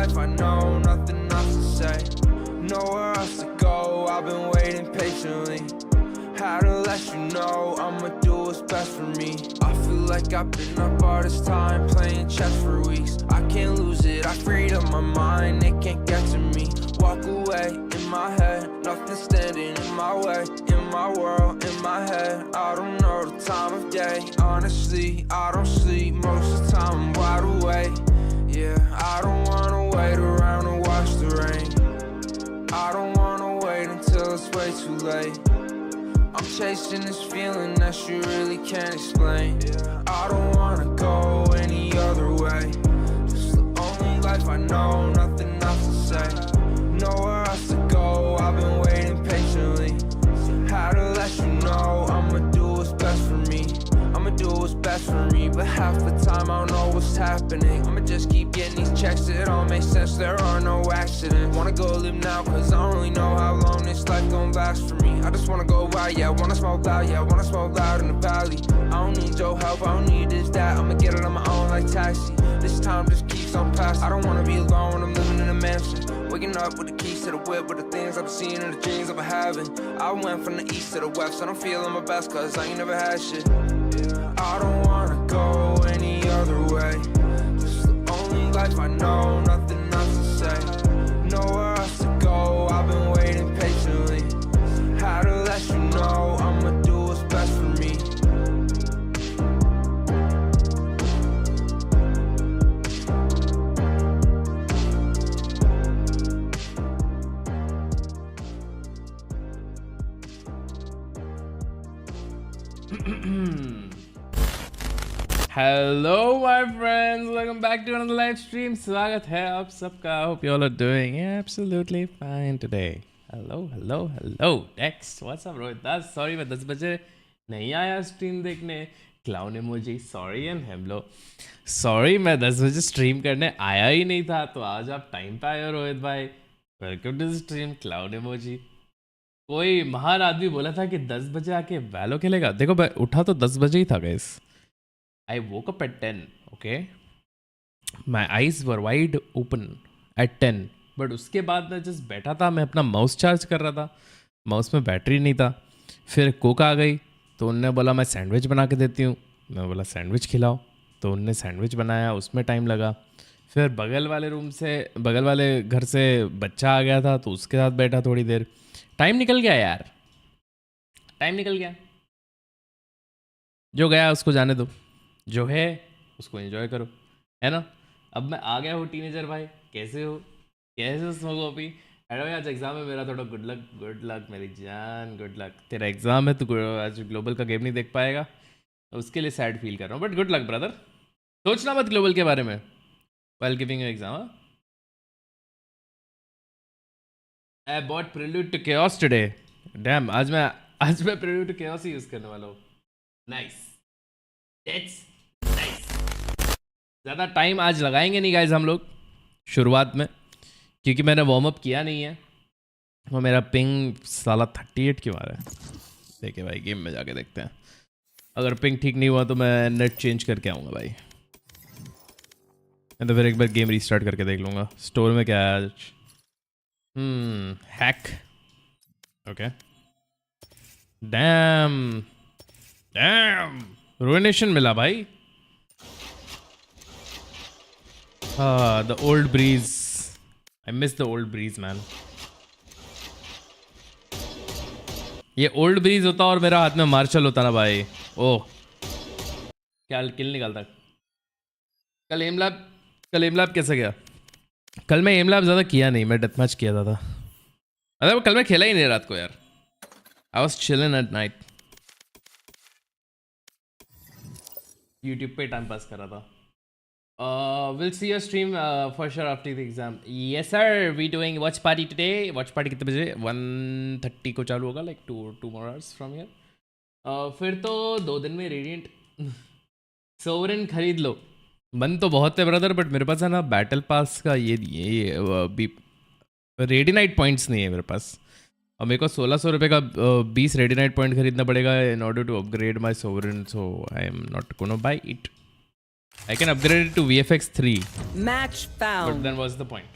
life I know, nothing else to say. Nowhere else to go, I've been waiting patiently. Had to let you know, I'ma do what's best for me. I feel like I've been up all this time, playing chess for weeks. I can't lose it, I freed up my mind, it can't get to me. Walk away, in my head, nothing standing in my way. In my world, in my head, I don't know the time of day. Honestly, I don't sleep, most of the time I'm wide awake. Yeah, I don't wanna wait around and watch the rain. I don't wanna wait until it's way too late. I'm chasing this feeling that you really can't explain. I don't wanna go any other way. It's the only life I know, nothing else to say. Nowhere else to go, I've been waiting patiently. Had to let you know, I'ma do what's best for me. I'ma do what's best for me, but half the time I don't know what's happening. I'ma just keep getting these checks, it all makes sense, there are no accidents. Wanna go live now, cause I don't really know how long this life gon' last for me. I just wanna go wild, yeah, wanna smoke loud, yeah, wanna smoke loud in the valley. I don't need your help, I don't need this, that, I'ma get it on my own like taxi. This time just keeps on passing. I don't wanna be alone when I'm living in a mansion. Waking up with the keys to the whip, with the things I've seen and the dreams I've been having. I went from the east to the west, and I'm feeling my best, cause I ain't never had shit. I don't wanna go any other way. This is the only life I know, nothing else to say. Nowhere else to go, I've been waiting patiently. Had to let you know, I'ma do what's best for me. Hello my friends, welcome back to another live stream. स्वागत है आप सबका. Hope you all are doing absolutely fine today. Hello Dex, what's up Rohit Das? Sorry मैं 10 बजे नहीं आया stream देखने. Clown emoji sorry and hemlo sorry, मैं 10 बजे स्ट्रीम करने आया ही नहीं था, तो आज आप टाइम पे आए हो रोहित भाई. Welcome to stream clown emoji. कोई महान आदमी बोला था कि 10 बजे आके वैलो खेलेगा. देखो मैं उठा तो 10 बजे ही था guys. I woke up at 10, okay? My eyes were wide open at 10. But उसके बाद मैं जस्ट बैठा था, मैं अपना माउस चार्ज कर रहा था. माउस में बैटरी नहीं था. फिर कोक आ गई तो उनने बोला मैं सैंडविच बना के देती हूँ. मैं बोला सैंडविच खिलाओ, तो उनने सैंडविच बनाया, उसमें टाइम लगा. फिर बगल वाले घर से बच्चा आ गया था, तो उसके साथ बैठा थोड़ी देर. टाइम निकल गया यार, टाइम निकल गया. जो गया उसको जाने दो, जो है उसको एंजॉय करो, है ना. अब मैं आ गया हूँ टीनेजर भाई. कैसे हो स्मोको अभी. अरे आज एग्ज़ाम है मेरा, थोड़ा गुड लक मेरी जान, गुड लक. तेरा एग्ज़ाम है तो आज ग्लोबल का गेम नहीं देख पाएगा, उसके लिए सैड फील कर रहा हूँ. But good luck brother. सोचना मत ग्लोबल के बारे में while giving exam. I bought prelude to chaos today. Damn, आज मैं प्रेल्यूड टू केओस ही यूज़ करने वाला हूँ. Nice, that's nice. ज़्यादा टाइम आज लगाएंगे नहीं गाइज हम लोग शुरुआत में, क्योंकि मैंने वार्म अप किया नहीं है. वो मेरा पिंग साला 38 क्यों आ रहा है. देखिए भाई, गेम में जाके देखते हैं. अगर पिंग ठीक नहीं हुआ तो मैं नेट चेंज करके आऊँगा भाई. मैं तो फिर एक बार गेम रीस्टार्ट करके देख लूँगा. स्टोर में क्या है आज. हैक. ओके. डैम रुइनेशन मिला भाई. The old breeze. I miss the old breeze man. ये ओल्ड ब्रीज होता और मेरा हाथ में मार्शल होता ना भाई. ओह क्या किल निकालता. कल एम लैब कैसा गया. कल मैं एम लैब ज़्यादा किया नहीं, मैं डेथ मैच किया था. अरे कल मैं खेला ही नहीं रात को यार. I was chilling at night. YouTube पे टाइम पास कर रहा था. We'll see your stream for sure after the exam. Yes sir, we doing watch party today. Watch party कितने बजे. 1:30 को चालू होगा, like two more hours from here. फिर तो 2 दिन में रेडिएंट सोवरेन खरीद लो. मन तो बहुत है ब्रदर, बट मेरे पास है ना बैटल पास का ये रेडिनाइट पॉइंट्स नहीं है मेरे पास. और मेरे को 1600 रुपये का 20 रेडिनाइट पॉइंट खरीदना पड़ेगा in order to upgrade my sovereign. So I am not gonna buy it. I can upgrade it to VFX 3. Match found. But then what's the point?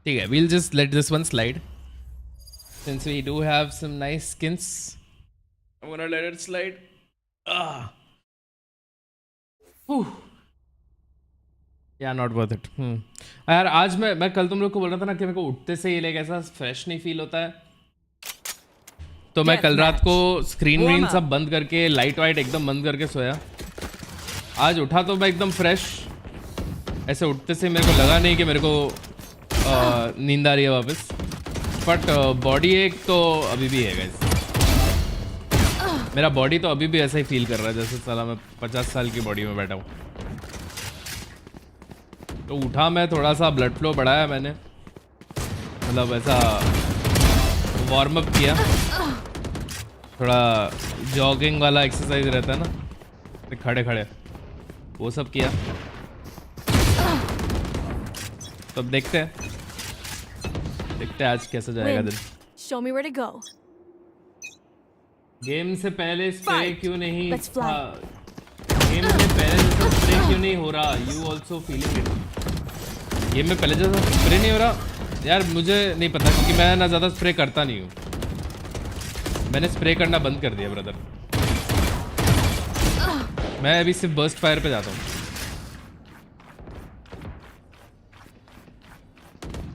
Okay, we'll just let this one slide. Since we do have some nice skins, I'm gonna let it slide. Whew. Yeah, not worth it. यार आज मैं कल तुम लोग को बोल रहा था ना कि मेरे को उठते से ही लाइक ऐसा फ्रेश नहीं फील होता है, तो मैं कल रात को स्क्रीन वीन सब बंद करके लाइट वाइट एकदम बंद करके सोया. आज उठा तो मैं एकदम फ्रेश. ऐसे उठते से मेरे को लगा नहीं कि मेरे को नींद आ रही है वापस. बट बॉडी एक तो अभी भी है गाइस. मेरा बॉडी तो अभी भी ऐसा ही फील कर रहा है जैसे साला मैं 50 साल की बॉडी में बैठा हूँ. तो उठा मैं, थोड़ा सा ब्लड फ्लो बढ़ाया मैंने, मतलब ऐसा वार्म अप किया, थोड़ा जॉगिंग वाला एक्सरसाइज रहता है ना, खड़े खड़े, वो सब किया. तो अब देखते हैं आज कैसा जाएगा दिन. Show me where to go. Game से पहले स्प्रे क्यों नहीं था? गेम से पहले जैसा स्प्रे क्यों नहीं हो रहा? You also feeling it? Game में पहले जैसा स्प्रे नहीं हो रहा यार, मुझे नहीं पता क्योंकि मैं ना ज़्यादा स्प्रे करता नहीं हूँ. मैंने स्प्रे करना बंद कर दिया ब्रदर. मैं अभी सिर्फ बर्स्ट फायर पे जाता हूँ.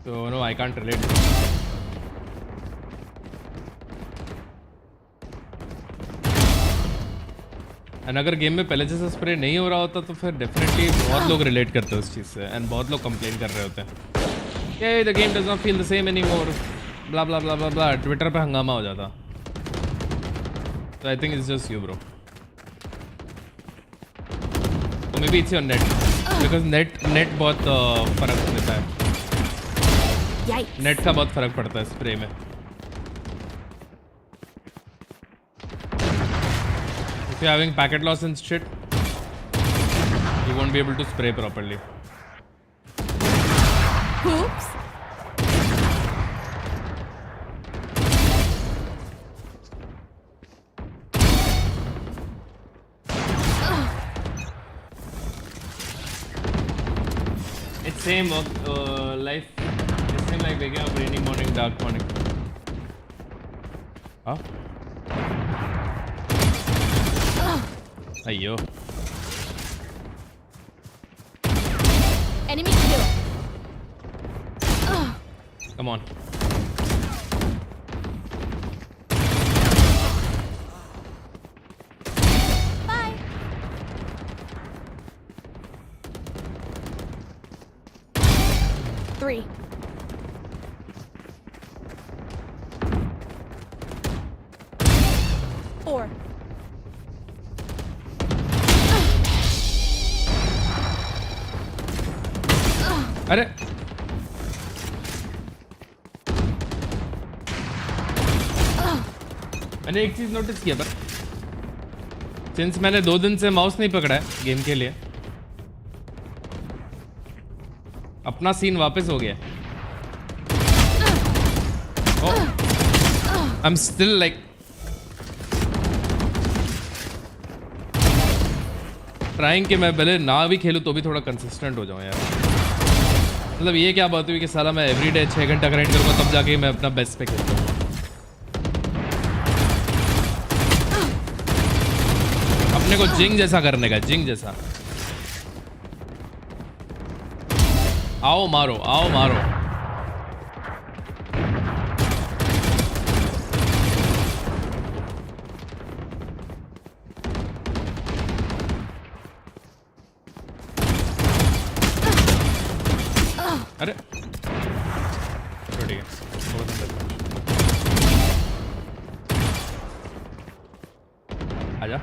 तो no, I can't relate. And अगर गेम में पहले जैसा स्प्रे नहीं हो रहा होता तो फिर डेफिनेटली बहुत लोग रिलेट करते हैं उस चीज़ से, एंड बहुत लोग कंप्लेन कर रहे होते हैं the game does not feel the same any more, blah blah blah blah blah. Twitter पे हंगामा हो जाता. तो I think it's just you bro. तो maybe it's your net, because net बहुत फर्क देता है. नेट का बहुत फर्क पड़ता है स्प्रे में. If you're having packet loss and shit, you won't be able to spray properly. Oops. It's same life. It's same like waking up rainy morning, dark morning. Huh? Ayyo. Enemy kill. Come on. Bye. Three. Four. अरे मैंने एक चीज notice किया, पर since मैंने 2 दिन से mouse नहीं पकड़ा है गेम के लिए, अपना सीन वापस हो गया. I am still like trying कि मैं भले ना भी खेलूं तो भी थोड़ा कंसिस्टेंट हो जाऊं यार. मतलब ये क्या बात हुई कि साला मैं एवरीडे 6 घंटा ग्राइंड करूँगा तब जाके मैं अपना बेस्ट पे खेलता हूँ. अपने को जिंग जैसा करने का, जिंग जैसा. आओ मारो, आओ मारो. अरे ठीक है, आजा.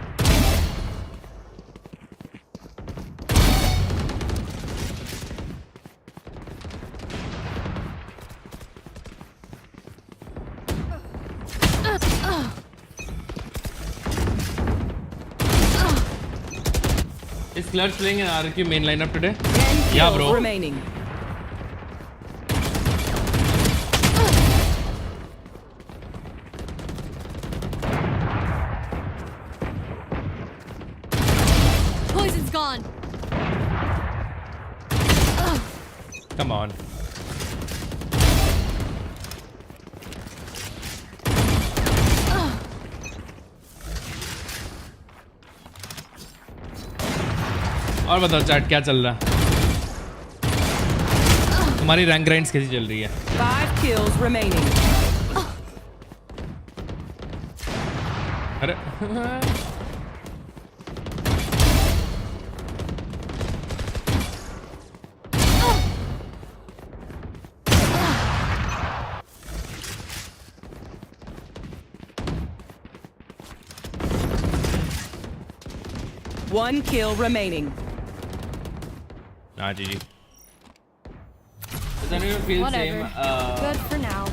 Is Clutch playing an RQ main lineup today? Yeah, bro. Remaining. Come on. और बताओ चैट क्या चल रहा है? तुम्हारी रैंक ग्राइंड्स कैसी चल रही है? 5 kills remaining. अरे One kill remaining. हाँ जी. Does anyone feel Whatever. same? Good for now.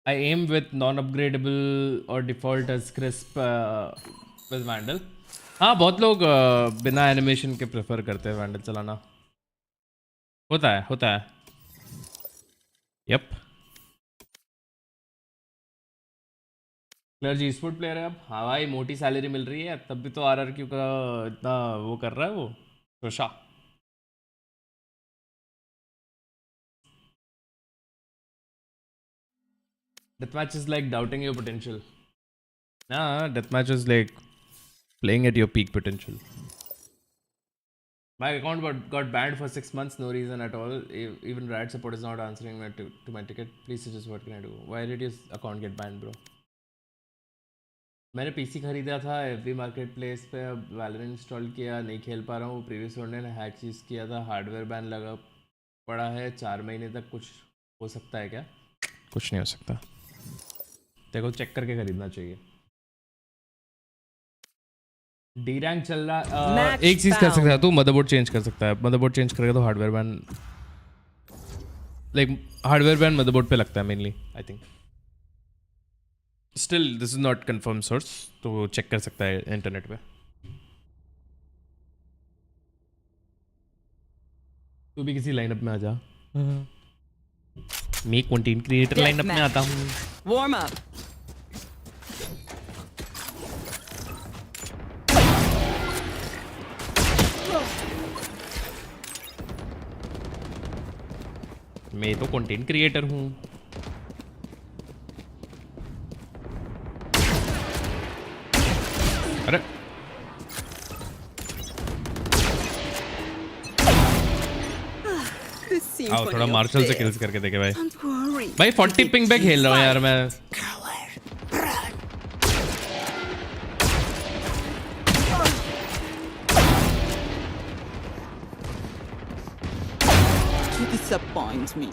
I aim with non-upgradable or default as crisp with Vandal. हाँ बहुत लोग बिना एनिमेशन के प्रेफर करते हैं वैंडल चलाना. होता है. यप. क्लियर जी स्पोर्ट प्लेयर है अब. हाँ भाई मोटी सैलरी मिल रही है तब भी तो RRQ का इतना वो कर रहा है वो शोशा. Deathmatch is like doubting your potential. Nah, deathmatch is like playing at your peak potential. My account got banned for 6 months, no reason at all. Even Riot support is not answering to my ticket. Please suggest what can I do? Why did your account get banned, bro? मैंने PC खरीदा था every market place पे. अब Valorant install किया, नहीं खेल पा रहा हूँ. प्रीवियस ओनर ने हैक चीज़ किया था. हार्डवेयर बैन लगा पड़ा है 4 महीने तक. कुछ हो सकता है क्या? कुछ नहीं हो सकता. देखो चेक करके खरीदना चाहिए. डी रैंक चल रहा. एक चीज कर सकता है तू मदरबोर्ड चेंज कर सकता है. मदरबोर्ड चेंज करेगा तो hardware ban like hardware ban motherboard पे लगता है mainly I think. Still this is not confirm source तो चेक कर सकता है इंटरनेट पे. तू भी किसी लाइनअप में आ जा. मैं कंटेंट क्रिएटर लाइनअप में आता हूँ. Warm up. मैं तो कंटेंट क्रिएटर हूँ. अरे आओ थोड़ा मार्शल से किल्स करके देखे भाई. भाई 40 पिंग पे खेल रहा हूँ यार मैं. You disappoint me.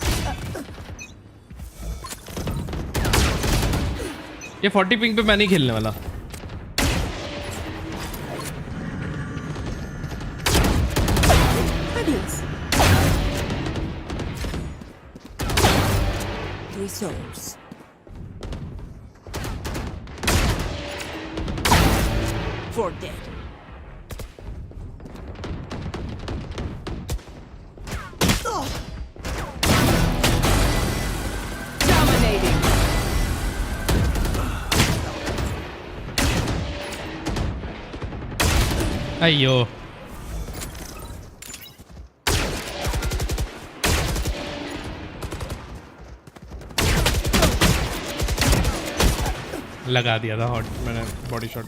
ये 40 पिंग पे मैं नहीं खेलने वाला. Adios. Resource. For dead. Dominating. अयो लगा दिया था हॉट मैंने बॉडी शॉट.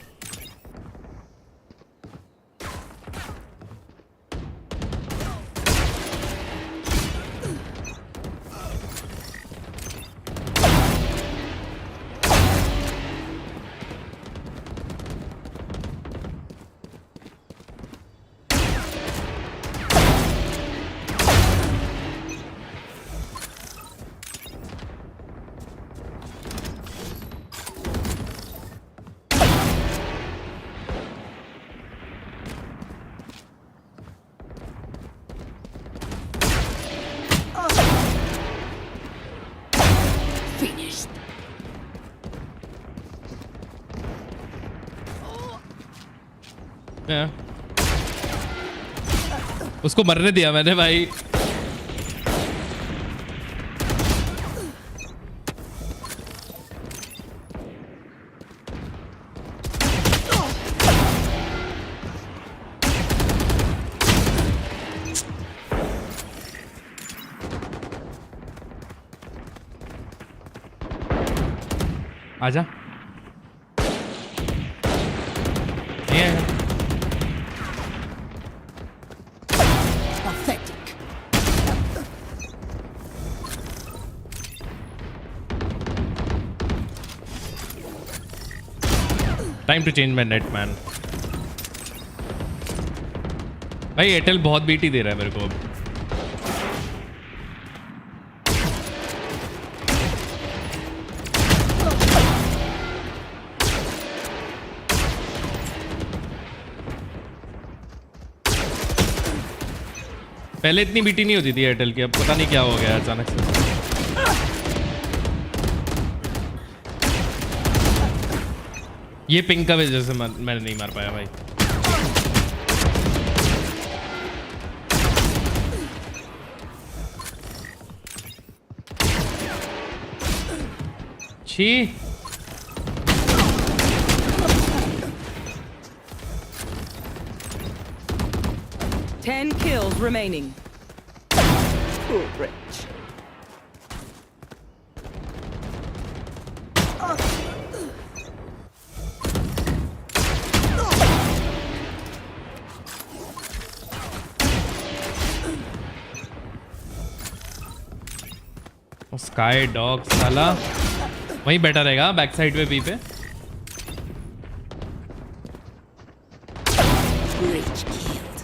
उसको मरने दिया मैंने भाई. आजा। नहीं आएगा। Pathetic. Time to change my net man. भाई एयरटेल बहुत बीटी दे रहा है मेरे को अब। पहले इतनी बीटी नहीं होती थी एयरटेल की, अब पता नहीं क्या हो गया अचानक से। ये पिंक का वजह से मैंने नहीं मार पाया भाई। छी 10 kills remaining. Poor Rich. Sky dog साला वहीं बैठा रहेगा बैक साइड पे बी पे। Rich killed.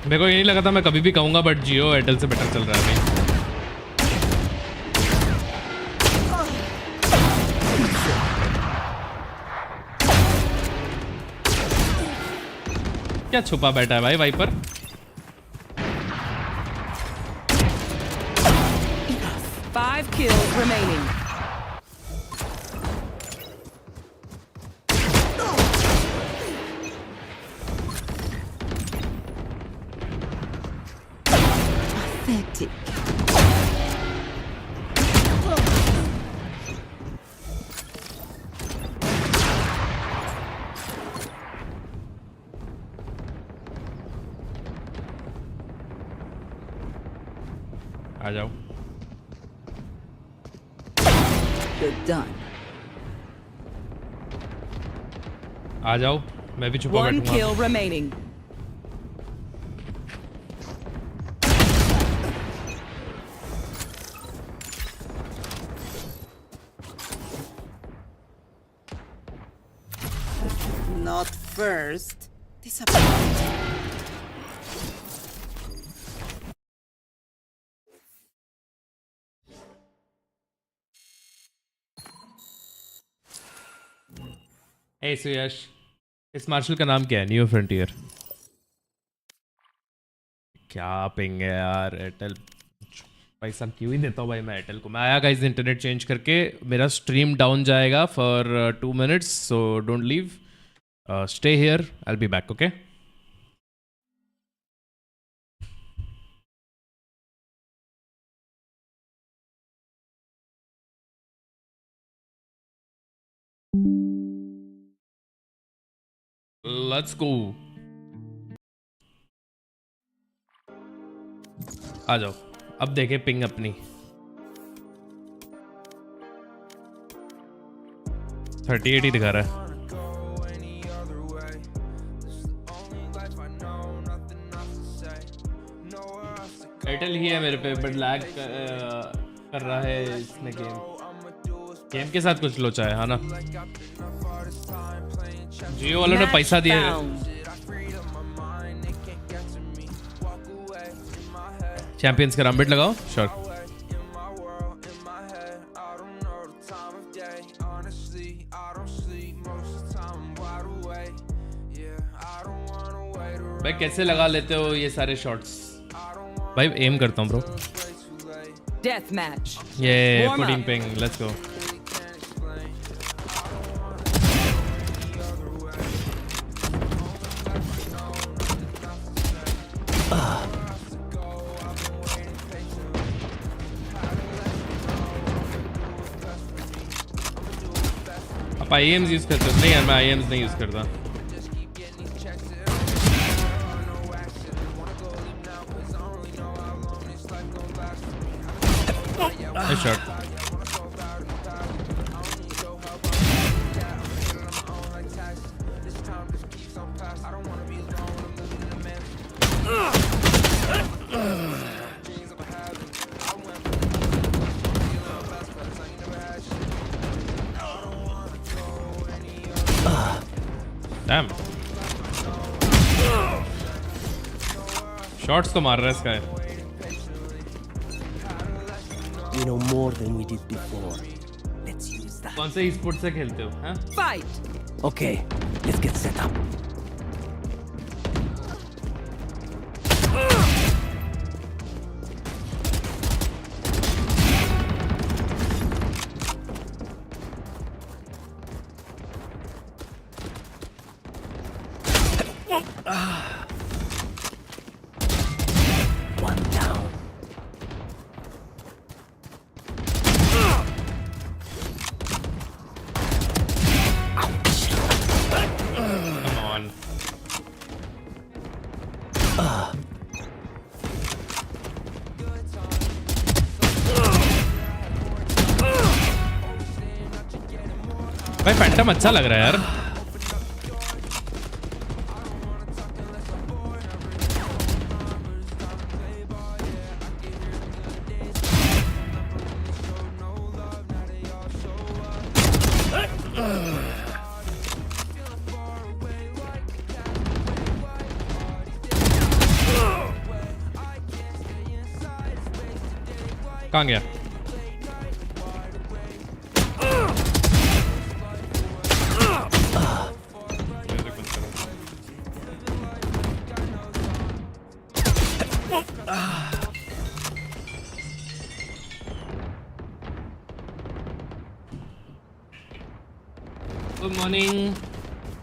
मेरे को ये नहीं लगा था मैं कभी भी कहूंगा, बट जियो एयरटेल से बेटर चल रहा है अभी। क्या छुपा बैठा है भाई Viper. Five kills remaining. Pathetic. आ जाओ। You're done. आ जाओ मैं भी छुपा One बैठूंगा। kill remaining. Not first. Disappointing. हे सुयश, इस मार्शल का नाम क्या है? New frontier. क्या पिंग है यार एयरटेल। पैसा क्यों ही देता हूँ भाई मैं एयरटेल को। मैं आया गाइस इंटरनेट चेंज करके, मेरा स्ट्रीम डाउन जाएगा for 2 minutes, so don't leave, stay here, I will be back. Okay let's go. आ जाओ अब देखे पिंग अपनी 38 ही दिखा रहा है। एयरटेल ही है मेरे पे, बट लैग कर रहा है इसमें। गेम के साथ कुछ लोचा है ना। जियो वालों ने पैसा दिया है। चैंपियंस का रैम्बिट लगाओ। श्योर भाई कैसे लगा लेते हो ये सारे शॉट्स? भाई एम करता हूँ ब्रो। Death match. ये Warm up. 14 ping, let's go. आप IEMs यूज करते हो? नहीं यार मैं IEMs नहीं यूज करता. Nice shot. Damn. Shots तो मार रहा है इसका. We know more than we did before. Let's use that. कौन से e-sport से खेलते हो? हाँ? Fight! Okay, let's get set up. One down. Come on. भाई फैंटम अच्छा लग रहा है यार. कहाँ गया? Good morning.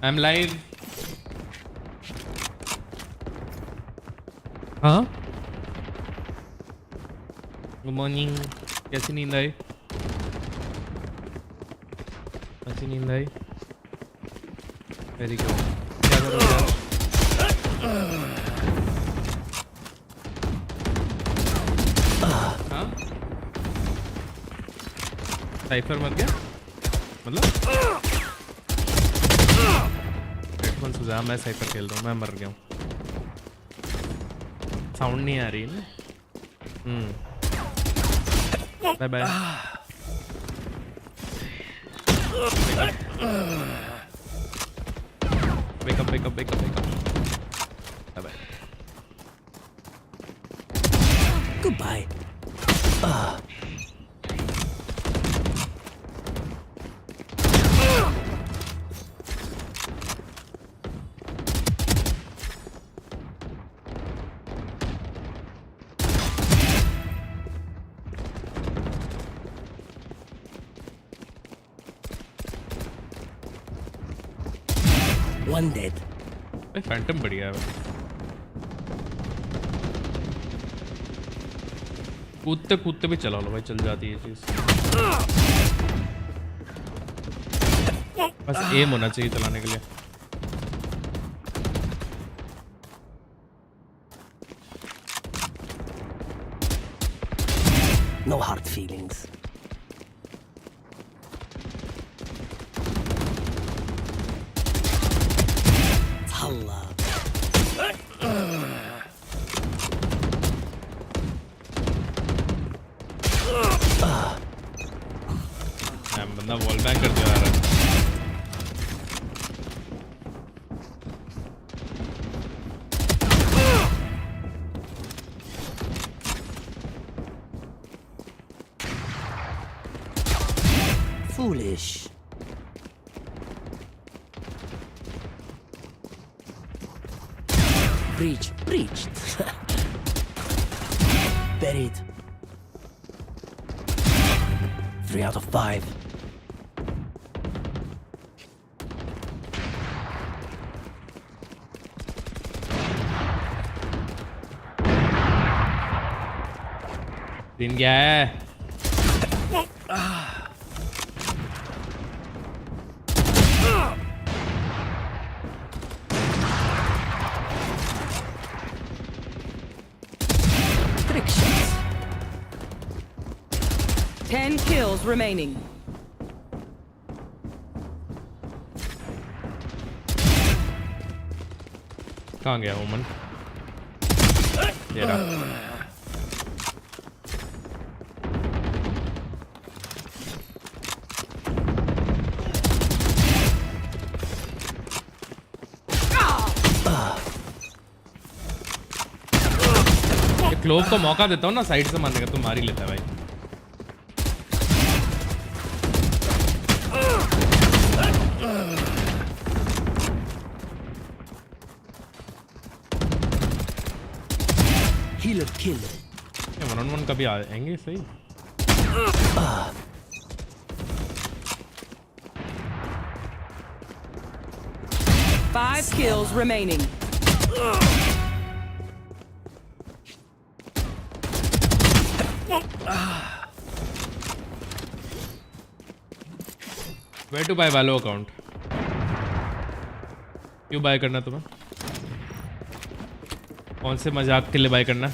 I'm live. हाँ? Good morning. कैसी नींद आई? कैसी नींद आई? Very good. क्या करोगे आज? हाँ? साइफर मर गया? मतलब? हेडफोन सुझा मैं साइफर खेल रहा हूँ. मैं मर गया हूँ. साउंड नहीं आ रही ना. Bye bye. Wake up, wake up, wake up, wake up. Bye bye. Goodbye. One dead. भाई फैंटम बढ़िया है. कूदते कूदते भी चला लो भाई. चल जाती है चीज. बस एम होना चाहिए चलाने के लिए. No hard feelings. Allah. बंदा वॉल बैंग कर दिया यार. Foolish. Breached. Buried. 3 out of 5. दिन गया है. kills remaining. कहाँ गया वुमन? ये रहा। क्लोव को मौका देता हूँ ना साइड से मारने का, तो मार ही लेता है भाई। Healer kill. ये 1-on-1 कभी आएंगे सही? Five kills remaining. Where to buy Valo account? क्यों बाय करना तुम्हें? कौन से मजाक के लिए बाय करना?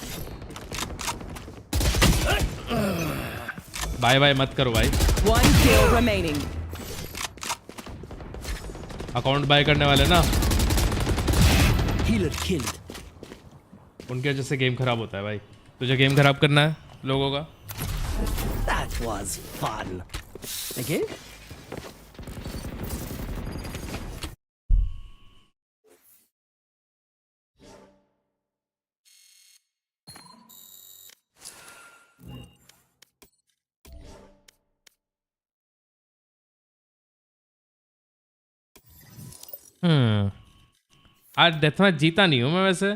बाय बाय मत करो भाई। One kill remaining. Account by करने वाले ना, Healer killed. उनके वजह से गेम खराब होता है भाई। तुझे गेम खराब करना है लोगों का? That was fun. Again? आज डेथ मैच जीता नहीं हूं मैं वैसे।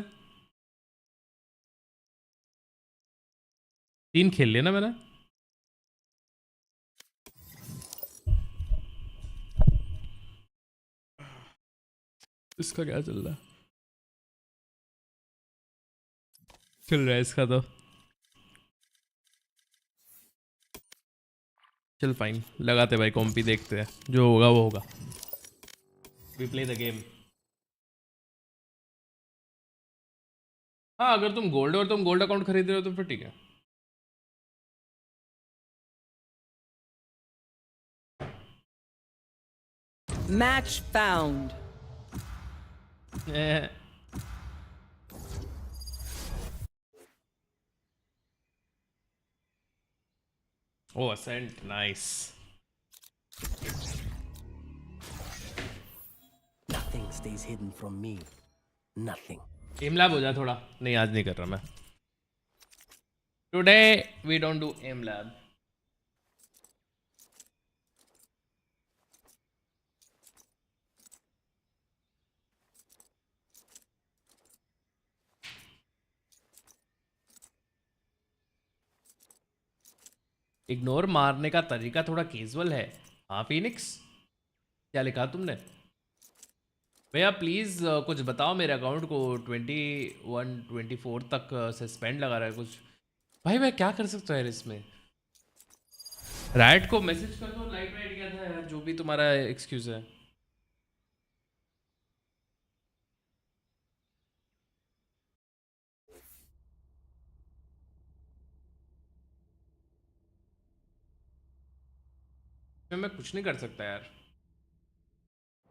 3 खेल लिए ना मैंने। इसका क्या चल रहा है? चल रहा है इसका तो। चल फाइन, लगाते भाई कॉम्पी, देखते हैं जो होगा वो होगा। We play the game. हाँ, अगर तुम गोल्ड और तुम गोल्ड अकाउंट खरीद रहे हो तो फिर ठीक है। Match found. Oh, ascent, nice. Nothing stays hidden from me. Nothing. Aim lab हो जाए थोड़ा। नहीं, आज नहीं कर रहा मैं। Today we don't do aim lab. Ignore मारने का तरीका थोड़ा कैजुअल है। हाँ फिनिक्स, क्या लिखा तुमने? भैया प्लीज़ कुछ बताओ, मेरे अकाउंट को 21-24 तक सस्पेंड लगा रहा है कुछ। भाई मैं क्या कर सकता हूँ यार इसमें? राइट को मैसेज कर दो, लाइट राइट किया था यार, जो भी तुम्हारा एक्सक्यूज है। मैं कुछ नहीं कर सकता यार।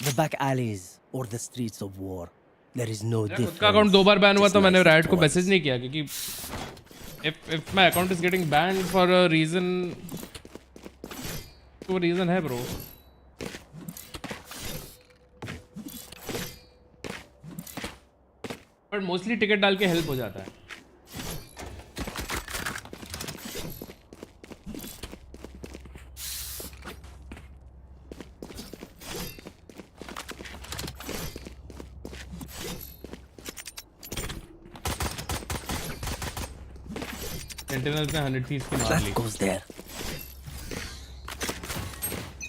The back alleys or the streets of war. There is no खुद difference. का अकाउंट 2 बार बैन हुआ Just तो मैंने nice राइट को toys. मैसेज नहीं किया, क्योंकि if my account is getting banned for a reason, तो रीजन है ब्रो। बट मोस्टली टिकट डाल के हेल्प हो जाता है। सेंटिनल्स ने 130 की मार ली। That goes there.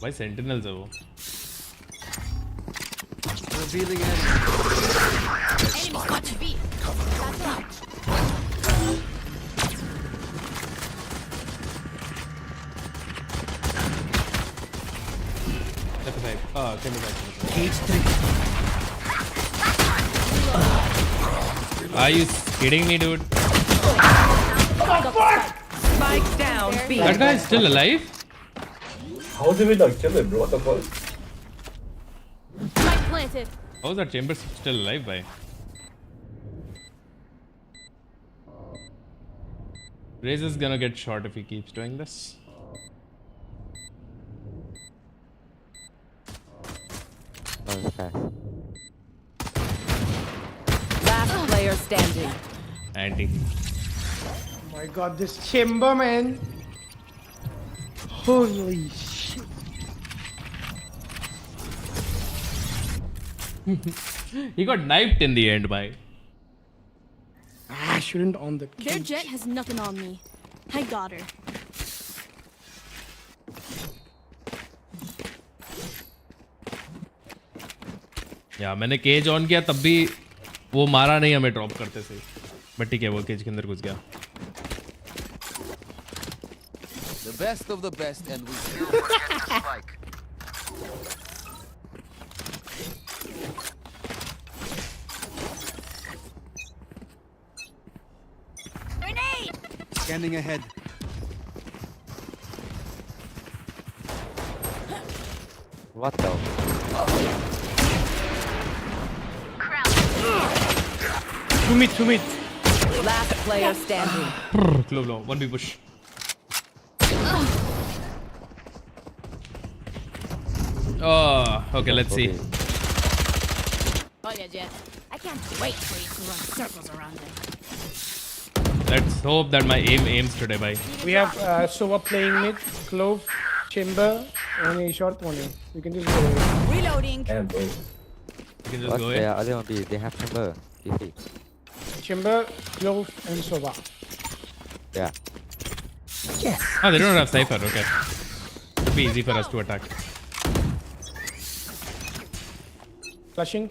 भाई सेंटिनल्स है वो। Revealing enemy. Enemy got to be. That's right. Left side. Can be back. Cage 3. Are you kidding me, dude? Spike down B. That guy is still alive? How did we not kill him, bro? What the fuck? Spike planted. How's that chamber still alive, bhai? Raze is gonna get shot if he keeps doing this. Last player standing. Anti. Oh my god, this chamber, man. Holy shit. He got knifed in the end, bhai. I shouldn't on the Their cage. jet has nothing on me. I got her. या मैंने cage on किया तब भी वो मारा नहीं हमें drop करते से बट ठीक है वो केज के अंदर घुस गया The best of the best, and we still forget the spike. Grenade! Scanning ahead. What the? Two mid. Last player standing. Close low 1B push oh okay let's see Oh yeah, Jet. I can't wait for you to run circles around them. let's hope that my aim aims today bhai We have Sova playing mid, Clove, Chamber, and a short one. You can just go. Reloading. Damn, bro. you can just What? go They in are only on B. They have chamber. Easy. Chamber, Clove, and Sova. Yeah. they don't have cypher okay it'll be easy for us to attack Flashing.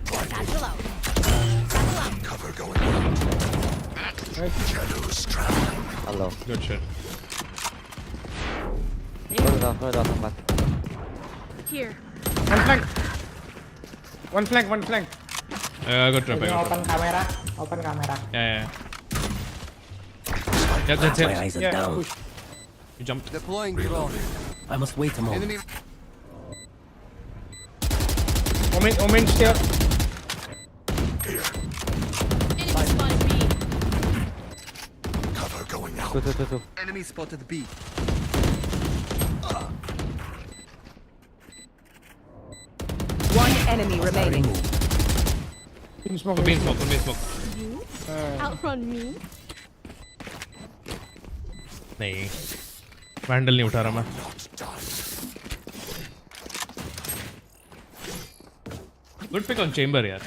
Satchel out. Cover going out. Shadows traveling. Hello. good shit Hold on, man. Here. One flank. good trap I got trap. Open camera. yeah that's My it eyes are Yeah, down. push. you jumped Deploying drone. I must wait a moment. Enemy Omen still. Enemy spotted B. cover going out. Two. Enemy spotted B. One enemy remaining. In smoke. Could be in smoke Outrun me. नहीं vandal नहीं उठा रहा मैं good pick on chamber यार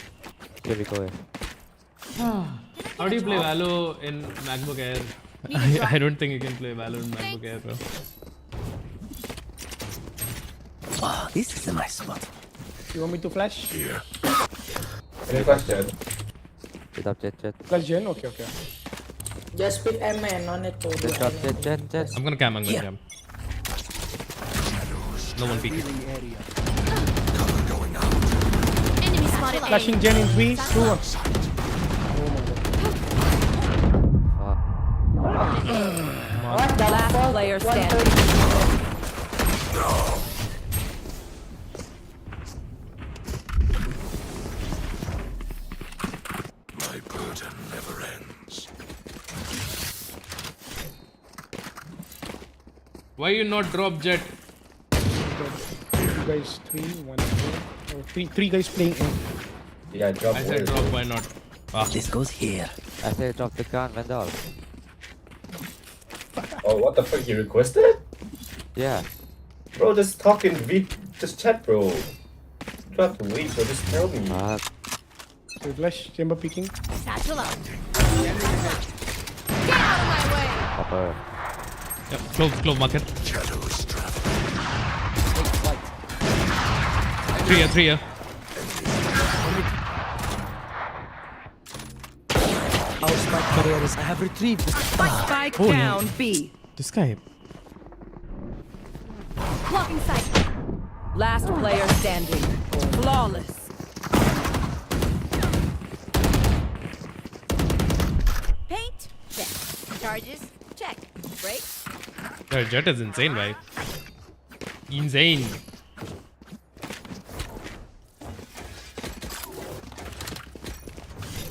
Here we go. how do you play Valo in MacBook Air I don't think you can play Valo in MacBook Air bro Oh, this is a nice spot. You want me to flash? Any question? Sit up, jet. Flash Gen? Okay. Just pick M and no need to do Jet drop, anything. jet. I'm gonna cam no one peeking Enemy spotted A. Flashing Gen in 3, 2, 1. What the Last fuck? player 130. My burden never ends. why you not drop jet You guys 3, 1, 2. Oh, three guys playing in. Yeah, drop I said drop why not This goes here. I say drop the gun, Vandal. Oh, what the fuck? You requested it? Yeah. Bro, just talk in just chat, bro. You don't have to wait, bro. Just tell me. So flash, Chamber peeking. Satchel out. Get out of my way. Copper. yep, close market Shadows traveling. 3 here Our spike carriers, I have retrieved the Spike Oh, down B. this guy Blocking sight. Last player standing. Flawless. Paint. Check. Charges. Check. Brakes. Jet is insane bhai Insane.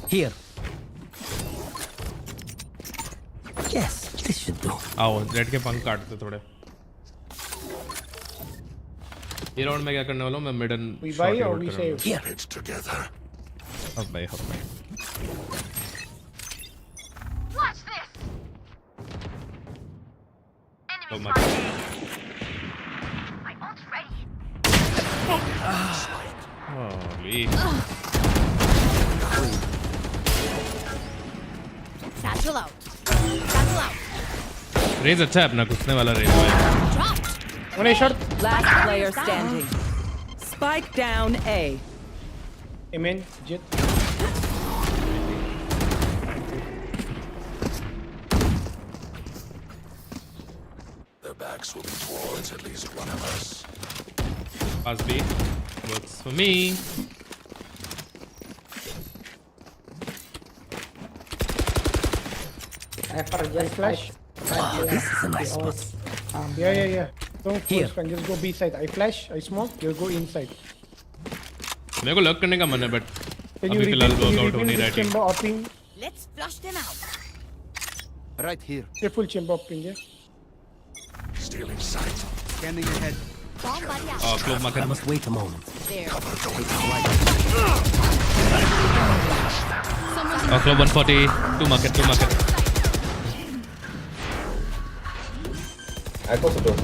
Here. Yes, this should do. आओ red के पंख काटते थोड़े. ये round में क्या करने वाला हूँ मैं mid and We buy or we save? Here. अब भाई Watch this. तो Enemy मत My ult's ready. Holy Satchel out. Satchel out. Raze अच्छा है अपना घुसने वाला रेज भाई. Dropped. One A short. Last player standing. Spike down A. Amen. Jet. Pass B works for me. Ever just Flash. This is a nice spot. Yeah. Don't Here. force, just go B side. I flash, I smoke, you'll go inside. मेरे को lock करने का मन है but Can you अभी फिलहाल repeat, workout हो नहीं रहा है. chamber opping? Let's flush them out. Right here. Careful chamber opping, yeah? Scanning ahead. Bomb buddy out. Clove I market must wait a moment. There. Clove 140 2 market. I close the door.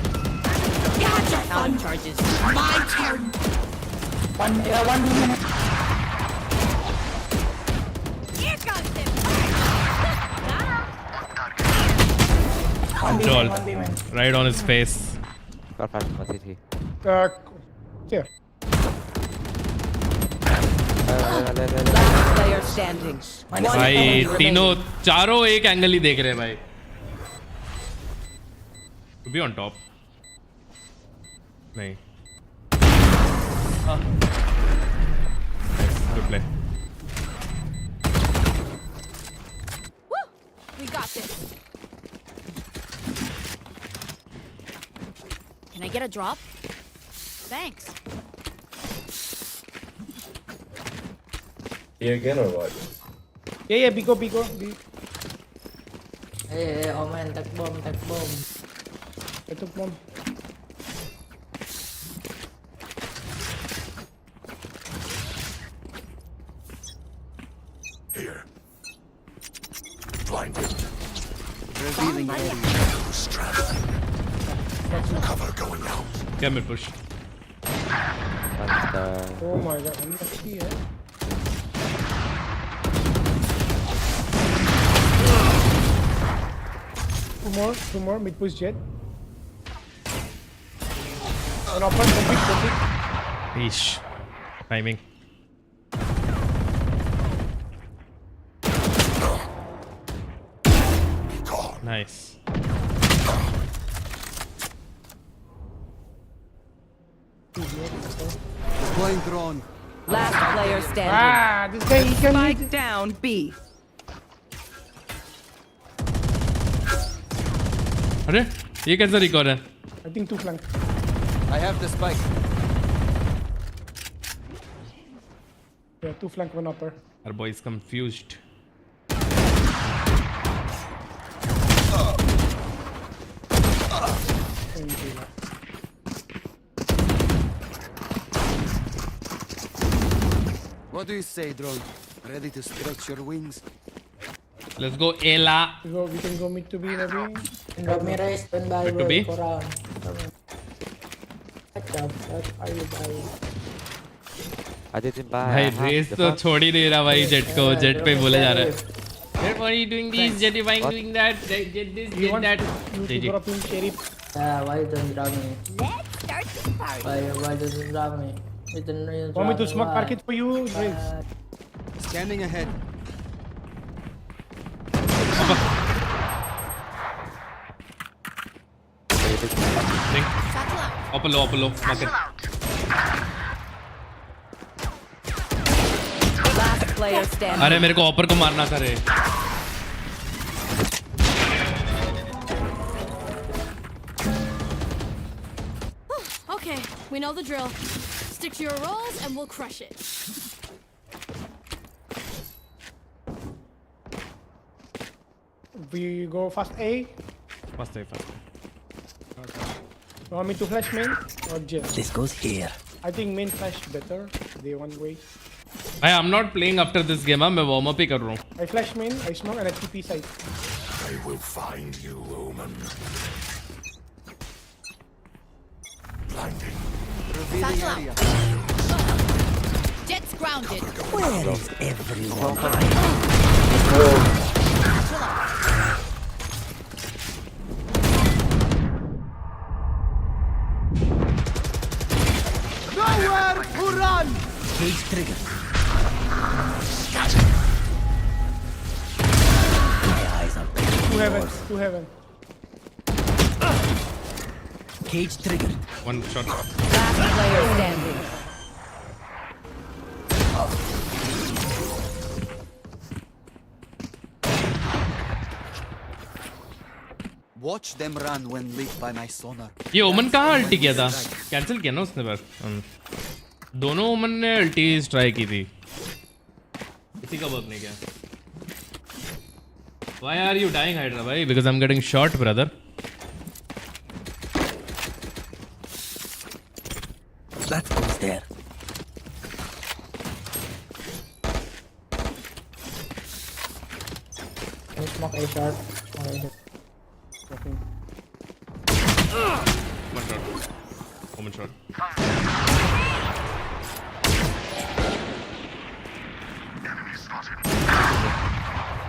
Gotcha. Out charges. My turn. One minute. Here comes him. control One B man. right on his face. Got flash on CT. Here. Last player standing. One भाई enemy तीनों remaining. चारों एक angle ही देख रहे हैं भाई. To be on top. नहीं. Good play. Woo! We got this. Can I get a drop? Thanks. Here again or what? Yeah, Biko. B. Hey, oh man, tag bomb. I took bomb. Revealing area. क्या मैं push. Oh my god, unlucky, yeah. Two more, mid push jet. One open, complete. Eesh. Timing. Nice. Deploying drone. Last player standing. Ah, this guy, he can Spike down B. अरे ये कैसा record है? I think two flank. I have the spike. Yeah, two flank, one upper. Our boy is confused. What do you say, drone? Ready to stretch your wings? Let's go Ella. We can go mid to B maybe. Drop me race, stand by Mid to B? for round. What are you buying? I didn't buy. भाई I have race the तो fuck. छोड़ ही नहीं रहा भाई jet को. Jet पे बोले जा रहा है. Jet, why are you doing this? Jet, why are you doing that? Jet this, You Jet want that. you to GG. drop in cherry. Yeah, why don't you drop me? Let's start this party. Why don't you drop me? You don't really Want me drop to smoke why? market for you, Drills? Scanning ahead. Link. Satchel out. Upper low. Market. Last player standing. अरे मेरे को ऑपर को मारना था रे. We know the drill. Stick to your roles and we'll crush it. We go fast A. First day. You want me to flash main or just? This goes here. I think main flash better. They one way. I'm not playing after this game. मैं warm up ही कर रहा हूँ. I flash main, I smoke and I TP side. I will find you, Omen. Blinding. Revealing area. Jet's grounded. Where is everyone? Nowhere to run! Cage trigger. My eyes are Two heaven. Cage trigger. One shot. Last player standing. Watch them run when lit by my sonar. ये ओमन कहाँ अल्टी किया था? Cancel किया ना उसने बस. दोनों ओमन ने अल्टी ट्राई की थी. किसी का वर्क नहीं किया. Why are you dying, Hydra bhai? Because I'm getting shot, brother. That goes there. I smoke A short. One shot. Omen shot.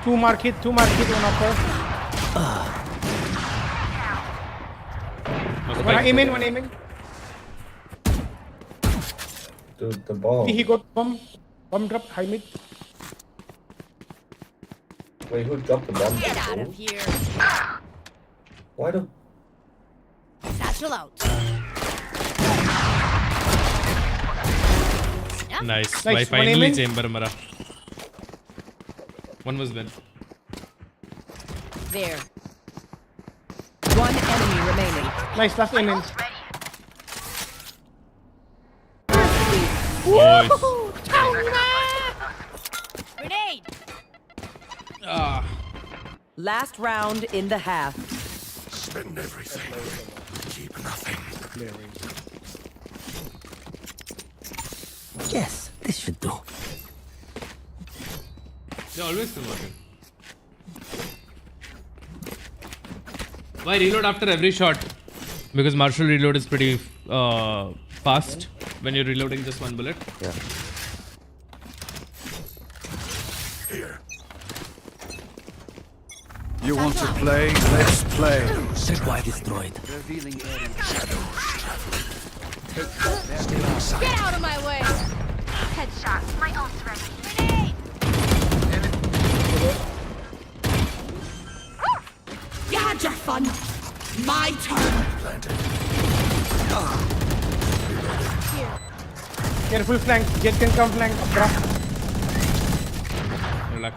Two mark hit, one upper. One aiming. Dude, the bomb. He got bomb. Bomb drop, high mid. Wait, who dropped the bomb? Get out of here. Why the... Satchel out. Nice. Nice. Why One finally aiming. chamber मरा. One was Ben. There. One enemy remaining. Nice, last aiming. Nice. Grenade. Ah. Last round in the half. Spend everything. Keep nothing. Yes, this should do. They always converted. Why reload after every shot? Because martial reload is pretty fast when you're reloading just one bullet. Yeah. Here. You want to play? Let's play. Supply destroyed. Revealing area. Get out of my way. Headshot. My ult's ready. Grenade. You had your fun. My turn. Here. Careful flank. Jet can come flank. Drop. Relax.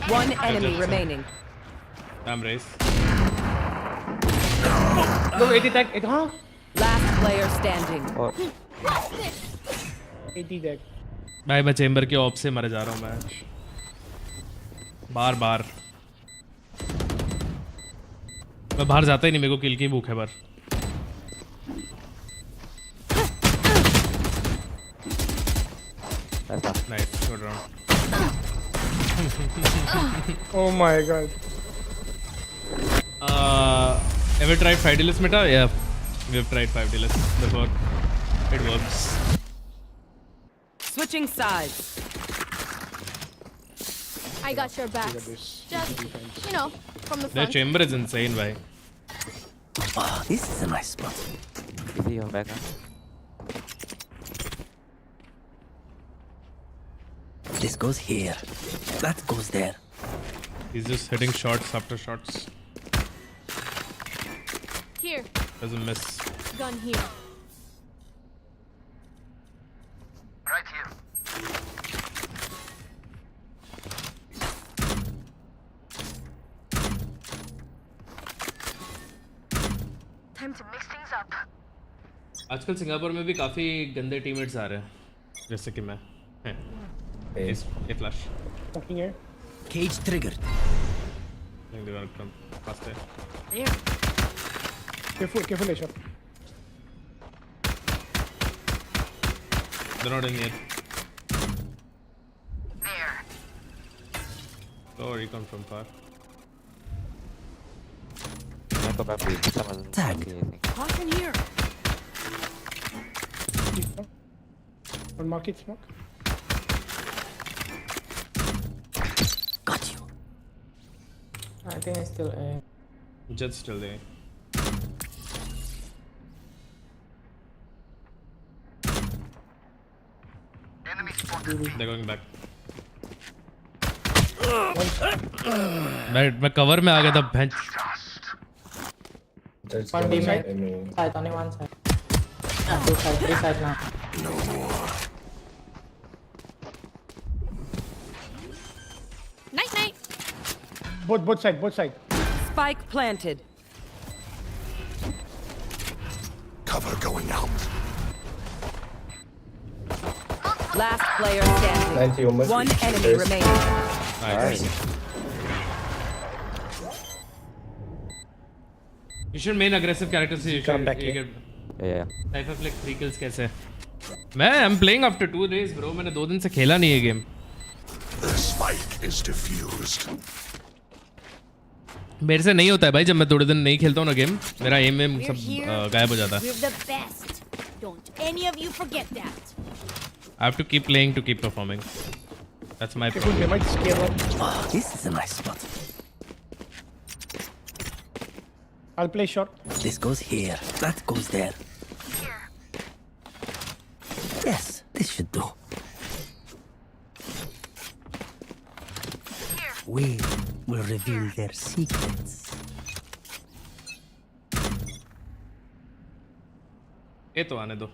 One enemy remaining. I'm race. No, 80 tag. Huh? Last player standing. Or 80 tag. भाई मैं chamber के op से मर जा रहा हूँ मैं. बार. मैं बाहर जाता ही नहीं, मेरे को किल की भूख है बार. that's up. Nice, good round. Oh my god. Ever tried 5D-less meta? Yeah, we've tried 5D-less before. It works. Switching sides. I got your back. Just, you know, from the Their front. chamber is insane, bhai. Oh, this is a nice spot. You see your back, huh? This goes here. That goes there. He's just hitting shots after shots. Here. Doesn't miss. Gun here. Right here. Time to mix things up. आजकल Singapore में भी काफ़ी गंदे teammates आ रहे हैं जैसे कि मैं हैं इस ए फ्लैश Fucking है. Cage triggered. they gonna come faster. Careful A shot. They're not in yet. Go recon from far. I'll go back to someone. Tag. I think. Caution here. One market smoke. Got you. I think it's still A. Jet's still there. They're going back. मैं cover में आ गया था bench. There's One no B mid. enemy. Side, only one side. Two side, three side now. Night night. Both side. Spike planted. Cover going out. Last player standing. 90 almost. One enemy There's- remaining. Nice. You should main aggressive character से you should Come back you here. get Yeah. HydraFlick 3 kills कैसे? मैं I'm playing after 2 days bro. मैंने 2 दिन से खेला नहीं है game. The spike is diffused. मेरे से नहीं होता है भाई जब मैं थोड़े दिन नहीं खेलता हूँ ना गेम. मेरा एम We're सब here. गायब हो जाता है. We're the best. Don't any of you forget that. I have to keep playing to keep performing. That's my Careful, they problem. might scare one. Oh, this is a nice spot. I'll play short. This goes here. That goes there. Yes, this should do. We will reveal their secrets. ये तो आने दो.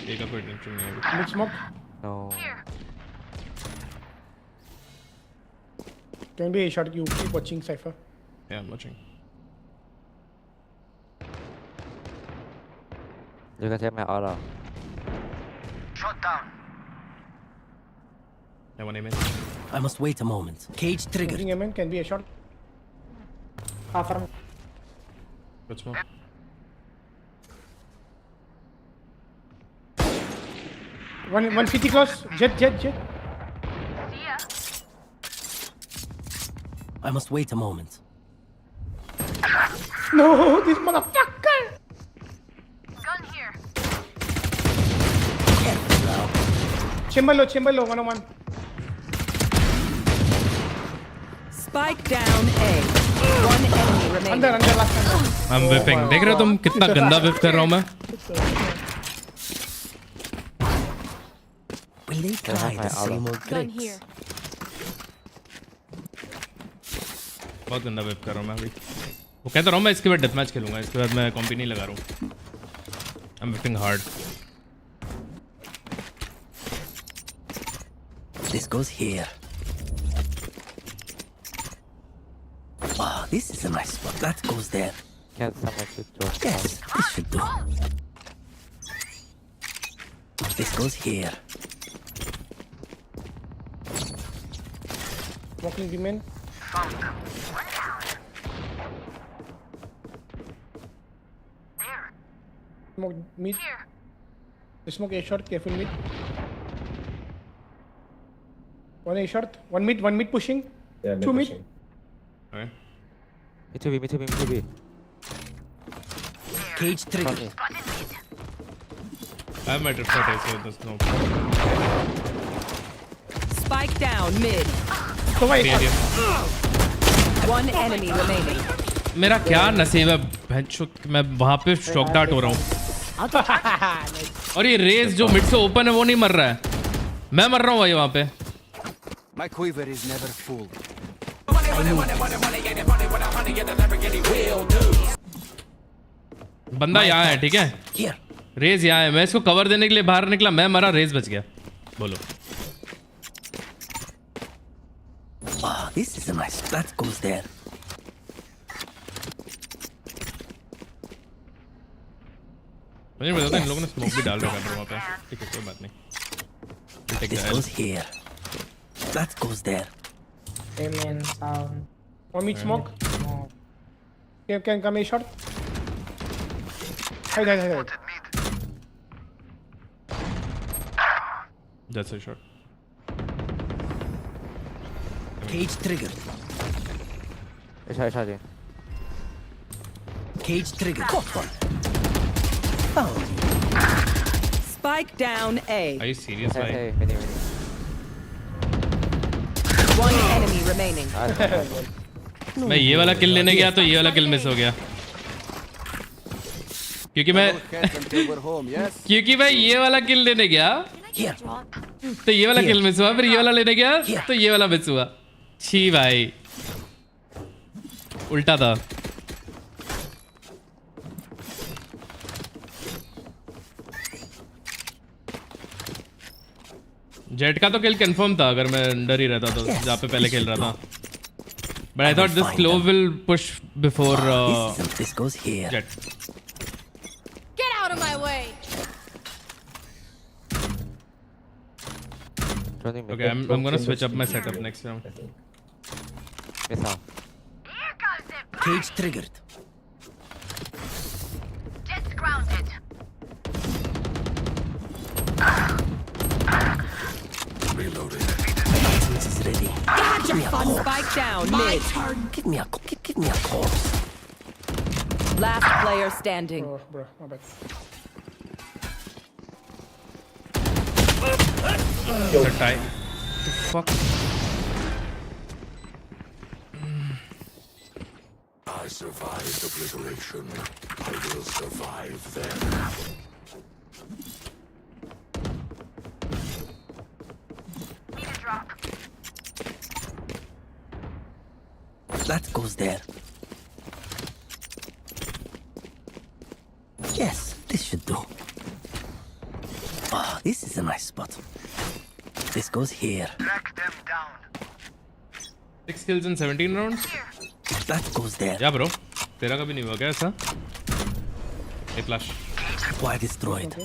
ये का कोई tension नहीं है. Mid smoke. No. Can be A shot. You keep watching Cypher. Yeah, I'm watching. You can take my aura. I want him in. I must wait a moment. Cage triggered. Smoking MN can be A shot. Half arm. Good smoke. One CT close. Jet. I must wait a moment. No, this motherfucker. Chamber low, 101. Spike down A. One enemy remaining. Under last under. I'm whipping. देख रहे हो तुम कितना गंदा whip कर रहा हूँ मैं? Will they try my the same old Gun tricks? here. बहुत गंदा whip कर रहा हूँ मैं अभी. वो कहता रहा हूँ मैं इसके बाद डेथ मैच खेलूंगा. इसके बाद मैं कॉम्पी नहीं लगा रहा हूँ. I'm whipping hard. This goes here. Wow, this is a nice spot. That goes there. Can someone should throw? Yes, this should do. This goes here. Walking the main. Smoke mid. Smoke A short. Careful mid. One A short. One mid pushing. Yeah, Two mid. pushing. Okay. Me too, me too. Cage triggered. Okay. I have my trip shot so there's no Spike down mid. So wait. idea. One enemy remaining. मेरा क्या नसीब है भैंचो मैं वहाँ पे shock out हो रहा हूँ. और ये रेस जो मिड से ओपन है वो नहीं मर रहा है. मैं मर रहा हूँ भाई वहाँ पे. My quiver is never full. बंदा यहाँ है ठीक है. Here. रेस यहाँ है. मैं इसको कवर देने के लिए बाहर निकला. मैं मरा. रेस बच गया. बोलो. Wow, this is a nice. That goes there. मुझे नहीं पता इन लोगों ने स्मोक भी डाल रखा है वहाँ पे. ठीक है कोई बात नहीं. We'll take This the L. goes here. That goes there. Amen. Sound. One mid smoke. Smoke. Can come a short. Hide. That's a shot. Cage triggered. Shot. Cage triggered. Caught one. Found. Spike down A. Are you serious, भाई? Hey, mini. One enemy remaining. मैं ये वाला किल लेने गया तो ये वाला किल miss हो गया. क्योंकि मैं until we're home, yes? क्योंकि मैं ये वाला किल लेने गया Here. तो ये वाला किल मिस हुआ, फिर ये वाला लेने गया तो ये वाला मिस हुआ. छी भाई, उल्टा था. जेट का तो किल कंफर्म था अगर मैं अंडर ही रहता तो जहाँ पे पहले खेल रहा था. But I thought this clove will push before This goes here. Jet. Get out of my way! Running mid. Okay, I'm gonna switch up my setup next round. Miss out. Cage triggered. Jet's grounded. This is ready. Give me a call. Spike down mid. Give me a call. Last player standing. Oh, bro, my bad. It's a tie. The fuck? I survived obliteration. I will survive them. That goes there. Yes, this should do. Oh, this is a nice spot. This goes here. 6 kills in 17 rounds? That goes there. Yeah, bro. तेरा कभी नहीं हुआ क्या ऐसा? A flash. Why destroyed?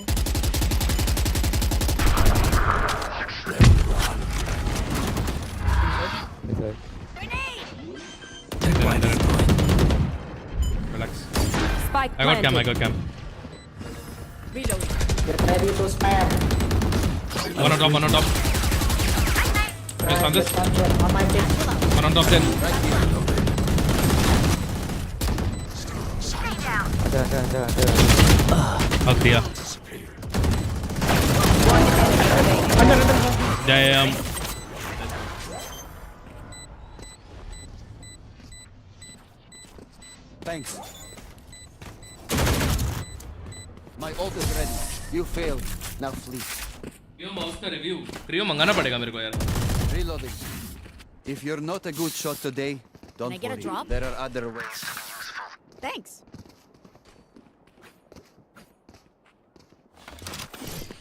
Miss out. Why destroyed? Relax. Spike I got planted. cam. Reload. Get ready to spam. One on top. Yes, on this. On my pick. One on top then. Hug दिया. Damn. Thanks. My ult is ready. You failed. Now flee. Trio mouse का review. Trio मंगाना पड़ेगा मेरे को यार. Reloading. If you're not a good shot today, don't I get a worry. drop? There are other ways. Thanks.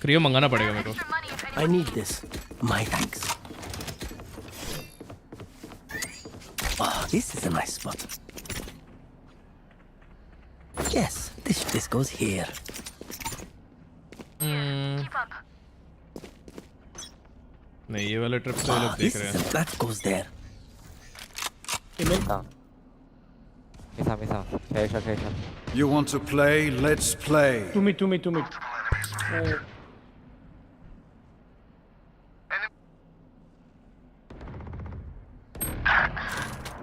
Trio मंगाना पड़ेगा मेरे को. I need this. My thanks. Oh, this is a nice spot. Yes, this goes here. नहीं ये वाला trip तो ये लोग देख रहे हैं. That goes there. Miss out. Carry shot. You want to play? Let's play. Two mid.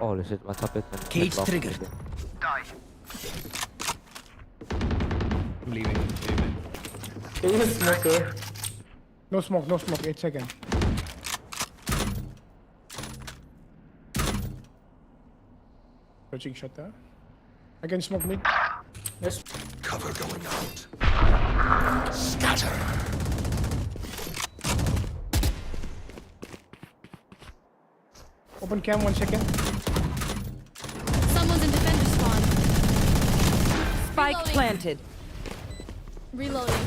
Holy shit, what's up with Cage triggered. I'm leaving. Can you smoke it? No smoke. 8 seconds. Approaching shot there. I can smoke mid. Yes. Cover going out. Scatter. Open cam 1 second. Someone's in defender spawn. Spike Reloading. planted. Reloading.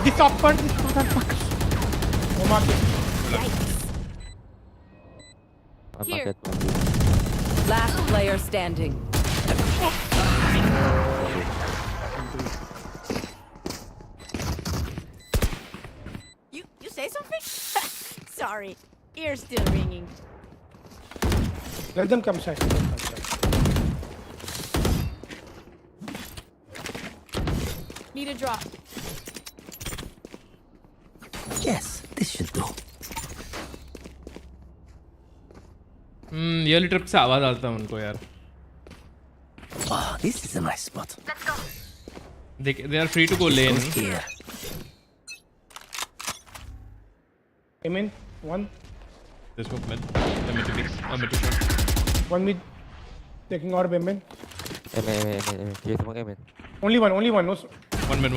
This top part. This motherfucker. No market. Yikes. I'm Here. not dead. Last player standing. You say something? Sorry, ear's still ringing. Let them come side. Let them come side. Need a drop. Yes, this should do. ये वाली trip से आवाज आता है उनको यार. Oh, this is a nice spot. They are free to go lane. Here. Came in. One. This smoke mid. Mid to short. One mid. Taking orb amen. Amen. Give smoke amen. Only one. No. One mid.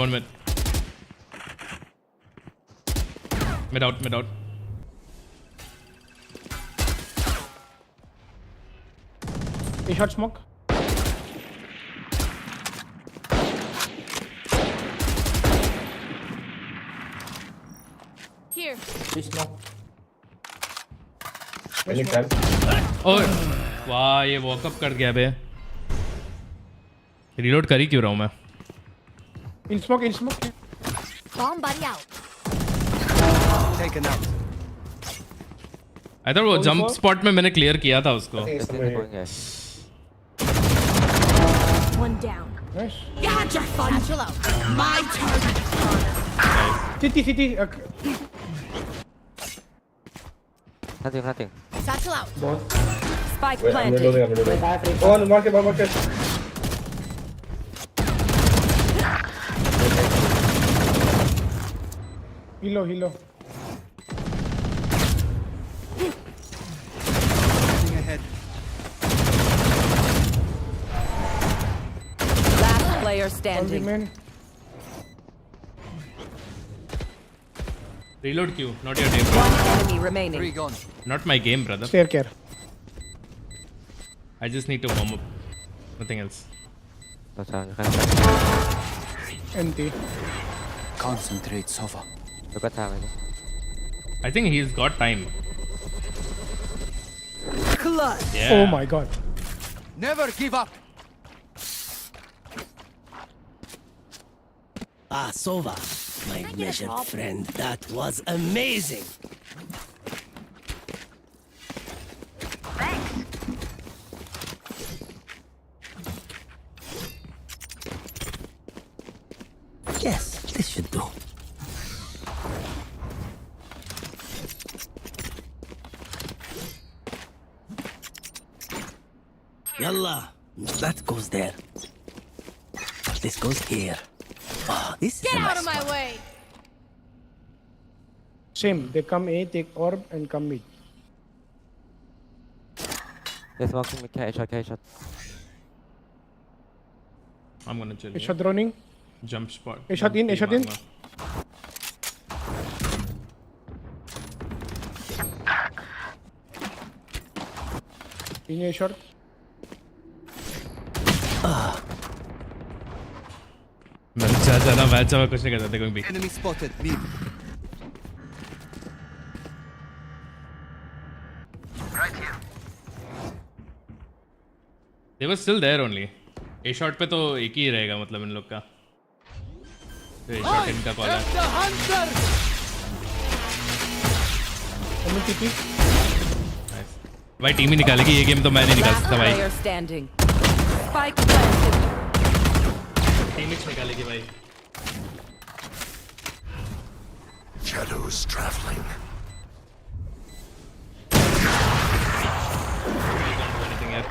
Mid out. A shot smoke. Here. Please smoke. Anytime. और वाह ये walk up कर गया बे. Reload कर ही क्यों रहा हूँ मैं? In smoke. Bomb buddy out. Taken out. I thought वो जंप स्पॉट में मैंने क्लियर किया था उसको. I think it's They're somewhere going here. here. One down. Nice. Got your fun. Chill out. My turn. City. Nothing. Satchel out. Both. Spike Wait, I'm planted. reloading. Wait, I have Oh, on the market. Hilo. Last player One standing. remain. Reload क्यों? Not your game. One enemy remaining. Three gone. Not my game, brother. Stair care. I just need to warm up. Nothing else. That's all. Empty. Concentrate, Sova. Look at time. I think he's got time. Yeah. Oh my god. Never give up. Ah, Sova, my get a measured drop? friend. That was amazing. Yes, this should do. Yalla, that goes there. This goes here. Ah, this Get is a out nice of my spot. way. Same. They come A, take orb, and come mid. They're smoking me. Headshot. I'm gonna chill. A here. shot running. Jump spot. A shot in. मारूंगा. In a shot. मैं ज्यादा match में कुछ नहीं कर सकते कोई भी. Enemy spotted. Mid. They were still there only. A shot पे तो एक ही रहेगा मतलब इन लोग का. तो A shot इनका कॉल है. The hunter. Omen TP. Nice. भाई टीम ही निकालेगी ये गेम तो मैं नहीं निकाल Last सकता भाई. player standing. Spike planted. Team ही निकालेगी भाई. Shadows traveling. We can't do anything here.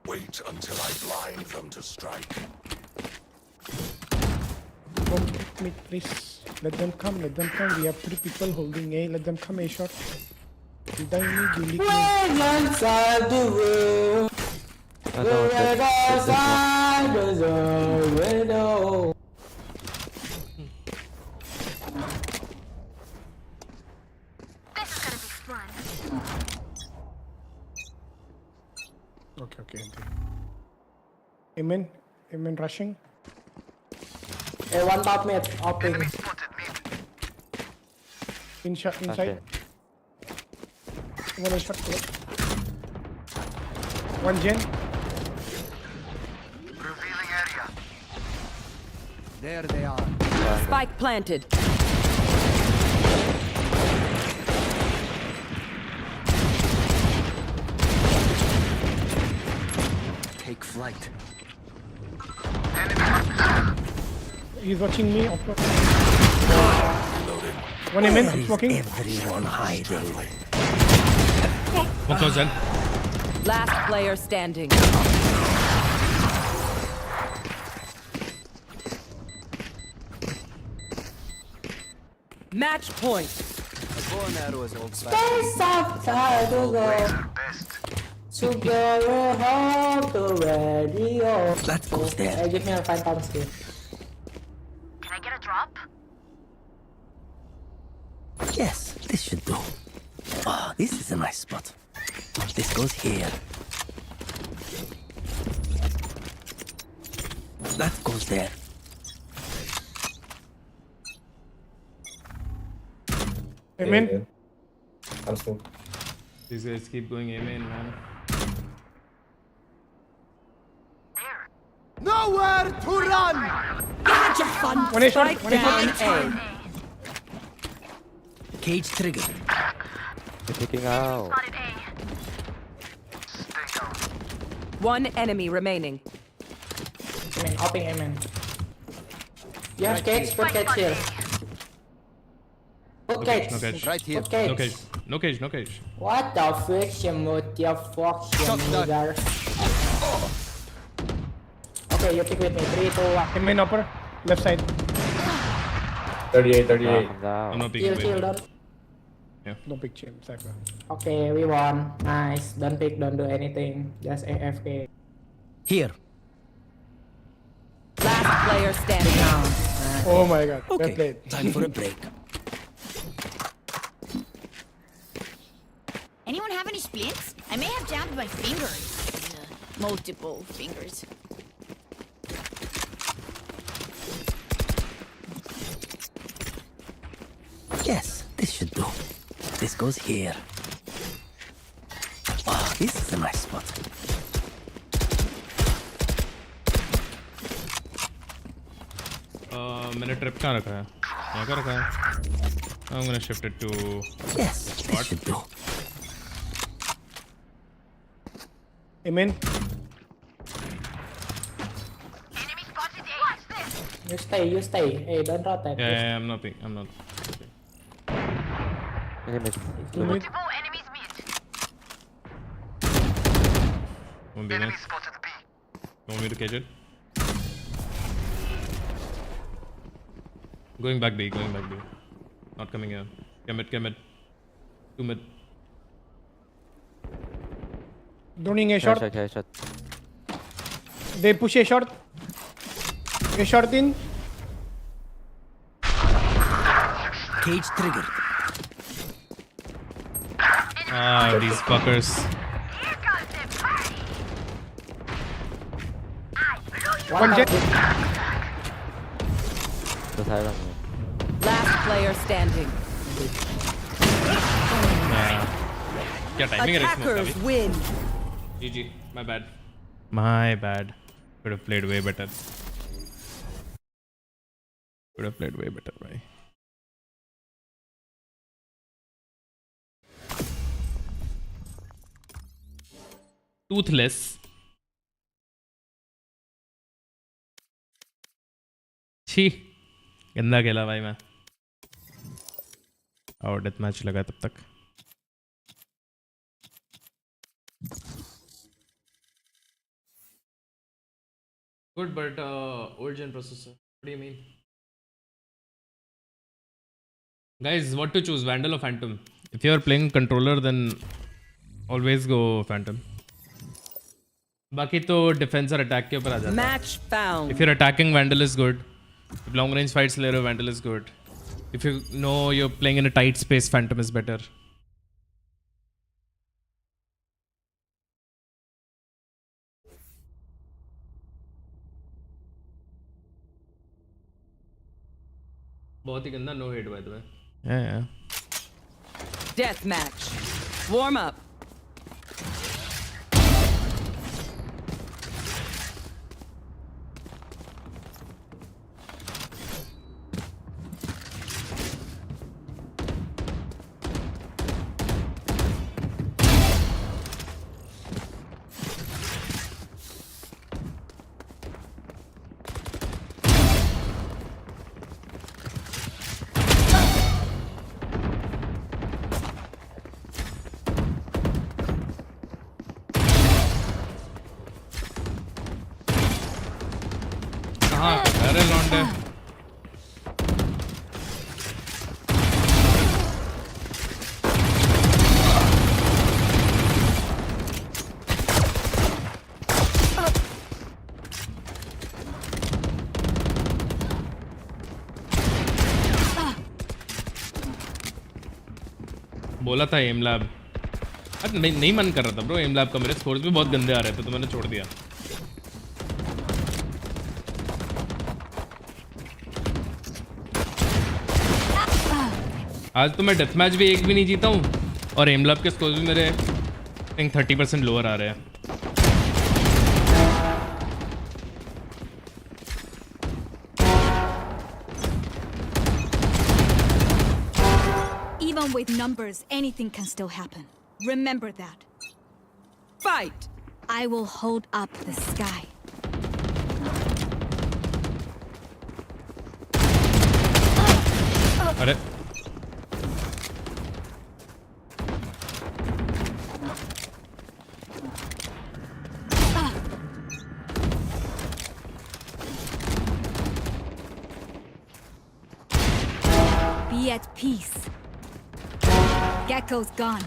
Wait until I blind them to strike. Come mid, please. Let them come. We have 3 people holding A. Let them come A shot. You die mid, you leak mid. Inside the room. Wherever side is a window. Okay. Amen rushing. Hey, one top mid. Opping. Inside. Okay. One shot. One gen. There they are. Spike planted. Take flight. He's watching me. One aim in. Where is Smoking. everyone hiding? One close then. Last player standing. Match point. A bow and arrow is old fashioned. Stay soft, I do go. Together, how to radio. That goes there. Hey, give me a 5 pounds here. Can I get a drop? Yes, this should do. Ah, this is a nice spot. This goes here. That goes there. Amen. I'm still. These guys keep going amen, man. Nowhere to run! One shot. Spike down A. Cage trigger. They're picking out. One enemy remaining. Amen, hopping amen. You have cage, put cage here. Put cage. No cage. Right here. Put cage. No cage. No cage. No cage. What the friction with your fuck, you Shotgun. nigger? Okay, you pick with me. 3, 2, 1. Amen upper. Left side. 38, 38. I'm down. I'm not Chill, picking chill, mid. don't. No big chill. Cypher. Okay, we won. Nice. Don't pick, don't do anything. Just AFK. Here. Last player standing. Down. Oh my god. Well Okay, played. time for a break. Anyone have any splints? I may have jammed my fingers. Multiple fingers. Yes, this should do. This goes here. Ah, this is a nice spot. मैंने trip कहाँ रखा है? यहाँ का रखा है? I'm gonna shift it to. Yes, this should do. Amen. You stay. Hey, don't rotate. Yeah, I'm not picking. I'm not. Enemy. Two mid. One B nice. Want me to catch it? Going back B. Not coming here. Come mid. 2 mid. Droning a short. Headshot. They push a short. A short in. Cage triggered. Ah, these fuckers. One jet. The side on me. Last player standing. क्या timing है इसमें Attackers अभी? win. GG. My bad. Could have played way better. भाई. Toothless. छी गंदा खेला भाई मैं. और डेथ मैच लगा तब तक. Good, but old gen processor. What do you mean? Guys, what to choose, Vandal or Phantom? If you are playing controller, then always go Phantom. बाकी तो defense और attack के ऊपर आ जाता है. Match found. If you're attacking, Vandal is good. If long range fights later, Vandal is good. If you know you're playing in a tight space, Phantom is better. बहुत ही गंदा no hit by the way. Yeah. Death match. Warm up. हाँ अरे लौंडे बोला था M lab. अरे नहीं मन कर रहा था ब्रो एम लैब का, मेरे स्कोर्स भी बहुत गंदे आ रहे थे तो मैंने छोड़ दिया। आज तो मैं डेथ मैच भी एक भी नहीं जीता हूँ और एम लैब के स्कोर्स भी मेरे 30% लोअर आ रहे हैं। Even with numbers, anything can still happen. Remember that. Fight. I will hold up the sky. अरे Be at peace. Gecko's gone.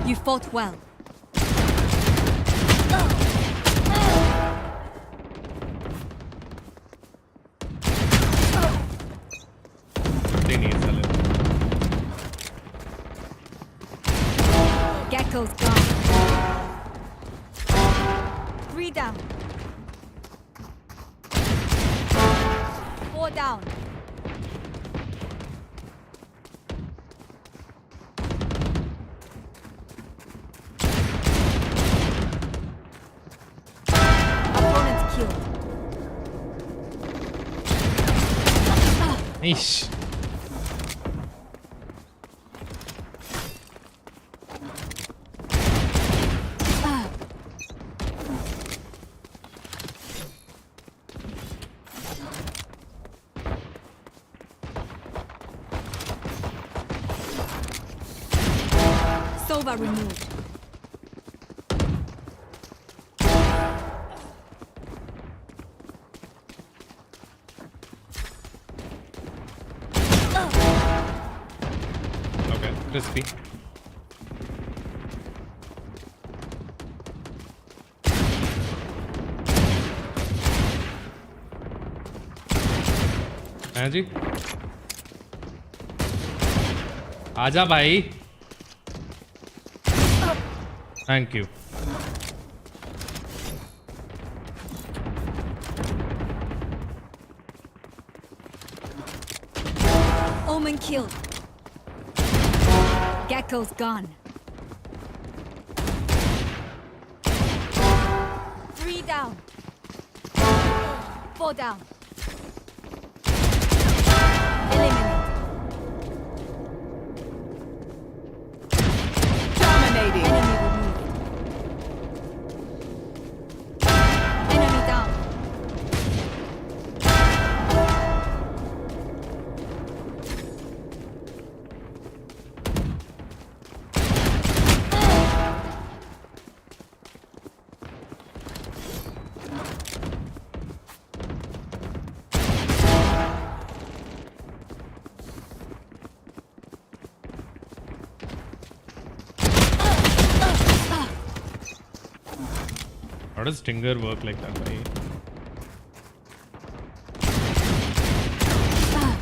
You fought well. नहीं है साले। Gecko's gone. 3 down. 4 down. Opponent killed. Ish. Sova removed. Okay, crispy. हैं जी आजा भाई। Thank you. Omen killed. Gecko's gone. 3 down. 4 down. Eliminate. Dominating. Enemy removed. Enemy down. How does Stinger work like that, भाई?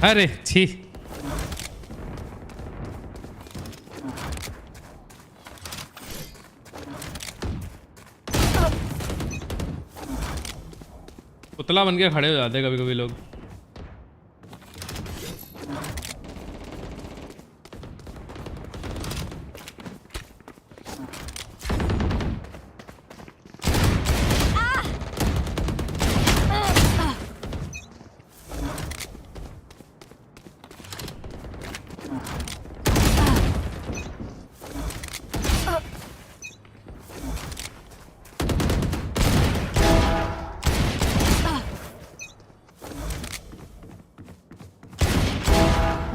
अरे छी पुतला बन के खड़े हो जाते कभी कभी लोग.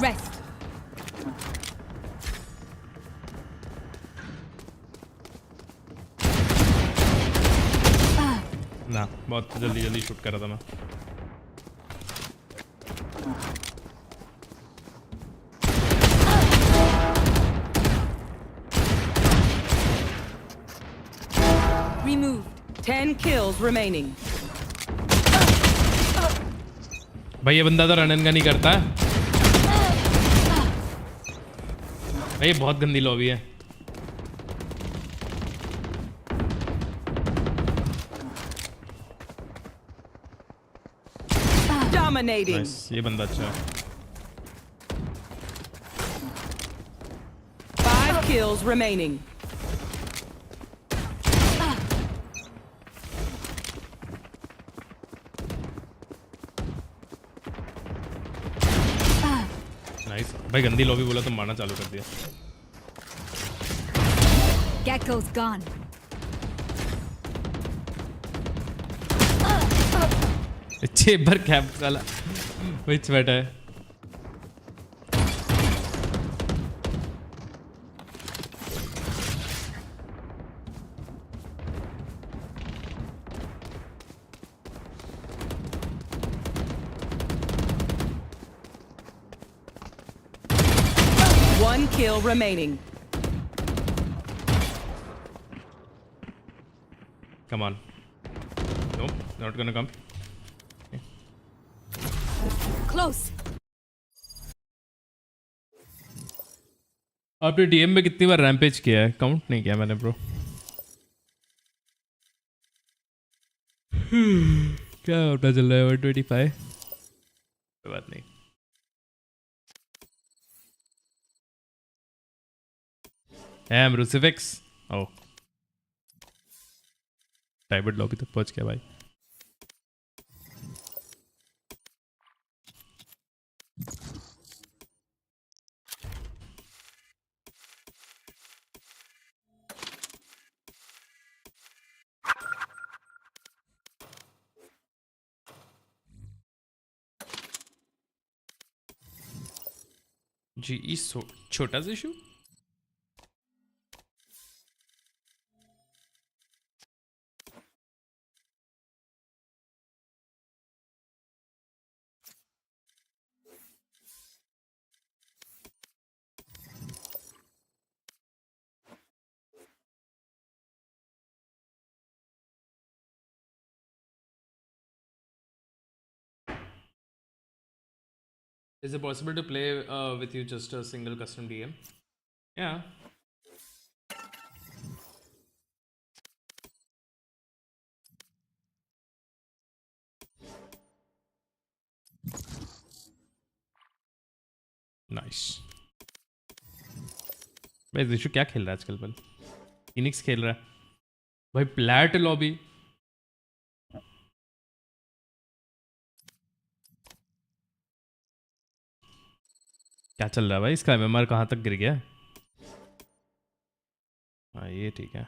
Rest. ना बहुत जल्दी जल्दी शूट कर रहा था मैं. Removed. 10 kills remaining. भाई ये बंदा तो रन का नहीं करता. भाई ये बहुत गंदी लॉबी है. Dominating. Nice. ये बंदा अच्छा है. 5 kills remaining. नाइस. भाई गंदी लॉबी बोला तो मारना चालू कर दिया. Gecko's gone. चेबर कैप साला विच बैठा है. One kill remaining. Come on. Nope, not gonna come. Close. आपने डीएम में कितनी बार रैम्पेज किया है? काउंट नहीं किया मैंने ब्रो. क्या होता चल रहा है? 125. कोई बात नहीं. एम रूसिफिक्स. ओ टाइबर्ड लॉबी तक पहुंच गया भाई. जी छोटा सा issue. Is it possible to play with you just a single custom DM? Yeah. Nice. भाई दिशु क्या खेल रहा है आजकल? पर फिनिक्स खेल रहा है भाई. Plat lobby. क्या चल रहा है भाई इसका? एमएमआर कहाँ तक गिर गया? हाँ ये ठीक है.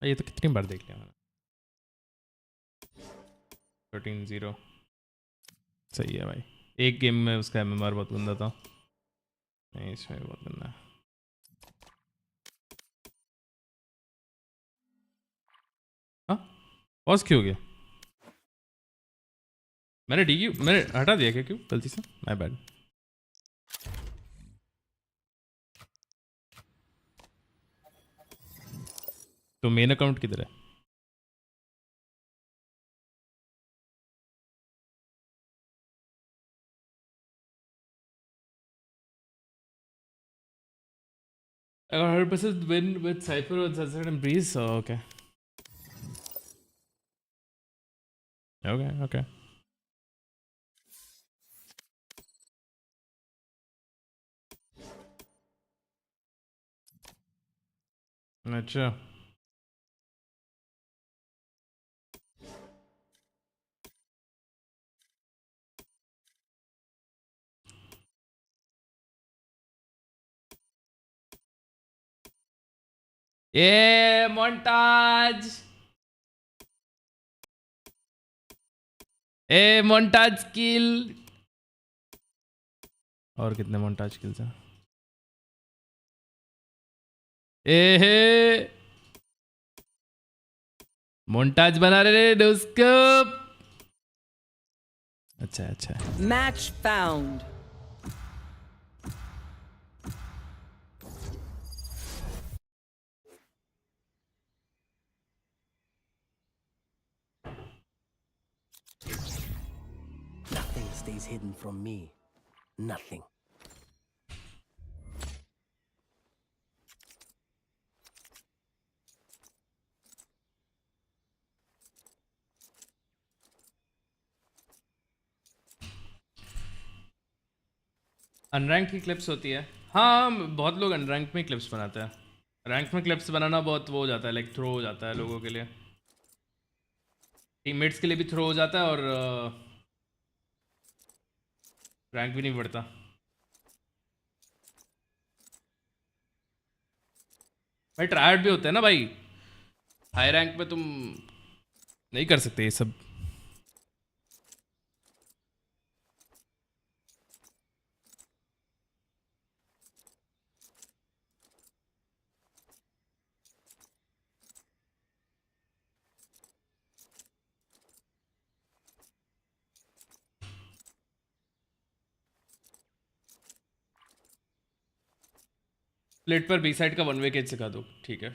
ये तो कितनी बार देख लिया मैंने. 13-0 सही है भाई. एक गेम में उसका एमएमआर बहुत गंदा था. नहीं इसमें बहुत गंदा. हाँ पॉज क्यों हो गया? मैंने हटा दिया क्या? क्यों गलती से? My bad. तो मेन अकाउंट किधर है? I got 100% win with Cypher with Sunset and Breeze, so okay. Okay. अच्छा ये montage ए montage skill और कितने montage skills हैं ए montage बना रहे दोस्तों अच्छा Match found. Nothing stays hidden from me. Nothing. Unrank की क्लिप्स होती है हाँ बहुत लोग अनरैंक में क्लिप्स बनाते हैं रैंक में क्लिप्स बनाना बहुत वो हो जाता है लाइक थ्रो हो जाता है लोगों के लिए टीममेट्स के लिए भी थ्रो हो जाता है और रैंक भी नहीं बढ़ता भाई ट्रायड भी होते हैं ना भाई हाई रैंक में तुम नहीं कर सकते ये सब प्लेट पर बी साइड का वन वे केज सिखा दो ठीक है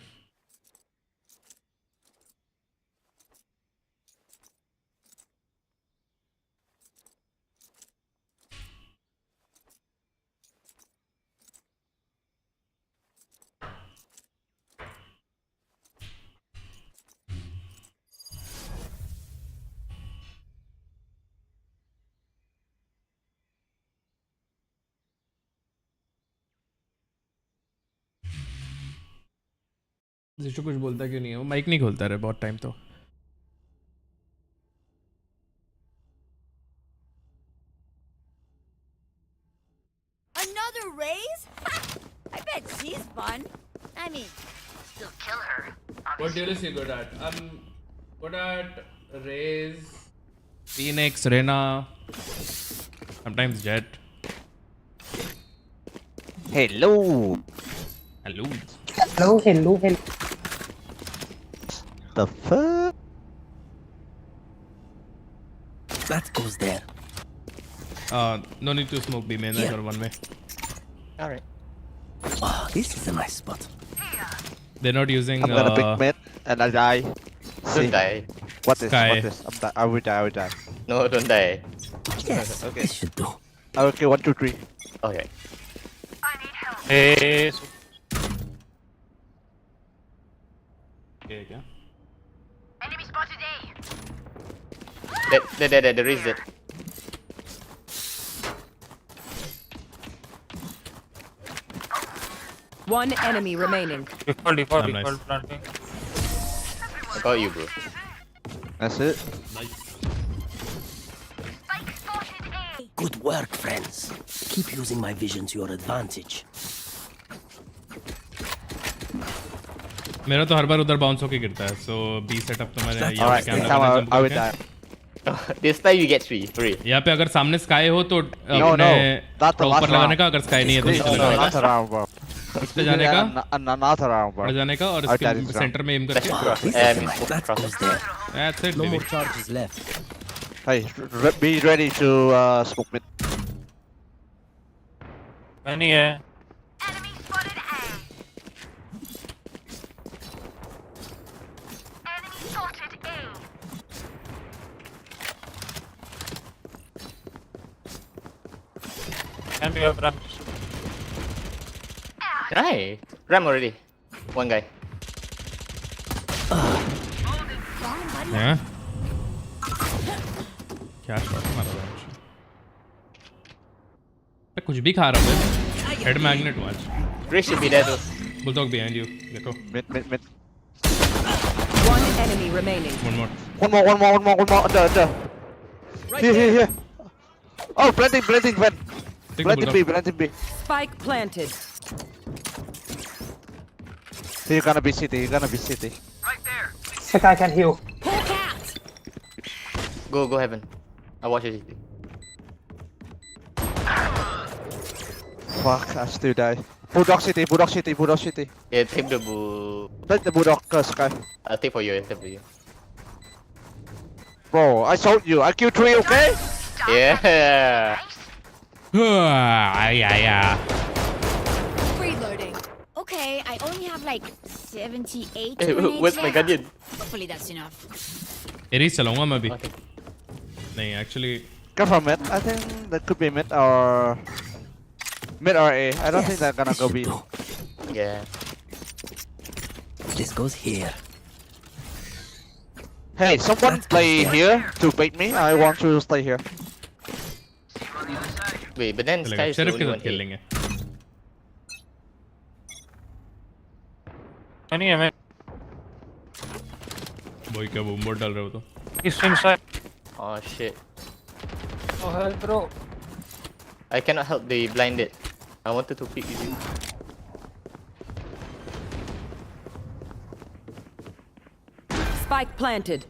जिसको कुछ बोलता क्यों नहीं है वो माइक नहीं खोलता रहे बहुत टाइम तो Another raise? I bet she's fun. I mean, still kill her. What duel is you good at? I'm good at Raze, Phoenix, Reyna, sometimes Jet. Hello. The fuck? That goes there. No need to smoke B main, I got one way. Alright. Oh, this is a nice spot. They're not using I'm gonna pick mid and I die. Don't die. What is? Sky. What is? I will die. No, don't die. Yes, Okay. this should do. Okay, 1, 2, 3. Okay. Hey, Okay, क्या? Enemy spotted A. There is it. One enemy remaining. default nice. planting. Got you, bro. That's it. Good work, friends. Keep using my vision to your advantage. मेरा तो हर बार उधर bounce होके गिरता है सो be set up तो मैंने यहाँ Alright, पे this camera time I will die. This time you get free. यहाँ पे अगर सामने स्काई हो तो No, अपने that's the last ऊपर लगाने round. का अगर स्काई नहीं है तो Please, नीचे no, लगाने not around, bro. का इस पे जाने का Not around, bro. पड़ जाने का और Okay, इसके this सेंटर में एम करके Oh, this is a nice. That goes there. that's it No baby more charges left. Hey, be ready to smoke mid. Many है. Enemy spotted A. Enemy spotted A. Can be a branch. Die. Ram already. One guy. Yeah. क्या shot मारा था मुझे? मैं कुछ भी खा रहा हूँ. Head magnet watch. Grace should be there too. Bulldog behind you. देखो. Mid. One enemy remaining. One more. One more. Under. Here. Oh, planting, Van. Take the bulldog. Planting B. Spike planted. He's gonna be city. Second, I can heal. Pull cat. Go heaven. I'll watch it. Fuck, I still die. Bulldog city. Yeah, take the boo. Take the bulldog, Sky. I'll take for you. Bro, I showed you. I killed 3, okay? Yeah. Yeah. Reloading. Okay, I only have like 78 Hey, grenades where's my left. guardian? Hopefully that's enough. Aries चलाऊंगा मैं भी. Okay. नहीं, actually. Come from mid. I think that could be mid or A. I don't think they're gonna go B. Yeah. This goes here. Hey, someone play here to bait me. I want to stay here. Wait, but then Sky is the Sheriff के only साथ one खेल here. लेंगे. Any man. Boy क्या बूमबोर्ड डाल रहे हो तो? He's inside. Oh shit. Oh hell, bro. I cannot help the blinded. I wanted to pick you. Spike planted.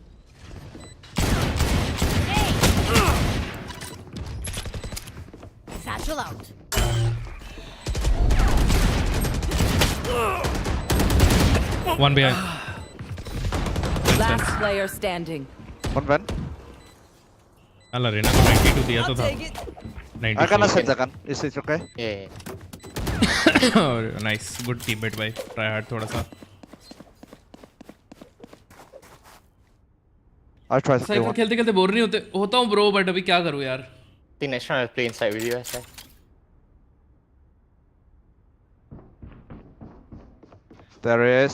Satchel out. One behind. Last player standing. One Van. अल्लाह रेना को 92 दिया तो था. 92. I gonna set the gun. Is it okay? Yeah. Nice. Good teammate भाई. Try hard थोड़ा सा. I'll try to cycle one. खेलते bore नहीं होता हूँ bro, but अभी क्या करूँ यार? think next round I'll play inside with you, SI. There he is.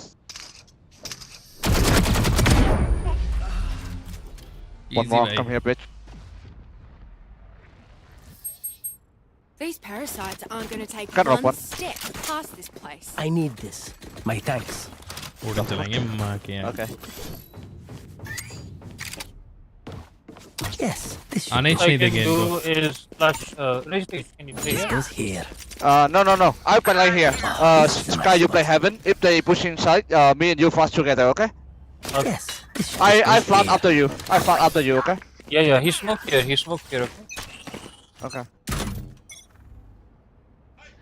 One Easy more. भाई. Come here, bitch. These parasites aren't going to take Cut off one one. step past this place. I need this. My thanks. Odin चलाएंगे माँ के यहाँ. Okay. Yes, this should आने ही नहीं देंगे इनको. Is flash restage. Can you play this here? goes here. No. I'll play right here. Sky, you play heaven. If they push inside, me and you flash together, okay? Yes, this should I flash after you. Okay? Yeah. He smoked here. Okay. Okay.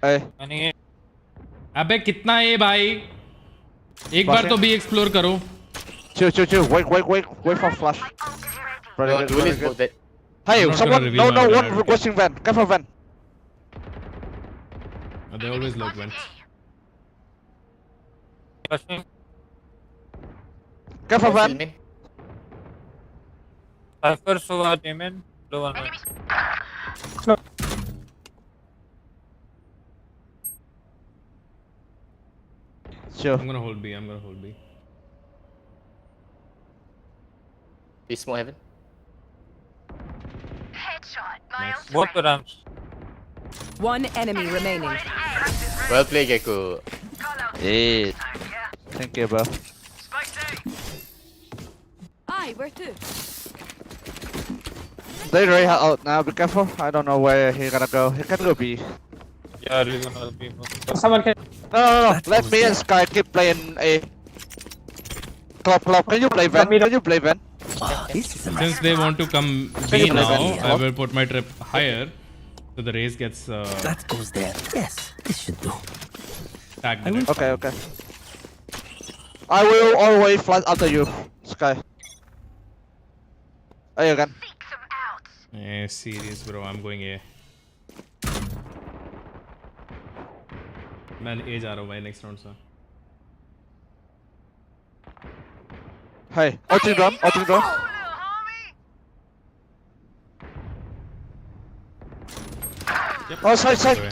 Hey. Any अबे कितना है भाई? एक बार तो भी explore करो. Chill. Wait for flash. Very No, good, duel very is good. both dead. Hey, I'm not someone. gonna reveal No, my one identity. requesting van. Careful, van. They always love vents. watching? Careful, Still van. main. Cypher so demon. Low one. Chill. I'm gonna hold B. They smoke heaven. Nice. Both the ramps. One enemy remaining. Well played, Gecko. Yeah. Thank you, bro. Aye, where to? They already out now. Be careful. I don't know where he gonna go. He can go B. Yeah, he's gonna be. Someone can. No. Let me and Sky keep playing A. Clock. Can you play van? Oh, this is a nice Since they want to come B now, I will put my trip higher, so the race gets That goes there. Yes, this should do. tagged. I in will- it. Okay. I will always flash after you, Sky. Hey, again. Serious bro, I'm going A. मैं A जा रहा हूँ भाई next round से. Hey, opening door. Yep. Oh, side. Sorry.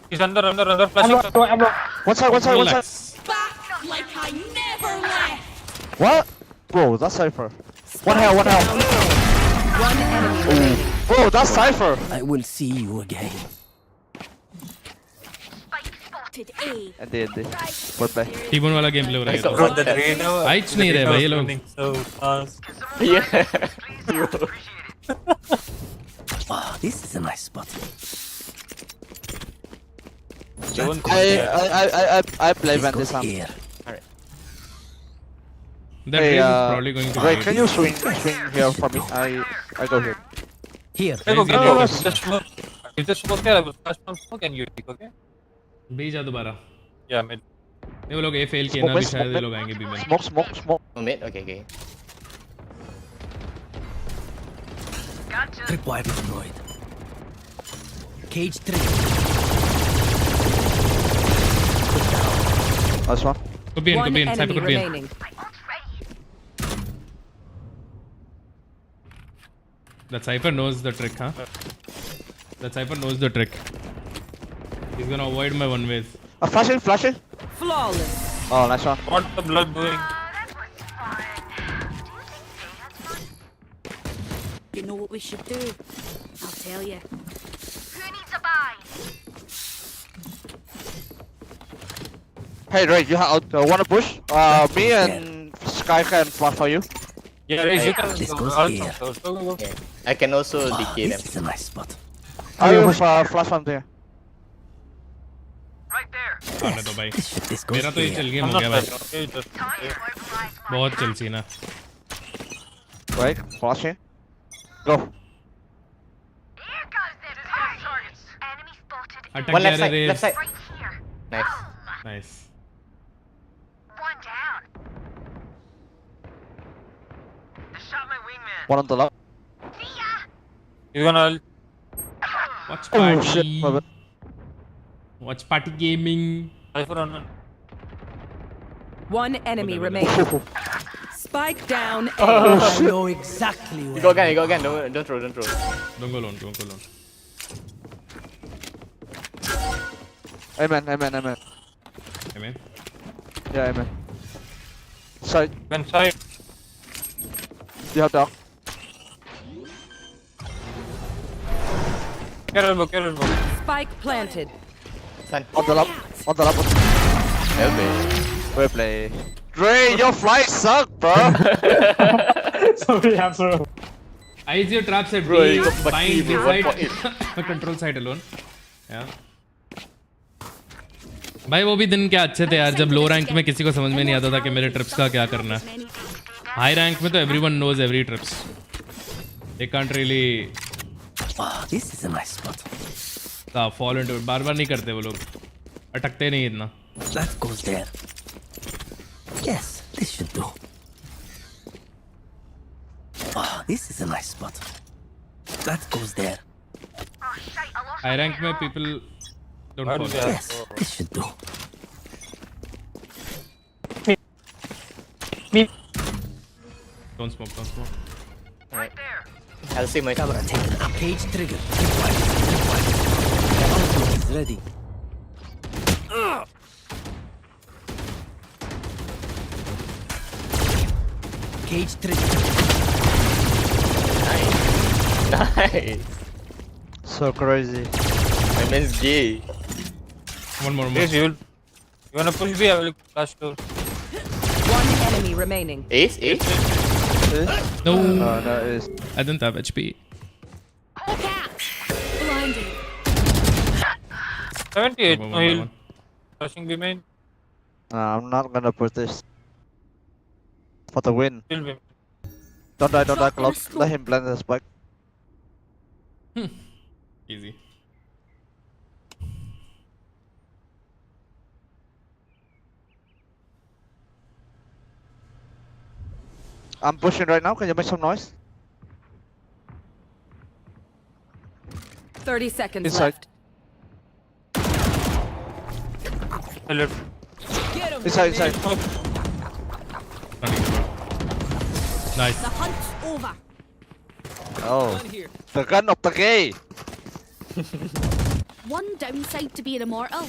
He's under flashing. One side. Relax. Back like I never left. What? Bro, that's Cypher. One health. One enemy remaining. Bro, that's Cypher. I will see you again. Spotted A. And What play? T1 वाला game play हो रहा है Bro, the Reno. Heights नहीं रहे भाई ये लोग So fast. Yeah. Oh, this is a nice spot. I play Let's when go this happens. here. that Hey, race is probably going to Wait, be can you swing here for me? I go here. Here. Go, Guys, go. guys, Just smoke. You just smoke here. I will flash one smoke and you take, okay? B जा दोबारा Yeah, mid. नहीं वो लोग ए fail किए ना Smoke, अभी शायद ये smoke. लोग आएंगे बी में Smoke. Oh, mid? Okay. Tripwire deployed. Cage 3. Last one. could be One in Cypher enemy could be in remaining. that Cypher knows the trick huh that Cypher knows the trick he's gonna avoid my one ways Flashing. Flawless. Oh, nice one. What the blood doing? You know what we should do? I'll tell you. Hey, Ray, you wanna push? Me and Sky can flash for you. Yeah, Raze, you can This go. goes Also, here. go. Yeah. I can also Oh, decay them. this is a nice spot. I will flash from there. आने दो भाई This goes मेरा तो ये here. चल game I'm हो not गया भाई flashing, okay? Just बहुत चल सी ना Wait, flashing. Go. अटक One गया left रे side. रेस Left side. Nice. Nice One on the left. You're gonna. watch Oh shit. party My bad. watch party gaming Cypher on. One enemy remaining. Spike down A. I know exactly You where. go again. Don't throw. don't go alone Amen. amen Yeah, amen. Side. One side. You have dog. Careful. Spike planted. Sun. On the left. Okay. Well play. Ray, your flight suck, bro. eyes your traps at Bro, B you got find bro, beside control side alone yeah भाई वो भी दिन क्या अच्छे थे यार जब लो rank में किसी को समझ में नहीं आता था कि मेरे ट्रिप्स का क्या करना है हाई रैंक में तो everyone knows every trips they can't really Oh, this is a nice spot. Fall into it बार नहीं करते वो लोग अटकते नहीं इतना That goes there. Yes, this should do. Oh, this is a nice spot. That goes there. High rank में people don't fall Yes, this should do. Don't smoke I'll see my Camera taken up. Cage trigger. The ultimate is ready. Cage trigger. Nice. So crazy. My man's gay. one more Raze, you wanna push B? I will flash door. One enemy remaining. Ace. no No, it's I didn't have HP Blinded. 78. One, No one, heal. one. Flashing B main. I'm not gonna put this for the win. Kill B. Don't die, Cloud. Let him blend the spike. easy I'm pushing right now. Can you make some noise? 30 seconds Inside. left. I left. Inside. running through. Nice The hunt's over. Oh, the gun of the gay. one downside to being immortal.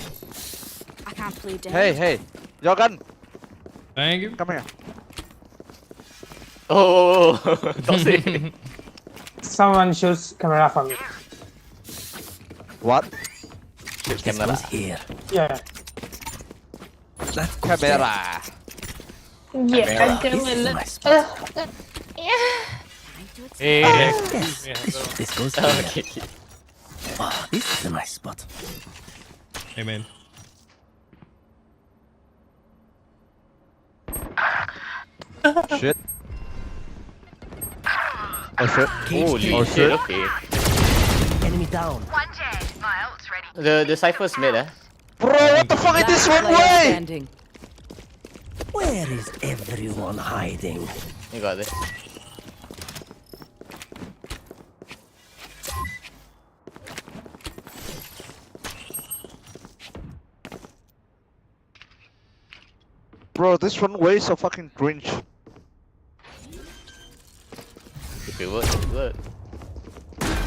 I can't play dead. Hey, your gun. Thank you. Come here. Oh, toxic. Someone shoots camera from me. What? Shoot This camera. goes here. Yeah. That goes there. Camera. Yeah, This is my spot. Hey, Yes, this goes here. Okay. Oh, this is a nice spot. Amen. Shit. Oh shit. Holy Oh, shit. shit. Okay. Enemy down. The Cypher's mid, eh? Bro, what the fuck is this Last one player way? standing. Where is everyone hiding? You got this. Bro, this one way is so fucking cringe. If it works, it works.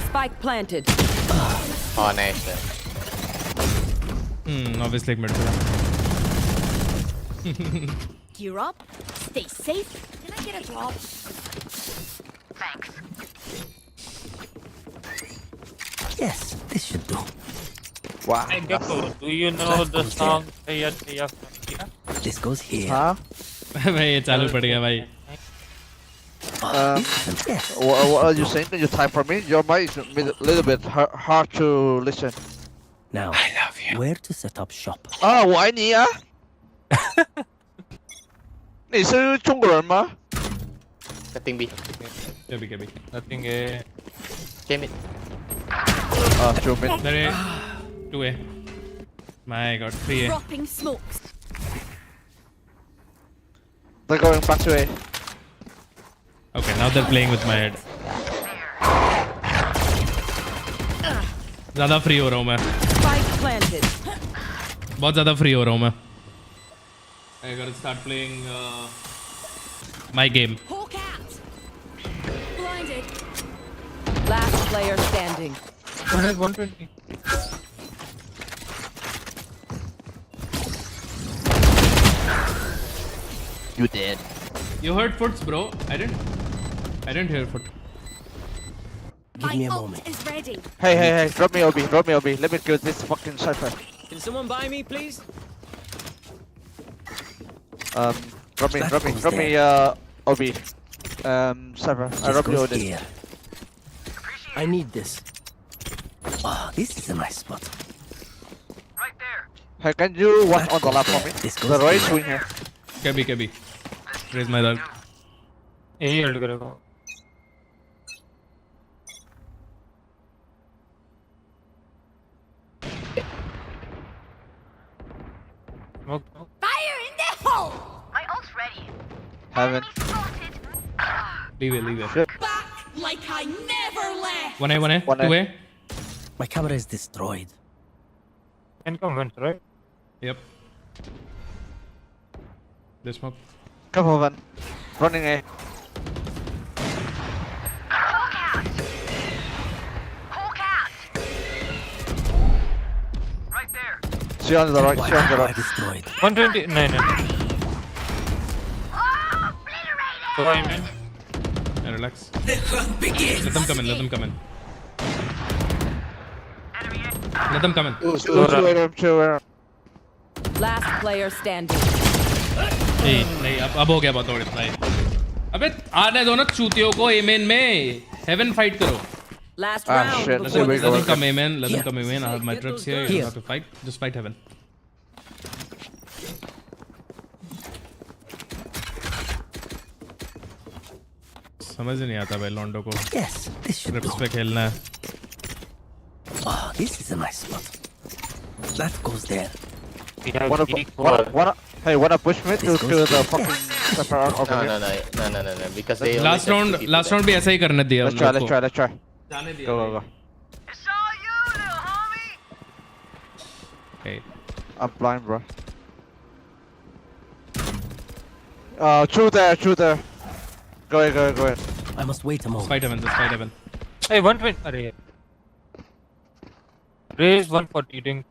Spike planted. Oh, nice. Obviously mid. Gear up. Stay safe. Can I get a drop? Yes, this should do. Wow. Hey, Gecko, do you know the song Hey Ya This goes here. Huh? भाई ये चालू पड़ गया भाई. Yes. What are you saying? Can you type for me? Your mic is a little bit hard to listen. Now, I love you. where to set up shop? 啊，我爱你啊！你是中国人吗？ Cutting B. Kebi. Nothing, Came it. 啊，救命！ There is 2A. My God, 3A. Dropping smokes. They're going back to A. Okay, now they're playing with my head. ज़्यादा free हो रहा हूँ मैं. Spike planted. बहुत ज़्यादा free हो रहा हूँ मैं. I gotta start playing my game. Hawk out. Blinded. Last player standing. 120. You dead. You heard foots, bro? I didn't hear foot. Give My me a ult moment. is ready. Hey, drop me OB. Let me kill this fucking cypher. Can someone buy me, please? Drop me, OB. Cypher. I This drop you goes OB. here. I need this. Oh, this is a nice spot. Hey, can you watch on the left for me? This The goes right here. swing here. Kebi. Raise my dog. यही held करेगा. Smoke. Fire in the hole. My ult's ready. Heaven. Leave it. Shit. Back like I never left. 1A, 1A. 2A. My camera is destroyed. Can come vent, right? Yep. This smoke. Come on, man. Running A. See on the right, see on the I right. destroyed. 120. No. So I mean, Yeah, relax. Let them come in. Let them come in. Two. Last player standing. नहीं अब हो गया बहुत और इतना ही. अबे आने दो ना चूतियों को एमेन में. Heaven fight करो. Last Ah, round. shit. before Let's the Let them come amen. Let them come amen. I have my Get trips those here. You guys. don't have to fight. Just fight Heaven. समझ नहीं आता भाई लॉन्डो को. Yes, this should trips do. पे खेलना है. Oh, this is a nice spot. That goes there. we have Wanna push me to This kill goes the here. fucking cypher over here? No. Because they only last have two round people there. भी ऐसा ही करने दिया. Let's try. जाने दिया. Go. Okay. I'm blind, bro. True there. Go ahead. I must wait a moment. Just fight Heaven. Hey, 120. Arey. Raise 140 doing.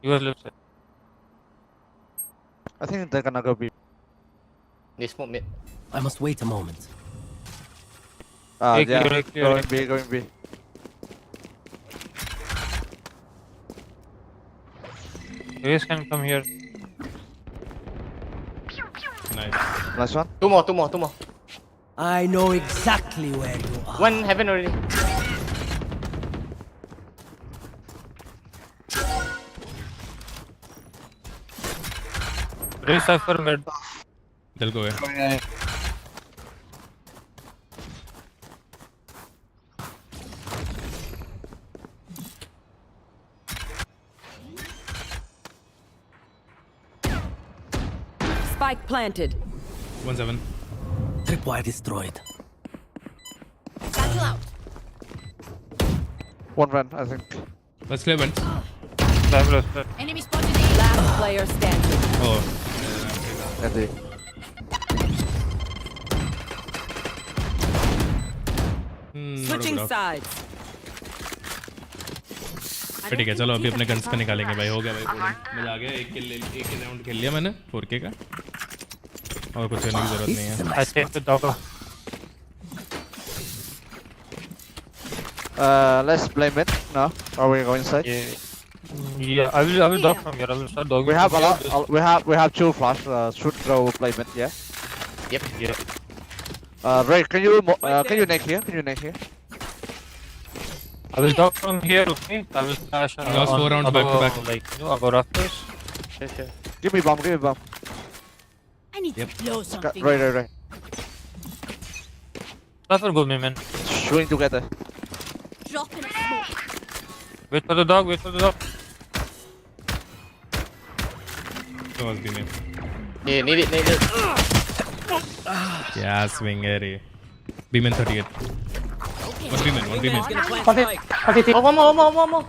Yours left side. I think they're gonna go B. They smoke mid. I must wait a moment. Yeah, Clear. going B. Raise can come here. Nice. Last one. Two more. I know exactly where you are. One heaven already. Raise cypher mid. They'll go away. Spike planted. 1-7. Tripwire destroyed. Battle out. One run, I think. Let's clear vent. Cypher left. Enemy spotted A. Last player standing. Oh. And they. Switching sides. ठीक है चलो अभी अपने guns पे निकालेंगे भाई हो गया भाई पूरा मजा आ गया एक राउंड खेल लिया मैंने 4K का और कुछ करने की जरूरत नहीं है I take the dog. Let's blame it. No, or we go inside. Yeah. I will dog from here. I will start dogging. We have a lot. We have 2 flash. Should go blame it. Yeah. Yep. Yeah. Ray, can you neck here? Can you neck here? I will dog from here. Okay. I will flash. Last 4 rounds back to back. Like above rafters. Sure. Give me bomb. I need to blow something. Right. Cypher go me, man. Shooting together. Drop in a smoke. Wait for the dog. तो बस भी नहीं Yeah, need it. क्या swing है रे B-man 38 one B-man Oh, one more.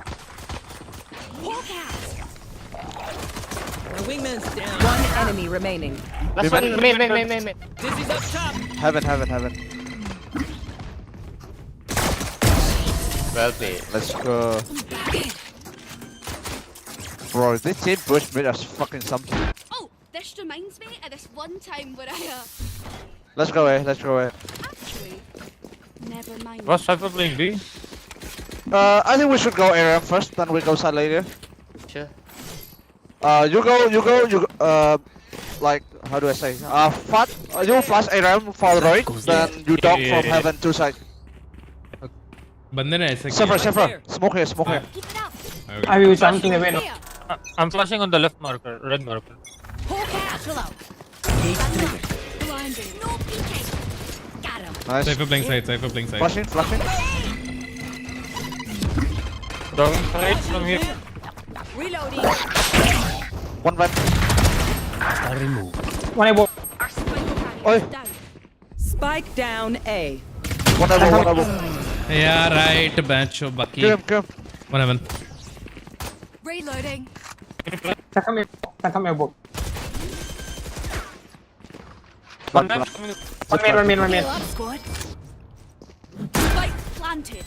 Walk out. My wingman's down. One enemy remaining. Last one. Main. Dizzy's up top. Heaven. Well played. Let's go. Bro, this team pushed mid as fucking something. Oh, this reminds me of this one time where I Let's go away. actually never mind. Was Cypher playing B? I think we should go area first, then we go side later. Sure. You go. Like how do I say? You flash ARM for the right, then you dog from heaven to side. बंदे ने ऐसा किया Suffer. Smoke here. Keep it up. I will something away. Here. I'm flashing on the left marker, red marker. Walk out. Battle out. Blinding. No peeking. Got him. Nice. Cypher playing side Flashing. Dogging side from here. Reloading. One run. I remove. One above. Our spike Oi. carrier is down. Spike down A. One elbow. yeah right bench of Bucky Kill him. one heaven Reloading. Come above. One One main. Heal up, squad. Spike planted.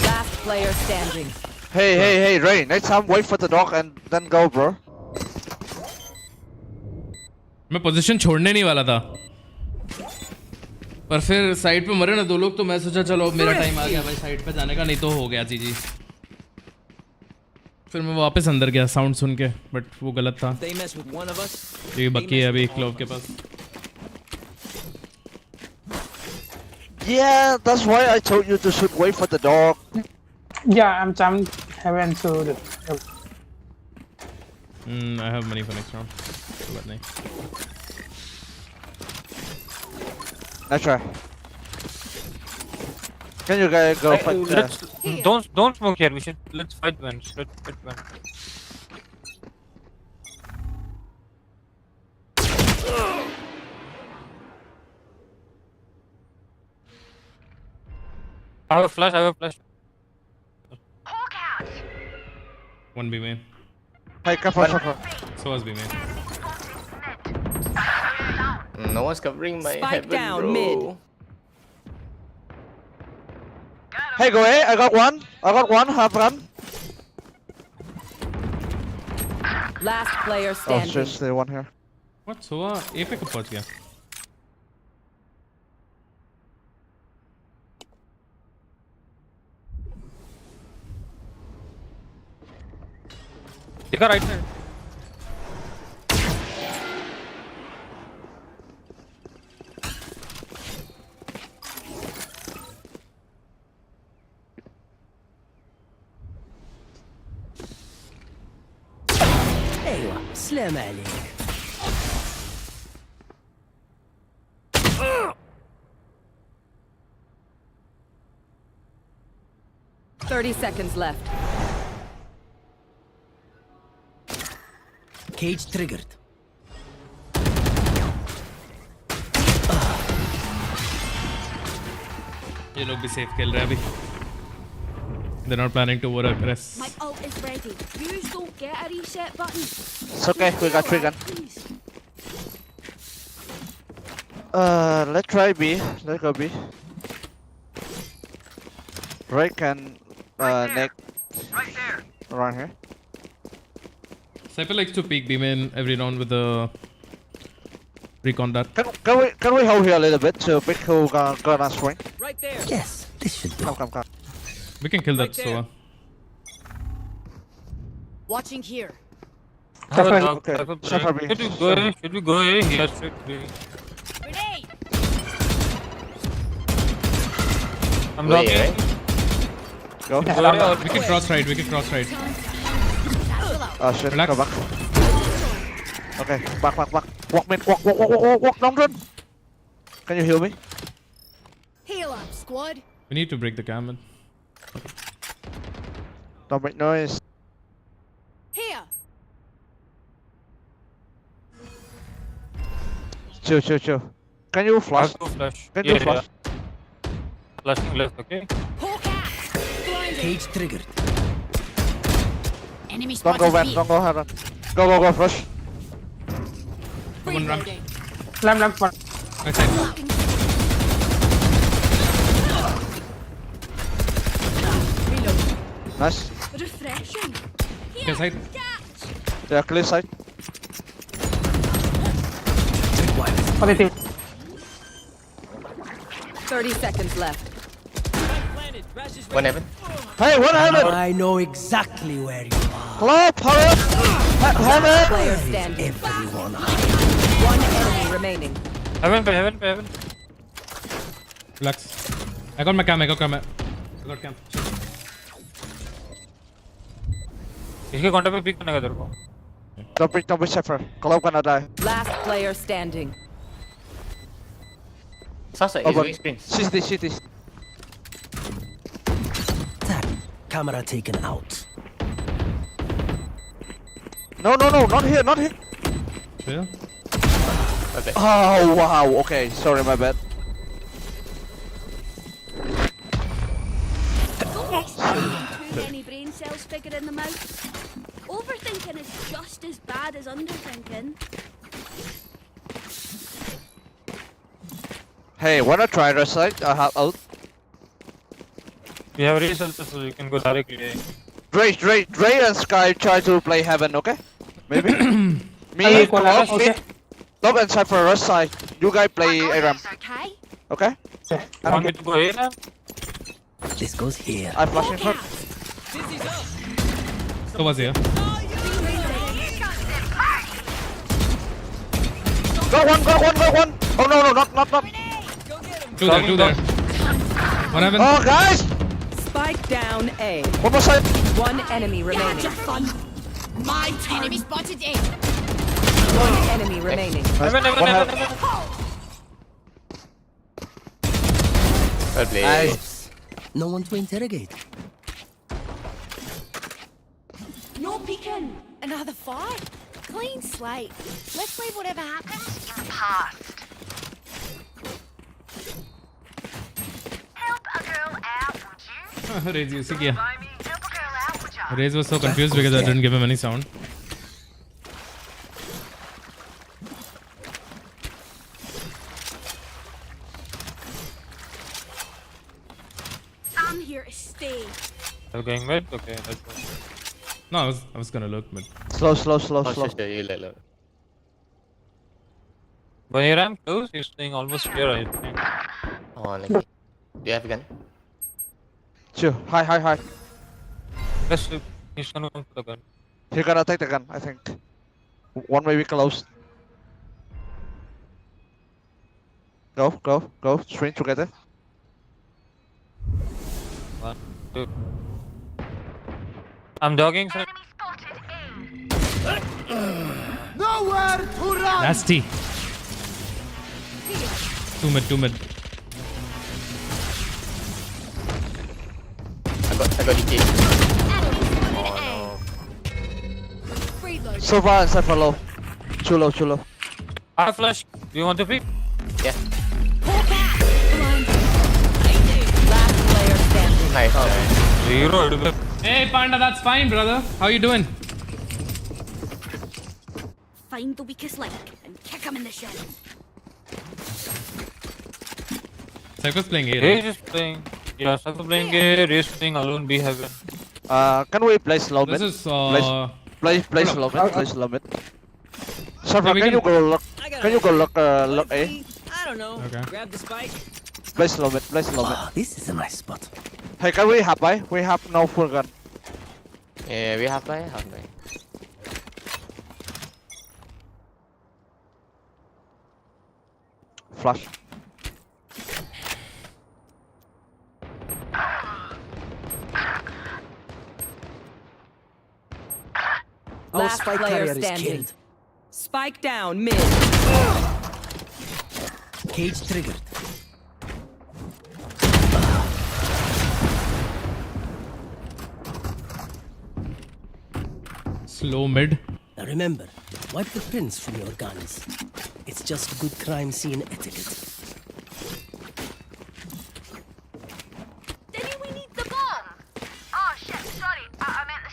Last player standing. Hey, Ray. Next time, wait for the dog and then go, bro. मैं position छोड़ने नहीं वाला था पर फिर side पे मरे ना 2 लोग तो मैं सोचा चलो अब मेरा टाइम आ गया भाई साइड पे जाने का नहीं तो हो गया जी फिर मैं वापस अंदर गया साउंड सुन के बट वो गलत था ये बक्की है अभी क्लोव के पास Yeah, that's why I told you to should wait for the dog. Yeah, I'm jumped heaven to the. I have money for next round कोई बात नहीं Nice try. Can you guys go fight? Don't smoke here. Let's fight vents. Let's fight vents. I have a flash. one B main Hey, careful. so was B main No one's covering my Spike heaven, down, bro. mid. Hey, go A. I got one. Half run. Last player Oh, standing. seriously, one here. What? So, A पे कब पहुंच गया? You got right side. ايوه سلام عليك. Thirty seconds left. Cage triggered. ये लोग भी safe खेल रहे हैं अभी. They're not planning to over-aggress. My ult is ready. You don't get a reset button. It's okay, we got trigger. Please. Let's try B. Let's go B. Right can neck around here. Cypher likes to peek B main every round with the recon dart. Can we hold here a little bit to pick who gonna swing? Right there. Yes, this should do. Come. We can kill that Sova. Watching here. Okay. Cypher B. Should we go A? He has straight 3. Grenade. I'm Wait, not right? Go. We can cross right. Oh shit, Relax. go back. Okay, back. Walk mid, walk, don't run. Can you heal me? Heal up, squad. We need to break the cam. Don't make noise. Here. Chill. Can you flash? I'll go flash. Can you flash? Flashing left, okay? Hawk out. Blinded. Cage triggered. Enemy Don't spotted. go back, don't go heaven. Go, flash. Someone run. Lamp. Right side. Nice. Refreshing. Okay, side. Yeah, clear side. Positive. 30 seconds left. One heaven. Hey, what happened? I know exactly where you are. Clap, heaven. Player standing. Everyone. One enemy remaining. Heaven. Relax. I got cam. इसके contact पे pick करने का तेरे को. Don't be Cypher. Club gonna die. Last player standing. Sasa is but doing sprints. CT. Tap. Camera taken out. No, not here. Yeah. Okay. Oh wow. Okay, sorry, my bad. Too many brain cells figuring them out. Overthinking is just as bad as underthinking. Hey, wanna try the side? I have out. We have race also, so you can go directly. Dre and Sky try to play heaven, okay? Maybe. Me, Okay. Club and Cypher rush side. You guys play ARAM, Okay. okay? Want me to go A now? This goes here. I'm flashing front. Sova's here. Got one. Oh no, not. Two there. One heaven. Oh guys, Spike down A. one more side. One enemy remaining. My turn. Enemy spotted A. One enemy remaining. Heaven. Well played. Nice. No one to interrogate. No peeking. Another fight. Clean slate. Let's leave whatever happens in the past. Help a girl out, would you? Raze usi kiya. Help a girl out, would you? Raze was so confused because I didn't give him any sound. I'm here to stay. They're going mid? Okay, let's go. No, I was gonna look, but Slow, slow, slow, Oh, slow. sure, you like. When you ram close, he's staying almost here, I think. Oh, like. Do you have a gun? Chill. High. Let's look. He's gonna come to the gun. He's gonna take the gun, I think. One way we close. Go. Sprint together. 1, 2. I'm dogging, sir. nasty. Two mid. I got DK. Reload. So far and for low. Too low. I flash. Do you want to pick? Yeah. Last player standing. Nice. 0. Hey Panda, that's fine, brother. How you doing? Find the weakest link and kick him in the shin. Cypher's playing A, He's right? just playing. Yeah, Cypher playing A, Raze playing alone, B heaven. Can we play slow mid? This is Play slow mid. Play slow mid. Cypher, Yeah, we can can- you go look? Can you go look A? I don't know. Okay. Grab the spike. Play slow mid. Ah, this is a nice spot. Hey, can we have buy? We have no full gun. Yeah, we have by. Flash. Our Last spike player carrier is standing. killed. Spike down mid. Cage triggered. slow mid. Now remember, wipe the prints from your guns. It's just good crime scene etiquette. Daddy, we need the bomb. Oh shit, sorry. I meant the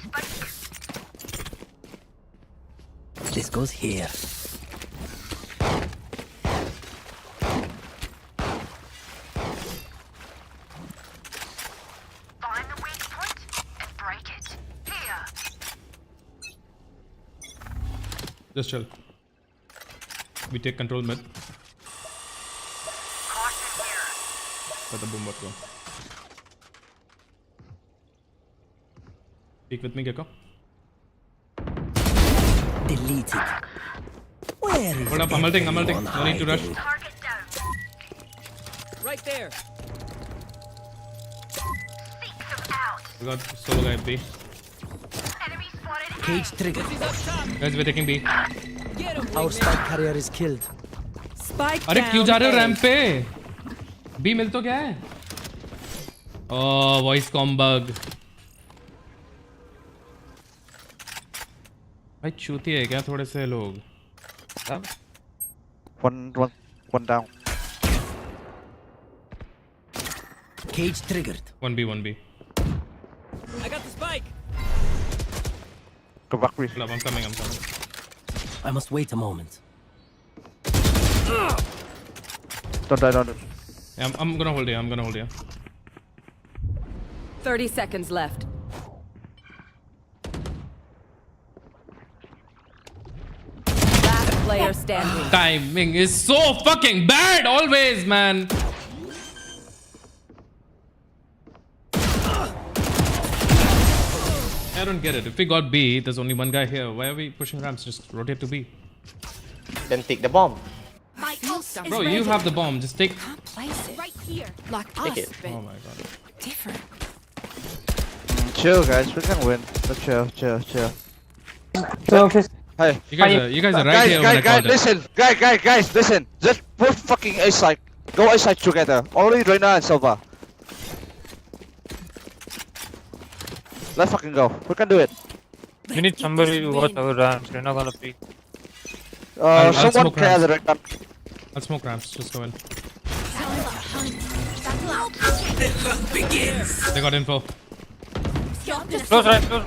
spike. This goes here. Find the weak point and break it. Here. Just chill. We take control mid. Caution here. Let the boom bot go. Peek with me, Gecko. Deleted. Where is Hold up, I'm ulting. No need to rush. Target down. Right there. Seek them out. We got solo guy B. Enemy spotted. Cage triggered. He's up top. Guys, we're taking B. Get him. Our wingman. spike carrier is killed. Spike अरे down. क्यों जा रहे हो A. Ramp पे? B मिल तो क्या है? ओह voice com bug. भाई चूती है क्या थोड़े से लोग? One down. Cage triggered. 1B. I got the spike. Go back, please. I'm coming. I must wait a moment. Don't die. Yeah, I'm gonna hold you. 30 seconds left. Last player standing. Timing is so fucking bad always, man. I don't get it. If we got B, there's only one guy here. Why are we pushing ramps? Just rotate to B. Then take the bomb. My ult is Bro, you have the bomb. Just take. place it. Right here. Like Take us, it. but Oh my god. different. Chill, guys. We can win. Let's chill. Hey. You guys are right here when I called it. Listen. Guys, listen. Just put fucking A side. Go A side together. Only Reina and Silva. Let's fucking go. We can do it. We need somebody to watch our ramps. We're not gonna peek. I'll Someone smoke carry the ramps. red gun. I'll smoke ramps. Just go in. They got info. Close right, close.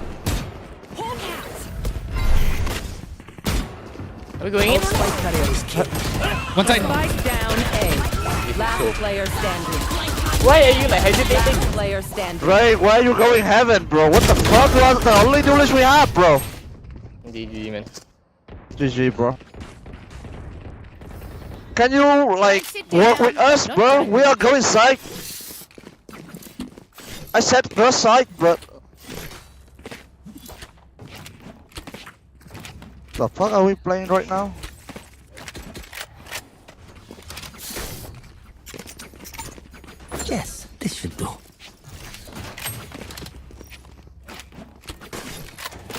Are we going in? Spike carrier is killed. One side. Spike down A. Last player standing. Why are you like hesitating? Last player standing. Right, why are you going heaven, bro? What the fuck was the only duelist we have, bro? GG, man. GG, bro. Can you like work with us, bro? We are going side. I said go side, but the fuck are we playing right now? Yes, this should do.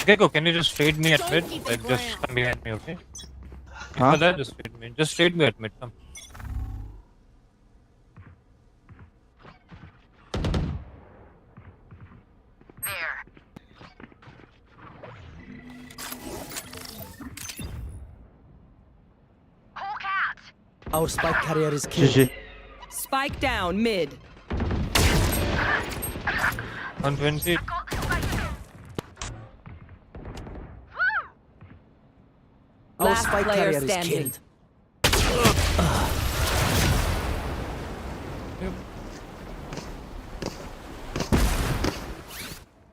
Gecko, can you just fade me at mid? Like, just come behind me, okay? Huh? That, just fade me. Just fade me at mid. Come. Our spike carrier is killed. GG. Spike down mid. 120. Our Last spike player carrier is standing. killed.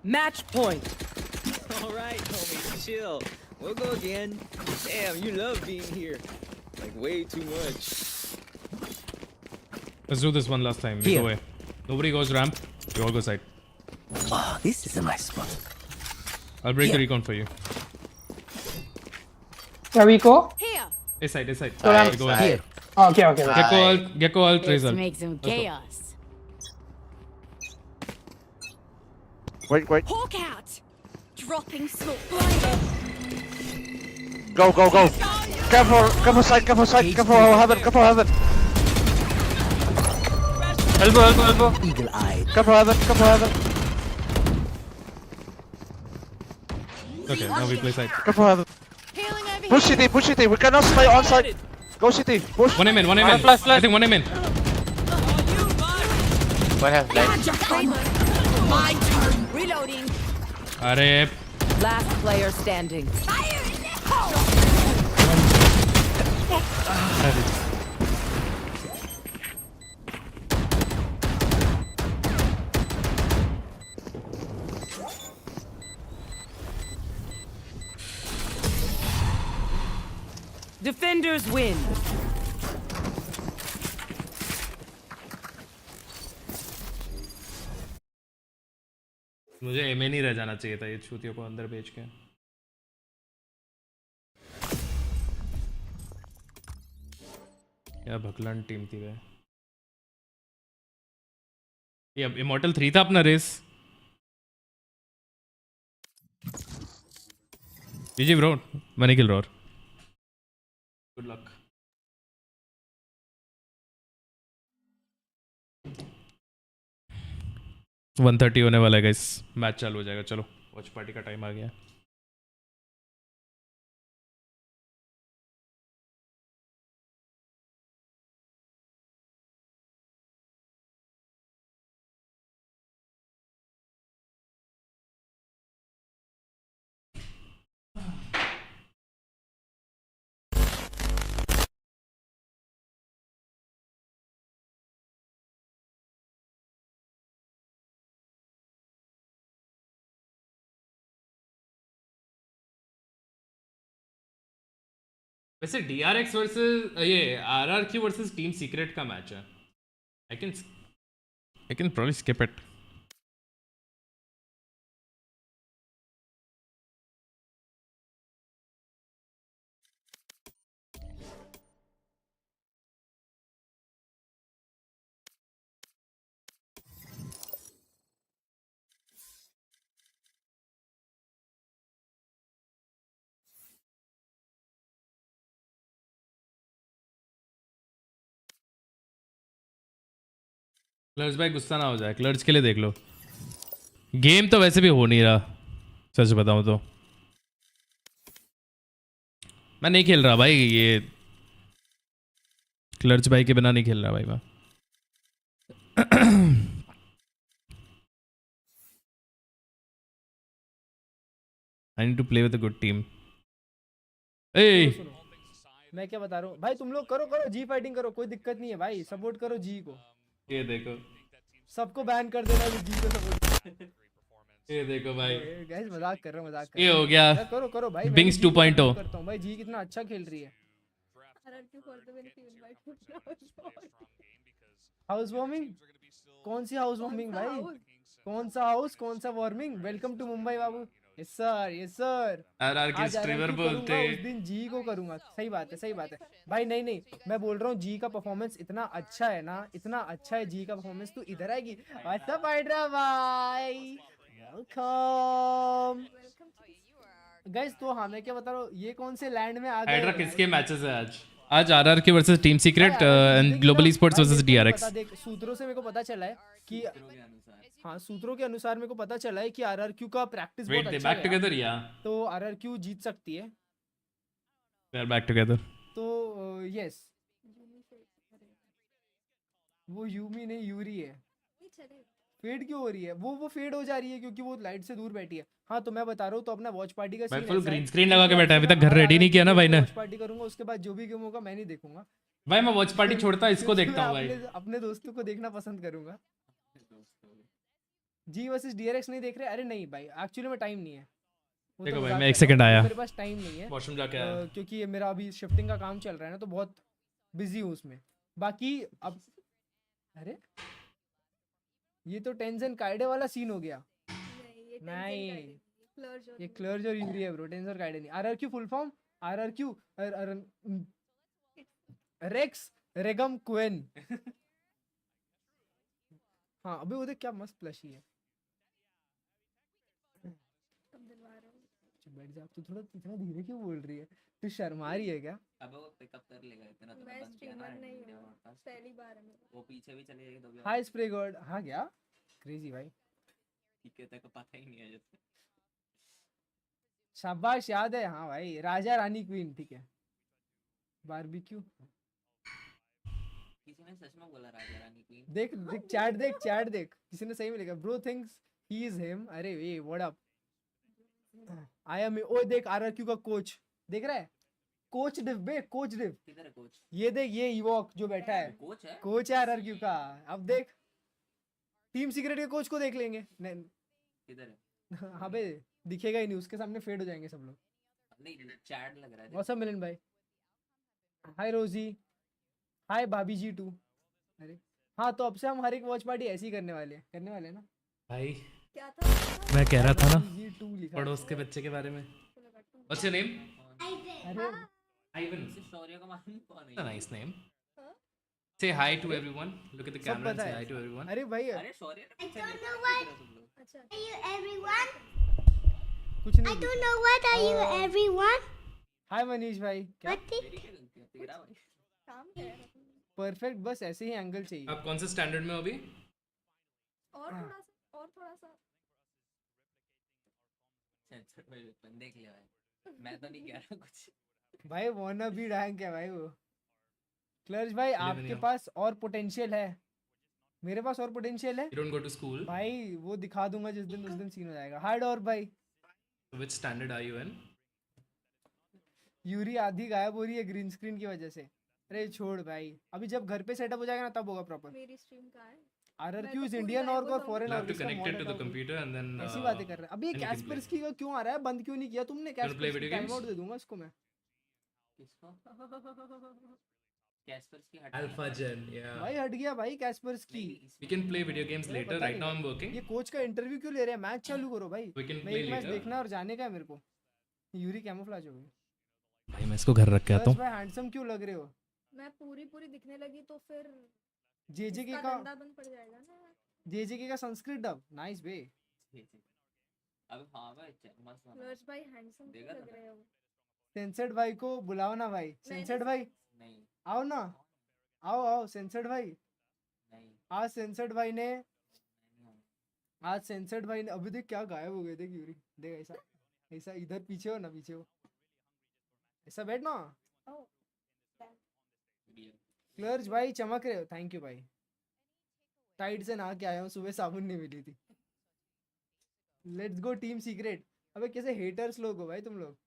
Match point. Alright, homie, chill. We'll go again. Damn, you love being here. Like, way too much. Let's do this one last time. We Here. go away. Nobody goes ramp. We all go side. Oh, this is a nice spot. I'll break the Here. recon for you. Where we go? Here. A side, A side. Side, We go side. ahead. Oh, okay, okay. Gecko ult, Let's Razor. make some chaos. Wait. Hawk out. Dropping smoke. Blinded. Go. Careful side, careful heaven. Elbow. Eagle-eyed. Careful heaven. Okay, now we play side. Careful heaven. Healing over Push here. CT. We cannot stay on side. Go CT. Push. One aim in. Flash. I think one aim in. One has died. My turn. Reloading. Arey. Last player standing. Fire in the hole. Defenders win. मुझे M नहीं रह जाना चाहिए था ये छूतियों को अंदर भेज के क्या भकलन टीम थी वे ये अब इमॉर्टल 3 था अपना रेस जीजी ब्रो मनी किल रोर गुड लक वन 130 होने वाला है गाइस मैच चालू हो जाएगा चलो वॉच पार्टी का टाइम आ गया वैसे DRX वर्सेस ये RRQ वर्सेस टीम सीक्रेट का मैच है I can probably skip it Clutch भाई गुस्सा ना हो जाए क्लर्च के लिए देख लो गेम तो वैसे भी हो नहीं रहा सच बताऊं तो मैं नहीं खेल रहा भाई ये क्लर्च भाई के बिना नहीं खेल रहा भाई मैं I need to play with a good team ए मैं क्या बता रहा हूँ भाई तुम लोग करो जी फाइटिंग करो कोई दिक्कत नहीं है भाई सपोर्ट करो जी को ये देखो सबको बैन कर देना जी को सपोर्ट। ये देखो भाई गाइस मजाक कर रहा हूं, मजाक कर ये रहा हूं। हो गया करो करो भाई, बिंग्स 2.0 करता हूं भाई, जी कितना अच्छा खेल रही है। House warming? कौन सी हाउस वार्मिंग भाई? कौन सा हाउस, कौन सा वार्मिंग? वेलकम टू मुंबई बाबू। Yes sir, yes sir. RR के स्ट्रीमर बोलते उस दिन जी को करूंगा। सही बात है, सही बात है भाई। नहीं नहीं, मैं बोल रहा हूँ जी का परफॉर्मेंस इतना अच्छा है ना, इतना अच्छा है जी का परफॉर्मेंस। तू इधर आएगी? व्हाट्स अप हाइड्रा भाई, वेलकम गाइस। तो हाँ मैं क्या बता रहा हूँ, ये कौन से लैंड में आ गए? हाइड्रा किसके मैचेस है आज? आज आरआर के versus team secret and global sports versus DRX. देख सूत्रों से मेरे को पता चला है कि हाँ, सूत्रों के अनुसार मेरे को पता चला है कि आरआरक्यू का प्रैक्टिस बहुत अच्छा है। बैक टुगेदर या तो आरआरक्यू जीत सकती है। We are back together. तो यस, वो यूमी नहीं यूरी है। फेड क्यों हो रही है? वो फेड हो जा रही है क्योंकि वो लाइट से दूर बैठी है। हाँ तो मैं बता रहा हूँ, तो अपना वॉच पार्टी का भाई सीन फुल ऐसा है ग्रीन स्क्रीन लगा के बैठा है, अभी तक घर रेडी नहीं किया ना भाई ने। वॉच पार्टी करूंगा, उसके बाद जो भी गेम होगा मैं नहीं देखूंगा भाई। मैं वॉच पार्टी छोड़ता इसको देखता हूँ भाई। अपने दोस्तों को देखना पसंद करूंगा। जी वर्सेस डीआरएक्स नहीं देख रहे? अरे नहीं भाई, एक्चुअली में टाइम नहीं है। देखो भाई मैं 1 सेकंड आया, मेरे पास टाइम नहीं है, वॉशरूम जाके आया क्योंकि मेरा अभी शिफ्टिंग का काम चल रहा है ना, तो बहुत बिजी हूँ उसमें। बाकी अब अरे ये तो टेंशन काइडे वाला सीन हो गया। नहीं ये क्लर्ज और यूरी है ब्रो, टेंशन और काइडे नहीं। RRQ full form RRQ Rex Regum Qeon. हाँ अबे वो देख क्या मस्त प्लशी है। बैठ जा, तू थोड़ा इतना धीरे क्यों बोल रही है? तू शर्मा रही है क्या? अब वो पिकअप कर लेगा इतना, तो मैं स्ट्रीमर नहीं हूं, पहली बार है मेरा। वो पीछे भी चले जाएगी तो भी। हाय स्प्रे गॉड। हाँ क्या क्रेजी भाई, ठीक है, तेरे को पता ही नहीं है जैसे। शाबाश, याद है। हाँ भाई, राजा रानी क्वीन, ठीक है। बारबेक्यू किसी ने सच में बोला राजा रानी क्वीन? देख देख चैट, देख चैट देख, किसी ने सही में लिखा bro thinks he is him. अरे ये व्हाट अप आई एम। ओ देख आरआरक्यू का कोच देख रहा है, कोच डिव बे, कोच डिव। किधर है कोच? ये देख, ये इवॉक जो बैठा है कोच है आरआरक्यू का। अब देख टीम सीक्रेट के कोच को देख लेंगे। किधर है? हाँ बे दिखेगा ही नहीं, उसके सामने फेड हो जाएंगे सब लोग। नहीं चैट लग रहा है। मौसम मिलन भाई, हाय रोजी, हाय भाभी जी टू। अरे हाँ, तो अब से हम हर एक वॉच पार्टी ऐसी करने वाले ना भाई। क्या था? मैं कह रहा था ना लिखा पड़ोस के बच्चे के बारे में। What's your name? अरे आइवन। शौर्य का मालूम कौन है? Nice name. Say hi to everyone. Look at the camera and say hi to everyone. अरे भाई अरे शौर्य I don't know what. अच्छा. Are you everyone? कुछ नहीं। I don't know what are you everyone? हाय मनीष भाई। क्या तेरा भाई काम कर रहा है। परफेक्ट, बस ऐसे ही एंगल चाहिए। आप कौन से स्टैंडर्ड में हो अभी? और थोड़ा सा देख लिया भाई, मैं तो नहीं कह रहा कुछ भाई। वाना भी रैंक है भाई वो। क्लर्च भाई आपके पास और पोटेंशियल है, मेरे पास और पोटेंशियल है। You don't go to school. भाई वो दिखा दूंगा जिस दिन, उस दिन सीन हो जाएगा। हार्ड और भाई Which standard are you in? Yuri आधी गायब हो रही है ग्रीन स्क्रीन की वजह से। अरे छोड़ भाई, अभी जब घर पे सेटअप हो जाएगा ना तब होगा प्रॉपर। मेरी स्ट्रीम कहाँ है? आरआरक्यू इज इंडियन और foreign You have to connect it to the computer and then. ऐसी बातें कर रहे हैं। अभी कैस्पर्सकी का क्यों आ रहा है? बंद क्यों नहीं किया तुमने? कैस्पर्सकी टाइम आउट दे दूंगा इसको मैं। किसको? कैस्पर्सकी हट Alpha Gen, yeah. भाई हट गया भाई कैस्पर्सकी। We can play video games later. Right now I'm working. ये कोच का इंटरव्यू क्यों ले रहे हैं? मैच चालू करो भाई। We can मैं play एक मैच later. देखना है और जाने का है मेरे को। यूरी कैमोफ्लेज हो गई। भाई मैं इसको घर रख के आता हूँ। भाई हैंडसम क्यों लग रहे हो? मैं पूरी दिखने लगी तो फिर जेजेके इसका का धंधा बंद पड़ जाएगा ना। जेजेके का संस्कृत डब नाइस बे। अब हाँ भाई मस्त क्लर्च भाई हैंडसम क्यों लग रहे हो? सेंसर्ड भाई को बुलाओ ना भाई। सेंसर्ड भाई नहीं, आओ ना, आओ सेंसर्ड भाई। नहीं आज सेंसर्ड भाई ने अभी देख क्या गायब हो गए। देख यूरी देख, ऐसा ऐसा इधर पीछे हो ना, पीछे हो ऐसा बैठ ना। क्लर्च भाई चमक रहे हो। थैंक यू भाई। टाइड से नहा के आया हूँ, सुबह साबुन नहीं मिली थी। Let's go team secret. अबे कैसे हेटर्स लोग हो भाई तुम लोग।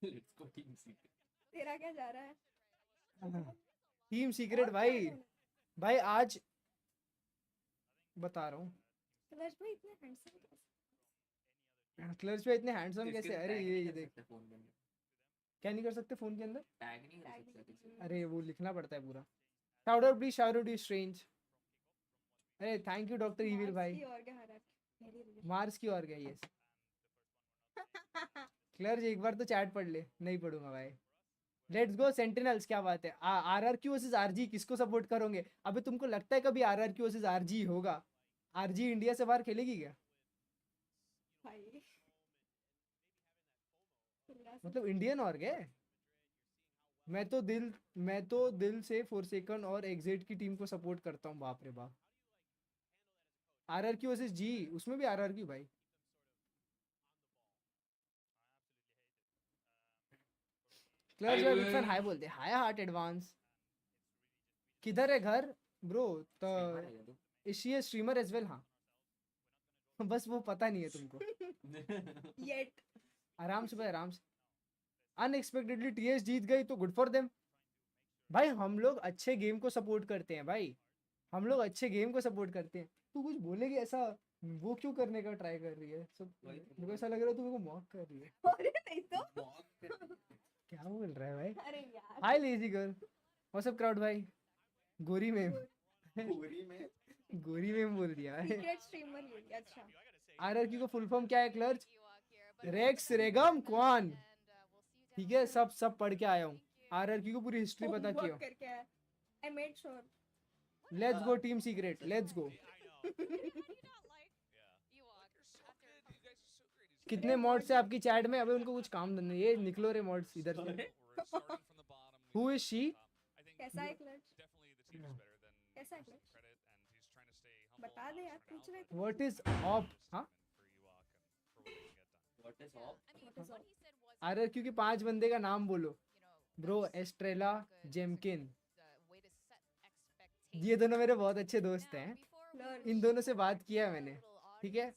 Let's go team secret. तेरा क्या जा रहा है? टीम सीक्रेट भाई। भाई आज बता रहा हूँ। क्लच भाई इतने हैंडसम कैसे? क्लच पे इतने हैंडसम कैसे? अरे ये देख, क्या नहीं कर सकते फोन के अंदर? टैग नहीं कर सकते। अरे वो लिखना पड़ता है पूरा। Shout out please, shout out you strange. अरे थैंक यू डॉक्टर इविल भाई। मार्स की और क्या? यस क्लर्ज एक बार तो चैट पढ़ ले। नहीं पढ़ूंगा भाई। Let's go sentinels. क्या बात है? आरआरक्यू वर्सेस आरजी किसको सपोर्ट करोगे? अबे तुमको लगता है कभी आरआरक्यू वर्सेस आरजी होगा? आरजी इंडिया से बाहर खेलेगी क्या? मतलब इंडियन और क्या? मैं तो दिल से फोरसेकन और एग्जिट की टीम को सपोर्ट करता हूँ। बाप रे बाप। आरआरक्यू वर्सेस जी, उसमें भी आरआरक्यू भाई। क्लर्ज यार बिग फैन हाय बोलते। हाय हार्ट एडवांस। किधर है घर ब्रो? तो इशी है स्ट्रीमर एज वेल। हाँ बस वो पता नहीं है तुमको। येट आराम से भाई, आराम से। अनएक्सपेक्टेडली टीएस जीत गई तो गुड फॉर देम भाई। हम लोग अच्छे गेम को सपोर्ट करते हैं भाई, हम लोग अच्छे गेम को सपोर्ट करते हैं। तू कुछ बोलेगी ऐसा? वो क्यों करने का ट्राई कर रही है? सब मेरे को ऐसा लग रहा है तू मेरे को मॉक कर रही है। अरे नहीं तो क्या बोल रहा है भाई? अरे यार hi lazy girl, what's up crowd भाई? गोरी में गोरी में बोल दिया है। सीक्रेट स्ट्रीमर ये। अच्छा आरआरक्यू का फुल फॉर्म क्या है क्लर्ज? Racks रेगम Kuan. ठीक है, सब पढ़ के आया हूँ। आरआरक्यू को पूरी हिस्ट्री पता किया। करके आया। I made sure. Let's go team secret, let's go. कितने मॉड्स है आपकी चैट में? अबे उनको कुछ काम धंधा। ये निकलो रे मॉड्स इधर से। Who is she? कैसा है क्लच? कैसा है क्लच? बता दे यार, पूछ रहे थे। What is op? हां व्हाट इज ऑप? आरआरक्यू के 5 बंदे का नाम बोलो ब्रो। एस्ट्रेला, जेमकिन, ये दोनों मेरे बहुत अच्छे दोस्त हैं। इन दोनों से बात किया है मैंने। ठीक है,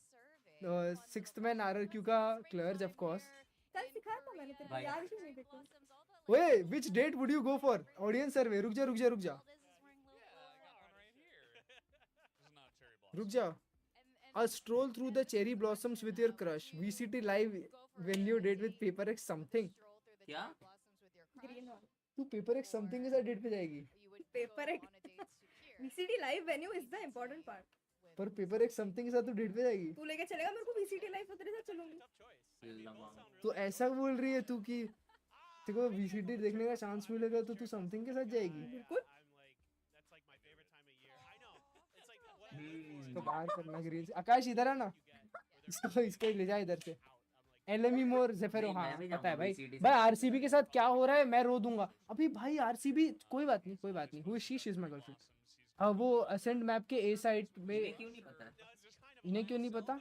सिक्स्थ मैन आरआरक्यू का क्लर्ज ऑफ कोर्स। कल सिखाया था मैंने तेरे को, याद ही नहीं देखो। ओए which date would you go for audience survey? रुक जा रुक जा। A stroll through the cherry blossoms with your crush. VCT live when you date with paper X something. क्या? ग्रीन वाला तू paper X something के साथ डेट पे जाएगी? पेपर एक VCT live venue is the important part. पर paper X something के साथ तू डेट पे जाएगी? तू लेके चलेगा मेरे को VCT लाइव, तो तेरे साथ चलूंगी। तो ऐसा बोल रही है तू कि तेरे को VCT देखने का चांस मिलेगा तो तू समथिंग के साथ जाएगी? बिल्कुल। तो बाहर करना ग्रीन से। आकाश इधर है ना, इसको ले जा इधर से। एलएमई मोर जेफेरो। हाँ पता है भाई आरसीबी के साथ क्या हो रहा है, मैं रो दूंगा अभी भाई। आरसीबी कोई बात नहीं। Who is she? She is my girlfriend. वो असेंट मैप के ए साइड में। इन्हें क्यों नहीं पता?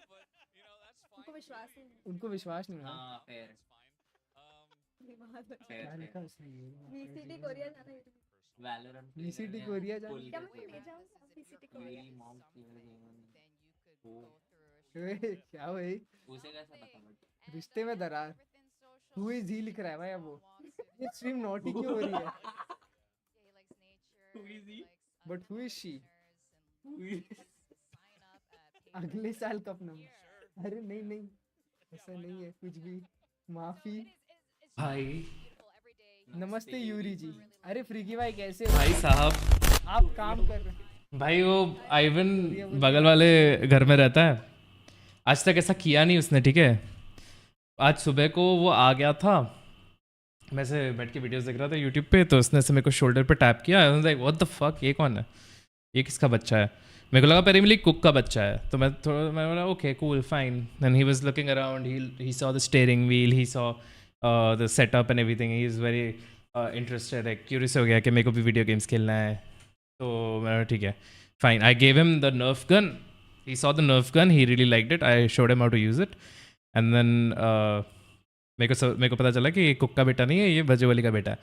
उनको विश्वास नहीं है। हां फेयर। क्या लिखा उसने? VCT कोरिया जाना है। वैलोरेंट VCT कोरिया जाना। क्या मैं ले जाऊंगा VCT कोरिया? मॉम की क्या भाई? उसे कैसा पता? रिश्ते में दरार। हु इज ही लिख रहा है भाई। अब वो ये स्ट्रीम नॉटी क्यों हो रही है? But who is she? अगले साल का अपना। अरे नहीं ऐसा नहीं है कुछ भी। माफी भाई। नमस्ते यूरी जी। अरे फ्रीकी भाई कैसे हो? भाई साहब आप काम कर रहे हैं भाई। वो आइवन बगल वाले घर में रहता है। आज तक ऐसा किया नहीं उसने। ठीक है, आज सुबह को वो आ गया था, मैं से बैठ के वीडियोस देख रहा था यूट्यूब पे, तो उसने से मेरे को शोल्डर पे टैप किया। लाइक व्हाट द फक, ये कौन है? ये किसका बच्चा है? मेरे को लगा पेरिमिली कुक का बच्चा है। तो मैं बोला okay cool fine. Then he was looking around, he saw the steering wheel, he saw the setup and everything. He is very interested, like curious हो गया कि मेरे को भी वीडियो गेम्स खेलना है। तो मैं ठीक है fine. I gave him the नर्फ gun. He saw the Nerf gun, he really liked it. I showed him how to use it. And then मेरे को पता चला कि ये कुक का बेटा नहीं है, ये बाजू वाली का बेटा है।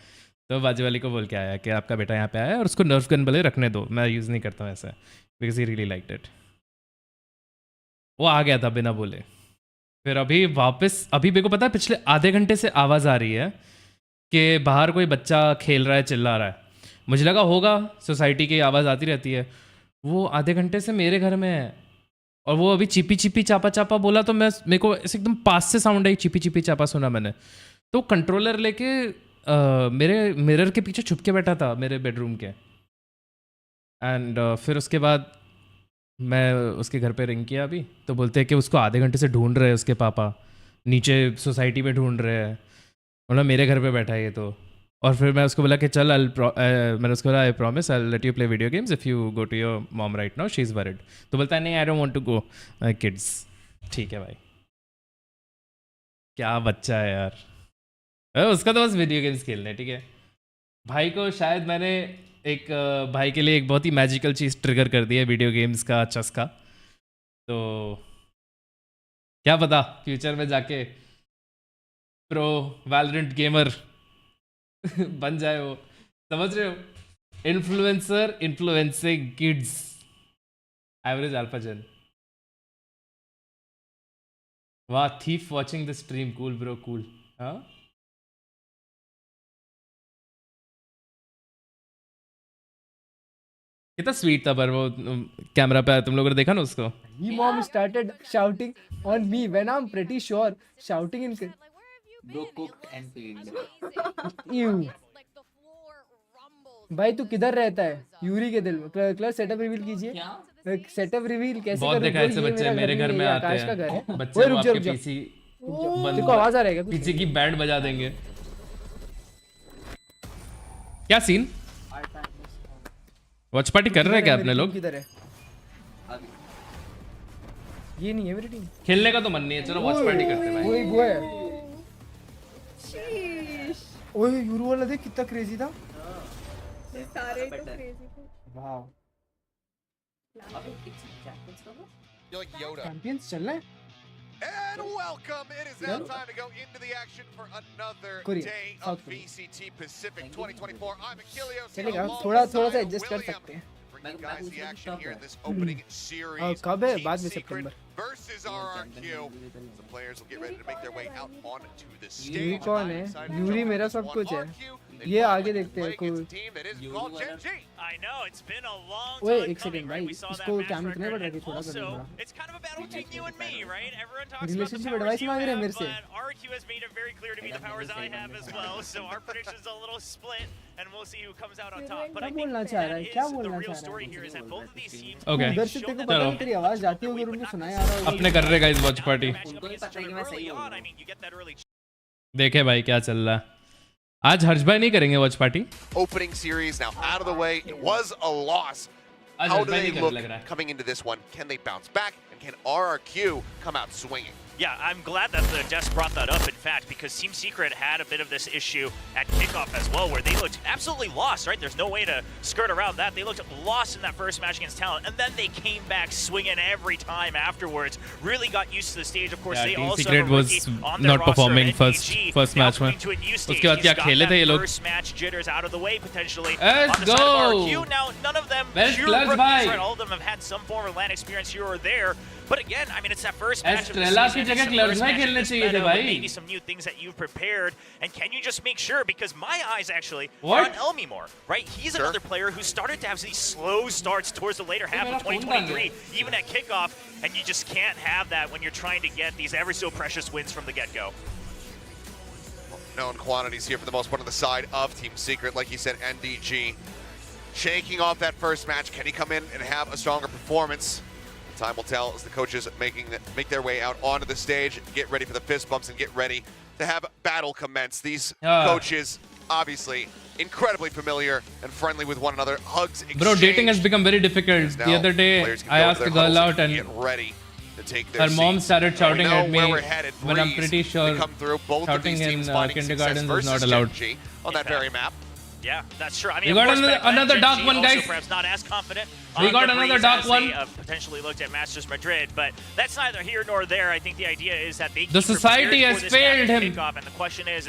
तो बाजू वाली को बोल के आया कि आपका बेटा यहाँ पे आया है और उसको नर्फ गन भले रखने दो, मैं यूज़ नहीं करता हूँ ऐसा, because he really liked it. वो आ गया था बिना बोले। फिर अभी मेरे को पता है पिछले आधे घंटे से आवाज़ आ रही है कि बाहर कोई बच्चा खेल रहा है, चिल्ला रहा है। मुझे लगा होगा, सोसाइटी की आवाज़ आती रहती है। वो आधे घंटे से मेरे घर में है और वो अभी चिपी चिपी चापा चापा बोला तो मेरे को ऐसे एकदम पास से साउंड आई, चिपी चिपी चापा सुना मैंने। तो कंट्रोलर लेके मेरे मिरर के पीछे छुप के बैठा था मेरे बेडरूम के। एंड फिर उसके बाद मैं उसके घर पे रिंग किया अभी, तो बोलते हैं कि उसको आधे घंटे से ढूंढ रहे हैं उसके पापा, नीचे सोसाइटी में ढूंढ रहे हैं, मतलब मेरे घर पे बैठा है ये तो। और फिर मैं उसको बोला कि चल मैंने उसको बोला I promise I let you play video games if you go to your mom right now, she is worried. तो बोलता है नहीं I don't want to go my kids. ठीक है भाई, क्या बच्चा है यार, उसका तो बस वीडियो गेम्स खेलने, ठीक है। भाई को शायद मैंने एक भाई के लिए एक बहुत ही मैजिकल चीज़ ट्रिगर कर दी है, वीडियो गेम्स का चस्का। तो क्या पता फ्यूचर में जाके प्रो वैलोरेंट गेमर बन जाए वो, समझ रहे हो? Influencer influencing kids, average alpha जन। वाह, thief watching the stream, cool bro cool. हाँ कितना स्वीट था, पर वो कैमरा पे तुम लोगों ने देखा ना उसको। He mom started shouting on me when I'm pretty sure shouting in Bro cooked and feed. Ew. भाई तू किधर रहता है? यूरी के दिल में। क्लर सेटअप रिवील कीजिए। सेटअप रिवील कैसे बहुत करूं? देखा ऐसे बच्चे मेरे घर में आते आकाश का घर हैं, है। बच्चे ओए वो रुक जा, आपके रुक जा। पीसी तेरे को आवाज आ रहा है क्या? पीछे की बैंड बजा देंगे। क्या सीन? वॉच पार्टी कर रहे हैं क्या अपने लोग? किधर है? ये नहीं है मेरी टीम। खेलने का तो मन नहीं है, चलो वॉच पार्टी करते हैं भाई। वही वो है। ओए यूरो वाला देख कितना क्रेजी था। सारे तो क्रेजी थे। Wow, You're like Yoda. Champions चल रहे हैं। And welcome. It is now time to go into the action for another Korea, day of South Korea. VCT Pacific 2024. I'm Achilles. चलेगा, थोड़ा थोड़ा सा एडजस्ट कर सकते हैं। Bringing you guys the action here in this opening series. कब है? Team बाद में Secret September. versus RRQ. The players will get ready to make their way out onto the stage. Yuri कौन है? यूरी मेरा सब कुछ है। ये आगे देखते हैं कोई। ओए एक सेकंड भाई, इसको कैम कितने बढ़ रही थी? थोड़ा कर दो। रिलेशनशिप एडवाइस मांग रहे हैं मेरे से। क्या बोलना चाह रहा है? क्या बोलना चाह रहा है? ओके उधर से तेरे को पता नहीं, तेरी आवाज जाती होगी और उनको सुनाई आ रहा होगा। अपने कर रहे गाइस वॉच पार्टी। उनको भी पता है कि मैं सही हूँ। देखे भाई क्या चल रहा है। आज हर्ष भाई नहीं करेंगे watch party. Opening series now out of the way. It was a loss. आज How हर्ष do भाई they नहीं look लग रहा है। coming into this one? Can they bounce back? And can RRQ come out swinging? Yeah, I'm glad that the Jess brought that up, in fact, because Team Secret had a bit of this issue at kickoff as well, where they looked absolutely lost, right? There's no way to skirt around that. They looked lost in that first match against Talent, and then they came back swinging every time afterwards. Really got used to the stage. Of course, Yeah, they Team also Secret have a was rookie on their not roster, performing NDG, first now match में। moving to a new stage. उसके बाद क्या He's got खेले थे that ये लोग? first match jitters out of the way, potentially. Let's on the side of go! RQ. Now, none of them Well, pure clutch rookies, भाई। right? All of them have had some form of LAN experience here or there. But again, I mean, it's that first match of the Estrela की season. जगह It's the क्लर्च first भाई match of खेलने this चाहिए थे meta भाई। with maybe some new things that you've prepared. And can you just make sure? Because my eyes actually What? are on Elmi more, right? He's another player who started to have these slow starts towards the later half of 2023, even at kickoff, and you just can't have that when you're trying to get these ever so precious wins from the get-go. Known quantities here for the most part on the side of Team Secret, like you said, NDG. Shaking off that first match, can he come in and have a stronger performance? Time will tell as the coaches make their way out onto the stage, get ready for the fist bumps and get ready to have battle commence. These coaches, obviously, incredibly familiar and friendly with one another. Hugs exchanged. Bro, dating has become very difficult. The other day, I asked a girl out and get ready to take their her mom seats. started shouting at me we're headed. when I'm Breeze pretty sure to come through. Both of shouting these in teams finding kindergarten success is not versus allowed. Gen G on that very map. Yeah, that's true. I mean, We got of course, back then, another Gen dark G one, also guys. perhaps not as confident. We got the another breeze dark as one. They, potentially looked at Masters Madrid, but that's neither here nor there. I think the idea is that they The keep society prepared has for this match failed at him. kickoff, and the question is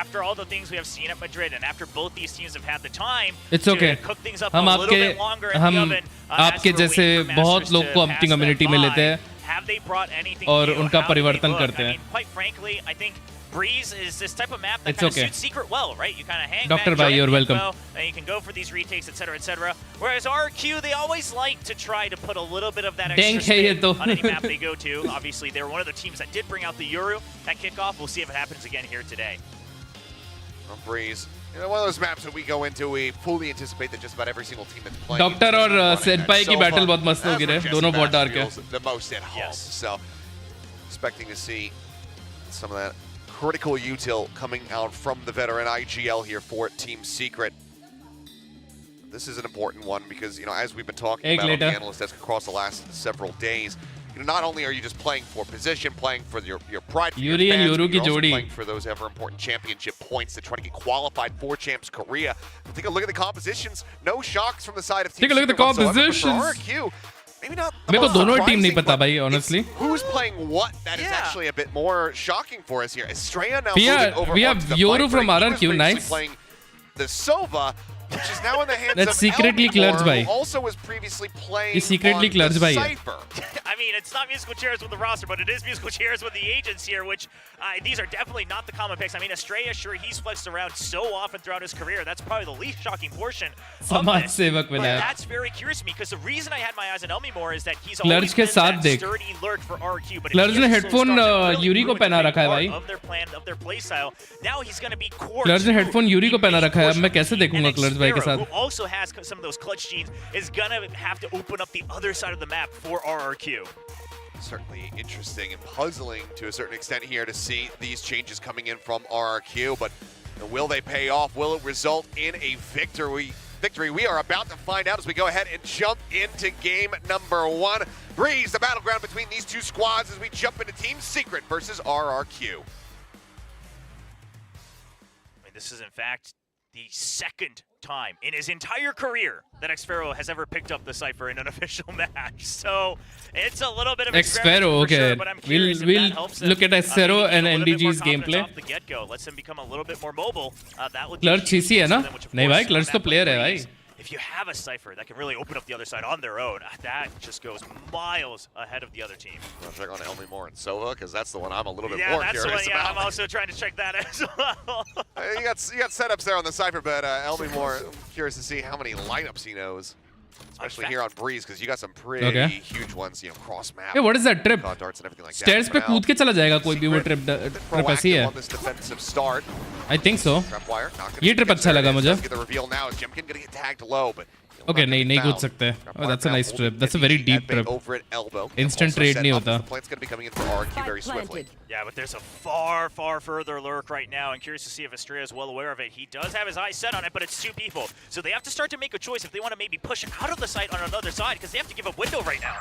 after all the things we have seen at Madrid, and after both these teams have had the time It's okay. to cook things up हम a little आपके bit longer in the हम oven, आपके जैसे बहुत लोग को अपनी community में लेते हैं have they brought anything और new? उनका How do they परिवर्तन look? करते I हैं। mean, quite frankly, I think Breeze is this type of map that It's kind of okay. suits Secret well, right? You kind of hang Dr. back, Bhai, jump you're info, welcome. and you can go for these retakes, etc., etc. Whereas RQ, they always like to try to put a little bit of that extra Dang, hey, spin to. on any map they go to. Obviously, they're one of the teams that did bring out the Yoru at kickoff. We'll see if it happens again here today. On Breeze. You know, one of those maps that we go into, we fully anticipate that just about every single team that's playing. Doctor और सेनपाई की battle बहुत मस्त होगी रे दोनों बहुत dark है The most at home. So, expecting to see some of that critical util coming out from the veteran IGL here for Team Secret. This is an important one because, you know, as we've been talking about on the analyst desk across the last several days, you know, not only are you just playing for position, playing for your pride, for your fans, but you're also playing for those ever important championship points to try to get qualified for Champs Korea. Take a look at the compositions. No shocks from the side of Team Take a look at the compositions. RQ, maybe not. मेरे को दोनों team नहीं पता भाई, honestly. Who's playing what? That is actually a bit more shocking for us here. Estrella now we moving over have onto the Yoru fight from break. He was RRQ, previously nice. playing the Sova, which is now in the hands That's of secretly Elmore, clutched by. who also was previously playing He's secretly on clutched the by. Cypher. I mean, it's not musical chairs with the roster, but it is musical chairs with the agents here, which these are definitely not the common picks. I mean, Estrella, sure, he's flexed around so often throughout his career. That's probably the least shocking portion of this. But that's very curious to me, because the reason I had my eyes on Elmore is that he's always been that sturdy lurk for RQ. But Clutch ने headphone Yuri को पहना रखा है भाई. Of their plan, of their play style. Now he's going to be core. Clutch ने headphone Yuri को पहना रखा है. अब मैं कैसे देखूंगा Clutch भाई के साथ? Who also has some of those clutch genes, is going to have to open up the other side of the map for RRQ. Certainly interesting and puzzling to a certain extent here to see these changes coming in from RRQ, but will they pay off? Will it result in a victory? We are about to find out as we go ahead and jump into game number 1. Breeze, the battleground between these two squads as we jump into Team Secret versus RRQ. I mean, this is in fact the second time in his entire career that Xfero has ever picked up the Cypher in an official match. So it's a little bit of Xfero, okay. Sure, but I'm curious We'll look at Xfero and NDG's gameplay. Off the get-go, lets him become a little bit more mobile. That would Clutch इसी है ना? नहीं भाई, Clutch तो player है भाई. If you have a Cypher that can really open up the other side on their own, that just goes miles ahead of the other team. I'll check on Elmore and Sova, because that's the one I'm a little bit Yeah, more that's curious the one, about. I'm also trying to check that as well. You got setups there on the Cypher, but Elmore, I'm curious to see how many lineups he knows. Especially here on Breeze, because you got some pretty huge ones, you know, cross map. Hey, what is that trip? Darts and everything like Stairs that. पे कूद के चला जाएगा कोई भी वो trip ऐसी है. On this defensive start. I think so. Trapwire, ये trip अच्छा लगा मुझे. Get the reveal now as Jemkin gonna get tagged low, but Okay, नहीं कूद सकते. Oh, that's a nice trip. That's a very deep trip. Over at elbow. Instant trade नहीं होता. The plant's gonna be coming in for RQ very swiftly. Yeah, but there's a far, far further lurk right now, and curious to see if Estrella is well aware of it. He does have his eyes set on it, but it's two people. So they have to start to make a choice if they want to maybe push out of the site on another side, because they have to give up window right now.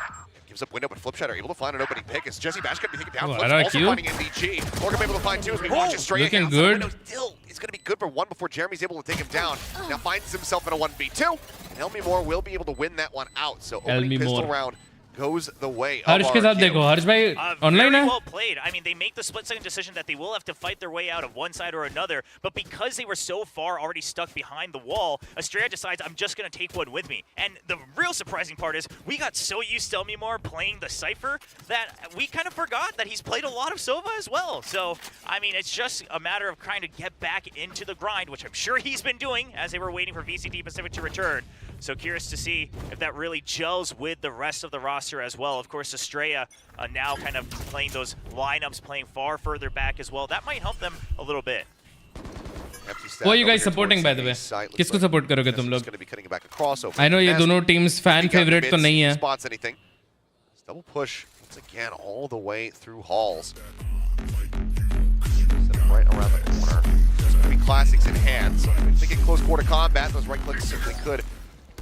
Gives up window, but Flipshot are able to find an opening pick. Is Jesse Bash going to be taken down? Oh, Flip's also RRQ? finding NDG. Morgan able to find two as we watch it straight. Looking good. Still, he's going to be good for one before Jeremy's able to take him down. Now finds himself in a 1v2. And Elmore will be able to win that one out. So opening pistol round goes the way of हर्ष के साथ देखो हर्ष भाई online very है. well played. I mean, they make the split-second decision that they will have to fight their way out of one side or another, but because they were so far already stuck behind the wall, Estrella decides, I'm just going to take one with me. And the real surprising part is we got so used to Elmore playing the Cypher that we kind of forgot that he's played a lot of Sova as well. So, I mean, it's just a matter of trying to get back into the grind, which I'm sure he's been doing as they were waiting for VCT Pacific to return. So curious to see if that really gels with the rest of the roster as well. Of course, Estrella now kind of playing those lineups, playing far further back as well. That might help them a little bit. Who are you guys supporting, by the way? किसको support करोगे तुम लोग? I know ये दोनों teams fan favorite तो नहीं है. Spots anything. Double push once again all the way through halls. Right around the corner. There's going to be classics in hand. So if they get close quarter combat, those right clicks certainly could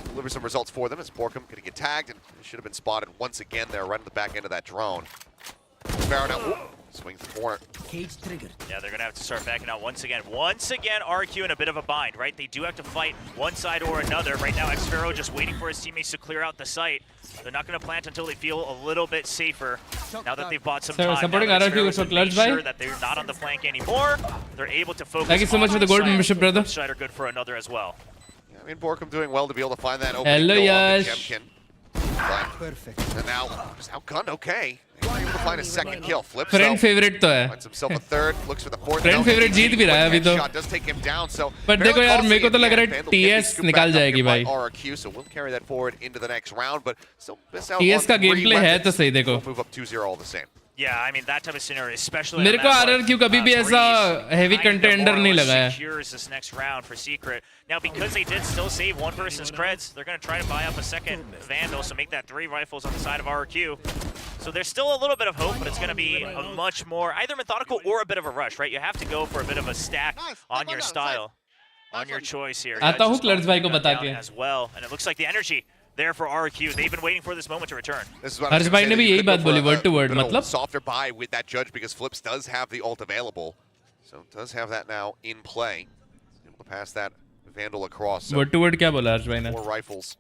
deliver some results for them as Borkham going to get tagged and should have been spotted once again there right at the back end of that drone. Sparrow now swings the corner. Cage triggered. Yeah, they're going to have to start backing out once again. Once again, RQ in a bit of a bind, right? They do have to fight one side or another. Right now, Xfero just waiting for his teammates to clear out the site. They're not going to plant until they feel a little bit safer. Now that they've bought some time, supporting now that RRQ Xfero's with Clutch made by. sure that they're not on the flank anymore. They're able to focus. Thank you so much for the gold membership, brother. Side are good for another as well. Yeah, I mean, Borkham doing well to be able to find that opening Hello, kill on the Yash. Jemkin. Perfect. And now, just outgunned, okay. able to find a second kill. Flips Friend favorite तो है. finds himself a third, looks for the fourth. Friend favorite जीत भी रहा है अभी तो. Shot does take him down, so But देखो यार मेरे को तो लग रहा है TS निकाल जाएगी भाई. RRQ, so we'll carry that forward into the next round, but still miss out TS on का gameplay है तो सही देखो. We'll move up 2-0 all the same. Yeah, I mean that type of scenario, especially. मेरे को RRQ कभी भी ऐसा heavy contender नहीं लगा है. Secures this next round for Secret. Now because they did still save one person's creds, they're going to try to buy up a second Vandal, so make that 3 rifles on the side of RRQ. So there's still a little bit of hope, but it's going to be a much more either methodical or a bit of a rush, right? You have to go for a bit of a stack on your style, on your choice here. आता हूँ क्लर्ट्स भाई को बता के. As well, and it looks like the energy there for RQ. They've been waiting for this moment to return. हर्ष भाई ने भी यही बात बोली word to word मतलब. Softer buy with that judge because Flips does have the ult available, so does have that now in play. Able to pass that Vandal across. So word to word क्या बोला हर्ष भाई ने? 4 rifles.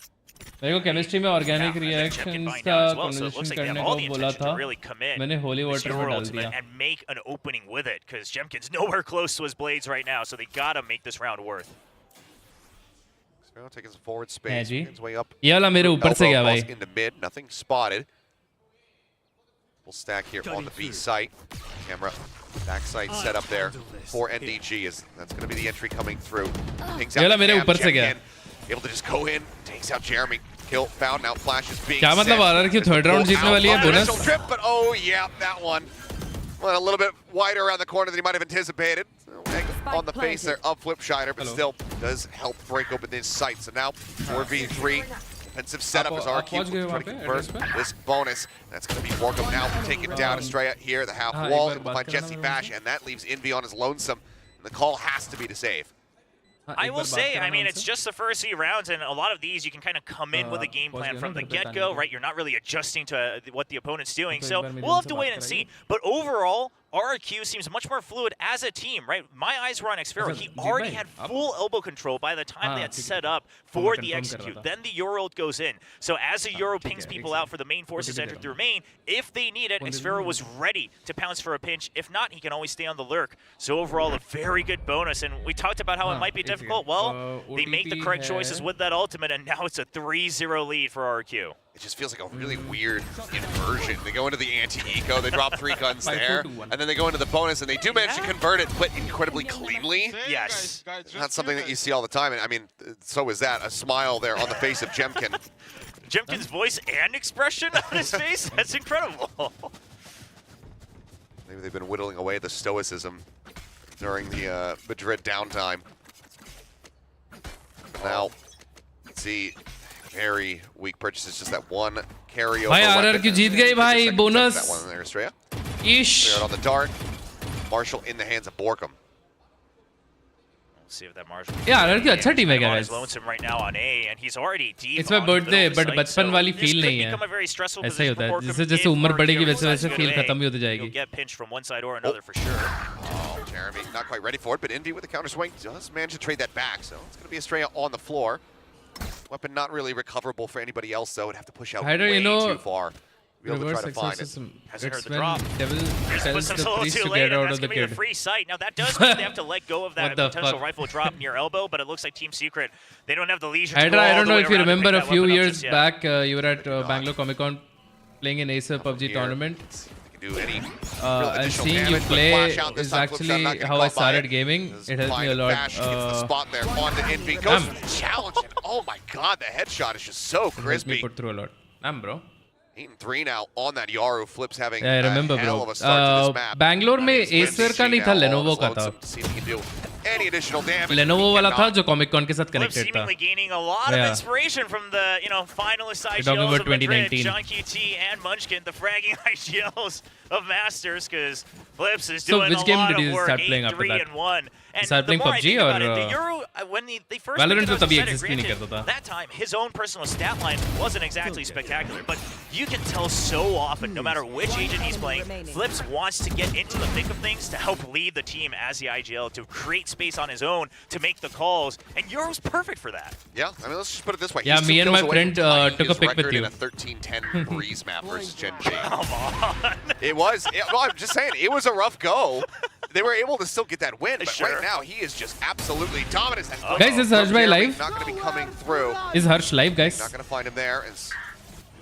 मेरे को chemistry में organic reactions का conversation करने को बोला था. मैंने होली वाटर में डाल दिया. And make an opening with it because Jemkin's nowhere close to his blades right now, so they gotta make this round worth. Taking some forward space. Way up. ये वाला मेरे ऊपर से गया भाई. In the mid, nothing spotted. We'll stack here on the B site. Camera back site set up there for NDG. That's going to be the entry coming through. ये वाला मेरे ऊपर से गया. Able to just go in, takes out Jeremy. Kill found, now flash is being क्या मतलब RRQ third round जीतने वाली है bonus? Trip, but oh yeah, that one went a little bit wider around the corner than he might have anticipated. On the face there of Flipshider, but still does help break open this site. So now 4v3 defensive setup as RQ trying to convert this bonus. That's going to be Warcom now taking down Estrella here, the half wall, and we'll find Jesse Bash, and that leaves Envy on his lonesome. And the call has to be to save. I will say, I mean, it's just the first 3 rounds, and a lot of these you can kind of come in with a game plan from the get-go, right? You're not really adjusting to what the opponent's doing, so we'll have to wait and see. But overall, RRQ seems much more fluid as a team, right? My eyes were on Xfero. He already had full elbow control by the time they had set up for the execute. Then the Euro ult goes in. So as the Euro pings people out for the main forces enter through main, if they need it, Xfero was ready to pounce for a pinch. If not, he can always stay on the lurk. So overall, a very good bonus. And we talked about how it might be difficult. Well, they make the correct choices with that ultimate, and now it's a 3-0 lead for RRQ. It just feels like a really weird inversion. They go into the anti-eco, they drop 3 guns there, and then they go into the bonus, and they do manage to convert it, but incredibly cleanly. Yes. Not something that you see all the time, and I mean, so is that. A smile there on the face of Jemkin. Jemkin's voice and expression on his face? That's incredible. Maybe they've been whittling away the stoicism during the Madrid downtime. But now, let's see. Very weak purchases, just that one carryover. भाई RRQ जीत गई भाई bonus. That one there, Estrella. Ish. Clear it on the dart. Marshall in the hands of Borkum. Let's see if that Marshall. Yeah, RRQ अच्छा team है guys. Lonesome right now on A, and he's already deep. It's my birthday, but बचपन वाली feel नहीं है. ऐसा ही होता है. जैसे जैसे उम्र बढ़ेगी वैसे वैसे feel खत्म ही होती जाएगी. You'll get pinched from one side or another for sure. Oh, Jeremy not quite ready for it, but Envy with the counter swing does manage to trade that back. So it's going to be Estrella on the floor. Weapon not really recoverable for anybody else, though. Would have to push out Hydra, way you know, too far. Be able to try to find it. Hasn't heard the when drop. Devil tells Puts the him a little priest too to late, get and out that's of the going to be kid. the free sight. Now that does mean they have to let go of that What the potential fuck? rifle drop near elbow, but it looks like Team Secret, they don't have the leisure to Hydra, go I all don't the know way if you around and remember pick a that few weapon up years just yet. back, you were at Bangalore Comic Con playing an Acer PUBG tournament. Do any and seeing you play is actually how I started gaming. It helped me a lot. Bash gets the spot there on the Envy. Goes for the challenge, and oh my god, the headshot is just so crispy. Me put through a lot. Bro. 8-3 now on that Yaru. Flips having Yeah, I remember, a hell bro. of a start to this map. Bangalore में Acer का नहीं था, Lenovo का था. See if he can do any additional damage. Lenovo वाला था जो Comic Con के साथ connected था. Seemingly gaining a lot of inspiration from the finalist IGLs of Madrid, John QT and Munchkin, the fragging IGLs of Masters, because Flips is doing which a game lot did of you work. start playing after 8-3 that? and 1. And Start the playing more I PUBG think about or, it, the Euro, when they first Valorant picked तो up तभी Cedric, exist भी नहीं granted, करता था. that time his own personal stat line wasn't exactly spectacular, but you can tell so often, no matter which agent he's playing, Flips wants to get into the thick of things to help lead the team as the IGL, to create space on his own, to make the calls, and Euro's perfect for that. Yeah, I mean, let's just put it this way. Yeah, He's me 2 and kills my away friend from tying took a his pic with record you. in a 13-10 Breeze map versus Gen G. Come on. It was. Well, I'm just saying, it was a rough go. They were able to still get that win, but Sure. right now he is just absolutely dominant. Guys, is Harsh bhai live? Not going to be coming through. Is Harsh live, guys? Not going to find him there. As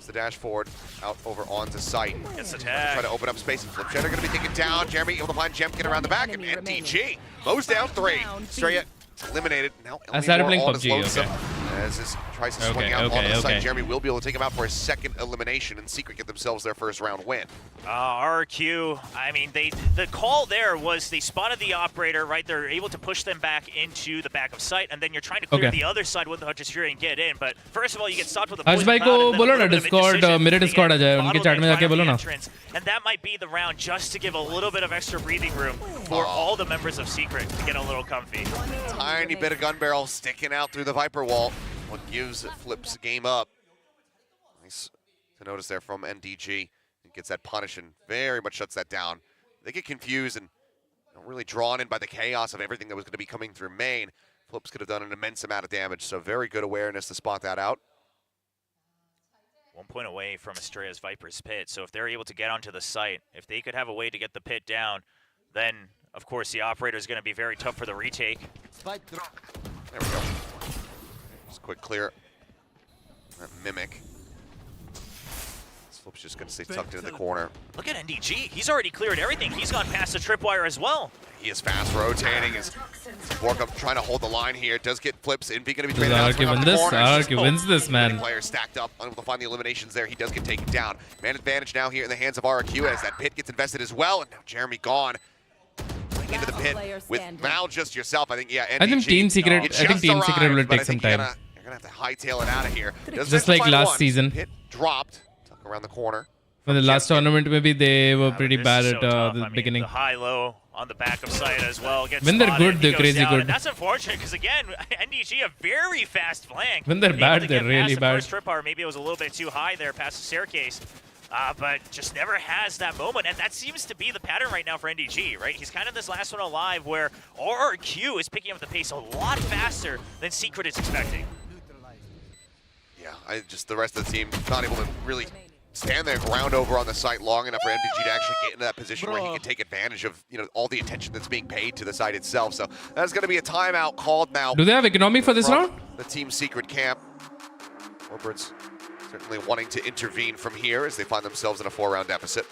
the dash forward out over onto site. Gets the tag. Try to open up space. Flip Shadow going to be taken down. Jeremy able to find Jemkin around the back, and NDG mows down 3. Straight eliminated. Now I started playing on his PUBG, lonesome. okay. As this tries to swing out onto the site, Jeremy will be able to take him out for his second elimination, and Secret get themselves their first round win. RQ, I mean, the call there was they spotted the operator, right? They're able to push them back into the back of site, and then you're trying to clear the other side with the HydraFlick and get in. But first of all, you get stopped with a Haj bhai ko bolo na Discord, mere Discord aa jaye, unke chat mein jaake bolo na. And that might be the round just to give a little bit of extra breathing room for all the members of Secret to get a little comfy. Tiny bit of gun barrel sticking out through the Viper wall. What gives Flips game up. Nice to notice there from NDG. He gets that punish and very much shuts that down. They get confused and really drawn in by the chaos of everything that was going to be coming through main. Flips could have done an immense amount of damage, so very good awareness to spot that out. 1 point away from Estrella's Viper's pit, so if they're able to get onto the site, if they could have a way to get the pit down, then of course the operator is going to be very tough for the retake. There we go. Just quick clear. That mimic. This Flip's just going to stay tucked into the corner. Look at NDG. He's already cleared everything. He's gone past the tripwire as well. He is fast rotating. Is Borkup trying to hold the line here. Does get Flips. Envy going to be traded out from the corner. RQ wins this, man. Player stacked up, unable to find the eliminations there. He does get taken down. Man advantage now here in the hands of RQ as that pit gets invested as well. And now Jeremy gone. Into the pit with Mal just yourself. I think, yeah, NDG, I think Team Secret will take some time. You're going to have to hightail it out of here. Just like last season. Pit dropped. Tuck around the corner. For the last tournament, maybe they were pretty bad at the beginning. The high-low on the back of site as well. When they're good, they're crazy good. And that's unfortunate because, again, NDG a very fast flank. When they're bad, they're really bad. First tripwire, maybe it was a little bit too high there past the staircase. But just never has that moment, and that seems to be the pattern right now for NDG, right? He's kind of this last one alive where RRQ is picking up the pace a lot faster than Secret is expecting. Yeah, the rest of the team not able to really stand their ground over on the site long enough for NDG to actually get into that position where he can take advantage of, all the attention that's being paid to the site itself. So that's going to be a timeout called now. Do they have economy for this round? The Team Secret camp. Warbirds certainly wanting to intervene from here as they find themselves in a 4-round deficit.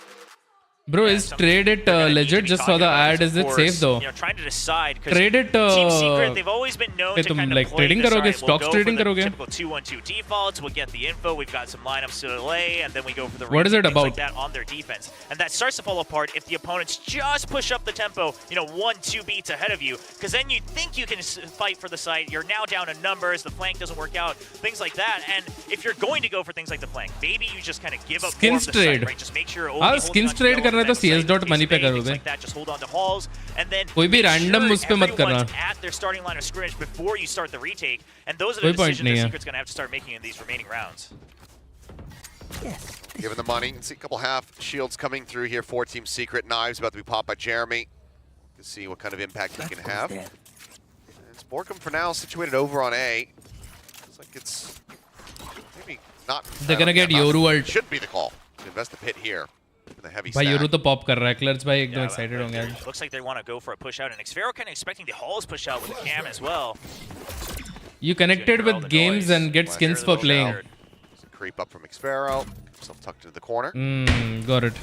Bro, is trade it legit? Just saw the ad. Is it safe though? Trying to decide. Trade it. Team Secret, they've always been known to kind of like play trading this, karoge, right, stocks trading karoge. Typical 2-1-2 defaults. We'll get the info. We've got some lineups to lay, and then we go for the what is it about? Like that on their defense, and that starts to fall apart if the opponents just push up the tempo, 1-2 beats ahead of you, because then you think you can fight for the site. You're now down in numbers. The flank doesn't work out. Things like that. And if you're going to go for things like the flank, maybe you just kind of give up more of the site, right? Just make sure you're only skins trade करना तो CS dot money पे करोगे. Like that, just hold on to halls, and then कोई भी random उस पे मत करना. At their starting line of scrimmage before you start the retake, and those are the decisions that Secret's going to have to start making in these remaining rounds. Yes. Given the money, you can see a couple half shields coming through here for Team Secret. Knives about to be popped by Jeremy to see what kind of impact he can have. And it's Borkum for now situated over on A. Looks like it's maybe not. They're gonna get Yoru ult. Should be the call to invest the pit here. The heavy भाई Yoru तो pop कर रहा है क्लर्स भाई एकदम excited होंगे आज. Looks like they want to go for a push out, and Xfero kind of expecting the halls push out with the cam as well. You connected with games and get skins for playing. Creep up from Xfero, himself tucked into the corner. Got it.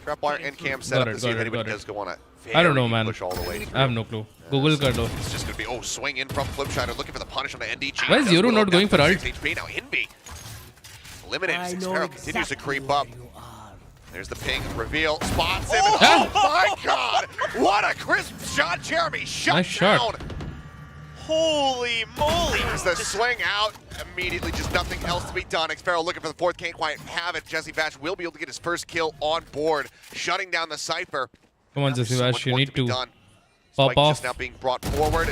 Trapwire and cam set up to see if anybody does go on a I don't know, man. push all the way through. I have no clue. Google kar do. It's just going to be swing in from Flipshider looking for the punish on the NDG. Why is Yoru not going for ult? HP now Inby eliminated. Xfero continues to creep up. There's the ping reveal, spots him. Oh my God! What a crisp shot, Jeremy! Shut down. Holy moly! There's the swing out. Immediately, just nothing else to be done. Xfero looking for the fourth, can't quite have it. Jesse Vash will be able to get his first kill on board, shutting down the Cypher. Come on, Jesse Vash, you need to pop off. Just now being brought forward.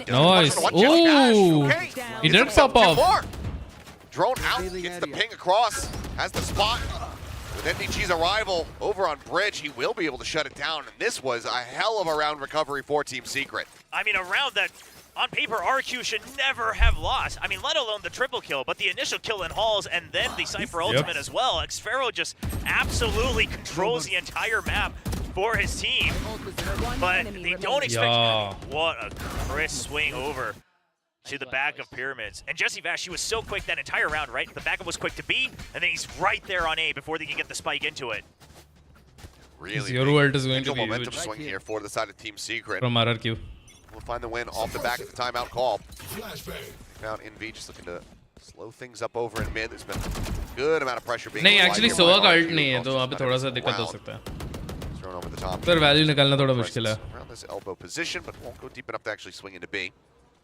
Nice. Ooh! He did pop off. Drone out, gets the ping across, has the spot. With NDG's arrival over on Bridge, he will be able to shut it down, and this was a hell of a round recovery for Team Secret. I mean, a round that, on paper, RQ should never have lost. I mean, let alone the triple kill, but the initial kill in halls and then the Cypher ultimate as well. Xfero just absolutely controls the entire map for his team, but they don't expect... What a crisp swing over. to the back of pyramids. And Jesse Vash, he was so quick that entire round, right? The backup was quick to B, and then he's right there on A before they can get the spike into it. Really Your world is going to be momentum huge. swing here for the side of Team Secret. From RRQ. We'll find the win off the back of the timeout call. Found Envy just looking to slow things up over in mid. There's been a good amount of pressure being नहीं applied actually here Sova by का RRQ ult नहीं है तो वहाँ पे across थोड़ा the सा दिक्कत हो round. सकता है Thrown over the top. फिर वैल्यू निकालना थोड़ा मुश्किल है Around this elbow position, but won't go deep enough to actually swing into B.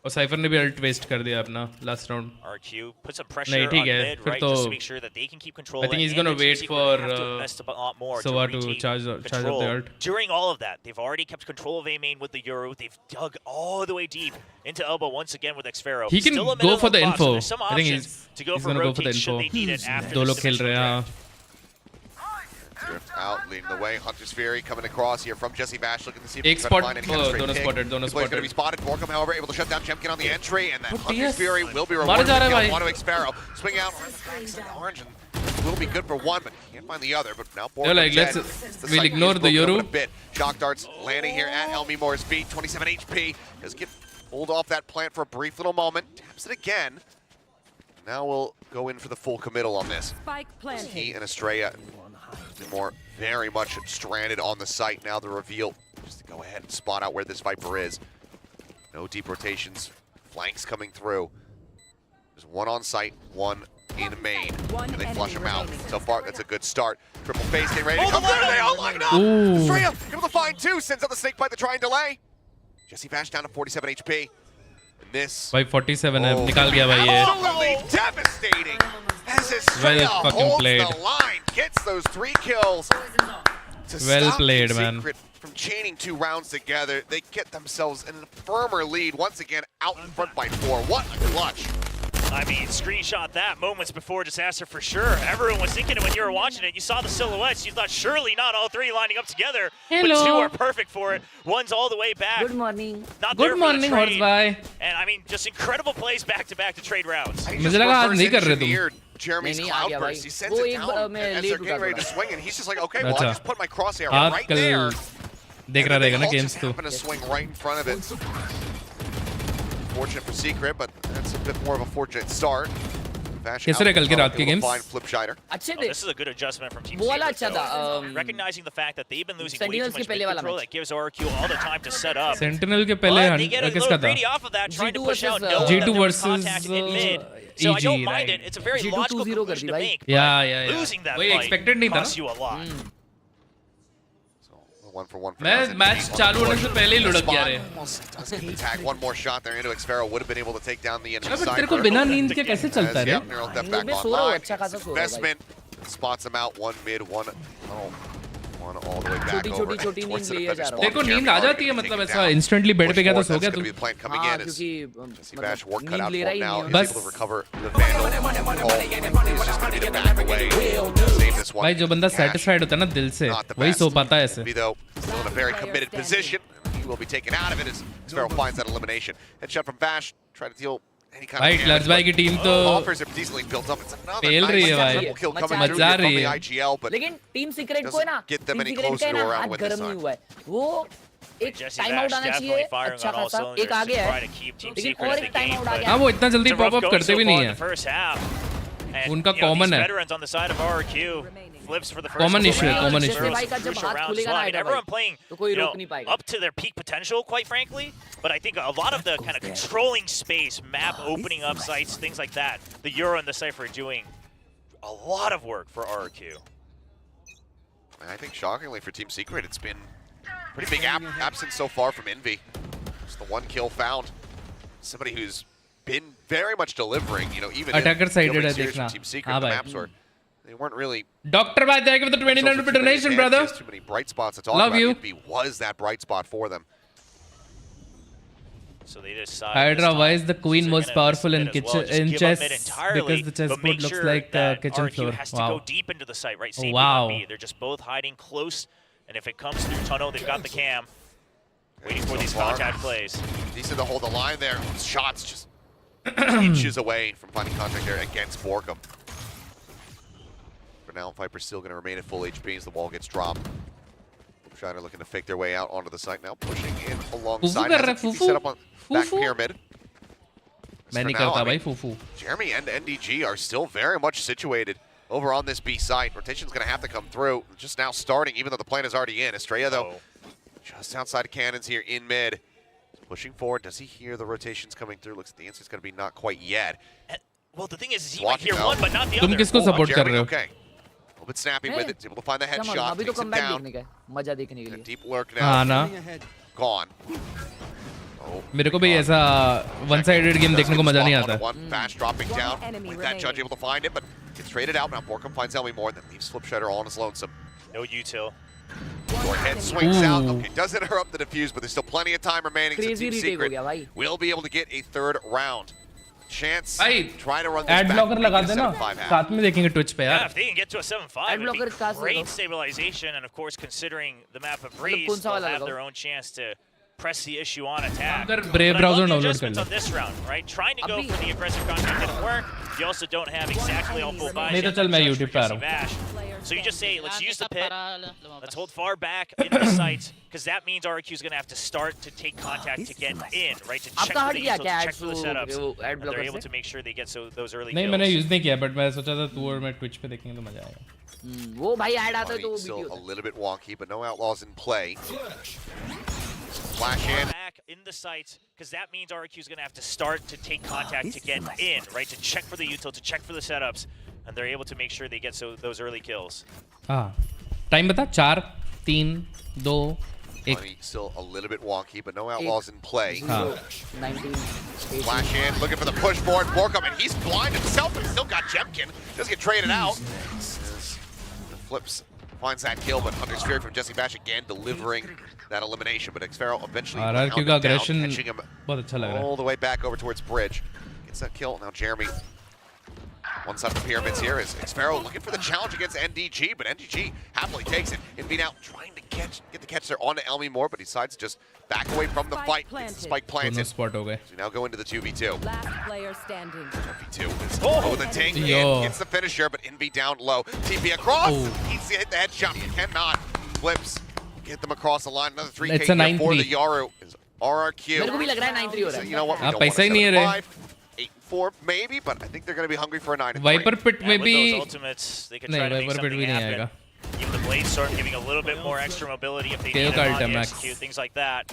और साइफर ने भी अल्ट वेस्ट कर दिया अपना last round RQ put some pressure नहीं on ठीक है mid, फिर right, तो just to make sure that they can keep control. I think he's and gonna Team wait Secret for have to invest a lot more Sova to retake charge up control. the ult. During all of that, they've already kept control of A main with the Euro. They've dug all the way deep into elbow once again with Xfero. He can Still a go minute for on the clock, so info. there's some I think options to go he's for gonna go for the rotate should info. they need it after दो this लोग खेल रहे हैं हाँ Drift out, leading the way. Hunter's Fury coming across here from Jesse Vash, looking to see if एक he can spot find any kind of straight दोनों pick. spotted This play's going to be spotted. Borkham, however, able to shut down Chemkin on the entry, and that Hunter's Fury will be rewarded. जा रहा है भाई. One to Xfero. Swing out, orange, and will be good for one, but can't find the other. But now Borkham like, dead. let's- The we'll site ignore is the broken Yoru. up a bit. Shock darts landing here at Elmi Moore's feet. 27 HP. Does get pulled off that plant for a brief little moment. Taps it again. Now we'll go in for the full committal on this. Spike planted. He and Estrella more very much stranded on the site. Now the reveal, just to go ahead and spot out where this Viper is. No deep rotations, flanks coming through. There's one on site, one in main, and they flush him out. So far, that's a good start. Triple face getting ready to come through. They all line up. Ooh. Estrella able to find two, sends out the snake bite to try and delay. Jesse Vash down to 47 HP. And this भाई 47 है निकाल गया भाई ये absolutely devastating as Estrella fucking holds played. the line, gets those 3 kills to Well stop played, Team man. Secret from chaining 2 rounds together. They get themselves in a firmer lead once again, out in front by 4. What a clutch! I mean, screenshot that moments before disaster for sure. Everyone was thinking it when you were watching it. You saw the silhouettes. You thought surely not all 3 lining up together. Hello. But 2 are perfect for it. One's all the way back. Good morning. Not Good there morning for the horse trade. भाई And I mean, just incredible plays back to back to trade rounds. मुझे लगा आज नहीं कर रहे तुम Jeremy's नहीं, आ गया cloudburst. भाई. He sends वो it एक down बार मैं as लेट they're उठा getting ready to थोड़ा. swing, and he's just like, okay, well, I अच्छा just put my crosshair आज right there. कल देख रहा रहेगा ना Ult गेम्स just तो happened to swing right in front of it. Fortunate for Secret, but that's a bit more of a fortunate start. कैसे रहे कल के रात के गेम्स अच्छे थे. This is a good adjustment from Team वो वाला Secret, अच्छा though. था. Recognizing the fact that they've been losing way too Sentinels के much पहले mid वाला control, match. that gives RQ all the time to set up. Sentinel के पहले But they get a किसका little था greedy off of that, trying to G2 push out, versus, knowing that G2 there was versus, contact in mid. So I EG, don't mind right. it. It's a very G2 logical 2-0 conclusion to कर दी make. Yeah. Losing that वही fight expected नहीं था costs you a lot. One for one. मैं match चालू होने से पहले ही लुढ़क गया रे Tag one more shot there into Xfero. Would have been able to take down the enemy तेरे side. को बिना नींद के कैसे चलता है रे Yep, neural theft back मैं सो रहा हूँ, online. अच्छा खासा सो रहा हूँ भाई. Investment spots them out. One mid, one all the way back over. छोटी towards the नींद लिए defender's जा रहा हूँ. spawn. देखो नींद आ जाती है मतलब Taken ऐसा down. इंस्टेंटली बेड पे गया तो Push सो forward, गया that's तू gonna be the plan coming हाँ in. As क्योंकि Jesse Bash work cut नींद out ले for रहा him ही now. नहीं He's able to recover the Vandal. He's just going to need to back away. Save this one. भाई जो बंदा satisfied होता है ना दिल से Not the वही best. सो पाता है ऐसे Be though still in a very committed position. He will be taken out of it as Xfero finds that elimination. Headshot from Bash. Try to deal any kind भाई of क्लर्च भाई की team तो offers are decently built up. It's another fail रही है nice भाई triple kill coming through मजा here from रही the है IGL, but लेकिन टीम सीक्रेट को है ना get them team any secret closer का है to ना around हाथ win this गर्म नहीं time. हुआ है. वो एक Jesse टाइम Bash आउट आना definitely चाहिए firing अच्छा on all खासा. cylinders एक आ to गया try है. to keep Team लेकिन Secret और in the एक टाइम game, आउट आ but गया. हाँ वो इतना जल्दी it's a pop rough up going करते so भी far नहीं in है the first half. And, उनका you know, common these है. veterans on the side of RQ flips for the first Common couple issue है, rounds. common It's issue. crucial भाई का जब हाथ rounds खुलेगा as well. ना I mean, आएगा everyone भाई, playing तो कोई you रोक know, नहीं पाएगा. up to their peak potential, quite frankly. But I think a lot of the kind of controlling space, map opening up sites, things like that, the Euro and the Cypher are doing a lot of work for RQ. I think shockingly for Team Secret, it's been pretty big absence so far from Envy. Just the one kill found. Somebody who's been very much delivering, you know, even Attacker in sided fielding है series from देखना. Team Secret, हाँ the भाई. maps were, they weren't really doctor भाई thank you for the 29 rupee donation brother too many bright spots to talk Love about. you. Envy was that bright spot for them. So they decide Hydra, why is the queen they're most gonna powerful miss in mid as well. kitchen Just in give up chess mid entirely, because the but chessboard make looks sure like that kitchen RQ floor. has to Wow. go deep into the site, right? Same Wow. with B. They're just both hiding close, and if it comes through tunnel, they've got the cam, waiting for So these far, contact plays. Decent to hold the line there. Shots just inches away from finding contact there against Borkham. For now, Viper's still going to remain at full HP as the wall gets dropped. Shiner looking to fake their way out onto the site now, pushing in alongside. कर रहा है, Has a TP फूफू. set up on back फूफू. pyramid. मैं नहीं करता भाई फूफू. Jeremy and NDG are still very much situated over on this B site. Rotation's going to have to come through. Just now starting, even though the plan is already in. Estrella, though, just outside of cannons here in mid. Pushing forward. Does he hear the rotations coming through? Looks like the answer is going to be not quite yet. Well, the thing is he might hear one, but not the other. तुम किसको support कर रहे हो? Okay. A little bit snappy with it. He's able to find the headshot. Takes him down. मजा देखने के लिए. Deep lurk now. ना. Gone. मेरे को भी ऐसा one-sided game देखने को मजा नहीं आता. Bash dropping down. With that judge able to find it, but gets traded out. Now Borkum finds Elmi more, then leaves Flip Shredder all on his lonesome. No util. Head swings out. Okay, does interrupt the defuse, but there's still plenty of time remaining. So Team Secret will be able to get a third round. Chance. Try to run this Ad back. blocker लगा देना. साथ में देखेंगे Twitch पे यार. Yeah, if they can get to a 7-5, it'd be great stabilization, and of course, considering the map of Breeze, they'll have their own chance to press the issue on attack. Brave browser download adjustments on this round, right? Trying to go for the aggressive content didn't work. You also don't have exactly all full buys. नहीं तो चल मैं YouTube पे आ रहा हूँ. So you just say, let's use the pit, let's hold far back into the sites, because that means RQ is going to have to start to take contact to get in, right? To check for the util, check for the setups, and they're able to make sure they get those early kills. नहीं मैंने use नहीं किया, but मैं सोचा था तू और मैं Twitch पे देखेंगे तो मजा आएगा. वो भाई ऐड आता है तो वो still a little bit wonky, but no outlaws in play. Flash in. Back in the sites, because that means RQ is going to have to start to take contact to get in, right? To check for the util, to check for the setups, and they're able to make sure they get those early kills. हाँ. Time बता 4, 3, 2, 1. Still a little bit wonky, but no outlaws in play. 19. Flash in, looking for the push forward. Borkum, and he's blind himself, but still got Jemkin. Does get traded out. The flips finds that kill, but Hunter's Fury from Jesse Bash again delivering that elimination. But Xfero eventually RRQ का aggression catching him बहुत अच्छा लग रहा है. all the way back over towards Bridge. Gets that kill. Now Jeremy, one side of the pyramids here is Xfero looking for the challenge against NDG, but NDG happily takes it. Envy now trying to get the catch there onto Elmi Moore, but he decides to just back away from the fight. Spike planted. Spot हो गए. So we now go into the 2v2. Last player standing. 2v2 is the ding in, gets the finisher, but Envy down low. TP across, needs to hit the headshot, cannot. Flips, get them across the line. Another 3K It's a here for 9-3. the Yaru. Is RRQ. मेरे को भी लग रहा है 9-3 हो रहा है. So you know what? We हाँ don't want पैसा ही नहीं है रे. 8-4 maybe, but I think they're going to be hungry for a 9-3. Viper pit में भी With those ultimates, they can try to make Viper pit something भी नहीं happen. आएगा. Even the Blade Storm giving a little bit more extra mobility if they Tail need it cult on the max. execute, things like that.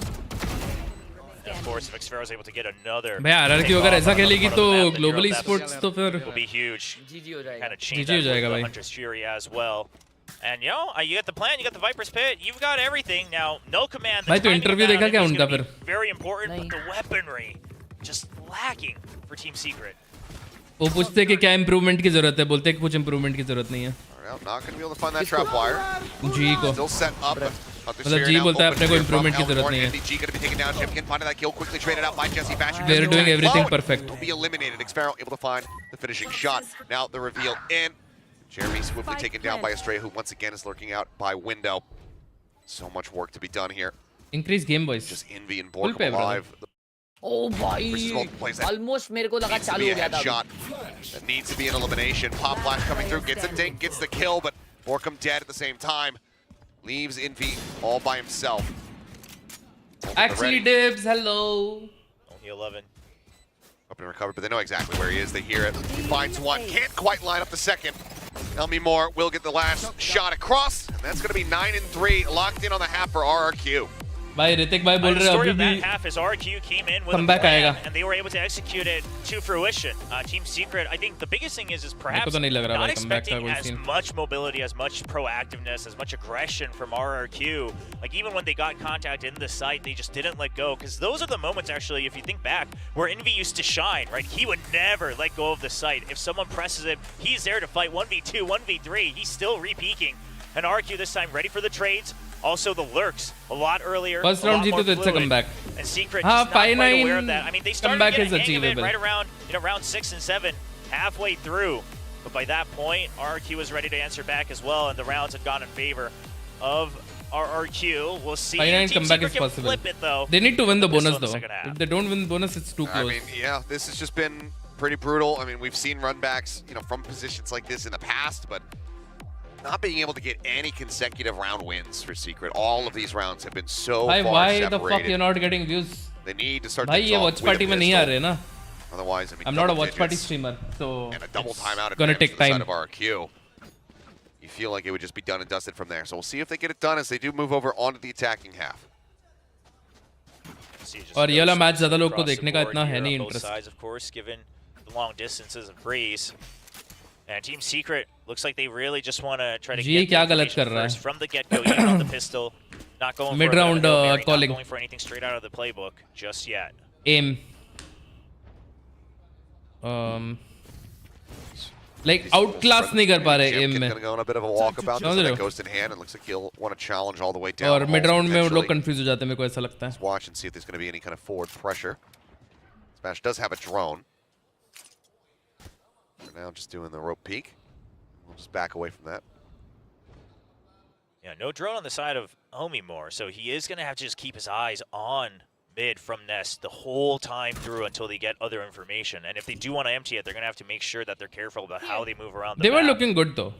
And of course, if Xfero is able to get another भाई RRQ अगर ऐसा खेलेगी तो global esports तो फिर will be huge. GG हो जाएगा. Kind of change GG हो that जाएगा with the भाई. Hunter's Fury as well. And you know, you got the plan, you got the Viper's Pit, you've got everything. Now, no command. The भाई तो timing of interview that देखा क्या is उनका gonna फिर? be very important, but the weaponry just lacking for Team Secret. वो पूछते कि क्या improvement की जरूरत है, बोलते कि कुछ improvement की जरूरत नहीं है. Not going to be able to find that trap wire. G को. Still set up. मतलब G बोलता है अपने को improvement की जरूरत नहीं है. NDG going to be taken down. Jimkin finding that kill, quickly traded out by Jesse Bash. They're doing everything perfect. Will be eliminated. Xfero able to find the finishing shot. Now the reveal in. Jeremy swiftly taken down by Estrella, who once again is lurking out by window. So much work to be done here. Increase game boys. Just Envy and Borkum alive. Oh भाई. Almost मेरे को लगा चालू हो गया था. Shot that needs to be an elimination. Pop flash coming through, gets a dink, gets the kill, but Borkum dead at the same time. Leaves Envy all by himself. Actually, Dibs, hello. Only 11. Up and recovered, but they know exactly where he is. They hear it. He finds one. Can't quite line up the second. Elmi Moore will get the last shot across, and that's going to be 9-3, locked in on the half for RRQ. भाई ऋतिक भाई बोल The रहे story अभी of भी that half is RQ came in with comeback a plan, आएगा. and they were able to execute it to fruition. Team Secret, I think the biggest thing is perhaps तो नहीं लग रहा not भाई comeback का expecting कोई as scene. much mobility, as much proactiveness, as much aggression from RRQ. Like even when they got contact in the site, they just didn't let go, because those are the moments actually, if you think back, where Envy used to shine, right? He would never let go of the site. If someone presses him, he's there to fight 1v2, 1v3. He's still re-peeking. And RQ this time ready for the trades. Also the lurks a lot earlier. First round जीतो तो it's a comeback. And Secret हाँ, just not quite 5-9 aware of that. I mean, they started comeback getting is hang of it achievable. right around round 6 and 7, halfway through. But by that point, RRQ was ready to answer back as well, and the rounds had gone in favor of RRQ. We'll see. 5-9 Team comeback Secret is can possible. flip it though. They need to win the This bonus one, the though. second half. If they don't win the bonus, it's too close. I mean, yeah, this has just been pretty brutal. I mean, we've seen runbacks, from positions like this in the past, but not being able to get any consecutive round wins for Secret. All of these rounds have been so far why separated. the fuck you're not getting views? They need to start भाई things ये off watch with a party में नहीं आ pistol. रहे ना. Otherwise, I mean, I'm not a double watch party digits streamer, so and a double timeout gonna advantage take to the time. side of RQ. You feel like it would just be done and dusted from there. So we'll see if they get it done as they do move over onto the attacking half. और ये वाला match ज़्यादा लोग को Across the देखने का board इतना here है on नहीं both interest. sides, of course, given the long distances of Breeze. And Team Secret looks like they really just want to try to जी get क्या the गलत कर information रहा first है? from the get-go, even on the pistol, not going Mid for a bit of a round, Hail Mary, calling. not going for anything straight out of the playbook just yet. Aim. Like outclass नहीं कर पा रहे aim में. Gonna go on a bit of a walkabout. समझ रहे That हो? goes in hand. It looks like he'll want to challenge all the way down. और mid round में वो लोग potentially. confuse हो जाते हैं मेरे को ऐसा लगता है. Let's watch and see if there's going to be any kind of forward pressure. Smash does have a drone. For now, just doing the rope peek. We'll just back away from that. Yeah, no drone on the side of Omimore, so he is going to have to just keep his eyes on mid from Nest the whole time through until they get other information. And if they do want to empty it, they're going to have to make sure that they're careful about how they move around the They were map. looking good though.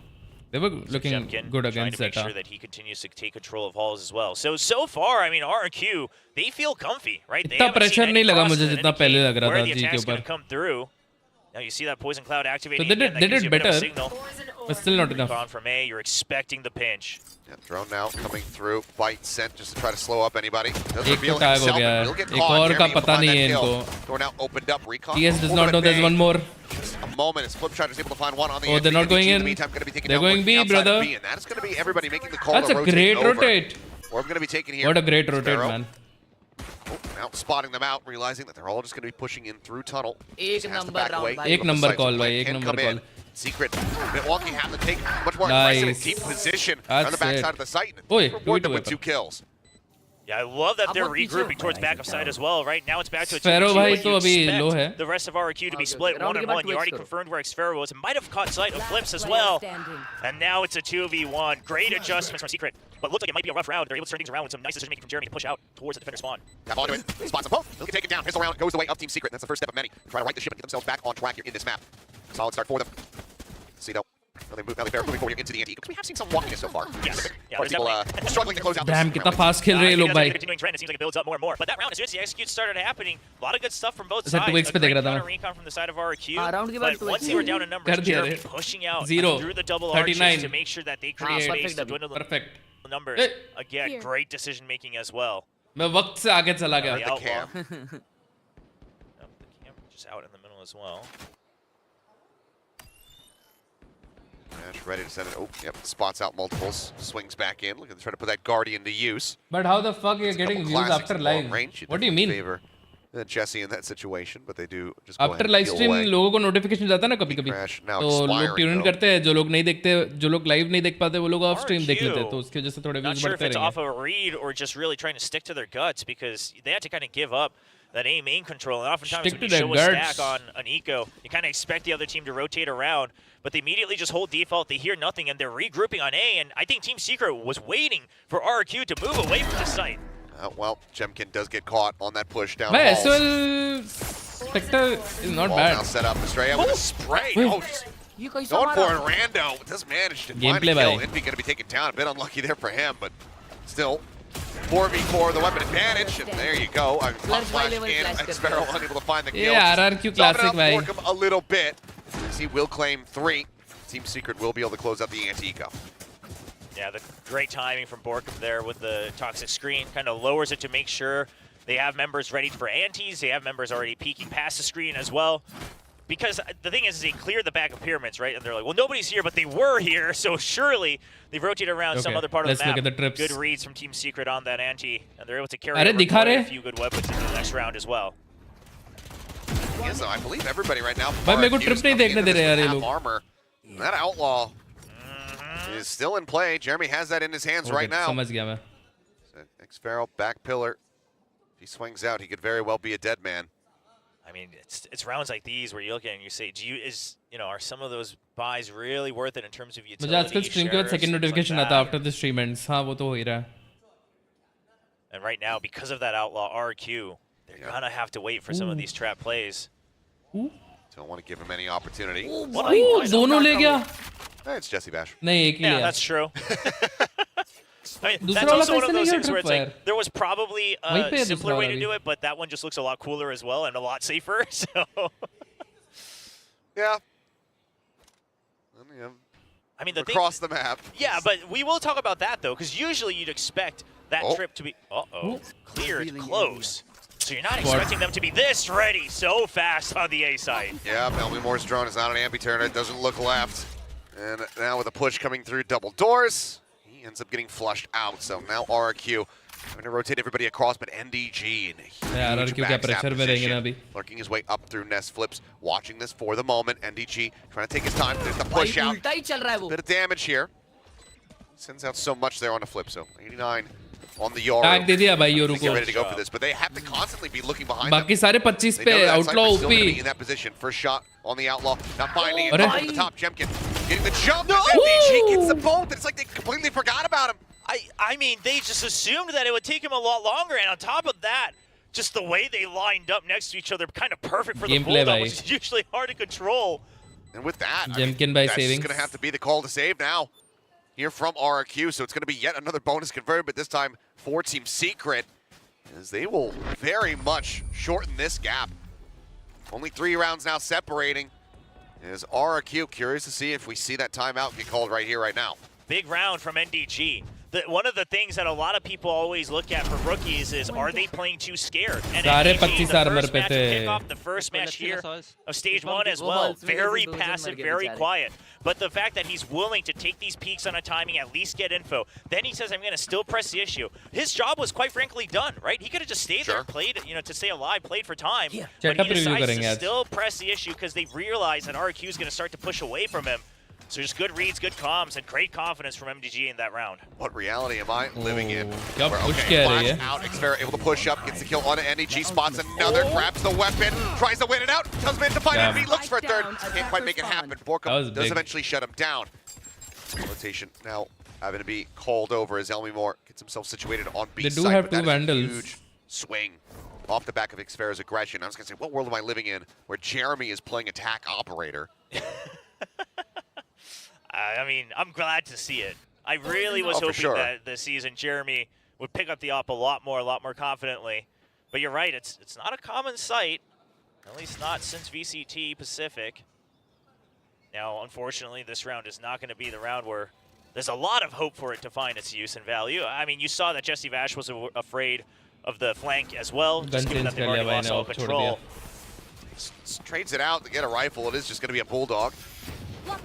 They were looking Jemkin good trying against to make Zeta. sure that he continues to take control of halls as well. So far, I mean, RQ, they feel comfy, right? They इतना haven't seen pressure any नहीं लगा crosses मुझे that जितना पहले indicate लग रहा where था the जी के attack's going ऊपर. to come through. Now you see that poison cloud activating. So they again, did- that they gives did you a bit of a better. signal. But still not enough. Recon from A, you're expecting the pinch. Yeah, drone now coming through. Bite sent just to try to slow up anybody. Does एक reveal तो tag हो himself, गया and है. he'll get एक caught. और का Jeremy will पता find नहीं that है kill. इनको. Door now opened up. Recon. TS does Over not to know there's B. one more. Just a moment as Flipshot is able to find one on the Oh, end. they're not going in in. the meantime, going to be taken They're down going B, outside of brother. B, and that is going to be everybody making the call. That's to a rotate great over. rotate. Or going to be taken here. What a great rotate, Sparrow. man. Oh, now spotting them out, realizing that they're all just going to be pushing in through tunnel. एक Just has to number back round away. भाई. एक number call Sights भाई, can एक number come in. call. Secret. Milwaukee have to take much more Nice. aggressive deep position That's on the backside it. of the site. Oi, Reward them do it, with 2 kills. Yeah, I love that they're How about regrouping Peter? towards back of side as well. Right now it's back to a Sparrow 2-2, भाई and तो you अभी expect low है. the rest of RQ to be split Round 1-1. के You बाद already Twitch confirmed where Xferro was. It might have caught sight of Flips as well. And now it's a 2v1. Great adjustments from Secret. But looks like it might be a rough round. They're able to turn things around with some nice decision making from Jeremy to push out towards the defender spawn. Tap onto it. Spots them both. They'll get taken down. Pistol round goes the way of Team Secret. That's the first step of many. Try to right the ship and get themselves back on track here in this map. Solid start for them. See though. They move, now they're moving forward here into the anti. Because we have seen some walkiness so far. Yes. Yeah, People struggling to close out Damn, this कितना round. fast खेल रहे हैं ये लोग I think भाई. that's a continuing trend. It seems like it builds up more and more. But that round, as soon as the execute started happening, a lot of good stuff from both ऐसा sides. 2x पे A देख great रहा था counter मैं. recon from the side of RQ. round के बाद But once 2x they were down in numbers, कर दिया Jeremy रे. pushing out Zero. through the double arches 39. to make sure that they create space perfect to double. dwindle the Perfect. numbers. Eh. Again, Here. great decision making as well. मैं वक्त से आगे चला The गया. outlaw. cam. Yep, the cam just out in the middle as well. Nash ready to send it. Oh, yep. Spots out multiples. Swings back in. Look at trying to put that Guardian to use. But how the fuck you're It's a couple getting views classics after in long live? range. What do you mean? Favor Jesse in that situation, but they do just go After ahead and live peel stream away. लोगों को notification जाता है ना कभी-कभी. Crash now तो लोग expiring, tune in though. करते हैं, जो लोग नहीं देखते, जो लोग लाइव नहीं देख पाते वो लोग ऑफ स्ट्रीम देख RQ. लेते हैं, तो उसकी वजह से थोड़े Not व्यूज sure if बढ़ते it's रहेंगे. off of a read or just really trying to stick to their guts because they had to kind of give up that A main control. And oftentimes Stick when to you their show a guts. stack on an eco, you kind of expect the other team to rotate around, but they immediately just hold default. They hear nothing, and they're regrouping on A. And I think Team Secret was waiting for RQ to move away from the site. Well, Jemkin does get caught on that push down. भाई halls. SOL Spectre is not Wall bad. now set up. Estrella with a spray. Wait. Oh, just You guys going for are it. Rando does manage to find a Gameplay kill. bhai. Envy going to be taken down. A bit unlucky there for him, but still. 4v4, the weapon advantage, and there you go. Flash in, Xferro unable to find the kill. Yeah, RRQ classic Dominant bhai. Borkum a little bit. As he will claim 3. Team Secret will be able to close out the anti-eco. Yeah, the great timing from Borkum there with the toxic screen kind of lowers it to make sure they have members ready for antis. They have members already peeking past the screen as well. Because the thing is they cleared the back of pyramids, right? And they're like, well, nobody's here, but they were here, so surely they've rotated around some Okay, other part of let's the map. look at the trips. Good reads from Team Secret on that anti, and they're able to carry अरे over दिखा quite a रहे? few good weapons into the next round as well. Yes, though, I believe everybody right now. भाई मेरे को RQ trip is नहीं coming देखने into दे रहे this यार with ये half लोग. armor. That outlaw is still in play. Jeremy has that in his hands right now. समझ गया मैं. Xferro, back pillar. If he swings out, he could very well be a dead man. I mean, it's rounds like these where you look at it and you say, are some of those buys really worth it in terms of utility? मुझे आजकल stream के बाद shares, second things like notification that. आता है after the stream ends. हाँ वो तो हो ही रहा है. And right now, because of that outlaw RQ, they're gonna have to wait for some of these trap plays. Don't want to give him any opportunity. दोनों ले गया. It's Jesse Bash. नहीं एक ही Yeah, लिया. that's true. I mean, दूसरा that's वाला also one कैसे of नहीं those गया things where it's tripwire? like there was probably वहीं पे a है simpler दूसरा way वाला to भी. do it, but that one just looks a lot cooler as well and a lot safer. So Yeah. I mean, the thing, across the map. yeah, but we will talk about that though, because usually you'd expect that Oh. trip to be cleared close. So you're not What? expecting them to be this ready so fast on the A side. Yeah, Melvin Moore's drone is not an ambi-turner. It doesn't look left. And now with a push coming through double doors, he ends up getting flushed out. So now RRQ trying to rotate everybody across, but NDG in a huge RRQ क्या backstab pressure में रहेंगे ना position, अभी. lurking his way up through nest flips, watching this for the moment. NDG trying to take his time. There's the push out. उल्टा ही चल रहा है वो. Bit of damage here. Sends out so much there on the flip. So 89 on the Yoru. Tag दे दिया भाई Yoru Get को. ready to go for this, but they have to constantly be looking behind बाकी them. सारे 25 They पे know that outlaw Cypher's still gonna be OP. in that position. First shot on the outlaw, not finding it. अरे. From the top, Jemkin getting the jump. NDG gets the bolt. It's like they completely forgot about him. I mean, they just assumed that it would take him a lot longer, and on top of that, just the way they lined up next to each other, kind of perfect for the Gameplay, Bulldog, bhai. which is usually hard to control. And with that, Jemkin by that's savings. going to have to be the call to save now here from RRQ. So it's going to be yet another bonus converted, but this time for Team Secret, as they will very much shorten this gap. Only 3 rounds now separating. Is RRQ curious to see if we see that timeout get called right here, right now. Big round from NDG. One of the things that a lot of people always look at for rookies is, are they playing too scared? And सारे NDG, 25 the armor first पे match थे. of kickoff, the first match here of stage 1 as well. Very passive, very quiet. But the fact that he's willing to take these peaks on a timing, at least get info, then he says, I'm going to still press the issue. His job was quite frankly done, right? He could have just stayed there, played, to stay alive, played for time. But he decides to still press the issue because they realize that RQ is going to start to push away from him. So just good reads, good comms, and great confidence from MDG in that round. What reality am I living in? क्या Where, push किया रही flash है? out, Xfera able to push up, gets the kill on NDG, spots another, grabs the weapon, tries to win it out, comes in to find Damn. it, looks for a third, can't quite make it happen. That Borkum was does big. eventually shut him down. Rotation now having to be called over as Elmi Moore gets himself situated on B They do side, have but two that is a Vandals. huge swing off the back of Xfera's aggression. I was going to say, what world am I living in where Jeremy is playing attack operator? I mean, I'm glad to see it. I really was hoping that this season Jeremy would pick up the op a lot more confidently. But you're right, it's not a common sight, at least not since VCT Pacific. Now, unfortunately, this round is not going to be the round where there's a lot of hope for it to find its use and value. I mean, you saw that Jesse Vash was afraid of the flank as well, just given that they've already lost all control. Trades it out to get a rifle. It is just going to be a Bulldog.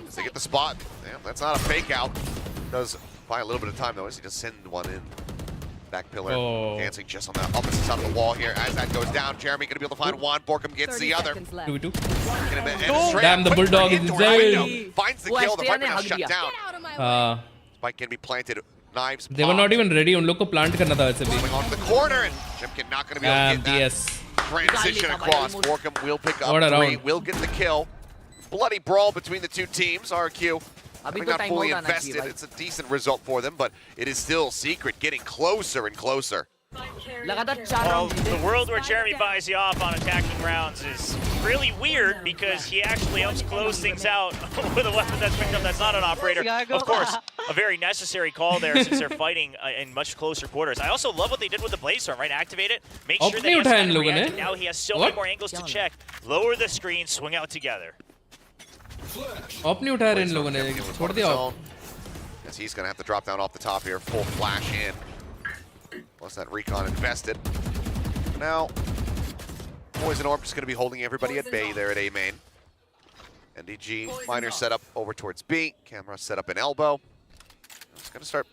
As they get the spot. Damn, that's not a fake out. Does buy a little bit of time though as he just send one in. Back pillar, dancing just on the opposite side of the wall here. As that goes down, Jeremy going to be able to find one. Borkum gets the other. 2v2. Damn, the Bulldog is insane. Finds the kill. The Viper now shut down. Spike can be planted. Knives. They were not even ready. उन लोग को plant करना था वैसे भी. Going on to the corner, and Jemkin not going to be able to get that yes. transition across. Borkum will pick up What a 3, round. will get the kill. Bloody brawl between the two teams. RQ having not fully invested. It's a decent result for them, but it is still Secret getting closer and closer. Well, the world where Jeremy buys you off on attacking rounds is really weird because he actually helps close things out with a weapon that's picked up that's not an operator. Of course, a very necessary call there since they're fighting in much closer quarters. I also love what they did with the Blaze Storm, right? Activate it, make sure that he has time to react. Now he has so many more angles to check. Lower the screen, swing out together. Op नहीं उठाया इन लोगों ने. छोड़ दिया op. As he's going to have to drop down off the top here. Full flash in. Plus that recon invested. Now, Poison Orb just going to be holding everybody at bay there at A main. NDG, miner set up over towards B. Camera set up in elbow. It's going to start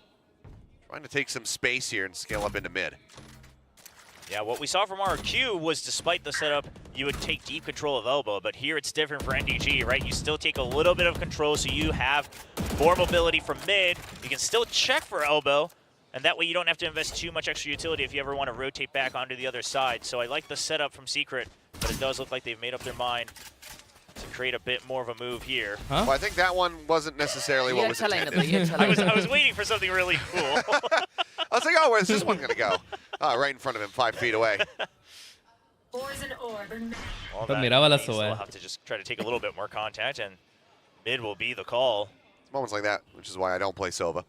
trying to take some space here and scale up into mid. Yeah, what we saw from RQ was despite the setup, you would take deep control of elbow, but here it's different for NDG, right? You still take a little bit of control, so you have more mobility from mid. You can still check for elbow, and that way you don't have to invest too much extra utility if you ever want to rotate back onto the other side. So I like the setup from Secret, but it does look like they've made up their mind to create a bit more of a move here. Huh? Well, I think that one wasn't necessarily what was intended. I was waiting for something really cool. I was like, oh, where's this one going to go? Right in front of him, 5 feet away. Well, मेरा वाला सो we'll है. have to just try to take a little bit more contact, and mid will be the call. It's moments like that, which is why I don't play Sova.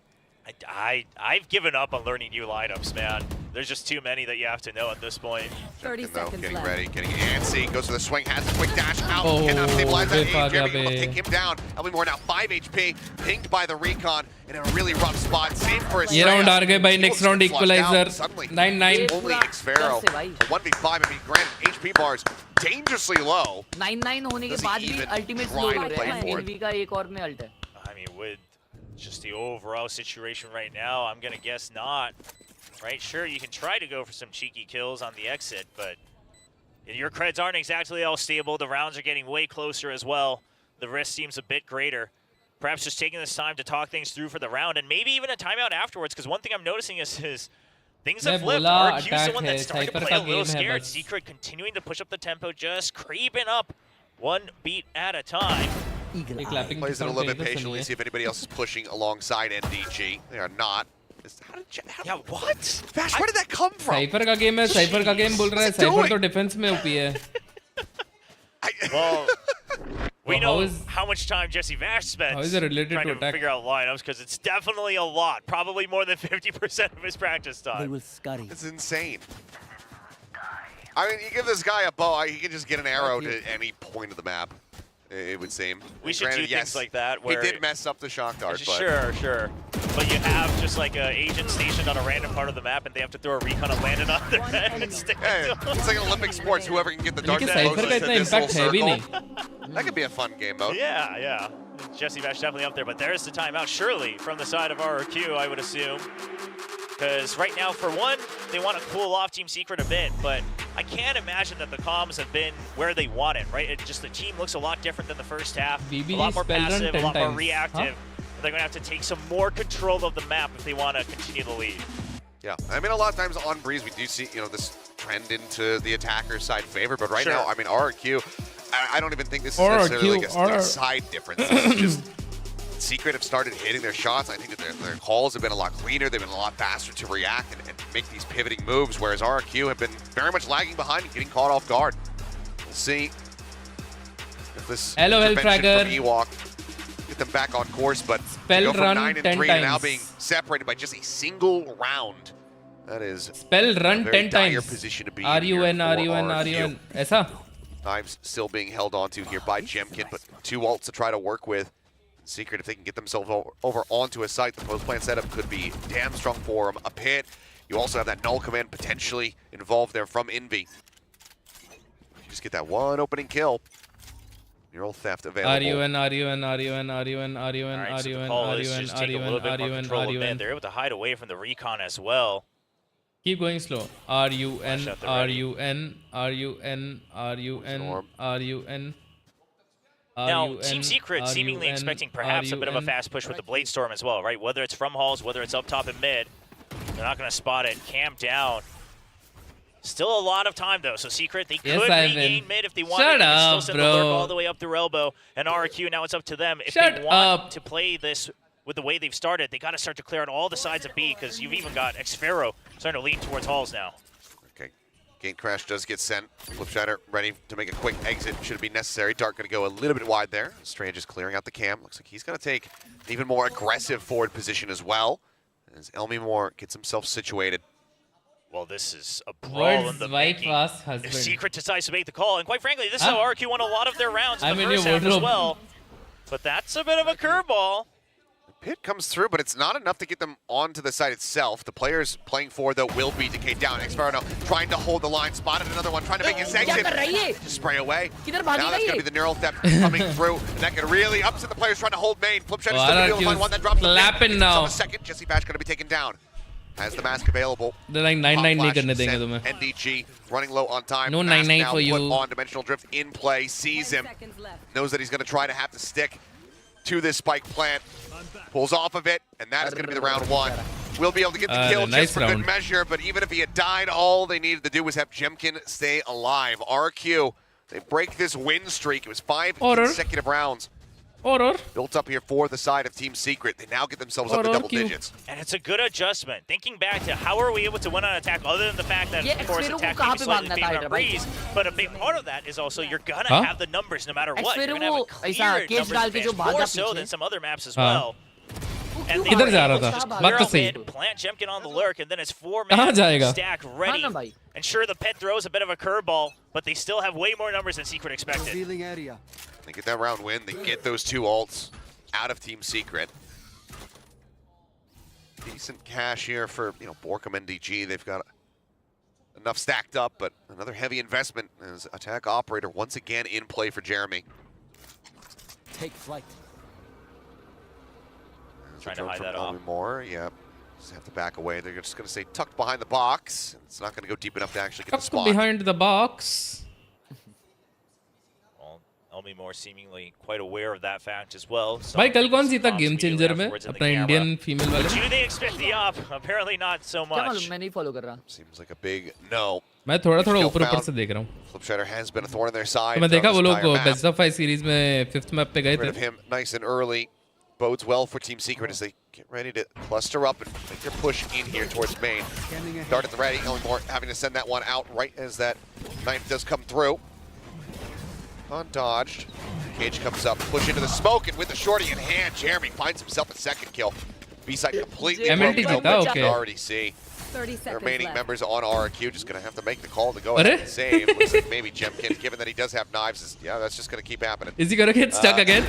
I've given up on learning new lineups, man. There's just too many that you have to know at this point. 30 seconds getting left. ready, getting antsy, goes to the swing, has a quick dash out, Oh, cannot stabilize that bit far Jeremy gabe. will take him down. Elmimore now 5 HP, pinged by the recon in a really rough spot. Same for ये round आ गए भाई, next round equalizer. Suddenly, 9-9. only Xfero, 1v5, I mean, granted, HP bars dangerously low. 9-9 होने के Doesn't बाद भी even ultimate try slow to हो रहे play हैं. for it. NV का एक और में ult है. I mean, with just the overall situation right now, I'm going to guess not. Right? Sure, you can try to go for some cheeky kills on the exit, but your creds aren't exactly all stable. The rounds are getting way closer as well. The risk seems a bit greater. Perhaps just taking this time to talk things through for the round, and maybe even a timeout afterwards, because one thing I'm noticing is things have flipped. RQ's the one that's starting to play a little scared. Secret continuing to push up the tempo, just creeping up one beat at a time. Plays it a little bit patiently, see if anybody else is pushing alongside NDG. They are not. Yeah, what? Vash, where did that come from? Cipher का game है, cipher का game बोल रहा है. Cipher तो defence में OP है. Well, we know how much time Jesse Vash spends how is it related trying to to attack? figure out lineups, because it's definitely a lot. Probably more than 50% of his practice time. It's insane. I mean, you give this guy a bow, he can just get an arrow to any point of the map, it would seem. We should do things like that. Where he did mess up the shock dart, but... Sure. But you have just like an agent stationed on a random part of the map, and they have to throw a recon and land it on their head and stick it to It's like Olympic sports, whoever can get the dart Cypher closest का to इतना this little impact है भी circle. नहीं. That could be a fun game mode. Yeah. Jesse Vash definitely up there, but there's the timeout, surely, from the side of RRQ, I would assume. Because right now, for one, they want to cool off Team Secret a bit, but I can't imagine that the comms have been where they want it, right? It just, the team looks a lot different than the first half. BB A lot more spell run passive, a 10 lot more times. reactive. They're going to have to take some more control of the map if they want to continue the lead. Yeah, I mean, a lot of times on Breeze, we do see, this trend into the attacker side favor, but right now, I mean, RRQ, I don't even think this is necessarily like a side difference. It's just Secret have started hitting their shots. I think that their calls have been a lot cleaner. They've been a lot faster to react and make these pivoting moves, whereas RRQ have been very much lagging behind and getting caught off guard. We'll see if this intervention from Ewok get them back on course, but to go from 9 and 3 to now being separated by just a single round. That is Spell run a very 10 dire times. position to be RUN, in here for RUN. RRQ. ऐसा? Knives still being held onto here by Jemkin, but 2 ults to try to work with. Secret, if they can get themselves over onto a site, the post-plant setup could be damn strong for them. A pit. You also have that null command potentially involved there from Envy. You just get that one opening kill. Neural theft available. RUN. Alright, so the call is just take a little bit more control of mid. They're able to hide away from the recon as well. Keep going slow. RUN. Now, Team Secret seemingly expecting perhaps a bit of a fast push with the Blade Storm as well, right? Whether it's from halls, whether it's up top and mid, they're not going to spot it. Cam down. Still a lot of time, though. So Secret, they could regain mid if they wanted. They can still send the lurk all the way up through elbow. And RRQ, now it's up to them. If they want to play this with the way they've started, they got to start to clear out all the sides of B, because you've even got Xfero starting to lean towards halls now. Gate crash does get sent. Flipshatter ready to make a quick exit. Should it be necessary. Dark going to go a little bit wide there. Strange is clearing out the cam. Looks like he's going to take an even more aggressive forward position as well, as Elmimore gets himself situated. Well, this is a brawl in the making. If Secret decides to make the call, and quite frankly, this is how RQ won a lot of their rounds in the first half as well. But that's a bit of a curveball. Pit comes through, but it's not enough to get them onto the site itself. The players playing for, though, will be decayed down. Xfero trying to hold the line, spotted another one, trying to make his exit. Just spray away. Now that's going to be the neural theft coming through, and that could really upset the players trying to hold main. Flipshatter still going to be able to find one that drops the main. now. A second, Jesse Vash going to be taken down. Has the mask available. They're like 9-9 नहीं करने देंगे तुम्हें. NDG running low on time. No Mask 9-9 now for put you. on Dimensional Drift in play, sees him, knows that he's going to try to have to stick to this spike plant. Pulls off of it, and that is going to be the round 1. We'll be able to get the kill just for good measure, but even if he had died, all they needed to do was have Jemkin stay alive. RQ, they break this win streak. It was 5 consecutive rounds. Built up here for the side of Team Secret. They now get themselves up to double digits. And it's a good adjustment. Thinking back to how are we able to win on attack, other than the fact that, of course, attack may be slightly favored on Breeze, but a big part of that is also you're going to have the numbers no matter what. You're going to have a clear numbers advantage, more so than some other maps as well. And किधर जा रहा था? बात तो सही. Plant Jemkin on the lurk, and then it's 4 कहाँ man जाएगा? stack ready. And sure, the pit throws a bit of a curveball, but they still have way more numbers than Secret expected. They get that round win. They get those 2 ults out of Team Secret. Decent cash here for Borkum NDG. They've got enough stacked up, but another heavy investment as attack operator once again in play for Jeremy. Take flight. Trying to hide that off. More, yeah. Just have to back away. They're just going to say tucked behind the box. It's not going to go deep enough to actually get the spot. Behind the box. Well, Elmi Moore seemingly quite aware of that fact as well. भाई कल कौन जीता game changer में अपना Indian female वाले? Do they expect the up? Apparently not so much. क्या मालूम मैं नहीं फॉलो कर रहा. Seems like a big no. मैं थोड़ा ऊपर से देख रहा हूँ. Flipshider has been a thorn in their side. तो मैं देखा वो लोग बेस्ट ऑफ 5 सीरीज में 5th मैप पे गए थे. Rid of him nice and early. Bodes well for Team Secret as they get ready to cluster up and make their push in here towards main. Dart at the ready, Elmore having to send that one out right as that knife does come through. Undodged. Cage comes up, push into the smoke, and with the shorty in hand, Jeremy finds himself a second kill. B-side completely broken open. You can already see. 30 the remaining members on RRQ just going to have to make the call to go ahead and save. Looks like maybe Jemkin, given that he does have knives, that's just going to keep happening. Is he going to get stuck again?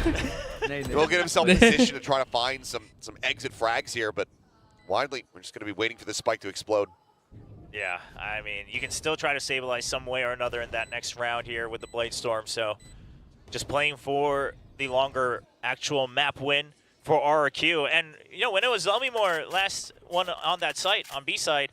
He'll get himself in position to try to find some exit frags here, but widely, we're just going to be waiting for this spike to explode. Yeah, I mean, you can still try to stabilize some way or another in that next round here with the Blade Storm, so just playing for the longer actual map win for RRQ. And, when it was Elmimore last one on that site, on B-side,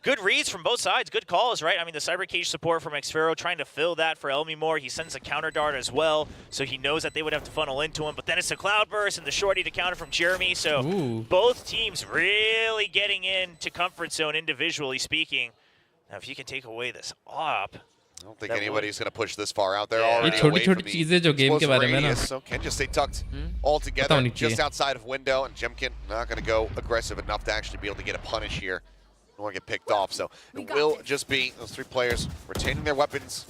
good reads from both sides, good calls, right? I mean, the Cyber Cage support from Xfero trying to fill that for Elmimore. He sends a counter dart as well, so he knows that they would have to funnel into him. But then it's a Cloudburst and the shorty to counter from Jeremy. So both teams really getting into comfort zone individually speaking. Now, if you can take away this op, I don't think anybody's going to push this far out there already away from the explosive radius, so can just stay tucked all together just outside of window, and Jemkin not going to go aggressive enough to actually be able to get a punish here nor get picked off. So it will just be those 3 players retaining their weapons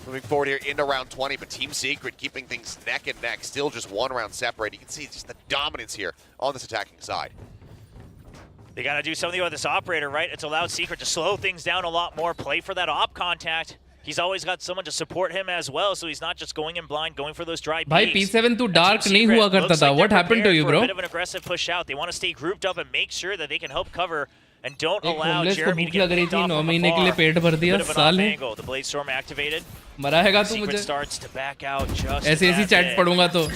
moving forward here into round 20, but Team Secret keeping things neck and neck, still just 1 round separated. You can see just the dominance here on this attacking side. They got to do something with this operator, right? It's allowed Secret to slow things down a lot more, play for that op contact. He's always got someone to support him as well, so he's not just going in blind, going for those dry peaks. भाई P7 तू dark नहीं हुआ करता था. What happened to you, bro? A bit of an aggressive push out. They want to stay grouped up and make sure that they can help cover and don't allow Jeremy to get picked off from afar. Bit of an off angle. The Blade Storm activated. मराएगा तू मुझे. Secret starts to back out just. ऐसी chat पढ़ूंगा तो.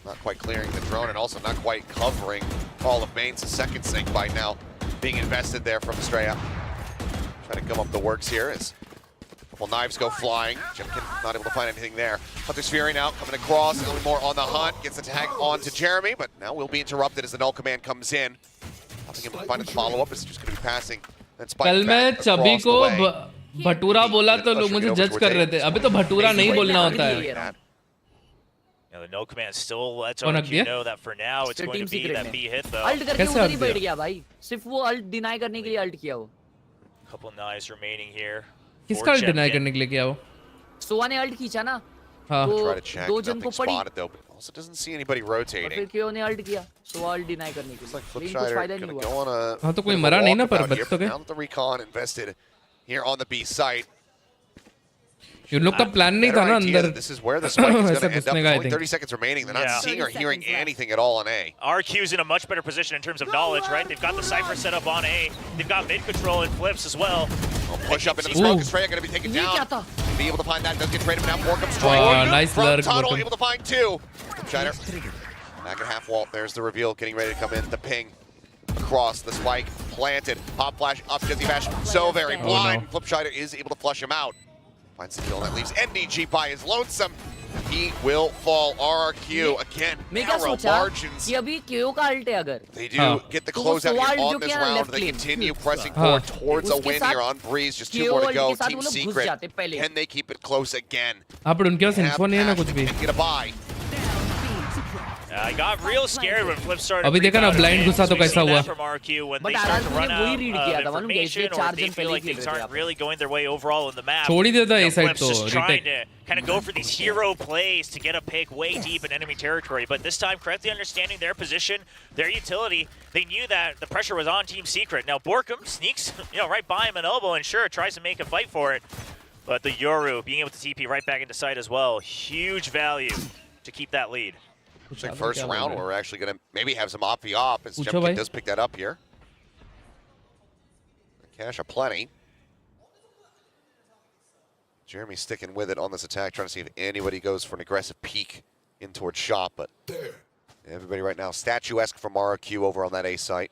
Not quite clearing the drone and also not quite covering all of main. It's a second sync by now being invested there from Estrella. Trying to come up the works here as a couple knives go flying. Jemkin not able to find anything there. Hunter's Fury now coming across, a little more on the hunt. Gets the tag on to Jeremy, but now we'll be interrupted as the null command comes in. Nothing able to find a follow-up. It's just going to be passing. Then spike back across the way. Bhatura बोला तो लोग मुझे जज कर रहे थे. अभी तो भटूरा नहीं बोलना होता है. The no command still lets RQ know that for now it's going to be that B hit though. Alt करके उधर ही बैठ गया भाई. सिर्फ वो alt deny करने के लिए alt किया वो. Couple knives remaining here. किसका alt deny करने के लिए किया वो? सोवा ने alt खींचा ना. हाँ. Try to check. Nothing spotted though, but also doesn't see anybody rotating. फिर क्यों ने alt किया? सोवा alt deny करने के लिए. लेकिन कुछ फायदा नहीं हुआ. हाँ तो कोई मरा नहीं ना पर बच तो गए. Now the recon invested here on the B site. You look up plan नहीं था ना अंदर. This is where the spike is going to end up. Only 30 seconds remaining. They're not seeing or hearing anything at all on A. RQ's in a much better position in terms of knowledge, right? They've got the Cypher set up on A. They've got mid control and flips as well. Push up into the smoke. Estrella going to be taken down. Be able to find that. Does get traded now. Borkum strike. Nice from lurk. tunnel, able to find 2. Shiner. Back at half wall. There's the reveal. Getting ready to come in. The ping. Across the spike. Planted. Pop flash up. Jizzy Bash. So very blind. Flipshider is able to flush him out. Finds the kill, and that leaves NDG by his lonesome. He will fall. RRQ again. Narrow margins. They do get the closeout here on this round. They continue pressing forward towards a win here on Breeze. Just 2 more to go. Team Secret. Can they keep it close again? हाँ पर उनके पास info नहीं है ना कुछ भी. Get a buy. I got real scared when Flip started. अभी देखा ना blind घुसा तो कैसा हुआ? From RQ when they start to run out of information or they feel like things aren't really going their way overall in the map. छोड़ ही देता है इस side Flip's तो just trying retake. to kind of go for these hero plays to get a pick way deep in enemy territory, but this time correctly understanding their position, their utility, they knew that the pressure was on Team Secret. Now Borkum sneaks, right by him an elbow and sure tries to make a fight for it, but the Yoru being able to TP right back into sight as well, huge value to keep that lead. Looks like first round we're actually going to maybe have some op v op as Jemkin does pick that up here. Cash aplenty. Jeremy sticking with it on this attack, trying to see if anybody goes for an aggressive peek in towards shop, but everybody right now statuesque from RQ over on that A site.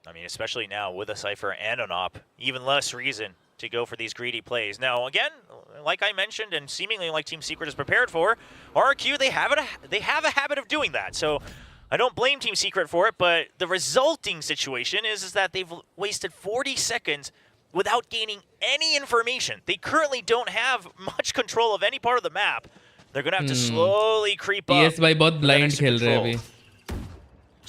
I mean, especially now with a Cypher and an op, even less reason to go for these greedy plays. Now, again, like I mentioned, and seemingly like Team Secret is prepared for, RQ, they have a habit of doing that. So I don't blame Team Secret for it, but the resulting situation is that they've wasted 40 seconds without gaining any information. They currently don't have much control of any part of the map. They're going to have to slowly creep up. PS भाई बहुत blind खेल रहे हैं अभी.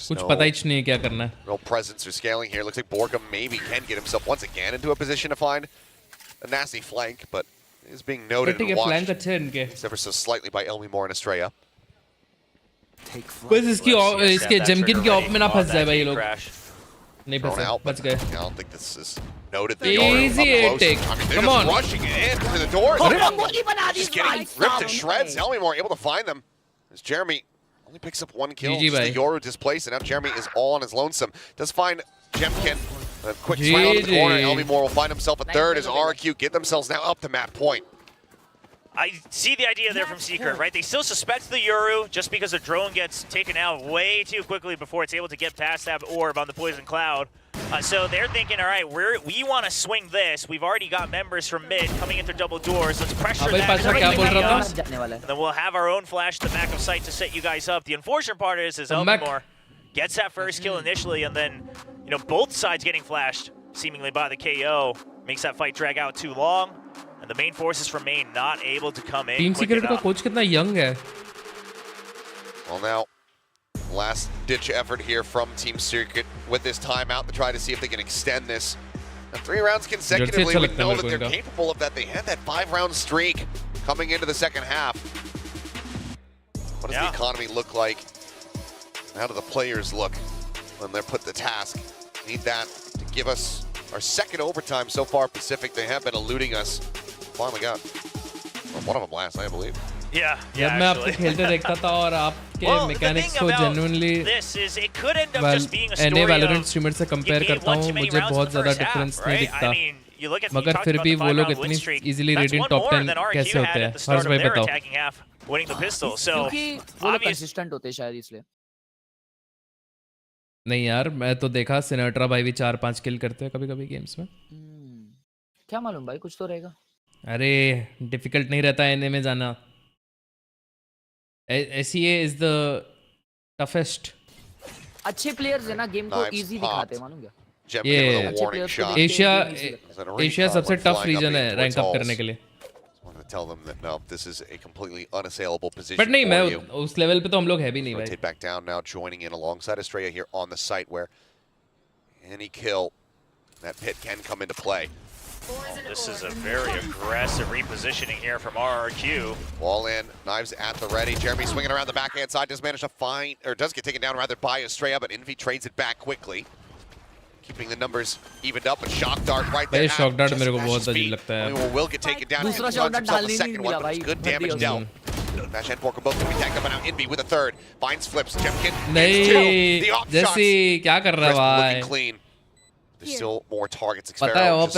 कुछ पता ही नहीं है क्या करना है. No presence or scaling here. Looks like Borkum maybe can get himself once again into a position to find a nasty flank, but is being noted and watched ever so slightly by Elmi Moore and Estrella. बस इसके जमकिन के of में ना फंस जाए भाई ये लोग. नहीं फंसे, बच गए. I don't think this is noted. Easy take. I mean, they're Come just on. rushing it in to the doors. Just getting ripped to shreds. Elmi Moore able to find them. As Jeremy only picks up one kill. Just the Yoru displaced, and now Jeremy is all on his lonesome. Does find Jemkin. A quick trial in the corner. Elmi Moore will find himself a third as RQ get themselves now up to map point. I see the idea there from Secret, right? They still suspect the Yoru just because the drone gets taken out way too quickly before it's able to get past that orb on the poison cloud. So they're thinking, all right, we want to swing this. We've already got members from mid coming in through double doors. Let's pressure that. And then we'll have our own flash to the back of sight to set you guys up. The unfortunate part is Elmore gets that first kill initially, and then both sides getting flashed seemingly by the KO makes that fight drag out too long. And the main forces from main not able to come in. Team Secret का coach कितना young है. Well, now, last ditch effort here from Team Secret with this timeout to try to see if they can extend this. Now, 3 rounds consecutively, we know that they're capable of that. They had that 5-round streak coming into the second half. What does the economy look like? How do the players look when they're put to task? Need that to give us our second overtime so far. Pacific, they have been eluding us. Finally got one of them last night, I believe. Yeah, जब मैं आपको खेलते देखता था और आपके mechanics को genuinely NA Valorant streamer से compare करता हूँ, मुझे बहुत ज़्यादा difference नहीं दिखता. मगर फिर भी वो लोग इतनी easily rated top 10 कैसे होते हैं? हर्ष भाई बताओ. क्योंकि वो लोग consistent होते हैं शायद इसलिए. नहीं यार, मैं तो देखा सिनेट्रा भाई भी 4-5 किल करते हैं कभी-कभी गेम्स में. क्या मालूम भाई, कुछ तो रहेगा. अरे डिफिकल्ट नहीं रहता एनए में जाना. SEA is the toughest. अच्छे प्लेयर्स है ना गेम को इजी दिखाते हैं, मालूम क्या. ये एशिया सबसे टफ रीजन है रैंक अप करने के लिए. Tell them that no, this is a completely unassailable position. But नहीं, मैं उस लेवल पे तो हम लोग है भी नहीं भाई. Rotate back down now, joining in alongside Estrella here on the site where any kill that pit can come into play. This is a very aggressive repositioning here from RRQ. Wall in, knives at the ready. Jeremy swinging around the backhand side, does manage to find, or does get taken down rather by Estrella, but Envy trades it back quickly. Keeping the numbers evened up, but shock dart right there. Shock dart मेरे को बहुत अजीब लगता है. Will get taken down. दूसरा shock dart डालने नहीं मिला भाई. Good damage dealt. Mash and Borkum both going to be tagged up, and now Envy with a third. Finds flips. Jemkin. नहीं. जैसे क्या कर रहा है भाई? Looking clean. There's still more targets experimental.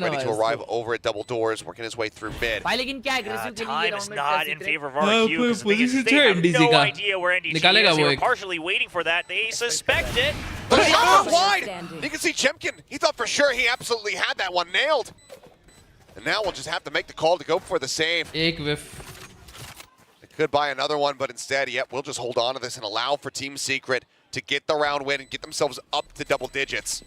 Ready to arrive over at double doors, working his way through mid. Time is not in favor of RQ because the thing is they have no idea where NDG is. They were partially waiting for that. They suspect it. But it's not wide. You can see Jemkin. He thought for sure he absolutely had that one nailed. And now we'll just have to make the call to go for the save. Ek whiff. They could buy another one, but instead, we'll just hold on to this and allow for Team Secret to get the round win and get themselves up to double digits.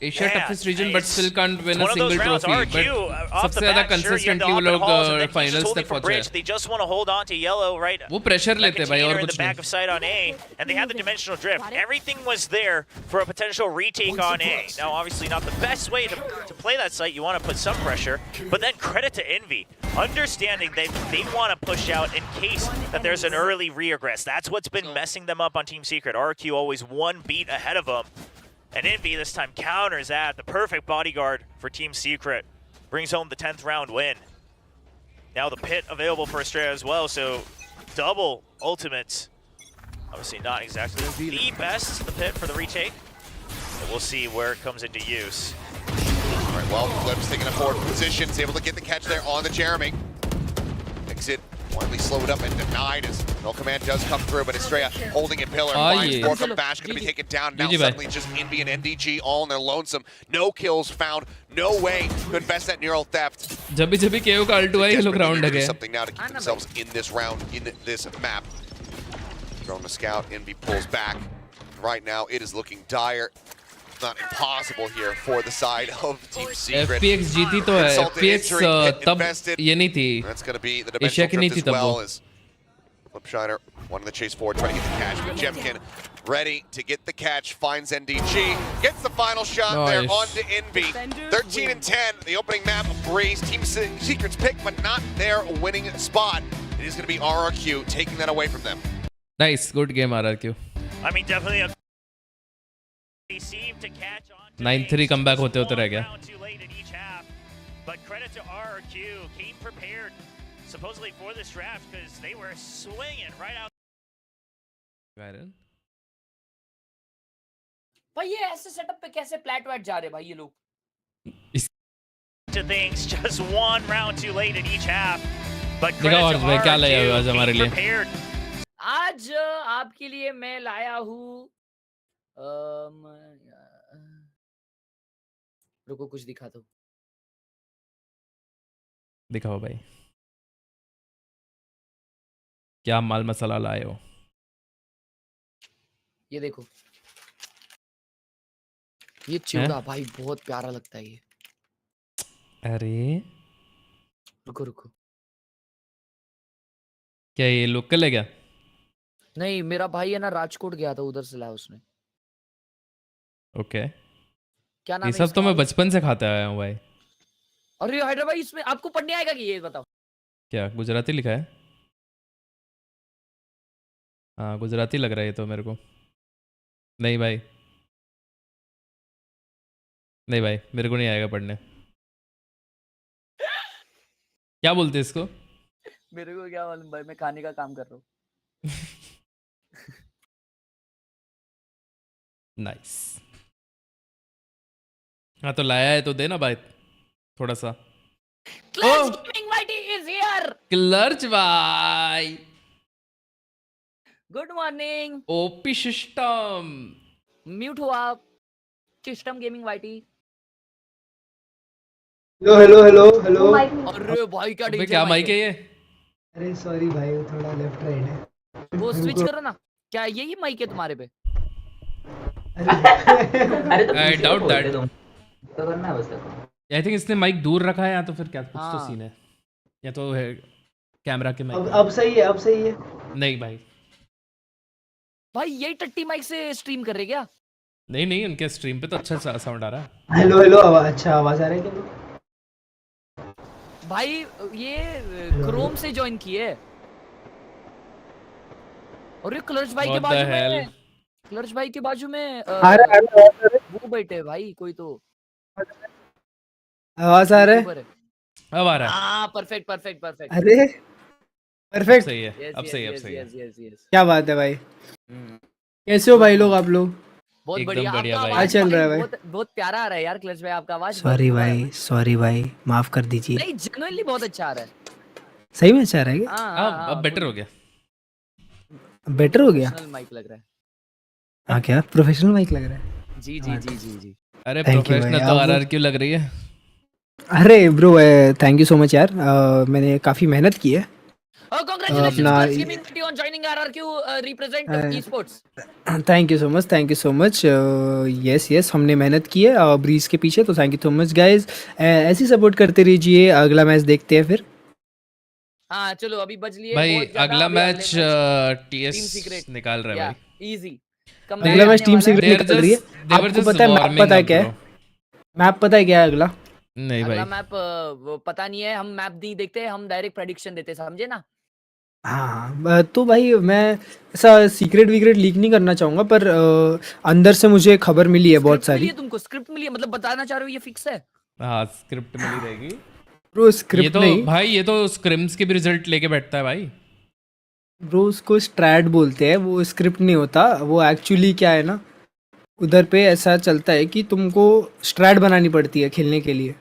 Asia toughest region but still can't win a one of those single rounds. trophy. RQ But off सबसे the ज़्यादा bat, sure, you have the consistently वो open लोग halls, and then he's just finals holding तक for पहुंचे bridge. हैं. They just want to hold on to yellow, right? वो pressure Like लेते a हैं भाई और container in कुछ the back नहीं. of sight on A, and they had the dimensional drift. Everything was there for a potential retake on A. Now, obviously, not the best way to play that site. You want to put some pressure, but then credit to Envy, understanding that they want to push out in case that there's an early regress. That's what's been messing them up on Team Secret. RQ always one beat ahead of them. And Envy this time counters that. The perfect bodyguard for Team Secret. Brings home the 10th round win. Now the pit available for Estrella as well, so double ultimates. Obviously not exactly the best, the pit for the retake. But we'll see where it comes into use. All right, well, Flip's taking a forward position. He's able to get the catch there on the Jeremy. Exit. Finally slowed up and denied as no command does come through, but Estrella holding it pillar and finds Borkum Bash going to be taken down. Now suddenly just Envy and NDG all in their lonesome. No kills found, no way to invest that neural theft. जब भी KO का ult हुआ ये लोग round do गए. something now to keep themselves in this round, in this map. Throwing the scout, Envy pulls back. Right now it is looking dire. Not impossible here for the side of Team Secret. FPX जीती तो है. FPX तब ये नहीं थी. That's going to be the dimensional drift as well as Flipshiner wanting to chase forward, trying to get the catch. But Jemkin ready to get the catch, finds NDG, gets the final shot there onto Envy. 13 and 10, the opening map of Breeze. Team Secret's pick, but not their winning spot. It is going to be RRQ taking that away from them. Nice, good game RRQ. I mean, definitely a 9-3 comeback होते रह गया. But credit to RRQ, came prepared supposedly for this draft because they were swinging right out. भाई ये ऐसे setup पे कैसे flat white जा रहे भाई ये लोग? To things just one round too late in each half. But देखा credit to और क्या लाया हुआ आज RRQ, हमारे came लिए. prepared. आज आपके लिए मैं लाया हूँ रुको कुछ दिखा दो. दिखाओ भाई. क्या माल मसाला लाए हो? ये देखो. ये चिवड़ा भाई बहुत प्यारा लगता है ये. अरे रुको रुको. क्या ये लोकल है क्या? नहीं मेरा भाई है ना राजकोट गया था उधर से लाया उसने. ओके. क्या नाम ये है सब तो इसका? मैं बचपन से खाता आया हूँ भाई. अरे हैदराबाद इसमें आपको पढ़ने आएगा कि ये बताओ. क्या गुजराती लिखा है? हाँ गुजराती लग रहा है ये तो मेरे को. नहीं भाई, नहीं भाई मेरे को नहीं आएगा पढ़ने. क्या बोलते हैं इसको? मेरे को क्या मालूम भाई, मैं खाने का काम कर रहा हूँ. नाइस. हाँ तो लाया है तो देना भाई थोड़ा सा. Clutch Gaming Mighty is here. Clutch भाई. Good morning. OP system. Mute हो आप. System gaming YT. Hello hello hello hello. अरे भाई क्या अबे क्या माइक है ये? अरे सॉरी भाई वो थोड़ा लेफ्ट राइट है. वो स्विच करो ना. क्या यही माइक है तुम्हारे पे? I doubt that. तो करना है बस देखो. आई थिंक इसने माइक दूर रखा है या तो फिर क्या कुछ तो सीन है या तो है कैमरा के माइक. अब सही है, अब सही है. नहीं भाई. भाई यही टट्टी माइक से स्ट्रीम कर रहे क्या? नहीं नहीं उनके स्ट्रीम पे तो अच्छा साउंड आ रहा है. हेलो हेलो अच्छा आवाज आ रहा है क्या? भाई ये क्रोम से ज्वाइन किए. और ये क्लर्च भाई के बाजू में, क्लर्च भाई के बाजू में वो बैठे भाई कोई तो. आवाज आ रहा है? अब आ रहा है. हाँ परफेक्ट परफेक्ट परफेक्ट. अरे परफेक्ट. सही है. अब सही है, अब सही है. क्या बात है भाई. कैसे हो भाई लोग आप लोग? बहुत बढ़िया. बढ़िया आपका भाई. चल रहा है भाई. बहुत प्यारा आ रहा है यार क्लच भाई आपका आवाज. सॉरी भाई माफ कर दीजिए. नहीं जेन्युइनली बहुत अच्छा आ रहा है. सही में अच्छा आ रहा है क्या? हाँ अब बेटर हो गया. बेटर हो गया. प्रोफेशनल माइक लग रहा है. हाँ क्या प्रोफेशनल माइक लग रहा है? जी जी जी जी जी. अरे प्रोफेशनल तो RRQ लग रही है. अरे bro thank you so much यार. मैंने काफी मेहनत की है. Congratulations Clutch Gaming on joining RRQ represent esports. Thank you so much yes हमने मेहनत की है ब्रीज के पीछे, तो thank you so much guys, ऐसी सपोर्ट करते रहिए। अगला मैच देखते हैं फिर। हाँ चलो अभी बज लिए भाई बहुत ज्यादा, अगला अभी मैच टीम टीएस सीक्रेट निकाल रहा है भाई। इजी अगला मैच टीम सीक्रेट निकल रही है। आपको पता है मैप पता है क्या है? मैप पता है क्या है अगला? नहीं भाई, अगला मैप पता नहीं है, हम मैप नहीं देखते, हम डायरेक्ट प्रेडिक्शन देते, समझे ना? हाँ तो भाई मैं ऐसा सीक्रेट वीक्रेट लीक नहीं करना चाहूंगा, पर अंदर से मुझे खबर मिली है बहुत मिली सारी। है तुमको? स्क्रिप्ट मिली है मतलब बताना चाह रहे हो ये फिक्स है? हाँ स्क्रिप्ट मिली रहेगी ब्रो, स्क्रिप्ट ये तो नहीं भाई, ये तो स्क्रिम्स के भी रिजल्ट लेके बैठता है भाई। ब्रो, उसको स्ट्रैट बोलते हैं, वो स्क्रिप्ट नहीं होता। वो एक्चुअली क्या है ना, उधर पे ऐसा चलता है कि तुमको स्ट्रैट बनानी पड़ती है खेलने के लिए,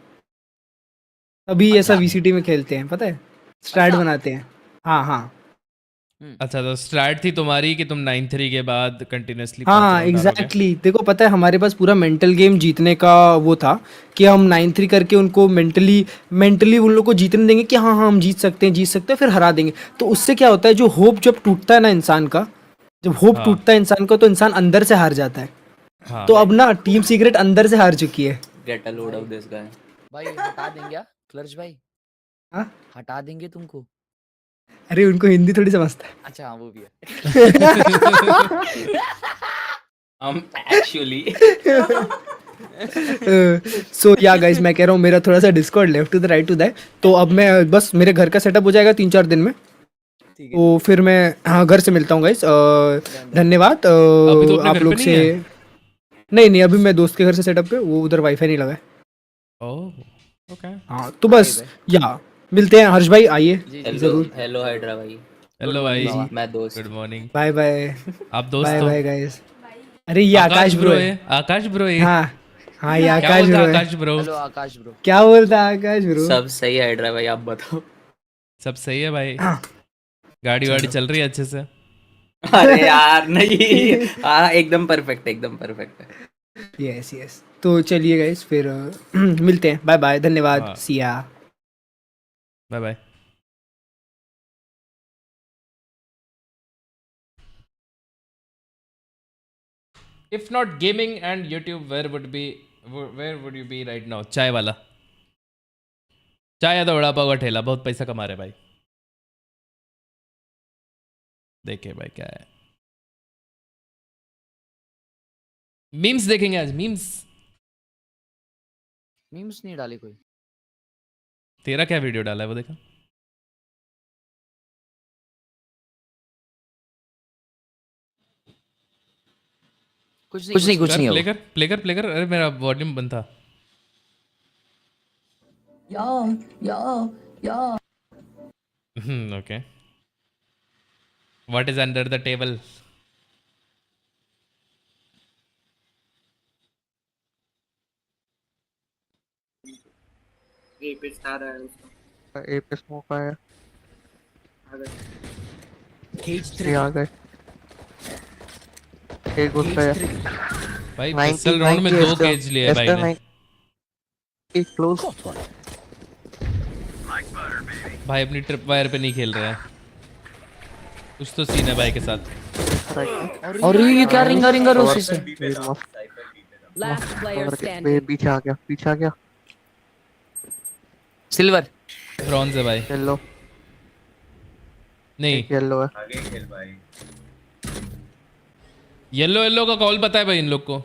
तभी ऐसा वीसीटी में खेलते हैं, पता है? स्ट्रैट बनाते हैं। हाँ अच्छा तो स्ट्रैट थी तुम्हारी कि तुम 9-3 के बाद कंटिन्यूअसली हाँ एग्जैक्टली। देखो पता है, हमारे पास पूरा मेंटल गेम जीतने का वो था कि हम 9-3 करके उनको मेंटली उन लोग को जीतने देंगे कि हाँ हम जीत सकते हैं, फिर हरा देंगे। तो उससे क्या होता है, जो होप जब टूटता है ना इंसान का, जब होप टूटता है इंसान का, तो इंसान अंदर से हार जाता है। तो अब ना टीम सीक्रेट अंदर से हार चुकी है। Get a load of this guy. भाई हटा देंगे क्या क्लर्च भाई? हाँ हटा देंगे तुमको? अरे उनको हिंदी थोड़ी समझता है। अच्छा हाँ वो भी है। एक्चुअली सो या गाइस, मैं कह रहा हूँ मेरा थोड़ा सा Discord left to the right to that, तो अब मैं बस मेरे घर का सेटअप हो जाएगा 3-4 दिन में, तो फिर मैं हाँ घर से मिलता हूँ गाइस। धन्यवाद आप लोग से। नहीं अभी मैं दोस्त के घर से सेटअप पे, वो उधर वाईफाई नहीं लगा है। ओह ओके हाँ तो बस या मिलते हैं। हर्ष भाई आइए जरूर। हेलो हाइड्रा भाई। हेलो भाई, मैं दोस्त। Good morning. Bye bye. आप दोस्त बाय हो? Bye guys. अरे ये आकाश ब्रो है। आकाश ब्रो है। हाँ ये आकाश ब्रो है। आकाश ब्रो हेलो आकाश ब्रो। क्या बोलता है आकाश ब्रो? सब सही है हाइड्रा भाई, आप बताओ। सब सही है भाई। गाड़ी वाड़ी चल रही है अच्छे से? अरे यार नहीं, हाँ एकदम परफेक्ट, एकदम परफेक्ट है। यस तो चलिए गाइस फिर मिलते हैं। बाय बाय, धन्यवाद, Siya, bye bye. If not gaming and YouTube, where would you be right now? चाय वाला, चाय या तो वड़ा पाव का ठेला, बहुत पैसा कमा रहे भाई। देखिए भाई क्या है, मीम्स देखेंगे आज। मीम्स नहीं डाले कोई? तेरा क्या वीडियो डाला है वो देखा? कुछ नहीं प्ले कर। अरे मेरा वॉल्यूम बंद था। Okay, what is under the table? A पे स्टार है उसका। ए पे स्मोक आया। केज 3 आ गए। एक गुस्सा है भाई। पिस्टल राउंड में 2 केज लिए भाई ने। एक क्लोज। भाई अपनी ट्रिप वायर पे नहीं खेल रहा है, कुछ तो सीन है भाई के साथ। और ये क्या रिंगा रोसी से? Last player standing. पीछे आ गया। सिल्वर ब्रॉन्ज है भाई। येलो नहीं, येलो है। आगे खेल भाई। येलो का कॉल पता है भाई इन लोग को?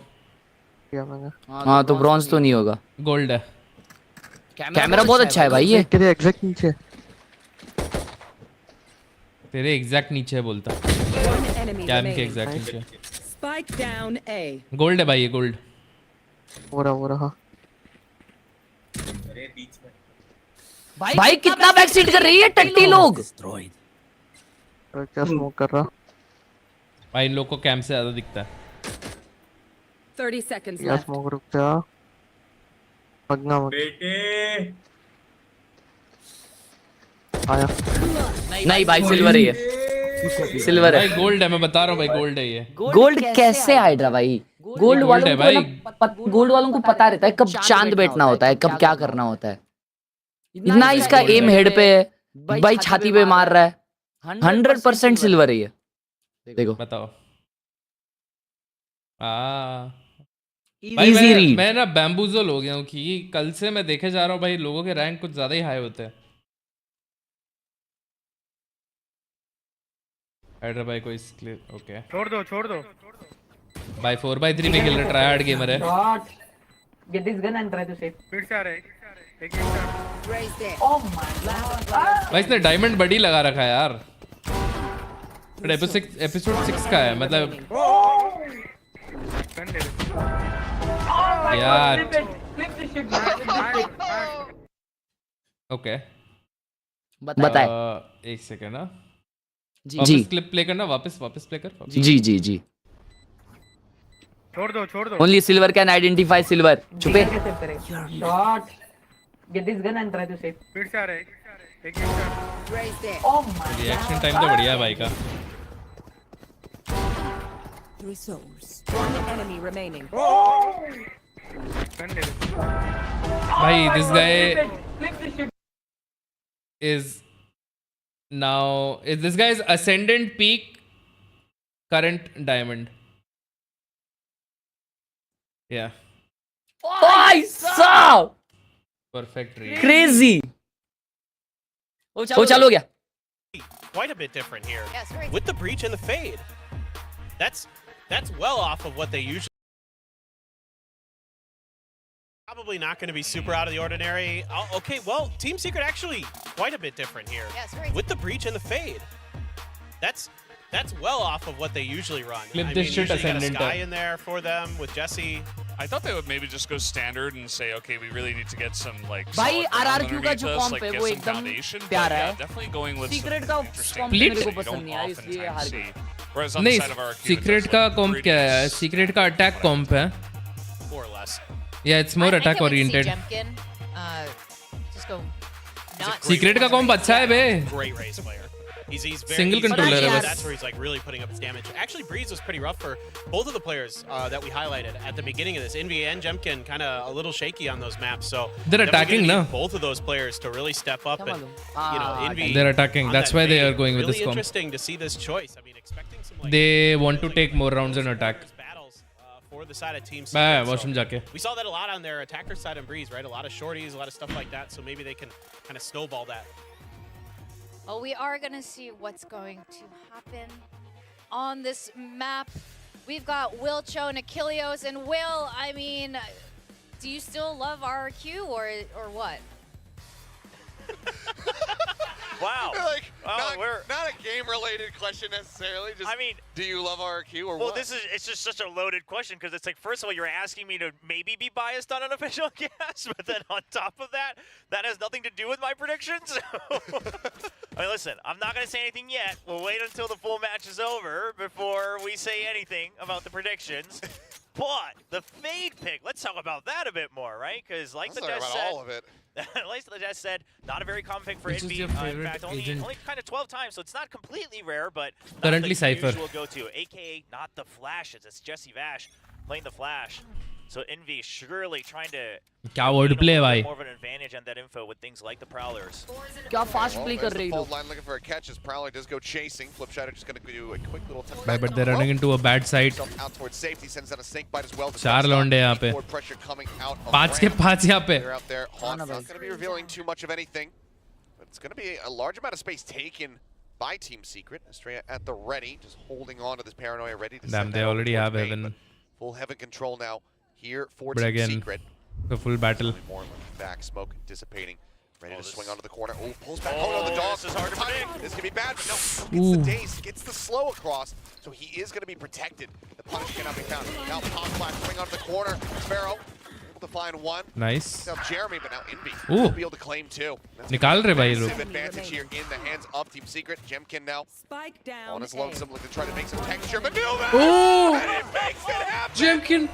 हाँ तो ब्रॉन्ज तो नहीं होगा, गोल्ड है। कैमरा बहुत अच्छा है भाई। ये तेरे एग्जैक्ट नीचे, तेरे एग्जैक्ट नीचे है बोलता। One enemy कैम के remaining. एग्जैक्ट नीचे। Spike down A. गोल्ड है भाई, ये गोल्ड। हो रहा। अरे बीच में भाई कितना बैक सीट कर रही है टट्टी लोग। क्या स्मोक कर रहा भाई इन लोग को कैम से ज्यादा दिखता है। 30 seconds या left. स्मोक रुक जा, पगना मत। बेटे आया नहीं भाई सिल्वर ही है, सिल्वर है भाई। गोल्ड है, मैं बता रहा हूँ भाई, गोल्ड है ये। गोल्ड कैसे हाइड्रा भाई? गोल्ड वालों है को भाई। गोल्ड वालों को पता रहता है कब चांद बैठना होता है, कब क्या करना होता है। इतना इसका एम हेड पे है भाई, छाती पे मार रहा है। 100% सिल्वर है ये। देखो बताओ। Easy read. मैं ना बैम्बूजल हो गया हूँ कि कल से मैं देखे जा रहा हूँ भाई, लोगों के रैंक कुछ ज्यादा ही हाई होते हैं। हाइड्रा भाई को इस क्लिप ओके छोड़ दो भाई 4x3 में खेल रहा ट्राई हार्ड गेमर है। Get this gun and try to save. फिर से आ रहा है एक Oh my god. भाई इसने डायमंड बड़ी लगा रखा है यार। एपिसोड 6 का है मतलब यार। ओके बताए। एक सेकंड ना जी क्लिप प्ले करना, वापस प्ले कर। जी छोड़ दो Only silver can identify silver. छुपे। Get this gun and try to save. फिर से आ रहा है एक Oh my रिएक्शन टाइम तो बढ़िया है भाई का। One enemy remaining. भाई this guy is this guy is ascendant peak current diamond. Yeah. Boy, saw. Perfect read. Crazy. Oh, chalo gaya. Quite a bit different here. Yes, very with the breach and the fade. That's well off of what they usually. Probably not going to be super out of the ordinary. Okay, well, Team Secret actually quite a bit different here. Yes, very with the breach and the fade. That's well off of what they usually run. Clip I this mean, shit usually you got a ascendant. Sky in there for them with Jesse. I thought they would maybe just go standard and say, okay, we really need to get some like. भाई solid ground RRQ का underneath जो us, कॉम्प like, है get वो some एकदम foundation, but प्यारा yeah, है। definitely going with secret some का interesting कॉम्प Split? मेरे को you पसंद don't नहीं आया इसलिए हार oftentimes गए। see. Whereas on the नहीं side of RRQ, सीक्रेट का कॉम्प क्या है? सीक्रेट का अटैक कॉम्प है। More or less. Yeah, it's more attack oriented. Just go nuts. Secret का कॉम्प अच्छा है बे। Great race player. He's very Single easy to controller use. है बस। That's where he's like really putting up his damage. Actually, Breeze was pretty rough for both of the players that we highlighted at the beginning of this. Envy and Jemkin kind of a little shaky on those maps. So They're attacking definitely gonna now. need both of those players to really step up and Envy. They're attacking. on That's that why they fade. are going with really this comp. interesting to see this choice. I mean, expecting some like They want to take more rounds and attack. battles for the side of Team मैं Secret. Washroom जाके। We saw that a lot on their attacker side on Breeze, right? A lot of shorties, a lot of stuff like that. So maybe they can kind of snowball that. Well, we are going to see what's going to happen on this map. We've got Wilcho and Achilleos. And Will, I mean, do you still love RRQ or what? Wow. Like, not a game-related question necessarily. Just, I mean, do you love RRQ or well, what? it's just such a loaded question because it's like, first of all, you're asking me to maybe be biased on an official guess, but then on top of that, that has nothing to do with my predictions. I mean, listen, I'm not going to say anything yet. We'll wait until the full match is over before we say anything about the predictions. But the fade pick, let's talk about that a bit more, right? Because like the Jess said, all of it. like the Jess said, not a very common pick for Which is Envy. your In favorite fact, only agent? kind of 12 times, so it's not completely rare, but not Currently the Cypher. usual go-to. AKA not the flashes. It's Jesse Vash playing the flash. So Envy surely trying to क्या word play है भाई? more of an advantage on that info with things like the Prowlers. क्या fast play कर There's रही the हो? fold line looking for a catch as Prowler does go chasing. Flipshatter just going to do a quick little touch. But they're running into a bad side. Out towards safety, sends out a snake bite as well. चार लौंडे यहाँ पे। Forward pressure coming out of पांच के पांच यहाँ पे। They're out there. Hawk's not going to be revealing too much of anything, but it's going to be a large amount of space taken by Team Secret. Estrella at the ready, just holding on to this paranoia, ready to Damn, send they that already towards have main, Heaven. but full Heaven control now here for But Team again, Secret. the full battle. More looking back, smoke dissipating. Ready to swing onto the corner. Oh, pulls back. Oh, no, the dog. This is hard to predict. This could be bad, but no. Gets Ooh. the daze, gets the slow across, so he is going to be protected. The punish cannot be found. Now pop flash, swing onto the corner. Sparrow able to find one. Nice. Now Jeremy, but now Envy Ooh. will be able to claim two. That's निकाल रहे भाई लोग। massive advantage here in the hands of Team Secret. Jemkin now Spike down. on his lonesome, looking to try to make some texture maneuver. Ooh. And it makes it happen. Jemkin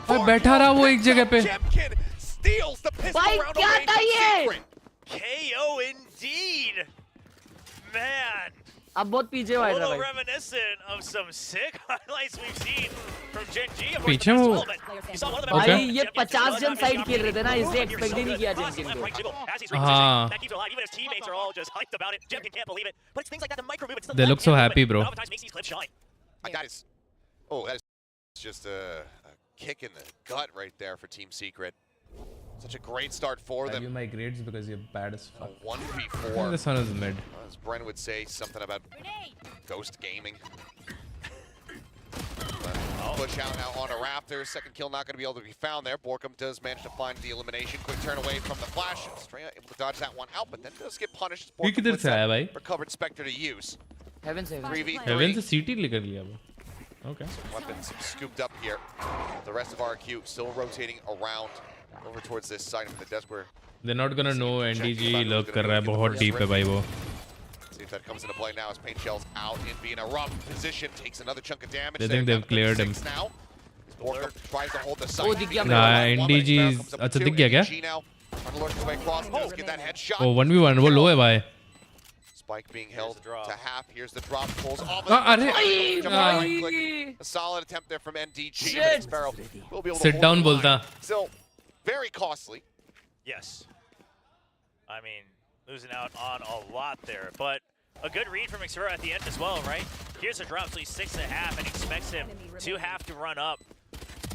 भाई बैठा रहा वो एक जगह पे। Jemkin steals the pistol भाई round क्या away था from ये? Secret. KO indeed! Man! अब बहुत पीछे A वाइड little रहा भाई. reminiscent of some sick highlights we've seen from Gen G. Of पीछे course, वो- you saw one of them. Okay. भाई ये 50 जन साइड खेल रहे थे ना, इसलिए एक्सपेक्ट ही नहीं किया जेमकिन को. As he's हाँ. repositioning, that keeps it alive. Even his teammates are all just hyped about it. Jemkin can't believe it. But it's things like that, the micro movements. They look so happy, bro. Oftentimes makes these clips shine. That is, oh, that is just a kick in the gut right there for Team Secret. Such a great start for Give you them. my grades because you're bad as A fuck. 1v4. This one is mid. As Bren would say, something about ghost gaming. Push out now onto Raptors. Second kill not going to be able to be found there. Borkum does manage to find the elimination. Quick turn away from the flash. Estrella able to dodge that one out, but then does get punished. ये किधर से आया भाई? Recovered Spectre to use. Heaven save. 3v3. Heaven से CT लेकर लिया वो. Okay. Weapons scooped up here. The rest of RQ still rotating around over towards this side of the desk where They're not gonna know NDG lurk कर रहा है बहुत deep है भाई वो. see if that comes into play now as Paint Shell's out in being a rough position, takes another chunk of damage. They think they've cleared him. Now. Borkum tries to hold the site. Oh, दिख गया Nah, NDG अच्छा दिख गया क्या? Oh 1v1 वो low है भाई. Spike being held to half. Here's the drop. Pulls off. अरे A solid attempt there from NDG. But Sparrow will be able to Sit hold down the line. बोलता. Still very costly. Yes. I mean, losing out on a lot there, but a good read from Xero at the end as well, right? Here's a drop, so he's 6.5 and expects him to have to run up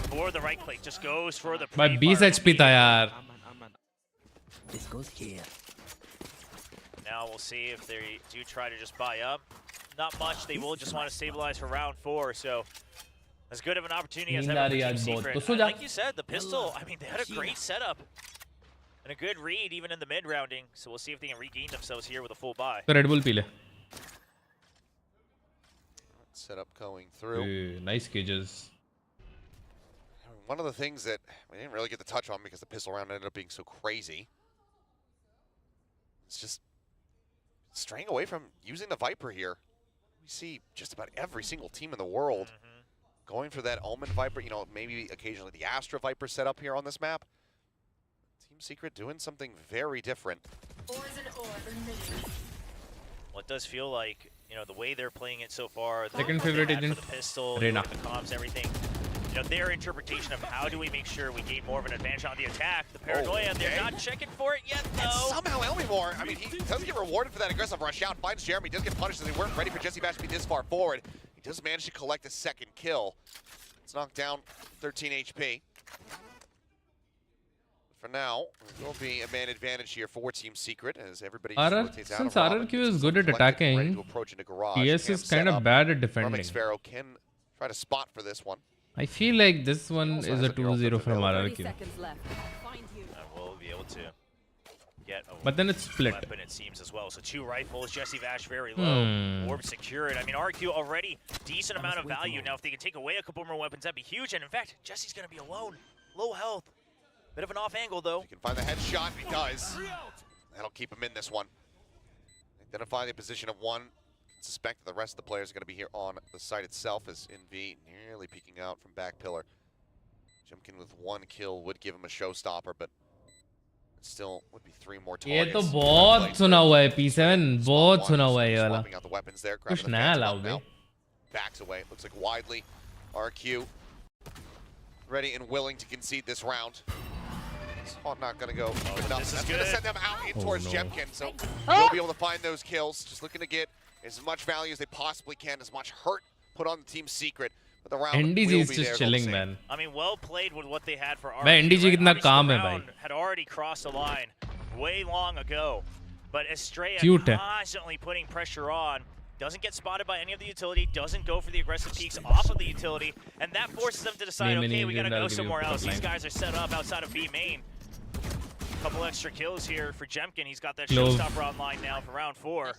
for the right click. Just goes for the भाई 20 HP था यार. This goes here. Now we'll see if they do try to just buy up. Not much. They will just want to stabilize for round 4, so as good of an opportunity as ever for Team Secret. And like you said, the pistol, I mean, they had a great setup and a good read even in the mid-rounding, so we'll see if they can regain themselves here with a full buy. तो Red Bull P ले. Setup going through. Nice cages. One of the things that we didn't really get the touch on because the pistol round ended up being so crazy. It's just straying away from using the Viper here. We see just about every single team in the world going for that Omen Viper, you know, maybe occasionally the Astra Viper set up here on this map. Team Secret doing something very different. Well, it does feel like, you know, the way they're playing it so far, Second favorite agent, the pistol, Reyna. the comms, everything. You know, their interpretation of how do we make sure we gain more of an advantage on the attack. The paranoia, they're not checking for it yet, though. And somehow Elmore, I mean, he does get rewarded for that aggressive rush out. Finds Jeremy, does get punished as they weren't ready for Jesse Bash to be this far forward. He does manage to collect a second kill. It's knocked down 13 HP. For now, there will be a man advantage here for Team Secret as everybody just rotates out. Since RRQ is good at attacking, TS is kind of bad at defending. Sparrow can try to spot for this one. I feel like this one is a 2-0 from RRQ. And we'll be able to get a But then it's split. weapon, it seems, as well. So 2 rifles, Jesse Vash very low. Orb secured. I mean, RQ already decent amount of value. Now, if they can take away a couple more weapons, that'd be huge. And in fact, Jesse's going to be alone. Low health. Bit of an off angle, though. He can find the headshot, he does. That'll keep him in this one. Identify the position of one. Suspect the rest of the players are going to be here on the site itself as NV nearly peeking out from back pillar. Jemkin with 1 kill would give him a showstopper, but it still would be 3 more targets. ये तो बहुत सुना हुआ है P7 बहुत सुना हुआ है ये वाला. Swapping out the weapons there, grabbing कुछ the नया Phantom लाओगे. now. Backs away. Looks like widely. RQ ready and willing to concede this round. Spawn not going to go enough. That's going to send them out in towards Jemkin, so they'll be able to find those kills. Just looking to get as much value as they possibly can, as much hurt put on the Team Secret. But the round NDG will is be just there, chilling, we'll see. man. I mean, well played with what they had for RQ. भाई NDG कितना काम है भाई. Had already crossed the line way long ago. But Estrella Cute है. constantly putting pressure on. Doesn't get spotted by any of the utility, doesn't go for the aggressive peeks off of the utility, and that forces them to decide, okay, we gotta go somewhere else. These guys are set up outside of B main. Couple extra kills here for Jemkin. He's got that showstopper online now for round 4.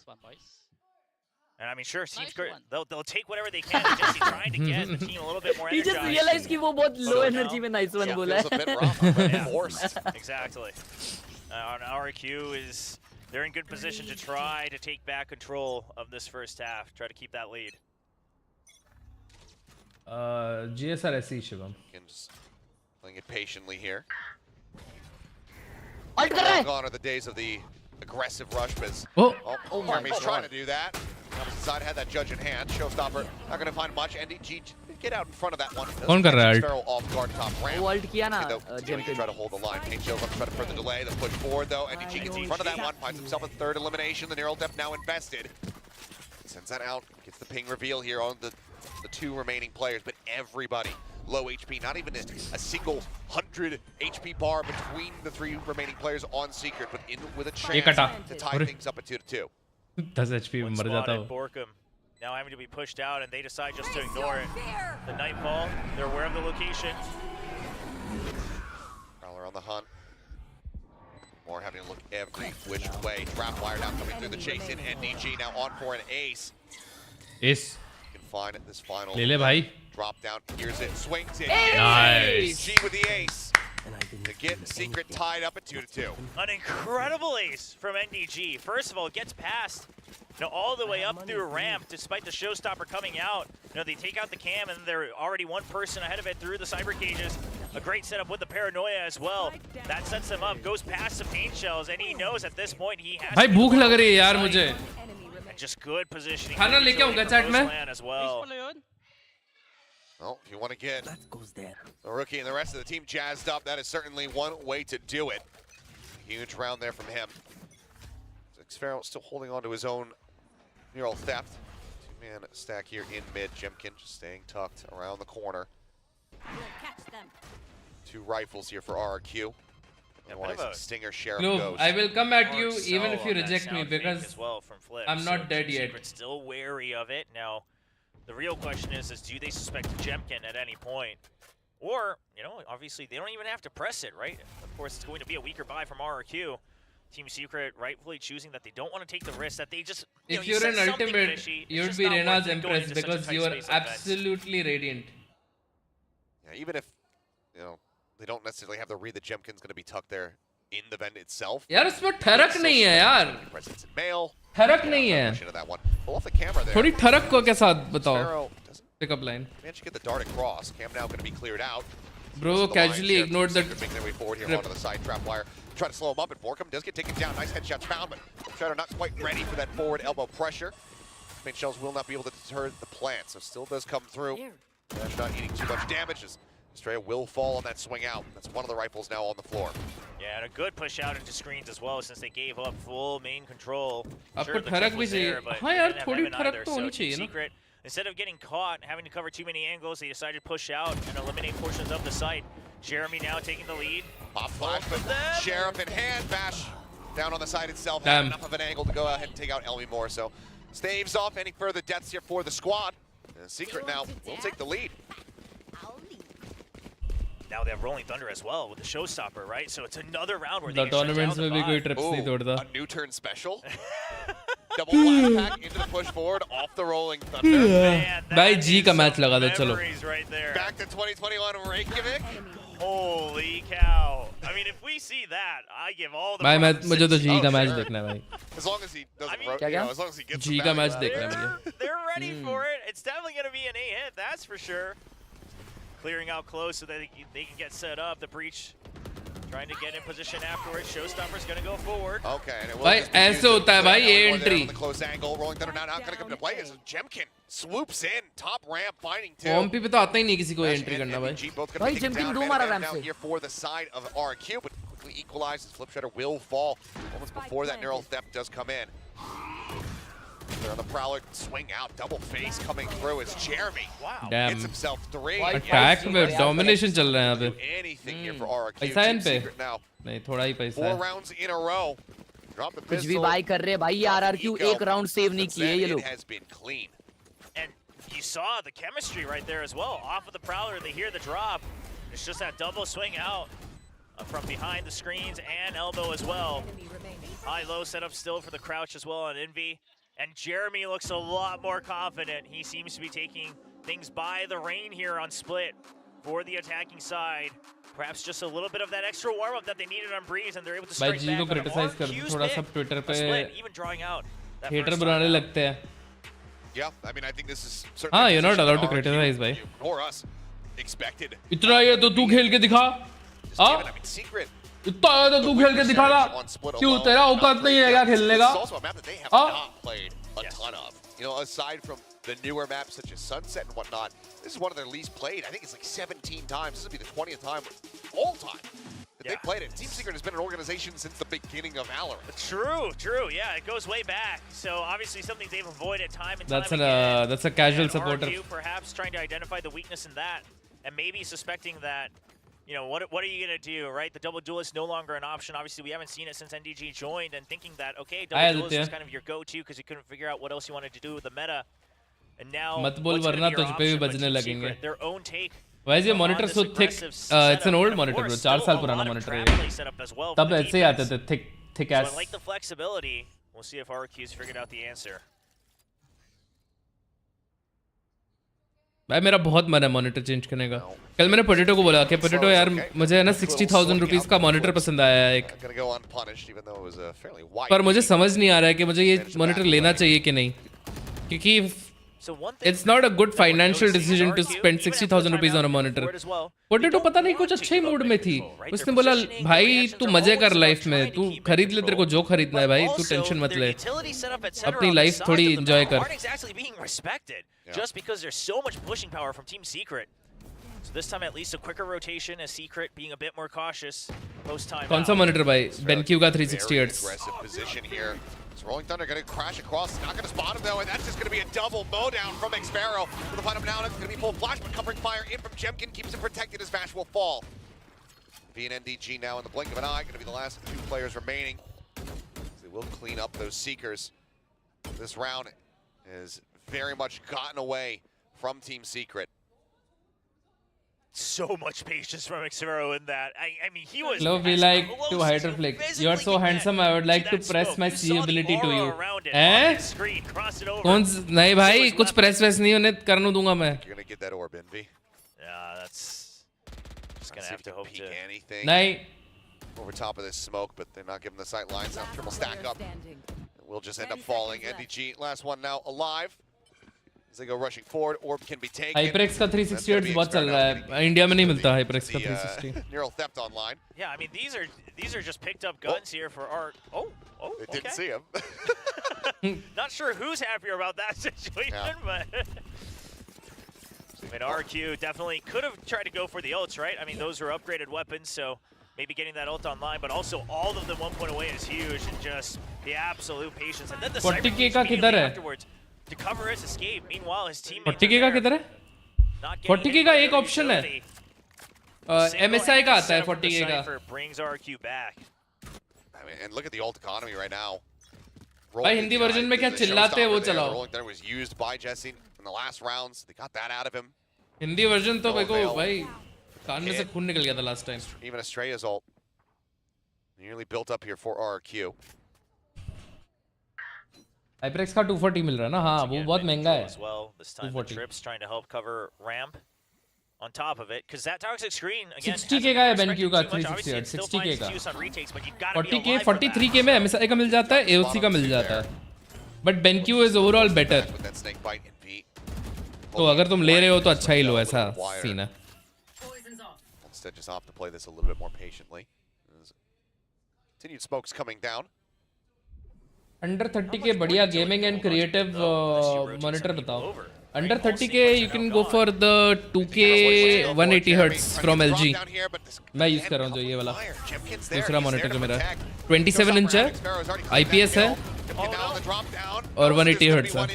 And I mean, sure, seems great. They'll take whatever they can. Jesse trying to get the team a little bit more He energized. just realized कि वो बहुत low energy में nice one बोला Yeah, है. Forced. Exactly. On RQ is they're in good position to try to take back control of this first half. Try to keep that lead. GSR-SE Shivam. Just playing it patiently here. Ult कर रहा है. Gone are the days of the aggressive rush, but oh Jeremy's trying to do that. side, had that judge in hand. Showstopper not going to find much. NDG get out in front of that one. कौन कर रहा है Sparrow off guard top ramp. वो ult किया ना He try to hold the line. Paint Shell's try to further delay. The push forward though. NDG gets in front of that one. Finds himself a third elimination. The neural depth now invested. Sends that out. Gets the ping reveal here on the two remaining players, but everybody low HP. Not even a single 100 HP bar between the three remaining players on Secret, but in with a chance to tie things up at 2-2. 10 HP में मर जाता हूँ. Borkum now having to be pushed out, and they decide just to ignore it. The nightfall, they're aware of the location. Prowler on the hunt. More having to look every which way. Trap wire now coming through the chase in. NDG now on for an ace. Ace. You can find it this final. ले ले भाई. Drop down, here's it, swings it. Nice. NDG with the ace. To get Secret tied up at 2-2. An incredible ace from NDG. First of all, it gets past, all the way up through a ramp, despite the showstopper coming out. They take out the cam, and they're already one person ahead of it through the cyber cages. A great setup with the paranoia as well. That sets them up, goes past the paint shells, and he knows at this point he has. भाई भूख लग रही है यार मुझे. And just good positioning. खाना लेके आऊँगा chat में. As well. Well, if you want to get the rookie and the rest of the team jazzed up, that is certainly one way to do it. Huge round there from him. Xferro still holding on to his own neural theft. Two-man stack here in mid. Jemkin just staying tucked around the corner. Two rifles here for RRQ. Otherwise, Stinger Sheriff goes. I will come at you even if you reject me because I'm not dead yet. Secret's still wary of it. Now, the real question is do they suspect Jemkin at any point? Or, obviously they don't even have to press it, right? Of course, it's going to be a weaker buy from RRQ. Team Secret rightfully choosing that they don't want to take the risk, that they just... If you're an ultimate, you'd be Rena's Empress because you are absolutely radiant. Yeah, even if, they don't necessarily have to read that Jemkin's going to be tucked there in the vent itself. यार उसमें ठरक नहीं है यार. Presence in mail. ठरक नहीं है. That one. Pull off the camera there. थोड़ी ठरक को के साथ बताओ. Pick up line. Managed to get the dart across. Cam now going to be cleared out. Bro casually ignored the making their way forward here onto the side trap wire. Try to slow him up, and Borkum does get taken down. Nice headshots found, but Shadow not quite ready for that forward elbow pressure. Paint shells will not be able to deter the plant, so still does come through. Dash not eating too much damage. Estrella will fall on that swing out. That's one of the rifles now on the floor. Yeah, and a good push out into screens as well, since they gave up full main control. आपको ठरक भी चाहिए. हाँ यार थोड़ी ठरक तो होनी चाहिए ना. Secret, instead of getting caught and having to cover too many angles, they decided to push out and eliminate portions of the site. Jeremy now taking the lead. Pop flash, but Sheriff in hand. Bash down on the side itself. Had enough of an angle to go ahead and take out Elmi Moore. So staves off any further deaths here for the squad. And Secret now will take the lead. Now they have Rolling Thunder as well with the showstopper, right? So it's another round where the they can shut down the tournaments a new turn special. Double blast pack into the push forward off the Rolling Thunder. Man, भाई G का match लगा दो चलो. Right there. Back to 2021 Reykjavik. Holy cow! I mean, if we see that, I give all the. भाई मुझे तो G का match देखना है भाई. As long as he doesn't, as long as he gets G का मैच देखना है मुझे. They're ready for it. It's definitely going to be an A hit, that's for sure. Clearing out close so that they can get set up. The breach trying to get in position afterwards. Showstopper's going to go forward. Okay. भाई ऐसे होता है भाई ये entry. The close angle. Rolling Thunder now not going to come into play as Jemkin swoops in. Top ramp finding two. Pomp पे तो आता ही नहीं किसी को entry करना भाई. भाई Jemkin दो मारा ramp से. Here for the side of RQ, but quickly equalizes. Flip Shredder will fall moments before that neural theft does come in. They're on the Prowler, swing out, double face coming through as Jeremy gets himself 3. Attack में domination चल रहा है यहाँ पे. Anything here for RQ. पैसा है इन पे? नहीं थोड़ा ही पैसा है. 4 rounds in a row. Drop the कुछ भी pistol. बाय कर रहे हैं भाई ये RRQ एक round save नहीं किए ये लोग. It has been clean. And you saw the chemistry right there as well. Off of the Prowler, they hear the drop. It's just that double swing out from behind the screens and elbow as well. High-low setup still for the crouch as well on Envy. And Jeremy looks a lot more confident. He seems to be taking things by the rein here on split for the attacking side. Perhaps just a little bit of that extra warm-up that they needed on Breeze, and they're able to strike back on criticize कर थोड़ा सा Twitter पे split, even drawing out that hater first बनाने time. लगते हैं. Yeah, I mean, I think this is certainly. हाँ, you're not allowed to criticize, भाई. Or us expected. इतना ये तो तू खेल के दिखा. हाँ? I mean, Secret. इतना ये तो तू खेल के दिखा ना. क्यों तेरा औकात नहीं है क्या खेलने का? हाँ? a ton of. You know, aside from the newer maps such as Sunset and whatnot, this is one of their least played. I think it's like 17 times. This will be the 20th time all time that they played it. Team Secret has been an organization since the beginning of Valorant. True. Yeah, it goes way back. So obviously something they've avoided time and That's time again. that's a casual And supporter. RQ perhaps trying to identify the weakness in that, and maybe suspecting that, you know, what are you gonna do, right? The double duelist no longer an option. Obviously, we haven't seen it since NDG joined, and thinking that okay, double duelist is kind of your go-to because you couldn't figure out what else you wanted to do with the meta. And now, मत बोल वरना तुझ पे भी बजने लगेंगे. their own take. Why is your monitor so thick? It's an old monitor, bro. 4 साल पुराना monitor है. तब ऐसे ही आते थे thick ass. So I like the flexibility. We'll see if RQ's figured out the answer. भाई मेरा बहुत मन है मॉनिटर चेंज करने का. कल मैंने पोटैटो को बोला कि पोटैटो यार मुझे है ना 60,000 रुपीस का मॉनिटर पसंद आया है एक. पर मुझे समझ नहीं आ रहा है कि मुझे ये मॉनिटर लेना चाहिए कि नहीं, क्योंकि it's not a good financial decision to spend 60,000 rupees on a monitor. Potato पता नहीं कुछ अच्छे ही मूड में थी. उसने बोला भाई तू मजे कर लाइफ में, तू खरीद ले तेरे को जो खरीदना है भाई, तू टेंशन मत ले, अपनी लाइफ थोड़ी एंजॉय कर. Just because there's so much pushing power from Team Secret. So this time at least a quicker rotation as Secret being a bit more cautious post time. कौन सा मॉनिटर भाई? BenQ का 360 Hz. Aggressive position here. It's Rolling Thunder going to crash across. Not going to spot him though, and that's just going to be a double mowdown from Xpero. We'll find him now. It's going to be full flash, but covering fire in from Jemkin keeps him protected as Vash will fall. V and NDG now in the blink of an eye. Going to be the last 2 players remaining. They will clean up those Seekers. This round is very much gotten away from Team Secret. So much patience from Xpero in that. I mean, he was. Love, we like to HydraFlick. You are so handsome. I would like to press my C ability to you. Screen, cross it over. कौन नहीं भाई, कुछ press वैस नहीं होने करने दूंगा मैं. You're gonna get that orb, Envy. Yeah, that's just gonna have to hope to anything. नहीं. Over top of this smoke, but they're not giving the sight lines. Now triple stack up. We'll just end up falling. NDG, last one now alive. As they go rushing forward, orb can be taken. HyperX का 360 Hz बहुत चल रहा है. India में नहीं मिलता HyperX का 360. Neural theft online. Yeah, I mean these are just picked up guns here for our. They didn't see him. Not sure who's happier about that situation, but. I mean, RQ definitely could have tried to go for the ults, right? I mean, those are upgraded weapons, so maybe getting that ult online, but also all of them 1 point away is huge, and just the absolute patience. And then the 40K का किधर है? Afterwards to cover his escape. Meanwhile, his teammates 40K का किधर है? 40K का एक option है. MSI का आता है 40K का. Brings RQ back. I mean, and look at the ult economy right now. भाई हिंदी वर्जन में क्या चिल्लाते हैं वो चलाओ. Rolling Thunder was used by Jesse in the last rounds. They got that out of him. Hindi version तो भाई कान में से खून निकल गया था last time. Even Estrella's ult nearly built up here for RQ. HyperX का 240 मिल रहा है ना? हाँ, वो बहुत महंगा है. 240. Trips trying to help cover ramp on top of it, because that toxic screen again. 60K का है BenQ का 360 Hz. 60K का. 40K 43K में MSI का मिल जाता है, AOC का मिल जाता है. But BenQ is overall better. तो अगर तुम ले रहे हो तो अच्छा ही लो, ऐसा सीन है. Instead, just opt to play this a little bit more patiently. Continued smokes coming down. Under 30K बढ़िया गेमिंग एंड क्रिएटिव मॉनिटर बताओ. Under 30K you can go for the 2K 180 Hz from LG. मैं use कर रहा हूँ जो ये वाला दूसरा मॉनिटर जो मेरा 27 इंच है, IPS है और 180 Hz है.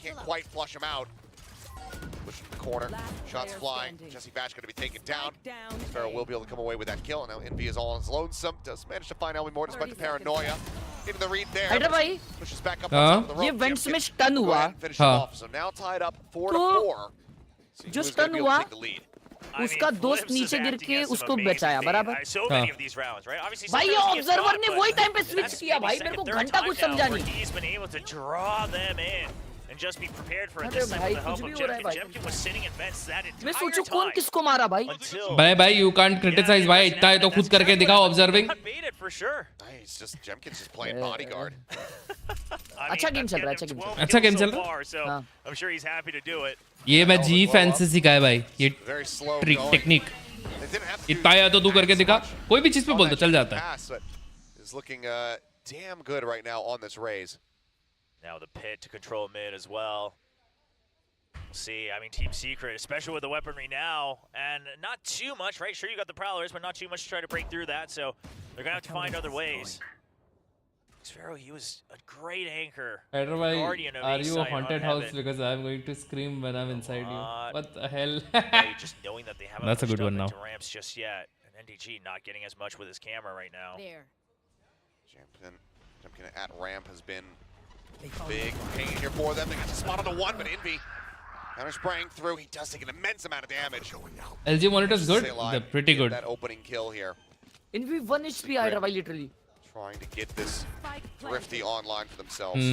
Can't quite flush him out. Pushing the corner, shots flying. Jesse Bash going to be taken down. Sparrow will be able to come away with that kill. And now Envy is all on his lonesome. Does manage to find Ellie more despite the paranoia. Into the read there. Hydra भाई, pushes back up on top of the rope. ये vents में stun हुआ. Finish him off. So now tied up 4-4. जो stun हुआ, उसका दोस्त नीचे गिर के उसको बचाया बराबर. भाई ये ऑब्जर्वर ने वही टाइम पे स्विच किया भाई, मेरे को घंटा कुछ समझा नहीं. And just be prepared for it this time with the help of Jemkin. Jemkin was sitting in vents that entire time. मैं सोचूं कौन किसको मारा भाई. भाई you can't criticize भाई, इतना है तो खुद करके दिखाओ observing. For sure. Nice, just Jemkin's just playing bodyguard. अच्छा गेम चल रहा है, अच्छा गेम चल रहा है. I'm sure he's happy to do it. ये मैं G फैन से सीखा है भाई, ये टेक्निक. इतना है तो तू करके दिखा, कोई भी चीज पे बोल दो चल जाता है. Is looking damn good right now on this raise. Now the pit to control mid as well. We'll see. I mean, Team Secret, especially with the weaponry now, and not too much, right? Sure, you got the Prowlers, but not too much to try to break through that, so they're going to have to find other ways. Sphero, he was a great anchor. Guardian of are you a A-side haunted on house? Heaven. Because I'm going to scream when I'm inside you. What the hell? Just knowing that they haven't That's a good pushed one up now. into ramps just yet. And NDG not getting as much with his camera right now. Jumping at ramp has been big pain here for them. They got the spot on the one, but Envy counter spraying through. He does take an immense amount of damage. LG monitor's good. They're pretty good. That opening kill here. Envy 1 HP Hydra literally. Trying to get this Thrifty online for themselves.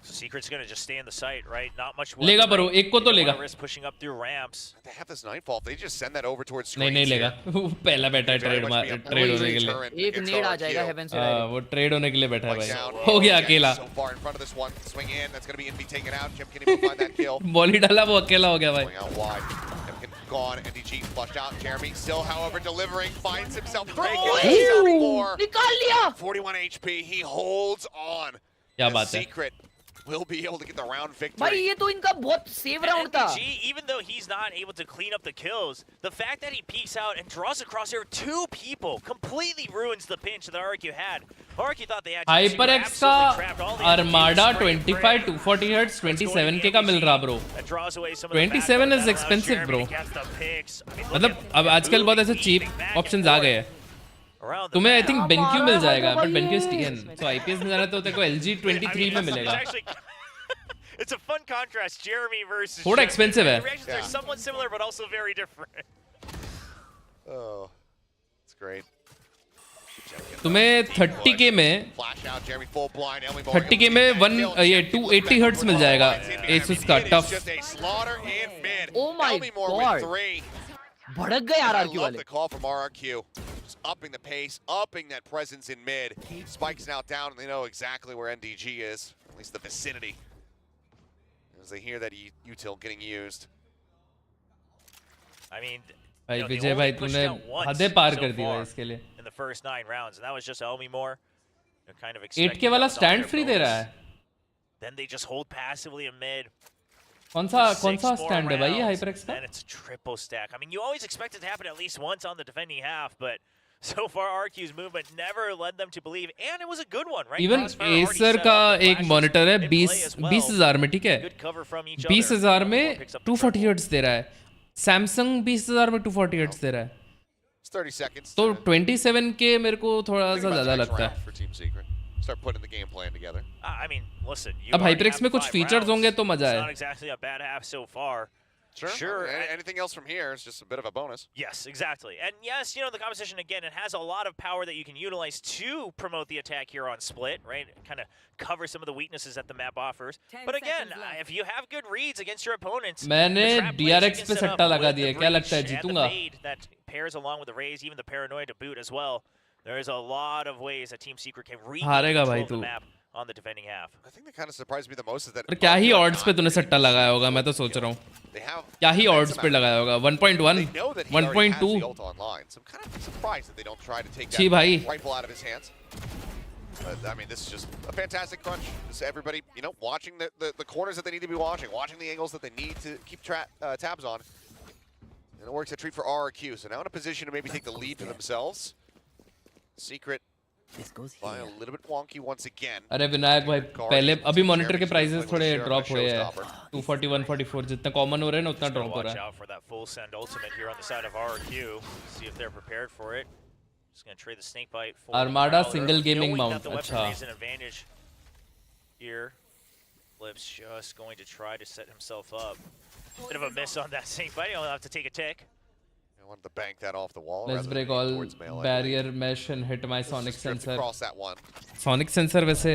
So Secret's gonna just stay in the site, right? Not much. लेगा पर वो एक को तो लेगा. Risk pushing up through ramps. They have this Nightfall. If they just send that over towards screens. नहीं लेगा. वो पहला बैठा है ट्रेड होने के लिए. एक नेड आ जाएगा हेवन से. वो ट्रेड होने के लिए बैठा है भाई. हो गया अकेला. So far in front of this one, swing in. That's gonna be Envy taken out. Jim can even find that kill. बॉली डाला वो अकेला हो गया भाई. Going out wide. Jim gone. NDG flushed out. Jeremy still, however, delivering. Finds himself breaking. निकाल लिया. 41 HP. He holds on. क्या बात है? Secret will be able to get the round victory. भाई ये तो इनका बहुत सेव राउंड था. Even though he's not able to clean up the kills, the fact that he peeks out and draws across there two people completely ruins the pinch that RQ had. RQ thought they had HyperX का Armada 25 240 Hz 27K का मिल रहा bro. 27 is expensive bro. मतलब अब आजकल बहुत ऐसे cheap options आ गए हैं. तुम्हें I think BenQ मिल जाएगा, but BenQ is TN. So IPS में जाना तो तेरे को LG 23 में मिलेगा. It's a fun contrast, Jeremy versus. थोड़ा expensive है. The reactions are somewhat similar, but also very different. Oh, it's great. तुम्हें 30K में 30K में 280 Hz मिल जाएगा. Asus का tough. Oh my god. भड़क गए RRQ वाले. The call from RRQ. Just upping the pace, upping that presence in mid. Spike's now down, and they know exactly where NDG is, at least the vicinity. As they hear that util getting used. I mean, भाई विजय भाई तूने हदें पार कर दी भाई इसके लिए. In the first 9 rounds, and that was just Elmi Moore. Kind of 8K वाला stand free दे रहा है. Then they just hold passively in mid. कौन सा stand है भाई ये HyperX का? And it's a triple stack. I mean, you always expect it to happen at least once on the defending half, but so far RQ's movement never led them to believe, and it was a good one, right? Even Acer का एक monitor है 20,000 में, ठीक है? 20,000 में 240 Hz दे रहा है. Samsung 20,000 में 240 Hz दे रहा है. 30 seconds. तो 27K मेरे को थोड़ा सा ज़्यादा लगता है. Start putting the game plan together. I mean, listen. अब HyperX में कुछ features होंगे तो मजा है. Not exactly a bad half so far. Sure. Anything else from here is just a bit of a bonus. Yes, exactly. And yes, you know, the competition, again, it has a lot of power that you can utilize to promote the attack here on Split, right? Kind of cover some of the weaknesses that the map offers. But again, if you have good reads against your opponents, मैंने DRX पे सट्टा लगा दिया. क्या लगता है जीतूंगा? That pairs along with the raise, even the paranoia to boot as well. There is a lot of ways that Team Secret can regain control of the map on the defending half. I think that kind of surprised me the most is that. क्या ही odds पे तूने सट्टा लगाया होगा मैं तो सोच रहा हूँ. क्या ही odds पे लगाया होगा 1.1 1.2. So I'm kind of surprised that they don't try to take जी भाई. that rifle out of his hands. But I mean, this is just a fantastic crunch. Just everybody, you know, watching the corners that they need to be watching the angles that they need to keep tabs on. And it works a treat for RRQ. So now in a position to maybe take the lead for themselves. Secret by a little bit wonky once again. अरे विनायक भाई पहले अभी monitor के prices थोड़े drop हुए हैं. 240 144 जितना common हो रहे हैं ना उतना ड्रॉप हो रहा है. Watch out for that full send ultimate here on the side of RRQ. See if they're prepared for it. Just gonna trade the snake bite. Armada single gaming mount. अच्छा. An advantage here. Lips just going to try to set himself up. Bit of a miss on that snake bite. He'll have to take a tick. I wanted to bank that off the wall. Let's break all barrier mesh and hit my sonic sensor. Across that one. Sonic sensor वैसे.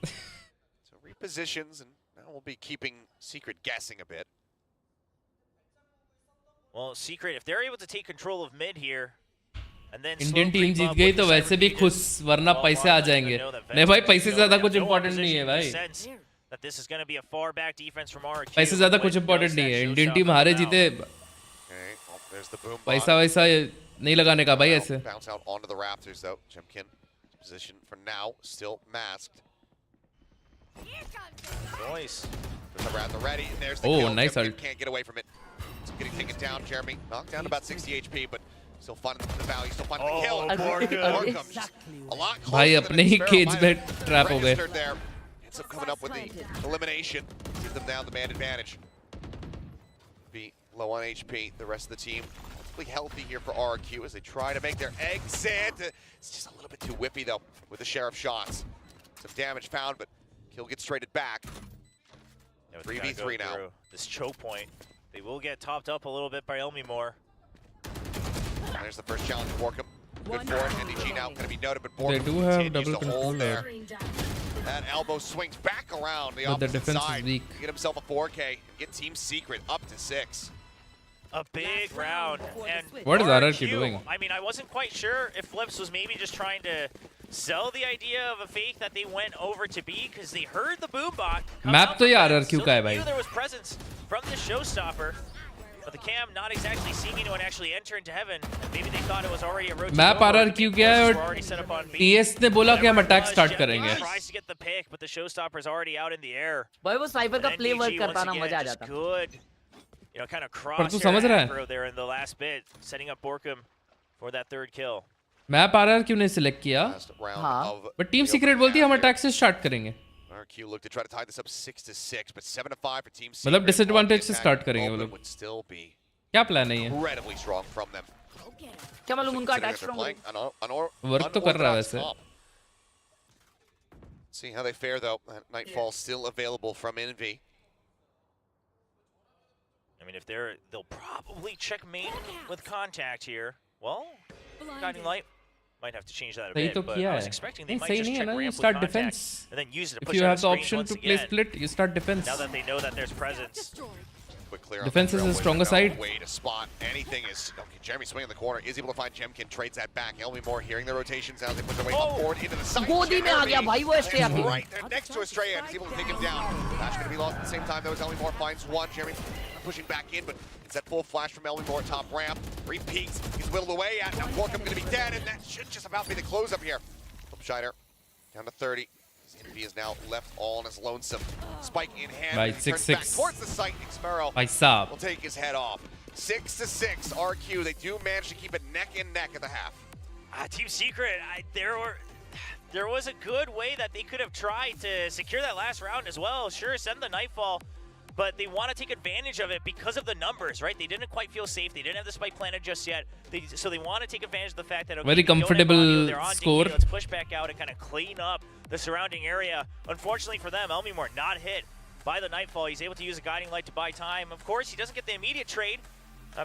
So repositions, and now we'll be keeping Secret guessing a bit. Well, Secret, if they're able to take control of mid here, and then Indian team जीत गई तो वैसे भी खुश वरना पैसे आ जाएंगे. नहीं भाई पैसे से ज़्यादा कुछ important नहीं है भाई. That this is going to be a far back defense from RRQ. पैसे से ज़्यादा कुछ important नहीं है. Indian team हारे जीते. पैसा वैसा नहीं लगाने का भाई ऐसे. Bounce out onto the rafters though. Jimkin position for now still masked. Noise. Around the ready, and there's the Oh, kill. nice Jemkin ult. can't get away from it. It's getting taken down. Jeremy knocked down about 60 HP, but still finding the value, still finding the kill. Borkum just a lot closer भाई than अपने ही Sparrow cage might में have trap हो गए. registered there. Ends up coming up with the elimination. Give them down the man advantage. Be low on HP. The rest of the team relatively healthy here for RRQ as they try to make their exit. It's just a little bit too whippy though with the share of shots. Some damage found, but kill gets traded back. 3v3 now. This choke point. They will get topped up a little bit by Elmimore. There's the first challenge for Borkum. Good for it. NDG now going to be noted, but Borkum They do have continues double to control hold there. there. That elbow swings back around the But the opposite defense side. is weak. Get himself a 4K. Get Team Secret up to 6. A big round. And What is RRQ doing? I mean, I wasn't quite sure if Flips was maybe just trying to sell the idea of a fake that they went over to B because they heard the boom bot. Map तो ये RRQ का है भाई. There was presence from the showstopper. But the cam not exactly seeing anyone actually enter into heaven. Maybe they thought it was already a rotation. Map RRQ क्या है और TS ने बोला कि हम अटैक स्टार्ट करेंगे. Tries to get the pick, but the showstopper is already out in the air. भाई वो साइफर का प्ले वर्क करता ना मजा आ जाता. Good. You know, kind of पर तू cross समझ रहा है? aggro there in the last bit, setting up Borkum for that third kill. Map RRQ ने सिलेक्ट किया. हाँ. But टीम सीक्रेट बोलती है हम अटैक से स्टार्ट करेंगे. RRQ look to try to tie this up 6-6, but 7-5 for Team Secret. मतलब disadvantage से स्टार्ट करेंगे वो लोग. Would still be क्या प्लान है ये? incredibly strong from them. क्या मालूम उनका अटैक स्ट्रांग वर्क तो कर रहा है वैसे. See how they fare though. Nightfall still available from Envy. I mean, if they'll probably check main with contact here. Well, Guiding Light might have to change that a सही bit, तो but किया I was है. expecting they नहीं might सही just नहीं है check ना. You ramp with start contact defense. and then use it to If push you out have the screens option once to play again. split, you start defense. Now that they know that there's presence. Quick clear Defense is on the his stronger trailway, no side. Way to spot anything is okay. Jeremy swinging in the corner is able to find Jemkin, trades that back. Elmimore hearing the rotations as they push their way up forward into the side. गोदी में आ गया भाई वो Estrella पे. Right there next to Estrella and is able to take him down. Flash going to be lost at the same time though as Elmimore finds one. Jeremy pushing back in, but it's that full flash from Elmimore top ramp. Repeats. He's whittled away at. Now Borkum going to be dead, and that should just about be the close up here. Schneider down to 30. Envy is now left all on his lonesome. Spike in hand. Right, He turns 6-6. back towards the site. Xmero भाई साहब. will take his head off. 6-6 RQ. They do manage to keep it neck and neck at the half. Team Secret, there was a good way that they could have tried to secure that last round as well. Sure, send the Nightfall, but they want to take advantage of it because of the numbers, right? They didn't quite feel safe. They didn't have the spike planted just yet. So they want to take advantage of the fact that, okay, Very we don't have comfortable audio, they're on score. DK, let's push back out and kind of clean up the surrounding area. Unfortunately for them, Elmimore not hit by the Nightfall. He's able to use a Guiding Light to buy time. Of course, he doesn't get the immediate trade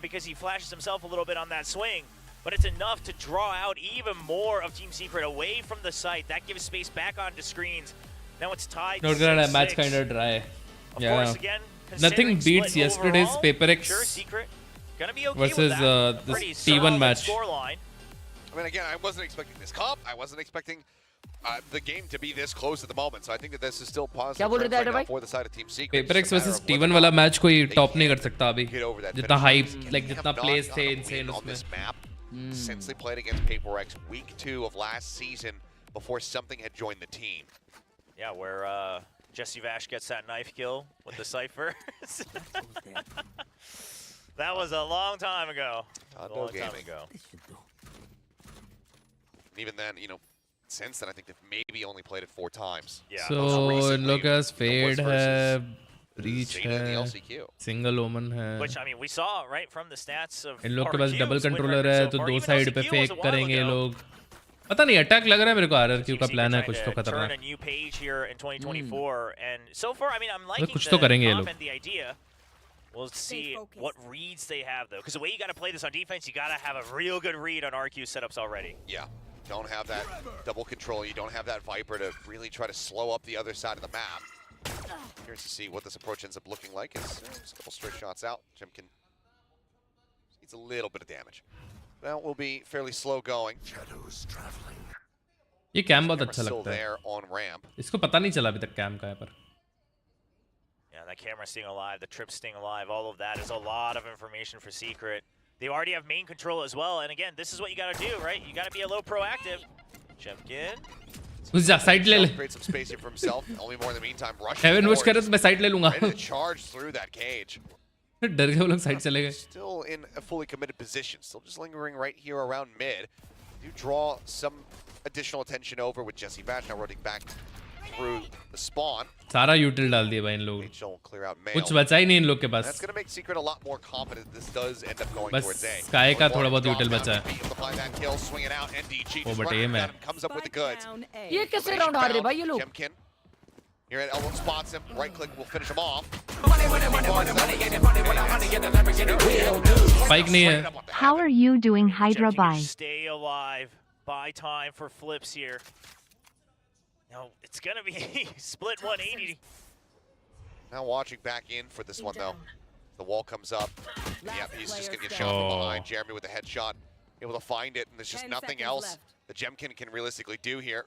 because he flashes himself a little bit on that swing, but it's enough to draw out even more of Team Secret away from the site. That gives space back onto screens. Now it's tied. Not gonna match 6-6. kind of dry. Of Yeah. course, again, Nothing considering beats split yesterday's overall, PaperX sure, Secret gonna be okay versus with that. this Pretty T1 solid match. scoreline. I mean, again, I wasn't expecting this comp. I wasn't expecting the game to be this close at the moment. So I think that this is still positive बोल रहे थे right now भाई? for the side of Team Secret. PaperX It's just a versus matter of T1 whether वाला or match कोई they top नहीं can कर सकता अभी. get over that जितना finish hype, line. like They जितना have plays not थे gotten a insane win on उसमें. this map since they played against PaperX week 2 of last season before something had joined the team. Yeah, where Jesse Vash gets that knife kill with the Cypher. That was a long time ago. Even then, you know, since then, I think they've maybe only played it 4 times. Yeah. So इन लोग के पास Fade है, Reach Zeta and the है, LCQ. Single Omen है. Which, I mean, we saw, right, from the stats of इन लोग के पास RQ's double win controller record है so तो far. दो Even साइड पे LCQ was fake a while करेंगे ये ago. लोग. पता नहीं अटैक लग रहा है मेरे को RRQ का प्लान है कुछ तो Turn a खतरनाक. new page here in 2024, and so far, I mean, I'm liking कुछ the तो करेंगे ये comp लोग. and the idea. We'll see what reads they have, though, because the way you got to play this on defense, you got to have a real good read on RQ setups already. Yeah, don't have that double control. You don't have that Viper to really try to slow up the other side of the map. Curious to see what this approach ends up looking like. It's just a couple straight shots out. Jemkin needs a little bit of damage. Well, we'll be fairly slow going. Shadows traveling. ये cam बहुत अच्छा Still लगता है. there on ramp. इसको पता नहीं चला अभी तक कैम का है पर. Yeah, that camera staying alive, the trip staying alive, all of that is a lot of information for Secret. They already have main control as well, and again, this is what you got to do, right? You got to be a little proactive. Jemkin घुस जा side ले ले Create some space here for himself. Only more in the meantime. Rush. Heaven watch कर रहा तो मैं side ले लूंगा Ready to charge through that cage. डर गए वो लोग साइड चले गए Still in a fully committed position. Still just lingering right here around mid. You draw some additional attention over with Jesse Vash now running back through the spawn. सारा यूटिल डाल दिया भाई इन लोगों HL will clear out male. कुछ बचा ही नहीं इन लोग के पास That's going to make Secret a lot more confident. This does end up going बस towards A. स्काई का थोड़ा बहुत यूटिल बचा है Able to find that kill, swing it out. NDG ओ just बट running एम है down, comes up with the goods. ये कैसे राउंड हार रहे भाई ये लोग Jemkin here at Elwood spots him. Right click will finish him off. Spike नहीं है How are you doing, Hydra? Bye. Stay alive. Buy time for flips here. No, it's gonna be split 180. Now watching back in for this one though. The wall comes up. Yep, he's just gonna get shot from behind. Jeremy with a headshot, able to find it, and there's just nothing else that Jemkin can realistically do here.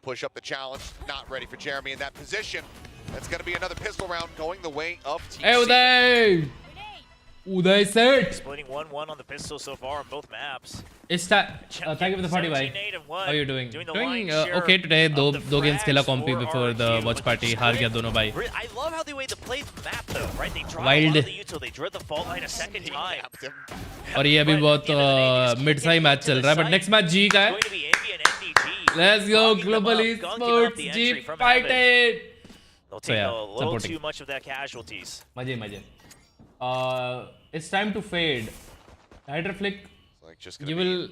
Push up the challenge. Not ready for Jeremy in that position. That's gonna be another pistol round going the way of Team Hey Uday! Uday set! Splitting 1-1 on the pistol so far on both maps. It's that. Thank you for the party, bhai. How are you doing? Doing okay today. दो games खेला compy before the watch party. हार गया दोनों भाई. I love how the way they play the map though, right? They draw Wild. a lot of the util. They drew the fault line a second time. और ये अभी बहुत mid सा ही match चल रहा है. But next match G का है. Let's go Global Esports G fight it. They'll take a little too much of their casualties. मजे. It's time to fade. HydraFlick, you will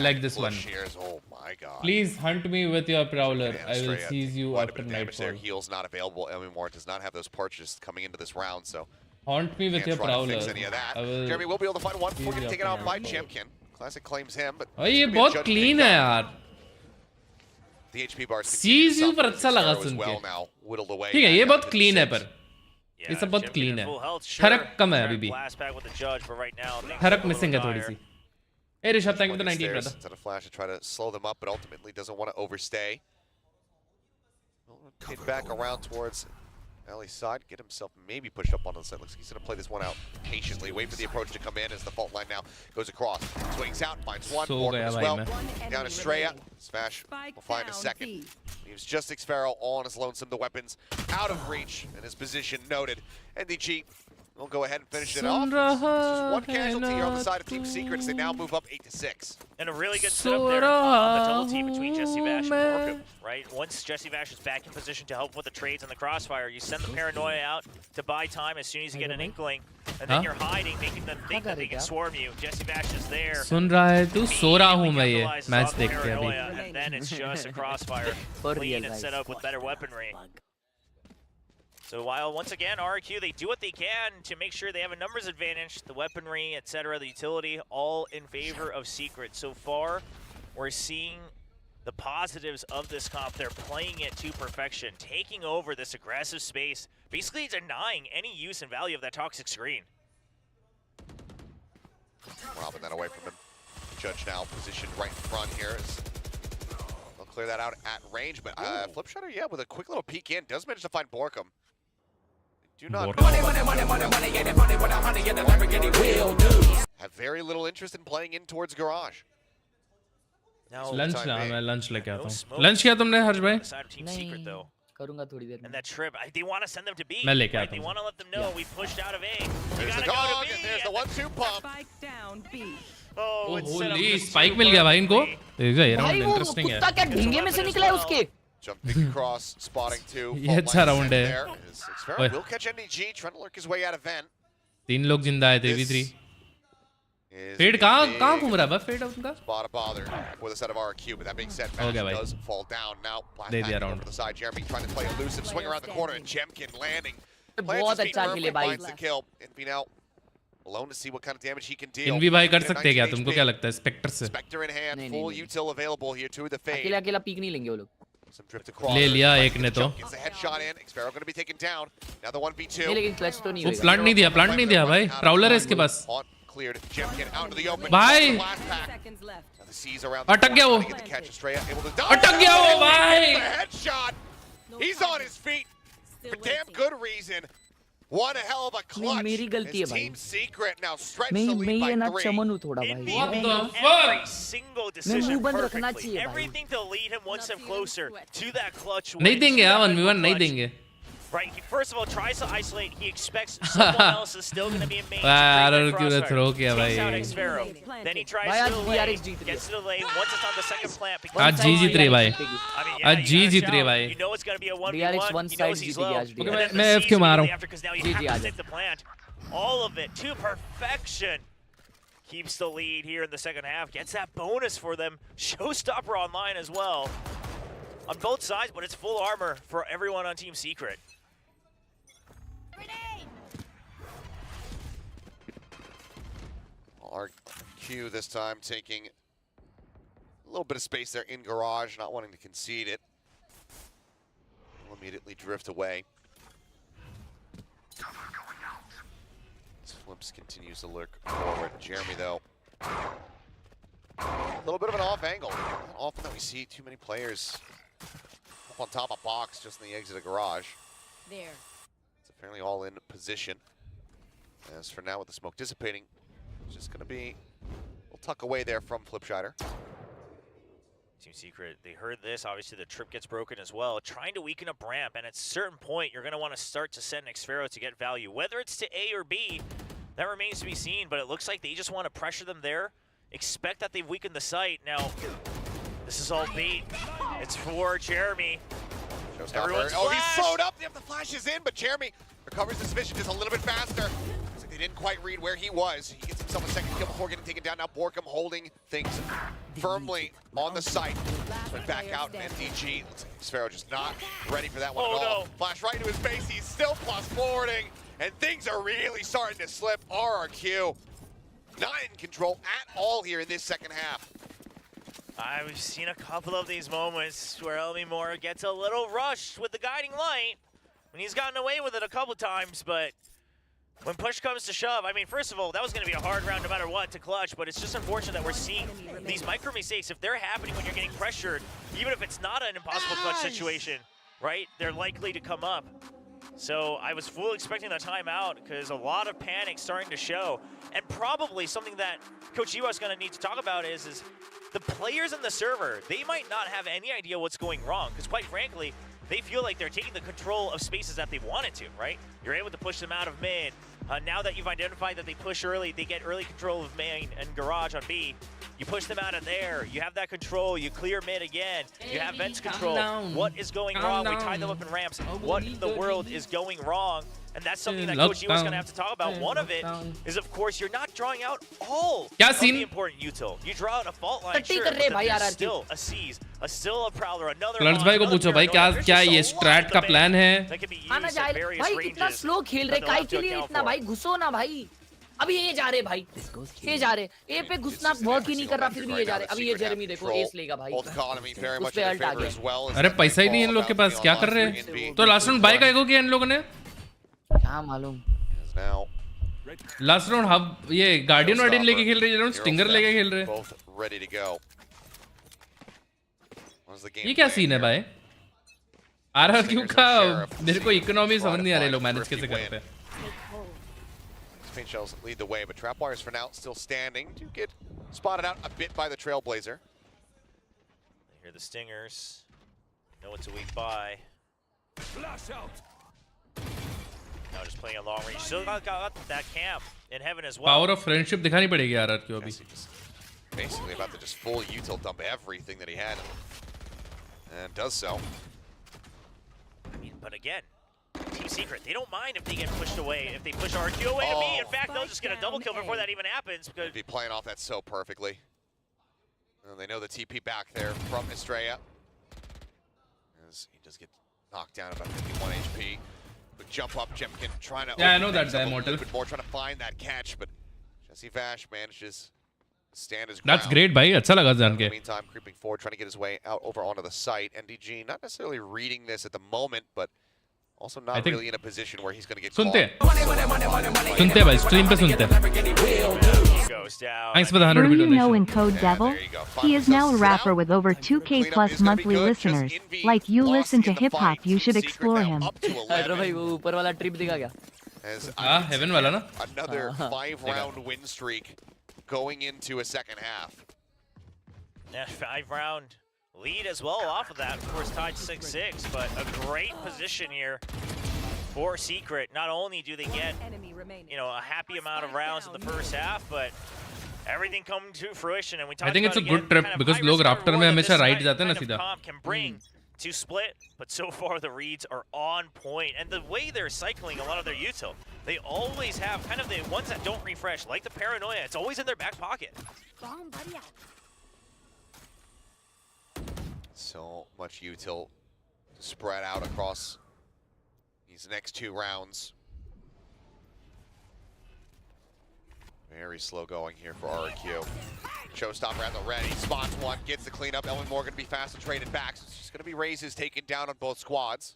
like this one. Oh my god. Please hunt me with your prowler. I will seize you after nightfall. Heal's not available anymore. Does not have those purchases coming into this round, so Haunt me with your prowler. Any of that. Jeremy will be able to find one before getting taken out by Jemkin. Classic claims him, but ये बहुत clean है यार. The HP bars Seize you पर अच्छा लगा सुन के. ठीक है ये बहुत clean है पर. ये सब बहुत clean है. फर्क कम है अभी भी. फर्क missing है थोड़ी सी. Hey Rishabh, thank you for the 19 brother. Instead of flash to try to slow them up, but ultimately doesn't want to overstay. Get back around towards Ellie's side, get himself maybe pushed up onto the side. Looks like he's going to play this one out patiently. Wait for the approach to come in as the fault line now goes across. Swings out, finds one. As well. Down Estrella. Smash will find a second. Leaves just Xfaro all on his lonesome. The weapons out of reach and his position noted. NDG will go ahead and finish it off. It's just one casualty here on the side of Team Secrets. They now move up 8-6. And a really good setup there on the double team between Jesse Vash and Borkum, right? Once Jesse Vash is back in position to help with the trades and the crossfire, you send the paranoia out to buy time as soon as you get an inkling, and then you're hiding, making them think that they can swarm you. Jesse Vash is there. सुन रहा है तू सो रहा हूँ मैं ये match देख के अभी. And then it's just a crossfire, clean and set up with better weaponry. So while once again RQ, they do what they can to make sure they have a numbers advantage, the weaponry, etc., the utility, all in favor of Secret. So far, we're seeing the positives of this comp. They're playing it to perfection, taking over this aggressive space, basically denying any use and value of that toxic screen. Robbing that away from him. Judge now positioned right in front here. They'll clear that out at range, but Flip Shutter, yeah, with a quick little peek in, does manage to find Borkum. Do not have very little interest in playing in towards Garage. Lunch ना मैं lunch लेके आता हूँ. Lunch किया तुमने हर्ष भाई? नहीं करूँगा थोड़ी देर में. And that trip, they want to send them to B. मैं लेके आता They हूँ. want to let them know we pushed out of A. There's the dog, and there's the 1-2 pump. Oh, holy spike मिल गया भाई इनको. देखा ये round interesting है. कुत्ता क्या ढींगे में से निकला है उसके? Jumping across, spotting two. ये अच्छा round है. Will catch NDG, trying to lurk his way out of vent. तीन लोग जिंदा है 3v3. Fade कहाँ घूम रहा है बस Fade उनका? Spot a bother for the set of RQ, but that being said, Vash does fall down now. Blast back over the side. Jeremy trying to play elusive, swing around the corner, and Jemkin landing. बहुत अच्छा खेले भाई. Finds the kill. Envy now alone to see what kind of damage he can deal. Envy भाई कर सकते हैं क्या? तुमको क्या लगता है Spectre से? Spectre in hand, full util available here to the Fade. अकेला पीक नहीं लेंगे वो लोग. Some drift across. ले लिया एक ने तो. Gets a headshot in. Xfaro going to be taken down. Now the 1v2. नहीं लेकिन clutch तो नहीं वो plant नहीं दिया भाई. Prowler है इसके पास. Cleared. Jemkin out into the open. भाई. अटक गया वो. अटक गया वो भाई. Headshot. He's on his feet for damn good reason. One hell of a clutch. मेरी गलती है His भाई. team secret now stretch मैं the lead by ये ना 3. चमन हूँ थोड़ा भाई. What the fuck? Every single decision मुंह बंद रखना perfectly. चाहिए भाई. Everything to lead him one step closer to that clutch. नहीं देंगे यार 1v1 नहीं देंगे. Right, he first of all tries to isolate. He expects someone else is still going to be in main. I don't know क्यों throw किया Takes out भाई. Xfero. Then he tries भाई to आज delay, DRX Jeet gets to the lane. Once it's on the second plant. आज जी जीत रही है भाई. I mean, आज जी जीत रही है भाई. You know it's going to be a 1v1. DRX one He side knows he's जीतेगी low. आज And DRX. then मैं the F क्यों C's मार रहा immediately हूँ? after, 'cause now you ji, have ji, to आजा. stick the plant. All of it to perfection. Keeps the lead here in the second half. Gets that bonus for them. Showstopper online as well. On both sides, but it's full armor for everyone on Team Secret. Our Q this time taking a little bit of space there in garage, not wanting to concede it. Will immediately drift away. Flips continues to look forward. Jeremy, though, a little bit of an off angle. Not often that we see too many players up on top of box just in the exit of garage. There. It's a fairly all-in position. As for now, with the smoke dissipating, it's just going to be a little tuck away there from Flipshider. Team Secret, they heard this. Obviously, the trip gets broken as well. Trying to weaken up ramp, and at a certain point, you're going to want to start to send Xfero to get value. Whether it's to A or B, that remains to be seen, but it looks like they just want to pressure them there. Expect that they've weakened the site. Now, this is all bait. It's for Jeremy. Everyone's Oh, he's flashed. slowed up. The flash is in, but Jeremy recovers his vision just a little bit faster. Looks like they didn't quite read where he was. He gets himself a second kill before getting taken down. Now Borkum holding things firmly on the site. But back out, and NDG. Looks like Sphero just not ready for that one at all. No. Flash right into his face. He's still plus forwarding, and things are really starting to slip. RRQ not in control at all here in this second half. We've seen a couple of these moments where Elmi Moore gets a little rushed with the guiding light. When he's gotten away with it a couple times, but when push comes to shove, I mean, first of all, that was going to be a hard round no matter what to clutch, but it's just unfortunate that we're seeing these micro mistakes. If they're happening when you're getting pressured, even if it's not an impossible clutch situation, right, they're likely to come up. So I was fully expecting the timeout because a lot of panic starting to show. And probably something that Coach Iwa's going to need to talk about is the players in the server, they might not have any idea what's going wrong because quite frankly, they feel like they're taking the control of spaces that they wanted to, right? You're able to push them out of mid. Now that you've identified that they push early, they get early control of main and garage on B. You push them out of there. You have that control. You clear mid again. You have vents control. What is going wrong? We tie them up in ramps. What in the world is going wrong? And that's something that Coach Iwa's going to have to talk about. One of it is, of course, you're not drawing out all of the important util. You draw out a fault line, sure, but then there's still a Seize, still a Prowler, another क्लर्ट्स भाई को पूछो भाई क्या ये straight का plan है? आना जाए भाई कितना स्लो खेल रहे काई के लिए इतना भाई घुसो ना भाई अभी ये जा रहे भाई ये जा रहे ए पे घुसना वर्क ही नहीं कर रहा फिर भी ये जा रहे अभी ये जेरेमी देखो एस लेगा भाई उस पे अल्ट आ गया अरे पैसा ही नहीं इन लोग के पास क्या कर रहे हैं तो लास्ट राउंड बाय का किया इन लोगों ने क्या मालूम लास्ट राउंड हम ये गार्डियन लेके खेल रहे हैं राउंड स्टिंगर लेके खेल रहे हैं ये क्या सीन है भाई आरआरक्यू का मेरे को इकोनॉमी समझ नहीं आ रही लोग मैनेज कैसे करते हैं Paint shells lead the way, but Trapwires for now still standing. Do get spotted out a bit by the Trailblazer. They hear the stingers. Know it's a weak buy. Flash out. Now just playing a long range. Still got that camp in heaven as well. Power of friendship दिखानी पड़ेगी RRQ अभी. Basically about to just full util dump everything that he had, and does so. I mean, but again, Team Secret, they don't mind if they get pushed away, if they push RQ away to me. In fact, they'll just get a double kill before that even happens. Because be playing off that so perfectly. And they know the TP back there from Estrella. As he does get knocked down about 51 HP. But jump up, Jemkin trying to. Yeah, I know that guy, Mortal. More trying to find that catch, but Jesse Vash manages to stand his ground. That's great, भाई अच्छा लगा जान के. In the meantime, creeping forward, trying to get his way out over onto the site. NDG not necessarily reading this at the moment, but also not really in a position where he's going to get सुनते हैं भाई stream पे सुनते हैं. Thanks for the 100 you know in Code Devil, he is now a rapper with over 2K plus monthly listeners. Like you listen to hip hop, you should explore him. Hydra भाई वो ऊपर वाला trip दिखा क्या As heaven वाला ना? another 5-round win streak going into a second half. Yeah, 5-round lead as well off of that. Of course, tied 6-6, but a great position here for Secret. Not only do they get, a happy amount of rounds in the first half, but everything coming to fruition. And we talked I think it's a about, good again, trip kind of because high लोग risk rafter में reward that हमेशा this right kind जाते हैं ना of सीधा. comp can bring to Split, but so far the reads are on point. And the way they're cycling a lot of their util, they always have kind of the ones that don't refresh, like the Paranoia. It's always in their back pocket. So much util spread out across these next 2 rounds. Very slow going here for RQ. Showstopper at the ready, spots one, gets the cleanup. Ellen Moore gonna be fast and traded back. So it's just gonna be raises taken down on both squads.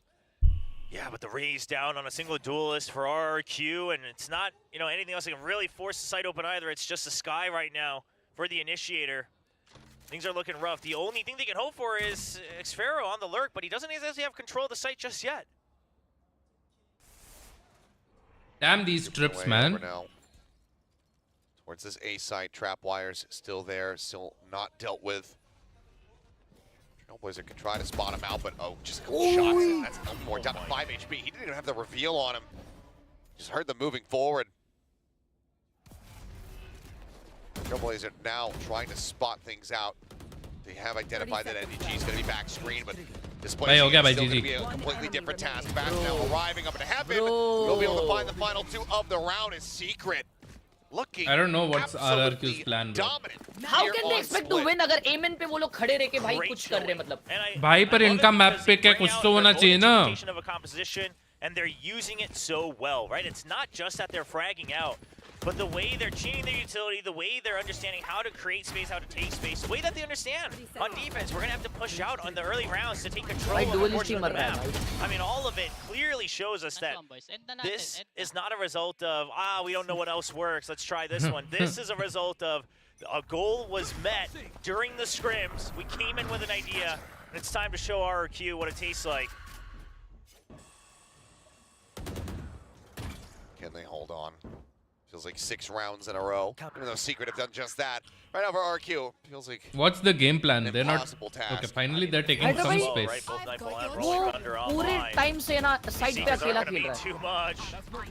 Yeah, but the raise down on a single duelist for RRQ, and it's not, anything else that can really force the site open either. It's just the sky right now for the initiator. Things are looking rough. The only thing they can hope for is Xfero on the lurk, but he doesn't exactly have control of the site just yet. Damn these trips, man. Towards this A site, trap wires still there, still not dealt with. Trailblazer can try to spot him out, but just a couple shots. And that's no more. Down to 5 HP. He didn't even have the reveal on him. Just heard them moving forward. Trailblazer now trying to spot things out. They have identified that NDG is going to be back screen, but display is still going to be a completely different task. Fast now arriving up in heaven. We'll be able to find the final 2 of the round is Secret. Looking I don't know what's RRQ's plan, bro. How can they expect to win अगर MN पे वो लोग खड़े रह के भाई कुछ कर रहे मतलब? भाई पर इनका मैप पे क्या कुछ तो होना चाहिए ना? Of a composition, and they're using it so well, right? It's not just that they're fragging out, but the way they're cheating their utility, the way they're understanding how to create space, how to take space, the way that they understand on defense. We're going to have to push out on the early rounds to take control of the portion of the map. I mean, all of it clearly shows us that this is not a result of, we don't know what else works, let's try this one. This is a result of a goal was met during the scrims. We came in with an idea, and it's time to show RRQ what it tastes like. Can they hold on? Feels like 6 rounds in a row. Even though Secret have done just that. Right now for RQ, feels like what's the game plan? They're not task. okay. Finally, they're taking some space. वो पूरे time से ना side पे अकेला खेल रहा है. Too much.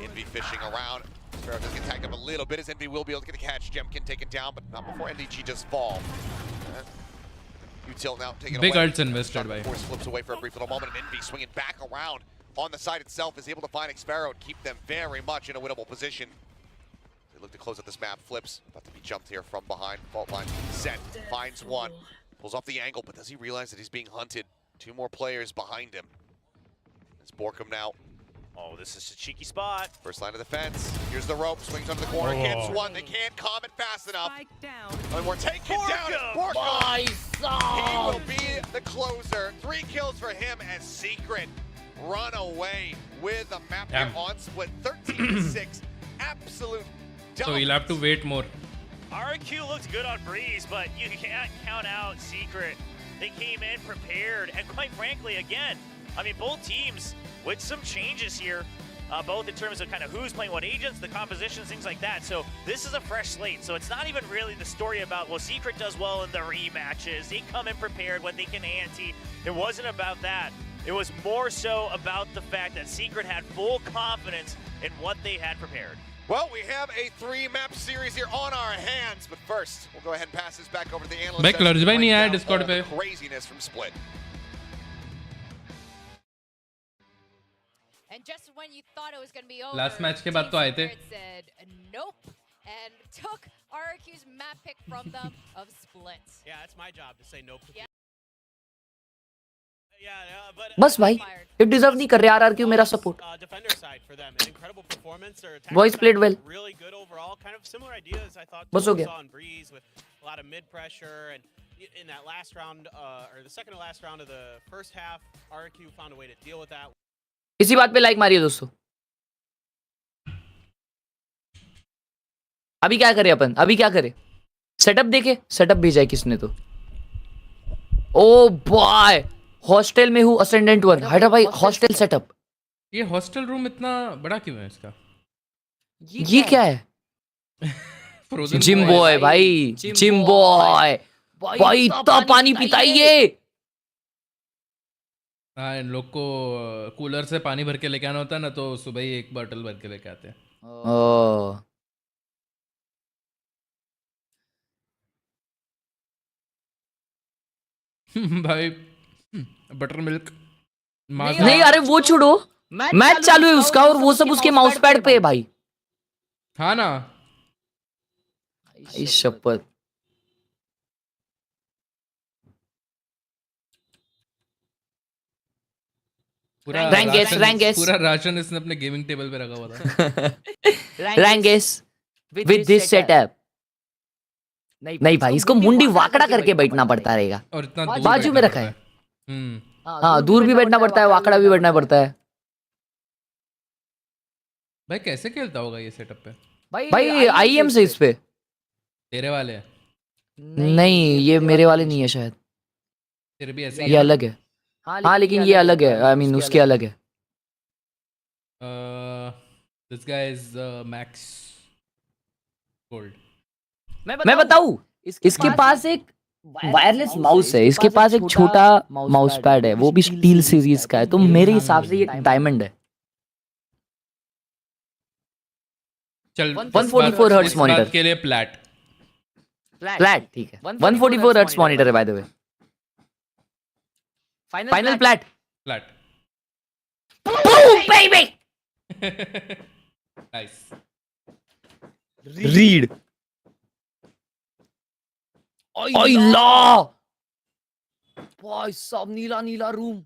Envy fishing around. Sparrow does get tagged up a little bit as Envy will be able to get a catch. Jemkin taken down, but not before NDG does fall. Util now taking big away. ults invested by. Force flips away for a brief little moment, and Envy swinging back around on the side itself is able to find Xfero and keep them very much in a winnable position. They look to close out this map. Flips, about to be jumped here from behind. Fault line set, finds one. Pulls off the angle, but does he realize that he's being hunted? 2 more players behind him. It's Borkum now. Oh, this is a cheeky spot. First line of defense. Here's the rope, swings under the corner, gets one. They can't calm it fast enough. And we're taking down Borkum. He will be the closer. 3 kills for him as Secret run away with a map here on Split. 13-6. Absolute dominance. So we'll have to wait more. RQ looked good on Breeze, but you can't count out Secret. They came in prepared, and quite frankly, again, I mean, both teams with some changes here, both in terms of kind of who's playing what agents, the compositions, things like that. So this is a fresh slate. So it's not even really the story about, well, Secret does well in the rematches. They come in prepared when they can ante. It wasn't about that. It was more so about the fact that Secret had full confidence in what they had prepared. Well, we have a 3-map series here on our hands, but first, we'll go ahead and pass this back over to the analyst. भाई क्लर्ज भाई नहीं आया Discord पे. Craziness from Split. And just when you thought it was going to be over, Last match के बाद तो आए थे. said nope and took RRQ's map pick from them of Split. Yeah, it's my job to say nope. बस भाई it deserve नहीं कर रहे RRQ मेरा support. Defender side for them, an incredible performance. Their attack Boys played well. Really good overall. Kind of similar ideas I thought बस हो we गया. saw in Breeze with a lot of mid pressure, and in that last round or the second to last round of the first half, RRQ found a way to deal with that. इसी बात पे like मारिए दोस्तों. अभी क्या करें अपन? अभी क्या करें? सेटअप देखे? सेटअप भेजा है किसने तो? ओ बॉय, हॉस्टल में हूँ असेंडेंट 1. हाइड्रा भाई हॉस्टल सेटअप. ये हॉस्टल रूम इतना बड़ा क्यों है इसका? ये क्या है? जिम बॉय भाई, जिम बॉय भाई, इतना पानी पीता है ये। हाँ, इन लोग को कूलर से पानी भर के लेके आना होता है ना, तो सुबह ही एक बॉटल भर के लेके आते हैं। ओह भाई बटर मिल्क नहीं, अरे वो छोड़ो, मैच चालू है उसका और वो सब उसके माउस पैड पे है भाई। हाँ ना, भाई शपथ। पूरा रैंक एस पूरा राशन इसने अपने गेमिंग टेबल पे रखा हुआ था। Rank S with this setup. नहीं भाई, इसको मुंडी वाकड़ा करके बैठना पड़ता रहेगा। और इतना दूर बाजू में बैठना रखा है। पड़ता है। हाँ, दूर भी बैठना पड़ता है, वाकड़ा भी बैठना पड़ता है। भाई कैसे खेलता होगा ये सेटअप पे? भाई आईएम से इस पे। तेरे वाले हैं? नहीं, ये मेरे वाले नहीं है शायद, तेरे भी ऐसे ही ये है? अलग है। हाँ लेकिन ये अलग है, आई मीन उसके अलग है। This guy is max gold. मैं बताऊं, इसके पास एक वायरलेस माउस है, इसके पास एक छोटा माउस पैड है, वो भी स्टील सीरीज का है, तो मेरे हिसाब से ये डायमंड है। चल 144 हर्ट्ज मॉनिटर के लिए फ्लैट ठीक है। 144 हर्ट्ज मॉनिटर है by the way. Final flat baby. Nice. Read ओइला भाई सब नीला नीला रूम।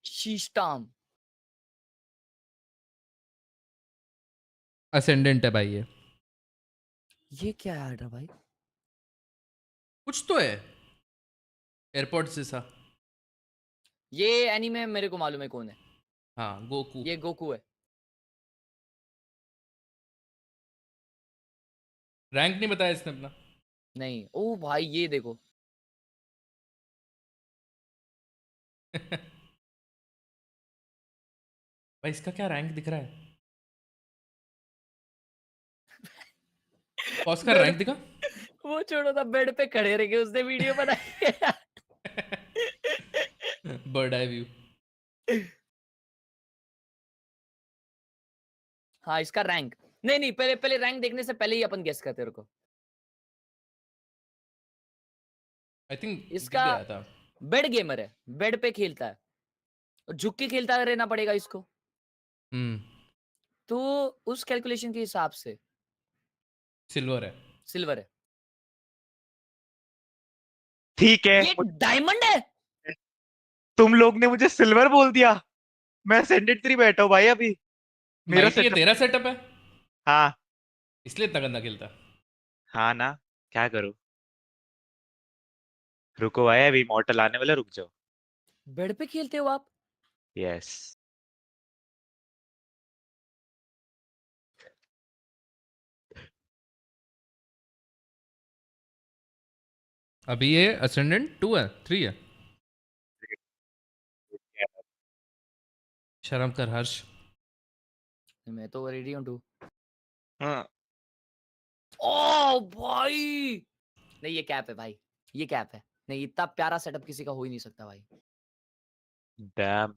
शीस्टाम असेंडेंट है भाई ये क्या है भाई? कुछ तो है एयरपोर्ट जैसा। ये एनीमे मेरे को मालूम है कौन है। हाँ, गोकू। ये गोकू है। रैंक नहीं बताया इसने अपना। नहीं, ओ भाई ये देखो। भाई इसका क्या रैंक दिख रहा है? उसका रैंक दिखा? वो छोड़ो था, बेड पे खड़े रह के उसने वीडियो बनाई। Bird eye view. हाँ इसका रैंक नहीं, पहले रैंक देखने से पहले ही अपन गेस करते रुको। आई थिंक इसका बेड गेमर है, बेड पे खेलता है, झुक के खेलता रहना पड़ेगा इसको। तो उस कैलकुलेशन के हिसाब से सिल्वर है। ठीक है, ये डायमंड है। तुम लोग ने मुझे सिल्वर बोल दिया, मैं असेंडेंट 3 बैठा हूँ भाई अभी। मेरा सेटअप तेरा सेटअप है? हाँ इसलिए इतना गंदा खेलता। हाँ ना, क्या करूं। रुको भाई, अभी मॉडल आने वाला, रुक जाओ। बेड पे खेलते हो आप? यस। अभी ये असेंडेंट 2 है 3 है। शर्म कर हर्ष। मैं तो रेडी हूं टू। हाँ ओ भाई नहीं, ये कैप है भाई, ये कैप है। नहीं, इतना प्यारा सेटअप किसी का हो ही नहीं सकता भाई। डैम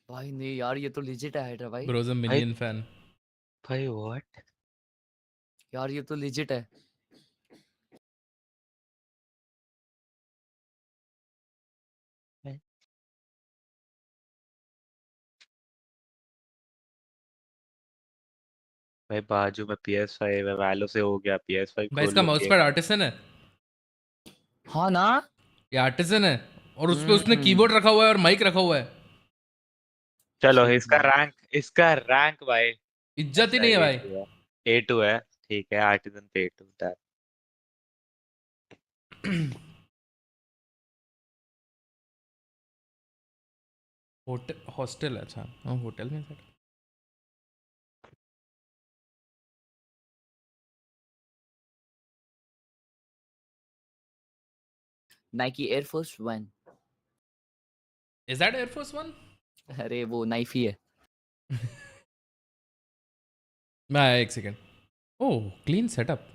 भाई नहीं यार, ये तो लिजिट है हाइड्रा भाई। ब्रोज मिनियन फैन भाई। व्हाट यार, ये तो लिजिट है। भाई बाजू में PS5 है, वैलो से हो गया PS5 भाई। इसका माउस पैड आर्टिसन है। हाँ ना, ये आर्टिसन है और उसपे उसने कीबोर्ड रखा हुआ है और माइक रखा हुआ है। चलो इसका रैंक भाई इज्जत ही नहीं है भाई। A2 है, ठीक है, आर्टिजन पे A2 था। हॉस्टल है। अच्छा हाँ, होटल में sir. Nike air force 1। Is that Air Force One? अरे वो नाइफ ही है। मैं आया एक सेकंड। ओह क्लीन सेटअप।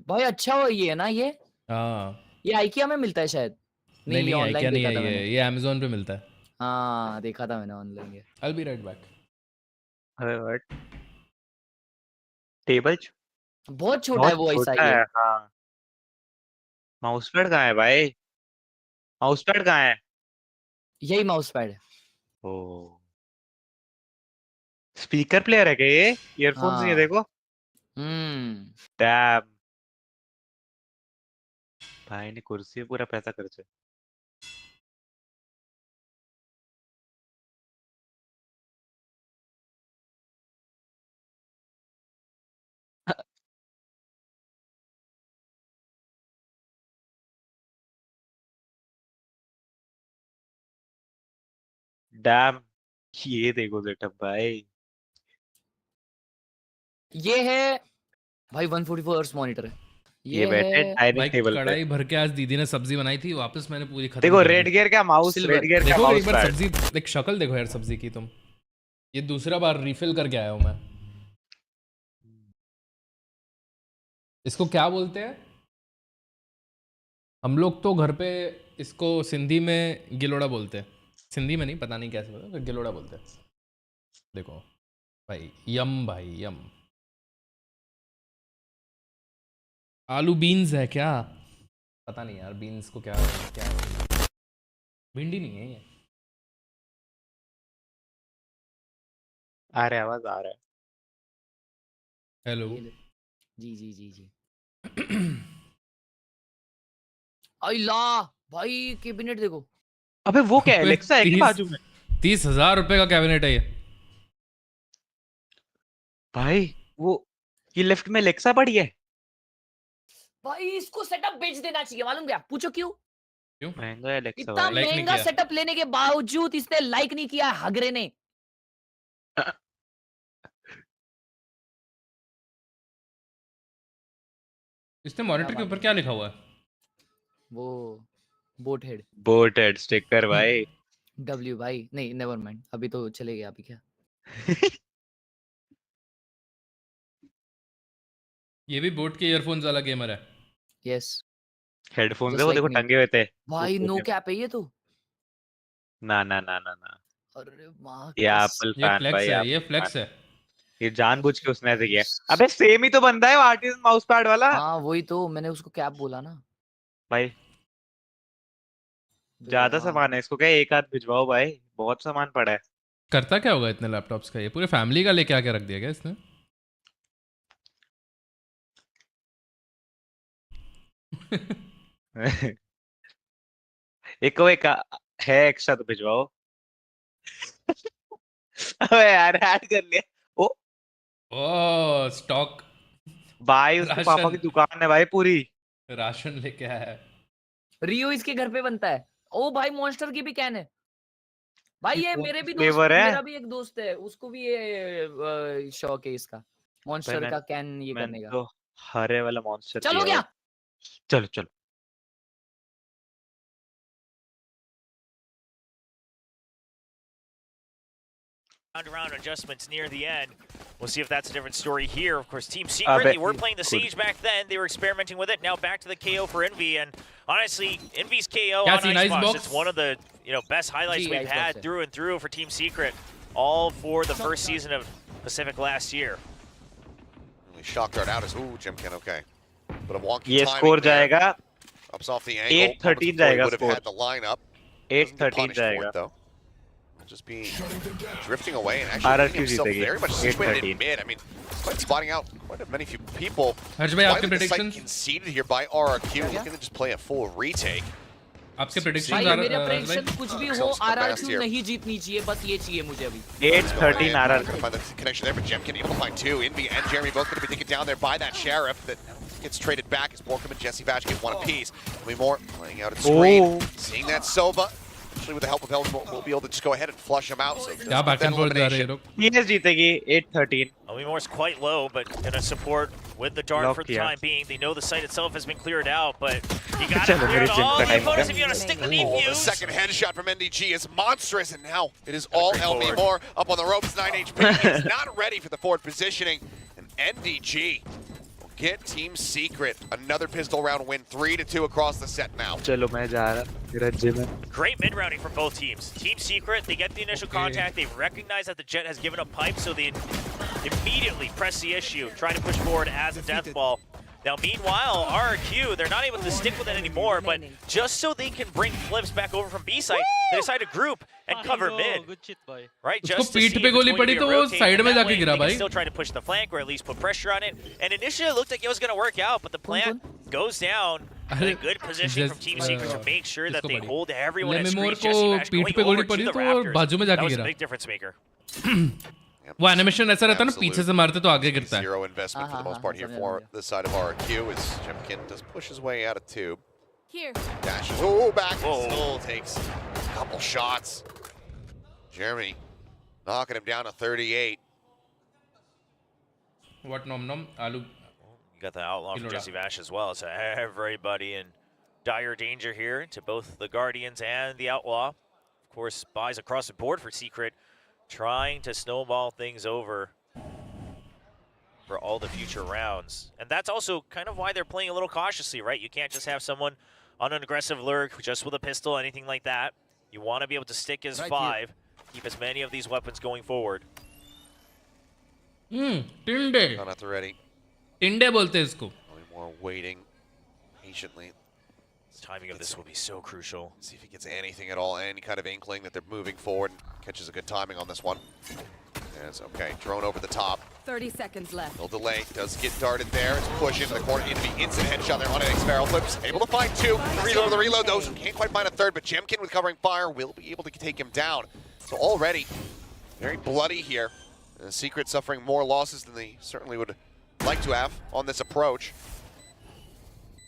भाई अच्छा हो ये है ना ये? हाँ ये आइकिया में मिलता है शायद। नहीं ये नहीं ऑनलाइन क्या नहीं देखा है, था मैंने। ये अमेज़न पे मिलता है। हाँ देखा था मैंने ऑनलाइन ये। I'll be right back. अरे व्हाट टेबल बहुत छोटा है बहुत वो ऐसा छोटा ये। है। हाँ माउस पैड कहाँ है भाई? माउस पैड कहाँ है? यही माउस पैड है। ओ स्पीकर प्लेयर है क्या ये? ईयरफोन्स नहीं है हाँ। देखो। डैम भाई ने कुर्सी पे पूरा पैसा खर्चा। डैम ये देखो सेटअप भाई। ये है भाई 144 हर्ट्ज मॉनिटर है। ये ये बैठे है डाइनिंग भाई टेबल पे। कढ़ाई भर के आज दीदी ने सब्जी बनाई थी, वापस मैंने पूरी खत्म देखो कर दी। रेड गियर का माउस, रेड गियर का देखो माउस एक बार पैड। सब्जी देख, शक्ल देखो यार सब्जी की तुम। ये दूसरा बार रिफिल करके आया हूँ मैं। इसको क्या बोलते हैं हम लोग तो घर पे? इसको सिंधी में गिलोड़ा बोलते हैं। सिंधी में नहीं, पता नहीं कैसे बोलते हैं, गिलोड़ा बोलते हैं। देखो भाई यम, भाई यम। आलू बीन्स है क्या? पता नहीं यार बीन्स को क्या क्या है? भिंडी नहीं है ये। आ रहा है आवाज आ रहा है। हेलो जी जी जी जी। अल्ला भाई कैबिनेट देखो। अबे वो क्या एलेक्सा है क्या बाजू में? 30,000 रुपए का कैबिनेट है ये भाई। वो ये लेफ्ट में एलेक्सा पड़ी है। भाई इसको सेटअप बेच देना चाहिए, मालूम क्या? पूछो क्यों? क्यों महंगा एलेक्सा? इतना महंगा सेटअप लेने के बावजूद इसने लाइक नहीं किया हगरे ने। इसने मॉनिटर के ऊपर क्या लिखा हुआ है? वो boat head. Boat head sticker भाई। डब्ल्यू भाई नहीं नेवर माइंड, अभी तो चले गया अभी क्या। ये भी बोट के ईयरफोन्स वाला गेमर है। यस हेडफोन्स है वो देखो टंगे हुए थे। भाई नो कैप है ये तो। ना ना ना ना ना। अरे माँ ये एप्पल ये फैन फ्लेक्स भाई। है, ये फ्लेक्स है। ये जानबूझ के उसने ऐसे किया। अबे सेम ही तो बनता है वो आर्टिस्ट माउस पैड वाला। हाँ वही तो मैंने उसको कैप बोला ना भाई ज्यादा सामान है, इसको क्या एक आध भिजवाओ भाई, बहुत सामान पड़ा है। करता क्या होगा इतने लैपटॉप्स का? ये पूरे फैमिली का लेके आके रख दिया गया इसने। एक है एक्स्ट्रा तो भिजवाओ। अबे यार ऐड कर लिया। ओ स्टॉक भाई उसके पापा की दुकान है भाई पूरी। राशन लेके आया है। रियो इसके घर पे बनता है। ओ भाई मॉन्स्टर की भी कैन है भाई। ये मेरे भी दोस्त, फ्लेवर है? मेरा भी एक दोस्त है उसको भी ये शौक है इसका मॉन्स्टर का कैन ये करने का। तो हरे वाला मॉन्स्टर चलो क्या? चलो चलो। Round adjustments near the end. We'll see if that's a different story here. Of course, Team Secret, they were playing the Siege back then. They were experimenting with it. Now back to the KO for Envy. And honestly, Envy's KO on Icebox, it's one of the best highlights we've had through and through for Team Secret. All for the first season of Pacific last year. Shock dart out as Jimkin, okay. But a wonky ये score जाएगा ups off the angle. 8-13 जाएगा would have score. had the lineup. 8-13 जाएगा। Though. Just being drifting away and actually making himself very much situated in mid. I mean, quite spotting out quite a many few people. हर्ष भाई आपके predictions? Conceded here by RRQ, looking to just play a full retake. आपके predictions? भाई मेरा prediction कुछ भी हो, RRQ नहीं जीतनी चाहिए, बस ये चाहिए मुझे अभी। 8-13 RRQ. Gonna find the connection there, but Jemkin able to find two. Envy and Jeremy both going to be taken down there by that Sheriff that gets traded back as Borkham and Jesse Vash get one apiece. There'll be more playing out at screen. Seeing that Soba Actually, with the help of Helms, we'll be able to just go ahead and flush him out. So Yeah, back and forth. PS जीतेगी 8-13. Omimar's quite low, but gonna support with the dart for the time being. They know the site itself has been cleared out, but you gotta clear out all the opponents if you wanna stick the defuse. The second headshot from NDG is monstrous, and now it is all LB Moore up on the ropes, 9 HP. He's not ready for the forward positioning, and NDG will get Team Secret another pistol round win, 3-2 across the set now. चलो मैं जा रहा मेरा gym है. Great mid-rounding from both teams. Team Secret, they get the initial contact, they recognize that the Jet has given up pipe, so they immediately press the issue, trying to push forward as a death ball. Now, meanwhile, RRQ, they're not able to stick with it anymore, but just so they can bring Flips back over from B side, they decide to group and cover mid. Right, just to see if it's going to be a rotate, and that way they can still try to push the flank or at least put pressure on it. And initially it looked like it was going to work out, but the plant goes down. In a good position from Team Secret to make sure that they hold everyone at screen. Jesse Bash going over to the Raptors. That was a big difference maker. वो animation ऐसा रहता है ना पीछे से मारते तो आगे गिरता है. Zero investment for the most part here for the side of RQ as Jemkin does push his way out of tube. Here. Dashes, oh, back, still takes a couple shots. Jeremy knocking him down to 38. What nom nom? Alu. You got the outlaw from Jesse Bash as well, so everybody in dire danger here to both the Guardians and the outlaw. Of course, buys across the board for Secret, trying to snowball things over for all the future rounds. And that's also kind of why they're playing a little cautiously, right? You can't just have someone on an aggressive lurk just with a pistol, anything like that. You want to be able to stick as 5, keep as many of these weapons going forward. Tinde. Not at the ready. Tinde bolte हैं इसको. Only more waiting patiently. The timing of this will be so crucial. See if he gets anything at all, any kind of inkling that they're moving forward. Catches a good timing on this one. Yes, okay, drone over the top. 30 seconds left. No delay, does get darted there. It's push into the corner, into the instant headshot there on an X-Barrel. Flips, able to find 2. The reload, though, can't quite find a third, but Jemkin with covering fire will be able to take him down. So already, very bloody here. Secret suffering more losses than they certainly would like to have on this approach.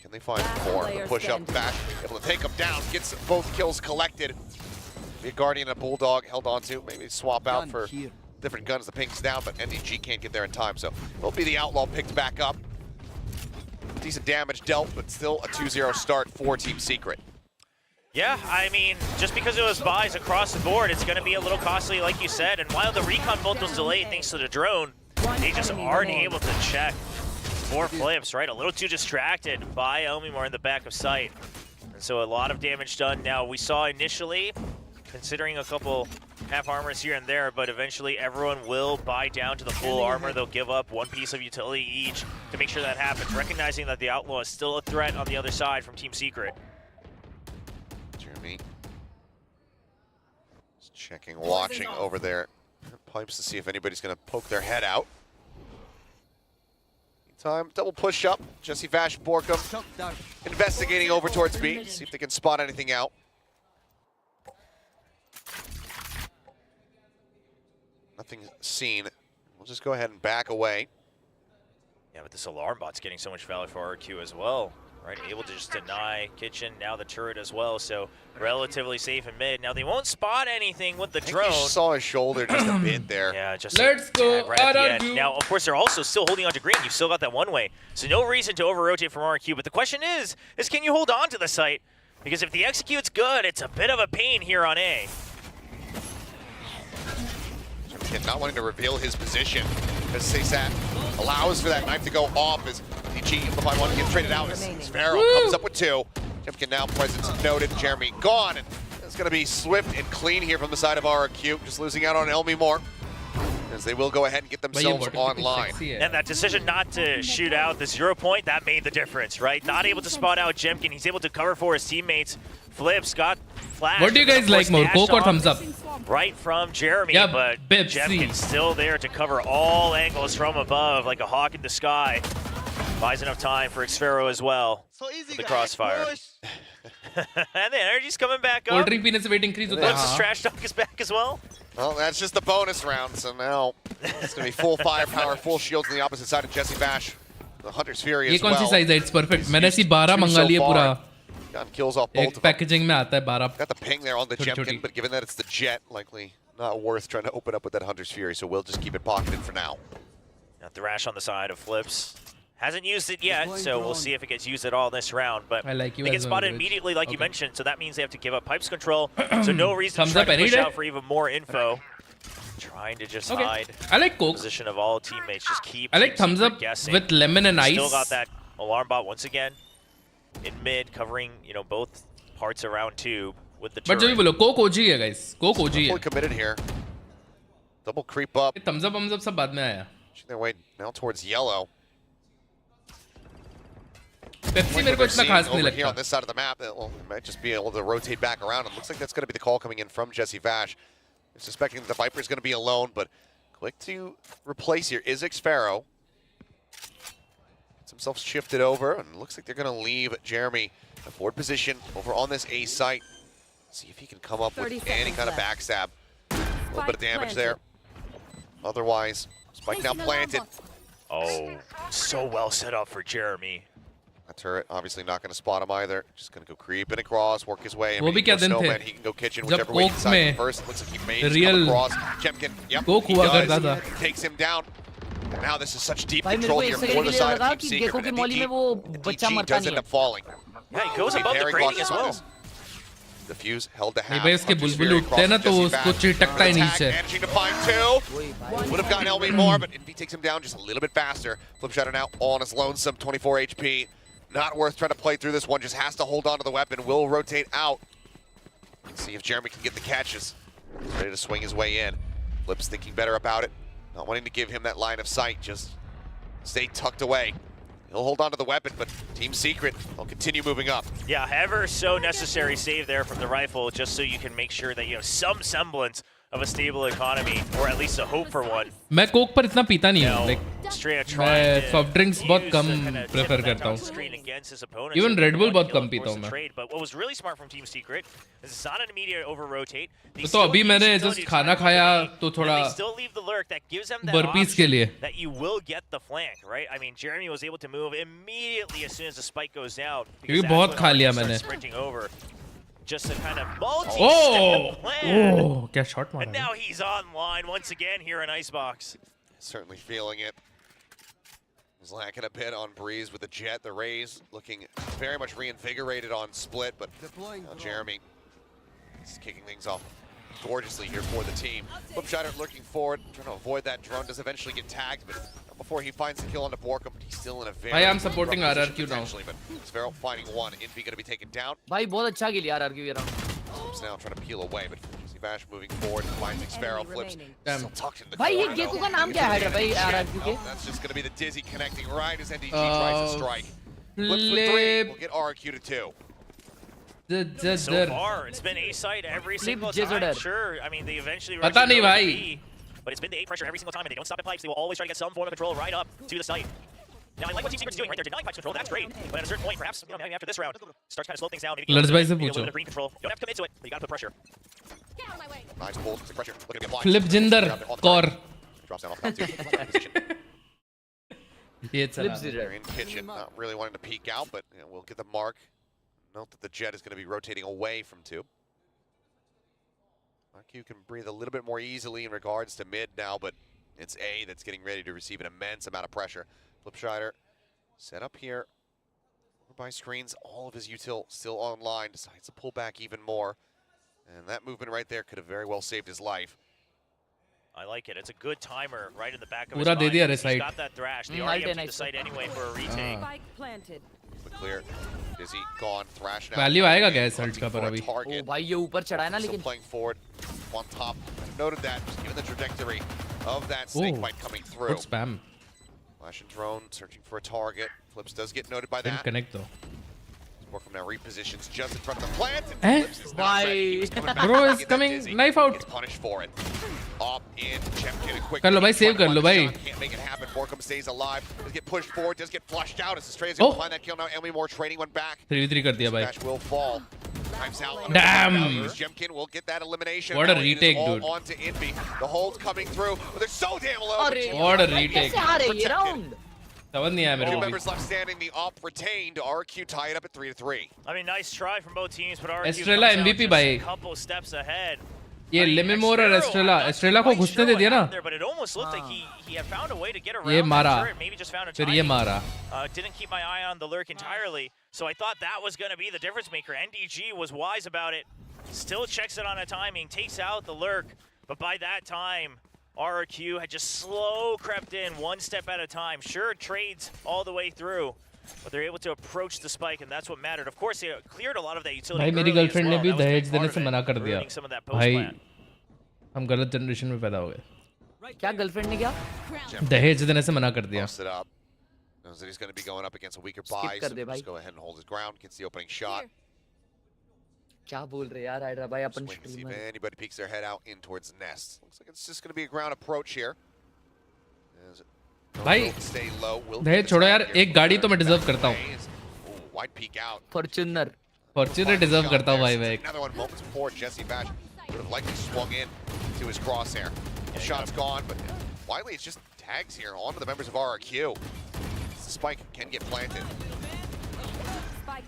Can they find more? The push up back, able to take him down, gets both kills collected. Be a Guardian and a Bulldog held onto, maybe swap out for different guns. The ping's down, but NDG can't get there in time, so it'll be the Outlaw picked back up. Decent damage dealt, but still a 2-0 start for Team Secret. Yeah, I mean, just because it was buys across the board, it's going to be a little costly, like you said. And while the recon bolt was delayed thanks to the drone, they just aren't able to check for Flips, right? A little too distracted by Elmimore in the back of sight. And so a lot of damage done. Now, we saw initially, considering a couple half armors here and there, but eventually everyone will buy down to the full armor. They'll give up 1 piece of utility each to make sure that happens, recognizing that the Outlaw is still a threat on the other side from Team Secret. Jeremy just checking, watching over there. Pipes to see if anybody's going to poke their head out. Meantime, double push up. Jesse Vash, Borkum investigating over towards B. See if they can spot anything out. Nothing seen. We'll just go ahead and back away. Yeah, but this alarm bot's getting so much value for RQ as well. Right, able to just deny Kitchen, now the turret as well, so relatively safe in mid. Now they won't spot anything with the drone. I saw his shoulder just a bit there. Yeah, just let's go right at the end. Now, of course, they're also still holding on to green. You've still got that one way, so no reason to over-rotate from RQ. But the question is can you hold on to the site? Because if the execute's good, it's a bit of a pain here on A. Not wanting to reveal his position as Saysat allows for that knife to go off as DG able to find one, gets traded out as Sparrow comes up with 2. Jemkin now presence noted, Jeremy gone, and it's going to be swift and clean here from the side of RQ, just losing out on Elmimore as they will go ahead and get themselves online. And that decision not to shoot out the 0 point, that made the difference, right? Not able to spot out Jemkin, he's able to cover for his teammates. Flips got flashed. What do you guys like more, Coke or thumbs up? Right from Jeremy, yeah, but Jemkin's still there to cover all angles from above like a hawk in the sky. Buys enough time for Xfero as well with the crossfire. And the energy's coming back up. Cold drink पीने से weight increase होता है. Once the trash talk is back as well. Well, that's just the bonus round, so now it's going to be full firepower, full shields on the opposite side of Jesse Bash. The Hunter's Fury as well. ये कौन सी size है? It's perfect. मैंने ऐसी 12 मंगा लिए पूरा. Gotten kills off both एक of them. packaging में आता है 12. Got the ping there on the Jemkin, but given that it's the Jet, likely not worth trying to open up with that Hunter's Fury, so we'll just keep it pocketed for now. Now Thrash on the side of Flips. Hasn't used it yet, so we'll see if it gets used at all this round. But I like you they get as well, spotted Rouge. immediately, like you mentioned, so that means they have to give up pipes control. So no reason Thumbs to try up to any push day. out for even more info. Trying to just hide I like Coke. position of all teammates. Just keep. I like thumbs up guessing. with lemon and ice. Still got that alarm bot once again in mid, covering both parts around tube with the turret. But जो भी बोलो, Coke OG है guys. Coke OG है. Fully committed here. Double creep up. Thumbs up सब बाद में आया. Pushing their way now towards yellow. Pepsi मेरे को इतना खास नहीं over here on लगता. this side of the map, it might just be able to rotate back around. It looks like that's going to be the call coming in from Jesse Vash. I'm suspecting that the Viper's going to be alone, but quick to replace here is Xpharaoh. Gets himself shifted over, and looks like they're going to leave Jeremy in a forward position over on this A site. See if he can come up with any kind of backstab. A little bit of damage there. Otherwise, spike now planted. Oh, so well set up for Jeremy. That turret obviously not going to spot him either. Just going to go creeping across, work his way. वो भी क्या दिन थे? He can go kitchen, जब whichever way he Coke decides में first. Looks like he made his real come across. Jemkin, yep, Coke he हुआ does. करता था. Takes him down. And now this is such deep भाई मेरे control को here एक for second the के लिए side लगा of कि Team गेको Secret. की And मॉली में वो बच्चा DG मरता does नहीं end है up falling. Yeah, he goes Be above the very grading as cautious with well. this. The fuse held to नहीं half. भाई इसके Hunter's बुलबुल Fury उठते हैं ना crosses तो Jesse उसको back. चिटकता ही Attack, नीचे. managing to find two. Would have gotten LB more, but Envy takes him down just a little bit faster. Flip Shatter now all on his lonesome, 24 HP. Not worth trying to play through this one, just has to hold on to the weapon, will rotate out. Let's see if Jeremy can get the catches. He's ready to swing his way in. Flip's thinking better about it. Not wanting to give him that line of sight, just stay tucked away. He'll hold on to the weapon, but Team Secret, they'll continue moving up. Yeah, ever so necessary save there from the rifle, just so you can make sure that you have some semblance of a stable economy, or at least a hope for one. मैं Coke पर इतना पीता नहीं हूँ. Like मैं soft drinks बहुत कम prefer करता हूँ. Even Red Bull बहुत कम पीता हूँ मैं. But what was really smart from Team Secret is it's not an immediate over rotate. तो अभी मैंने just खाना खाया तो थोड़ा They still leave the lurk that gives them that burpees के लिए. option that you will get the flank, right? I mean, Jeremy was able to move immediately as soon as the spike goes down. क्योंकि बहुत खा लिया मैंने. Sprinting over. Just a kind of multi-step Oh! plan. Oh! क्या shot मारा. And now he's online once again here in Icebox. Certainly feeling it. He's lacking a bit on Breeze with the Jet. The Rays looking very much reinvigorated on Split, but now Jeremy is kicking things off gorgeously here for the team. Flip Shatter looking forward, trying to avoid that drone. Does eventually get tagged, but before he finds the kill on the Borkum, he's still in a very I am supporting rough position RRQ now. potentially, but Sparrow finding one. Envy going to be taken down. भाई बहुत अच्छा खेल यार RRQ ये round. Flips now trying to peel away, but Jesse Bash moving forward, finds Sparrow. Flips still tucked in the भाई ये corner, gecko though. का नाम क्या है भाई RRQ के? That's just going to be the Dizzy connecting right as NDG tries to strike. Flip for 3, we'll get RRQ to 2. So far, it's been A site every single time. Sure, I mean, they eventually rush पता it नहीं over to भाई. B, but it's been the A pressure every single time, and they don't stop at pipes. They will always try to get some form of control right up to the site. Now, I like what Team Secret's doing right there. Denying pipes control, that's great. But at a certain point, perhaps, maybe after this round, starts kind of slow things down. Maybe Let's buy some a little पूछो. bit of green control. You don't have to commit to it, but you got to put pressure. Nice pull, the pressure, looking to be applied. Flip Jinder core. Drops down off the top 2. Position. ये चला. They're in kitchen, not really wanting to peek out, but we'll get the mark. Note that the Jet is going to be rotating away from 2. RQ can breathe a little bit more easily in regards to mid now, but it's A that's getting ready to receive an immense amount of pressure. Flipshider set up here. Over by screens, all of his util still online, decides to pull back even more. And that movement right there could have very well saved his life. I like it. It's a good timer right in the back of his पूरा दे mind. दिया रे He's side. got that thrash. They already emptied the site anyway for a retake. But clear. Dizzy gone, Thrash now. Value आएगा क्या इस ult का पर अभी? ओ भाई ये ऊपर चढ़ा है ना Still लेकिन. playing forward on top. Noted that, just given the trajectory of that snake bite coming through. Good spam. Flash and drone searching for a target. Flips does get noted by Didn't that. connect though. Borkum now repositions just in front of the plant. And Eh? Flips is not ready. He was coming back Bro to is get that coming Dizzy. knife out. Gets punished for it. Up in Jemkin, a quick कर लो भाई, peek, save trying कर to low find the भाई. shot, can't make it happen. Borkum stays alive. Does get pushed forward, does get flushed out as Stray is able to find that kill now. Elmi Moore trading one back. 3v3 कर दिया भाई. Smash will fall. Times out. Damn. Jemkin will get that elimination. What a Now it is retake, all dude. On to Envy. The hold's coming through, but they're so damn low. अरे What a retake. कैसे हारे ये round? समझ नहीं आया मेरे Two को भी। members left standing. The op retained. RQ tied up at 3-3. I mean, nice try from both teams, but RQ Estrella comes out MVP just भाई। a couple steps ahead. ये लिमिमोर और एस्ट्रेला को घुसने दे दिया ना। But it almost looked like he had found a way to get around ये मारा। that turret, maybe just found a फिर ये timing. मारा। Didn't keep my eye on the lurk entirely, so I thought that was going to be the difference maker. NDG was wise about it. Still checks it on a timing, takes out the lurk, but by that time, RQ had just slow crept in, one step at a time. Sure, trades all the way through, but they're able to approach the spike, and that's what mattered. Of course, they cleared a lot of that utility. भाई मेरी girlfriend ने भी दहेज देने से मना कर दिया। Ruining some of that भाई post-plan. हम गलत जनरेशन में पैदा हो गए। क्या गर्लफ्रेंड ने क्या? दहेज देने से मना कर दिया। Posts it up. Knows that he's going to be going up against a weaker buy, so just go ahead and hold his ground. Gets the opening shot. क्या बोल रहे यार हाइड्रा भाई अपन Swing to see if anybody peeks their head out in towards nest. Looks like it's just going to be a ground approach here. भाई दहेज छोड़ो यार, एक गाड़ी तो मैं डिजर्व करता हूँ। Wide peek out. Fortuner. Fortuner deserve करता हूँ भाई मैं। Another one moments before Jesse Bash would have likely swung in to his crosshair. The shot's gone, but Wiley, it's just tags here onto the members of RRQ. The spike can get planted.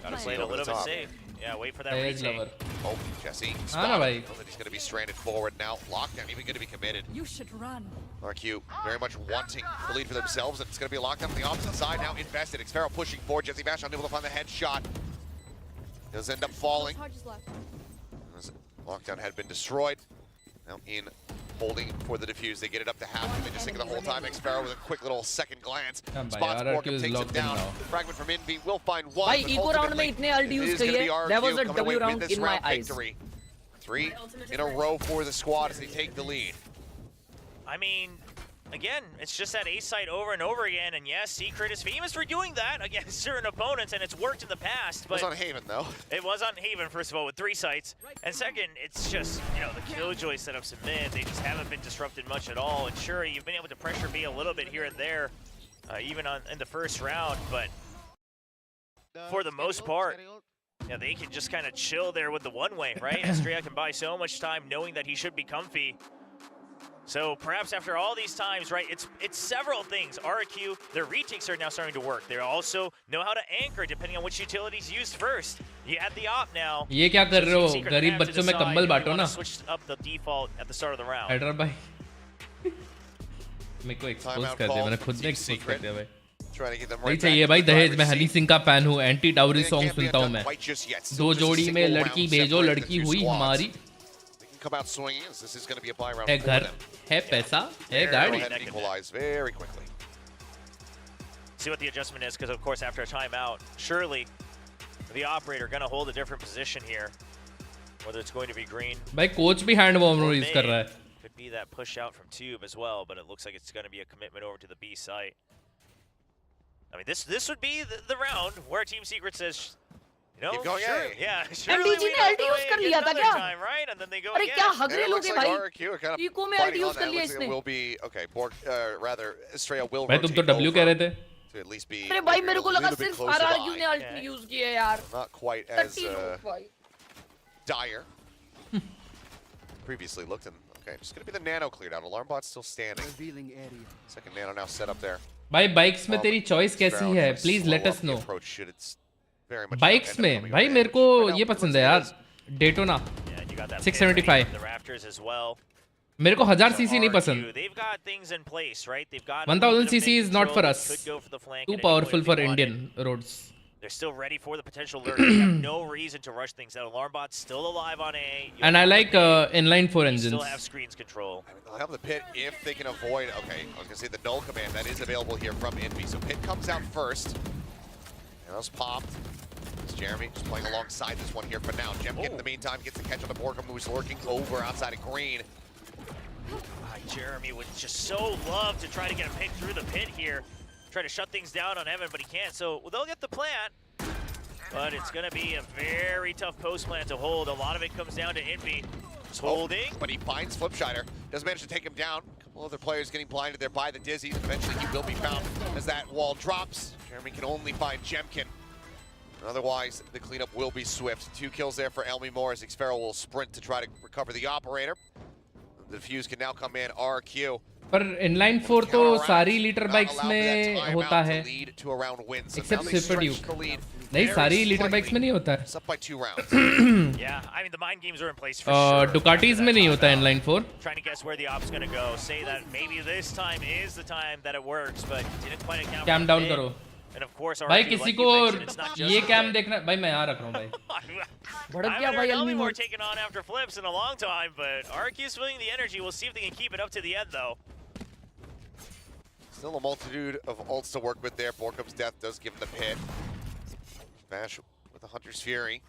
Gotta play it a little bit safe. Yeah, wait for that retake. Oh, Jesse. हाँ भाई। Knows that he's going to be stranded forward now. Lockdown, even going to be committed. You should run. RQ very much wanting the lead for themselves, and it's going to be locked up on the opposite side now. Invested. Xfero pushing forward. Jesse Bash unable to find the headshot. Does end up falling. Lockdown had been destroyed. Now in holding for the defuse. They get it up to half, and they just think of the whole time. Xfero with a quick little second glance. Spots Borkham, takes it down. Fragment from Envy will find one. भाई eco round में इतने alt use किए हैं. That was a W round in my eyes. 3 in a row for the squad as they take the lead. I mean, again, it's just that ace site over and over again, and yes, Secret is famous for doing that against certain opponents, and it's worked in the past. But it was on Haven, though. It was on Haven, first of all, with 3 sites. And second, it's just, you know, the Killjoy setups in mid, they just haven't been disrupted much at all. And sure, you've been able to pressure B a little bit here and there, even in the first round, but for the most part, yeah, they can just kind of chill there with the one-way, right? Estrella can buy so much time knowing that he should be comfy. So perhaps after all these times, right, it's several things. RQ, their retakes are now starting to work. They also know how to anchor depending on which utilities used first. You had the op now. ये क्या कर रहे हो? गरीब बच्चों में कंबल बांटो ना. Switch up the default at the start of the round. Hydra भाई, मेरे को एक्सपोज कर दिया. मैंने खुद ने एक्सपोज कर दिया भाई. नहीं चाहिए भाई दहेज. मैं हनी सिंह का फैन हूँ. एंटी डाउरी सॉन्ग सुनता हूँ मैं. 2 जोड़ी में लड़की भेजो, लड़की हुई हमारी. Come out swinging as this is going to be a buy round है for घर, them. है पैसा, है गाड़ी. Equalize very quickly. See what the adjustment is, because of course after a timeout, surely the operator going to hold a different position here, whether it's going to be green. भाई coach भी hand warm use कर रहा है. Could be that push out from Tube as well, but it looks like it's going to be a commitment over to the B site. I mean, this would be the round where Team Secret says, you know, Keep going, sure, yeah. NDG ने alt use कर लिया था क्या? अरे क्या हगरे लोग हैं भाई? इको में अल्ट यूज कर लिया इसने. Will be okay. Rather, Estrella will. भाई तुम तो W कह रहे थे. To at least be. अरे भाई मेरे को लगा सिर्फ RRQ ने अल्ट यूज किया यार. Not quite as dire. Previously looked and okay, just gonna be the nano cleared out. Alarm bot's still standing. Second nano now set up there. भाई बाइक्स में तेरी चॉइस कैसी है? Please let us know. Bikes में भाई मेरे को ये पसंद है यार. डेटोना 675. मेरे को 1000 सीसी नहीं पसंद. 1000 CC is not for us. Too powerful for Indian roads. They're still ready for the potential lurk. They have no reason to rush things. That alarm bot's still alive on A. And I like inline 4 engines. Still have screens control. I mean, they'll have the pit if they can avoid. Okay, I was gonna say the null command that is available here from Envy. So pit comes out first. And that was popped. It's Jeremy just playing alongside this one here for now. Jemkin in the meantime gets the catch on the Borkham, who's lurking over outside of green. Jeremy would just so love to try to get a pick through the pit here. Try to shut things down on Evan, but he can't. So they'll get the plant, but it's going to be a very tough post plant to hold. A lot of it comes down to Envy. Just holding. But he finds Flipshider. Doesn't manage to take him down. A couple other players getting blinded there by the Dizzies. Eventually he will be found as that wall drops. Jeremy can only find Jemkin. Otherwise, the cleanup will be swift. 2 kills there for Elmi Moore as Xfero will sprint to try to recover the operator. The defuse can now come in. RQ पर inline 4 तो सारी litre bikes में होता है accept super Duke नहीं सारी litre bikes में नहीं होता है Yeah, I mean the mind games are in place for sure. Ducatis में नहीं होता है inline 4 Trying to guess where the op's going to go. Say that maybe this time is the time that it works, but didn't quite account for came down करो And of course, भाई RQ, किसी like को you mentioned, it's not just ये the cam flip. देखना भाई मैं यहाँ रख रहा हूँ भाई भड़क गया भाई Haven't अलमी heard mode taken on after flips in a long time, but RQ's feeling the energy. We'll see if they can keep it up to the end, though. Still a multitude of ults to work with there. Borkum's death does give him the pit. Vash with the Hunter's Fury.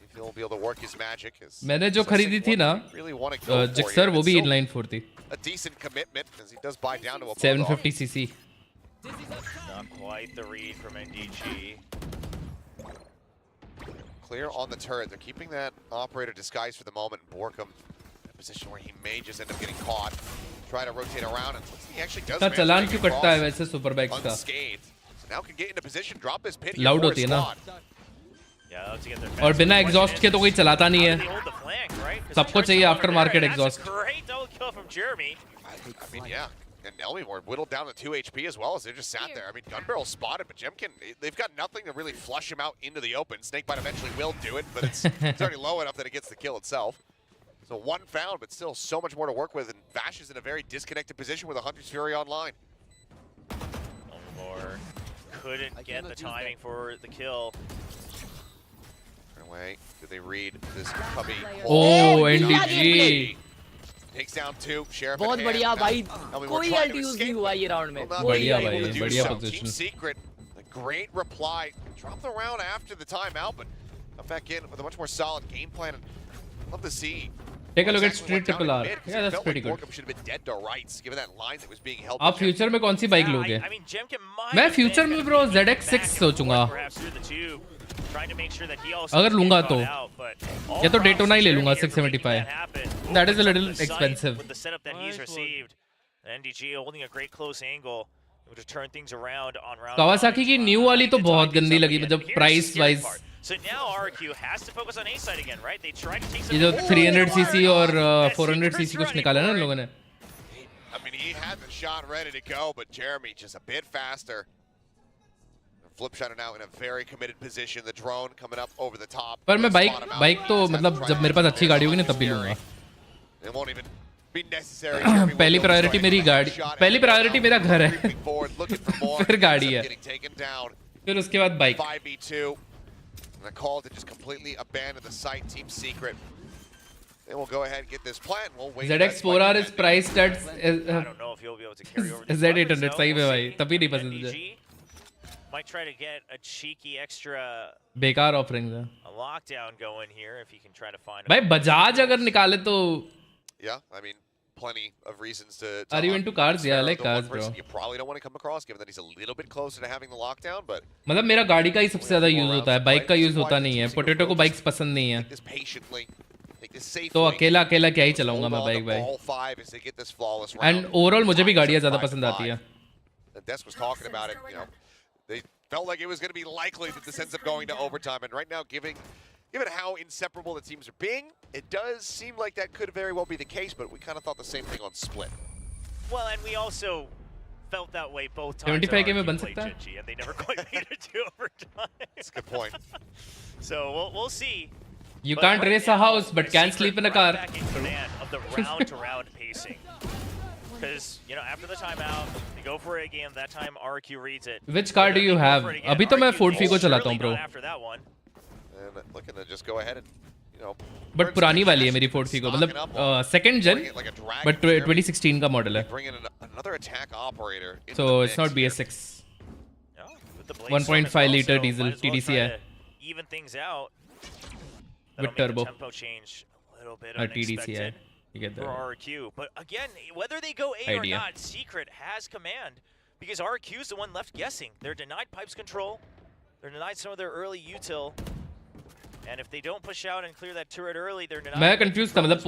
If he'll be able to work his magic. मैंने जो खरीदी थी ना Gixxer वो भी inline 4 थी A decent commitment as he does buy down to a 750 cc Not quite the read from NDG. Clear on the turret. They're keeping that operator disguised for the moment. Borkum in a position where he may just end up getting caught. Try to rotate around, and he actually does. का चलान क्यों कटता है वैसे super bikes का unscathed. So now can get into position, drop his pit. Loud होती है ना Yeah, to get their और बिना एग्जॉस्ट के तो कोई चलाता नहीं है सबको चाहिए after market exhaust Great double kill from Jeremy. I mean, yeah. And Elmore whittled down to 2 HP as well as they just sat there. I mean, Gun Barrel spotted, but Jemkin, they've got nothing to really flush him out into the open. Snakebite eventually will do it, but it's already low enough that it gets the kill itself. So one found, but still so much more to work with, and Vash is in a very disconnected position with a Hunter's Fury online. Elmore couldn't get the timing for the kill. Turn away. Did they read this cubby? Oh, NDG. Takes down 2. Sheriff बहुत बढ़िया भाई कोई alt use नहीं हुआ ये round में बढ़िया भाई बढ़िया position Team Secret, a great reply. Dropped the round after the timeout, but come back in with a much more solid game plan. And love to see. Take a look at Street Triple R. Yeah, that's pretty good. Borkum should have been dead to rights, given that line that was being held. आप future में कौन सी bike लोगे I mean, Jemkin might मैं have future been में bro ZX6 सोचूंगा perhaps through the tube, trying to make sure that he also अगर लूंगा तो got out, but या तो डेटोना ही ले लूंगा 675 that is a little expensive with the setup that he's received. NDG holding a great close angle. Would have turned things around on round. Kawasaki की new वाली तो बहुत गंदी लगी जब price wise So now RQ has to focus on A side again, right? They tried to take some. ये जो 300 cc और 400 cc कुछ निकाला ना इन लोगों ने I mean, he had the shot ready to go, but Jeremy just a bit faster. Flip shot now in a very committed position. The drone coming up over the top. पर मैं bike तो मतलब जब मेरे पास अच्छी गाड़ी होगी ना तब भी लूंगा It won't even be necessary. पहली प्रायोरिटी मेरी गाड़ी पहली प्रायोरिटी मेरा घर है फिर गाड़ी है फिर उसके बाद bike 5v2. And a call to just completely abandon the site. Team Secret. They will go ahead and get this plant. We'll wait. ZX4R is priced at I don't know if he'll be able to carry over. Z800 सही में भाई तभी नहीं पसंद मुझे Might try to get a cheeky extra बेकार offerings है a lockdown going here if he can try to find. भाई बजाज अगर निकाले तो Yeah, I mean, plenty of reasons to Are you into cars? Yeah, I like cars, bro. You probably don't want to come across, given that he's a little bit closer to having the lockdown, but मतलब मेरा गाड़ी का ही सबसे ज्यादा use होता है bike का use होता नहीं है पोटैटो को बाइक्स पसंद नहीं है this patiently, take this safely. तो अकेला अकेला क्या ही चलाऊंगा मैं बाइक भाई All 5 as they get this flawless round. And overall मुझे भी गाड़ियां ज्यादा पसंद आती है And Des was talking about it, you know. They felt like it was going to be likely that this ends up going to overtime, and right now, given how inseparable the teams are being, it does seem like that could very well be the case, but we kind of thought the same thing on Split. Well, and we also felt that way both times. 75k में बन सकता है and they never quite made it to overtime. That's a good point. So we'll see. You can't race a house, but can sleep in a car. Back in command of the round-to-round pacing. Because, you know, after the timeout, they go for it again. That time, RQ reads it. Which car do you have? अभी तो मैं Ford Figo चलाता हूँ, bro. After that one. And looking to just go ahead and, you know. But पुरानी वाली है मेरी Ford Figo, मतलब second gen, but 2016 का मॉडल है. Bring in another attack operator. So it's not BS6. 1.5 liter diesel TDC है. Even things out. With turbo. Tempo change a little bit TDC है. You get for that. RQ. But again, whether they go A or not, Secret has command because RQ is the one left guessing. They're denied pipes control. They're denied some of their early util. And if they don't push out and clear that turret early, they're denied. मैं confused था मतलब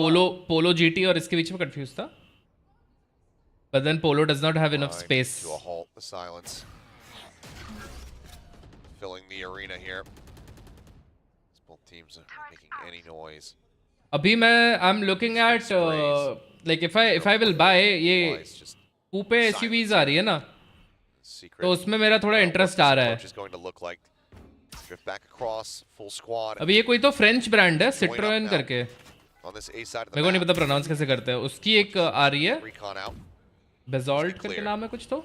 Polo GT और इसके बीच में confused था. But then Polo does not have enough space. To a halt, the silence. Filling the arena here. Both teams are making any noise. अभी मैं I'm looking at like if I will buy ये कूपे SUVs आ रही है ना, तो उसमें मेरा थोड़ा इंटरेस्ट आ रहा है। अभी ये कोई तो फ्रेंच ब्रांड है सिट्रोएन करके, मेरे को नहीं पता प्रोनाउंस कैसे करते हैं। उसकी एक आ रही है, बेजॉल्ट करके नाम है कुछ, तो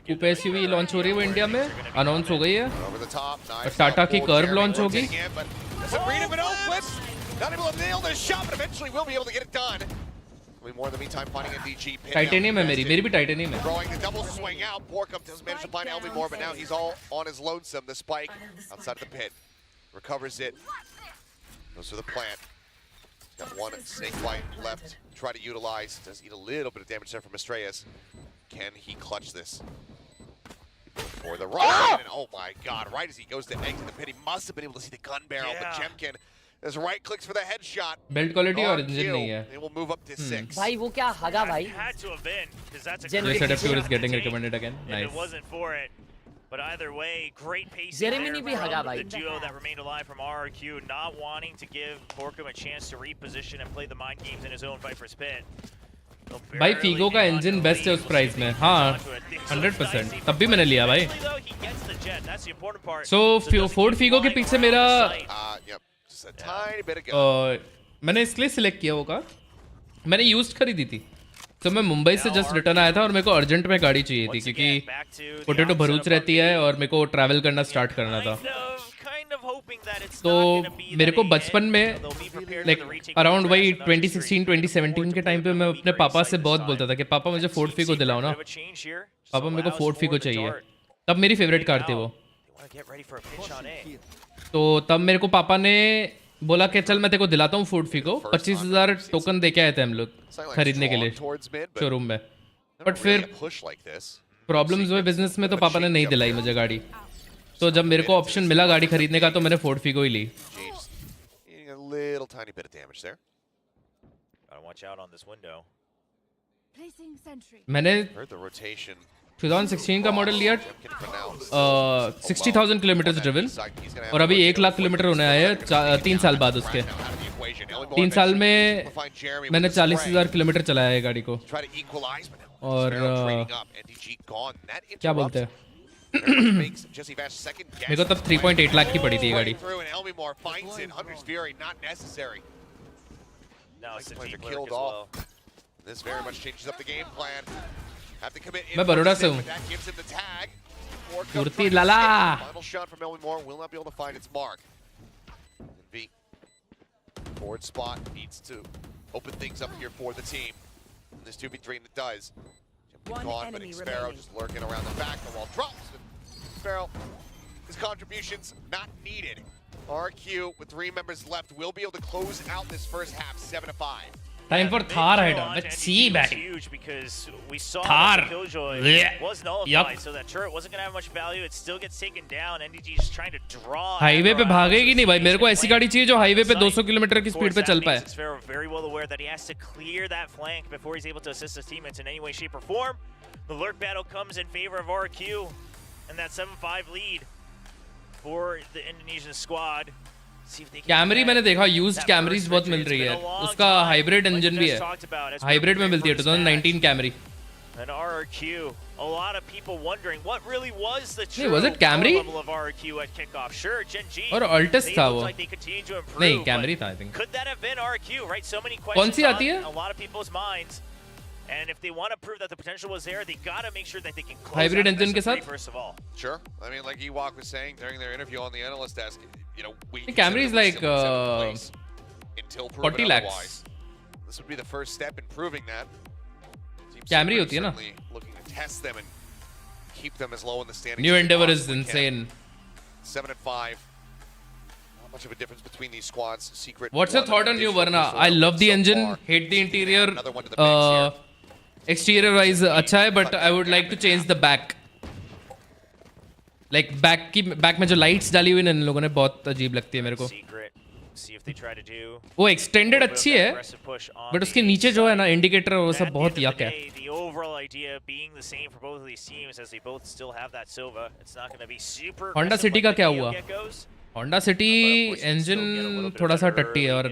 कूपे एसयूवी लॉन्च हो रही है वो इंडिया में, अनाउंस हो गई है। और टाटा की कर्व लॉन्च होगी। टाइटेनियम है मेरी भी टाइटेनियम है। Throwing the double swing out. Borkum doesn't manage to find LB more, but now he's all on his lonesome. The spike outside of the pit. Recovers it. Goes for the plant. Got one snake bite left. Try to utilize. Does eat a little bit of damage there from Estrellas. Can he clutch this? For the run. And oh my god, right as he goes to exit the pit, he must have been able to see the gun barrel, but Jemkin there's right clicks for the headshot. Build quality और engine नहीं है। It will move up to 6. भाई वो क्या हगा भाई? Had to have been, because that's a great adapter is getting recommended again. Nice. If it wasn't for it, but either way, great pace Jeremy ने भी हगा भाई। The duo that remained alive from RRQ, not wanting to give Borkum a chance to reposition and play the mind games in his own Viper's pit. भाई Figo का engine best है उस price में। हाँ 100%, तब भी मैंने लिया भाई। सो फोर्ड फीगो के पीछे मेरा मैंने इसलिए सिलेक्ट किया होगा, मैंने यूज्ड खरीदी थी, तो मैं मुंबई से जस्ट रिटर्न आया था और मेरे को अर्जेंट में गाड़ी चाहिए थी क्योंकि पोटैटो भरूच रहती है और मेरे को ट्रैवल करना स्टार्ट करना था। तो मेरे को बचपन में लाइक अराउंड वही 2016-2017 के टाइम पे मैं अपने पापा से बहुत बोलता था कि पापा मुझे फोर्ड फीगो दिलाओ ना, पापा मेरे को फोर्ड फीगो चाहिए। तब मेरी फेवरेट कार थी वो। तो तब मेरे को पापा ने बोला कि चल मैं तेरे को दिलाता हूँ फोर्ड फीगो। 25,000 टोकन दे के आए थे हम लोग खरीदने के लिए शोरूम में, बट फिर प्रॉब्लम्स हुए बिजनेस में, तो पापा ने नहीं दिलाई मुझे गाड़ी। तो जब मेरे को ऑप्शन मिला गाड़ी खरीदने का, तो मैंने फोर्ड फीगो ही ली। मैंने 2016 का मॉडल लिया, 60,000 किलोमीटर ड्रिवन, और अभी 1 लाख किलोमीटर होने आए हैं 3 साल बाद। उसके 3 साल में मैंने 40,000 किलोमीटर चलाया है गाड़ी को। और क्या बोलते हैं मेरे को तब 3.8 लाख की पड़ी थी ये गाड़ी। मैं बड़ौदा से हूँ। कुर्ती लाला। Forward spot needs to open things up here for the team. And this 2v3 and it does. Gone, but Sparrow just lurking around the back. The wall drops. Sparrow, his contributions not needed. RQ with 3 members left will be able to close out this first half 7-5. Time for Thar Hider. Let's see, back. Huge because we saw Thar. the Killjoy was nullified, Yup. so that turret wasn't gonna have much value. It still gets taken down. NDG is trying to draw. Highway पे भागेगी नहीं भाई, मेरे को ऐसी गाड़ी चाहिए जो highway पे 200 किलोमीटर की स्पीड पे चल पाए। Sparrow very well aware that he has to clear that flank before he's able to assist his teammates in any way, shape, or form. The lurk battle comes in favor of RQ, and that 7-5 lead for the Indonesian squad. कैमरी मैंने देखा, used कैमरीज बहुत मिल रही है। उसका hybrid engine भी है, hybrid में मिलती है 2019 Camry. And RRQ, a lot of people wondering what really was the true was it Camry? level of RRQ at kickoff. Sure, Gen G. और Altus था वो। Like they continue to improve, नहीं, Camry था I think। Could that have been RRQ? Right, so many कौन सी questions आती है? on a lot of people's minds. And if they want to prove that the potential was there, they gotta make sure that they can close hybrid engine के साथ? first of all. Sure. I mean, like Ewok was saying during their interview on the analyst desk, you know, we Camry is like until 40 lakhs. otherwise. This would be the first step in proving that. Camry होती है ना? Looking to test them and keep them as low in the standings. New Endeavor is insane. 7-5. Not much of a difference between these squads. Secret. What's your thought on New Varna? I love the engine, hate the interior. Exterior wise अच्छा है, but I would like to change the back. Like back में जो lights डाली हुई इन लोगों ने बहुत अजीब लगती है मेरे को। वो extended अच्छी है, but उसके नीचे जो है ना इंडिकेटर वो सब बहुत यक है। The overall idea being the same for both of these teams as they both still have that Silva. It's not going to be super. Honda City का क्या हुआ? Honda City engine थोड़ा सा टट्टी है और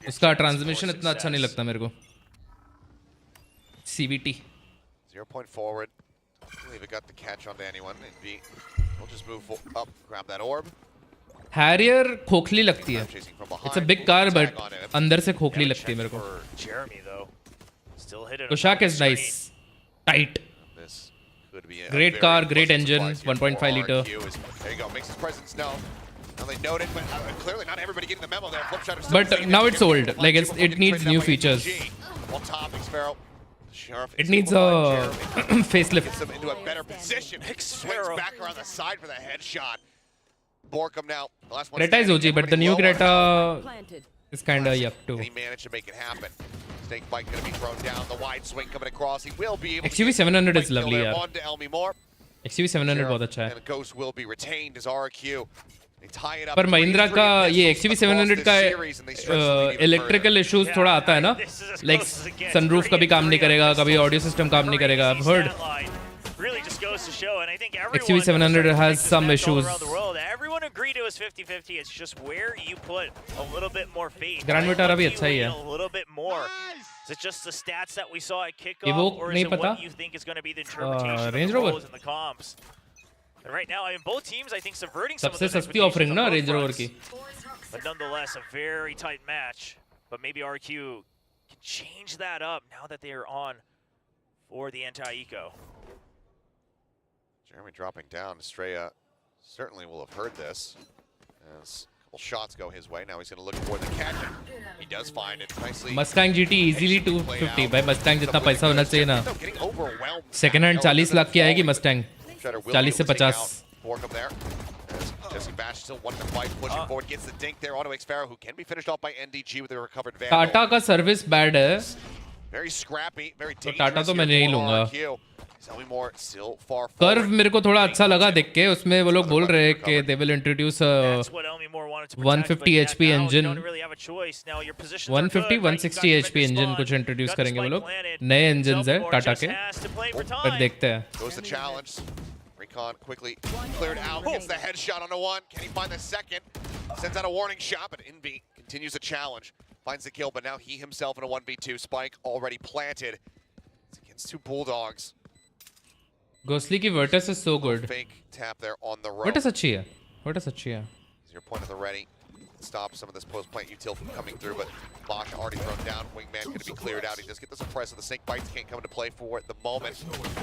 उसका ट्रांसमिशन इतना अच्छा नहीं लगता मेरे को। CVT. 0 point forward. I believe it got the catch onto anyone. NV will just move up, grab that orb. Harrier खोखली लगती है. It's a big car, but अंदर से खोखली लगती है मेरे को. Jeremy though, still hitting. Tushak is nice, tight. This could be a Great car, great engine, 1.5 liter. There you go, makes his presence known. Now they noted, but clearly not everybody getting the memo there. Flipshot is still But now it's old. Like it needs new features. On top, Xfero. It needs a facelift. Gets him into a better position. Swings back around the side for the headshot. Borkum now. The last one. Greta is OG, but the new Greta is kind of yuck too. And he managed to make it happen. Snake bite going to be thrown down. The wide swing coming across. He will be able XUV 700 is lovely, yaar. on to Elmi Moore. XUV 700 बहुत अच्छा है. And Ghost will be retained as RQ. They tie it up. पर महिंद्रा का ये XUV 700 का electrical issues थोड़ा आता है ना. Like sunroof कभी काम नहीं करेगा, कभी ऑडियो सिस्टम काम नहीं करेगा. I've heard. Really just goes to show, and I think everyone XUV 700 has some issues. around the world. Everyone agreed it was 50-50. It's just where you put a little bit more faith. Grand Vitara भी अच्छा ही है. A little bit more. Is it just the stats that we saw at kickoff, Evoke or is नहीं it पता. what you think is going to be the interpretation of Range the Rover. roles and the comps? And right now, I mean, both teams, I think, subverting some of सबसे those सस्ती expectations offering on ना both Range Rover fronts. की. But nonetheless, a very tight match. But maybe RQ can change that up now that they are on for the anti-eco. Jeremy dropping down. Estrella certainly will have heard this. As a couple shots go his way. Now he's going to look for the catch. He does find it nicely. Mustang GT easily 250. भाई Mustang जितना पैसा होना चाहिए ना. Second hand 40 lakh की आएगी Mustang. 40 से 50. Borkum there. As Jesse Bash still wanting to fight, pushing forward, gets the dink there. Onto Xfero, who can be finished off by NDG with a recovered Vandal. Tata का service bad है. Very scrappy, very dangerous. Tata तो मैं नहीं लूंगा. Curve मेरे को थोड़ा अच्छा लगा देख के. उसमें वो लोग बोल रहे हैं कि they will introduce a 150 HP engine, 150 160 HP engine कुछ introduce करेंगे वो लोग. नए engines है टाटा के. पर देखते हैं. Goes the challenge. Recon quickly cleared out. Gets the headshot on the one. Can he find the second? Sends out a warning shot, but Envy continues the challenge. Finds the kill, but now he himself in a 1v2. Spike already planted. It's against two Bulldogs. Ghostly की Virtus is so good. Fake tap there on the rope. Virtus अच्छी है. Virtus अच्छी है. 0 point at the ready. Stop some of this post-plant util from coming through, but Bosch already thrown down. Wingman going to be cleared out. He does get the suppressor. The snake bites can't come into play for the moment.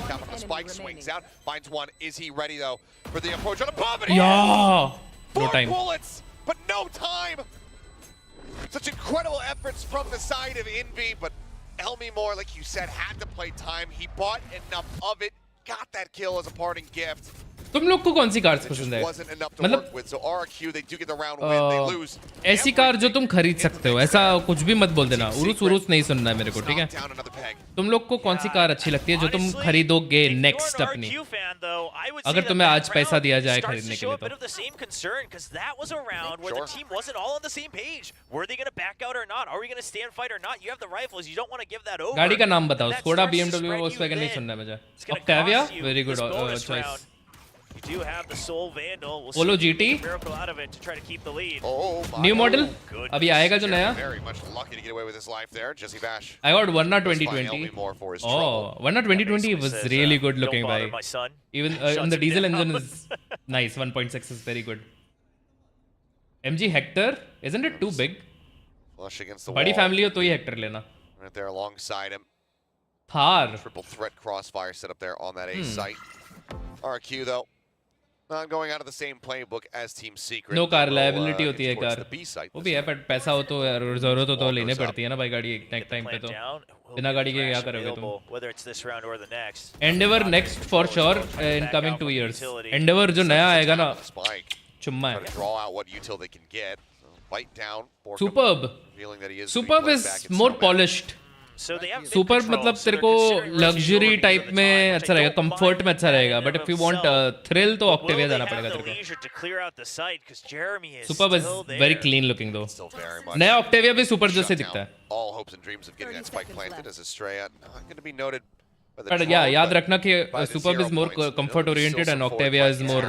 Tap on the spike, swings out, finds one. Is he ready though for the approach on above? And yeah, no time. 4 bullets, but no time. Such incredible efforts from the side of Envy, but Elmi Moore, like you said, had to play time. He bought enough of it, got that kill as a parting gift. तुम लोग को कौन C cars पसंद है? मतलब ऐसी car जो तुम खरीद सकते हो. ऐसा कुछ भी मत बोल देना. उरुस नहीं सुनना है मेरे को, ठीक है? तुम लोग को कौन सी कार अच्छी लगती है जो तुम खरीदोगे नेक्स्ट अपनी? अगर तुम्हें आज पैसा दिया जाए खरीदने के लिए तो. गाड़ी का नाम बताओ. स्कोडा, BMW, वोल्क्सवैगन नहीं सुनना है मुझे. Octavia, very good choice. You do have the Soul Vandal. We'll Polo GT. Miracle out of it to try to keep the lead. New model. अभी आएगा जो नया. Very much lucky to get away with his life there, Jesse Bash. I got 1 2020. Oh, 1 2020 was really good looking, by. Even and the diesel engine is nice. 1.6 is very good. MG Hector, isn't it too big? Flush against the बड़ी wall. family हो तो ही Hector लेना. Right there alongside him. Thar. Triple threat crossfire set up there on that A site. RQ though. Not going out of the same playbook as Team Secret. No car reliability होती है car. वो भी है, पर पैसा हो तो जरूरत हो तो लेने पड़ती है ना भाई गाड़ी एक टाइम पे तो. बिना गाड़ी के क्या करोगे तुम? Endeavor next for sure in coming 2 years. Endeavor जो नया आएगा ना, चुम्मा है. Superb. Superb is more polished. Super मतलब तेरे को लग्जरी टाइप में अच्छा रहेगा, कंफर्ट में अच्छा रहेगा. But if you want thrill तो ऑक्टेविया जाना पड़ेगा तेरे को. Super is very clean looking दो. नया ऑक्टेविया भी सुपर जैसे दिखता है. बट याद रखना कि super is more comfort oriented and Octavia is more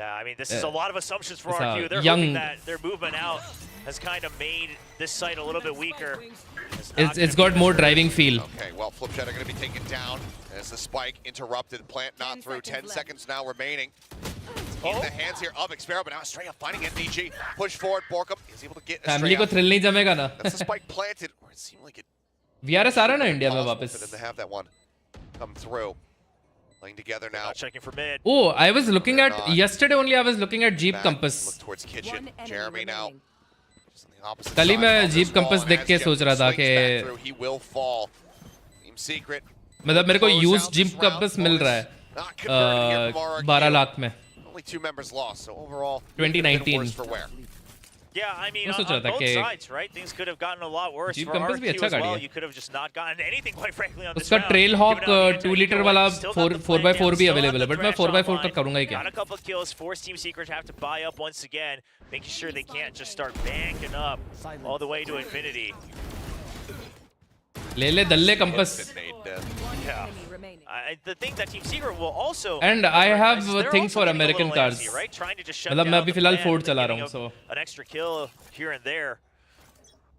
Yeah, I mean, this is a lot of assumptions for RQ. They're hoping that their movement out has kind of made this site a little bit weaker. It's got more driving feel. Okay, well, Flipshed are going to be taken down as the spike interrupted. Plant not through. 10 seconds now remaining. In the hands here of Xpero, but now straight up finding NDG. Push forward. Borkum is able to get a Family को thrill नहीं जमेगा ना. That's the spike planted. Or it seemed like it. VRS आ रहा ना India में वापस. For them to have that one come through. Playing together now. Checking for mid. Oh, I was looking at yesterday only. I was looking at Jeep Compass. Look towards kitchen. Jeremy now. कल ही मैं Jeep Compass देख के सोच रहा था कि he will fall. Team Secret. मतलब मेरे को used Jeep Compass मिल रहा है 12 लाख में. Only 2 members lost, so overall 2019. For wear. Yeah, I mean, मैं on सोच रहा था both कि sides, right? Things could have gotten a lot worse Jeep for Compass भी RQ अच्छा as गाड़ी well. है. You could have just not gotten anything, quite frankly, on this उसका round. Trailhawk Given how the 2 litre going, वाला still got the plan 4x4 down, भी still available है, got but the मैं thrash 4x4 online. तक करूँगा ही क्या? Got a couple of kills, forced Team Secret to have to buy up once again, making sure they can't just start banking up all the way to infinity. ले ले दल्ले Compass. Yeah. The thing that Team Secret will also And I have a thing for American cars. right? Trying to just shut मतलब down मैं अभी the फिलहाल plan Ford and चला giving रहा हूँ, up so an extra kill here and there.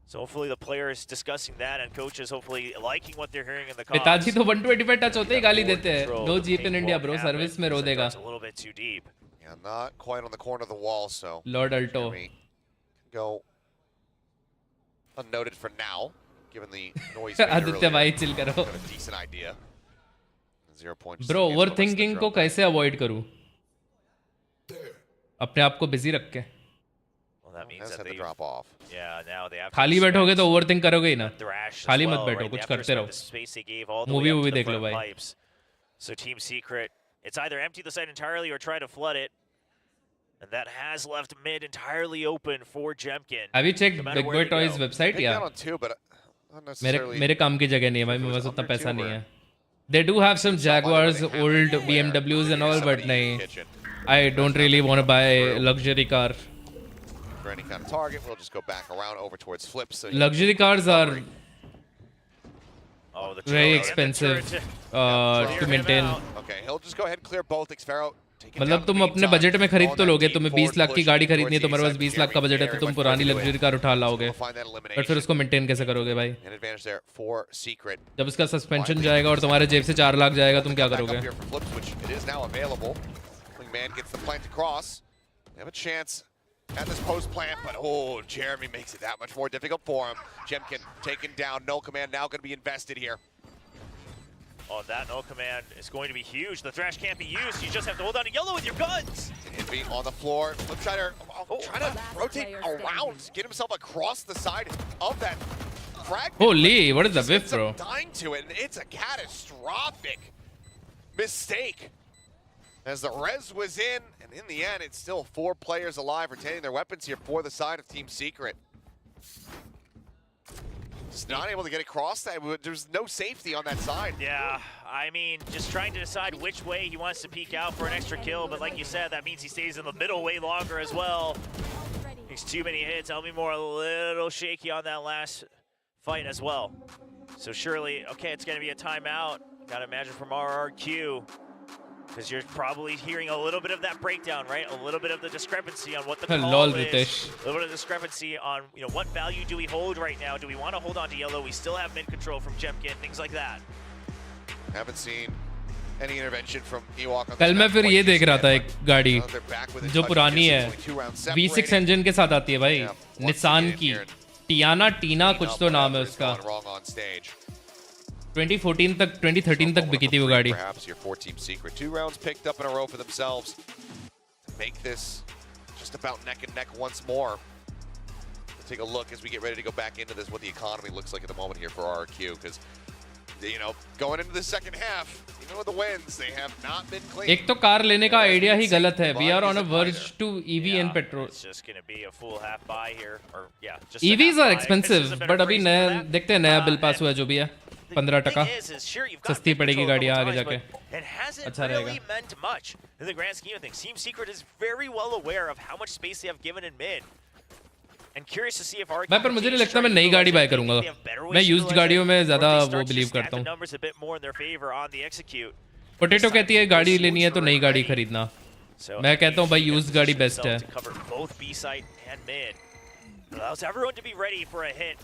So hopefully the players discussing that and coaches hopefully liking what they're hearing in the comments. पिताजी तो 125 touch होते ही गाली देते हैं. No Jeep in India, bro. Service में रो देगा. A little bit too deep. Yeah, not quite on the corner of the wall, so Lord Alto. Go unnoted for now, given the noise. Aditya भाई chill करो. Got a decent idea. 0 points. Bro, overthinking को कैसे avoid करूँ? अपने आप को busy रख के. Well, that means that they drop off. Yeah, now they have to खाली बैठोगे तो overthink करोगे ही ना. thrash as खाली मत well, बैठो, right? They कुछ have to करते respect रहो. the space they gave all the Movie way up to the देख लो front भाई. pipes. So Team Secret, it's either empty the site entirely or try to flood it. And that has left mid entirely open for Jemkin. Have you checked No matter Big where Boy they Toys go. website? Picked Yeah. out on 2, but not necessarily. मेरे काम की जगह नहीं है भाई, मेरे पास उतना पैसा नहीं है. They do have some Jaguars, old BMWs and all, but नहीं. I don't really want to buy luxury car. For any kind of target, we'll just go back around over towards Flip. So Luxury cars are very turret expensive Clear to him maintain. out. Okay, he'll just go ahead and clear both. Xfero मतलब तुम अपने budget में खरीद तो लोगे, तुम्हें 20 लाख की गाड़ी खरीदनी है, तुम्हारे पास 20 लाख का बजट है, तो तुम पुरानी लग्जरी कार उठा लाओगे, पर फिर उसको मेंटेन कैसे करोगे भाई? An advantage there for Secret. जब उसका सस्पेंशन जाएगा और तुम्हारे जेब से 4 लाख जाएगा, तुम क्या करोगे? Up here for Flip Switch. It is now available. Man gets the plant across. They have a chance at this post plant, but oh, Jeremy makes it that much more difficult for him. Jemkin taken down. No command now going to be invested here. Oh, that no command is going to be huge. The thrash can't be used. You just have to hold on to yellow with your guns. Envy on the floor. Flipshider trying to rotate around, get himself across the side of that fragment. Holy, what is the whiff, bro? Dying to it, and it's a catastrophic mistake. As the res was in, and in the end, it's still 4 players alive retaining their weapons here for the side of Team Secret. Just not able to get across that. There's no safety on that side. Yeah, I mean, just trying to decide which way he wants to peek out for an extra kill, but like you said, that means he stays in the middle way longer as well. Takes too many hits. I'll be more a little shaky on that last fight as well. So surely, okay, it's going to be a timeout. Gotta imagine from RRQ. Because you're probably hearing a little bit of that breakdown, right? A little bit of the discrepancy on what the call Lol, is. Ritesh. A little bit of discrepancy on, you know, what value do we hold right now? Do we want to hold on to yellow? We still have mid control from Jemkin, things like that. Haven't seen any intervention from Ewok on कल मैं फिर ये देख रहा था एक गाड़ी जो पुरानी है, V6 इंजन के साथ आती है भाई, निसान की, टीना कुछ तो नाम है उसका. 2014 तक 2013 तक बिकी थी वो गाड़ी. Perhaps your 4-team Secret. 2 rounds picked up in a row for themselves to make this just about neck and neck once more. We'll take a look as we get ready to go back into this, what the economy looks like at the moment here for RRQ, because you know, going into the second half, even with the wins, they have not been clean. एक तो car लेने का idea ही गलत है. We are on a verge to EV and petrol. It's just going to be a full half buy here, or yeah, just EVs are expensive, but अभी नया देखते हैं, नया बिल पास हुआ जो भी है 15% सस्ती पड़ेगी गाड़ियाँ आगे जाके. It hasn't अच्छा really रहेगा. meant much in the grand scheme of things. Team Secret is very well aware of how much space they have given in mid. And curious to see if RRQ मैं पर मुझे नहीं लगता मैं नई गाड़ी बाय करूंगा. मैं यूज्ड गाड़ियों में ज़्यादा वो बिलीव करता हूँ. पोटैटो कहती है गाड़ी लेनी है तो नई गाड़ी खरीदना. मैं कहता हूँ भाई यूज्ड गाड़ी बेस्ट है. Allows everyone to be ready for a hit.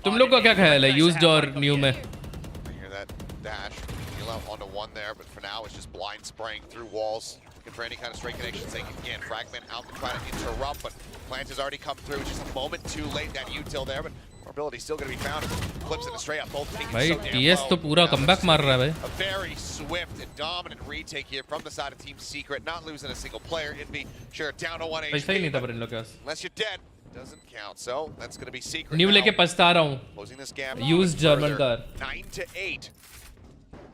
तुम लोग का क्या ख्याल है used और new में? Hear that dash. Heal out onto one there, but for now it's just blind spraying through walls. Looking for any kind of straight connection. Saying again, fragment out to try to interrupt, but Plant has already come through. Just a moment too late. That util there, but ability still going to be found. Flips it straight up. Both taking भाई so damn TS low. तो पूरा comeback मार रहा है भाई. A very swift and dominant retake here from the side of Team Secret. Not losing a single player. Envy, sure, down to 1 HP. पैसा ही नहीं था पर इन लोग के पास. Unless you're dead, doesn't count. So that's going to be Secret. New now. लेके पछता रहा हूँ. Closing this gap. Used German car. 9 to 8.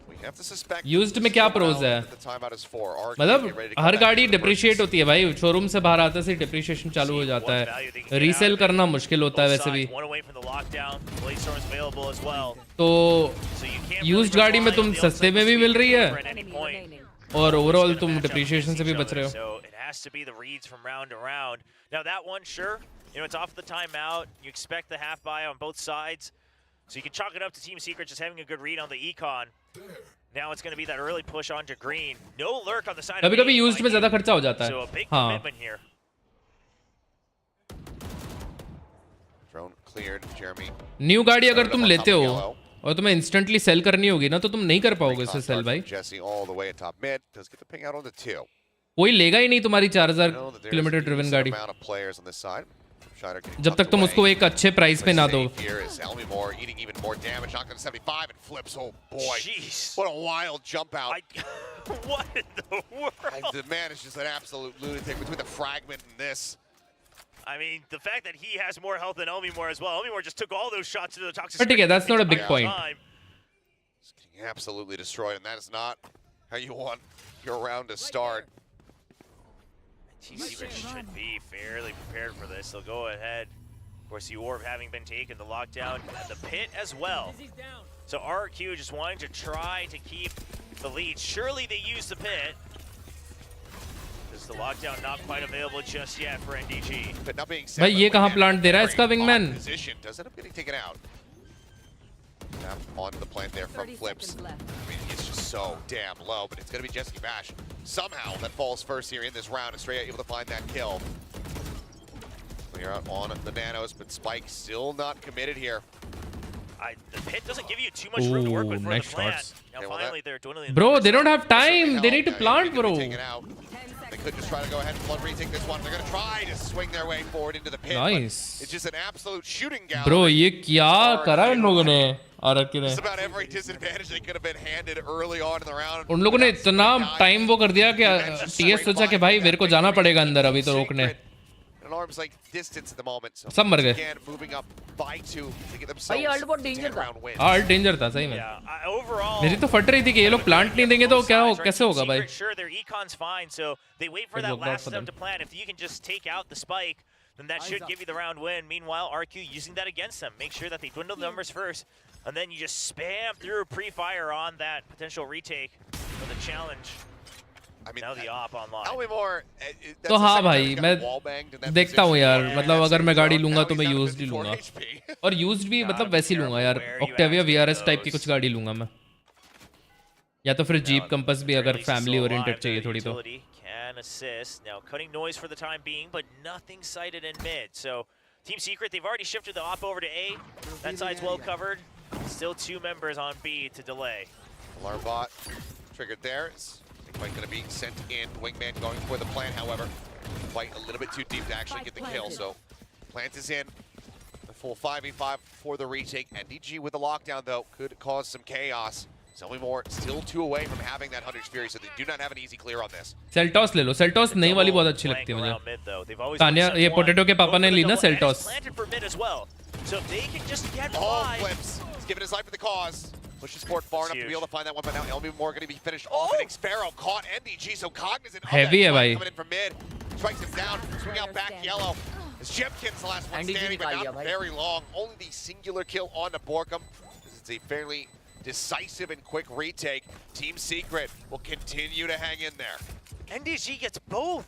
We have to suspect. Used में क्या pros है? The timeout is 4. मतलब हर गाड़ी depreciate होती है भाई. शोरूम से बाहर आते से depreciation चालू हो जाता है. Resell करना मुश्किल होता है वैसे भी. तो used गाड़ी में तुम सस्ते में भी मिल रही है और ओवरऑल तुम depreciation से भी बच रहे हो. So it has to be the reads from round to round. Now that one, sure, you know, it's off the timeout. You expect the half buy on both sides. So you can chalk it up to Team Secret just having a good read on the econ. Now it's going to be that early push onto green. No lurk on the side. कभी-कभी used में ज़्यादा खर्चा हो जाता है. So a big हाँ. commitment here. Drone cleared, Jeremy. New गाड़ी अगर तुम लेते हो और तुम्हें instantly sell करनी होगी ना तो तुम नहीं कर पाओगे इसे sell भाई. Jesse all the way at top mid does get the ping out on the 2. कोई लेगा ही नहीं तुम्हारी 4000 किलोमीटर ड्रिवन गाड़ी जब तक तुम उसको एक अच्छे प्राइस पे ना दो. What a wild jump out. What in the world? The man is just an absolute lunatic between the fragment and this. I mean, the fact that he has more health than Elmimore as well. Elmimore just took all those shots to the toxic. But again, that's not a big point. He's getting absolutely destroyed, and that is not how you want your round to start. Team Secret should be fairly prepared for this. They'll go ahead. Of course, the orb having been taken, the lockdown, and the pit as well. So RQ just wanting to try to keep the lead. Surely they use the pit. Is the lockdown not quite available just yet for NDG? But not being भाई ये कहाँ plant दे रहा है इसका wingman? Does end up getting taken out. Onto the plant there from Flips. I mean, it's just so damn low, but it's going to be Jesse Bash. Somehow that falls first here in this round. Estrella able to find that kill. Clear out on the nanos, but Spike still not committed here. The pit doesn't give you too much room to work with for nice the plant. shots. Now finally they're dwindling. Bro, they don't have time. They need to plant, bro. They could just try to go ahead and flood retake this one. They're going to try to swing their way forward into the pit. Nice. It's just an absolute shooting gallery. Bro, ये क्या करा इन लोगों ने? R K ने. Just about every disadvantage they could have been handed early on in the round. उन लोगों ने इतना टाइम वो कर दिया कि TS सोचा कि भाई मेरे को जाना पड़ेगा अंदर अभी तो रोकने. An arm's like distance at the moment. So सब मर गए. again moving up by 2 to get themselves. भाई अल्ट बहुत डेंजर था. अल्ट डेंजर था सही में. Overall, मेरी तो फट रही थी कि ये लोग प्लांट नहीं देंगे तो क्या कैसे होगा भाई? Sure, their econ's fine, so they wait for that last step to plant. If you can just take out the spike, then that should give you the round win. Meanwhile, RQ using that against them. Make sure that they dwindle the numbers first, and then you just spam through pre-fire on that potential retake for the challenge. I mean, now the op online. तो हाँ भाई मैं देखता हूँ यार मतलब अगर मैं गाड़ी लूँगा तो मैं यूज्ड ही लूँगा और यूज्ड भी मतलब वैसी लूँगा यार ऑक्टेविया VRS टाइप की कुछ गाड़ी लूँगा मैं या तो फिर जीप कंपस भी अगर फैमिली ओरिएंटेड चाहिए थोड़ी तो can assist now cutting noise for the time being but nothing sighted in mid so Team Secret they've already shifted the op over to A that side's well covered still 2 members on B to delay alarm bot triggered there. Quite going to be sent in. Wingman going for the plant, however. Quite a little bit too deep to actually get the kill. So, plant is in. The full 5v5 for the retake. NDG with the lockdown, though, could cause some chaos. Zowie more still 2 away from having that Hunter's Fury, so they do not have an easy clear on this. Seltos ले लो. Seltos नई वाली बहुत अच्छी लगती है मुझे. तानिया ये potato के पापा ने ली ना Seltos. So if they can just get by. Flips. He's giving his life for the cause. Pushes forward far enough to be able to find that one, but now Elmimore going to be finished off. And Xpero caught NDG, so cognizant of heavy that है coming in from mid. Strikes him down, swing out back yellow. As Jemkin's the last one standing, but not very long. Only the singular kill on the Borkum. It's a fairly decisive and quick retake. Team Secret will continue to hang in there. NDG gets both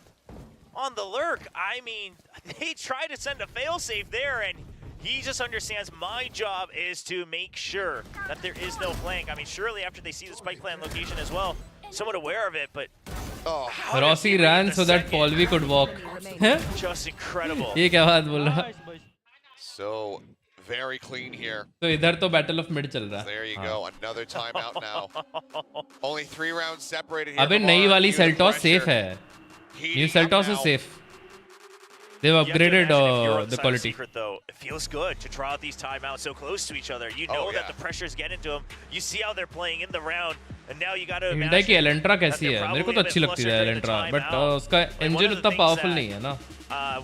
on the lurk. I mean, they try to send a failsafe there, and he just understands my job is to make sure that there is no flank. I mean, surely after they see the spike plant location as well, somewhat aware of it, but Rossi ran so that Polvi could walk. just incredible. ये क्या बात बोल रहा? So very clean here. तो इधर तो battle of mid चल रहा है. There you go, another timeout now. Only 3 rounds separated here. अबे नई वाली सेल्टॉस सेफ है. New Seltos is safe. They've upgraded the quality. Secret, though, it feels good to draw out these timeouts so close to each other. You know that the pressure's getting to them. You see how they're playing in the round, and now you got to Hyundai की Elantra कैसी है? मेरे को तो अच्छी लगती है Elantra, but उसका engine उतना powerful नहीं है ना.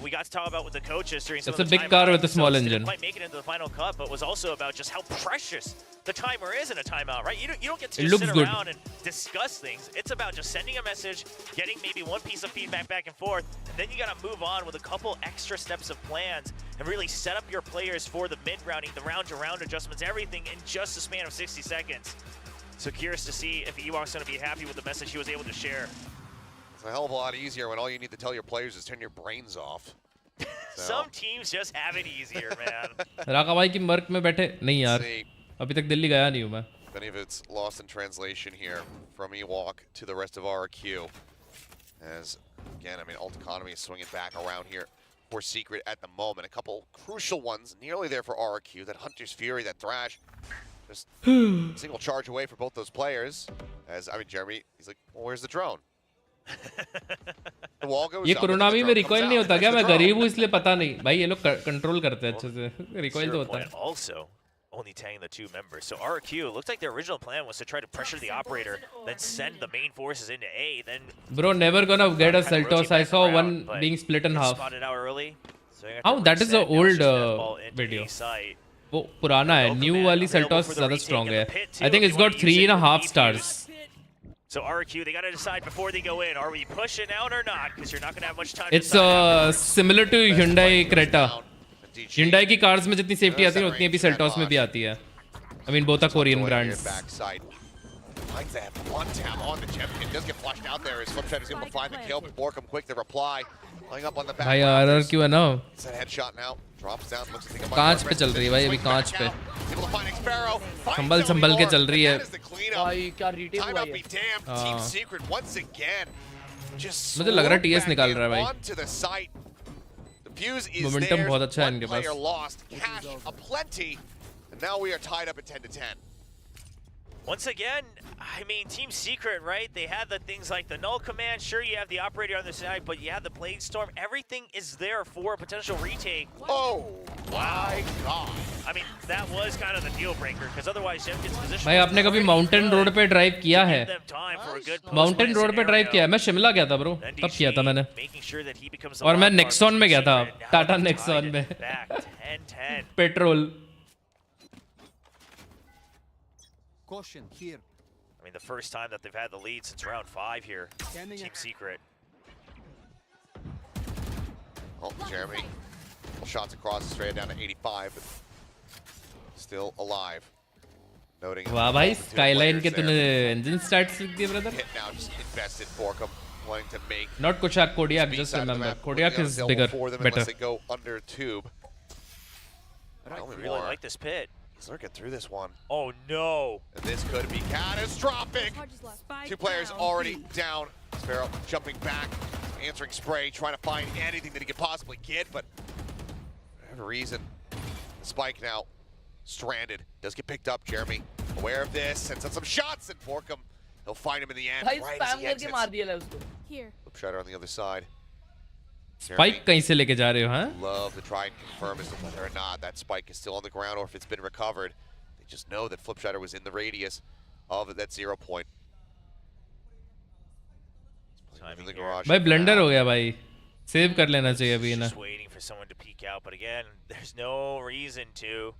We got to talk about with the coaches during some It's of a the big car with a small didn't engine. quite make it into the final cut, but was also about just how precious the timer is in a timeout, right? You don't get to It just looks sit good. around and discuss things. It's about just sending a message, getting maybe one piece of feedback back and forth, and then you got to move on with a couple extra steps of plans and really set up your players for the mid-rounding, the round-to-round adjustments, everything in just a span of 60 seconds. So curious to see if Ewok's going to be happy with the message he was able to share. It's a hell of a lot easier when all you need to tell your players is turn your brains off. Some teams just have it easier, man. राका भाई की merc में बैठे नहीं यार. अभी तक दिल्ली गया नहीं हूँ मैं. Many of it's lost in translation here from Ewok to the rest of RQ. As again, I mean, Alt Economy is swinging back around here for Secret at the moment. A couple crucial ones nearly there for RQ. That Hunter's Fury, that Thrash, just single charge away for both those players. As I mean, Jeremy, he's like, well, where's the drone? The wall goes ये up, कोरोनावी and में the drone recoil comes नहीं out. होता क्या? There's मैं the drone. गरीब हूँ इसलिए पता नहीं. भाई ये लोग कंट्रोल करते हैं अच्छे से. रिकॉइल तो होता है. Also, only tagging the 2 members. So RQ, it looks like their original plan was to try to pressure the operator, then send the main forces into A, then... Bro, never gonna get a Seltos. I saw one but being split in half. Spotted out early. So How? That is an old video. वो पुराना है. New वाली Seltos ज़्यादा strong है. I think it's got 3.5 stars. So RQ, they got to decide before they go in. Are we pushing out or not? Because you're not going to have much time It's similar to Hyundai Creta. Hyundai की cars में जितनी safety आती है उतनी अभी Seltos में भी आती है. I mean both are Korean brands. Finds that one tap on the champion. Does get flushed out there as Flipside is able to find the kill, but Borkum quick to reply. Playing up on the back. भाई RRQ है ना. It's a headshot now. Drops down, looks to think about कांच पे चल रही है भाई अभी कांच पे. संभल के चल रही है. भाई क्या रिटेक हुआ Timeout be damned. Team Secret once again. Just मुझे लग रहा है TS निकाल रहा है भाई. onto the site. The fuse is Momentum there. बहुत अच्छा है One इनके player pass. lost. Cash aplenty. And now we are tied up at 10-10. Once again, I mean, Team Secret, right? They had the things like the null command. Sure, you have the operator on the side, but you have the Blade Storm. Everything is there for a potential retake. Oh, my God. I mean, that was kind of the deal breaker, because otherwise Jemkin's position... भाई आपने कभी mountain road पे drive किया है? Mountain road पे drive किया है. मैं शिमला गया था ब्रो. तब किया था मैंने. और मैं नेक्सॉन में गया था. टाटा नेक्सॉन में. Petrol. Caution here. I mean, the first time that they've had the lead since round 5 here. Team Secret. Oh, Jeremy. Couple shots across, straight down to 85, but still alive. Noting. वाह भाई, Skyline के तूने engine stats लिख दिए brother. Hit now, just invested Borkum, wanting to make. Not Kochak, Kodiak. Just remember, Kodiak is bigger, better. Unless they go under tube. I really like this pit. He's lurking through this one. Oh no! And this could be catastrophic. 2 players already down. Sparrow jumping back, answering spray, trying to find anything that he could possibly get, but for whatever reason, Spike now stranded. Does get picked up. Jeremy aware of this, sends out some shots, and Borkum, he'll find him in the end. Right as he exits. Flip Shatter on the other side. Spike कहीं से लेके जा रहे हो हाँ? Love to try and confirm as to whether or not that spike is still on the ground or if it's been recovered. They just know that Flip Shatter was in the radius of that 0 point. In the garage. भाई blunder हो गया भाई. Save कर लेना चाहिए अभी ना. Just waiting for someone to peek out, but again, there's no reason to.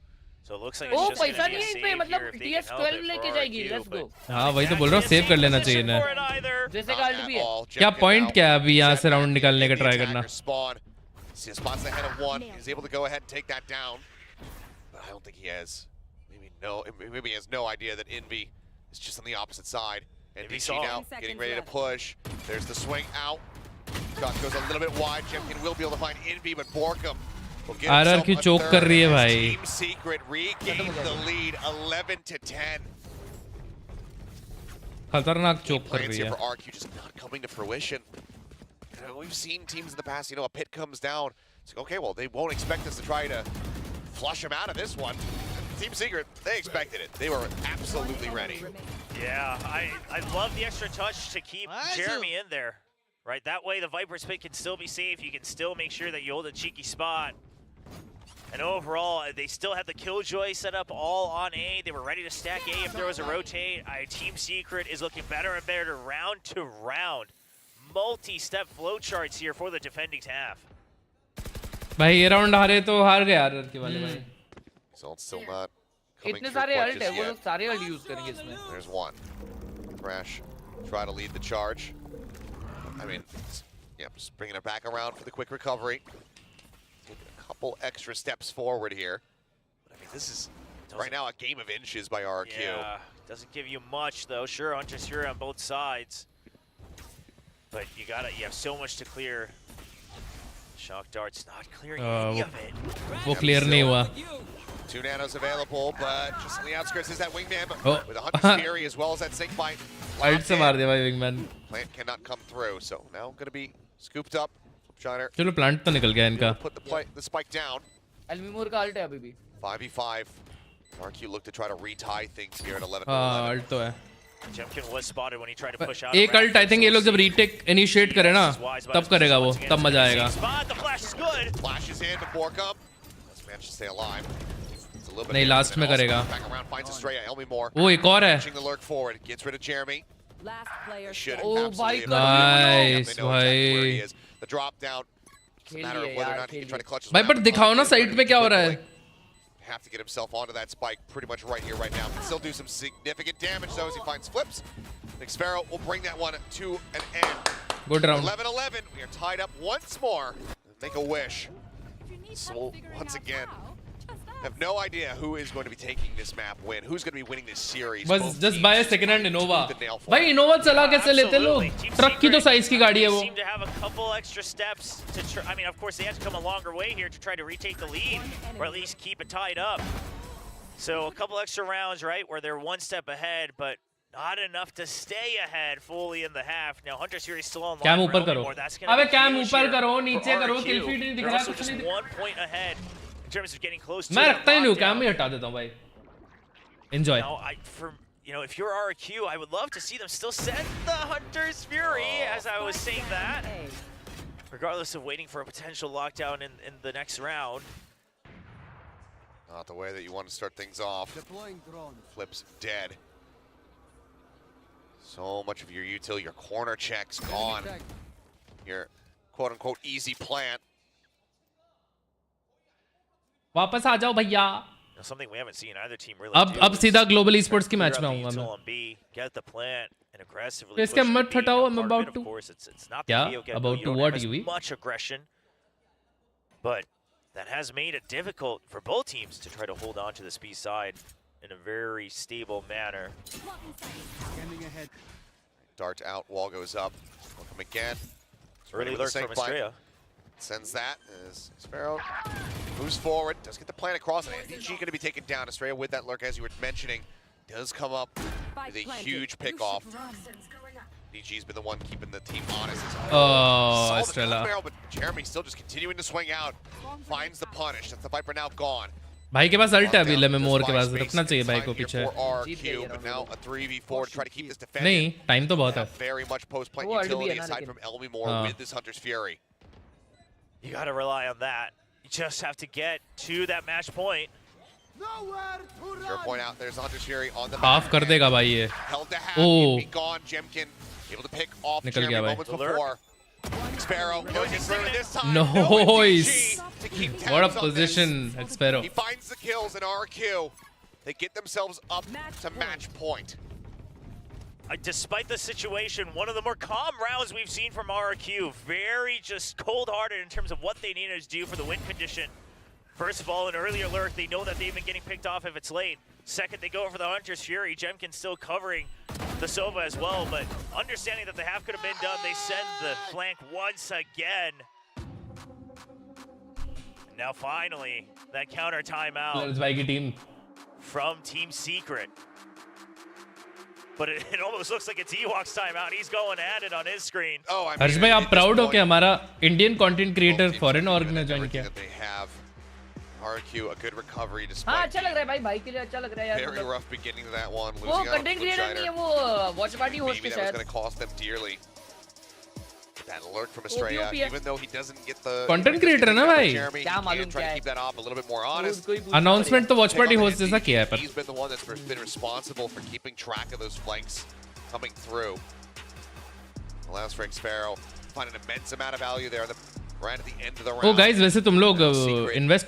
So it looks like it's just पैसा going to नहीं be है a पे save here मतलब if they can help DS12 it लेके for जाएगी. RQ, Let's go. हाँ वही तो बोल रहा हूँ सेव कर लेना चाहिए ना. जैसे कार्ड भी है. क्या पॉइंट क्या है अभी यहाँ से राउंड निकालने का ट्राई करना? See the spots ahead of one. He's able to go ahead and take that down. But I don't think he has. Maybe he has no idea that Envy is just on the opposite side. NBC now getting ready to push. There's the swing out. Shot goes a little bit wide. Jemkin will be able to find Envy, but Borkum will get himself RRQ a choke कर रही है third. भाई. Team Secret regains the lead, 11-10. खतरनाक चोक कर रही Plans here है. for RQ just not coming to fruition. We've seen teams in the past, a pit comes down. It's like, okay, well, they won't expect us to try to flush him out of this one. Team Secret, they expected it. They were absolutely ready. Yeah, I love the extra touch to keep Jeremy in there. Right, that way the Viper's pick can still be safe. You can still make sure that you hold a cheeky spot. And overall, they still had the Killjoy set up all on A. They were ready to stack A if there was a rotate. Team Secret is looking better and better round to round. Multi-step flowcharts here for the defending half. भाई ये round हारे तो हार गए यार लड़के वाले भाई. So still not coming इतने through सारे quite ult just है, वो yet. लोग सारे ult use करेंगे इसमें. There's one. Crash, try to lead the charge. I mean, yeah, just bringing it back around for the quick recovery. Taking a couple extra steps forward here. But I mean, this is right now a game of inches by RQ. Yeah, doesn't give you much though. Sure, Hunter's here on both sides. But you have so much to clear. Shock dart's not clearing any of it. वो clear नहीं हुआ. 2 nanos available, but just on the outskirts is that wingman with a Hunter's Fury as well as that Sync Bite. Ult से मार दिया भाई wingman. Plant cannot come through, so now going to be scooped up. Shiner. चलो plant तो निकल गया इनका. Put the spike down. Elmimur का ult है अभी भी. 5v5. RQ look to try to retie things here at 11. हाँ ult तो है. Jemkin was spotted when he tried to push out. एक ult I think ये लोग जब retake initiate करे ना तब करेगा वो तब मजा आएगा. The flash is good. Flashes in before come. Let's manage to stay alive. नहीं last में करेगा. Back around finds Estrella. Elmimur. वो एक और है. Pushing the lurk forward. Gets rid of Jeremy. Last player. Oh भाई nice भाई. The drop down. It's a matter of whether or not he can try to clutch his भाई but दिखाओ ना side पे क्या हो रहा है. Have to get himself onto that spike pretty much right here, right now. Can still do some significant damage though as he finds flips. Nick Sparrow will bring that one to an end. Good round. 11-11. We are tied up once more. Make a wish. So once again, have no idea who is going to be taking this map win. Who's going to be winning this series? बस just buy a second hand Innova. भाई Innova चला कैसे लेते लोग? Truck की तो size की गाड़ी है वो. Seem to have a couple extra steps to try. I mean, of course, they had to come a longer way here to try to retake the lead, or at least keep it tied up. So a couple extra rounds, right, where they're one step ahead, but not enough to stay ahead fully in the half. Now Hunter's Fury still on. Cam ऊपर करो. अबे cam ऊपर करो, नीचे करो, kill feed नहीं दिख रहा कुछ नहीं. 1 point ahead in terms of getting close to. मैं रखता ही नहीं, cam ही हटा देता हूँ भाई. Enjoy. Now, if you're RQ, I would love to see them still send the Hunter's Fury, as I was saying that. Regardless of waiting for a potential lockdown in the next round. Not the way that you want to start things off. Flips dead. So much of your util, your corner checks gone. Your quote-unquote easy plant. वापस आ जाओ भैया. Something we haven't seen either team really. अब सीधा global esports की match में आऊँगा मैं. Get the plant and aggressively. तो इसके मत हटाओ. I'm about to. Of course, it's not क्या? About to what you? Much aggression, but that has made it difficult for both teams to try to hold on to this B side in a very stable manner. Dart out, wall goes up. Will come again. Early lurk from Estrella. Sends that as Sparrow moves forward. Does get the plan across. And DG going to be taken down. Estrella with that lurk, as you were mentioning, does come up with a huge pick-off. DG's been the one keeping the team honest. Oh, Estrella. But Jeremy still just continuing to swing out. Finds the punish. That's the Viper now gone. भाई के पास alt है अभी लेमेमोर के पास रखना चाहिए भाई को पीछे. नहीं टाइम तो बहुत है. Very much post-plant utility aside from Elmimur with this Hunter's Fury. You got to rely on that. You just have to get to that match point. Fair point out. There's Hunter's Fury on the half कर देगा भाई ये. Held to half. Be gone. Jemkin able to pick off Jeremy moments before. Sparrow goes in through this time. Nice. What a position, Sparrow. He finds the kills in RQ. They get themselves up to match point. Despite the situation, one of the more calm rounds we've seen from RQ. Very just cold-hearted in terms of what they needed to do for the win condition. First of all, an earlier lurk, they know that they've been getting picked off if it's late. Second, they go for the Hunter's Fury. Jemkin still covering the Sova as well, but understanding that the half could have been done, they send the flank once again. Now finally, that counter timeout from Team Secret. But it almost looks like it's Ewok's timeout. He's going at it on his screen. Oh, I mean, हर्ष भाई आप proud हो कि हमारा Indian content creator foreign org ने join किया. RQ, a good recovery हाँ despite अच्छा लग रहा है भाई के लिए अच्छा लग रहा है यार very rough beginning to that one. वो Losing out content on creator नहीं है वो वॉच पार्टी होस्ट maybe है that was शायद going to cost them dearly. That alert from Estrella, OP है। even though he doesn't get the Content creator है ना भाई? Jeremy, क्या he मालूम can try क्या to है? keep that off a little bit more honest. Announcement तो watch party host जैसा किया है पर He's been the one that's been responsible for keeping track of those flanks coming through. Allows for Xfaro find an immense amount of value there right at the end of the round. Oh guys वैसे तुम लोग invest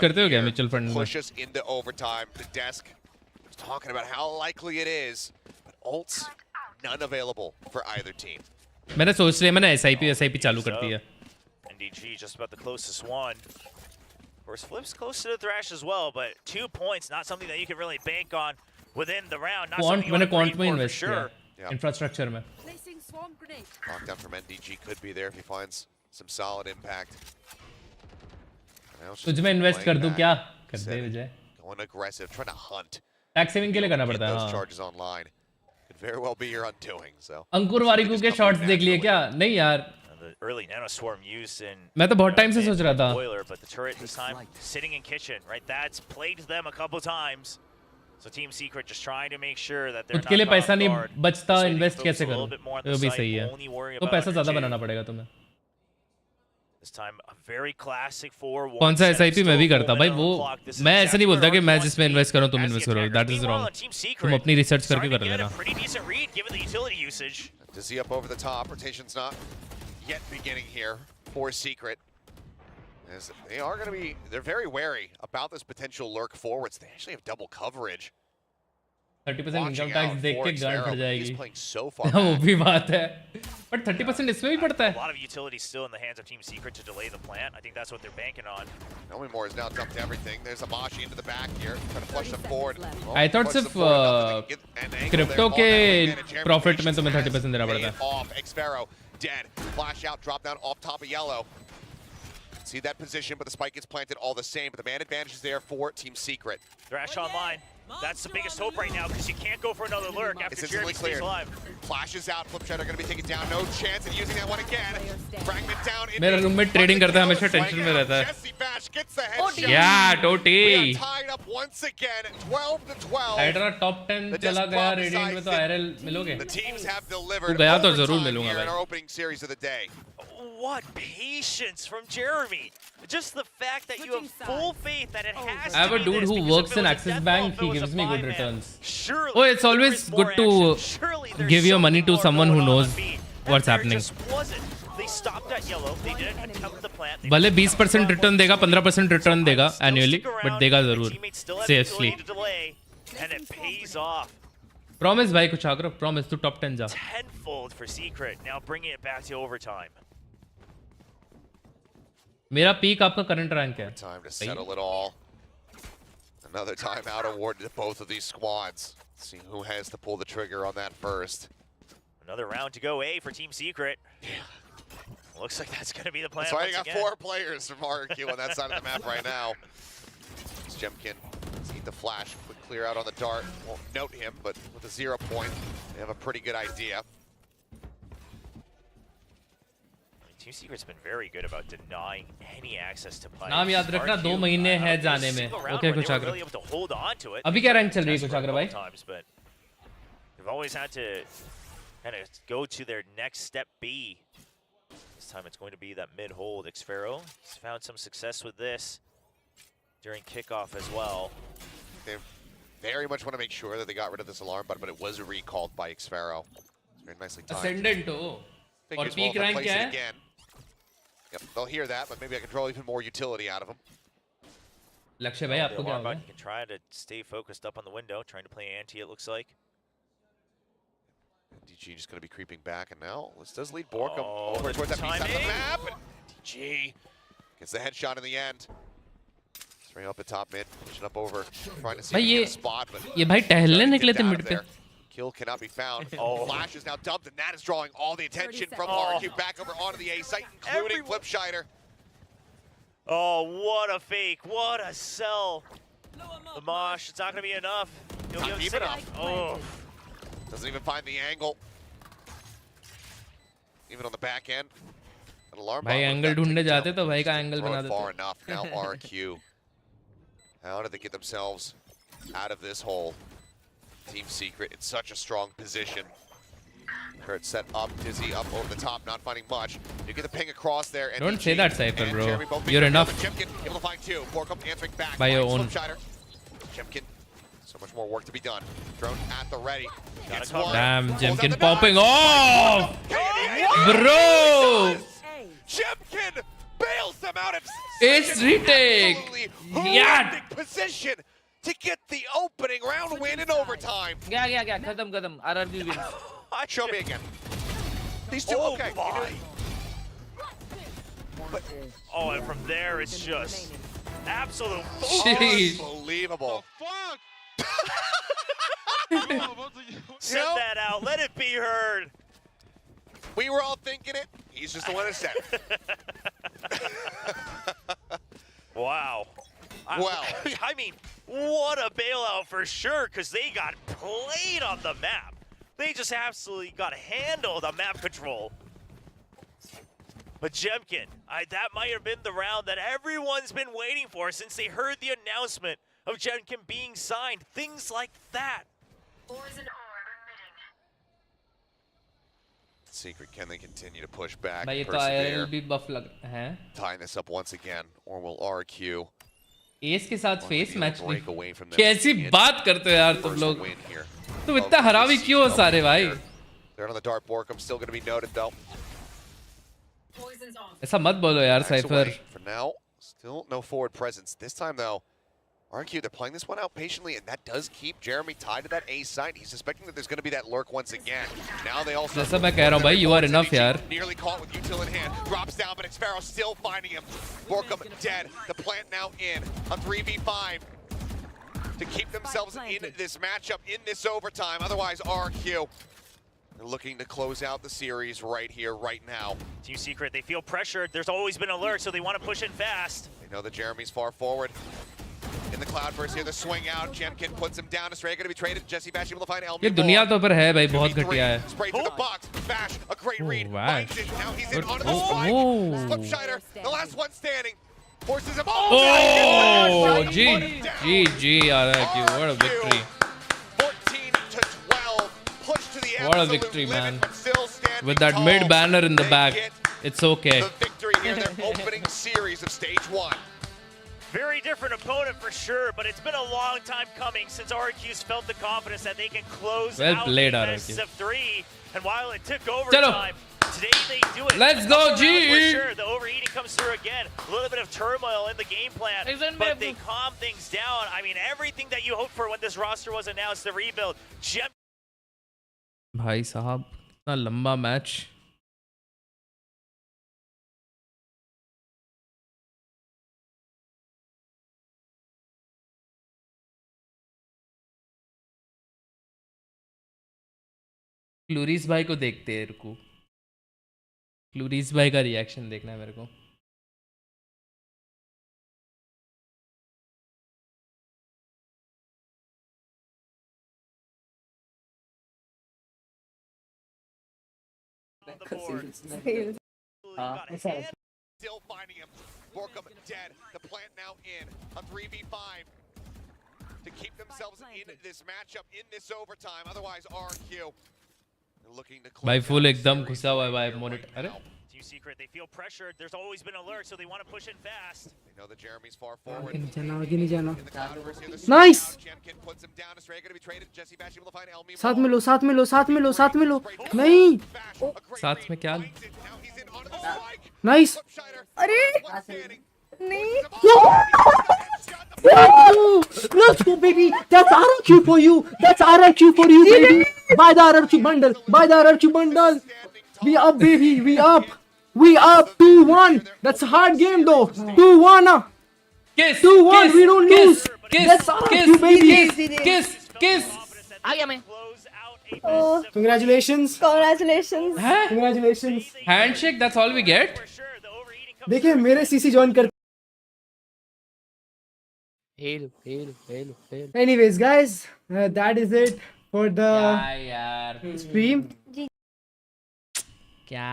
करते हो क्या mutual fund में? Push us into overtime. The desk was talking about how likely it is, but ults none available for either team. मैंने सोच लिया मैंने SIP चालू कर दिया. NDG just about the closest one. Of course, Flip's close to the Thrash as well, but 2 points, not something that you can really bank on within the round. Not something you मैंने want to quant में breathe for invest sure. किया infrastructure में. Lockdown from NDG could be there if he finds some solid impact. तुझ में invest कर दूं क्या? कर दे विजय. Going aggressive, trying to hunt. Tax saving के लिए करना पड़ता है. Those charges online could very well be your undoing. So. अंकुर वारिकू के शॉट्स देख लिए क्या? नहीं यार. The early nano swarm used in मैं तो बहुत टाइम से सोच रहा था. boiler, but the turret this time sitting in kitchen, right? That's plagued them a couple times. So Team Secret just trying to make sure that they're खुद के लिए पैसा नहीं बचता इन्वेस्ट कैसे करूं? वो भी सही है. तो पैसा ज़्यादा बनाना पड़ेगा तुम्हें. This time a very classic 4-1. कौन सा SIP मैं भी करता भाई वो मैं ऐसे नहीं बोलता कि मैं जिसमें इन्वेस्ट करूं तुम इन्वेस्ट करो. That is wrong. तुम अपनी रिसर्च करके कर लेना. Pretty decent read given the utility usage. Dizzy up over the top. Rotation's not yet beginning here for Secret. As they are going to be, they're very wary about this potential lurk forwards. They actually have double coverage. 30% income tax देख के गांड फट जाएगी. He's playing so far वो भी बात है. But 30% इसमें भी पड़ता है. A lot of utility still in the hands of Team Secret to delay the plant. I think that's what they're banking on. Nomimore has now dumped everything. There's Amashi into the back here, trying to flush them forward. I thought सिर्फ crypto के profit में तुम्हें 30% देना पड़ता है. Off Xfaro dead. Flash out, drop down off top of yellow. See that position, but the spike gets planted all the same. But the man advantage is there for Team Secret. Thrash online. That's the biggest hope right now because you can't go for another lurk after Jeremy stays alive. Flashes out. Flip Shadow going to be taken down. No chance of using that one again. Fragment down. मेरा roommate trading करता है हमेशा tension में रहता है. Jesse Bash gets the headshot. Yeah, Toti. We are tied up once again. 12-12. Hydra top 10 चला गया radiant में तो IRL मिलोगे. The teams have delivered. गया तो जरूर मिलूंगा in भाई. our opening series of the day. What patience from Jeremy. Just the fact that you have full faith that it has to I have a be dude this, who because works if it in was a Axis death Bank. ball, He if it was gives a me good 5-man, returns. surely Oh, it's always there is good more to action. Surely there's give your money to something more someone who going on knows on B. what's There happening. just wasn't. They stopped at yellow. They didn't attempt the plant. They भले didn't 20% return देगा 15% return देगा annually but देगा जरूर safely. And it pays off. Promise भाई कुछ आकर promise तू top 10 जा. Tenfold for Secret. Now bringing it back to overtime. मेरा पीक आपका करंट रैंक है. Time to settle it all. Another timeout awarded to both of these squads. Let's see who has to pull the trigger on that first. Another round to go A for Team Secret. Looks like that's going to be the plan. That's why you once got again. 4 players from RQ on that side of the map right now. It's Jemkin. Need the flash. Quick clear out on the dart. Won't note him, but with a 0 point, they have a pretty good idea. Team Secret's been very good about denying any access to players. नाम याद रखना 2 महीने है जाने में. Okay कुछ आकर. अभी क्या रैंक चल रही है कुछ आकर भाई? They've always had to kind of go to their next step B. This time it's going to be that mid hold. Xfaro has found some success with this during kickoff as well. They very much want to make sure that they got rid of this alarm button, but it was recalled by Xfaro. Very nicely timed. Ascendant हो. और peak rank क्या है? Yep, they'll hear that, but maybe I can draw even more utility out of them. लक्ष्य भाई आपको क्या होगा? You can try to stay focused up on the window, trying to play anti. It looks like. DG just going to be creeping back, and now this does lead Borkum over towards that piece on the map. And DG gets the headshot in the end. Straight up at top mid, pushing up over, trying to see if he can get a spot, but ये भाई टहलने निकले थे mid पे. Kill cannot be found. Flash is now dumped, and that is drawing all the attention from RQ back over onto the A site, including Flipscheider. Oh, what a fake. What a sell. The mosh, it's not going to be enough. Not deep enough. Oh. Doesn't even find the angle. Even on the back end. An alarm भाई angle ढूंढने जाते तो भाई का angle बना देते. Far enough. Now RQ How did they get themselves out of this hole? Team Secret in such a strong position. Kurt set up, Dizzy up over the top, not finding much. You get the ping across there. And Don't say that, Cypher, bro. You're enough. Jemkin able to find two. Borkum answering back by your own. Jemkin, so much more work to be done. Drone at the ready. Damn, Jemkin popping off! Bro! Jemkin bails them out of It's retake! Yeah! position to get the opening round win in overtime. गया खत्म RRB wins. Show me again. These two, okay. Oh, and from there it's just absolute unbelievable. Send that out. Let it be heard. We were all thinking it. He's just the one that said it. Wow. Well, I mean, what a bailout for sure, because they got played on the map. They just absolutely got handled on map control. But Jemkin, that might have been the round that everyone's been waiting for since they heard the announcement of Jemkin being signed. Things like that. Secret, can they continue to push back? भाई ये तो IRL भी buff लग हैं. Tying this up once again, or will RQ? S के साथ face match नहीं. कैसी बात करते हो यार तुम लोग? तुम इतना हरामी क्यों हो सारे भाई? They're on the dart Borkum, still going to be noted though. ऐसा मत बोलो यार Cypher. For now, still no forward presence. This time though, RQ, they're playing this one out patiently, and that does keep Jeremy tied to that A site. He's suspecting that there's going to be that lurk once again. Now they also. जैसा मैं कह रहा हूँ भाई, you are enough यार. Nearly caught with util in hand, drops down, but it's Pharaoh still finding him. Borkum dead. The plant now in a 3v5 to keep themselves in this matchup in this overtime. Otherwise, RQ. They're looking to close out the series right here, right now. Team Secret, they feel pressured. There's always been alert, so they want to push in fast. They know that Jeremy's far forward. In the cloud burst here, the swing out. Jemkin puts him down. Astray going to be traded. Jesse Bash able to find Elmi. ये दुनिया तो पर है भाई, बहुत घटिया है. Spray through the box. Bash, a great read. Wow. Finds it. Now he's in onto the spike. Flip Shider, the last one standing. Forces him. Oh, GG, RQ. What a victory. 14 to 12. Push to the What a victory, man. With that mid banner in the back, it's okay. The victory here, their opening series of stage 1. Very different opponent for sure, but it's been a long time coming since RQ's felt the confidence that they can close out the best of 3. And while it took overtime, today they do it. Let's go, G! For sure, the overheating comes through again. A little bit of turmoil in the game plan, but they calm things down. I mean, everything that you hoped for when this roster was announced, the rebuild. भाई साहब, इतना लंबा match. क्लूरीस भाई को देखते हैं रुको. क्लूरीस भाई का रिएक्शन देखना है मेरे को. Still finding him. Borkum dead. The plant now in a 3v5 to keep themselves in this matchup in this overtime. Otherwise, RQ. भाई फुल एकदम घुसा हुआ है भाई मॉनिटर. अरे Team Secret, they feel pressured. There's always been alert, so they want to push in fast. They know that Jeremy's far forward. आगे नहीं जाना. Nice. साथ में लो, साथ में लो, साथ में लो, साथ में लो. नहीं. साथ में क्या? Nice. अरे नहीं. Let's go, baby. That's RRQ for you. That's RRQ for you, baby. Buy the RRQ bundle. Buy the RRQ bundle. We up, baby. We up. We up 2-1. That's a hard game, though. 2-1. Kiss. 2-1. We don't lose. That's RRQ, baby. Kiss. आ गया मैं. Congratulations. Congratulations. Congratulations. Handshake. That's all we get. देखिए मेरे CC join कर. Hail. Anyways, guys, that is it for the stream. क्या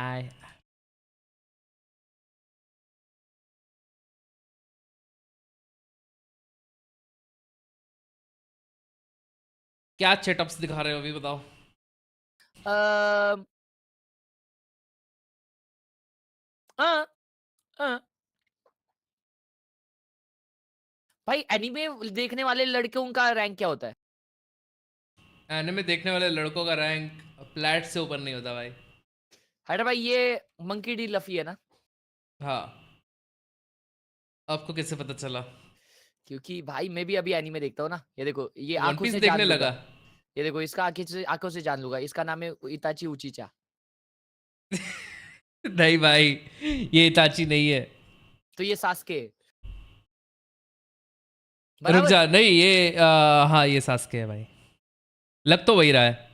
क्या setups दिखा रहे हो अभी बताओ? भाई एनीमे देखने वाले लड़कों का रैंक क्या होता है? एनिमे देखने वाले लड़कों का रैंक प्लैट से ऊपर नहीं होता भाई। अरे भाई ये मंकी डी लफी है ना? हाँ, आपको कैसे पता चला? क्योंकि भाई मैं भी अभी एनीमे देखता हूँ ना। ये देखो, ये वन आंखों पीस से जान देखने लूंगा। लगा? ये देखो, इसका आंखों से जान लूंगा। इसका नाम है इताची उचीचा। नहीं भाई, ये इताची नहीं है। तो ये सास्के है। रुक बराबर? जा, नहीं ये हाँ ये सास्के है भाई, लग तो वही रहा है।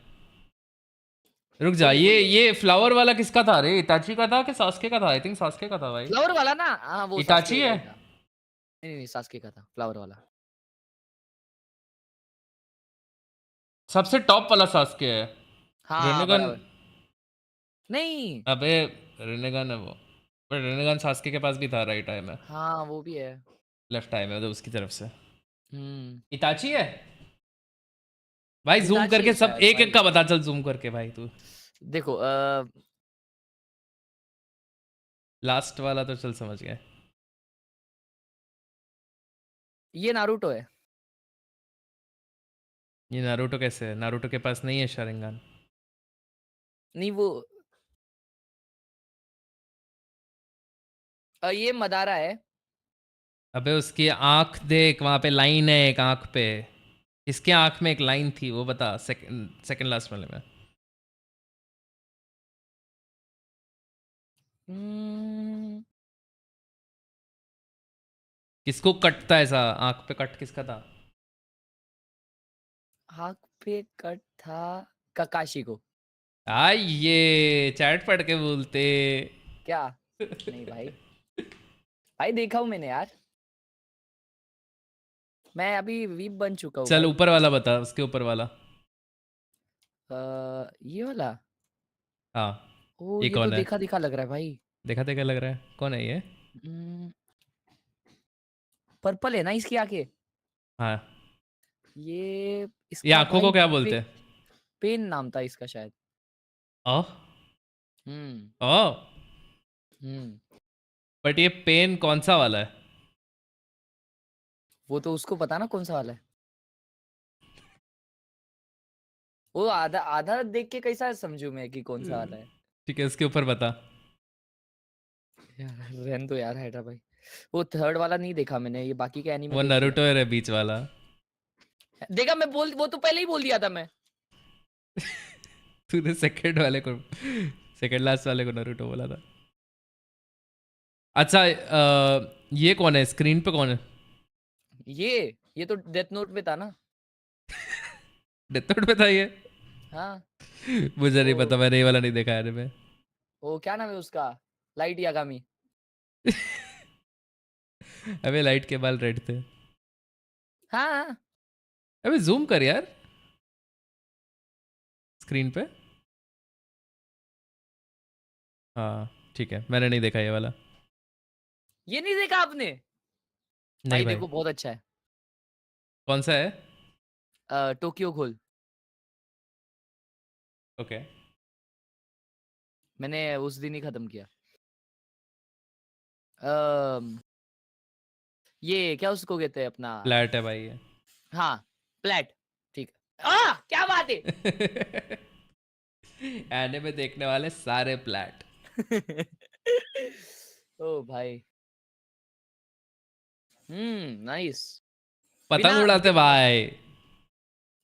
रुक जा, वही वही ये फ्लावर वाला किसका था रे? इताची का था कि सास्के का था? आई थिंक सास्के का था भाई। फ्लावर वाला ना? हाँ वो इताची सास्के का है? ही था। नहीं नहीं, सास्के का था फ्लावर वाला। सबसे टॉप वाला सास्के है। हाँ रेनेगन? बराबर। नहीं। अबे रेनेगन है वो, पर रेनेगन सास्के के पास भी था राइट आई में। हाँ वो भी है। लेफ्ट आई में तो उसकी तरफ से। हम्म। इताची है भाई, जूम इताची करके है सब शायद एक एक भाई। का बता, चल जूम करके भाई तू। देखो लास्ट वाला तो चल समझ गए। ये नारुतो है। ये नारुतो कैसे है? नारुतो के पास नहीं है शारिंगान। नहीं वो ये मदारा है। अबे उसकी आंख देख, वहां पे लाइन है एक आंख पे। इसके आंख में एक लाइन थी, वो बता। सेकंड सेकंड लास्ट वाले में हम्म, किसको कटता ऐसा? आंख पे कट किसका था? आँख पे कट था ककाशी को। ये चैट पढ़ के बोलते। क्या? नहीं भाई, भाई देखा हूँ मैंने यार। मैं अभी वीप बन चुका हूँ चल भाई। ऊपर वाला बता, उसके ऊपर वाला। ये वाला। हाँ, ओ ये ये तो कौन है? देखा देखा लग रहा है भाई। देखा देखा लग रहा है, कौन है ये? पर्पल है ना इसकी आंखें? हाँ, ये ये इसका आंखों भाई को क्या बोलते हैं? पेन नाम था इसका शायद। ओ हम्म। ओ, हम्म। बट ये पेन कौन सा वाला है? वो तो उसको पता ना कौन सा वाला है। वो आधा आधा देख के कैसा समझू मैं कि कौन सा वाला है। ठीक है, इसके ऊपर बता। यार रहने दो यार हैदरा भाई। वो थर्ड वाला नहीं देखा मैंने, ये बाकी के एनीमे वो देख लिया। नारुतो है बीच वाला। देखा मैं बोल, वो तो पहले ही बोल दिया था मैं। तूने सेकंड वाले को, सेकंड लास्ट वाले को नारुतो बोला था। अच्छा ये कौन है स्क्रीन पे? कौन है ये तो डेथ नोट पे था ना। डेथ नोट पे था ये? हाँ। मुझे नहीं पता, मैंने ये वाला नहीं देखा है में। वो क्या नाम है उसका? Light Yagami. अबे लाइट के बाल रेड थे। हाँ। अबे जूम कर यार स्क्रीन पे। हाँ ठीक है, मैंने नहीं देखा ये वाला। ये नहीं देखा आपने? नहीं भाई भाई। देखो बहुत अच्छा है। कौन सा है? टोक्यो घोल। ओके। मैंने उस दिन ही खत्म किया। अम, ये क्या उसको कहते हैं अपना? फ्लैट है भाई ये। हाँ फ्लैट। ठीक है। क्या बात है। एनिमे देखने वाले सारे फ्लैट। ओ भाई। नाइस। पतंग उड़ाते भाई।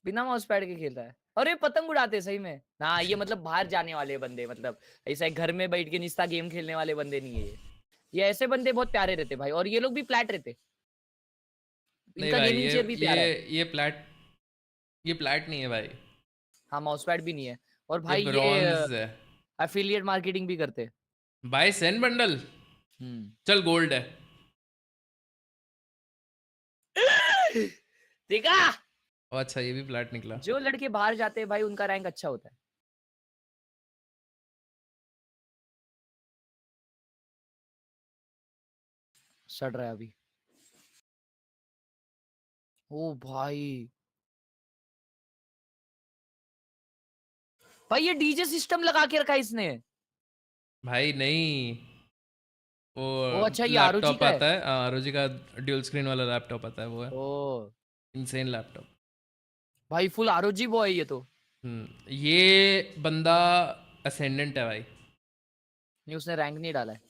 बिना माउस पैड के खेलता है। अरे पतंग उड़ाते सही में। हाँ ये मतलब बाहर जाने वाले बंदे, मतलब ऐसा घर में बैठ के निस्ता गेम खेलने वाले बंदे नहीं है ये ऐसे बंदे बहुत प्यारे रहते भाई। और ये लोग भी फ्लैट रहते। नहीं इनका भाई, गेमिंग चेयर भी प्यारा है। ये फ्लैट नहीं है भाई। हाँ माउस पैड भी नहीं है। और ये भाई ये ब्रॉन्ज है। एफिलिएट मार्केटिंग भी करते। भाई सेन बंडल। चल गोल्ड है। देखा? अच्छा ये भी फ्लैट निकला। जो लड़के बाहर जाते हैं भाई उनका रैंक अच्छा होता है। सड़ रहा है अभी। ओ भाई भाई ये डीजे सिस्टम लगा के रखा है इसने। भाई नहीं, वो ओ अच्छा, ये आरओजी लैपटॉप का है। आता है, आरओजी का ड्यूल स्क्रीन वाला लैपटॉप आता है, वो है ओ इनसेन लैपटॉप। भाई फुल आरओजी बॉय ये तो। ये बंदा असेंडेंट है भाई। नहीं उसने रैंक नहीं डाला है।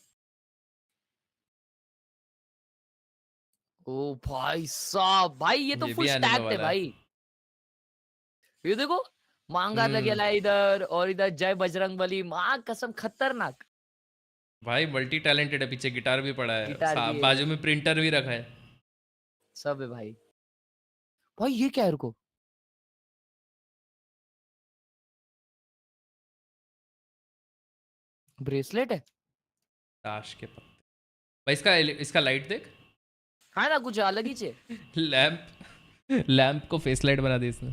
ओ भाई साहब, भाई ये तो ये फुल भी आने में स्टैक्ड है वाला है। भाई। ये देखो मांगा लगेला इधर, और इधर जय बजरंगबली, मां कसम खतरनाक। भाई मल्टी टैलेंटेड है, पीछे गिटार भी पड़ा है, गिटार भी है, बाजू में प्रिंटर भी रखा है। सब है भाई। भाई ये क्या है, रुको। ब्रेसलेट है। ताश के पत्ते भाई, इसका लाइट देख। हाँ ना, कुछ अलग ही चे। लैंप को फेस लाइट बना दी इसने।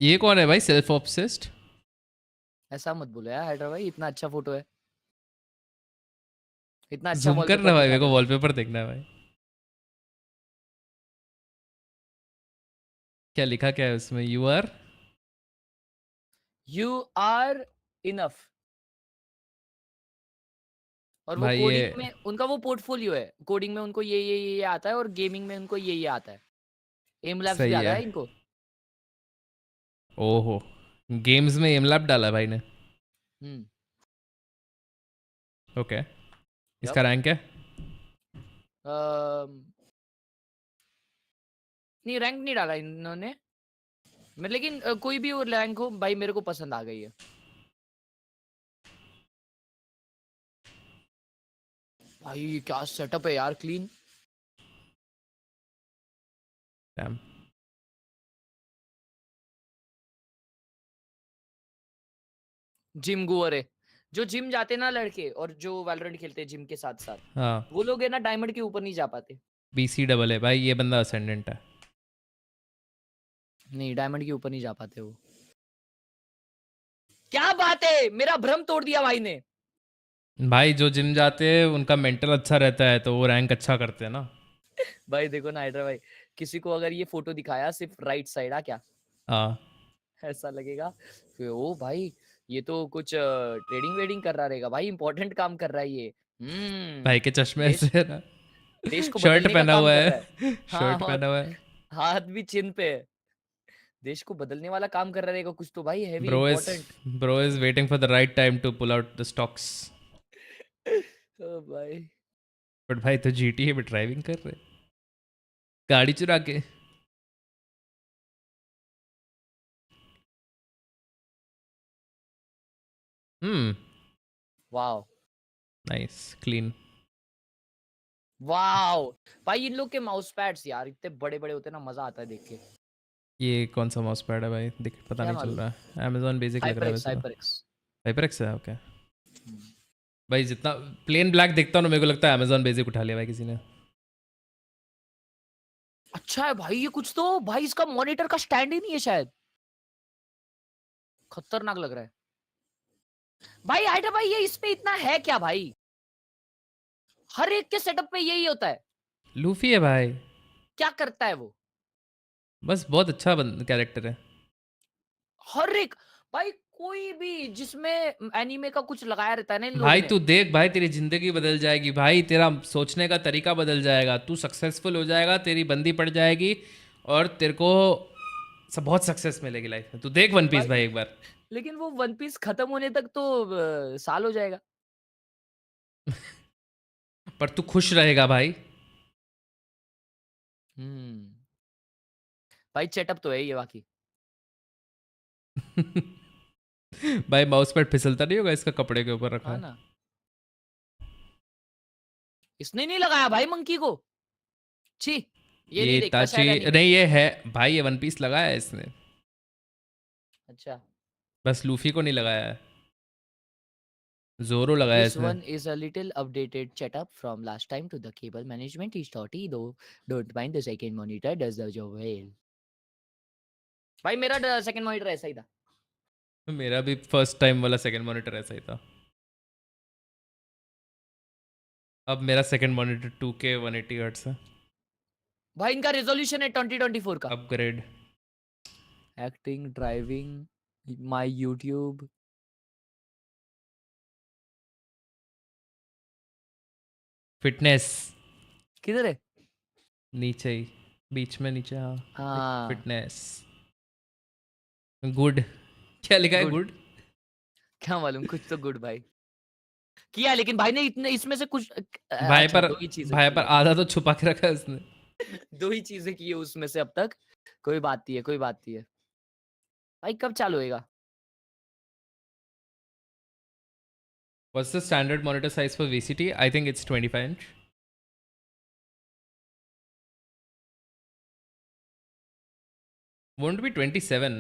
ये कौन है भाई, सेल्फ ऑब्सेस्ड? ऐसा मत बोलो यार हाइड्रा भाई, इतना अच्छा फोटो है, इतना अच्छा जूम कर वॉलपेपर ना भाई, दिखा मेरे को रहे। वॉलपेपर देखना है भाई। क्या लिखा, क्या है उसमें? You are enough. और वो भाई कोडिंग ये में उनका वो पोर्टफोलियो है, कोडिंग में उनको ये आता है, और गेमिंग में उनको ये आता है। एम लैब्स भी सही आता है। है इनको। ओहो, गेम्स में एमलैप डाला है भाई ने। हम्म। ओके, इसका रैंक है? नहीं रैंक नहीं डाला इन्होंने, मैं लेकिन कोई भी वो रैंक हो भाई, मेरे को पसंद आ गई है। भाई क्या सेटअप है यार, क्लीन। डैम। जिम गोअर है, जो जिम जाते ना लड़के और जो वैलोरेंट खेलते हैं जिम के साथ साथ, हाँ, वो लोग है ना डायमंड के ऊपर नहीं जा पाते। BC डबल है भाई, ये बंदा असेंडेंट है। नहीं डायमंड के ऊपर नहीं जा पाते वो। क्या बात है, मेरा भ्रम तोड़ दिया भाई ने। भाई जो जिम जाते हैं उनका मेंटल अच्छा रहता है, तो वो रैंक अच्छा करते हैं ना। भाई देखो ना हाइड्रा भाई, किसी को अगर ये फोटो दिखाया सिर्फ राइट साइड, आ क्या हाँ ऐसा लगेगा कि ओ भाई ये तो कुछ ट्रेडिंग वेडिंग कर रहा रहेगा भाई, इंपॉर्टेंट काम कर रहा है ये। भाई के चश्मे देश ऐसे है ना। देश को शर्ट बदलने का पहना काम हुआ कर है, रहा है। हाँ, शर्ट और पहना हुआ है। हाथ भी चिन पे है। देश को बदलने वाला काम कर रहा रहेगा कुछ तो भाई, heavy bro is important. Bro is waiting for the right time to pull out the stocks. ओ भाई बट भाई तो GTA में ड्राइविंग कर रहे, गाड़ी चुरा के। Wow nice, clean. वाओ भाई, इन लोग के माउस पैड्स यार इतने बड़े बड़े होते हैं ना, मजा आता है देख के। ये कौन सा माउस पैड है भाई, देख पता क्या नहीं चल मालूम। रहा है। Amazon बेसिक लग रहा है हाइपरएक्स वैसे तो। हाइपरएक्स। HydraFlick है, ओके। भाई जितना प्लेन ब्लैक देखता हूँ ना, मेरे को लगता है Amazon बेसिक उठा लिया भाई किसी ने। अच्छा है भाई, ये कुछ तो भाई इसका मॉनिटर का स्टैंड ही नहीं है शायद, खतरनाक लग रहा है भाई। हाइड्रा भाई ये इसमें इतना है क्या भाई, हर एक के सेटअप पे यही होता है। लूफी है भाई, क्या करता है वो, बस बहुत अच्छा कैरेक्टर है। हर एक भाई, कोई भी जिसमें एनीमे का कुछ लगाया रहता है ना इन लोगों भाई ने। तू देख भाई, तेरी जिंदगी बदल जाएगी भाई, तेरा सोचने का तरीका बदल जाएगा, तू सक्सेसफुल हो जाएगा, तेरी बंदी पड़ जाएगी, और तेरे को सब बहुत सक्सेस मिलेगी लाइफ में। तू देख वन पीस भाई एक बार। लेकिन वो वन पीस खत्म होने तक तो साल हो जाएगा। पर तू खुश रहेगा भाई। भाई सेटअप तो है ये बाकी। भाई माउस पैड फिसलता नहीं होगा, इसका कपड़े के ऊपर रखा हाँ है। ना, इसने नहीं लगाया भाई मंकी को, छी ये नहीं देखता इताची शायद एनीमे। नहीं, ये है भाई, ये वन पीस लगाया है इसने, अच्छा बस लूफी को नहीं लगाया है। जोरो लगाया है This इसने। one is a little updated setup from last time to the cable management is thoughty, though don't mind the second monitor does the job well. भाई मेरा सेकंड मॉनिटर ऐसा ही था। मेरा भी फर्स्ट टाइम वाला सेकंड मॉनिटर ऐसा ही था। अब मेरा सेकंड मॉनिटर 2K 180 हर्ट्ज है। भाई इनका रेजोल्यूशन है 2024 का। Upgrade. Acting, driving, my YouTube. Fitness किधर है? नीचे ही, बीच में नीचे। हाँ। फिटनेस। गुड। क्या लिखा है गुड? क्या मालूम, कुछ तो गुड भाई किया, लेकिन भाई ने इतने इसमें से कुछ भाई अच्छा, पर दो ही चीजें भाई की पर है। आधा तो छुपा के रखा है उसने। दो ही चीजें की है उसमें से अब तक। कोई बात नहीं है, कोई बात नहीं है भाई। कब चालू होएगा? What's the standard monitor size for VCT? I think it's 25 inch. Won't be 27.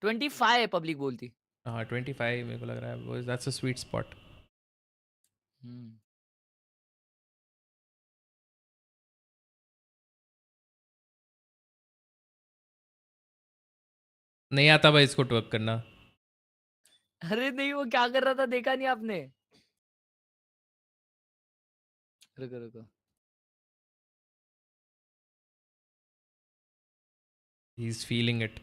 25 है पब्लिक बोलती। हाँ 25 मेरे को लग रहा है वो, that's a sweet spot. नहीं आता भाई इसको ट्वर्क करना। अरे नहीं, वो क्या कर रहा था देखा नहीं आपने? रुको रुको। He's feeling it.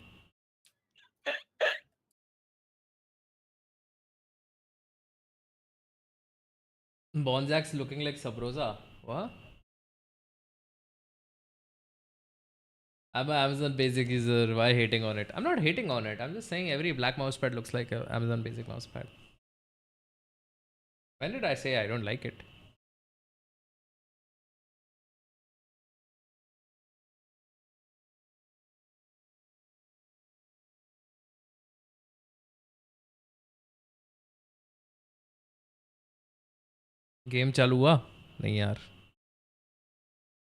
Bonzack's looking like Sabrosa. What? I'm an Amazon Basic user. Why hating on it? I'm not hating on it. I'm just saying every black mousepad looks like an Amazon Basic mousepad. When did I say I don't like it? Game चालू हुआ? नहीं यार,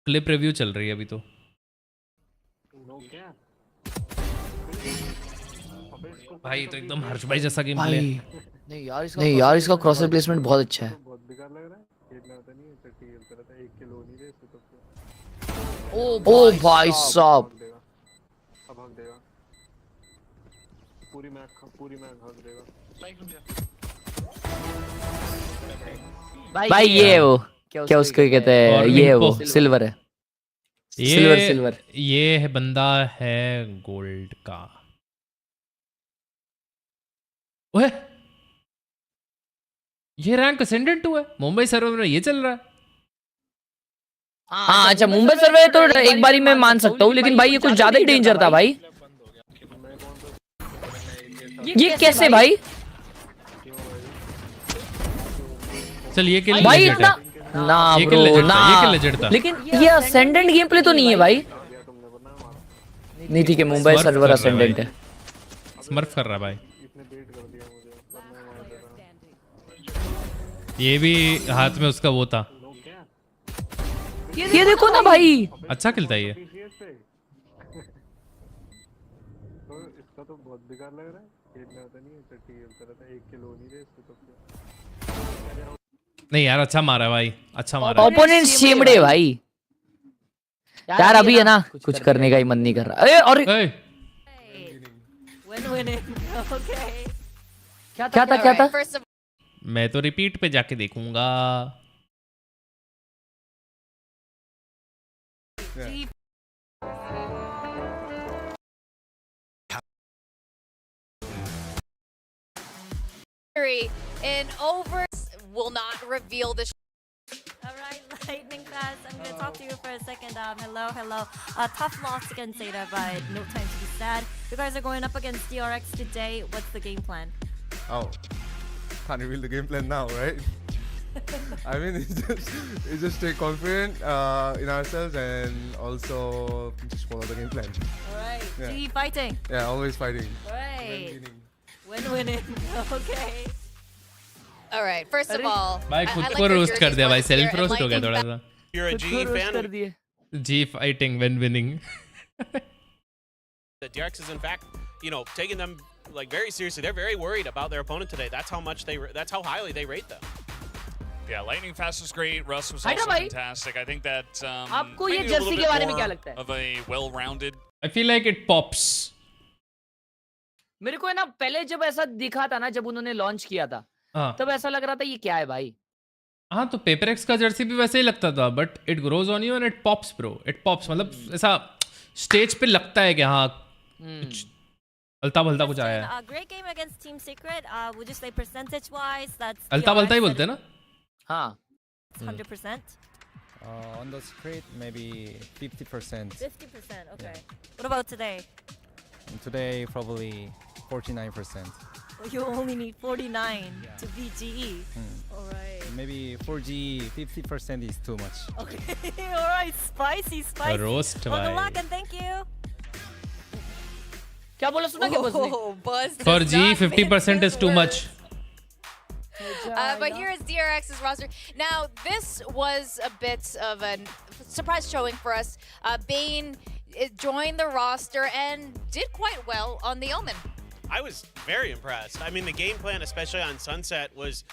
clip review चल रही है अभी तो। भाई तो एकदम हर्ष भाई जैसा गेम प्ले। नहीं यार इसका क्रॉसर प्लेसमेंट बहुत अच्छा है। ओ भाई साहब, भाई ये वो क्या उसको कहते हैं, ये वो सिल्वर है। सिल्वर ये है बंदा है गोल्ड का। ओए ये रैंक असेंडेंट हुआ है मुंबई सर्वर में, ये चल रहा है। हाँ अच्छा, मुंबई सर्वे तो एक बारी मैं मान सकता हूँ, लेकिन भाई ये कुछ ज्यादा ही डेंजर था भाई। ये कैसे भाई? चल ये किल भाई इतना ना ब्रो ना, ये किल लेजेंड था। लेकिन ये असेंडेंट गेम प्ले तो नहीं है भाई। नहीं ठीक है, मुंबई सर्वर असेंडेंट है। स्मर्फ कर रहा भाई। ये भी हाथ में उसका वो था। ये देखो ना भाई, अच्छा खिलता है ये। नहीं यार अच्छा मारा भाई, अच्छा मारा। ओपोनेंट चेमड़े भाई। यार अभी है ना कुछ करने का ही मन नहीं कर रहा। अरे और क्या था? मैं तो रिपीट पे जाके देखूंगा। In over will not reveal the Alright, Lightning Fast, I'm gonna talk to you for a second. Hello. Tough loss against Zeta, but no time to be sad. You guys are going up against DRX today. What's the game plan? Oh, can't reveal the game plan now, right? I mean, it's just stay confident in ourselves and also just follow the game plan. Alright, Yeah. G fighting. Yeah, always fighting. Alright. Winning. Okay. All right, first of all, भाई खुद को roast कर दिया भाई, self roast हो गया थोड़ा सा। You're a G fan? G fighting when winning. The DRX is in fact, taking them like very seriously. They're very worried about their opponent today. That's how highly they rate them. Yeah, Lightning Fast was great. Russ was Hi, also bhai. fantastic. I think that आपको ये maybe a little Jersey bit के बारे में क्या more लगता है? of a well-rounded. I feel like it pops. मेरे को है ना पहले जब ऐसा दिखा था ना, जब उन्होंने लॉन्च किया था, हाँ। तब ऐसा लग रहा था ये क्या है भाई। हाँ तो पेपर एक्स का जर्सी भी वैसे ही लगता था but it grows on you and it pops bro it pops मतलब ऐसा स्टेज पे लगता है कि हाँ कुछ अलता भलता कुछ आया है Great game against Team Secret. Would you say percentage wise that's अलता भलता ही बोलते हैं ना हाँ 100%? On the street, maybe 50%. 50%, okay. What about today? And today, probably 49%. Well, you only need 49 to beat GE. Alright. Maybe for GE, 50% is too much. Okay, alright. Spicy, spicy. Roast Welcome भाई back and thank you. क्या बोला सुना क्या बस For G 50% is too much but here is DRX's roster. Now, this was a bit of a surprise showing for us. Bane joined the roster and did quite well on the Omen. I was very impressed. I mean, the game plan, especially on Sunset, was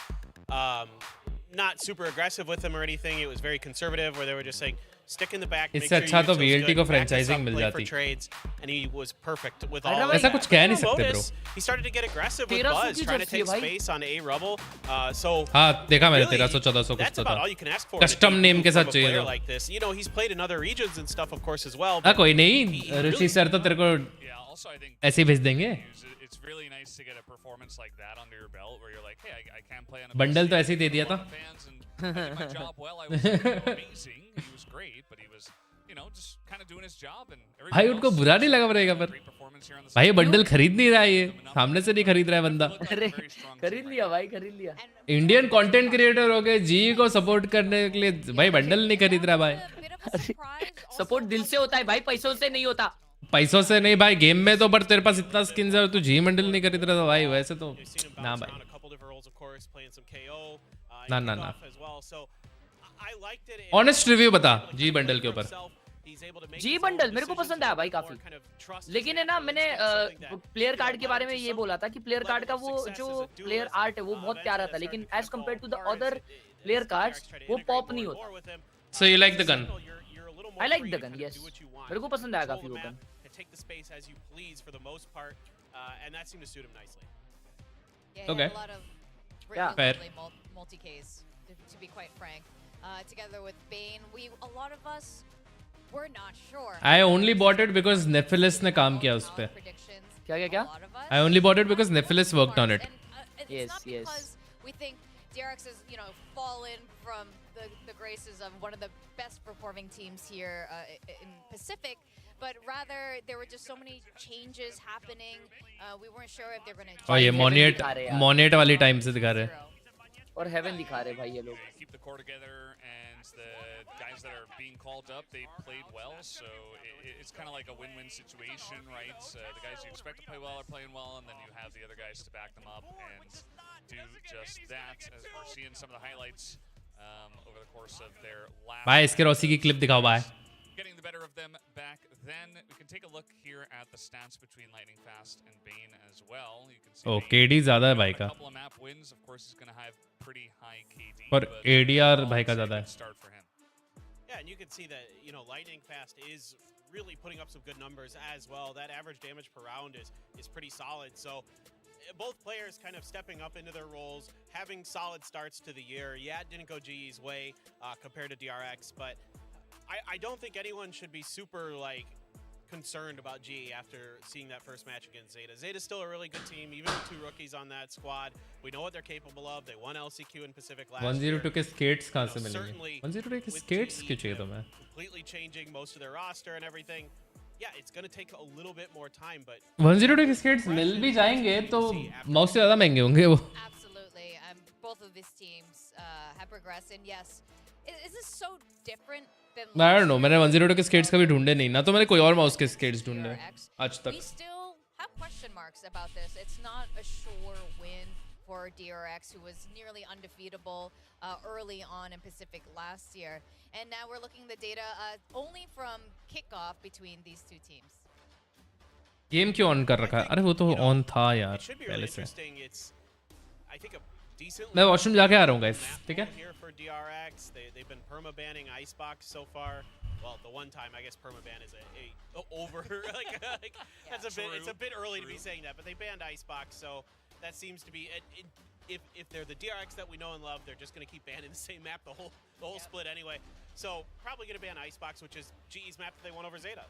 not super aggressive with him or anything. It was very conservative, where they were just saying, stick in the back, make इससे sure अच्छा तो your VLT को franchising mill play for जाती trades, and he was perfect with all of ऐसा that. कुछ कह नहीं But सकते you'll bro notice He started to get aggressive with Buzz, trying to take space on A Rubble. So हाँ देखा मैंने really, 1300 1400 that's कुछ तो about था all you can ask for in a custom game name के from साथ a चाहिए player तो like this. You know, he's played in other regions and stuff, of course, as well. हाँ but कोई नहीं ऋषि सर तो तेरे को ऐसे ही भेज देंगे It's really nice to get a performance like that under your belt where you're like, hey, I can't play on a bundle तो ऐसे ही दे दिया था I did my job well. I was amazing. He was great, but he was, you know, just kind of doing his job. And भाई उनको बुरा नहीं लगा रहेगा पर भाई ये बंडल खरीद नहीं रहा है ये सामने से नहीं खरीद रहा है बंदा खरीद लिया भाई खरीद लिया इंडियन कंटेंट क्रिएटर हो गए जी को सपोर्ट करने के लिए भाई बंडल नहीं खरीद रहा भाई सपोर्ट दिल से होता है भाई पैसों से नहीं होता पैसों से नहीं भाई गेम में तो पर तेरे पास इतना स्किन्स है और तू जी मंडल नहीं खरीद रहा था भाई वैसे तो ना भाई ना ना ना ऑनेस्ट रिव्यू बता जी बंडल के ऊपर जी बंडल मेरे को पसंद आया भाई काफी लेकिन है ना मैंने प्लेयर कार्ड के बारे में ये बोला था कि प्लेयर कार्ड का वो जो प्लेयर आर्ट है वो बहुत प्यारा था लेकिन as compare to the other player cards वो पॉप नहीं होता so you like the gun I like the gun yes मेरे को पसंद आया काफी वो gun take the space as you please for the most part, and that seemed to suit him nicely. Yeah, okay. A lot of fair multi-Ks, to be quite frank. Together with Bane, a lot of us were not sure. I only bought it because Nephilis ने काम किया उस पे क्या I only bought it because Nephilis worked on it. It's not because we think DRX has, fallen from the graces of one of the best performing teams here in Pacific, but rather there were just so many changes happening. We weren't sure if they're going to. और ये Monet वाली time से दिखा रहे हैं और haven दिखा रहे भाई ये लोग keep the core together and the guys that are being called up they played well so it's kind of like a win-win situation right the guys you expect to play well are playing well and then you have the other guys to back them up and do just that as we're seeing some of the highlights over the course of their last भाई इसके Rossi की clip दिखाओ भाई getting the better of them back then. We can take a look here at the stats between Lightning Fast and Bane as well. You can see KD ज़्यादा है भाई का couple of map wins. Of course, he's going to have pretty high KD. पर ADR भाई का ज़्यादा है. Start for him. Yeah, and you can see that Lightning Fast is really putting up some good numbers as well. That average damage per round is pretty solid. So both players kind of stepping up into their roles, having solid starts to the year. Yeah, it didn't go GE's way compared to DRX, but I don't think anyone should be super concerned about GE after seeing that first match against Zeta. Zeta's still a really good team, even with 2 rookies on that squad. We know what they're capable of. They won LCQ in Pacific last 102 के skates कहाँ से मिलेंगे? 102 के skates क्यों चाहिए तुम्हें? Completely changing most of their roster and everything. Yeah, it's going to take a little bit more time, but 102 के skates मिल भी जाएंगे तो mouse से ज़्यादा महंगे होंगे वो. Absolutely. Both of these teams have progressed, and yes, is this so different than? I don't know. मैंने 102 के skates कभी ढूंढे नहीं ना तो मैंने कोई और mouse के skates ढूंढे आज तक. We still have question marks about this. It's not a sure win for DRX, who was nearly undefeatable early on in Pacific last year, and now we're looking at the data only from kickoff between these two teams. Game क्यों on कर रखा है? अरे वो तो on था यार पहले से. मैं वॉशरूम जाके आ रहा हूँ guys, ठीक है? Here for DRX, they've been perma-banning Icebox so far. Well, the one time I guess perma-ban is a over that's it's a bit early to be saying that, but they banned Icebox, so that seems to be if they're the DRX that we know and love, they're just going to keep banning the same map the whole split anyway. So probably going to ban Icebox, which is GE's map that they won over Zeta.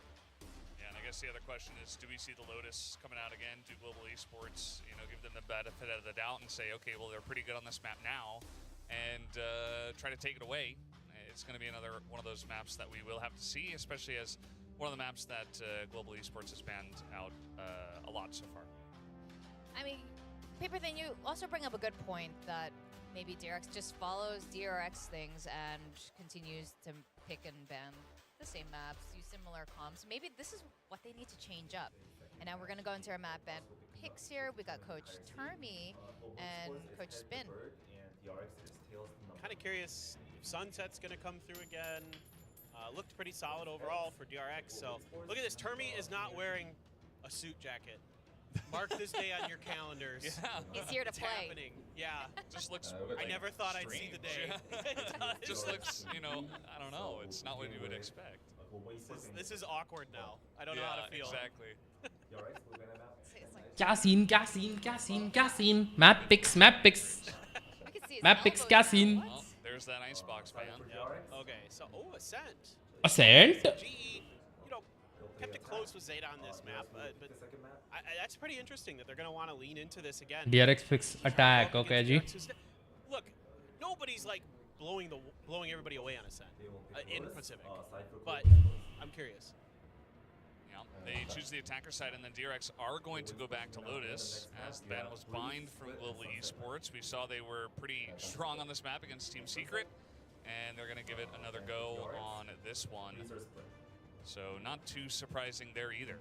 Yeah, and I guess the other question is, do we see the Lotus coming out again? Do Global Esports, give them the benefit of the doubt and say, okay, well, they're pretty good on this map now, and try to take it away? It's going to be another one of those maps that we will have to see, especially as one of the maps that Global Esports has banned out a lot so far. I mean, Paper Thin, you also bring up a good point that maybe DRX just follows DRX things and continues to pick and ban the same maps, use similar comps. Maybe this is what they need to change up. And now we're going to go into our map ban picks here. We got Coach Termi and Coach Spin. Kind of curious if Sunset's going to come through again. Looked pretty solid overall for DRX. So look at this. Termi is not wearing a suit jacket. Mark this day on your calendars. Yeah. He's here to play. Happening. Yeah. Just looks. I never thought I'd see the day. Just looks, I don't know. It's not what you would expect. This is awkward now. I don't know how to feel. Exactly. क्या scene? Map picks. Map picks, क्या scene? Well, there's that Icebox fan. Yep. Okay, so Ascent. Ascent? GE, kept it close with Zeta on this map, but that's pretty interesting that they're going to want to lean into this again. DRX picks attack, okay, G. Look, nobody's like blowing everybody away on Ascent in Pacific, but I'm curious. Yeah, they choose the attacker side, and then DRX are going to go back to Lotus as the ban was bind from Global Esports. We saw they were pretty strong on this map against Team Secret, and they're going to give it another go on this one. So not too surprising there either.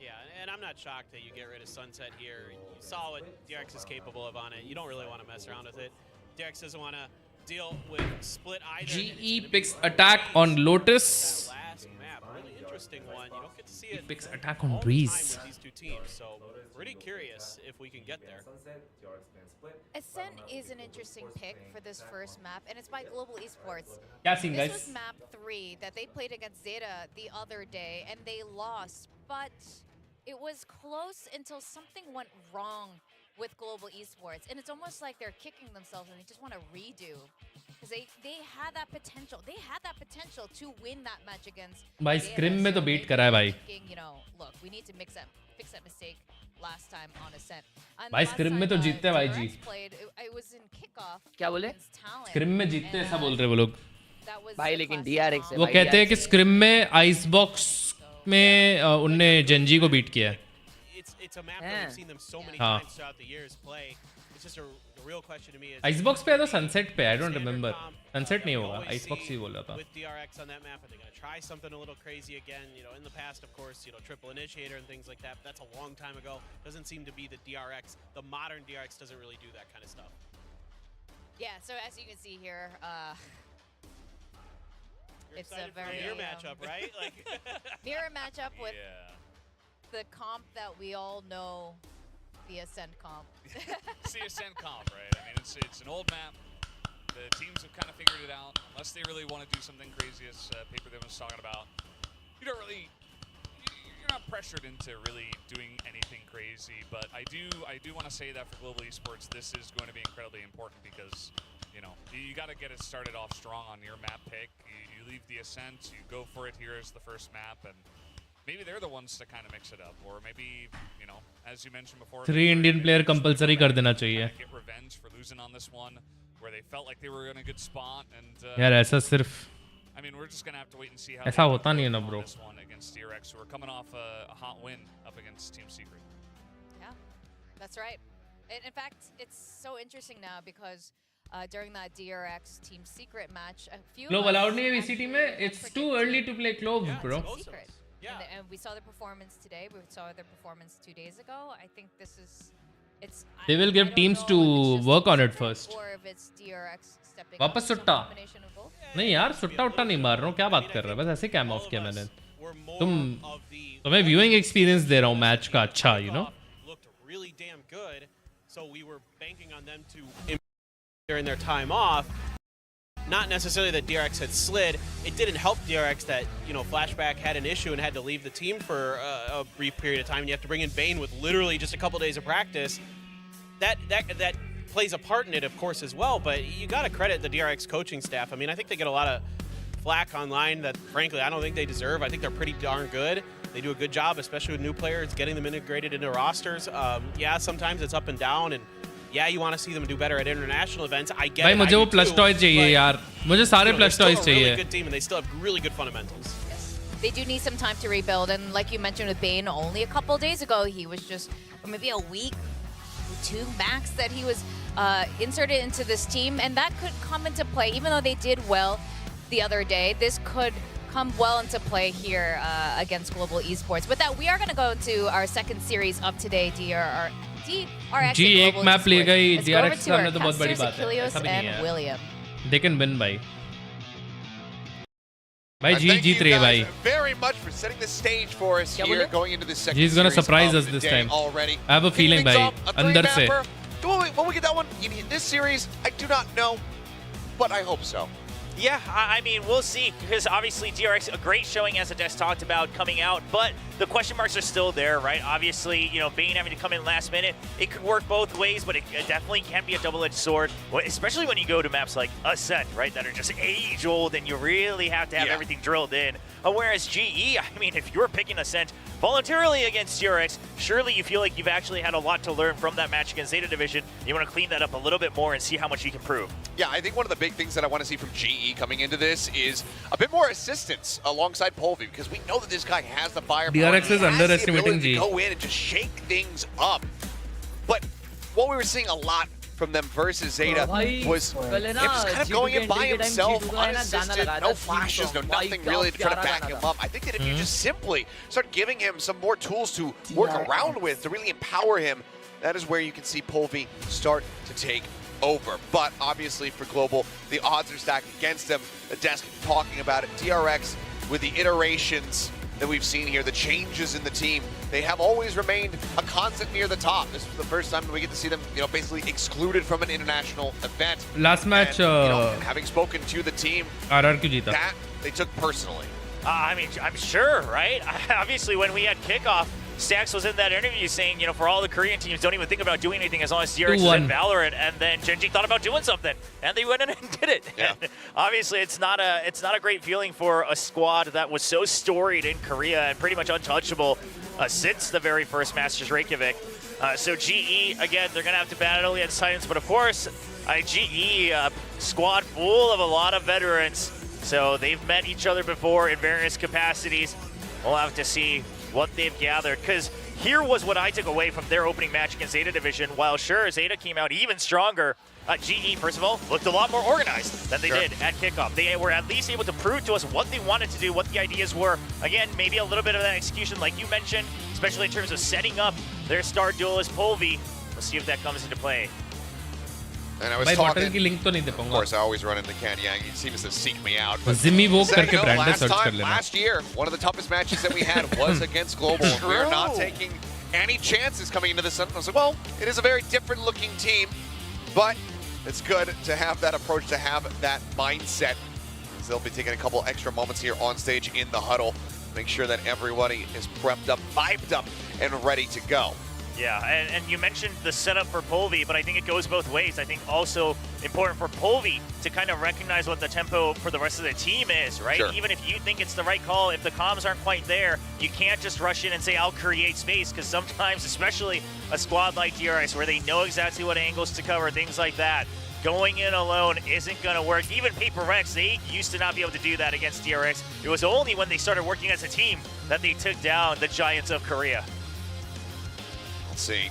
Yeah, and I'm not shocked that you get rid of Sunset here. You saw what DRX is capable of on it. You don't really want to mess around with it. DRX doesn't want to deal with split either. GE picks attack on Lotus. Last map, really interesting one. You don't get to see it. Picks attack on Breeze. With these two teams, so pretty curious if we can get there. Ascent is an interesting pick for this first map, and it's by Global Esports. Yeah, scene, this guys. was map 3 that they played against Zeta the other day, and they lost, but it was close until something went wrong with Global Esports, and it's almost like they're kicking themselves and they just want to redo, because they had that potential. They had that potential to win that match against भाई scrim में तो beat करा है भाई. Look, we need to fix that mistake last time on Ascent. भाई scrim में तो जीतते हैं भाई जी. It was in kickoff. क्या बोले? Scrim में जीतते हैं ऐसा बोल रहे वो लोग. भाई लेकिन DRX वो कहते हैं कि scrim में Icebox में उनने Genji को beat किया है. It's a map that we've seen them so many times throughout the years play. It's just a real question to me is Icebox पे है तो Sunset पे. I don't remember. Sunset नहीं होगा. Icebox ही बोल रहा था. With DRX on that map, are they going to try something a little crazy again? In the past, of course, triple initiator and things like that. But that's a long time ago. Doesn't seem to be the DRX. The modern DRX doesn't really do that kind of stuff. Yeah. So as you can see here, it's a very mirror matchup, right? Like mirror matchup with the comp that we all know, the Ascent comp. It's the Ascent comp, right? I mean, it's an old map. The teams have kind of figured it out. Unless they really want to do something crazy, as Paper Thin was talking about, you're not pressured into really doing anything crazy. But I do want to say that for Global Esports, this is going to be incredibly important because you got to get it started off strong on your map pick. You leave the Ascent, you go for it here as the first map, and maybe they're the ones to kind of mix it up, or maybe as you mentioned before, 3 Indian player compulsory कर देना चाहिए. Get revenge for losing on this one, where they felt like they were in a good spot, and यार ऐसा सिर्फ I mean, we're just gonna have to wait and see how ऐसा होता नहीं है ना bro. This one against DRX, who are coming off a hot win up against Team Secret. Yeah, that's right. In fact, it's so interesting now because during that DRX Team Secret match, a few Clove allowed नहीं है VCT में. It's too early to play Clove, bro. Secret. Yeah. And we saw their performance today. We saw their performance 2 days ago. I think this is, They will give teams to work on it first. Or if it's DRX stepping वापस सुट्टा. नहीं यार सुट्टा उट्टा नहीं मार रहा हूँ. क्या बात कर रहा है? बस ऐसे कैम ऑफ किया मैंने. तुम्हें viewing experience दे रहा हूँ मैच का अच्छा, Looked really damn good. So we were banking on them to improve during their time off. Not necessarily that DRX had slid. It didn't help DRX that, Flashback had an issue and had to leave the team for a brief period of time. And you have to bring in Bane with literally just a couple days of practice. That plays a part in it, of course, as well. But you got to credit the DRX coaching staff. I mean, I think they get a lot of flack online that, frankly, I don't think they deserve. I think they're pretty darn good. They do a good job, especially with new players, getting them integrated into rosters. Yeah, sometimes it's up and down, and yeah, you want to see them do better at international events. I get भाई it. मुझे वो plush toys चाहिए यार. मुझे सारे plush toys चाहिए. Really good team, and they still have really good fundamentals. They do need some time to rebuild, and like you mentioned with Bane, only a couple days ago he was just, or maybe a week, 2 max that he was inserted into this team, and that could come into play. Even though they did well the other day, this could come well into play here against Global Esports. With that, we are going to go into our second series of today, DRX. जी एक map ले गई DRX सामने तो बहुत बड़ी बात है. ऐसा भी नहीं है. William. They can win भाई. भाई जी जीत रही है भाई. Very much for setting the stage for us here going into this second He's gonna series surprise of us the this day time. already. I have a feeling भाई अंदर से. When we get that one in this series, I do not know, but I hope so. Yeah, I mean, we'll see, because obviously DRX, a great showing as Des talked about coming out, but the question marks are still there, right? Obviously, you know, Bane having to come in last minute, it could work both ways, but it definitely can be a double-edged sword, especially when you go to maps like Ascent, right, that are just age-old, and you really have to have everything drilled in. Whereas GE, I mean, if you're picking Ascent voluntarily against DRX, surely you feel like you've actually had a lot to learn from that match against Zeta Division. You want to clean that up a little bit more and see how much you can prove. Yeah, I think one of the big things that I want to see from GE coming into this is a bit more assistance alongside Polvi, because we know that this guy has the firepower. DRX is underestimating GE. Go in and just shake things up. But what we were seeing a lot from them versus Zeta was him just kind of going in by himself, unassisted, no flashes, no nothing really to try to back him up. I think that if you just simply start giving him some more tools to work around with, to really empower him, that is where you can see Polvi start to take over. But obviously for Global, the odds are stacked against them. The desk talking about it. DRX, with the iterations that we've seen here, the changes in the team, they have always remained a constant near the top. This is the first time that we get to see them, you know, basically excluded from an international event. Last match, and, having spoken to the team, that they took personally. I mean, I'm sure, right? Obviously, when we had kickoff, Stax was in that interview saying, you know, for all the Korean teams, don't even think about doing anything as long as DRX is in Valorant. And then Genji thought about doing something, and they went in and did it. Yeah. And obviously, it's not a great feeling for a squad that was so storied in Korea and pretty much untouchable since the very first Masters Reykjavik. So GE, again, they're going to have to battle against Titans, but of course, GE, squad full of a lot of veterans. So they've met each other before in various capacities. We'll have to see what they've gathered, because here was what I took away from their opening match against Zeta Division. While sure, Zeta came out even stronger, GE, first of all, looked a lot more organized than they did at kickoff. They were at least able to prove to us what they wanted to do, what the ideas were. Again, maybe a little bit of that execution like you mentioned, especially in terms of setting up their star duelist Polvi. Let's see if that comes into play. And I was talking, of course, I always run into Kanyang. He seems to seek me out. But last year, one of the toughest matches that we had was against Global. We are not taking any chances coming into this. I was like, well, it is a very different looking team, but it's good to have that approach, to have that mindset. So they'll be taking a couple extra moments here on stage in the huddle. Make sure that everybody is prepped up, vibed up, and ready to go. Yeah, and you mentioned the setup for Polvi, but I think it goes both ways. I think also important for Polvi to kind of recognize what the tempo for the rest of the team is, right? Sure. Even if you think it's the right call, if the comms aren't quite there, you can't just rush in and say, I'll create space, because sometimes, especially a squad like DRX, where they know exactly what angles to cover, things like that, going in alone isn't going to work. Even Paper X, they used to not be able to do that against DRX. It was only when they started working as a team that they took down the Giants of Korea. See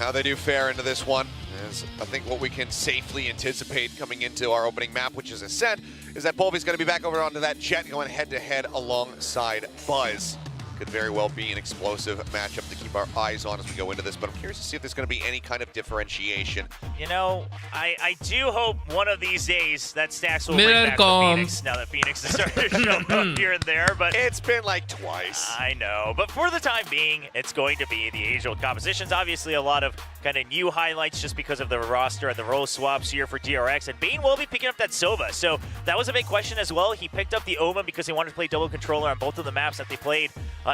how they do fare into this one. As I think what we can safely anticipate coming into our opening map, which is Ascent, is that Polvi's going to be back over onto that jet going head-to-head alongside Buzz. Could very well be an explosive matchup to keep our eyes on as we go into this, but I'm curious to see if there's going to be any kind of differentiation. You know, I do hope one of these days that Stax will bring back the Phoenix, now that Phoenix has started to show up here and there, but it's been like twice. I know, but for the time being, it's going to be the age-old compositions. Obviously, a lot of kind of new highlights just because of the roster and the role swaps here for DRX, and Bane will be picking up that Sova, so that was a big question as well. He picked up the Omen because he wanted to play double controller on both of the maps that they played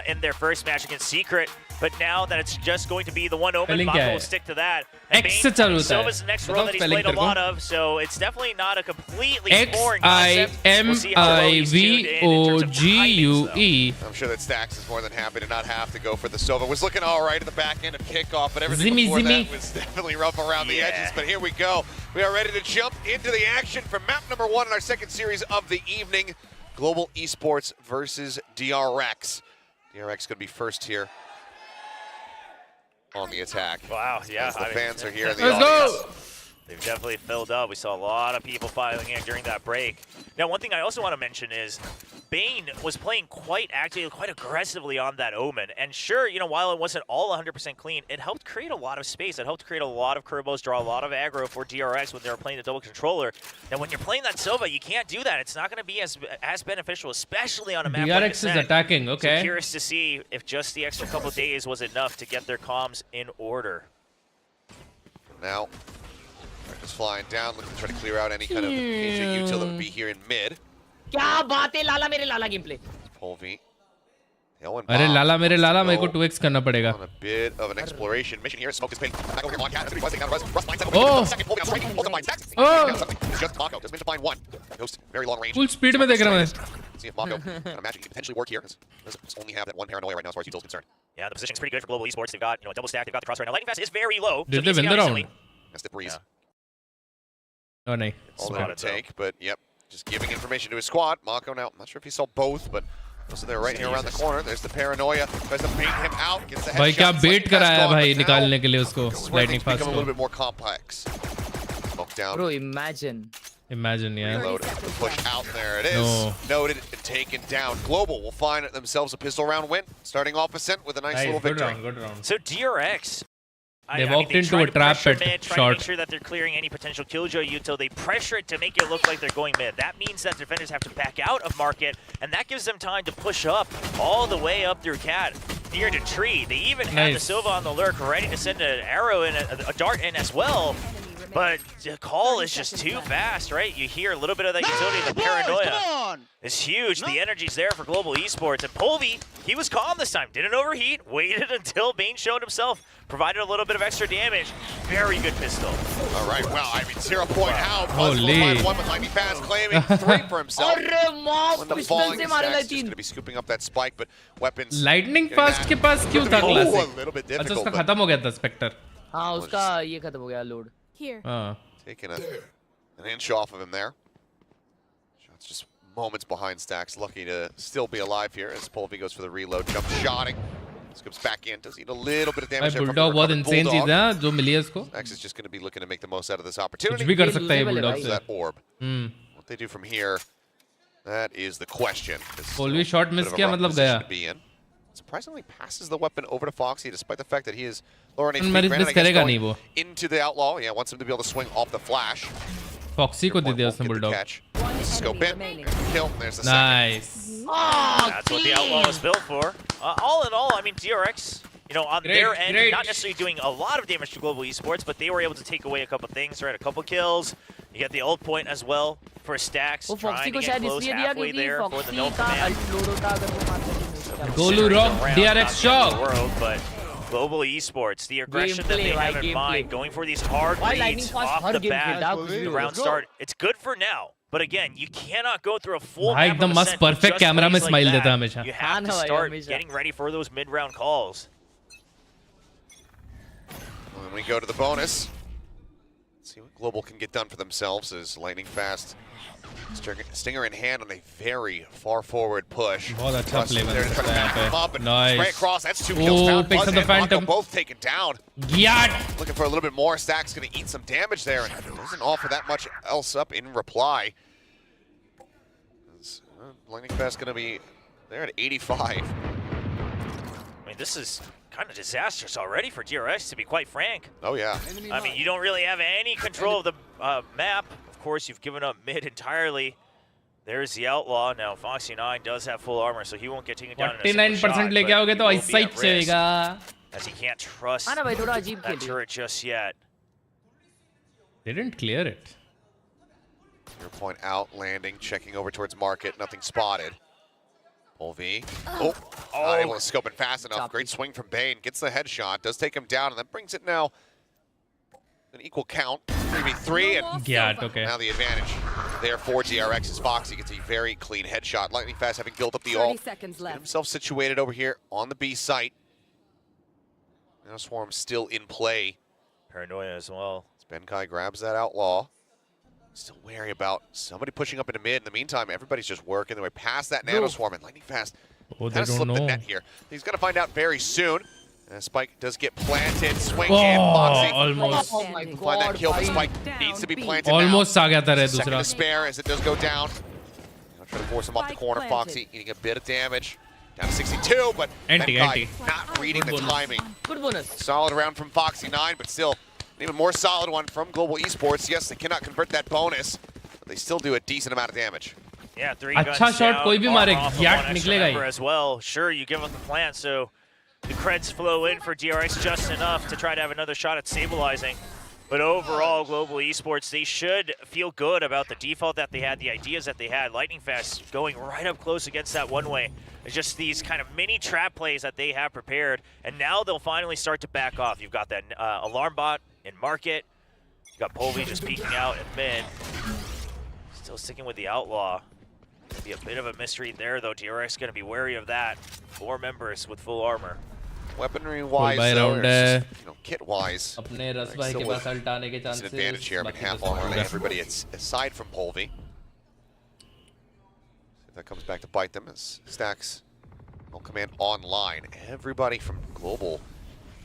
in their first match against Secret. But now that it's just going to be the one omen, Mako will stick to that. And Silva's the next role that he's played a lot of, so it's definitely not a completely foreign concept. We'll see how well he's tuned in terms of timings, I'm sure that Stax is more than happy to not have to go for the Sova. Was looking all right at the back end of kickoff, but everything before that was definitely rough around the edges. But here we go. We are ready to jump into the action for map number 1 in our second series of the evening. Global Esports versus DRX. DRX going to be first here on the attack. Wow, yeah. As the fans are here in the audience. They've definitely filled up. We saw a lot of people filing in during that break. Now, one thing I also want to mention is Bane was playing quite actively, quite aggressively on that Omen. And sure, you know, while it wasn't all 100% clean, it helped create a lot of space. It helped create a lot of combos, draw a lot of aggro for DRX when they were playing the double controller. And when you're playing that Sova, you can't do that. It's not going to be as beneficial, especially on a map like DRX is attacking, okay. So curious to see if just the extra couple days was enough to get their comms in order. Now, just flying down, looking to try to clear out any kind of Asia util that would be here in mid. क्या बात है लाला मेरे लाला gameplay Polvi. अरे लाला मेरे लाला मेरे को 2x करना पड़ेगा. On a bit of an exploration mission here. Smoke is pinned back over here on Cat. Oh. Just Mako. Just to find one. Ghost, very long range. Full speed में देख रहा हूँ. See if Mako kind of magic can potentially work here. Doesn't only have that one paranoia right now as far as util is concerned. Yeah, the position's pretty good for Global Esports. They've got, you know, a double stack. They've got the cross right now. Lightning Fast is very low. Did they win the round? That's the breeze. Oh, no. All they're going to take, but yep. Just giving information to his squad. Mako now, I'm not sure if he saw both, but also they're right here around the corner. There's the paranoia. Tries to bait him out. Gets the headshot. भाई क्या bait कराया भाई निकालने के लिए उसको lightning fast become a little bit more complex. Smoke down. Bro, imagine. Imagine, yeah. Reload. Push out. There it is. No. Noted and taken down. Global will find themselves a pistol round win. Starting off Ascent with a nice little victory. Good round. So DRX. They walked into a trap at mid, trying to make sure that they're clearing any potential killjoy util. They pressure it to make it look like they're going mid. That means that defenders have to back out of market, and that gives them time to push up all the way up through Cat near the tree. They even have the Sova on the lurk, ready to send an arrow in, a dart in as well. But the call is just too fast, right? You hear a little bit of that utility, the paranoia is huge. The energy's there for Global Esports. And Polvi, he was calm this time. Didn't overheat, waited until Bane showed himself, provided a little bit of extra damage. Very good pistol. All right, well, I mean, 0 point out. Holy. One with Lightning Fast claiming 3 for himself. When the falling Stax just going to be scooping up that spike, but weapons. Lightning Fast के पास क्यों था classic? A little bit difficult. अच्छा उसका खत्म हो गया था Spectre. हाँ उसका ये खत्म हो गया load. Here. Taking an inch off of him there. Shots just moments behind Stax. Lucky to still be alive here as Polvi goes for the reload. Jump shotting. Scoops back in. Does eat a little bit of damage there from बहुत insane चीज़ है जो मिली है उसको. Stax is just going to be looking to make the most out of this opportunity. कुछ भी कर सकता है Bulldog से. That orb. What they do from here, that is the question. Polvi shot miss किया मतलब गया. Surprisingly passes the weapon over to Foxy despite the fact that he is lower on HP. Into the outlaw. Yeah, wants him to be able to swing off the flash. Foxy को दे दिया उसने Bulldog. Scope in. Kill. There's the nice. second. That's what the outlaw was built for. All in all, I mean, DRX, you know, on their end, not necessarily doing a lot of damage to Global Esports, but they were able to take away a couple things, right? A couple kills. You get the ult point as well for Stax. Trying to get close halfway there for the no command. Golu Rock, DRX shock. But Global Esports, the aggression that they have in mind, going for these hard leads off the bat, the round start, it's good for now. But again, you cannot go through a full map of Ascent perfect camera में smile देता हमेशा. You have to start getting ready for those mid-round calls. When we go to the bonus, let's see what Global can get done for themselves as Lightning Fast. Stinger in hand on a very far forward push. बहुत अच्छा play nice. Straight across, that's 2 kills. Picks up the Phantom. Both taken down. Gyat. Looking for a little bit more. Stack's going to eat some damage there and doesn't offer that much else up in reply. Lightning Fast going to be there at 85. I mean, this is kind of disastrous already for DRX, to be quite frank. Oh, yeah. I mean, you don't really have any control of the map. Of course, you've given up mid entirely. There's the outlaw. Now, Foxy9 does have full armor, so he won't get taken down in a single shot, 49% लेके आओगे तो ऐसा ही चलेगा. As he can't trust that turret just yet. They didn't clear it. Your point out, landing, checking over towards market, nothing spotted. Polvi. Not able to scope it fast enough. Great swing from Bane. Gets the headshot. Does take him down, and then brings it now. An equal count. 3v3, and now the advantage there for DRX is Foxy. Gets a very clean headshot. Lightning Fast having built up the ult. 30 seconds left. Get himself situated over here on the B site. Now Swarm still in play. Paranoia as well. Benkai grabs that Outlaw. Still wary about somebody pushing up into mid. In the meantime, everybody's just working their way past that Nano Swarm, and Lightning Fast kind of slipped the net here. He's going to find out very soon. And Spike does get planted. Swing in, Foxy. Almost. Oh my God, Find that kill, but Spike needs to be planted Almost now. आ गया था रे Second दूसरा. to spare as it does go down. Now try to force him off the corner. Foxy eating a bit of damage. Down to 62, but Benkai not reading the timing. Good bonus. Solid round from Foxy 9, but still an even more solid one from Global Esports. Yes, they cannot convert that bonus, but they still do a decent amount of damage. Yeah, 3 guns अच्छा shot कोई भी मारे याक निकलेगा ही. as well. Sure, you give up the plant, so the creds flow in for DRX just enough to try to have another shot at stabilizing. But overall, Global Esports, they should feel good about the default that they had, the ideas that they had. Lightning Fast going right up close against that one-way. It's just these kind of mini trap plays that they have prepared, and now they'll finally start to back off. You've got that alarm bot in market. You've got Polvi just peeking out in mid. Still sticking with the Outlaw. Be a bit of a mystery there, though. DRX going to be wary of that. 4 members with full armor. Weaponry-wise, though, just, kit-wise, अपने रस भाई के पास alt आने के it's an chances. advantage here. I mean, half armor on everybody aside from Polvi. See if that comes back to bite them as Stacks will command online. Everybody from Global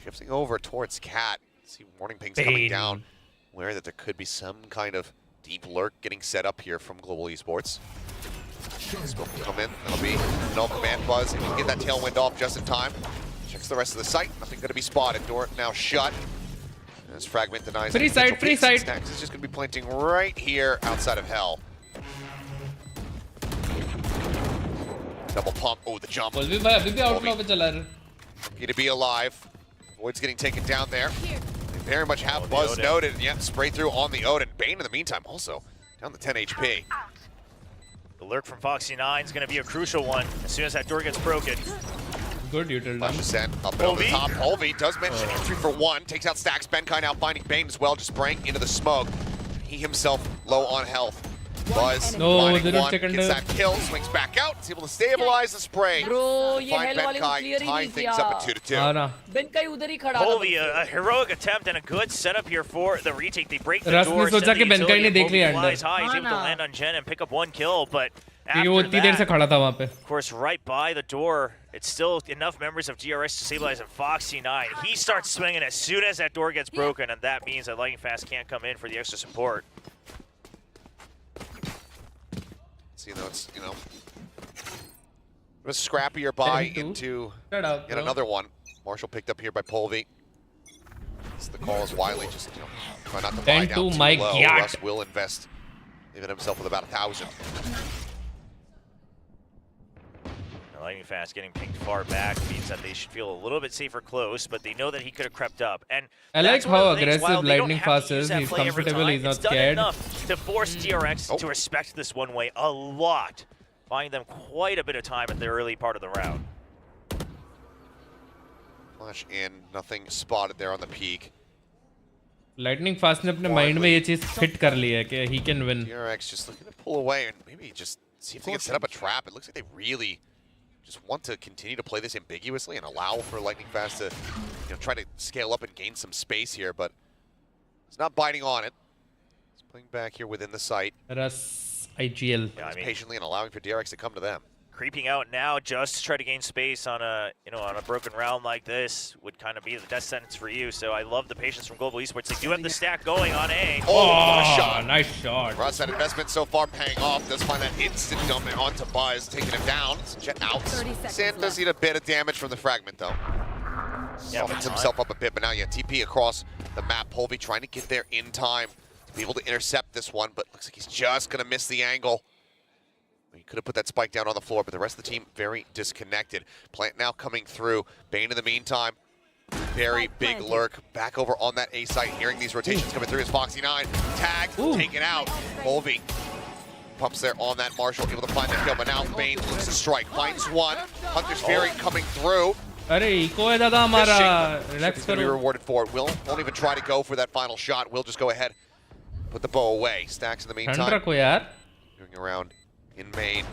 shifting over towards Cat. See warning pings coming down. Aware that there could be some kind of deep lurk getting set up here from Global Esports. Smoke will come in. That'll be no command buzz. If you can get that tailwind off just in time. Checks the rest of the site. Nothing going to be spotted. Door now shut. As Fragment denies. Free side, free side. Stacks is just going to be planting right here outside of Hell. Double pump. Oh, the jump. Polvi भाई अभी भी outlaw पे चला रहा. Lucky to be alive. Void's getting taken down there. They very much have Buzz noted. And yeah, spray through on the Odin. Bane in the meantime also down to 10 HP. The lurk from Foxy 9 is going to be a crucial one as soon as that door gets broken. Good util. Flash sent up and over the top. Polvi does mention entry for 1. Takes out Stacks. Benkai now finding Bane as well, just spraying into the smoke. He himself low on health. Buzz finding 1. Gets that kill. Swings back out. Is able to stabilize the spray. Bro, ये Find hell वाले को Benkai. clear ही Tie नहीं things up at 2-2. Benkai उधर ही खड़ा था. Polvi, a heroic attempt and a good setup here for the retake. They break the रस door. ने सोचा कि Benkai ने देख लिया Flies अंदर. high. He's able to land on Jen and pick up 1 kill, but क्योंकि वो इतनी देर से खड़ा था वहाँ पे. of course, right by the door, it's still enough members of GRX to stabilize, and Foxy 9, he starts swinging as soon as that door gets broken, and that means that Lightning Fast can't come in for the extra support. See, though, it's, a scrappier buy into yet another one. Marshall picked up here by Polvi. The call is Wiley, just, try not to buy down too low. Russ will invest, leaving himself with about 1,000. Lightning Fast getting pinged far back means that they should feel a little bit safer close, but they know that he could have crept up. And I like how aggressive Lightning Fast is. He's comfortable, he's not scared. It's done enough to force DRX to respect this one way a lot, buying them quite a bit of time at the early part of the round. Flash in, nothing spotted there on the peak. Lightning Fast ने अपने mind में ये चीज fit कर ली है कि he can win. DRX just looking to pull away and maybe just see if they can set up a trap. It looks like they really just want to continue to play this ambiguously and allow for Lightning Fast to try to scale up and gain some space here, but it's not biting on it. It's playing back here within the site. Ras IGL. Yeah, I mean, patiently and allowing for DRX to come to them. Creeping out now just to try to gain space on a on a broken round like this would kind of be the death sentence for you. So I love the patience from Global Esports. They do have the stack going on A. Shot. Nice shot. Russ, that investment so far paying off. Does find that instant dump onto Buzz, taking him down. Jet out. Sin does eat a bit of damage from the fragment though. Yeah, Softens himself up a bit, but now TP across the map. Polvi trying to get there in time to be able to intercept this one, but looks like he's just gonna miss the angle. He could have put that spike down on the floor, but the rest of the team very disconnected. Plant now coming through. Bane in the meantime. Very big lurk. Back over on that A site, hearing these rotations coming through as Foxy 9. Tagged, taken out. Polvi pumps there on that Marshall, able to find that kill, but now Bane loses a strike. Finds one. Hunter's Fury coming through. अरे eco है दादा हमारा relax He's going to be करो rewarded for it. Will won't even try to go for that final shot. Will just go ahead, put the bow away. Stacks in the meantime. ठंड रखो यार Moving around in main.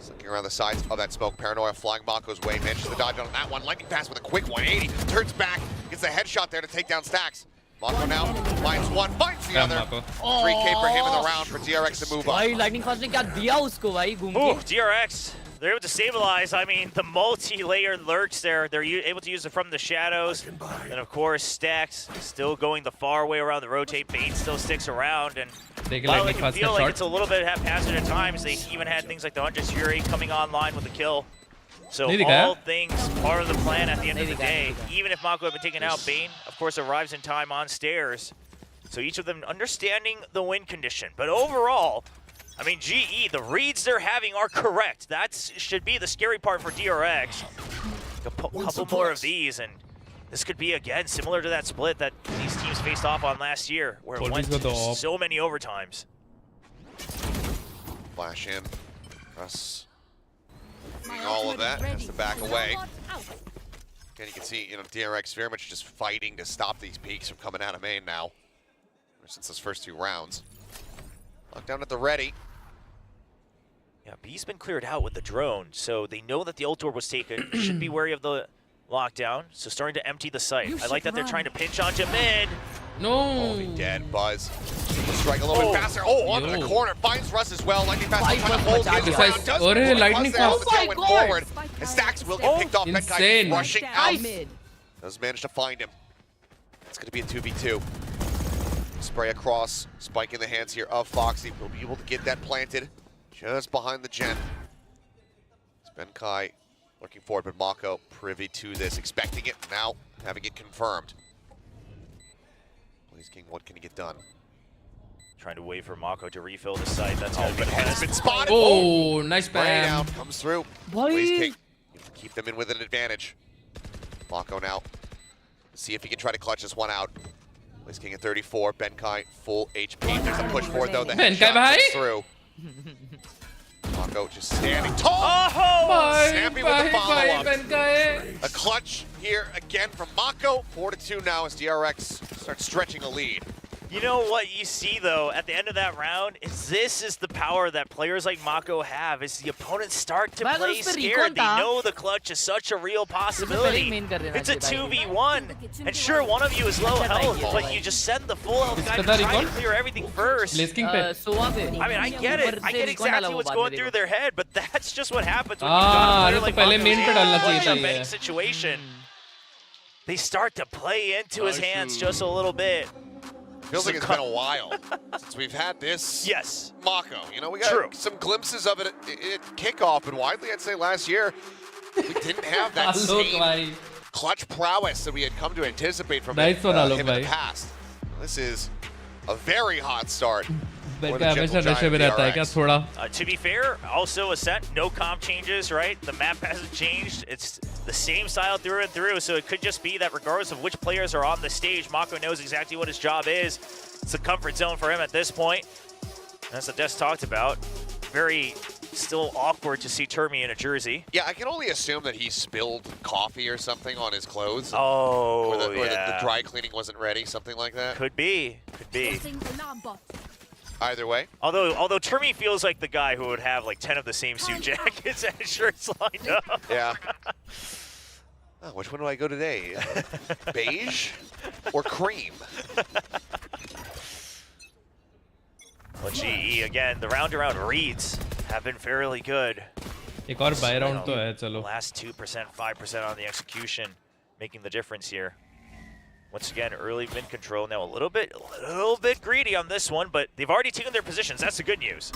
Looking around the sides of that smoke. Paranoia flying Mako's way. Manages to dodge on that one. Lightning pass with a quick 180. Turns back. Gets a headshot there to take down Stacks. Mako now finds one, finds the other. 3K for him in the round for DRX to move up. भाई lightning fast ने क्या दिया उसको भाई घूम के? Ooh, DRX. They're able to stabilize. I mean, the multi-layer lurks there. They're able to use it from the shadows. And of course, Stacks still going the far way around the rotate. Bane still sticks around. And while it can feel like it's a little bit haphazard at times, they even had things like the Hunter's Fury coming online with the kill. So all things part of the plan at the end of the day. Even if Mako had been taken out, Bane, of course, arrives in time on stairs. So each of them understanding the win condition. But overall, I mean, GE, the reads they're having are correct. That should be the scary part for DRX. A couple more of these, and this could be, again, similar to that split that these teams faced off on last year, where it went to so many overtimes. Flash in. Russ doing all of that, has to back away. Again, you can see, DRX very much just fighting to stop these peaks from coming out of main now. Ever since those first 2 rounds. Lockdown at the ready. Yeah, B's been cleared out with the drone, so they know that the ult door was taken. Should be wary of the lockdown, so starting to empty the site. I like that they're trying to pinch onto mid. No. Dead. Buzz. Strike a little bit faster. Oh, onto the corner. Finds Russ as well. Lightning fast. Trying to hold his ground. Does lightning fast. Forward. And Stacks will get picked off. Insane. Rushing out. Does manage to find him. It's going to be a 2v2. Spray across. Spike in the hands here of Foxy. Will be able to get that planted just behind the gen. Benkai looking forward, but Mako privy to this, expecting it, now having it confirmed. Blaze King, what can he get done? Trying to wait for Mako to refill the site. That's how but has been spotted. Oh, nice spray bam. down, comes through. Blaze King, keep them in with an advantage. Mako now, see if he can try to clutch this one out. Blaze King at 34, Benkai full HP. There's a push forward though, the headshot comes through. Mako just standing tall. Snappy with the follow-up. A clutch here again from Mako. 4-2 now as DRX starts stretching a lead. You know what you see, though, at the end of that round, is this is the power that players like Mako have, is the opponents start to play scared. They know the clutch is such a real possibility. It's a 2v1, and sure, one of you is low health, but you just send the full health guy to try to clear everything first. I mean, I get it. I get exactly what's going through their head, but that's just what happens when you like a betting situation. They start to play into his hands just a little bit. Feels like it's been a while since we've had this. Yes. Mako. We got some glimpses of it at kickoff, but widely I'd say last year we didn't have that same clutch prowess that we had come to anticipate from him in the past. This is a very hot start. To be fair, also Ascent, no comp changes, right? The map hasn't changed. It's the same style through and through, so it could just be that regardless of which players are on the stage, Mako knows exactly what his job is. It's a comfort zone for him at this point. As the Des talked about, very still awkward to see Termi in a jersey. Yeah, I can only assume that he spilled coffee or something on his clothes. Oh, or the dry cleaning wasn't ready, something like that. Could be, could be. Either way. Although Termi feels like the guy who would have like 10 of the same suit jackets and shirts lined up. Yeah. Oh, which one do I go today? Beige or cream? Well, GE again, the round-around reads have been fairly good. एक और buy round तो है, चलो. Last 2%, 5% on the execution, making the difference here. Once again, early mid control. Now a little bit greedy on this one, but they've already taken their positions. That's the good news.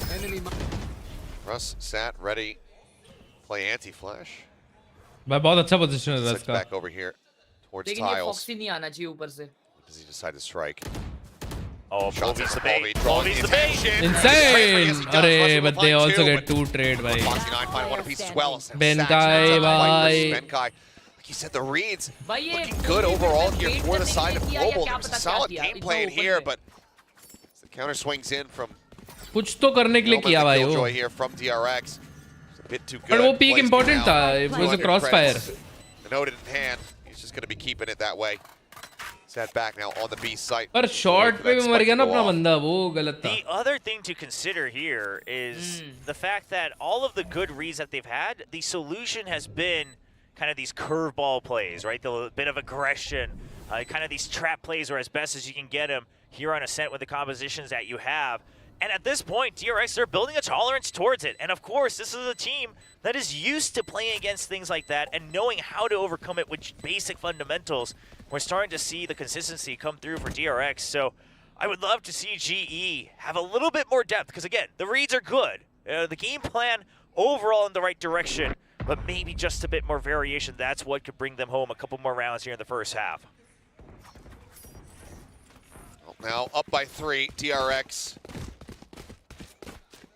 Russ sat ready. Play anti-flash. बहुत अच्छा position है Russ का. Back over here towards tiles. Foxy नहीं आना चाहिए ऊपर से. Does he decide to strike? Oh, Bobby's the bait. Bobby's the bait. Insane! Arey, but they also get 2 trade, bhai. Foxy 9 find one apiece as well. Benkai, bhai. Benkai. He said the reads looking good overall here for the side of Global. There was a solid gameplay in here, but the counter swings in from कुछ तो करने के लिए किया भाई वो. here from DRX. A bit too good. But वो peak important था. It was a crossfire. The note in hand. He's just going to be keeping it that way. Set back now on the B site. पर short पे भी मर गया ना अपना बंदा, वो गलत था. The other thing to consider here is the fact that all of the good reads that they've had, the solution has been kind of these curveball plays, right? The bit of aggression, kind of these trap plays where as best as you can get them here on Ascent with the compositions that you have. And at this point, DRX, they're building a tolerance towards it. And of course, this is a team that is used to playing against things like that and knowing how to overcome it with basic fundamentals. We're starting to see the consistency come through for DRX. So I would love to see GE have a little bit more depth because, again, the reads are good. The game plan overall in the right direction, but maybe just a bit more variation. That's what could bring them home a couple more rounds here in the first half. Now up by 3, DRX.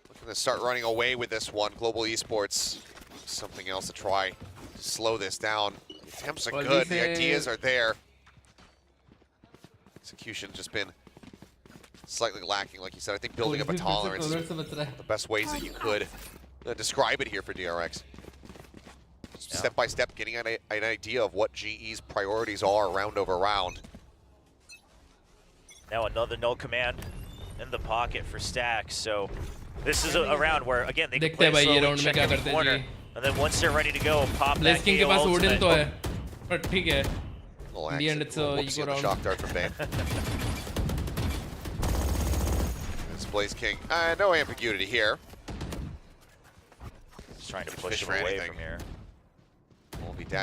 Looking to start running away with this one. Global Esports, something else to try to slow this down. The attempts are good, the ideas are there. Execution just been slightly lacking, like you said. I think building up a tolerance is one of the best ways that you could describe it here for DRX. Step by step, getting an idea of what GE's priorities are round over round. Now another no command in the pocket for Stacks. So this is a round where, again, they can play slowly, check every corner, and then once they're ready to go, pop that King के पास Odin तो है, ultimate. पर ठीक है. In the end, it's a eco round. Shock dart from Bane. It's Blaze King. No ambiguity here. Just trying to push him away from here.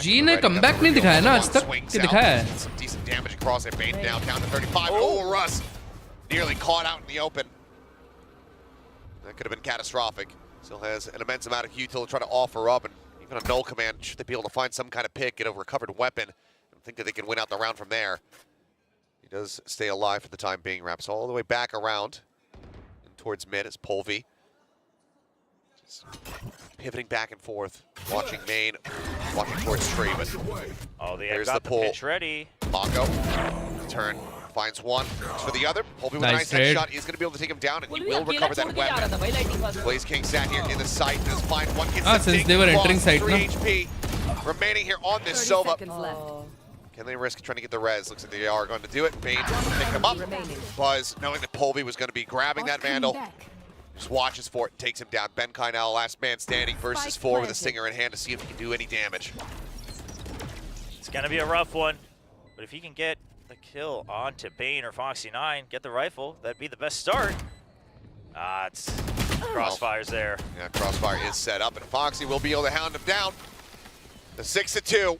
G ने comeback नहीं दिखाया ना आज तक कि दिखाया है. Some decent damage across it. Bane down to 35. Oh, Russ nearly caught out in the open. That could have been catastrophic. Still has an immense amount of util to try to offer up, and even a null command should they be able to find some kind of pick, get a recovered weapon, and think that they can win out the round from there. He does stay alive for the time being. Wraps all the way back around and towards mid as Polvi. Just pivoting back and forth, watching main, walking towards tree, but there's the pull. Pitch ready. Mako, turn, finds one, for the other. Polvi with a nice headshot. He's going to be able to take him down, and he will recover that weapon. Blaze King sat here in the site, does find one, gets the since they were entering site, 3 HP remaining here on this Sova. Can they risk trying to get the res? Looks like they are going to do it. Bane pick him up. Buzz, knowing that Polvi was going to be grabbing that Vandal, just watches for it, takes him down. Benkai now, last man standing versus 4 with a Stinger in hand to see if he can do any damage. It's going to be a rough one, but if he can get the kill onto Bane or Foxy9, get the rifle, that'd be the best start. It's Crossfire's there. Yeah, Crossfire is set up, and Foxy will be able to hound him down. The 6-2.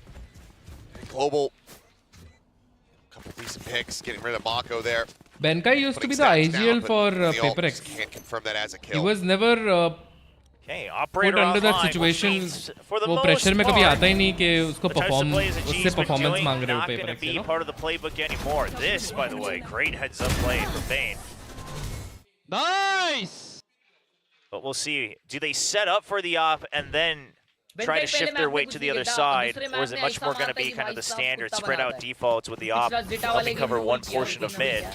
Global, couple decent picks, getting rid of Mako there. Benkai used to be the IGL for Paper X. Can't confirm that as a kill. He was never put under that situation. वो pressure में कभी आता ही नहीं कि उसको उससे performance मांग रहे हो Paper X. Be part of the playbook anymore. This, by the way, great heads-up play from Bane. Nice. But we'll see. Do they set up for the op and then try to shift their weight to the other side, or is it much more going to be kind of the standard spread out defaults with the op helping cover one portion of mid?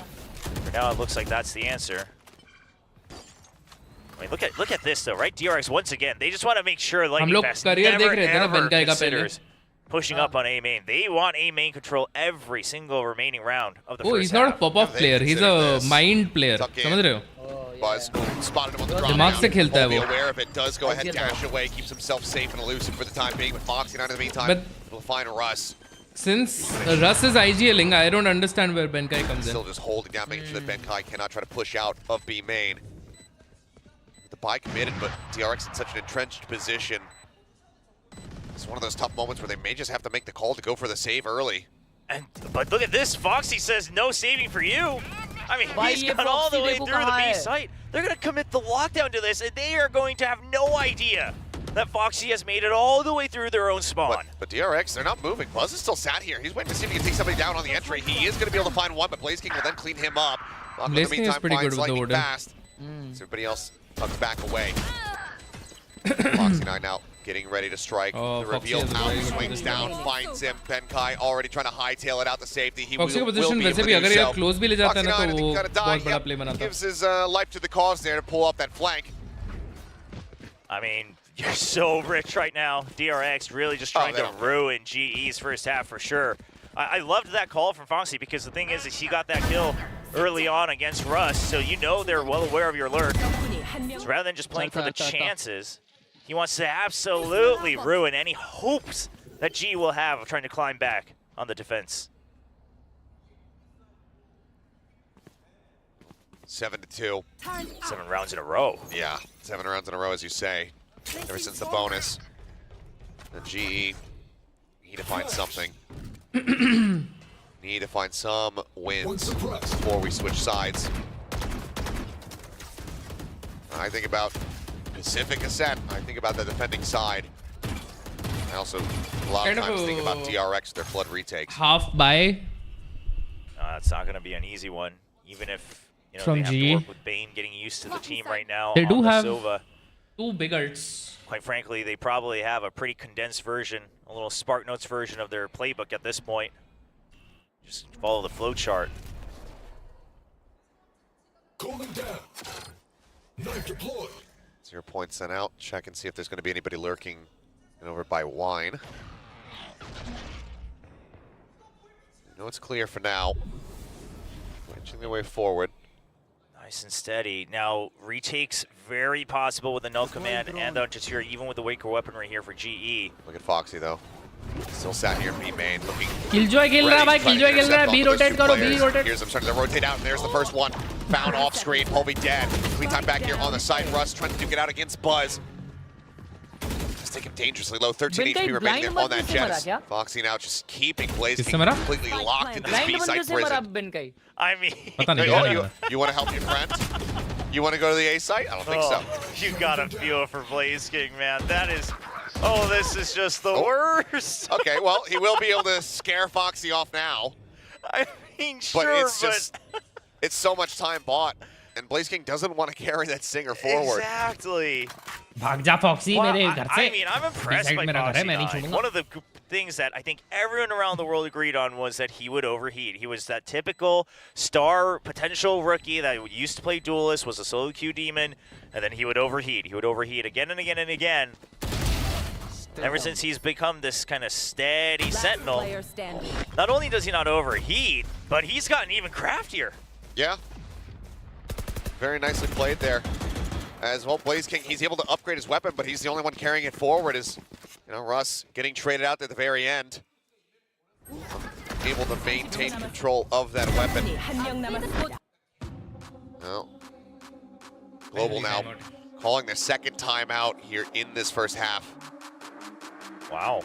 For now, it looks like that's the answer. I mean, look at this though, right? DRX once again, they just want to make sure Lightning Fast never ever considers pushing up on A main. They want A main control every single remaining round of the first half. He's not a pop-off player. He's a mind player. समझ रहे हो? Buzz spotted him on the drop. दिमाग से खेलता है वो. Aware of it, does go ahead, dash away, keeps himself safe and elusive for the time being. But Foxy9 in the meantime will find Russ. Since Russ is IGLing, I don't understand where Benkai comes in. Still just holding down, making sure that Benkai cannot try to push out of B main. The buy committed, but DRX in such an entrenched position. It's one of those tough moments where they may just have to make the call to go for the save early. But look at this, Foxy says no saving for you. I mean, he's gone all the way through the B site. They're going to commit the lockdown to this, and they are going to have no idea that Foxy has made it all the way through their own spawn. But DRX, they're not moving. Buzz is still sat here. He's waiting to see if he can take somebody down on the entry. He is going to be able to find one, but Blaze King will then clean him up. Blaze King is pretty good with the order. Fast. So everybody else tucks back away. Foxy9 now getting ready to strike. Oh, The reveal out, swings down, finds him. Benkai already trying to hightail it out to safety. He will Foxy be का position able वैसे to भी do अगर ये so. close भी ले जाता है ना तो वो Foxy9 बहुत बड़ा play बनाता है. gives his life to the cause there to pull up that flank. I mean, you're so rich right now. DRX really just trying to ruin GE's first half for sure. I loved that call from Foxy because the thing is he got that kill early on against Russ, so you know they're well aware of your lurk. So rather than just playing for the chances, he wants to absolutely ruin any hopes that G will have of trying to climb back on the defense. 7-2. 7 rounds in a row. Yeah, 7 rounds in a row, as you say. Ever since the bonus. The GE need to find something. Need to find some wins before we switch sides. I think about Pacific Ascent. I think about the defending side. I also, a lot of times, think about DRX, their flood retakes. Half buy. It's not going to be an easy one, even if you know From they have GE. to work with Bane getting used to the team right now. They do on the have Silva. 2 big ults. Quite frankly, they probably have a pretty condensed version, a little Spark Notes version of their playbook at this point. Just follow the flow chart. Calling down. Knife deployed. 0 points sent out. Check and see if there's going to be anybody lurking over by Wine. You know it's clear for now. Inching their way forward. Nice and steady. Now, retakes very possible with the null command and the Unchatir, even with the Waker weaponry here for GE. Look at Foxy though. Still sat here in B main, looking. Killjoy खेल रहा है भाई, Killjoy खेल रहा है. B rotate करो, B rotate. Here's him starting to rotate out, and there's the first one. Found off screen, Polby dead. Clean time back here on the side. Russ trying to duke it out against Buzz. Just taking dangerously low. 13 HP remaining there on that Jets. Foxy now just keeping Blaze King completely locked in this B-side prison. I mean, you want to help your friend? You want to go to the A site? I don't think so. You gotta feel for Blaze King, man. That is, oh, this is just the worst. Okay, well, he will be able to scare Foxy off now. I mean, but sure, it's just, it's so much time bought, and Blaze King doesn't want to carry that Singer forward. Exactly. भाग जा Foxy मेरे घर से. I mean, I'm impressed by Foxy. One of the things that I think everyone around the world agreed on was that he would overheat. He was that typical star potential rookie that used to play Duelist, was a solo queue demon, and then he would overheat. He would overheat again and again and again. Ever since he's become this kind of steady sentinel, not only does he not overheat, but he's gotten even craftier. Yeah. Very nicely played there. As well, Blaze King, he's able to upgrade his weapon, but he's the only one carrying it forward. Is, you know, Russ getting traded out at the very end. Able to maintain control of that weapon. Well, Global now calling the second timeout here in this first half. Wow.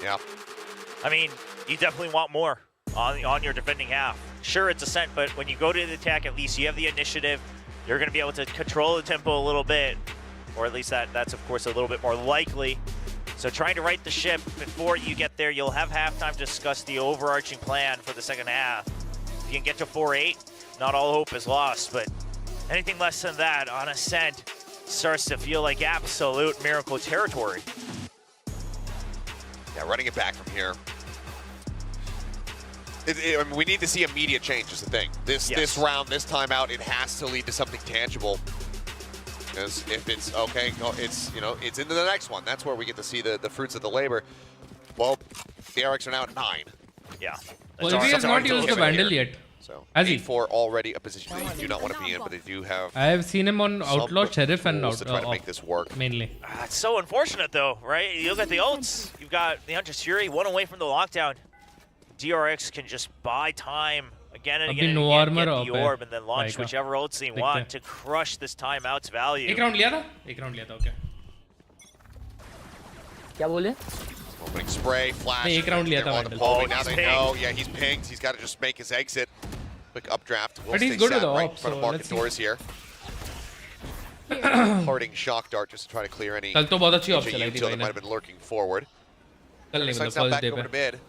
Yeah. I mean, you definitely want more on your defending half. Sure, it's Ascent, but when you go to the attack, at least you have the initiative. You're going to be able to control the tempo a little bit, or at least that's, of course, a little bit more likely. So trying to right the ship before you get there, you'll have halftime to discuss the overarching plan for the second half. If you can get to 4-8, not all hope is lost, but anything less than that on Ascent starts to feel like absolute miracle territory. Yeah, running it back from here. I mean, we need to see immediate change is the thing. This round, this timeout, it has to lead to something tangible. Because if it's okay, it's, you know, it's into the next one. That's where we get to see the fruits of the labor. Well, the DRX are now at 9. Yeah. Well, he has not used the Vandal yet. So, has he? 8-4 already a position that you do not want to be in, but they do have. I have seen him on Outlaw, Sheriff, and to try to make this work. Mainly. It's so unfortunate, though, right? You look at the ults. You've got the Hunter's Fury, one away from the lockdown. DRX can just buy time again and again, get the orb, and then launch whichever ults they want to crush this timeout's value. एक round लिया था? एक round लिया था, okay. क्या बोले? Opening spray, flash. एक round लिया था Vandal. Oh, now they know. Yeah, he's pinged. He's got to just make his exit. Quick updraft. But he's good with the right ops, in front of so market doors here. Parting shock dart just to try to clear any कल तो बहुत अच्छी ops चलाई थी that might have been lurking forward. कल नहीं मतलब Signs now first back day over पे. to mid.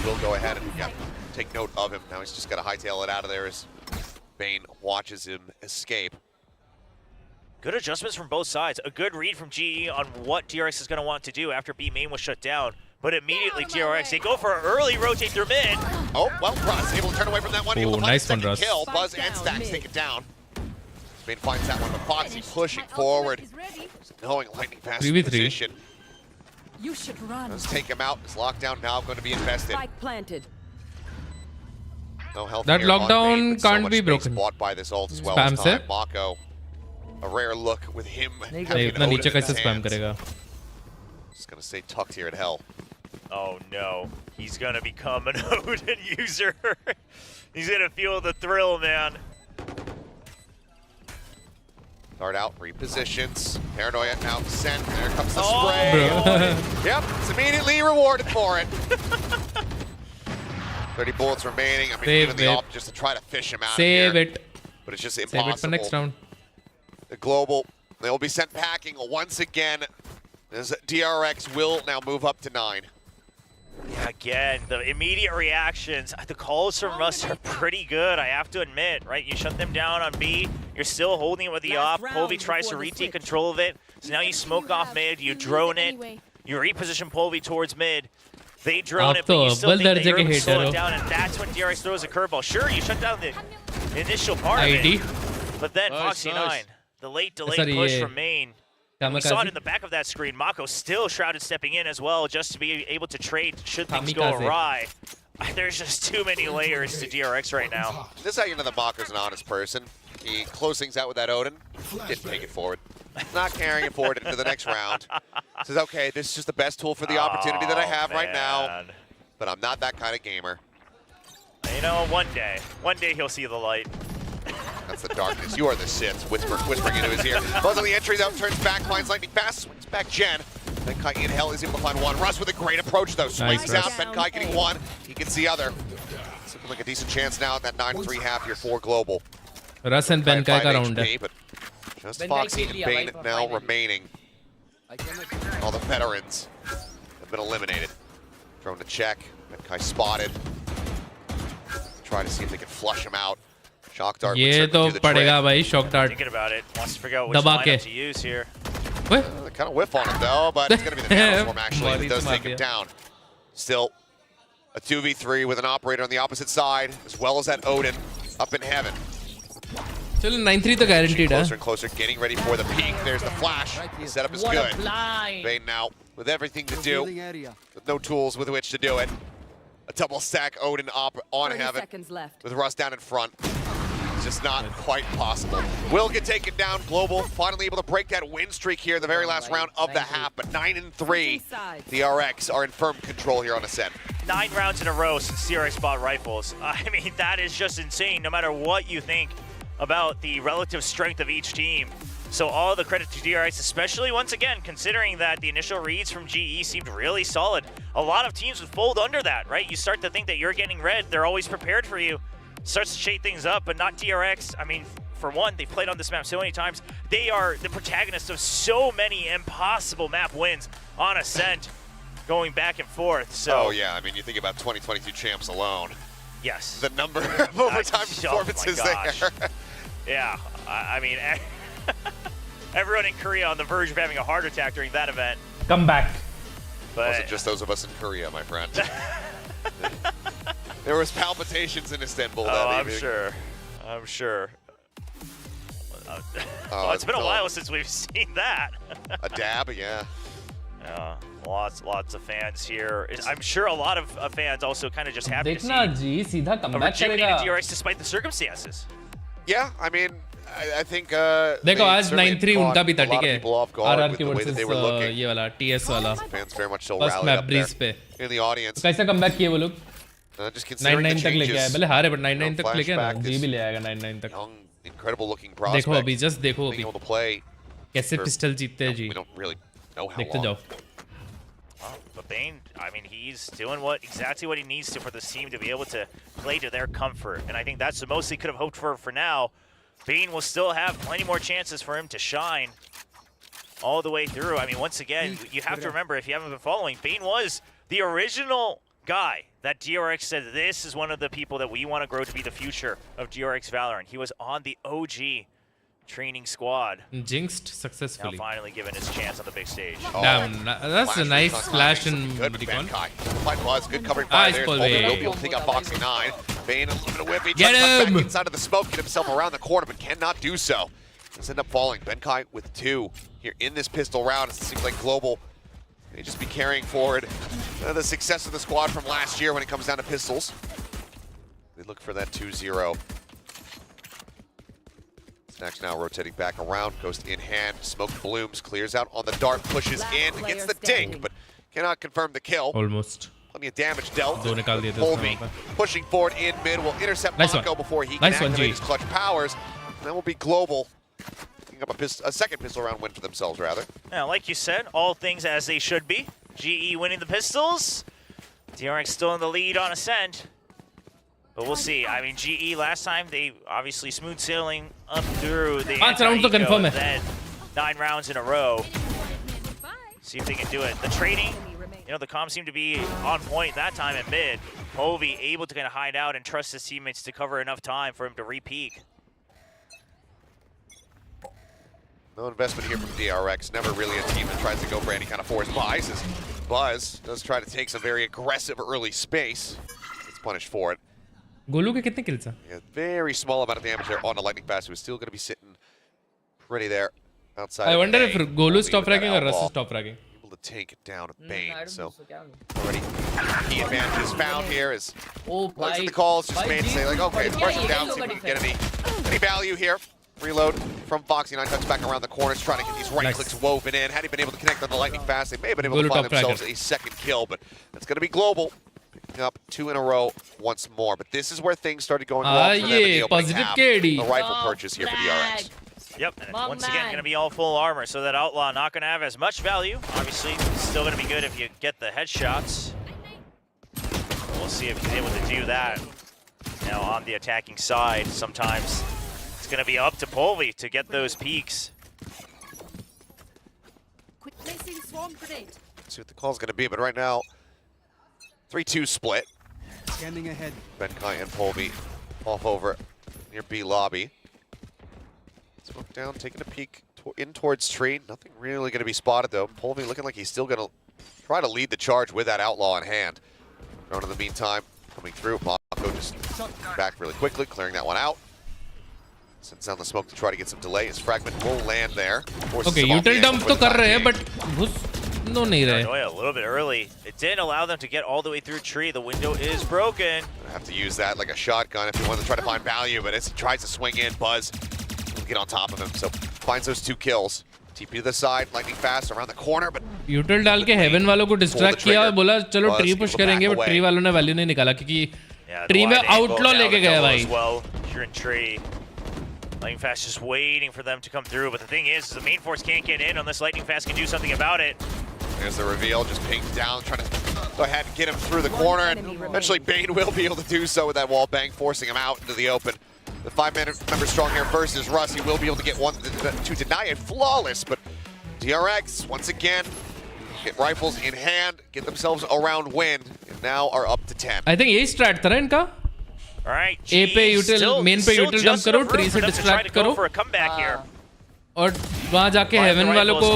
We'll go ahead and take note of him. Now he's just got to hightail it out of there as Bane watches him escape. Good adjustments from both sides. A good read from GE on what DRX is going to want to do after B main was shut down. But immediately DRX, they go for an early rotate through mid. Oh, well, Buzz able to turn away from that one. Able to find nice a second one, Russ. kill. Buzz and Stacks take it down. Spain finds that one, but Foxy pushing forward. Knowing lightning fast 3v3. position. You should run. Let's take him out. His lockdown now going to be invested. Spike planted. No health That here on lockdown main, but so can't much be space broken. bought by this ult as well. Spam This se? time, Mako, a rare look with him. नहीं, having इतना an नीचे Odin in कैसे his spam hands. करेगा? Just gonna stay tucked here at hell. Oh no, he's gonna become an Odin user. He's gonna feel the thrill, man. Start out, repositions. Paranoia now sent. There comes the Oh, spray. Yep, it's immediately rewarded for it. 30 bullets remaining. I mean, Save even the it. op just to try to fish him out Save of here. it. But it's just Save impossible. it for next round. The global, they'll be sent packing once again. As DRX will now move up to 9. Yeah, again, the immediate reactions. The calls from Russ are pretty good, I have to admit, right? You shut them down on B, you're still holding it with the op. Polvi tries to retake control of it. So now you smoke off mid, you drone it, you reposition Polvi towards mid. They drone it, but you still think that you're able to slow it down, and that's when DRX throws a curveball. Sure, you shut down the initial part of it, but then Foxy9, the late delayed push from main. We saw it in the back of that screen. Mako still shrouded stepping in as well, just to be able to trade should things go awry. There's just too many layers to DRX right now. This is how you know that Mako's an honest person. He closed things out with that Odin, didn't take it forward. Not carrying it forward into the next round. Says, okay, this is just the best tool for the opportunity that I have right now, but I'm not that kind of gamer. You know, one day he'll see the light. That's the darkness. You are the Sith, whispering into his ear. Buzz on the entry, though, turns back, finds lightning fast, swings back Jen. Benkai in hell is able to find one. Russ with a great approach, though. Swings out, Benkai getting one. He gets the other. It's looking like a decent chance now at that 9-3 half here for Global. Russ and Benkai का round है. But just Foxy and Bane now remaining. All the veterans have been eliminated. Thrown to check. Benkai spotted. Try to see if they can flush him out. Shock dart ये तो पड़ेगा भाई shock dart. Thinking about it, wants to figure out which lineup to use here. Kind of whiff on it though, but it's going to be the Nanoform actually that does take him down. Still, a 2v3 with an operator on the opposite side, as well as that Odin up in heaven. चलो 9-3 तो guaranteed है. Closer and closer, getting ready for the peak. There's the flash. The setup is good. Bane now with everything to do, with no tools with which to do it. A double stack Odin op on heaven with Russ down in front. It's just not quite possible. Will get taken down. Global finally able to break that win streak here in the very last round of the half, but 9-3. The RX are in firm control here on Ascent. 9 rounds in a row since DRX bought rifles. I mean, that is just insane, no matter what you think about the relative strength of each team. So all the credit to DRX, especially once again, considering that the initial reads from GE seemed really solid. A lot of teams would fold under that, right? You start to think that you're getting red, they're always prepared for you. Starts to shake things up, but not DRX. I mean, for one, they've played on this map so many times. They are the protagonists of so many impossible map wins on Ascent, going back and forth. So, oh yeah, I mean, you think about 2022 champs alone. Yes. The number of overtime performances there. Yeah, I mean, everyone in Korea on the verge of having a heart attack during that event. Come back. But it wasn't just those of us in Korea, my friend. There was palpitations in Istanbul that evening. I'm sure. I'm sure. Well, it's been a while since we've seen that. A dab, yeah. Yeah, lots of fans here. I'm sure a lot of fans also kind of just happy to see देखना जी सीधा a comeback rejuvenated करेगा. DRX despite the circumstances. Yeah, I mean, I think. देखो आज 9-3 उनका भी था ठीक है. RR के versus versus ये वाला TS वाला. Fans very much still First rallied map up breeze there पे. in the audience. कैसा comeback किए वो लोग? Just considering 9-9 the तक लेके आए. changes. भले हारे but 9-9 तक लेके ना. Flashback, जी भी this ले आएगा 9-9 तक. Young, incredible looking prospect. देखो अभी just देखो being अभी. able to play कैसे for- पिस्टल जीतते हैं जी. We don't really know how देखते long. जाओ. But Bane, I mean, he's doing exactly what he needs to for this team to be able to play to their comfort. And I think that's the most he could have hoped for now. Bane will still have plenty more chances for him to shine all the way through. I mean, once again, you have to remember, if you haven't been following, Bane was the original guy that DRX said, this is one of the people that we want to grow to be the future of DRX Valorant. He was on the OG training squad. Jinxed successfully. Now finally given his chance on the big stage. Damn, that's a nice flash in recon. Fight was good covering fire there. Will be able to take out Boxing 9. Bane a little bit of whip. He tries to come back inside of the smoke, get himself around the corner, but cannot do so. Let's end up falling. Benkai with 2 here in this pistol round. It seems like Global may just be carrying forward the success of the squad from last year when it comes down to pistols. They look for that 2-0. Snacks now rotating back around, Ghost in hand, smoke blooms, clears out on the dart, pushes in, gets the dink, but cannot confirm the kill. Almost. Plenty of damage dealt. Colby pushing forward in mid will intercept Mako before he can activate his clutch powers. And that will be Global picking up a second pistol round win for themselves, rather. Yeah, like you said, all things as they should be. GE winning the pistols. DRX still in the lead on Ascent. But we'll see. I mean, GE last time, they obviously smooth sailing up through the then 9 rounds in a row. See if they can do it. The trading, you know, the comms seem to be on point that time at mid. Povey able to kind of hide out and trust his teammates to cover enough time for him to re-peak. No investment here from DRX. Never really a team that tries to go for any kind of forced buys. As Buzz does try to take some very aggressive early space. It's punished for it. Golu ke kitne kills? Yeah, very small amount of damage there on a lightning fast, who's still going to be sitting pretty there outside. I wonder if Golu stop fragging or Russ stop fragging. Able to take it down a Bane, so already key advantage is found here as looks at the calls just made to say like, okay, rush it down, see if we can get any value here. Reload from Foxy 9, tucks back around the corners, trying to get these right clicks woven in. Had he been able to connect on the lightning fast, they may have been able to find themselves a second kill, but that's going to be Global. Picking up 2 in a row once more, but this is where things started going wrong for them in the opening half. The rifle purchase here for DRX. Yep, and once again going to be all full armor, so that Outlaw not going to have as much value. Obviously, still going to be good if you get the headshots. We'll see if he's able to do that. Now on the attacking side, sometimes it's going to be up to Povey to get those peaks. Placing swarm grenade. Let's see what the call's going to be, but right now, 3-2 split. Scanning ahead. Benkai and Povey off over near B lobby. Smoke down, taking a peek in towards tree. Nothing really going to be spotted though. Povey looking like he's still going to try to lead the charge with that Outlaw in hand. Drone in the meantime coming through. Mako just back really quickly, clearing that one out. Sends down the smoke to try to get some delay. His fragment will land there. Okay, util dump to kar rahe hai, but no nahi rahe. A little bit early. It didn't allow them to get all the way through tree. The window is broken. Have to use that like a shotgun if you want to try to find value, but as he tries to swing in, Buzz will get on top of him. So finds those 2 kills. TP to the side, lightning fast around the corner, but util डाल के heaven वालों को distract किया और बोला चलो tree push करेंगे, but tree वालों ने value नहीं निकाला क्योंकि tree में outlaw लेके गया भाई. Well, you're in tree. Lightning Fast just waiting for them to come through, but the thing is the main force can't get in unless Lightning Fast can do something about it. There's the reveal, just pinged down, trying to go ahead and get him through the corner, and eventually Bane will be able to do so with that wall bang, forcing him out into the open. The 5-member strong here versus Russ, he will be able to get one to deny it flawless, but DRX, once again, get rifles in hand, get themselves a round win, and now are up to 10. I think यही strat था ना इनका. All right, A पे util main पे util dump करो, tree से distract करो. For a comeback here. और वहाँ जाके heaven वालों को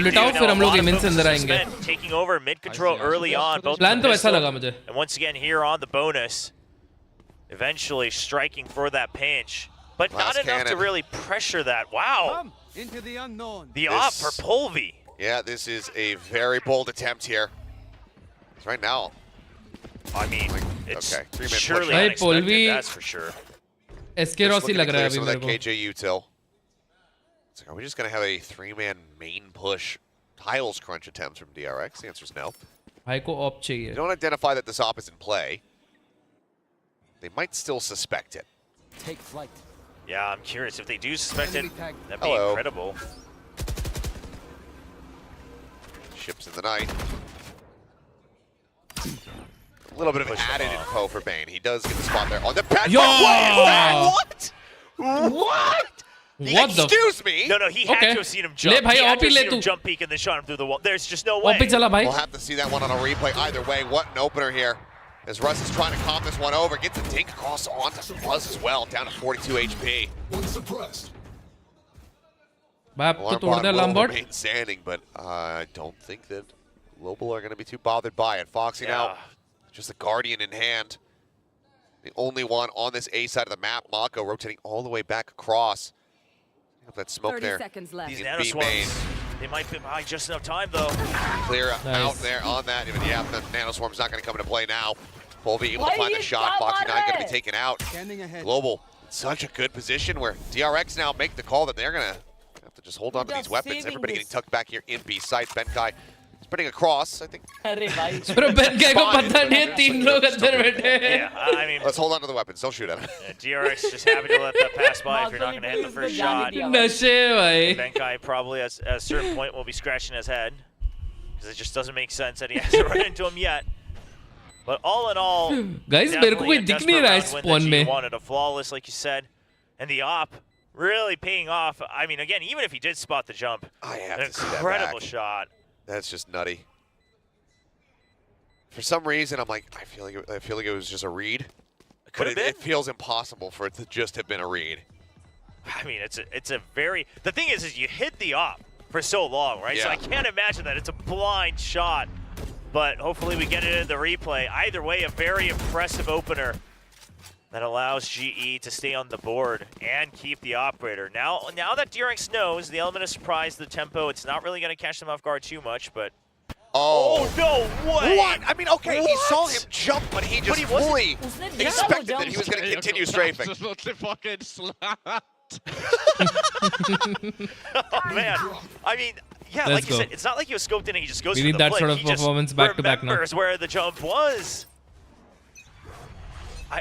लिटाओ, फिर हम लोग immense अंदर आएंगे. Taking over mid control early on. Plan तो ऐसा लगा मुझे. And once again here on the bonus, eventually striking for that pinch, but not enough to really pressure that. Wow. Into the unknown. The op for Polvi. Yeah, this is a very bold attempt here. Right now, I mean, it's okay. 3-man surely push. unexpected, that's for sure. SK Rossi लग रहा है अभी मेरे को. KJ util. It's like, are we just going to have a 3-man main push tiles crunch attempts from DRX? The answer is no. भाई को op चाहिए. They don't identify that this op is in play. They might still suspect it. Take flight. Yeah, I'm curious if they do suspect it. That'd be incredible. Ships in the night. A little bit of added info for Bane. He does get the spot there on the pad. Yo! What? What? Excuse me? No, he had to have seen him jump. He had to have seen him jump peek and then shot him through the wall. There's just no way. We'll have to see that one on a replay. Either way, what an opener here. As Russ is trying to calm this one over, gets a dink across onto Buzz as well, down to 42 HP. One suppressed. बाप तो तोड़ दे alarm bot. Remain standing, but I don't think that Global are going to be too bothered by it. Foxy now, just the Guardian in hand. The only one on this A side of the map. Mako rotating all the way back across. That smoke 30 there. seconds left. These nanoswarms, they might be behind just enough time though. Clear out there on that. Even yeah, the nanoswarm's not going to come into play now. Polby able to find the shot. Foxy 9 going to be taken out. Global in such a good position where DRX now make the call that they're going to have to just hold on to these weapons. Everybody getting tucked back here in B site. Benkai spreading across, I think. Yeah, I mean, let's hold on to the weapons. Don't shoot at him. DRX just happy to let that pass by if you're not going to hit the first shot. Benkai probably at a certain point will be scratching his head because it just doesn't make sense that he hasn't run into him yet. But all in all, guys, मेरे को कोई दिख नहीं रहा है spawn में. Wanted a flawless, like you said, and the op really paying off. I mean, again, even if he did spot the jump, an incredible shot. That's just nutty. For some reason, I'm like, I feel like it was just a read. Could have been. It feels impossible for it to just have been a read. I mean, it's a very. The thing is you hid the op for so long, right? Yeah. So I can't imagine that it's a blind shot. But hopefully we get it in the replay. Either way, a very impressive opener that allows GE to stay on the board and keep the operator. Now that DRX knows the element of surprise, the tempo, it's not really going to catch them off guard too much, but... Oh, no way! What? I mean, okay, he saw him jump, but he just fully expected that he was going to continue strafing. Oh, man. I mean... Yeah, Let's like you go. said, it's not like he was scoped in and he just goes We for need the that flick. sort of He just performance back to back now. remembers where the jump was.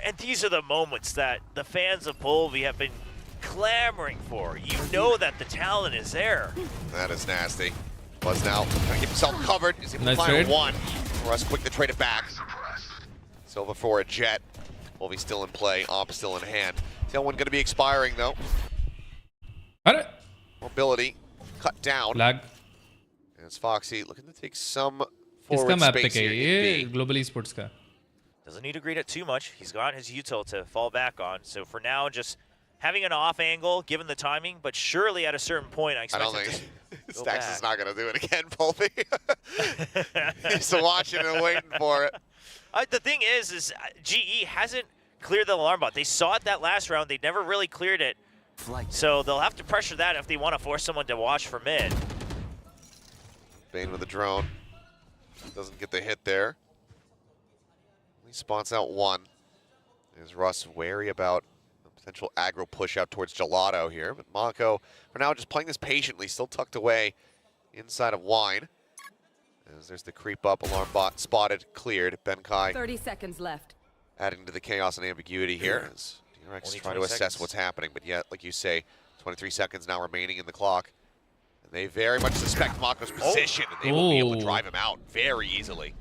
And these are the moments that the fans of Polvi have been clamoring for. You know that the talent is there. That is nasty. Buzz now trying to keep himself covered. He's able to Nice find trade. one. Russ quick to trade it back. Silva for a jet. Polvi still in play. Op still in hand. Tail one going to be expiring though. Mobility cut down. Lag. It's Foxy looking to take some इसका forward map space pick है here. ये in B. global esports का. Doesn't need to greet it too much. He's got his util to fall back on. So for now, just having an off angle, given the timing, but surely at a certain point, I expect don't him think to go Stax back. is not going to do it again, Polvi. He's watching and waiting for it. The thing is GE hasn't cleared the alarm bot. They saw it that last round. They never really cleared it. So they'll have to pressure that if they want to force someone to watch for mid. Bane with a drone. Doesn't get the hit there. He spots out one. Is Russ wary about the potential aggro push out towards Gelato here. But Mako, for now, just playing this patiently, still tucked away inside of Wine. As there's the creep up, alarm bot spotted, cleared. Benkai 30 seconds left. adding to the chaos and ambiguity here as DRX trying to assess what's happening. But yet, like you say, 23 seconds now remaining in the clock. And they very much suspect Mako's position, and they will be able to drive him out very easily.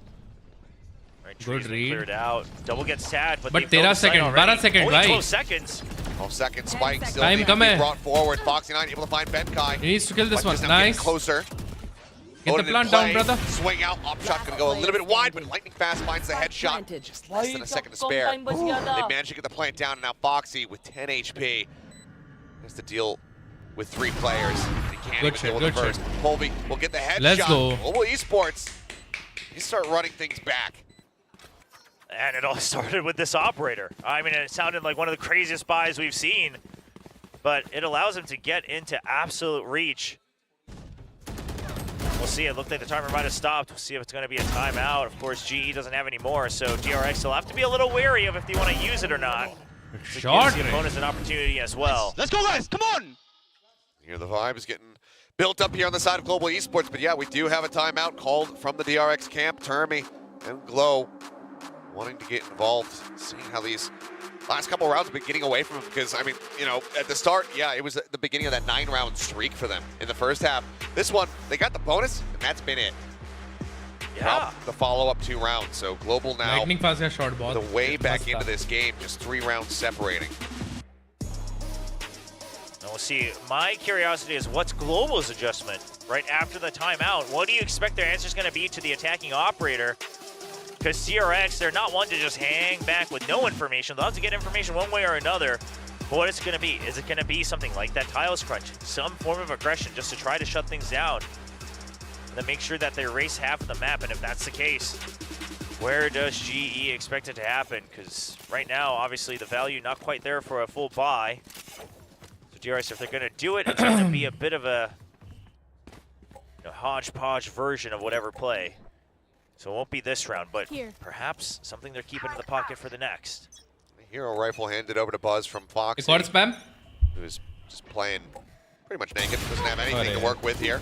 Right, trees been cleared out. Double gets sad, but 13 seconds, 12 seconds, Only right? 12 seconds. 12 seconds, Spike still Time needs to come be hai. brought forward. Foxy 9 able to find Benkai. He needs to kill this Spike one. is now getting Nice. closer. Get the Loaded in plant down, play. brother. Swing out, op shot gonna go a little bit wide, but lightning fast finds the headshot. Just less than a second to spare. They managed to get the plant down, and now Foxy with 10 HP has to deal with 3 players. He can't Good even shit, deal with the good first. Colby will get the headshot. Let's go. Global Esports, you start running things back. And it all started with this operator. I mean, it sounded like one of the craziest buys we've seen, but it allows him to get into absolute reach. We'll see. It looked like the timer might have stopped. We'll see if it's going to be a timeout. Of course, GE doesn't have any more, so DRX will have to be a little wary of if they want to use it or not. Shot. Gives the opponents an opportunity as well. Let's go, guys! Come on! Here the vibe is getting built up here on the side of Global Esports, but yeah, we do have a timeout called from the DRX camp. Termi and Glow wanting to get involved, seeing how these last couple rounds have been getting away from them, because, I mean, you know, at the start, yeah, it was the beginning of that 9-round streak for them in the first half. This one, they got the bonus, and that's been it. Yeah. The follow-up 2 rounds, so Global now Lightning fast या short ball. the way back into this game, just 3 rounds separating. And we'll see. My curiosity is what's Global's adjustment right after the timeout? What do you expect their answer is going to be to the attacking operator? Because DRX, they're not one to just hang back with no information. They'll have to get information one way or another. what it's going to be. Is it going to be something like that Tiles Crunch? Some form of aggression just to try to shut things down. And then make sure that they erase half of the map. And if that's the case, where does GE expect it to happen? Because right now, obviously, the value not quite there for a full buy. So DRX, if they're going to do it, it's going to be a bit of a hodgepodge version of whatever play. So it won't be this round, but perhaps something they're keeping in the pocket for the next. Hero rifle handed over to Buzz from Fox. Spam. Who's just playing pretty much naked. Doesn't have anything to work with here.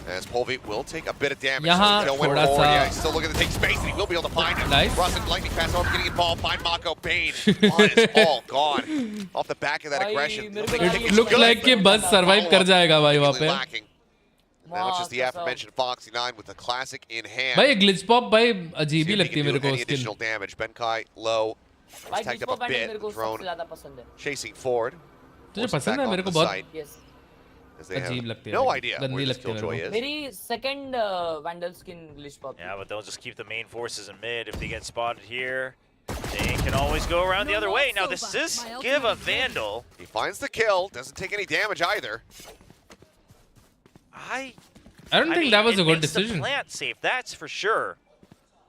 As Polvi will take a bit of damage. So went forward. Yeah, he's still looking to take space, and he will be able to find him. Nice. Russell, lightning pass over, getting involved. Find Mako. Bane on his all gone. Off the back of that aggression. It looked like कि Buzz survive कर जाएगा भाई वहाँ पे. Now it's just the aforementioned Foxy 9 with the classic in hand. भाई glitch pop भाई अजीब ही लगती है मेरे को उसकी. Additional damage. Benkai low. He's tagged up a bit. Drone chasing forward. तुझे पसंद है मेरे को बहुत. Yes. अजीब लगती है. No idea where गंदी this लगती है Killjoy मेरे is. मेरी second Vandal skin glitch pop. Yeah, but they'll just keep the main forces in mid. If they get spotted here, they can always go around the other way. Now this is give a Vandal. He finds the kill. Doesn't take any damage either. I don't think that was a good decision. The plant safe, that's for sure.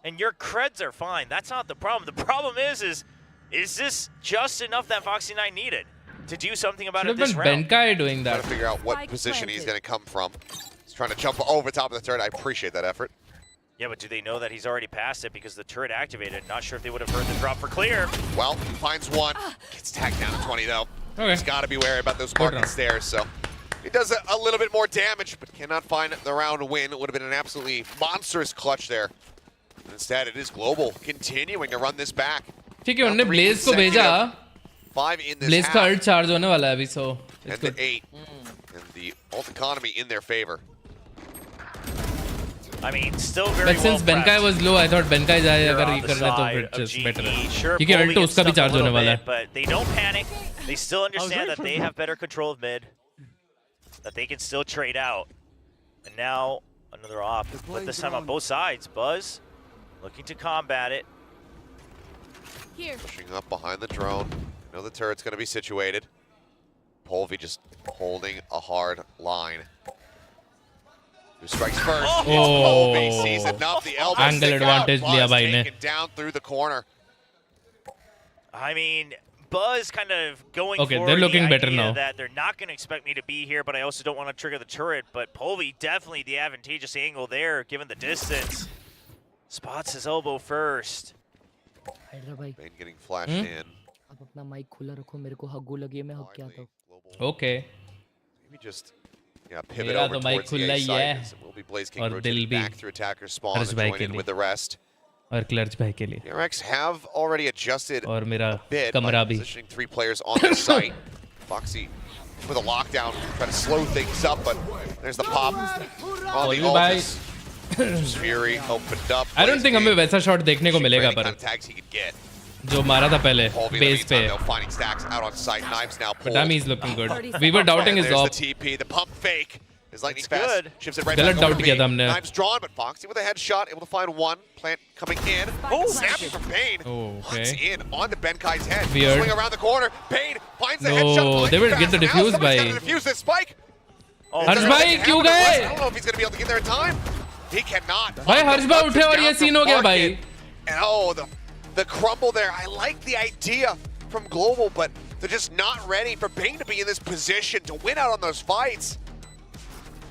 And your creds are fine. That's not the problem. The problem is this just enough that Foxy 9 needed to do something about it this round? Benkai doing that. Trying to figure out what position he's going to come from. He's trying to jump over top of the turret. I appreciate that effort. Yeah, but do they know that he's already passed it because the turret activated? Not sure if they would have heard the drop for clear. Well, he finds one. Gets tagged down to 20 though. Okay. He's got to be wary about those market stairs. So he does a little bit more damage, but cannot find the round win. It would have been an absolutely monstrous clutch there. Instead, it is Global continuing to run this back. ठीक है उन्होंने Blaze को भेजा. 5 in this Blaze half. का ult charge होने वाला है अभी so. And the 8. And the ult economy in their favor. I mean, still very But since Benkai was low, I thought Benkai जाए अगर ये करना तो फिर just better है. क्योंकि ult तो उसका भी charge होने वाला है. But they don't panic. They still understand that they have better control of mid. That they can still trade out. And now another op, but this time on both sides. Buzz looking to combat it. Pushing up behind the drone. You know the turret's going to be situated. Polvi just holding a hard line. Who strikes first? Oh. It's Polvi. Sees enough. The elbow Angle advantage लिया भाई ने. taken down through the corner. I mean, Buzz kind of going Okay, for they're looking the better idea now. that they're not going to expect me to be here, but I also don't want to trigger the turret. But Polvi definitely the advantageous angle there, given the distance. Spots his elbow first. Bane getting flashed in. आप अपना mic खुला रखो मेरे को हग्गू लगी है मैं हग के आता हूँ. Okay. Maybe just pivot मेरा over तो mic towards the खुला A ही side. है. It will be Blaze King और दिल rotating भी back through attacker spawn and हर्ष भाई join के in लिए. with the rest. और क्लर्च भाई के लिए. DRX have already adjusted और मेरा a bit कमरा by भी. positioning 3 players on the site. Foxy with a lockdown, trying to slow things up, but there's the pop on the ultis. Just Fury opened up. I don't think हमें वैसा shot देखने को मिलेगा पर. Tags he could get. जो मारा था पहले base पे. Finding stacks out on site. Knives now pulled. But Dami is looking good. We were doubting his op. There's the TP, the pump fake. Is lightning fast. Good. Shifts it right गलत back doubt over किया B. था हमने. Knives drawn, but Foxy with a headshot, able to find one. Plant coming in. Oh, snapping from Bane. Oh, Hunts okay. in onto Benkai's head. Weird. Swing around the corner. Bane finds the No, headshot. they will get the defuse Now by. somebody's gotta defuse this spike. Oh, हर्ष भाई क्यों गए? I don't know if he's going to be able to get there in time. He cannot. भाई हर्ष भाई उठे और ये scene हो गया भाई. And oh, the crumble there. I like the idea from Global, but they're just not ready for Bane to be in this position to win out on those fights.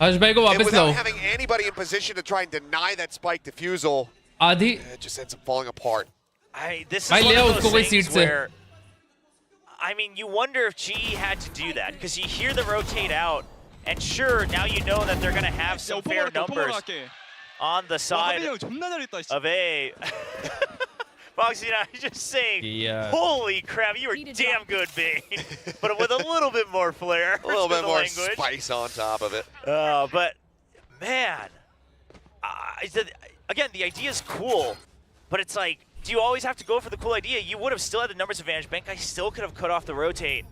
हर्ष भाई को And वापस without लाओ. having anybody in position to try and deny that spike defusal, आधी. it just ends up falling apart. This is भाई one ले आओ of उसको those कोई things सीट से. where, I mean, you wonder if GE had to do that because you hear the rotate out, and sure, now you know that they're going to have some fair numbers on the side of A. Foxy and I just saying, holy crap, you were damn good, Bane. But with a little bit more flair. A little bit more language. spice on top of it. But, man, again, the idea is cool, but it's like, do you always have to go for the cool idea? You would have still had the numbers advantage. Benkai still could have cut off the rotate.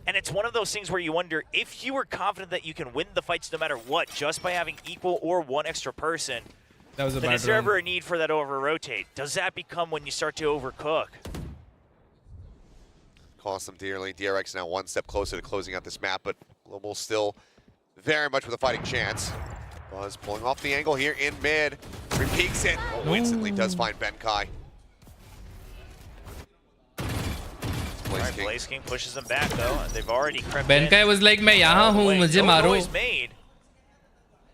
And it's one of those things where you wonder, if you were confident that you can win the fights no matter what, just by having equal or one extra person, That was a then bad is there run. ever a need for that over-rotate? Does that become when you start to overcook? cost them dearly. DRX now one step closer to closing out this map, but Global still very much with a fighting chance. Buzz pulling off the angle here in mid. Repeats it. Oh, instantly does find Benkai. Right, Blaze King pushes them back though, and they've already crept Benkai was like, मैं यहाँ हूँ, मुझे मारो.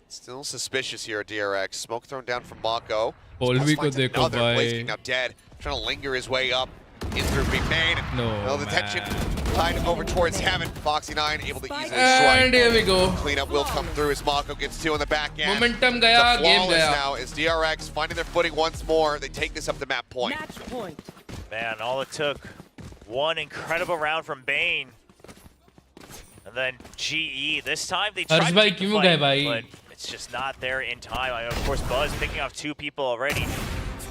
Still suspicious here at DRX. Smoke thrown down from Mako. Polvi को देखो Blaze King भाई. now dead. Trying to linger his way up. In through big main. No, the tension tied over towards Heaven. Foxy9 able to easily strike. And here we go. Cleanup will come through as Mako gets two on the back end. Momentum gaya, game gaya. Now as DRX finding their footing once more. They take this up to map point. Man, all it took, one incredible round from Bane. And then GE. This time they tried to keep the fight, but it's just not there in time. I mean, of course, Buzz picking off two people already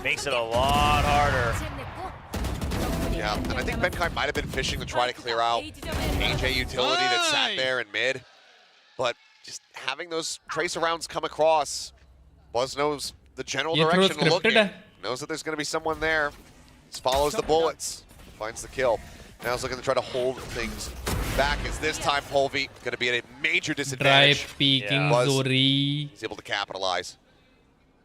makes it a lot harder. Yeah, and I think Benkai might have been fishing to try to clear out AJ utility that sat there in mid. But just having those tracer rounds come across, Buzz knows the general direction to look in. Knows that there's going to be someone there. Just follows the bullets, finds the kill. Now he's looking to try to hold things back as this time Polvi going to be at a major disadvantage. Drive peeking Zowie. He's able to capitalize.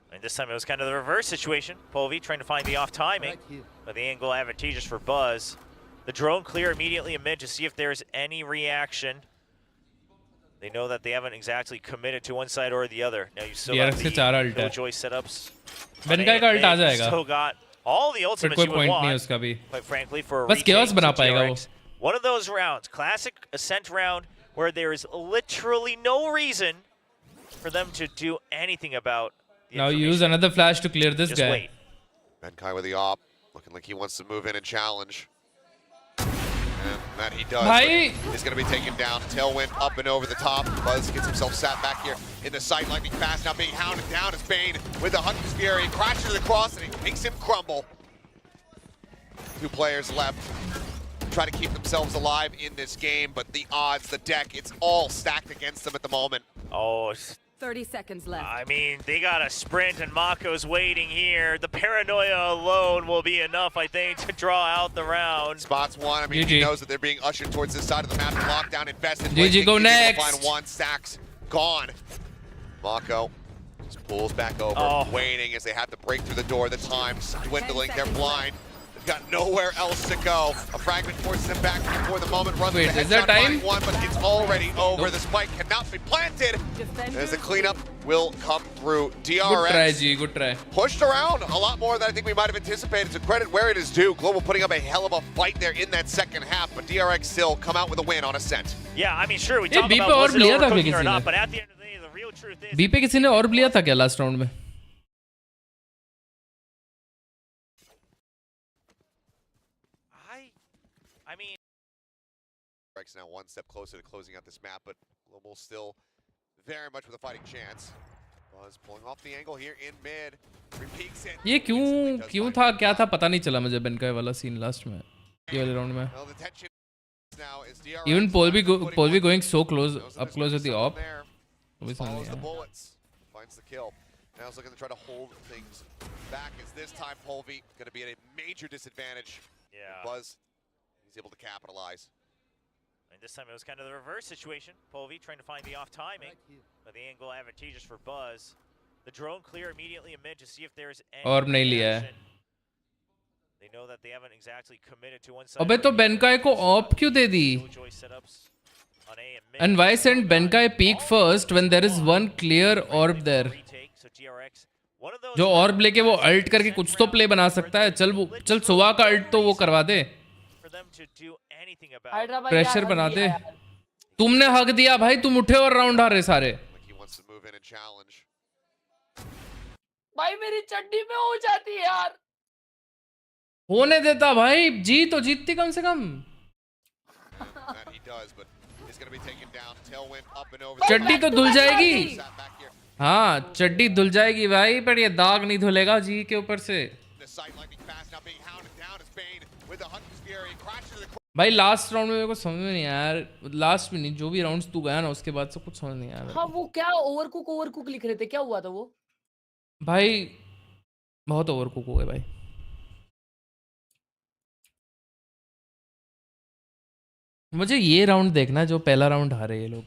And this time it was kind of the reverse situation. Polvi trying to find the off timing, but the angle advantageous for Buzz. The drone clear immediately in mid to see if there's any reaction. They know that they haven't exactly committed to one side or the other. Now you still got the Killjoy setups. Benkai का ult आ जाएगा. Still got all the ultimates you would want. Quite frankly, for a बस chaos बना पाएगा वो. One of those rounds, classic Ascent round, where there is literally no reason for them to do anything about. Now use another flash to clear this guy. Wait. Benkai with the op, looking like he wants to move in and challenge. And that he does. He's going to be taken down. Tailwind up and over the top. Buzz gets himself sat back here in the sight. Lightning fast now being hounded down as Bane with the Hunter's Fury. Crashes across and he makes him crumble. Two players left. Try to keep themselves alive in this game, but the odds, the deck, it's all stacked against them at the moment. Oh, 30 seconds left. I mean, they got a sprint and Mako's waiting here. The paranoia alone will be enough, I think, to draw out the round. Spots one. I mean, he knows that they're being ushered towards this side of the map. Lockdown invested. GG, go next. Find one. Stacks gone. Mako just pulls back over, waiting as they have to break through the door. The time's dwindling. They're blind. Got nowhere else to go. A fragment forces him back before the moment runs. Wait, is there time? One, but it's already over. The spike cannot be planted. As the cleanup will come through. DRX. Good try, G. Good try. Pushed around a lot more than I think we might have anticipated. So credit where it is due. Global putting up a hell of a fight there in that second half, but DRX still come out with a win on Ascent. Yeah, I mean, sure, we talk about was it overcooking or not, but at the end of the day, the real truth is. B पे किसी ने और लिया था क्या last round में? I mean, DRX now one step closer to closing out this map, but Global still very much with a fighting chance. Buzz pulling off the angle here in mid. Repeats it. ये क्यों था क्या था पता नहीं चला मुझे Benkai वाला scene last में ये वाले round में. Even Polvi going so close, up close with the op. Follows the bullets, finds the kill. Now he's looking to try to hold things back. As this time Polvi going to be at a major disadvantage. Yeah. Buzz. He's able to capitalize. And this time it was kind of the reverse situation. Polvi trying to find the off timing, but the angle advantageous for Buzz. The drone clear immediately in mid to see if there's any reaction. They know that they haven't exactly committed to one side. अबे तो Benkai को op क्यों दे दी? And why send Benkai peek first when there is one clear orb there? जो orb लेके वो ult करके कुछ तो play बना सकता है. चल सुवा का ult तो वो करवा दे. प्रेशर बना दे. तुमने हक दिया भाई, तुम उठे और राउंड हारे सारे. भाई मेरी चड्डी में हो जाती है यार. होने देता भाई, जी तो जीतती कम से कम. चड्डी तो धुल जाएगी. हाँ चड्डी धुल जाएगी भाई, पर ये दाग नहीं धुलेगा जी के ऊपर से. भाई लास्ट राउंड में मेरे को समझ में नहीं आया यार. लास्ट में नहीं, जो भी राउंड्स तू गया ना उसके बाद से कुछ समझ नहीं आया. हाँ वो क्या ओवरकुक लिख रहे थे, क्या हुआ था वो? भाई बहुत ओवरकुक हो गए भाई. मुझे ये राउंड देखना है जो पहला राउंड हारे ये लोग।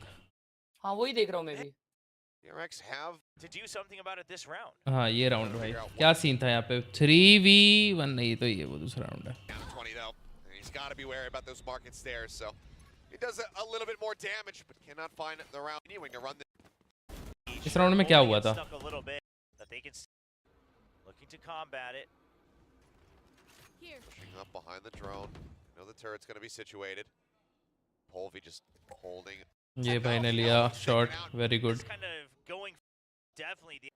हाँ वही देख रहा हूँ मैं भी। DRX have to do something about it this round. हाँ ये राउंड भाई क्या सीन था यहाँ पे 3v1 नहीं तो ये वो दूसरा राउंड है। 20 though. And he's got to be wary about those market stairs, so he does a little bit more damage, but cannot find the round. Continuing to run the. इस राउंड में क्या हुआ था? Stuck a little bit, that they can looking to combat it. Pushing up behind the drone. You know the turret's going to be situated. Polvi just holding. ये भाई ने लिया shot very good. Kind of going definitely the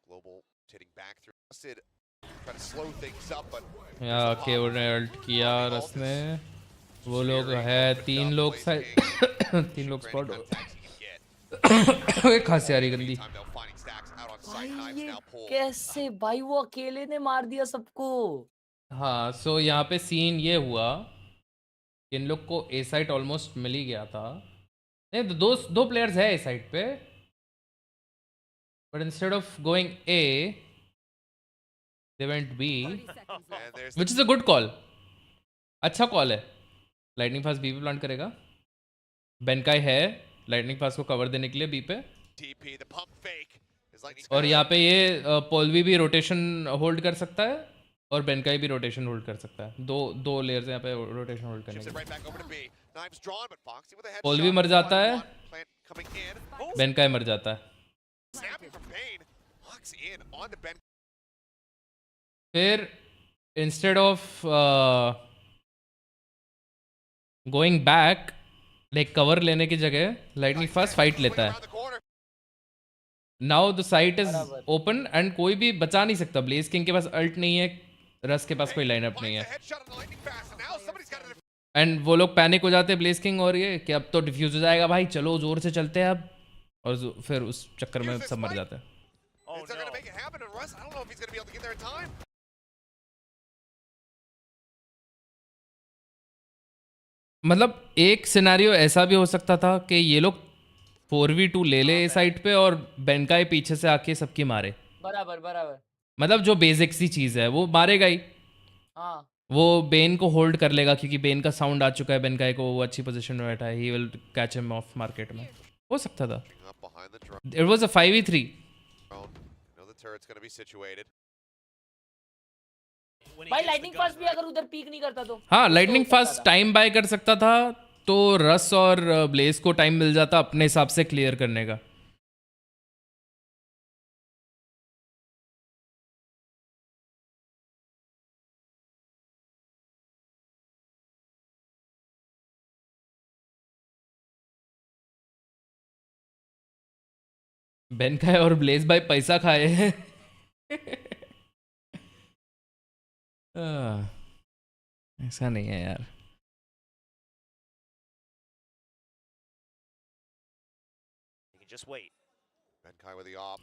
global hitting back through. Try to slow things up, but या केवल ने alt किया रस ने वो लोग है 3 लोग साइड 3 लोग स्पॉट एक खास यारी गंदी। भाई ये कैसे भाई वो अकेले ने मार दिया सबको। हाँ सो यहाँ पे सीन ये हुआ कि इन लोग को ए साइट ऑलमोस्ट मिल ही गया था। नहीं तो दो प्लेयर्स है ए साइट पे but instead of going A they went B which is a good call. अच्छा कॉल है। लाइटनिंग फास्ट बी पे प्लांट करेगा। बेनकाई है लाइटनिंग फास्ट को कवर देने के लिए बी पे और यहाँ पे ये पोलवी भी रोटेशन होल्ड कर सकता है और बेनकाई भी रोटेशन होल्ड कर सकता है। दो लेयर्स यहाँ पे रोटेशन होल्ड करने के लिए। पोलवी मर जाता है बेनकाई मर जाता है। फिर instead of going back like cover लेने की जगह लाइटनिंग फास्ट फाइट लेता है। Now the site is open and कोई भी बचा नहीं सकता। ब्लेज किंग के पास अल्ट नहीं है, रस के पास कोई लाइनअप नहीं है एंड वो लोग पैनिक हो जाते हैं ब्लेज किंग और ये कि अब तो डिफ्यूज हो जाएगा भाई, चलो जोर से चलते हैं अब, और फिर उस चक्कर में सब मर जाते हैं। मतलब एक सिनेरियो ऐसा भी हो सकता था कि ये लोग 4v2 ले ले साइड पे और बेनकाई पीछे से आके सबकी मारे। बराबर बराबर। मतलब जो बेसिक सी चीज है वो मारेगा ही। हाँ वो बेन को होल्ड कर लेगा क्योंकि बेन का साउंड आ चुका है बेनकाई को, वो अच्छी पोजीशन में बैठा है। He will catch him of market में। हो सकता था। It was a 5v3। भाई लाइटनिंग फास्ट भी अगर उधर पीक नहीं करता तो। हाँ लाइटनिंग फास्ट टाइम बाय कर सकता था तो रस और ब्लेज को टाइम मिल जाता अपने हिसाब से क्लियर करने का। बेनकाई और ब्लेज भाई पैसा खाए हैं। ऐसा नहीं है यार।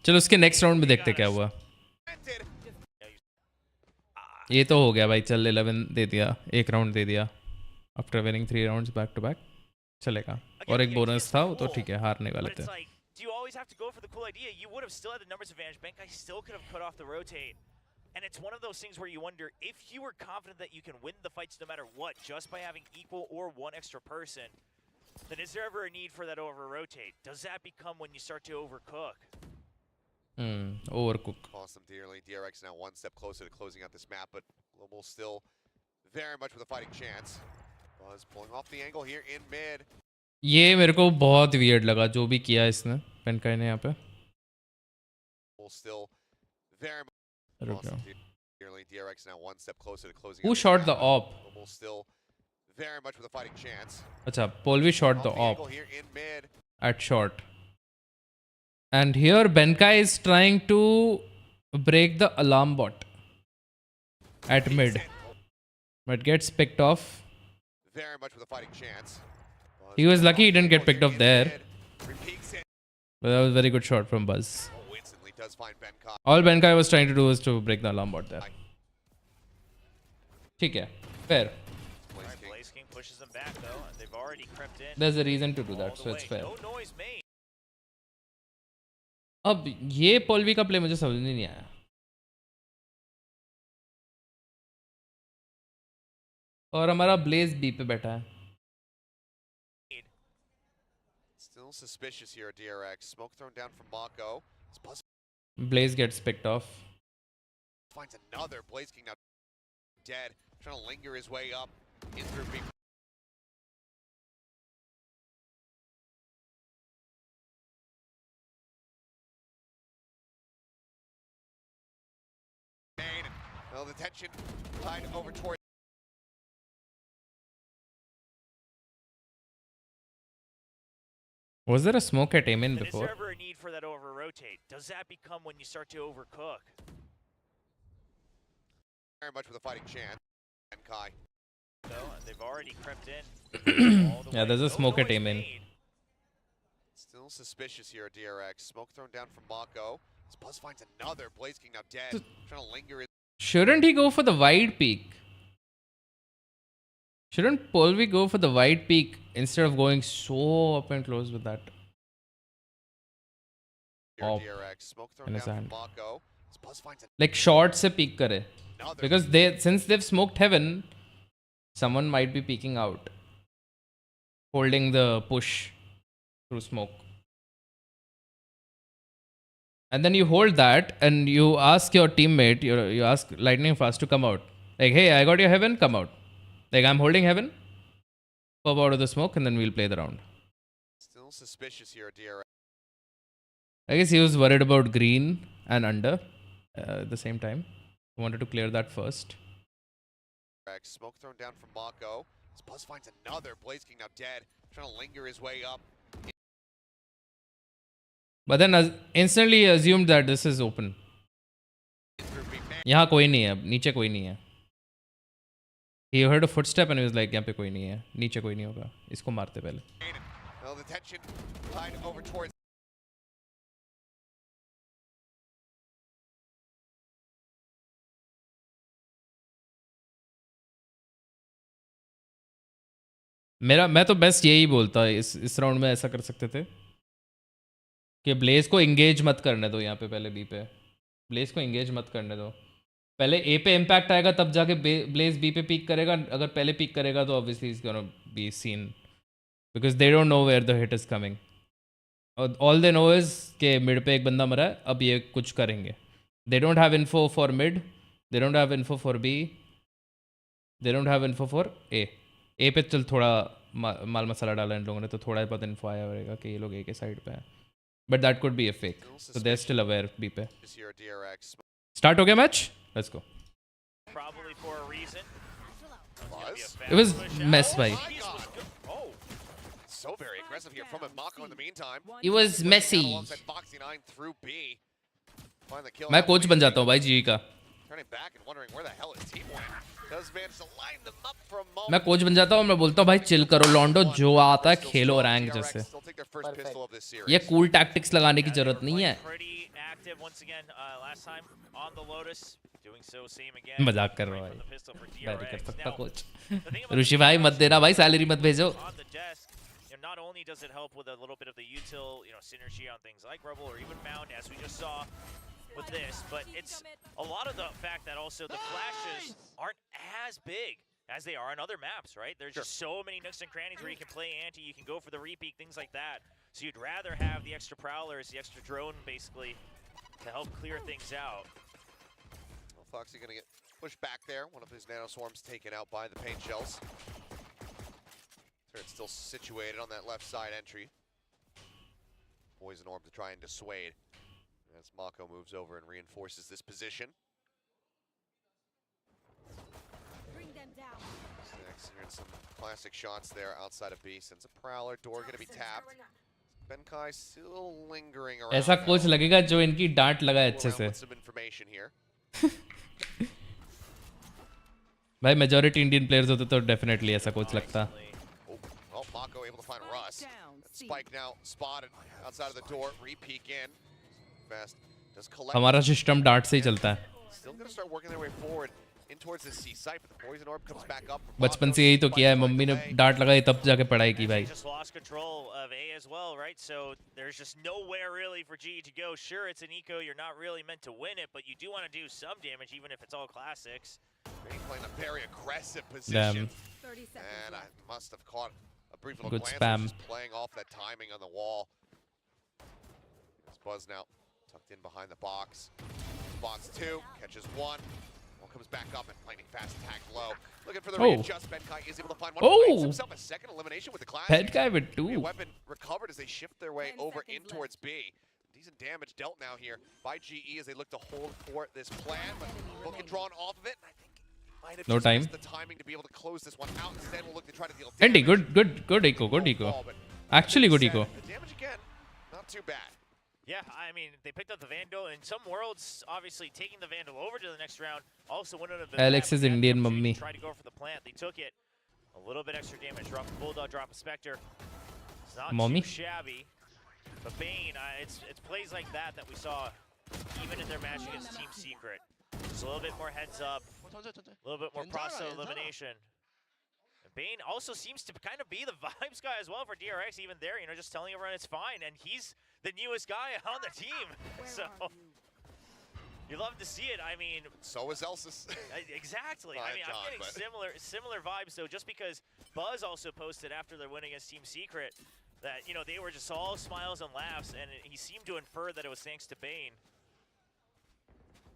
चलो उसके नेक्स्ट राउंड में देखते क्या हुआ। ये तो हो गया भाई, चल 11 दे दिया, एक राउंड दे दिया after winning 3 rounds back to back, चलेगा। और एक बोनस था वो तो ठीक है, हारने वाले थे। Do you always have to go for the cool idea? You would have still had the numbers advantage. Benkai still could have cut off the rotate. And it's one of those things where you wonder if you were confident that you can win the fights no matter what just by having equal or one extra person, then is there ever a need for that over rotate? Does that become when you start to overcook? Overcook. Cost them dearly. DRX now one step closer to closing out this map, but Global still very much with a fighting chance. Buzz pulling off the angle here in mid. ये मेरे को बहुत weird लगा जो भी किया इसने बेनकाई ने यहाँ पे। Who shot the op? अच्छा, Polvi shot the op at short. And here Benkai is trying to break the alarm bot at mid, but gets picked off. Very much with a fighting chance. He was lucky he didn't get picked up there. But that was a very good shot from Buzz. All Benkai was trying to do was to break the alarm bot there. ठीक है, fair. There's a reason to do that, so it's fair. अब ये पोलवी का play मुझे समझ नहीं आया। और हमारा ब्लेज बी पे बैठा है। suspicious here at DRX. Smoke thrown down from Mako. Blaze gets picked off. Finds another. Blaze King now dead. Trying to linger his way up in through B. Well, the tension tied over toward. Was there a smoke at Amen But before? is there ever a need for that over rotate? Does that become when you start to overcook? Very much with a fighting chance. And Kai. So they've already crept in. Yeah, there's a smoke at Amen. Still suspicious here at DRX. Smoke thrown down from Mako. Buzz finds another. Blaze King now dead. Trying to linger his. Shouldn't he go for the wide peak? Shouldn't Polvi go for the wide peak instead of going so up and close with that? Op in his hand. Like short se peek kare. Because since they've smoked heaven, someone might be peeking out. Holding the push through smoke. And then you hold that and you ask your teammate, you ask Lightning Fast to come out. Like, hey, I got your heaven, come out. Like, I'm holding heaven. Pop out of the smoke and then we'll play the round. Still suspicious here at DRX. I guess he was worried about green and under at the same time. He wanted to clear that first. Smoke thrown down from Mako. Buzz finds another. Blaze King now dead. Trying to linger his way up. But then instantly assumed that this is open. यहाँ कोई नहीं है, नीचे कोई नहीं है. He heard a footstep and he was like, यहाँ पे कोई नहीं है, नीचे कोई नहीं होगा. इसको मारते पहले. Well, the tension tied over towards. मैं तो बेस्ट यही बोलता इस राउंड में ऐसा कर सकते थे कि ब्लेज को इंगेज मत करने दो यहाँ पे पहले बी पे. ब्लेज को इंगेज मत करने दो. पहले ए पे इम्पैक्ट आएगा तब जाके ब्लेज बी पे पीक करेगा. अगर पहले पीक करेगा तो obviously is gonna be seen because they don't know where the hit is coming. All they know is के मिड पे एक बंदा मरा है, अब ये कुछ करेंगे. They don't have info for mid, they don't have info for B, they don't have info for A पे चल थोड़ा माल मसाला डाला इन लोगों ने तो थोड़ा बहुत इन्फो आया होगा कि ये लोग ए के साइड पे हैं. But that could be a fake. So they're still aware B पे. Start हो गया match? Let's go. Probably for a reason. It was mess by. So very aggressive here from Mako in the meantime. It was messy. Foxy9 through B. Find the kill. मैं coach बन जाता हूँ भाई जी का. Turning back and wondering where the hell his team went. Does manage to line them up for a moment. मैं coach बन जाता हूँ, मैं बोलता हूँ भाई चिल करो लॉन्डो, जो आता है खेलो रैंक जैसे. ये कूल टैक्टिक्स लगाने की जरूरत नहीं है. मजाक कर रहा है भाई. मैं नहीं कर सकता कोच. ऋषि भाई मत देना भाई, सैलरी मत भेजो. Not only does it help with a little bit of the util, synergy on things like Rebel or even Mound, as we just saw with this, but it's a lot of the fact that also the flashes aren't as big as they are on other maps, right? There's just so many nooks and crannies where you can play anti, you can go for the repeat, things like that. So you'd rather have the extra prowlers, the extra drone, basically, to help clear things out. Well, Foxy gonna get pushed back there. One of his nano swarms taken out by the paint shells. It's still situated on that left side entry. Poison orb to try and dissuade as Mako moves over and reinforces this position. Bring them down. Hearing some classic shots there outside of B. Sends a prowler. Door going to be tapped. Benkai still lingering around. ऐसा coach लगेगा जो इनकी डांट लगाए अच्छे से. Some information here. भाई majority Indian players होते तो डेफिनेटली ऐसा कोच लगता. Well, Mako able to find Russ. Spike now spotted outside of the door. Re-peek in. Fast. Does collect. हमारा सिस्टम डांट से ही चलता है. Still going to start working their way forward in towards the C site, but the poison orb comes back up. बचपन से यही तो किया है, मम्मी ने डांट लगाई तब जाके पढ़ाई की भाई. Just lost control of A as well, right? So there's just nowhere really for G to go. Sure, it's an eco. You're not really meant to win it, but you do want to do some damage, even if it's all classics. He's playing a very aggressive position. Damn. 30 seconds and I must have caught a brief little Good glance, spam. just playing off that timing on the wall. It's Buzz now, tucked in behind the box. Spots two, catches one. One comes back up and lightning fast attack low. Looking for the readjust. Benkai is able to find one. Finds himself a second elimination with the class. Benkai with 2. Weapon recovered as they shift their way over in towards B. Decent damage dealt now here by GE as they look to hold for this plan, but book it drawn off of it. I think might have just missed the timing to be able to close this one out. Instead, we'll look to try to deal damage. Andy, good eco. Actually good eco. The damage again, not too bad. Yeah, I mean, they picked up the Vandal. In some worlds, obviously, taking the Vandal over to the next round also wouldn't have been Alex's Indian mummy. Tried to go for the plant. They took it. A little bit extra damage. Drop a Bulldog, drop a Spectre. It's not too shabby. But Bane, it's plays like that we saw even in their match against Team Secret. Just a little bit more heads up, a little bit more process elimination. And Bane also seems to kind of be the vibes guy as well for DRX, even there, you know, just telling everyone it's fine. And he's the newest guy on the team. So you love to see it. I mean, so is Elsis. Exactly. I mean, I'm getting similar vibes though, just because Buzz also posted after their win against Team Secret that, you know, they were just all smiles and laughs, and he seemed to infer that it was thanks to Bane.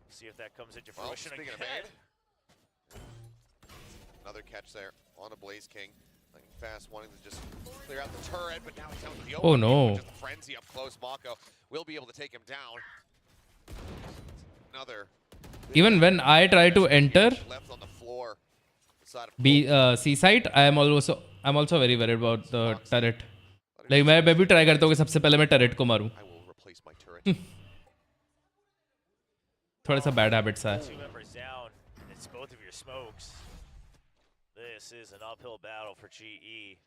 See if that comes into fruition speaking again. of Bane, another catch there on a Blaze King. Like fast, wanting to just clear out the turret, but now he's out in the open. Oh no. Just a frenzy up close. Mako will be able to take him down. Another. Even when I try to enter Left on the floor. C site, I'm also very worried about the turret. Like मैं भी try करता हूँ कि सबसे पहले मैं turret को मारूं. थोड़ा सा bad habits है. 2 members down. It's both of your smokes. This is an uphill battle for GE.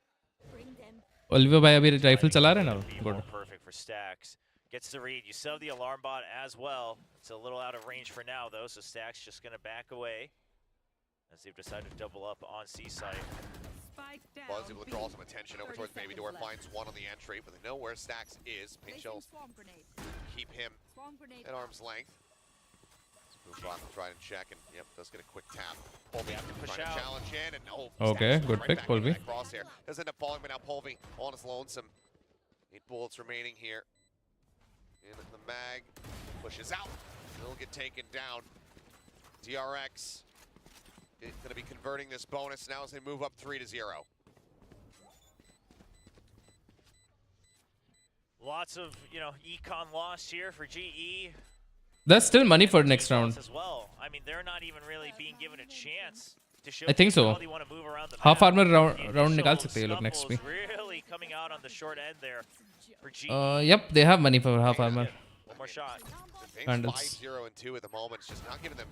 Olivia भाई अभी rifle चला रहे हैं ना? Good. Perfect for Stacks. Gets the read. You sub the alarm bot as well. It's a little out of range for now though, so Stacks just gonna back away as they've decided to double up on C site. Buzz able to draw some attention over towards Baby Door, finds one on the entry, but they know where Stacks is. Pink Shells keep him at arm's length. Move on, try and check, and yep, does get a quick tap. Polvy trying to challenge in, and okay, Stacks good right pick, back Polvy. into that crosshair. Does end up falling, but now Polvy on his lonesome. 8 bullets remaining here. In the mag, pushes out. Will get taken down. DRX going to be converting this bonus now as they move up 3-0. Lots of, you know, econ loss here for GE. There's still money for next round. As well. I mean, they're not even really being given a chance to show I think so. how they want to move around the Half map. armor round निकाल सकते हैं ये लोग next week. Really coming out on the short end there for GE. Yep, they have money for half armor. One more shot. Handles. 5-0 and 2 at the moment. It's just not giving them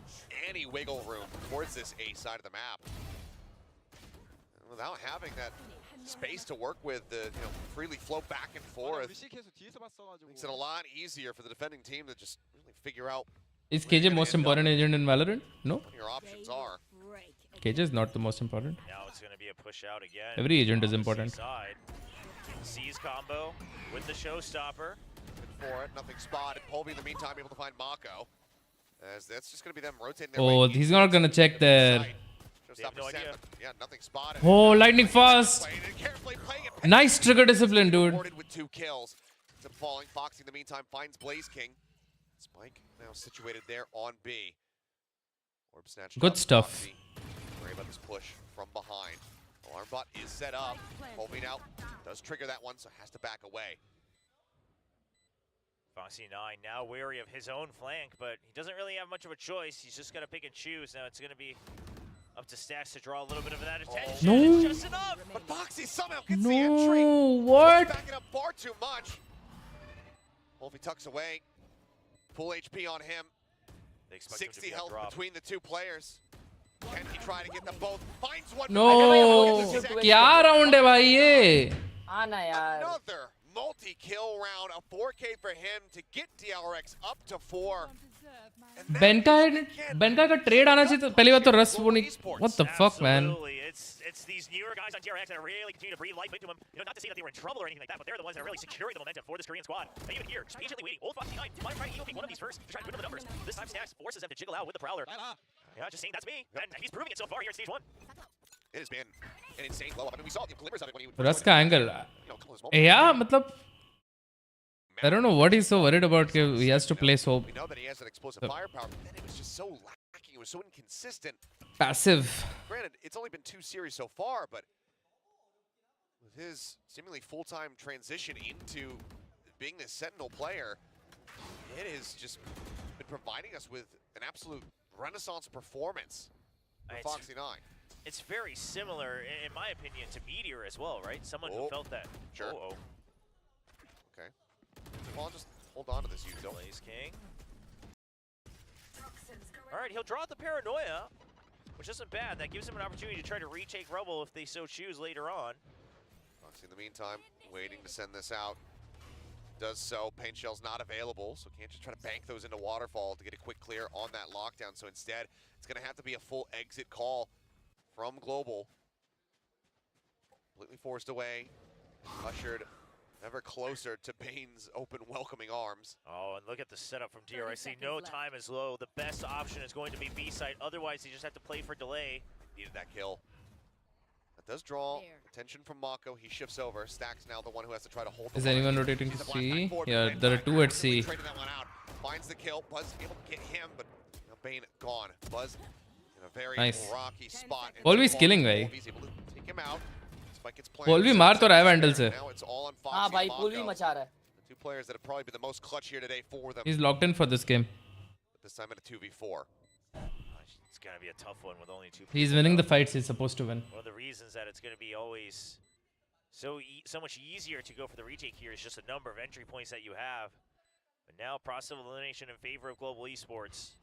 any wiggle room towards this A side of the map. And without having that space to work with, freely flow back and forth, makes it a lot easier for the defending team to just really figure out. Is KJ most important agent in Valorant? No. What your options are. KJ is not the most important. Now it's going to be a push out again. Every agent is important. C's combo with the showstopper. For it, nothing spotted. Polvy in the meantime able to find Mako. As that's just going to be them rotating their Oh, way he's not going to check there. No idea. Yeah, nothing spotted. Oh, lightning fast. Nice trigger discipline, dude. With 2 kills. It's falling. Foxy in the meantime finds Blaze King. Spike now situated there on B. Orb snatched Good up. stuff. Foxy. Worry about this push from behind. Alarm bot is set up. Polvy now does trigger that one, so has to back away. Foxy 9 now wary of his own flank, but he doesn't really have much of a choice. He's just got to pick and choose. Now it's going to be up to Stacks to draw a little bit of that attention. No. It's just enough. But Foxy somehow gets the entry. No, what? Backing up far too much. Wolfie tucks away. Full HP on him. 60 health between the 2 players. Can he try to get them both? Finds one. No. क्या round है भाई ये? Another multi-kill round, a 4K for him to get DRX up to 4. Benkai का trade आना चाहिए तो पहली बात तो रस वो नहीं. What the fuck, man? It's these newer guys on DRX that really continue to breathe life into him. You know, not to say that they were in trouble or anything like that, but they're the ones that are really securing the momentum for this Korean squad. And even here, just patiently waiting. Old Foxy 9 might try to EOP one of these first to try to dwindle the numbers. This time Stacks forces them to jiggle out with the Prowler. Yeah, just saying that's me. And he's proving it so far here in stage 1. It has been an insane blow up. I mean, we saw the glimmers of it when he Russ का angle. Yeah, मतलब I don't know what he's so worried about. He has to play so We know that he has an explosive firepower, but then it was just so lacking. It was so inconsistent. passive. Granted, it's only been 2 series so far, but with his seemingly full-time transition into being this Sentinel player, it has just been providing us with an absolute renaissance performance for Foxy 9. It's very similar, in my opinion, to Meteor as well, right? Someone who felt that. Sure. Okay. Well, I'll just hold on to this util. Blaze King. All right, he'll draw out the Paranoia, which isn't bad. That gives him an opportunity to try to retake Rubble if they so choose later on. Foxy, in the meantime, waiting to send this out. Does so. Paint Shell's not available, so can't just try to bank those into Waterfall to get a quick clear on that lockdown. So instead, it's going to have to be a full exit call from Global. Completely forced away, ushered ever closer to Bane's open welcoming arms. Oh, and look at the setup from DRX. No time is low. The best option is going to be B site. Otherwise, you just have to play for delay. Needed that kill. That does draw attention from Mako. He shifts over. Stack's now the one who has to try to hold the Is line. anyone rotating to C? Yeah, there are 2 at C. Traded that one out. Finds the kill. Buzz able to get him, but Bane gone. Buzz in a very rocky spot. Always killing, भाई. He's able to take him out. Spike gets planted. Paul भी मार तो रहा है Vandal से. Now it's all on Foxy. हाँ भाई, Paul भी मचा रहा है. The 2 players that have probably been the most clutch here today for them. He's locked in for this game. But this time at a 2v4. It's going to be a tough one with only 2 people. He's winning the fights he's supposed to win. One of the reasons that it's going to be always so much easier to go for the retake here is just the number of entry points that you have. But now process of elimination in favor of Global Esports.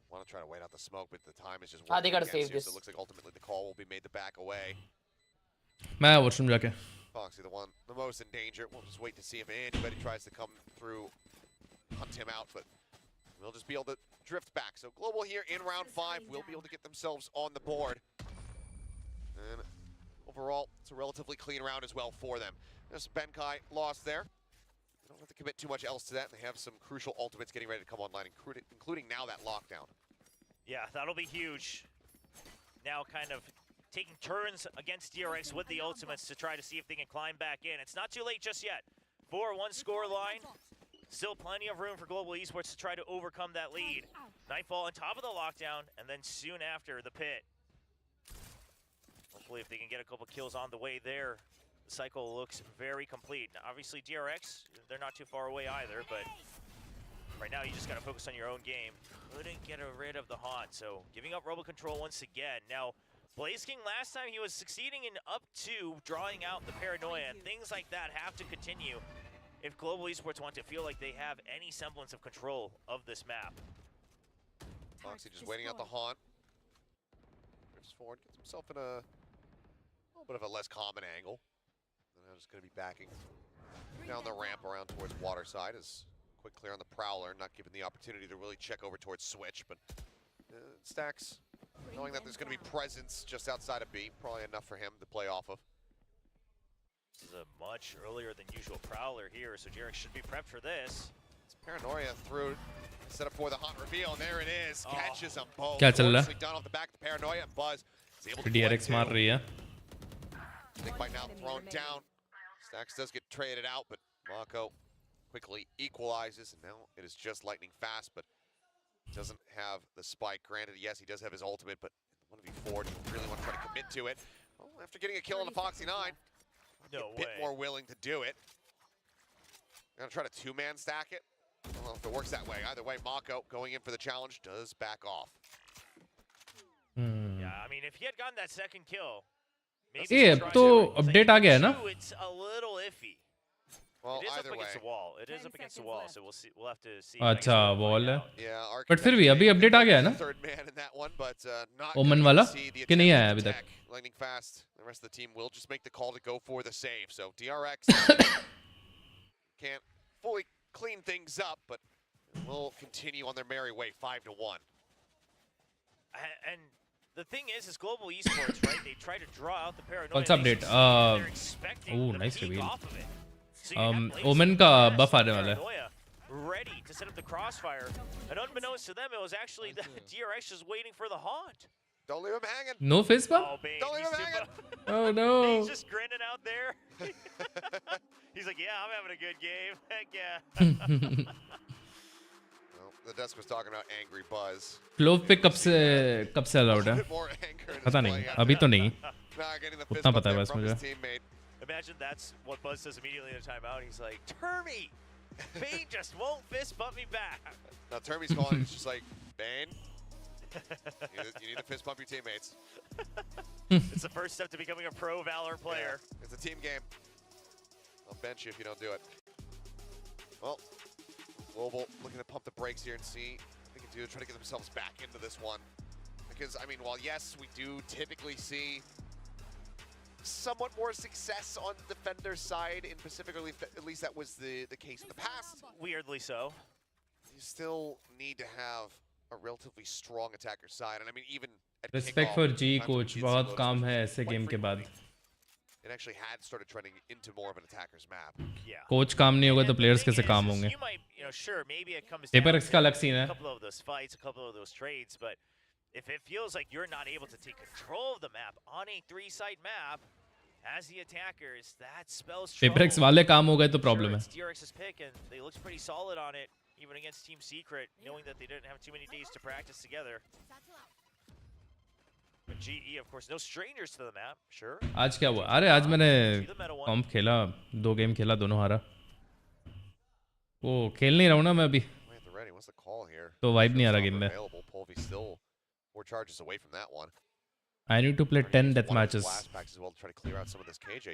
Want to try to wait out the smoke, but the time is just they gotta save you, this. so it looks like ultimately the call will be made to back away. मैं washroom जाके. Foxy, the one the most in danger. We'll just wait to see if anybody tries to come through, hunt him out, but we'll just be able to drift back. So Global here in round 5 will be able to get themselves on the board. And overall, it's a relatively clean round as well for them. There's Benkai lost there. They don't have to commit too much else to that. They have some crucial ultimates getting ready to come online, including now that lockdown. Yeah, that'll be huge. Now kind of taking turns against DRX with the ultimates to try to see if they can climb back in. It's not too late just yet. 4-1 score line. Still plenty of room for Global Esports to try to overcome that lead. Nightfall on top of the lockdown, and then soon after, the pit. Hopefully if they can get a couple kills on the way there, the cycle looks very complete. Now, obviously DRX, they're not too far away either, but right now you just got to focus on your own game. Couldn't get rid of the haunt, so giving up robo control once again. Now, Blaze King last time he was succeeding in up 2, drawing out the Paranoia, and things like that have to continue if Global Esports want to feel like they have any semblance of control of this map. Foxy just waiting out the haunt. Drifts forward, gets himself in a little bit of a less common angle. And now just going to be backing down the ramp around towards Waterside as quick clear on the Prowler, not given the opportunity to really check over towards Switch, but Stacks, knowing that there's going to be presence just outside of B, probably enough for him to play off of. This is a much earlier than usual Prowler here, so Jarek should be prepped for this. It's Paranoia through, set up for the haunt reveal, and there it is. Catches them both. क्या चल रहा है? Done off the back of the Paranoia, and Buzz is able to DRX मार रही है. Nick by now thrown down. Stacks does get traded out, but Mako quickly equalizes, and now it is just lightning fast, but doesn't have the spike. Granted, yes, he does have his ultimate, but in the 1v4, do you really want to try to commit to it? Well, after getting a kill on the Foxy 9, a bit more willing to do it. Gonna try to 2-man stack it. I don't know if it works that way. Either way, Mako going in for the challenge does back off. Yeah, I mean, if he had gotten that second kill, maybe तो update आ गया है ना? It's a little iffy. Well, it is either up against way. the wall. It is up against the wall, so we'll see. We'll have to see. अच्छा wall है. Yeah, But फिर भी अभी update आ गया है ना? Third man in that one, but not Omen वाला कि नहीं आया अभी तक? Lightning fast. The rest of the team will just make the call to go for the save. So DRX can't fully clean things up, but will continue on their merry way, 5-1. And the thing is Global Esports, right? They try to draw out the Paranoia. What's update? They're expecting the nice peak reveal. off of it. So you Omen का buff आने वाला है. Paranoia ready to set up the crossfire, and unbeknownst to them, it was actually the DRX just waiting for the haunt. Don't leave him hanging. No fist bump? Oh, Bane, Don't leave him hanging. Oh no. He's just grinning out there. He's like, yeah, I'm having a good game. Heck yeah. Well, the desk was talking about angry Buzz. Clove पे कब से allowed है? पता नहीं, अभी तो नहीं. उतना पता है बस मुझे. Imagine that's what Buzz says immediately in a timeout. He's like, Termy, Bane just won't fist bump me back. Now Termy's calling. He's just like, Bane, you need to fist bump your teammates. It's the first step to becoming a pro Valor player. Yeah, it's a team game. I'll bench you if you don't do it. Well, Global looking to pump the brakes here and see what they can do to try to get themselves back into this one. Because, I mean, while yes, we do typically see somewhat more success on the defender's side in Pacific, or at least that was the case in the past. Weirdly so. You still need to have a relatively strong attacker side, and I mean even at Respect kickoff, for G sometimes coach. we did see बहुत those काम है ऐसे quite game के बाद. frequently. It actually had started trending into more of an attacker's map. Yeah. Coach काम नहीं होगा तो players कैसे काम होंगे? You might, sure, maybe it comes down HydraFlick का अलग scene to है. a couple of those fights, a couple of those trades, but if it feels like you're not able to take control of the map on a 3-site map as the attackers, that spells trouble. HydraFlick वाले काम हो गए तो problem है. It's DRX's pick, and they looked pretty solid on it, even against Team Secret, knowing that they didn't have too many days to practice together. But GE, of course, no strangers to the map, sure. आज क्या हुआ? अरे आज मैंने कॉम्प खेला, 2 game खेला, दोनों हारा. वो खेल नहीं रहा हूँ ना मैं अभी. तो वाइब नहीं आ रहा गेम में. Four charges away from that one. I need to play 10 death matches.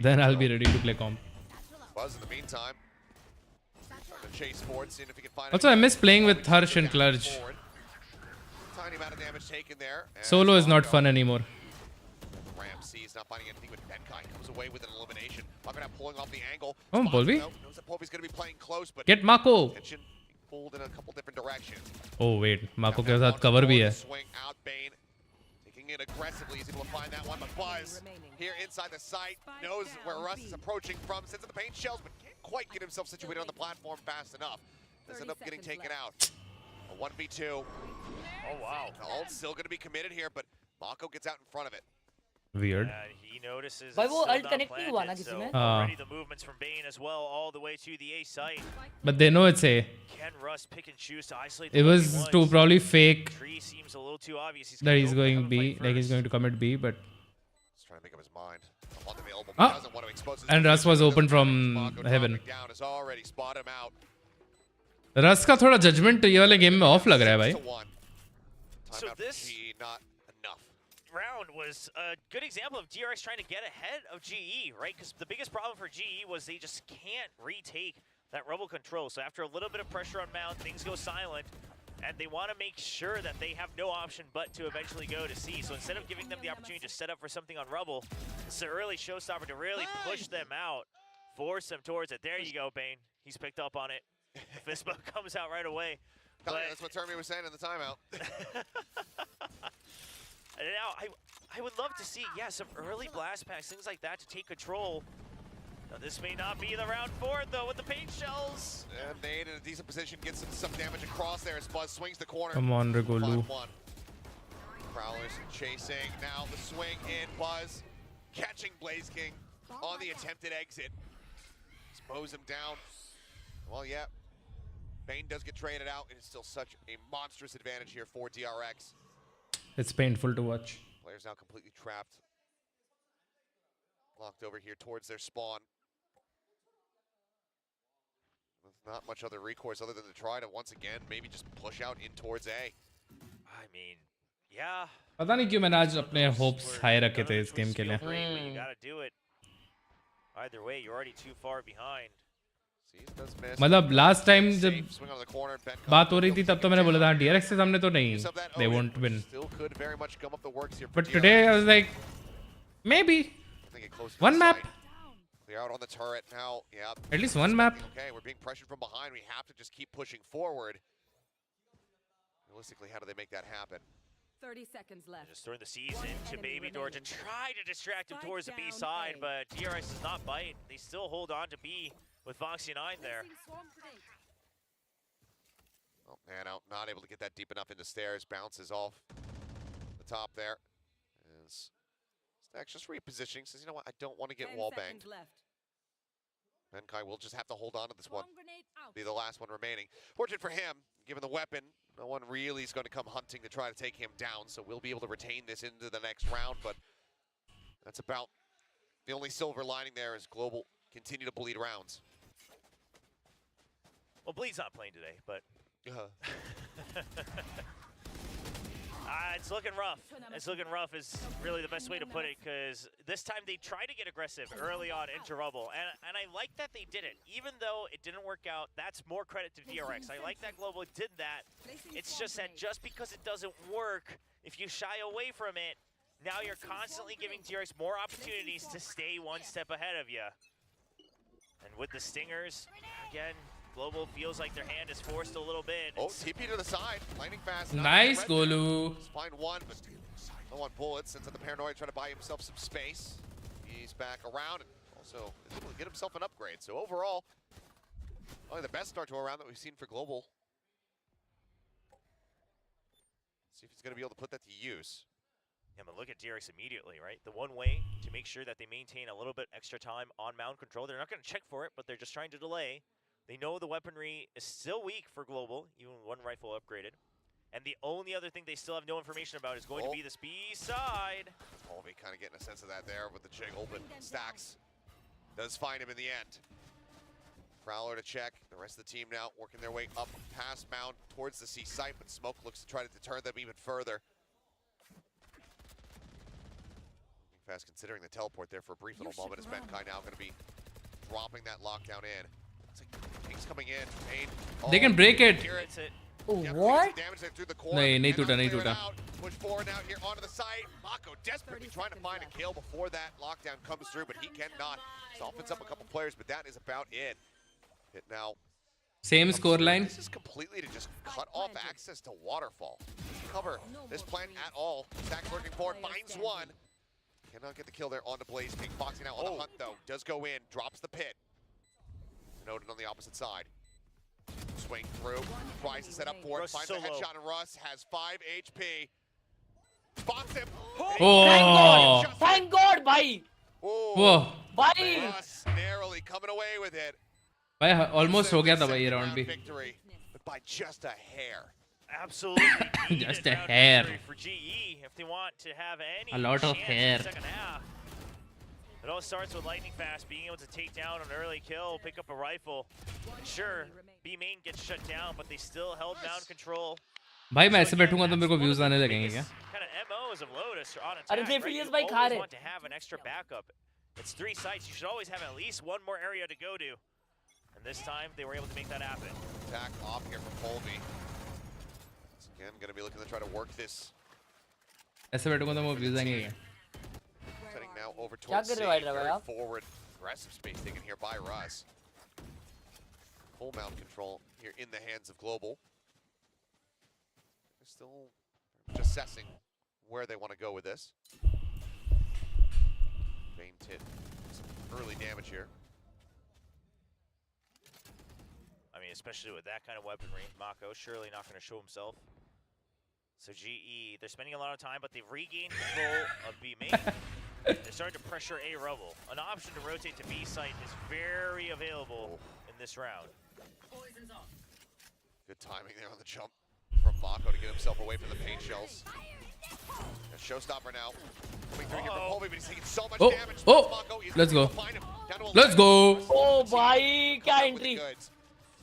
Then I'll be ready to play comp. Buzz in the meantime. Chase forward, seeing if he can find. Also, I miss playing with Harsh and Clutch. Tiny amount of damage taken there. Solo is not fun anymore. Ramsey is not finding anything with Benkai. Comes away with an elimination. Buckingham pulling off the angle. Oh, Polvi. Knows that Polvi's going to be playing close, but Get Mako. Attention pulled in a couple different directions. Oh wait, Mako के साथ cover भी है. Swing out, Bane. Taking it aggressively, he's able to find that one, but Buzz here inside the site knows where Russ is approaching from, sends in the paint shells, but can't quite get himself situated on the platform fast enough. Does end up getting taken out. A 1v2. Oh wow. The ult's still going to be committed here, but Mako gets out in front of it. Weird. He notices भाई it's वो still ult not connect नहीं हुआ ना planted, किसी so में? already the movements from Bane as well, all the way to the A site. But they know it's A. Can Russ pick and choose to isolate? It was to probably fake Tree seems a little too obvious. that he's going B, like he's going to commit B, but. He's trying to make up his mind. Unavailable. Ah. Doesn't want to expose his And Russ was open from heaven. down has already spotted him out. रस का थोड़ा judgement ये वाले game में of लग रहा है भाई. So this round was a good example of DRX trying to get ahead of GE, right? Because the biggest problem for GE was they just can't retake that Rebel control. So after a little bit of pressure on Mount, things go silent, and they want to make sure that they have no option but to eventually go to C. So instead of giving them the opportunity to set up for something on Rebel, it's an early showstopper to really push them out, force them towards it. There you go, Bane. He's picked up on it. The fist bump comes out right away. But that's what Termy was saying in the timeout. And now, I would love to see, some early blast packs, things like that to take control. Now, this may not be the round for it, though, with the paint shells. And Nate in a decent position gets some damage across there as Buzz swings the corner. Come on, Regolu. Prowlers chasing. Now the swing in. Buzz catching Blaze King on the attempted exit. Mows him down. Well, yeah. Bane does get traded out. It is still such a monstrous advantage here for DRX. It's painful to watch. Players now completely trapped. Locked over here towards their spawn. With not much other recourse other than to try to once again maybe just push out in towards A. I mean, yeah. पता नहीं क्यों मैंने आज अपने hopes high रखे थे इस game के लिए. You gotta do it. Either way, you're already too far behind. मतलब last time जब बात हो रही थी तब तो मैंने बोला था DRX के सामने तो नहीं, they won't win. But today I was like, maybe one map. Clear out on the turret now. Yeah. At least one map. Okay, we're being pressured from behind. We have to just keep pushing forward. Realistically, how do they make that happen? 30 seconds left. Just throwing the C's into Baby Door to try to distract him towards the B side, but DRX does not bite. They still hold on to B with Voxy9 there. Oh man, out, not able to get that deep enough into stairs. Bounces off the top there. As Stacks just repositioning, says, you know what, I don't want to get wall banged. Benkai will just have to hold on to this one. Be the last one remaining. Fortunate for him, given the weapon, no one really is going to come hunting to try to take him down, so we'll be able to retain this into the next round, but that's about the only silver lining there is Global continue to bleed rounds. Well, Bleed's not playing today, but it's looking rough. It's looking rough is really the best way to put it, because this time they tried to get aggressive early on into Rubble, and I like that they did it. Even though it didn't work out, that's more credit to DRX. I like that Global did that. It's just that just because it doesn't work, if you shy away from it, now you're constantly giving DRX more opportunities to stay one step ahead of you. And with the Stingers, again, Global feels like their hand is forced a little bit. Oh, TP to the side, lightning fast. Nice, Golu. Find one, but no one bullets. Sends out the Paranoid, trying to buy himself some space. He's back around and also is able to get himself an upgrade. So overall, probably the best start to a round that we've seen for Global. See if he's going to be able to put that to use. Yeah, but look at DRX immediately, right? The one way to make sure that they maintain a little bit extra time on mound control, they're not going to check for it, but they're just trying to delay. They know the weaponry is still weak for Global, even one rifle upgraded. And the only other thing they still have no information about is going to be this B side. Colby kind of getting a sense of that there with the jiggle, but Stacks does find him in the end. Prowler to check. The rest of the team now working their way up past mound towards the C site, but Smoke looks to try to deter them even further. Fast considering the teleport there for a brief little moment as Benkai now going to be dropping that lockdown in. It's like King's coming in. Pain. They can break it. Oh, what? नहीं टूटा. Push forward now here onto the site. Mako desperately trying to find a kill before that lockdown comes through, but he cannot. Softens up a couple players, but that is about it. Hit now. Same score line. This is completely to just cut off access to Waterfall. Cover this plant at all. Stacks lurking forward, finds one. Cannot get the kill there onto Blaze King. Foxy now on the hunt though. Does go in, drops the pit. Noted on the opposite side. Swing through, tries to set up for it, finds a headshot, and Russ has 5 HP. Spots him. Oh! Thank God, bhai! Whoa! Bhai! Russ narrowly coming away with it. भाई almost हो गया था भाई ये round भी. Victory, but by just a hair. Absolutely. Just a hair. For GE, if they want to have any A lot of chance hair. in the second half. It all starts with lightning fast, being able to take down an early kill, pick up a rifle. And sure, B main gets shut down, but they still held down control. भाई मैं ऐसे बैठूंगा तो मेरे को views आने लगेंगे क्या? Kind of MOs of Lotus on attack, अरे right? Nephilis You भाई खा always रहे. want to have an extra backup. It's 3 sites. You should always have at least one more area to go to. And this time, they were able to make that happen. Attack off here from Colby. Again, going to be looking to try to work this. ऐसे बैठूंगा तो मेरे को views आएंगे क्या? Heading now over towards C, very forward, aggressive space taken here by Russ. Full mount control here in the hands of Global. They're still just assessing where they want to go with this. Faint hit, some early damage here. I mean, especially with that kind of weaponry, Mako surely not going to show himself. So GE, they're spending a lot of time, but they've regained control of B main. They're starting to pressure A rubble. An option to rotate to B site is very available in this round. Good timing there on the jump from Mako to get himself away from the paint shells. A showstopper now. Coming through here from Colby, but he's taking so much damage. Mako is let's go. find him. Down to Let's go. Oh, bhai, kya entry.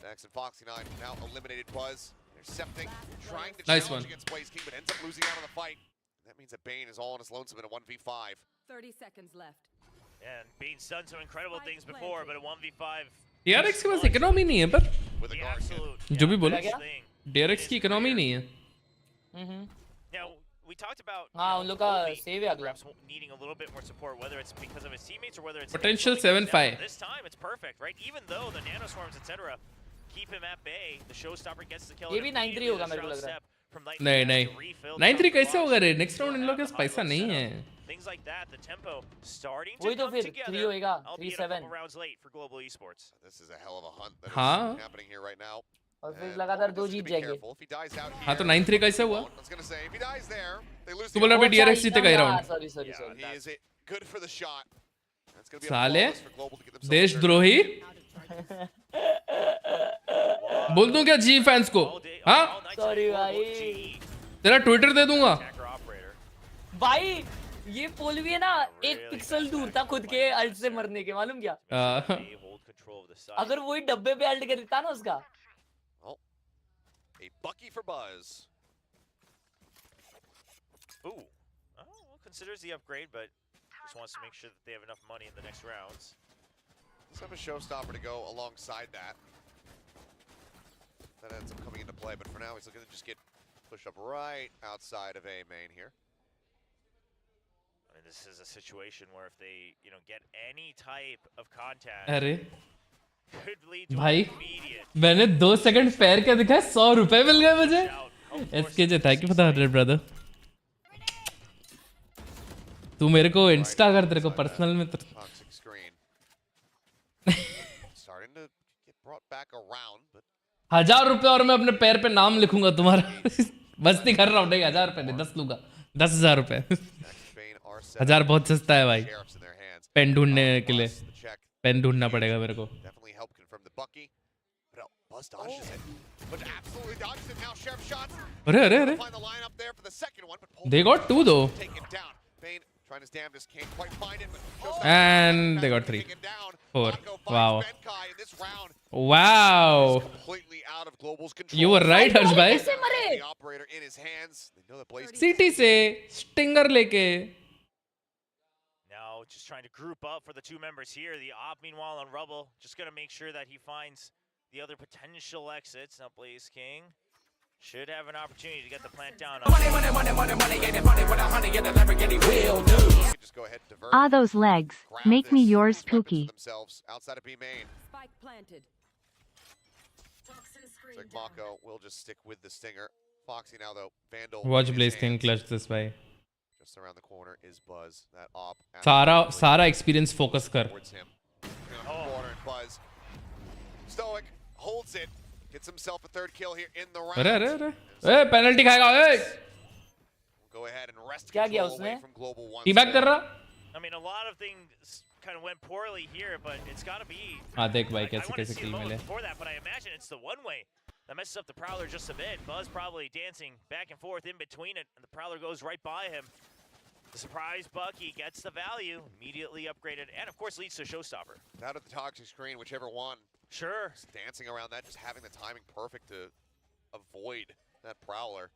Stacks and Foxy9 now eliminated Buzz. Intercepting, trying to Nice challenge one. against Blaze King, but ends up losing out on the fight. That means that Bane is all on his lonesome in a 1v5. 30 seconds left. And Bane's done some incredible things before, but a 1v5. DRX के पास economy नहीं है पर. With a guard hit. जो भी बोलो. DRX की economy नहीं है. Now, we talked about हाँ उन लोग का save है अगला. perhaps needing a little bit more support, whether it's because of his teammates or whether it's Potential 7-5. This time it's perfect, right? Even though the nanoswarms, etc., keep him at bay, the showstopper gets the kill. ये भी 9-3 होगा मेरे को लग रहा है. नहीं 9-3 कैसे होगा रे? Next round इन लोगों के पास पैसा नहीं है. Things like that, the tempo starting to वही तो come फिर together. 3 होएगा, Albeit a 3-7. couple rounds late for global esports. This is a hell of a hunt that Huh? is happening here right now. और फिर लगातार 2 जीत जाएंगे। हाँ तो 9-3 कैसे हुआ? तू बोला अभी DRX जीतेगा ये राउंड। सॉरी साले देशद्रोही। बोल दूं क्या जी फैंस को? हाँ सॉरी भाई, तेरा ट्विटर दे दूंगा भाई ये पोल भी है ना 1 पिक्सल दूर था खुद के अल्ट से मरने के, मालूम क्या? अगर वही डब्बे पे अल्ट कर देता ना उसका। A Bucky for Buzz. Ooh. Well, considers the upgrade, but just wants to make sure that they have enough money in the next rounds. Let's have a showstopper to go alongside that. That ends up coming into play, but for now he's looking to just get pushed up right outside of A main here. I mean, this is a situation where if they, get any type of contact, अरे could lead to भाई immediate. मैंने 2 second पैर क्या दिखाया, 100 रुपए मिल गए मुझे। SKJ thank you for the 100 brother. तू मेरे को इंस्टा कर, तेरे को पर्सनल में तो Starting to get brought back around, but 1000 रुपए और मैं अपने पैर पे नाम लिखूंगा तुम्हारा। मस्ती कर रहा हूँ, नहीं 1000 रुपए नहीं, 10 लूंगा, 10,000 रुपए। 1000 बहुत सस्ता है भाई, पेन ढूंढने के लिए पेन ढूंढना पड़ेगा मेरे को। Buzz dodges it, but absolutely dodges it now. Sheriff shots. अरे अरे अरे, Find the line up there for the second one, but they got 2 though. Taken down. Bane trying his damnedest, can't quite find it, but And they got 3. 4. Wow. Wow. Completely out of Global's control. You were right, Harsh bhai. The operator in his hands. They know that Blaze CT से stinger लेके। Now just trying to group up for the 2 members here. The op meanwhile on Rubble, just gonna make sure that he finds the other potential exits. Now Blaze King should have an opportunity to get the plant down. Just go ahead, divert. Ah, those legs make me yours, Pookie. Themselves outside of B main. Spike planted. Looks like Mako will just stick with the stinger. Foxy now though. Vandal. Watch Blaze King clutch this way. Just around the corner is Buzz. That op. सारा experience focus कर। Corner and Buzz. Stoic holds it. Gets himself a 3rd kill here in the round. अरे अरे अरे, ए penalty खाएगा, ए Go ahead and rest क्या किया control उसने? away from Global One. टीबैक कर रहा। I mean, a lot of things kind of went poorly here, but it's got to be. हाँ देख भाई I कैसे want to कैसे see किल the मिले। moment before that, but I imagine it's the one-way that messes up the Prowler just a bit. Buzz probably dancing back and forth in between it, and the Prowler goes right by him. The surprise Bucky gets the value, immediately upgraded, and of course leads to a showstopper. Out of the toxic screen, whichever one. Sure. Just dancing around that, just having the timing perfect to avoid that Prowler.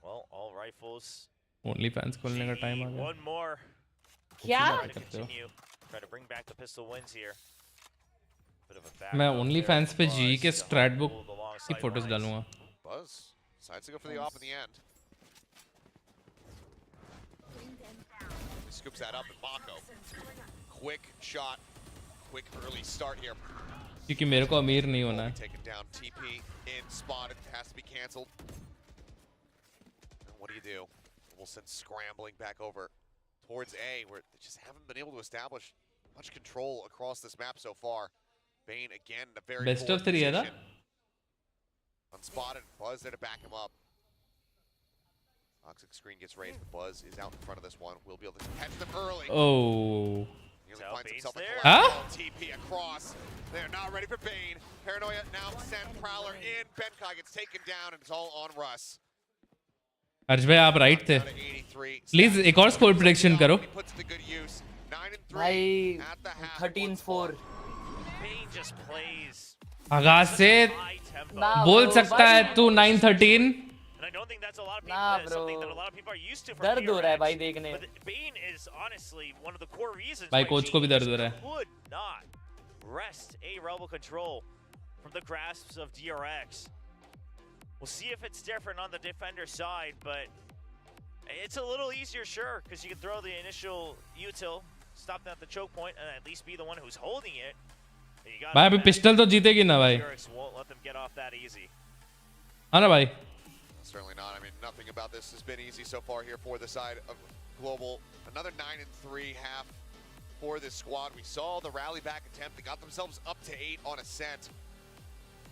Well, all rifles. Only fans खोलने का time आ गया। One more. क्या? Try to continue. Try to bring back the pistol wins here. Bit of a back मैं up only there fans for पे Buzz जी के to straight book hold की alongside photos Lines. डालूंगा। Buzz decides to go for the op in the end. He scoops that up and Mako. Quick shot. Quick early start here. क्योंकि मेरे को अमीर नहीं होना है। Taken down. TP in spot. It has to be canceled. And what do? We'll send scrambling back over towards A, where they just haven't been able to establish much control across this map so far. Bane again in a very Best of 3 है ना? Unspotted. Buzz there to back him up. Toxic screen gets raised, but Buzz is out in front of this one. We'll be able to catch them early. Oh. Nearly finds himself a Huh? collateral TP across. They're not ready for Bane. Paranoia now send Prowler in. Benkai gets taken down, and it's all on Russ. हर्ष भाई आप right थे। Please एक और score prediction करो। भाई 13-4। Bane just plays. आगाज से बोल सकता है तू 9-13। And I don't think that's a lot of people. Nah, That's something that a lot of people are used to from दर्द हो रहा है भाई DRX. देखने। But Bane is honestly one of the core reasons भाई why coach को भी teams दर्द हो रहा है। could not wrest a rebel control from the grasps of DRX. We'll see if it's different on the defender side, but it's a little easier, sure, because you can throw the initial util, stop them at the choke point, and at least be the one who's holding it. भाई अभी pistol तो जीतेगी ना भाई। DRX won't let them get off that easy. हाँ ना भाई। Certainly not. I mean, nothing about this has been easy so far here for the side of Global. Another 9-3 half. for this squad. We saw the rally back attempt. They got themselves up to 8 on Ascent.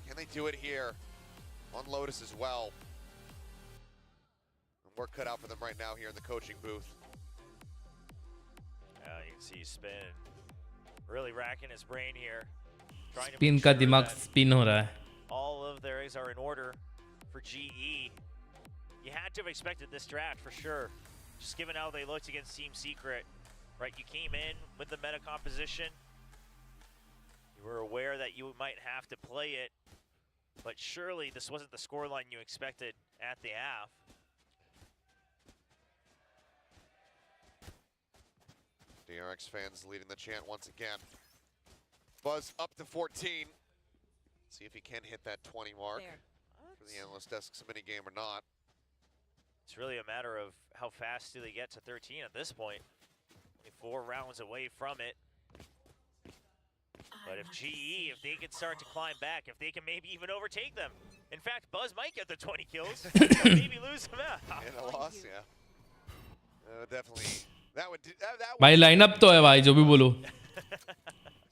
Can they do it here on Lotus as well? And work cut out for them right now here in the coaching booth. You can see Spin really racking his brain here. Spin का दिमाग spin हो रहा है. All of their eggs are in order for GE. You had to have expected this draft for sure. Just given how they looked against Team Secret. Right, you came in with the meta composition. You were aware that you might have to play it. But surely this wasn't the scoreline you expected at the half. DRX fans leading the chant once again. Buzz up to 14. See if he can hit that 20 mark for the analyst desk's minigame or not. It's really a matter of how fast do they get to 13 at this point. 4 rounds away from it. But if GE, if they can start to climb back, if they can maybe even overtake them. In fact, Buzz might get the 20 kills, maybe lose them out. And a loss, yeah. Definitely. That would भाई lineup तो है भाई जो भी बोलो.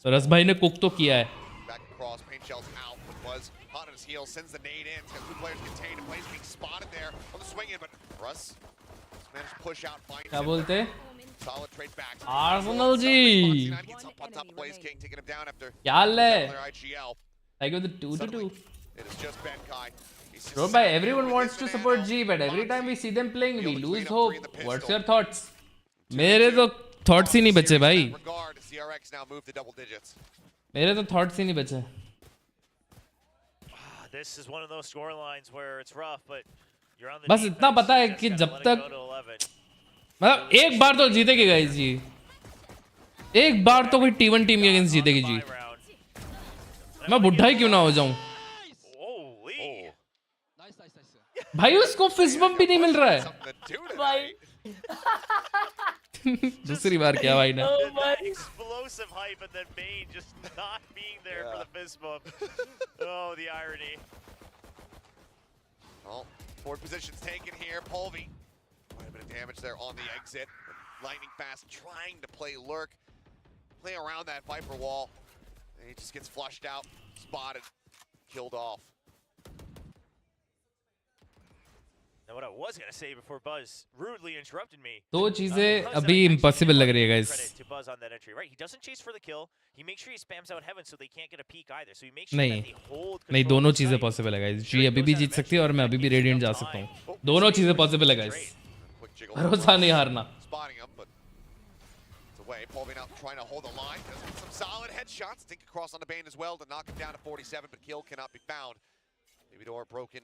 सरस भाई ने cook तो किया है. Back across, paint shells out. Buzz hot on his heels, sends the nade in. He's got 2 players contained. And plays being spotted there on the swing in, but Russ managed to push out, find क्या बोलते? Solid trade back. Arsenal ji. Gets up on top of Blaze King, taking him down after क्या हाल है? IGL. I go the 2-2. It is just Benkai. Bro, bhai, everyone wants to support G, but every time we see them playing, we lose hope. What's your thoughts? मेरे तो thoughts ही नहीं बचे भाई. DRX now moved to double digits. मेरे तो thoughts ही नहीं बचे. This is one of those score lines where it's rough, but you're on the बस इतना पता है कि जब तक मतलब एक बार तो जीतेगी गाइस जी. एक बार तो कोई T1 टीम के अगेंस्ट जीतेगी जी. मैं बुढ़ा ही क्यों ना हो जाऊं. भाई उसको फिस्ट बम्प भी नहीं मिल रहा है. भाई दूसरी बार क्या भाई ना. Explosive hype and then Bane just not being there for the fist bump. Oh, the irony. Well, 4 positions taken here. Polvi. Quite a bit of damage there on the exit. Lightning fast, trying to play lurk. Play around that Viper wall. And he just gets flushed out, spotted, killed off. Now what I was gonna say before Buzz rudely interrupted me. दो चीजें अभी impossible लग रही है guys. To Buzz on that entry, right? He doesn't chase for the kill. He makes sure he spams out heaven so they can't get a peek either. So he makes sure that they hold control. नहीं दोनों चीजें possible है guys. जी अभी भी जीत सकती है और मैं अभी भी Radiant जा सकता हूँ. दोनों चीजें possible है guys. भरोसा नहीं हारना. Spotting him, but it's away. Polvi now trying to hold the line. Does some solid headshots. Think across on the Bane as well to knock him down to 47, but kill cannot be found. Maybe door broken.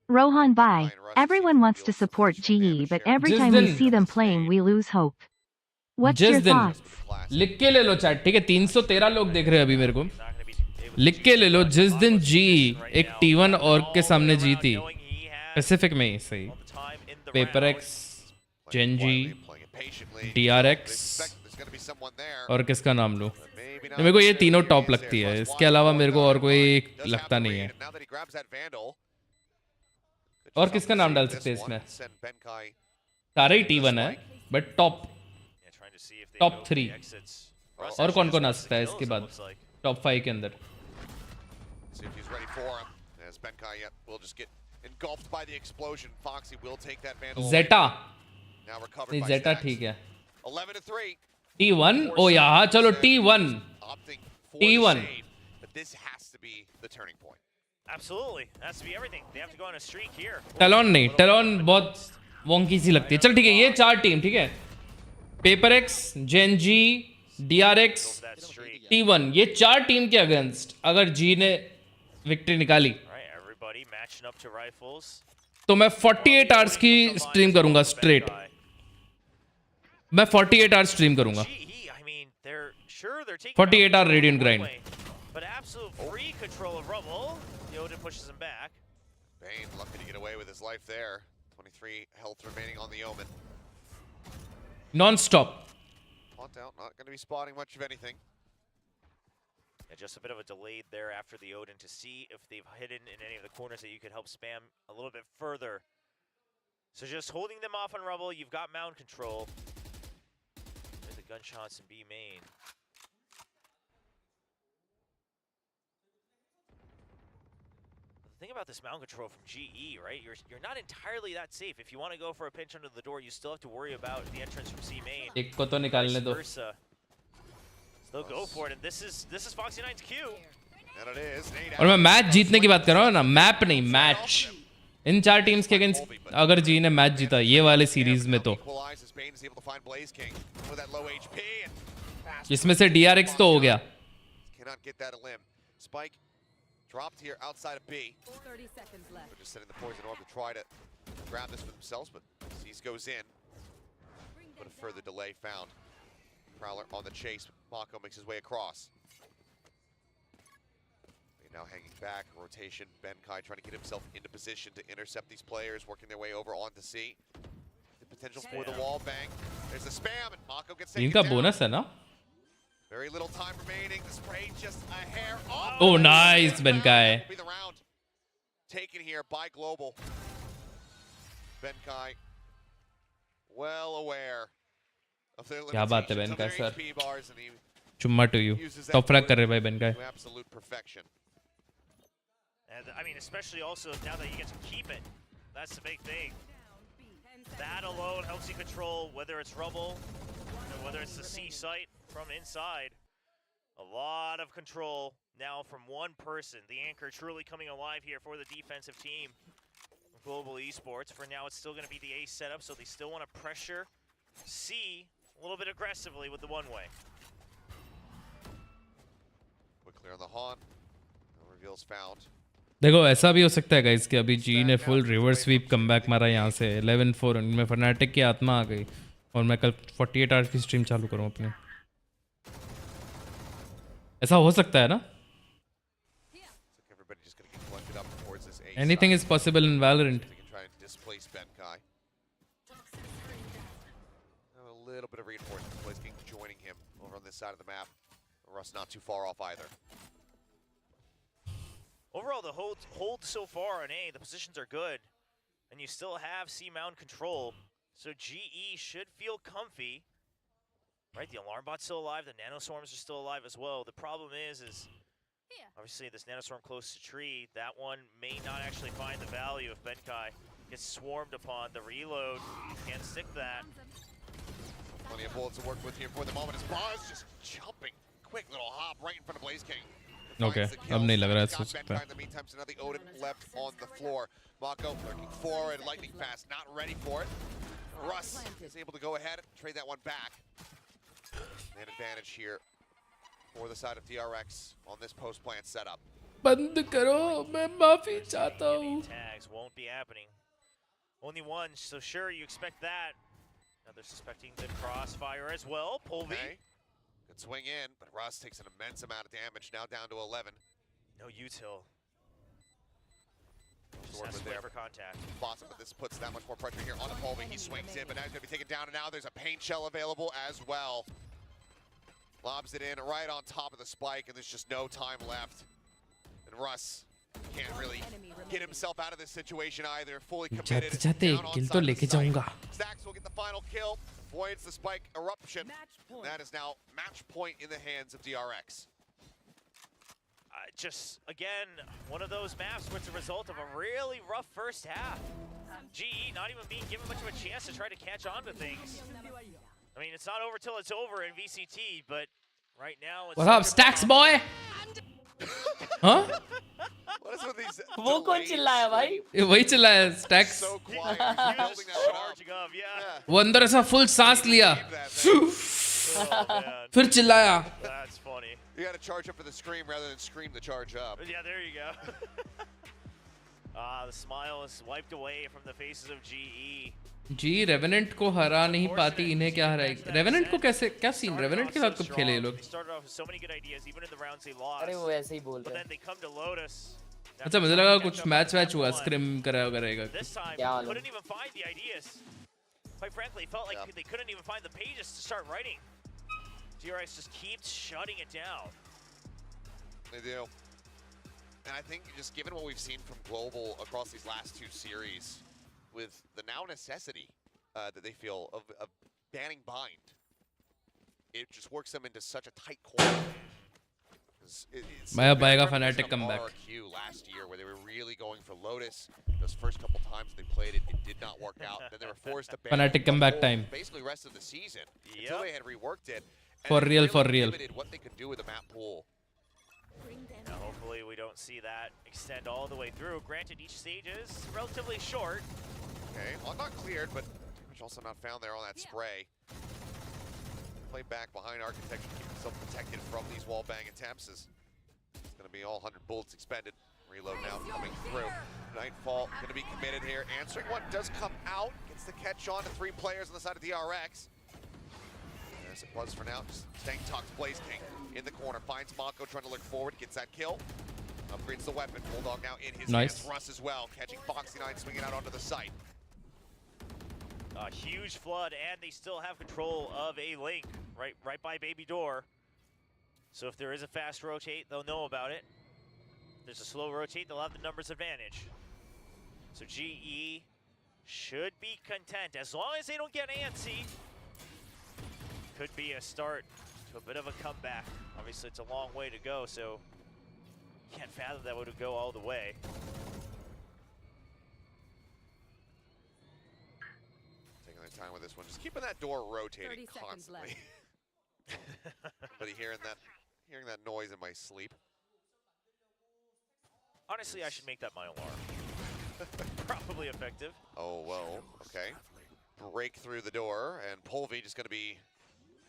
Rohan bye. Everyone wants to support GE, but every time we see them playing, we lose hope. What's your thoughts? लिख के ले लो chat. ठीक है 313 लोग देख रहे हैं अभी मेरे को. लिख के ले लो जिस दिन जी एक T1 और के सामने जीती पैसिफिक में ही सही. पेपर एक्स, जेनजी, DRX और किसका नाम लूं. मेरे को ये तीनों टॉप लगती है. इसके अलावा मेरे को और कोई लगता नहीं है. और किसका नाम डाल सकते हैं इसमें. सारे ही T1 है बट टॉप 3 और कौन कौन आ सकता है इसके बाद टॉप 5 के अंदर. Zeta नहीं Zeta ठीक है. T1 ओ यार चलो T1. But this has to be the turning point. Absolutely. That has to be everything. They have to go on a streak here. Talon नहीं. Talon बहुत वोंकी सी लगती है. चल ठीक है ये 4 टीम ठीक है. Paper x, Gen Z, DRX, T1 ये 4 टीम के अगेंस्ट अगर जी ने विक्ट्री निकाली तो मैं 48 आवर्स की स्ट्रीम करूंगा स्ट्रेट. मैं 48 आवर्स स्ट्रीम करूंगा. 48 hour radiant grind. But absolute free control of Rumble. Yoda pushes him back. Bane lucky to get away with his life there. 23 health remaining on the Omen. Non-stop. Haunt out, not going to be spotting much of anything. Yeah, just a bit of a delay there after the Odin to see if they've hidden in any of the corners that you could help spam a little bit further. So just holding them off on Rubble, you've got mound control. There's the gunshots in B main. The thing about this mound control from GE, right? You're not entirely that safe. If you want to go for a pinch under the door, you still have to worry about the entrance from C main. एक को तो निकालने दो. They'll go for it, and this is Foxy9's cue. And it is. और मैं match जीतने की बात कर रहा हूँ ना, मैप नहीं, मैच. इन 4 टीम्स के अगेंस्ट अगर जी ने मैच जीता ये वाले सीरीज में तो इसमें से DRX तो हो गया. Cannot get that a limb. Spike dropped here outside of B. 30 seconds left. They're just setting the poison orb to try to grab this for themselves, but C's goes in. But a further delay found. Prowler on the chase. Mako makes his way across. Now hanging back, rotation. Benkai trying to get himself into position to intercept these players, working their way over onto C. The potential for the wall bang. There's the spam, and Mako gets taken इनका down. Bonus है ना. Very little time remaining. The spray just a hair off. Oh, nice, Benkai. Will be the round taken here by Global. Benkai, well aware of their क्या बात है limitations of Benkai their sir. HP bars, and he चुम्मा to you. Top frag कर रहे भाई Benkai. to absolute perfection. And I mean, especially also now that you get to keep it, that's the big thing. That alone helps you control whether it's Rubble or whether it's the C site from inside. A lot of control now from one person. The anchor truly coming alive here for the defensive team of Global Esports. For now, it's still going to be the A setup, so they still want to pressure C a little bit aggressively with the one-way. Quick clear on the Haunt. No reveals found. देखो ऐसा भी हो सकता है guys कि अभी जी ने full reverse sweep comeback मारा यहाँ से 11-4 इनमें फनाटिक की आत्मा आ गई और मैं कल 48 आवर्स की स्ट्रीम चालू करूँ अपने. ऐसा हो सकता है ना. Anything is possible in Valorant. Try and displace Benkai. A little bit of reinforcement. Blaze King joining him over on this side of the map. Russ not too far off either. Overall, the hold so far on A, the positions are good, and you still have C mound control, so GE should feel comfy. Right, the alarm bot's still alive, the nanoswarms are still alive as well. The problem is obviously this nanoswarm close to tree, that one may not actually find the value if Benkai gets swarmed upon. The reload can't stick that. Plenty of bullets to work with here for the moment. His bar is just jumping. Quick little hop right in front of Blaze King. Okay, अब नहीं लग रहा है ऐसा हो सकता है. In the meantime, so now the Odin left on the floor. Mako lurking forward, lightning fast, not ready for it. Russ is able to go ahead and trade that one back. An advantage here for the side of DRX on this post-plant setup. बंद करो, मैं माफी चाहता हूँ. Tags won't be happening. Only one, so sure you expect that. Now they're suspecting the crossfire as well. Polvi. Okay. Good swing in, but Russ takes an immense amount of damage, now down to 11. No util. Just has to wait for contact. Blossom, but this puts that much more pressure here on the Polvi. He swings in, but now he's going to be taken down, and now there's a paint shell available as well. Lobs it in right on top of the spike, and there's just no time left. And Russ can't really get himself out of this situation either. Fully committed. Down on side of the site. Stacks will get the final kill. Avoids the spike eruption. And that is now match point in the hands of DRX. Just, again, one of those maps where it's a result of a really rough first half. GE not even being given much of a chance to try to catch on to things. I mean, it's not over till it's over in VCT, but right now it's... What up, Stacks boy? Huh? What is with these वो कौन चिल्लाया भाई? वही चिल्लाया Stacks. So quiet. He's building that one up. Charging up, yeah. वो अंदर ऐसा full सांस लिया. फिर चिल्लाया. That's funny. You got to charge up for the scream rather than scream the charge up. Yeah, there you go. The smile is wiped away from the faces of GE. जी Revenant को हरा नहीं पाती, इन्हें क्या हराएगी? Revenant को कैसे, क्या सीन? रेवेनेंट के साथ कब खेले ये लोग? अरे वो ऐसे ही बोल रहे हैं. अच्छा मुझे लगा कुछ मैच हुआ, स्क्रिम करेगा. क्या वाला? Couldn't even find the ideas. Quite frankly, felt like they couldn't even find the pages to start writing. DRX just keeps shutting it down. They do. And I think just given what we've seen from Global across these last two series, with the now necessity that they feel of banning bind. It just works them into such a tight corner. Maya Baiga Fnatic comeback. RRQ last year where they were really going for Lotus. Those first couple times they played it, it did not work out. Then they were forced to ban Fnatic comeback time. Basically rest of the season until they had reworked it. For real, for real. What they could do with the map pool. Now, hopefully we don't see that extend all the way through. Granted, each stage is relatively short. Okay, well, not cleared, but also not found there on that spray. Play back behind Architecture, keep himself protected from these wall bang attempts. It's going to be all 100 bullets expended. Reload now coming through. Nightfall going to be committed here. Answering one does come out. Gets the catch on to 3 players on the side of DRX. There's a buzz for now. Just staying tucked. Blaze King in the corner. Finds Mako trying to look forward. Gets that kill. Upgrades the weapon. Bulldog now in his hands. Russ as well. Catching Foxy9, swinging out onto the site. A huge flood, and they still have control of a link right by Baby Door. So if there is a fast rotate, they'll know about it. If there's a slow rotate, they'll have the numbers advantage. So GE should be content as long as they don't get antsy. Could be a start to a bit of a comeback. Obviously, it's a long way to go, so can't fathom that would go all the way. Time with this one, just keeping that door rotating constantly. Everybody hearing that noise in my sleep. Honestly, I should make that my alarm. Probably effective. Oh well, okay. Break through the door, and Polvi just going to be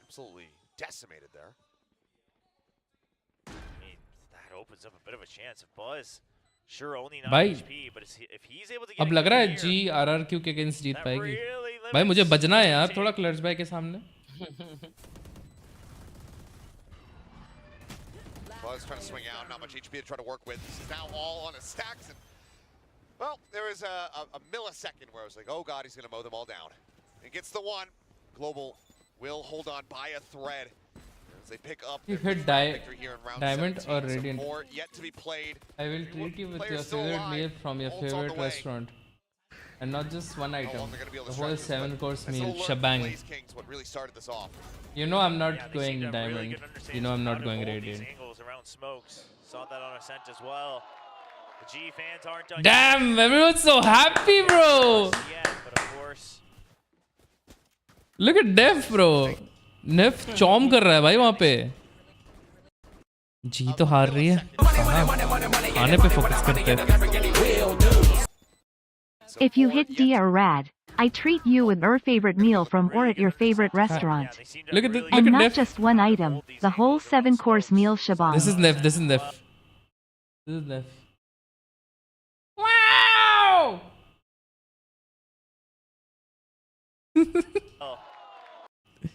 absolutely decimated there. I mean, that opens up a bit of a chance. If Buzz, sure, only 9 भाई HP, but if he's able to get अब लग रहा है जी RRQ के against जीत पाएगी भाई मुझे बजना है यार थोड़ा क्लच भाई के सामने Buzz trying to swing out, not much HP to try to work with. This is now all on his stacks. And, well, there was a millisecond where I was like, oh god, he's going to mow them all down. And gets the one. Global will hold on by a thread. As they pick up you hit victory here in round Diamond 17. or Radiant. More yet to be played. I will treat you with your favorite meal from your favorite restaurant. And not just one item, the whole 7-course meal, shebang. What really started this off. You know I'm not going Diamond. Really you know I'm not going Radiant. Angles around smokes. Saw that on Ascent as well. The G fans aren't done. Damn, everyone's so happy, bro. Yeah, but of course. Look at Nef, bro. Nef चौम कर रहा है भाई वहाँ पे. जी तो हार रही है. आने पे फोकस करते हैं. If you hit DR Rad, I treat you with your favorite meal from or at your favorite restaurant. Look at and not Nef. just one item, the whole 7-course meal shebang. This is Nef. This is Nef. This is Nef. Wow! Oh. The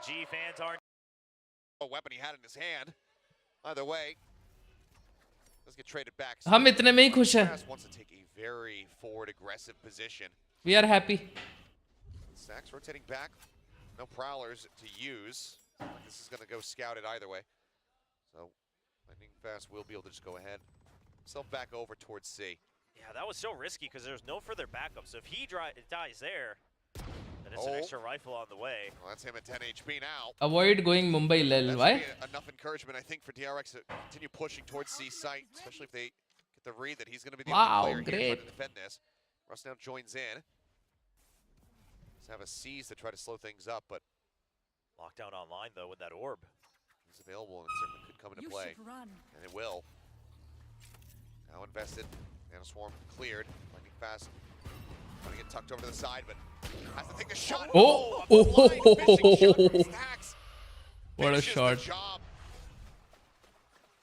G fans aren't. A weapon he had in his hand. Either way, let's get traded back. हम इतने में ही खुश हैं. Wants to take a very forward aggressive position. We are happy. Stacks rotating back. No prowlers to use. This is going to go scouted either way. So, Lightning Fast will be able to just go ahead. Himself back over towards C. Yeah, that was so risky because there's no further backup. So if he dies there, then it's an extra rifle on the way. Well, that's him at 10 HP now. Avoid going Mumbai lel. Why? Enough encouragement, I think, for DRX to continue pushing towards C site, especially if they get the read that he's going to be the only player here trying to defend this. Russ now joins in. Let's have a seize to try to slow things up, but lockdown online though with that orb. He's available and certainly could come into play, and it will. Now invested. Nano Swarm cleared. Lightning Fast. Trying to get tucked over to the side, but has to take the shot. Oh! What a shot.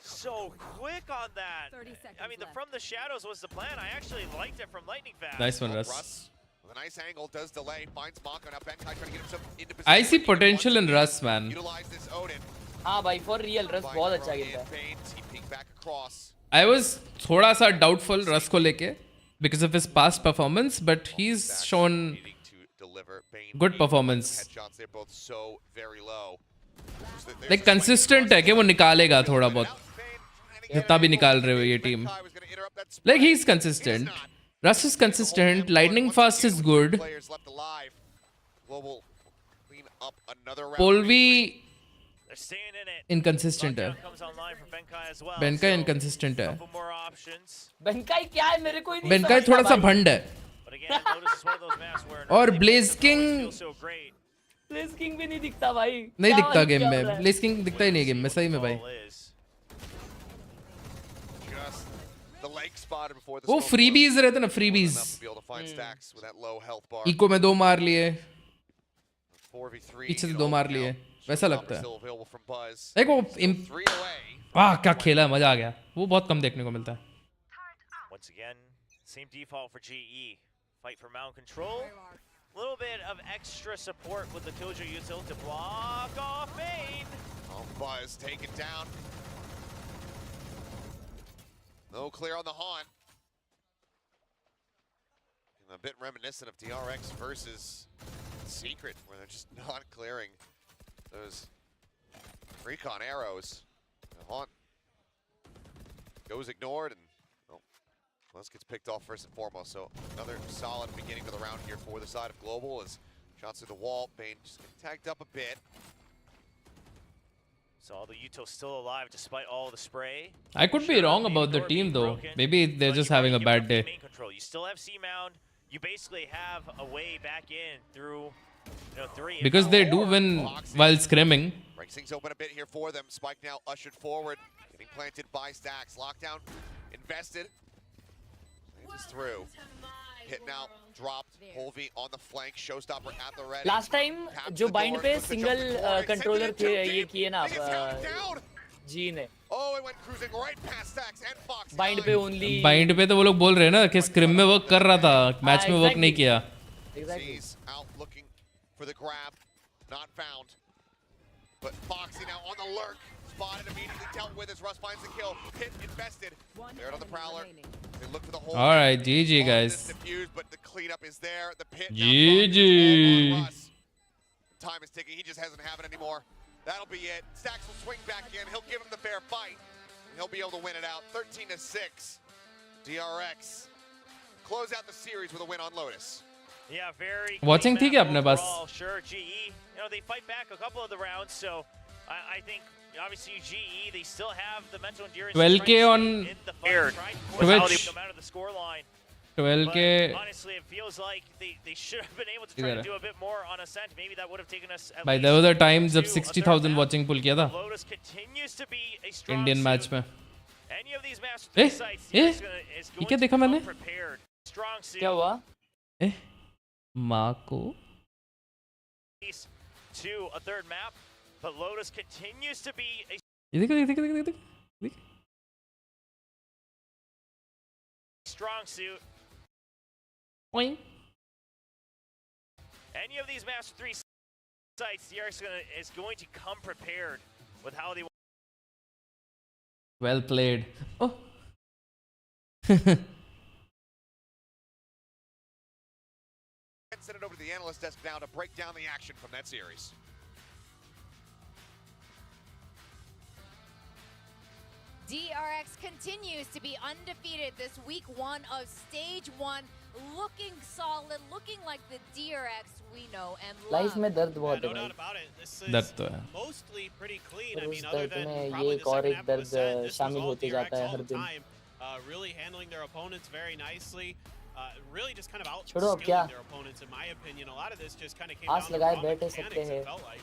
So quick on that. 30 seconds I mean, from the shadows was the plan. I actually liked it from Lightning Fast. Nice one, Russ. With a nice angle, does delay, finds Mako. Now Benkai trying to get himself into position. I see potential in Russ, man. Utilize this Odin. हाँ भाई, for real, Russ बहुत अच्छा खेलता है. He peeked back across. I was थोड़ा सा doubtful Russ को लेके because of his past performance, but he's shown good performance. Like consistent है कि वो निकालेगा थोड़ा बहुत. जितना भी निकाल रहे हो ये team. Like he's consistent. Russ is consistent. Lightning fast is good. Players left alive. Global clean up another round. Polvi They're staying in it. inconsistent है. Comes online for Benkai as well. Benkai inconsistent है. Couple more options. Benkai क्या है मेरे को ही नहीं Benkai थोड़ा सा भंड है. But again, Lotus is one of those maps where और Blaze King so great. Blaze King भी नहीं दिखता भाई. नहीं दिखता गेम में. Blaze King दिखता ही नहीं गेम में सही में भाई. वो freebies रहते ना freebies. Eco में 2 मार लिए. पीछे से 2 मार लिए. वैसा लगता है. देखो वाह क्या खेला मजा आ गया. वो बहुत कम देखने को मिलता है. Once again, same default for GE. Fight for mound control. A little bit of extra support with the Killjoy util to block off main. Oh, Buzz taken down. No clear on the haunt. And a bit reminiscent of DRX versus Secret, where they're just not clearing those recon arrows. The haunt goes ignored, and well, Buzz gets picked off first and foremost. So another solid beginning to the round here for the side of Global as shots through the wall. Bane just getting tagged up a bit. So all the util still alive despite all the spray. I could be wrong about the team though. Maybe they're just having a bad day. You still have C mound. You basically have a way back in through, 3. Because they do win while scrimming. Breaks things open a bit here for them. Spike now ushered forward, getting planted by Stacks. Lockdown invested. Is through. Hit now, dropped. Polvi on the flank. Showstopper at the ready. Last time जो bind पे single controller थे ये किए ना जी ने. Oh, it went cruising right past Stacks and Fox. Bind पे only. Bind पे तो वो लोग बोल रहे हैं ना कि स्क्रिम में वर्क कर रहा था, मैच में वर्क नहीं किया. Exactly. Out looking for the grab, not found. But Foxy now on the lurk. Spotted immediately, dealt with as Russ finds the kill. Pit invested. They're on the prowler. They look for the hole. All right, GG guys. Diffused, but the cleanup is there. The pit GG. Time is ticking. He just doesn't have it anymore. That'll be it. Stacks will swing back in. He'll give him the fair fight. He'll be able to win it out. 13-6. DRX close out the series with a win on Lotus. Yeah, very. Watching थी क्या अपने पास? Sure, GE. They fight back a couple of the rounds, so I think obviously GE they still have the mental endurance. 12K on Twitch. No matter the score line. 12K. Honestly, it feels like they should have been able to try to do a bit more on Ascent. Maybe that would have taken us. By there were the times जब 60,000 watching pull किया था. Lotus continues to be a strong Indian match में. Any of these matches sites ये क्या देखा मैंने? Strong suit. क्या हुआ? माँ को. To a third map, but Lotus continues to be a strong suit. Boing. Any of these maps 3 sites, DRX is going to come prepared with how they. Well played. Oh. Send it over to the analyst desk now to break down the action from that series. DRX continues to be undefeated this week 1 of stage 1, looking solid, looking like the DRX we know and love. Life में दर्द बहुत है भाई. दर्द तो है. Mostly pretty clean. और उस दर्द में ये एक और एक दर्द शामिल होते जाता है हर दिन. Really handling their opponents very nicely. Really just kind of outscaling their opponents in my opinion. A lot of this just kind of came down to raw mechanics, it felt like.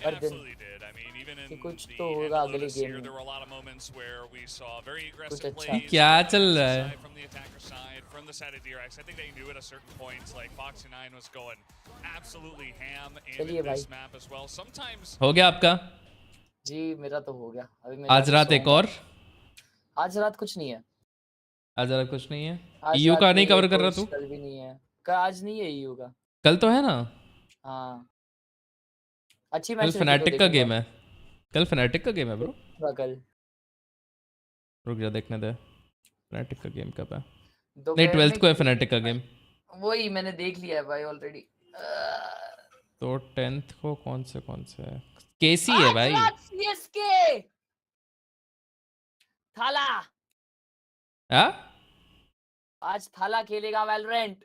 It absolutely did. I mean, even in the Lotus here, there were a lot of moments where we saw very aggressive plays क्या चल रहा है? from the attacker side, from the side of DRX. I think they knew at a certain point, like Foxy9 was going absolutely ham in this map as well. Sometimes. हो गया आपका? जी मेरा तो हो गया. अभी मैं आज रात एक और? आज रात कुछ नहीं है. आज रात कुछ नहीं है? EU का नहीं कवर कर रहा तू? कल भी नहीं है. आज नहीं है EU का. कल तो है ना? हाँ. अच्छी मैच. कल फनाटिक का गेम है. कल फनाटिक का गेम है ब्रो. कल. रुक जा देखने दे. फनाटिक का गेम कब है? नहीं 12th को है फनाटिक का गेम. वही मैंने देख लिया है भाई ऑलरेडी. तो 10th को कौन से है? केसी है भाई. CSK. थाला. हाँ? आज थाला खेलेगा वैलोरेंट।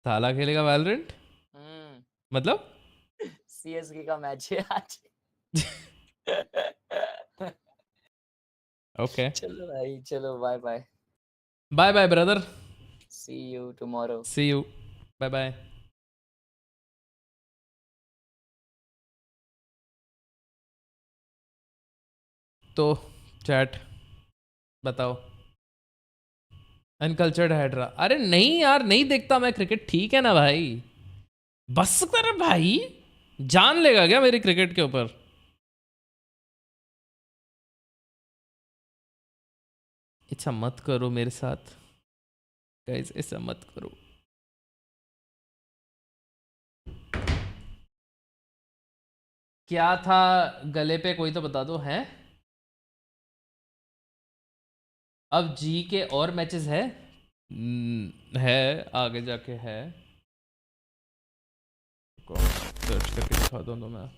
थाला खेलेगा वैलोरेंट? मतलब सीएसके का मैच है आज। ओके, चलो भाई, चलो bye bye. Bye bye brother, see you tomorrow. See you, bye bye. तो चैट बताओ, अनकल्चर्ड हाइड्रा। अरे नहीं यार, नहीं देखता मैं क्रिकेट, ठीक है ना भाई, बस कर भाई, जान लेगा क्या मेरी क्रिकेट के ऊपर? ऐसा मत करो मेरे साथ गाइस, ऐसा मत करो। क्या था गले पे, कोई तो बता दो। हैं अब जी के और मैचेस है? है, आगे जाके है, सर्च करके दिखा दूँ तो मैं।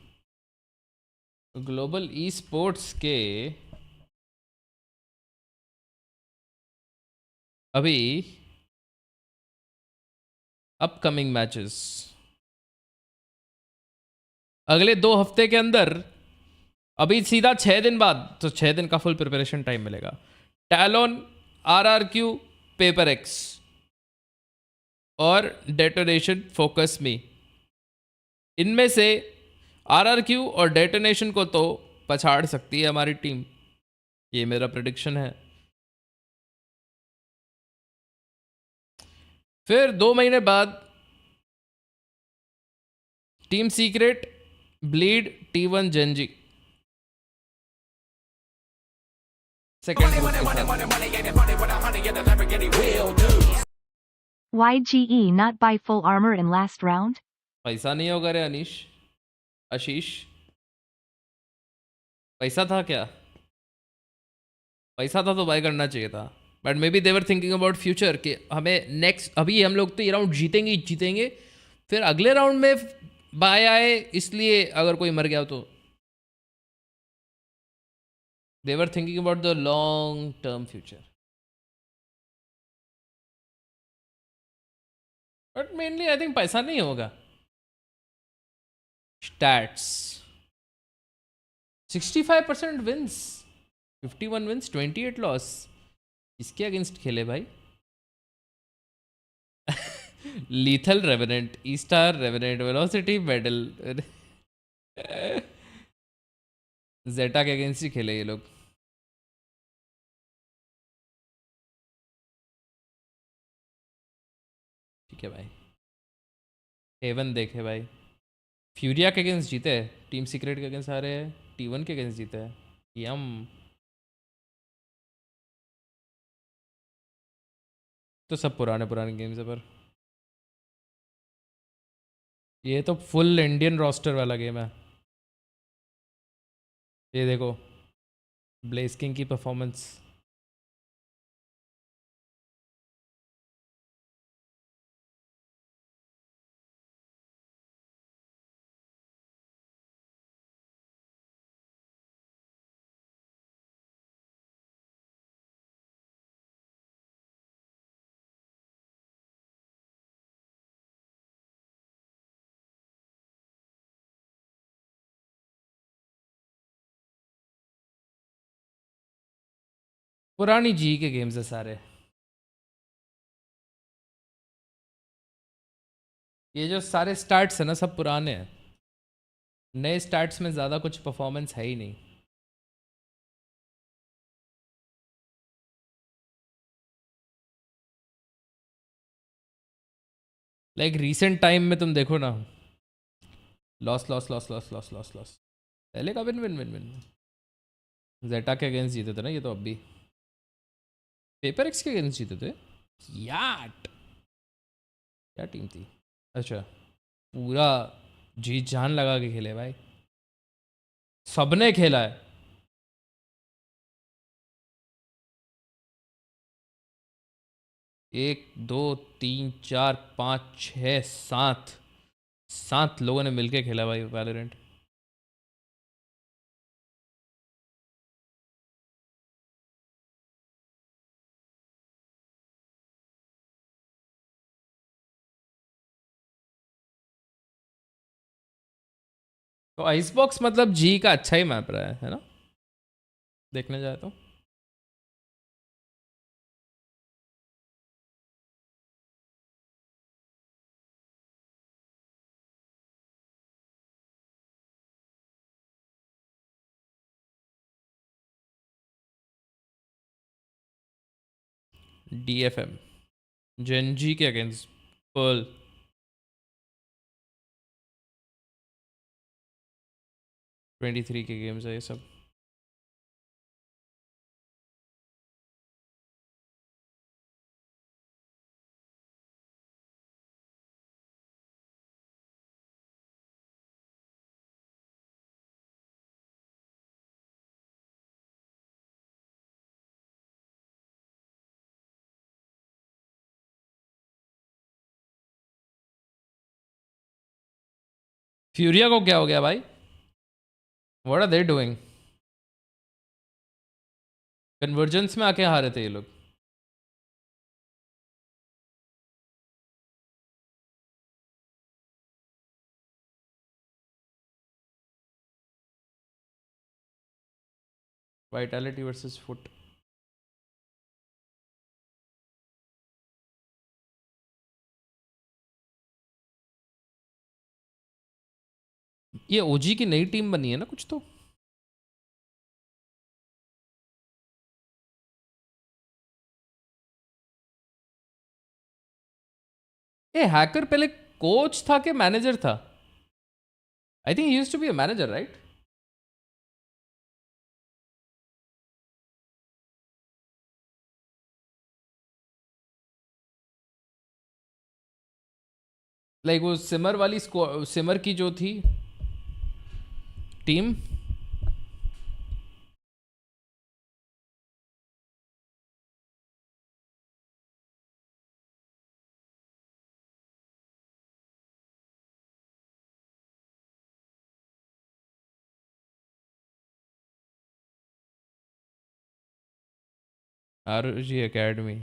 ग्लोबल ई स्पोर्ट्स के अभी अपकमिंग मैचेस अगले 2 हफ्ते के अंदर, अभी सीधा 6 दिन बाद, तो 6 दिन का फुल प्रिपरेशन टाइम मिलेगा। टैलोन, RRQ, पेपर एक्स और डेटोनेशन फोकस मी, इनमें से RRQ और डेटोनेशन को तो पछाड़ सकती है हमारी टीम, ये मेरा प्रेडिक्शन है। फिर 2 महीने बाद team secret, bleed, T1 Gen Z second. Why GE not buy full armor in last round? पैसा नहीं होगा रे आशीष, पैसा था क्या? पैसा था तो बाय करना चाहिए था, but may be they were thinking about future कि हमें नेक्स्ट, अभी हम लोग तो ये राउंड जीतेंगे ही जीतेंगे, फिर अगले राउंड में बाय आए, इसलिए अगर कोई मर गया तो they were thinking about the long term future. But mainly I think पैसा नहीं होगा। Stats 65% wins, 51 wins, 28 loss. इसके अगेंस्ट खेले भाई? Lethal Revenant, E Star Revenant, Velocity Medal, Zeta के अगेंस्ट ही खेले ये लोग। ठीक है भाई, हेवन देखे भाई, फ्यूरिया के अगेंस्ट जीते हैं, टीम सीक्रेट के अगेंस्ट हारे हैं, T1 के अगेंस्ट जीते हैं। यम, तो सब पुराने पुराने गेम्स है, पर ये तो फुल इंडियन रोस्टर वाला गेम है। ये देखो ब्लेज किंग की परफॉर्मेंस, पुरानी जी के गेम्स है सारे। ये जो सारे स्टार्ट्स है ना, सब पुराने हैं, नए स्टार्ट्स में ज़्यादा कुछ परफॉर्मेंस है ही नहीं। लाइक रीसेंट टाइम में तुम देखो ना, loss loss loss loss loss loss loss, पहले का विन विन विन विन। जेटा के अगेंस्ट जीते थे ना ये तो, अब भी पेपर एक्स के अगेंस्ट जीते थे याट, क्या टीम थी। अच्छा, पूरा जी जान लगा के खेले भाई, सबने खेला है। एक दो तीन चार पाँच छः सात लोगों ने मिलके खेला भाई वैलोरेंट। तो आइस बॉक्स मतलब जी का अच्छा ही मैप रहा है ना, देखने जाए तो। DFM जेनजी के अगेंस्ट पर्ल। 23 के गेम्स है ये सब। फ्यूरिया को क्या हो गया भाई? What are they doing? Convergence में आके हारे थे ये लोग। Vitality versus FUT. ये ओजी की नई टीम बनी है ना कुछ तो। ये हैकर पहले कोच था कि मैनेजर था? I think he used to be a manager right? Like वो सिमर वाली सिमर की जो थी टीम। RG एकेडमी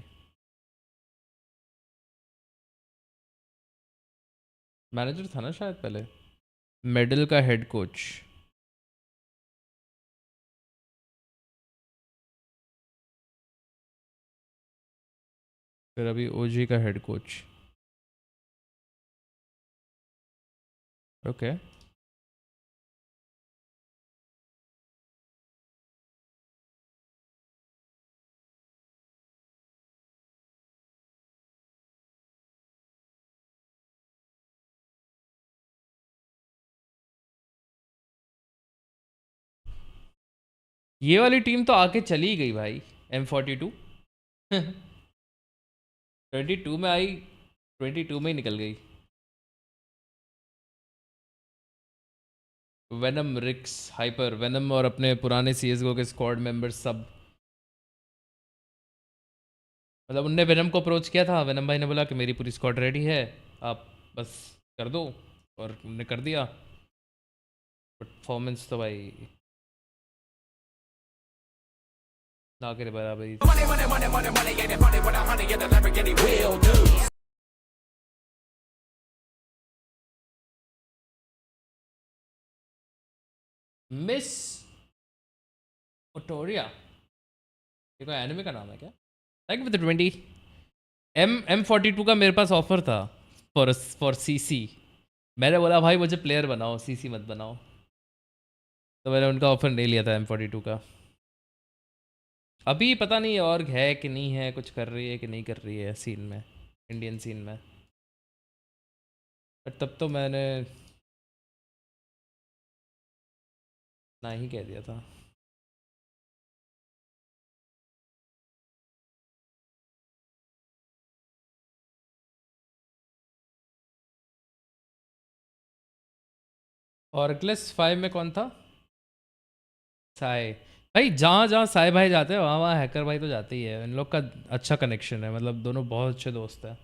मैनेजर था ना शायद पहले। मेडल का हेड कोच। फिर अभी ओजी का हेड कोच। ओके। ये वाली टीम तो आके चली गई भाई। M42 22 में आई, 22 में ही निकल गई। वेनम, रिक्स, हाइपर, वेनम और अपने पुराने CSGO के स्क्वाड मेंबर्स सब। मतलब उनने वेनम को अप्रोच किया था, वेनम भाई ने बोला कि मेरी पूरी स्क्वाड रेडी है, आप बस कर दो, और उनने कर दिया। परफॉर्मेंस तो भाई ना के बराबर ही। मिस ओटोरिया, ये कोई एनिमे का नाम है क्या? लाइक विद 20 M42 का मेरे पास ऑफर था फॉर CC। मैंने बोला भाई मुझे प्लेयर बनाओ, CC मत बनाओ। तो मैंने उनका ऑफर नहीं लिया था M42 का। अभी पता नहीं और है कि नहीं है, कुछ कर रही है कि नहीं कर रही है सीन में, इंडियन सीन में। बट तब तो मैंने ना ही कह दिया था। और क्लास 5 में कौन था? साई भाई। जहाँ जहाँ साई भाई जाते हैं वहाँ वहाँ हैकर भाई तो जाते ही है। इन लोग का अच्छा कनेक्शन है, मतलब दोनों बहुत अच्छे दोस्त हैं।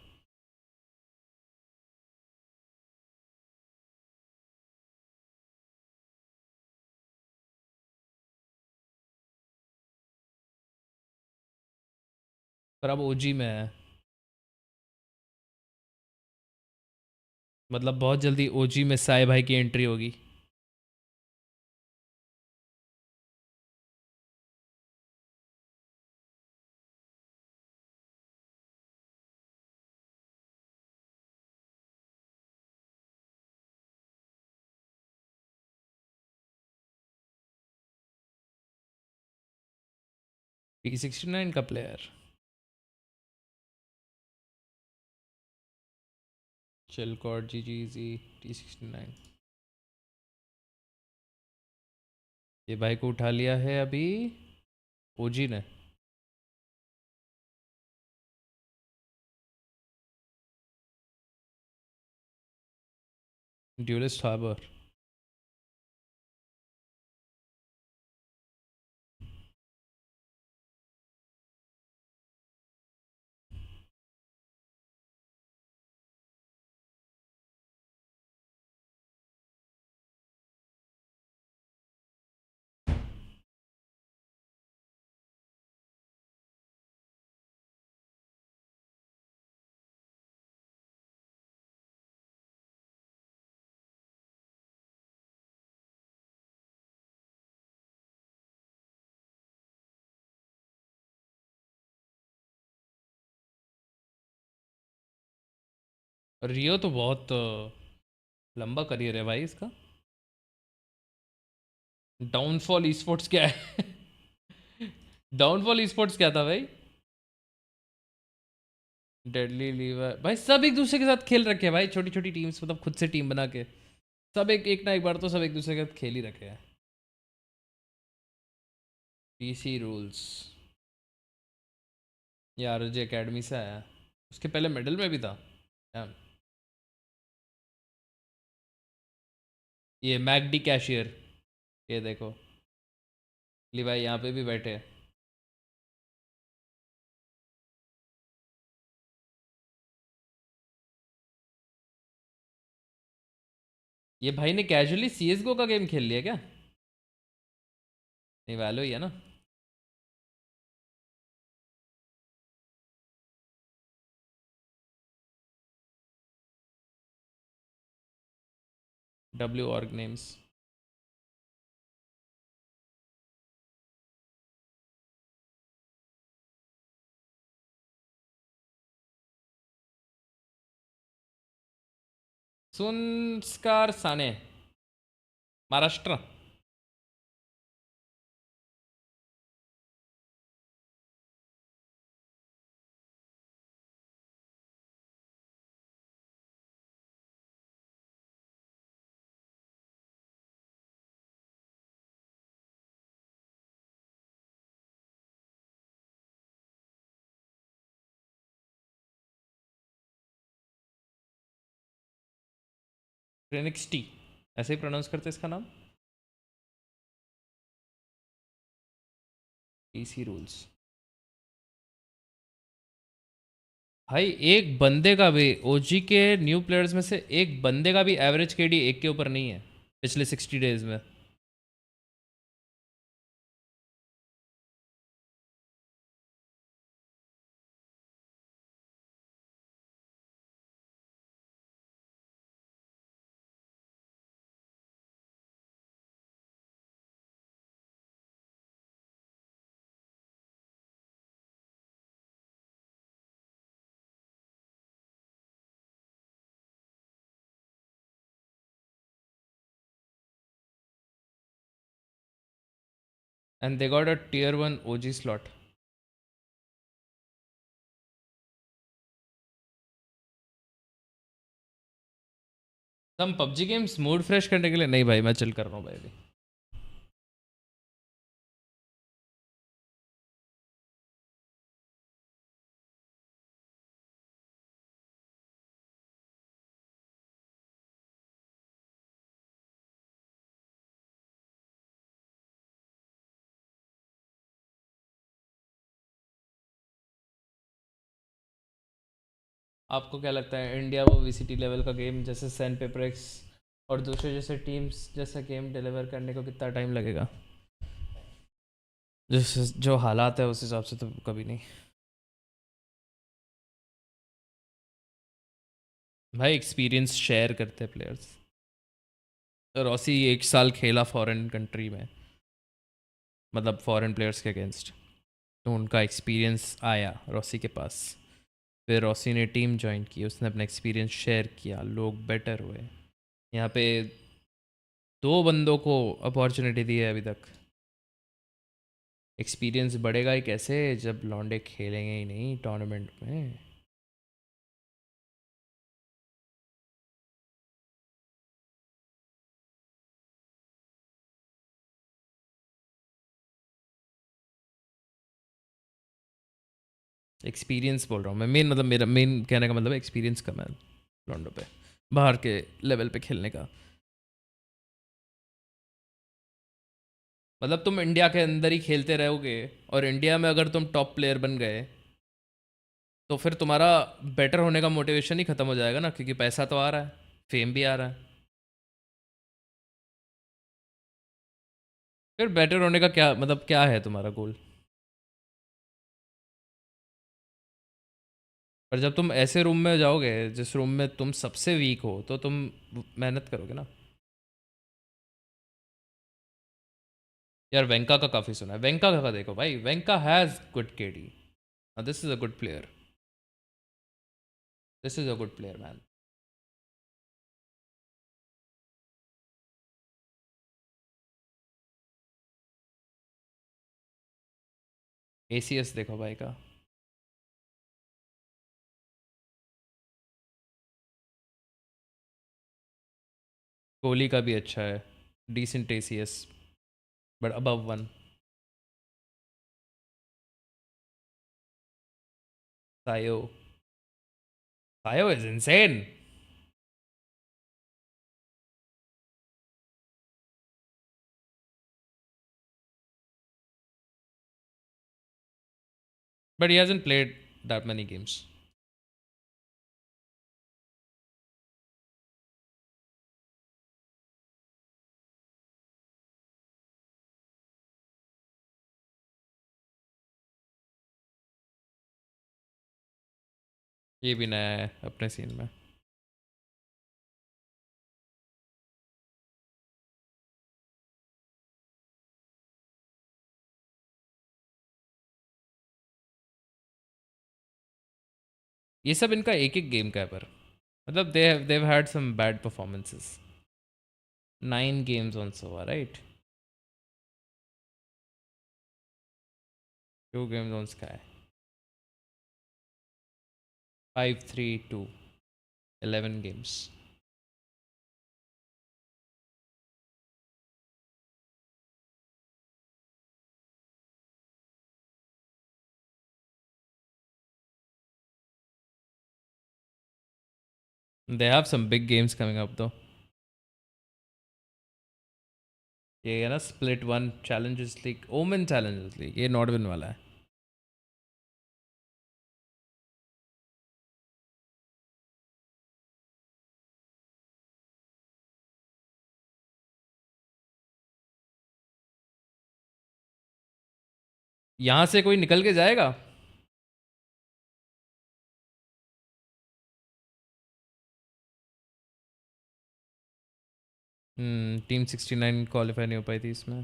पर अब ओजी में है, मतलब बहुत जल्दी ओजी में साई भाई की एंट्री होगी। T69 का प्लेयर चिलकॉर्ड GGZ T69 ये भाई को उठा लिया है अभी ओजी ने। ड्यूलिस्ट हार्बर रियो तो बहुत लंबा करियर है भाई इसका। डाउनफॉल ई स्पोर्ट्स क्या है? डाउनफॉल ई स्पोर्ट्स क्या था भाई? डेडली लीवर भाई सब एक दूसरे के साथ खेल रखे हैं भाई, छोटी छोटी टीम्स, मतलब खुद से टीम बना के सब एक ना एक बार तो सब एक दूसरे के साथ खेल ही रखे हैं। पीसी रूल्स यार जे एकेडमी से आया, उसके पहले मेडल में भी था। ये मैकडी कैशियर, ये देखो भाई यहाँ पे भी बैठे हैं। ये भाई ने कैजुअली CSGO का गेम खेल लिया क्या? नहीं वैलो ही है ना। W org names सुनस्कार साने महाराष्ट्र। ट्रेनिक्सटी ऐसे ही प्रोनाउंस करते इसका नाम। पीसी रूल्स भाई एक बंदे का भी ओजी के न्यू प्लेयर्स में से एक बंदे का भी एवरेज केडी 1 के ऊपर नहीं है पिछले 60 डेज में। And they got a tier 1 OG slot. हम पबजी गेम्स मूड फ्रेश करने के लिए नहीं भाई, मैं चिल कर रहा हूँ भाई अभी। आपको क्या लगता है इंडिया वो VCT लेवल का गेम जैसे सैंड पेपरेक्स और दूसरे जैसे टीम्स जैसा गेम डिलीवर करने को कितना टाइम लगेगा? जो हालात है उस हिसाब से तो कभी नहीं भाई। एक्सपीरियंस शेयर करते हैं प्लेयर्स। रॉसी 1 साल खेला फॉरेन कंट्री में, मतलब फॉरेन प्लेयर्स के अगेंस्ट, तो उनका एक्सपीरियंस आया रॉसी के पास। फिर रॉसी ने टीम ज्वाइन की, उसने अपना एक्सपीरियंस शेयर किया, लोग बेटर हुए। यहाँ पे 2 बंदों को अपॉर्चुनिटी दी है अभी तक। एक्सपीरियंस बढ़ेगा ही कैसे जब लौंडे खेलेंगे ही नहीं टूर्नामेंट में। एक्सपीरियंस बोल रहा हूँ मैं, मेन मतलब मेरा मेन कहने का मतलब एक्सपीरियंस कम है लौंडों पे बाहर के लेवल पे खेलने का। मतलब तुम इंडिया के अंदर ही खेलते रहोगे और इंडिया में अगर तुम टॉप प्लेयर बन गए तो फिर तुम्हारा बेटर होने का मोटिवेशन ही ख़त्म हो जाएगा ना, क्योंकि पैसा तो आ रहा है, फेम भी आ रहा है। फिर बेटर होने का क्या मतलब, क्या है तुम्हारा गोल? पर जब तुम ऐसे रूम में जाओगे जिस रूम में तुम सबसे वीक हो तो तुम मेहनत करोगे ना। यार वेंका का काफ़ी सुना है, वेंका का देखो भाई, Venka has good KD, this is a good player, this is a good player man. ACS देखो भाई का, कोहली का भी अच्छा है, डिसेंट ACS बट अबव 1। सायो, सायो is insane. But he hasn't played that many games. ये भी नया है अपने सीन में। ये सब इनका एक एक गेम का है, पर मतलब they've had some bad performances. 9 games on Sova, right? 2 games on Sky. 5-3-2. 11 games. They have some big games coming up though. ये है ना split 1 challengers league, Omen challengers league, ये नॉट विन वाला है। यहाँ से कोई निकल के जाएगा? टीम 69 क्वालिफाई नहीं हो पाई थी इसमें।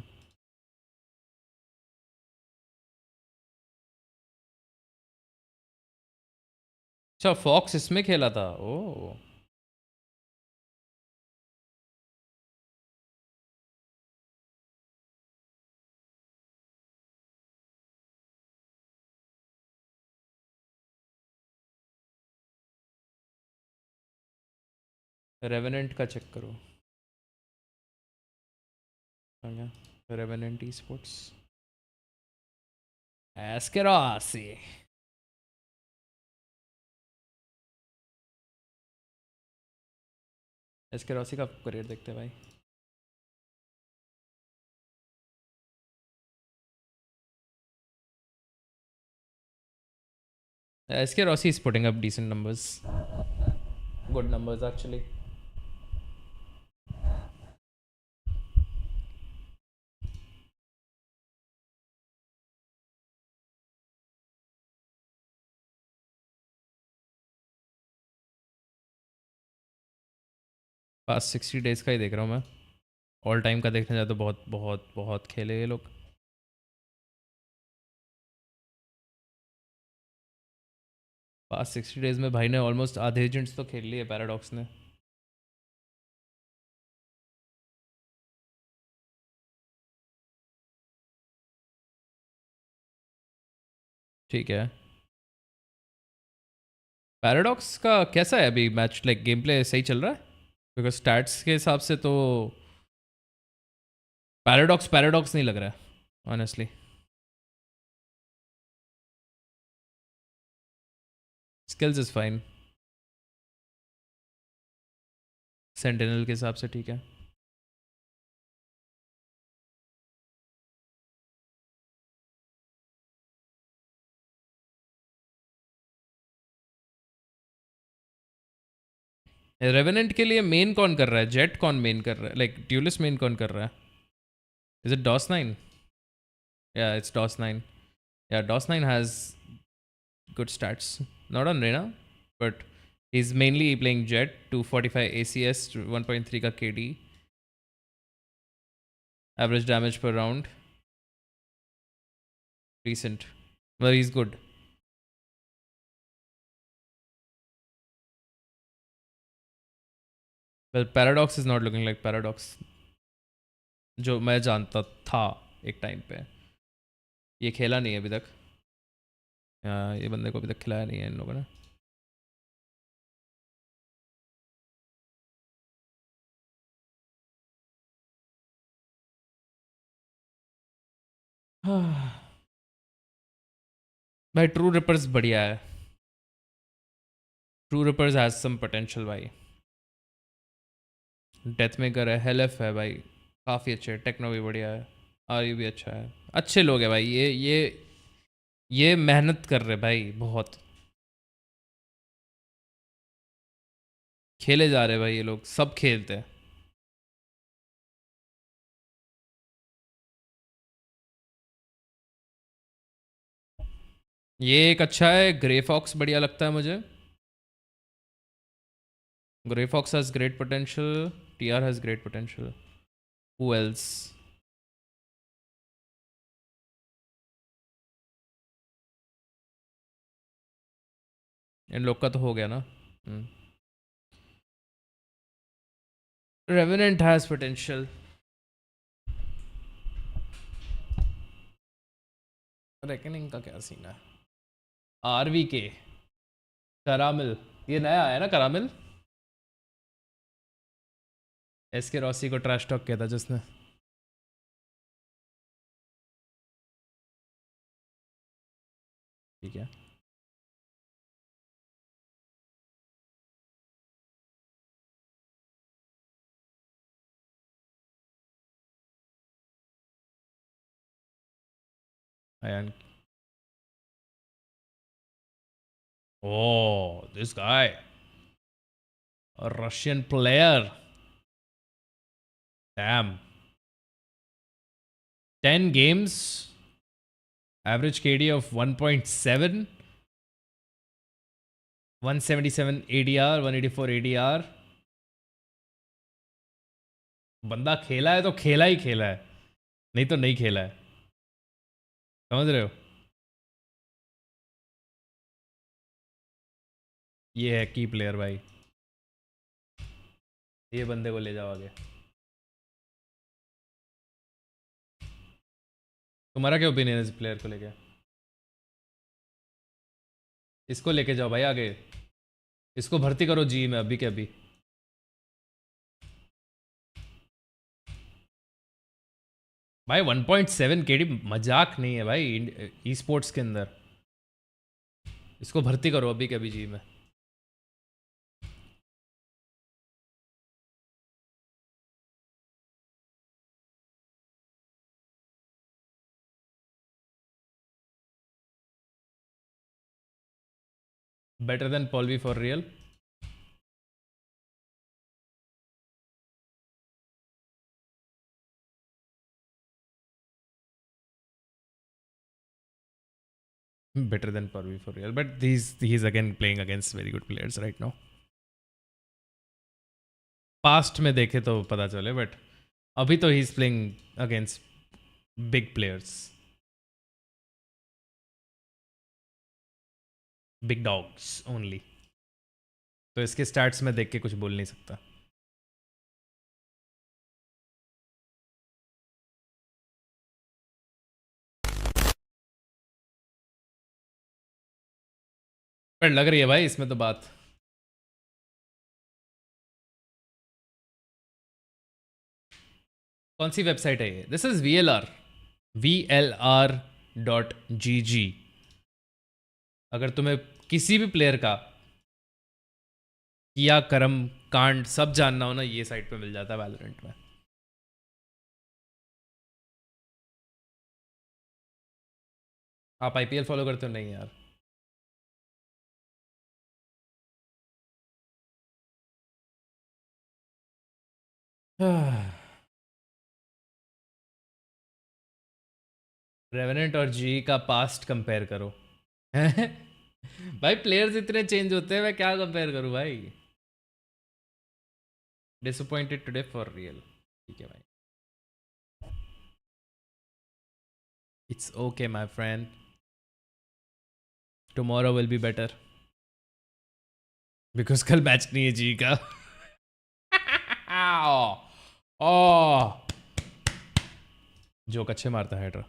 अच्छा फॉक्स इसमें खेला था, ओ रेवेनेंट का चेक करो। रेवेनेंट ई स्पोर्ट्स एस्केरासी। एस्केरासी का करियर देखते हैं भाई। Rossi is putting up decent numbers, good numbers actually. Pass 60 days का ही देख रहा हूँ मैं, ऑल टाइम का देखने जाए तो बहुत बहुत बहुत खेले ये लोग। पास 60 डेज में भाई ने ऑलमोस्ट आधे एजेंट्स तो खेल लिए पैराडॉक्स ने। ठीक है। पैराडॉक्स का कैसा है अभी मैच? लाइक गेम प्ले सही चल रहा है? बिकॉज स्टैट्स के हिसाब से तो पैराडॉक्स नहीं लग रहा है honestly. Skills is fine, sentinel के हिसाब से ठीक है। रेवेनेंट के लिए मेन कौन कर रहा है? जेट कौन मेन कर रहा है? लाइक ड्यूलिस मेन कौन कर रहा है? Is it dos 9? या इट्स डॉस 9। या dos 9 has good stats, not on Reyna, but he's mainly playing Jet, 245 ACS, 1.3 ka KD, average damage per round, decent, well he's good. Well, Paradox is not looking like Paradox जो मैं जानता था एक time पे। ये खेला नहीं है अभी तक, ये बंदे को अभी तक खिलाया नहीं है इन लोगों ने। भाई ट्रू रिपर्स बढ़िया है, True Rippers has some potential भाई। डेथ मेकर है, हेलफ है भाई, काफ़ी अच्छे, टेक्नो भी बढ़िया है, आर भी अच्छा है, अच्छे लोग हैं भाई। ये मेहनत कर रहे भाई, बहुत खेले जा रहे भाई, ये लोग सब खेलते हैं। ये एक अच्छा है, ग्रे फॉक्स बढ़िया लगता है मुझे। Grey Fox has great potential, TR has great potential. Who else? इन लोग का तो हो गया ना। Revenant has potential. रेकनिंग का क्या सीन है? आरवी के करामिल, ये नया आया ना करामिल। एसके रॉसी को ट्रैश टॉक किया था जिसने। ठीक है, Ayan. Oh, this guy, a Russian player. Damn. 10 games, average KD of 1.7, 177 ADR, 184 ADR. बंदा खेला है तो खेला ही खेला है, नहीं तो नहीं खेला है, समझ रहे हो? ये है की प्लेयर भाई, ये बंदे को ले जाओ आगे। तुम्हारा क्या ओपिनियन है इस प्लेयर को लेके? इसको लेके जाओ भाई आगे, इसको भर्ती करो जी में अभी के अभी। भाई 1.7 केडी मजाक नहीं है भाई ई स्पोर्ट्स के अंदर, इसको भर्ती करो अभी के अभी जी में। Better than Polvi for real? Better than Polvi for real, but he's again playing against very good players right now. Past में देखे तो पता चले, but अभी तो he's playing against big players, big dogs only. तो इसके स्टैट्स में देख के कुछ बोल नहीं सकता। पर लग रही है भाई इसमें तो बात। कौन सी वेबसाइट है ये? This is VLR.GG। अगर तुम्हें किसी भी प्लेयर का किया कर्म कांड सब जानना हो ना, ये साइट पे मिल जाता है वैलोरेंट में। आप IPL फॉलो करते हो? नहीं यार। रेवेनेंट और जी का पास्ट कंपेयर करो। भाई प्लेयर्स इतने चेंज होते हैं, मैं क्या कंपेयर करूं भाई। Disappointed today for real. ठीक है भाई, it's okay my friend, tomorrow will be better. Because कल मैच नहीं है जी का। ओ जोक अच्छे मारता है हाइड्रा।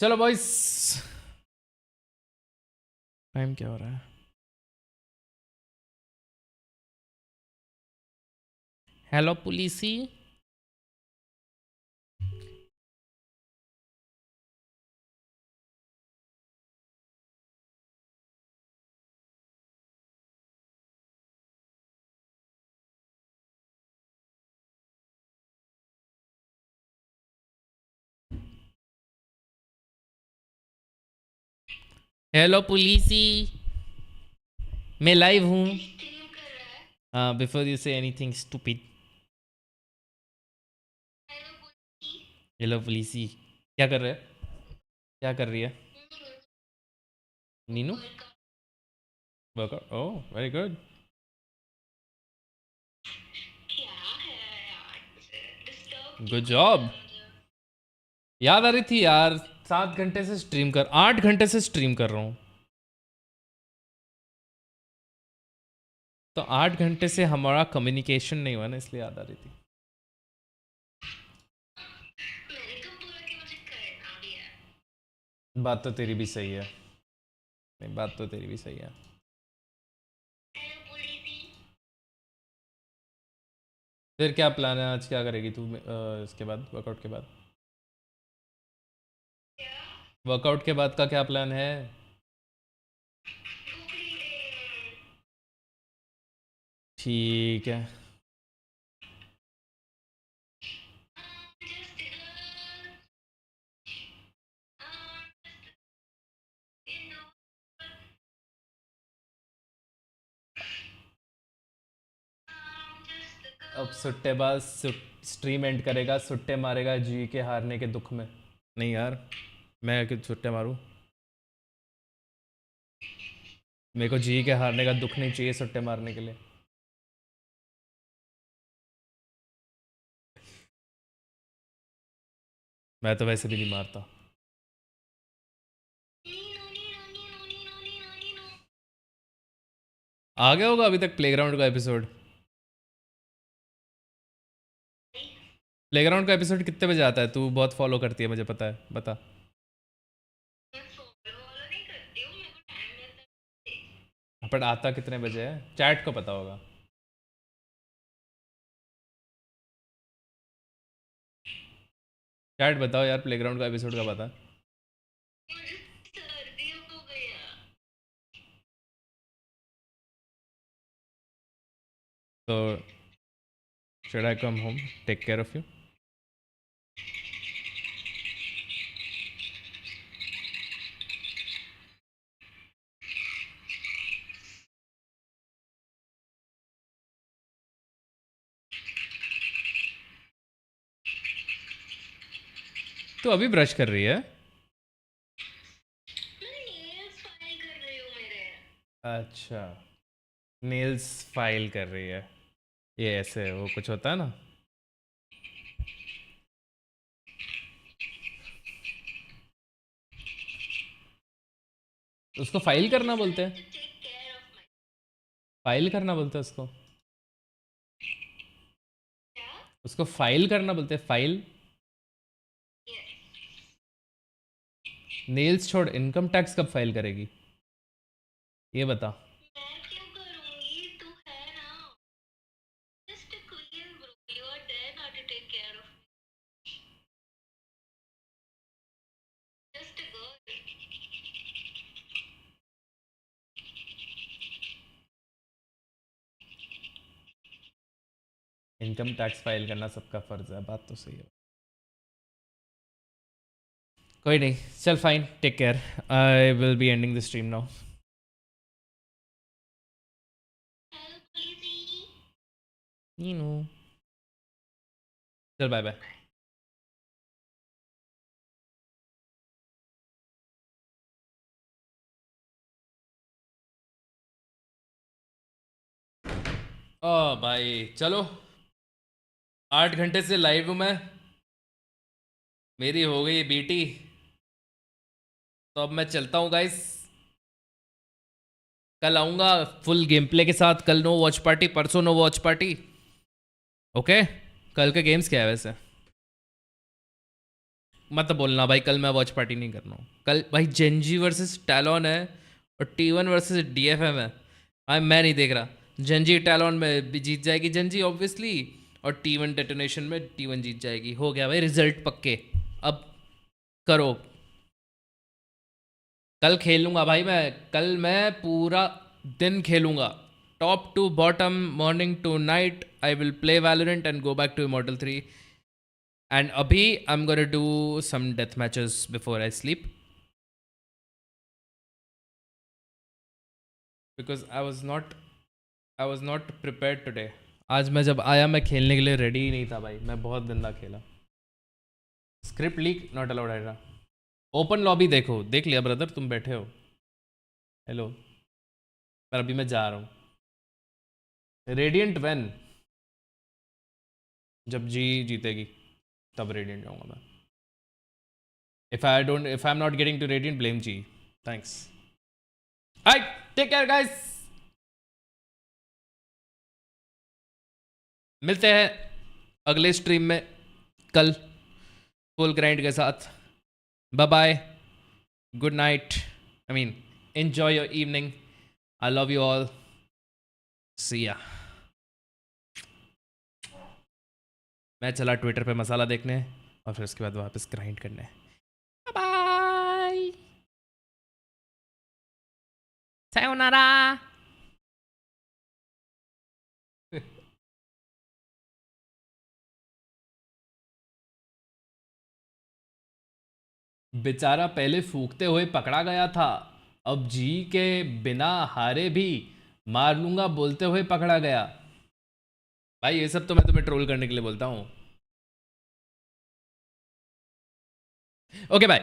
चलो बॉयस, टाइम क्या हो रहा है? हेलो पुलिसी। हेलो पुलिसी, मैं लाइव हूँ। हाँ, before you say anything stupid. Hello पुलिसी, क्या कर रहे हैं? क्या कर रही है Neenu? Workout, oh very good. Good job. याद आ रही थी यार, 7 घंटे से स्ट्रीम कर, 8 घंटे से स्ट्रीम कर रहा हूँ, तो 8 घंटे से हमारा कम्युनिकेशन नहीं हुआ ना, इसलिए याद आ रही थी। बात तो तेरी भी सही है, नहीं बात तो तेरी भी सही है। फिर क्या प्लान है आज, क्या करेगी तू इसके बाद, वर्कआउट के बाद? वर्कआउट के बाद का क्या प्लान है? ठीक है। अब सुट्टेबाज स्ट्रीम एंड करेगा, सुट्टे मारेगा जी के हारने के दुख में। नहीं यार, मैं क्यों सुट्टे मारूं? मेरे को जी के हारने का दुख नहीं चाहिए सुट्टे मारने के लिए। मैं तो वैसे भी नहीं मारता। आ गया होगा अभी तक प्लेग्राउंड का एपिसोड। प्लेग्राउंड का एपिसोड कितने बजे आता है? तू बहुत फॉलो करती है, मुझे पता है, बता। बट आता कितने बजे है? चैट को पता होगा। चैट बताओ यार, प्लेग्राउंड का एपिसोड का पता। तो should I come home, take care of you? तो अभी ब्रश कर रही है? अच्छा, नेल्स फाइल कर रही है। ये ऐसे वो कुछ होता है ना। उसको फाइल करना बोलते हैं, फाइल करना बोलते हैं उसको। उसको फाइल करना बोलते हैं, फाइल। नेल्स छोड़, इनकम टैक्स कब फाइल करेगी ये बता। इनकम टैक्स फाइल करना सबका फर्ज है, बात तो सही है। कोई नहीं, चल fine, take care, I will be ending the stream now. चल बाय बाय। ओ भाई चलो, 8 घंटे से लाइव हूँ मैं, मेरी हो गई बीटी, तो अब मैं चलता हूँ गाइस। कल आऊँगा फुल गेम प्ले के साथ, कल नो वॉच पार्टी, परसों नो वॉच पार्टी। ओके, कल के गेम्स क्या है वैसे? मत बोलना भाई कल मैं वॉच पार्टी नहीं कर रहा हूँ। कल भाई जेंजी वर्सेस टैलॉन है और T1 वर्सेस DFM है। भाई मैं नहीं देख रहा, जेंजी टैलॉन में भी जीत जाएगी जेंजी ऑब्वियसली, और T1 डेटोनेशन में T1 जीत जाएगी। हो गया भाई, रिजल्ट पक्के। अब करो, कल खेलूंगा भाई मैं, कल मैं पूरा दिन खेलूंगा, top to bottom, morning to night. I will play Valorant and go back to Immortal 3। And अभी I am gonna do some death matches before I sleep, because I was not prepared today. आज मैं जब आया मैं खेलने के लिए ready ही नहीं था भाई, मैं बहुत गंदा खेला। स्क्रिप्ट लीक नॉट अलाउड है। ओपन लॉबी देखो, देख लिया ब्रदर, तुम बैठे हो। हेलो, पर अभी मैं जा रहा हूँ। रेडियंट वैन, जब जी जीतेगी तब रेडियंट जाऊंगा मैं। If I am not getting to radiant, blame G. Thanks, take care guys, मिलते हैं अगले स्ट्रीम में कल फुल ग्राइंड के साथ। Bye bye, good night, I mean enjoy your evening, I love you all, see ya. मैं चला Twitter पे मसाला देखने और फिर उसके बाद वापस ग्राइंड करने। Bye, sayonara. बेचारा पहले फूकते हुए पकड़ा गया था, अब जी के बिना हारे भी मार लूंगा बोलते हुए पकड़ा गया। भाई ये सब तो मैं तुम्हें ट्रोल करने के लिए बोलता हूँ। Okay bye.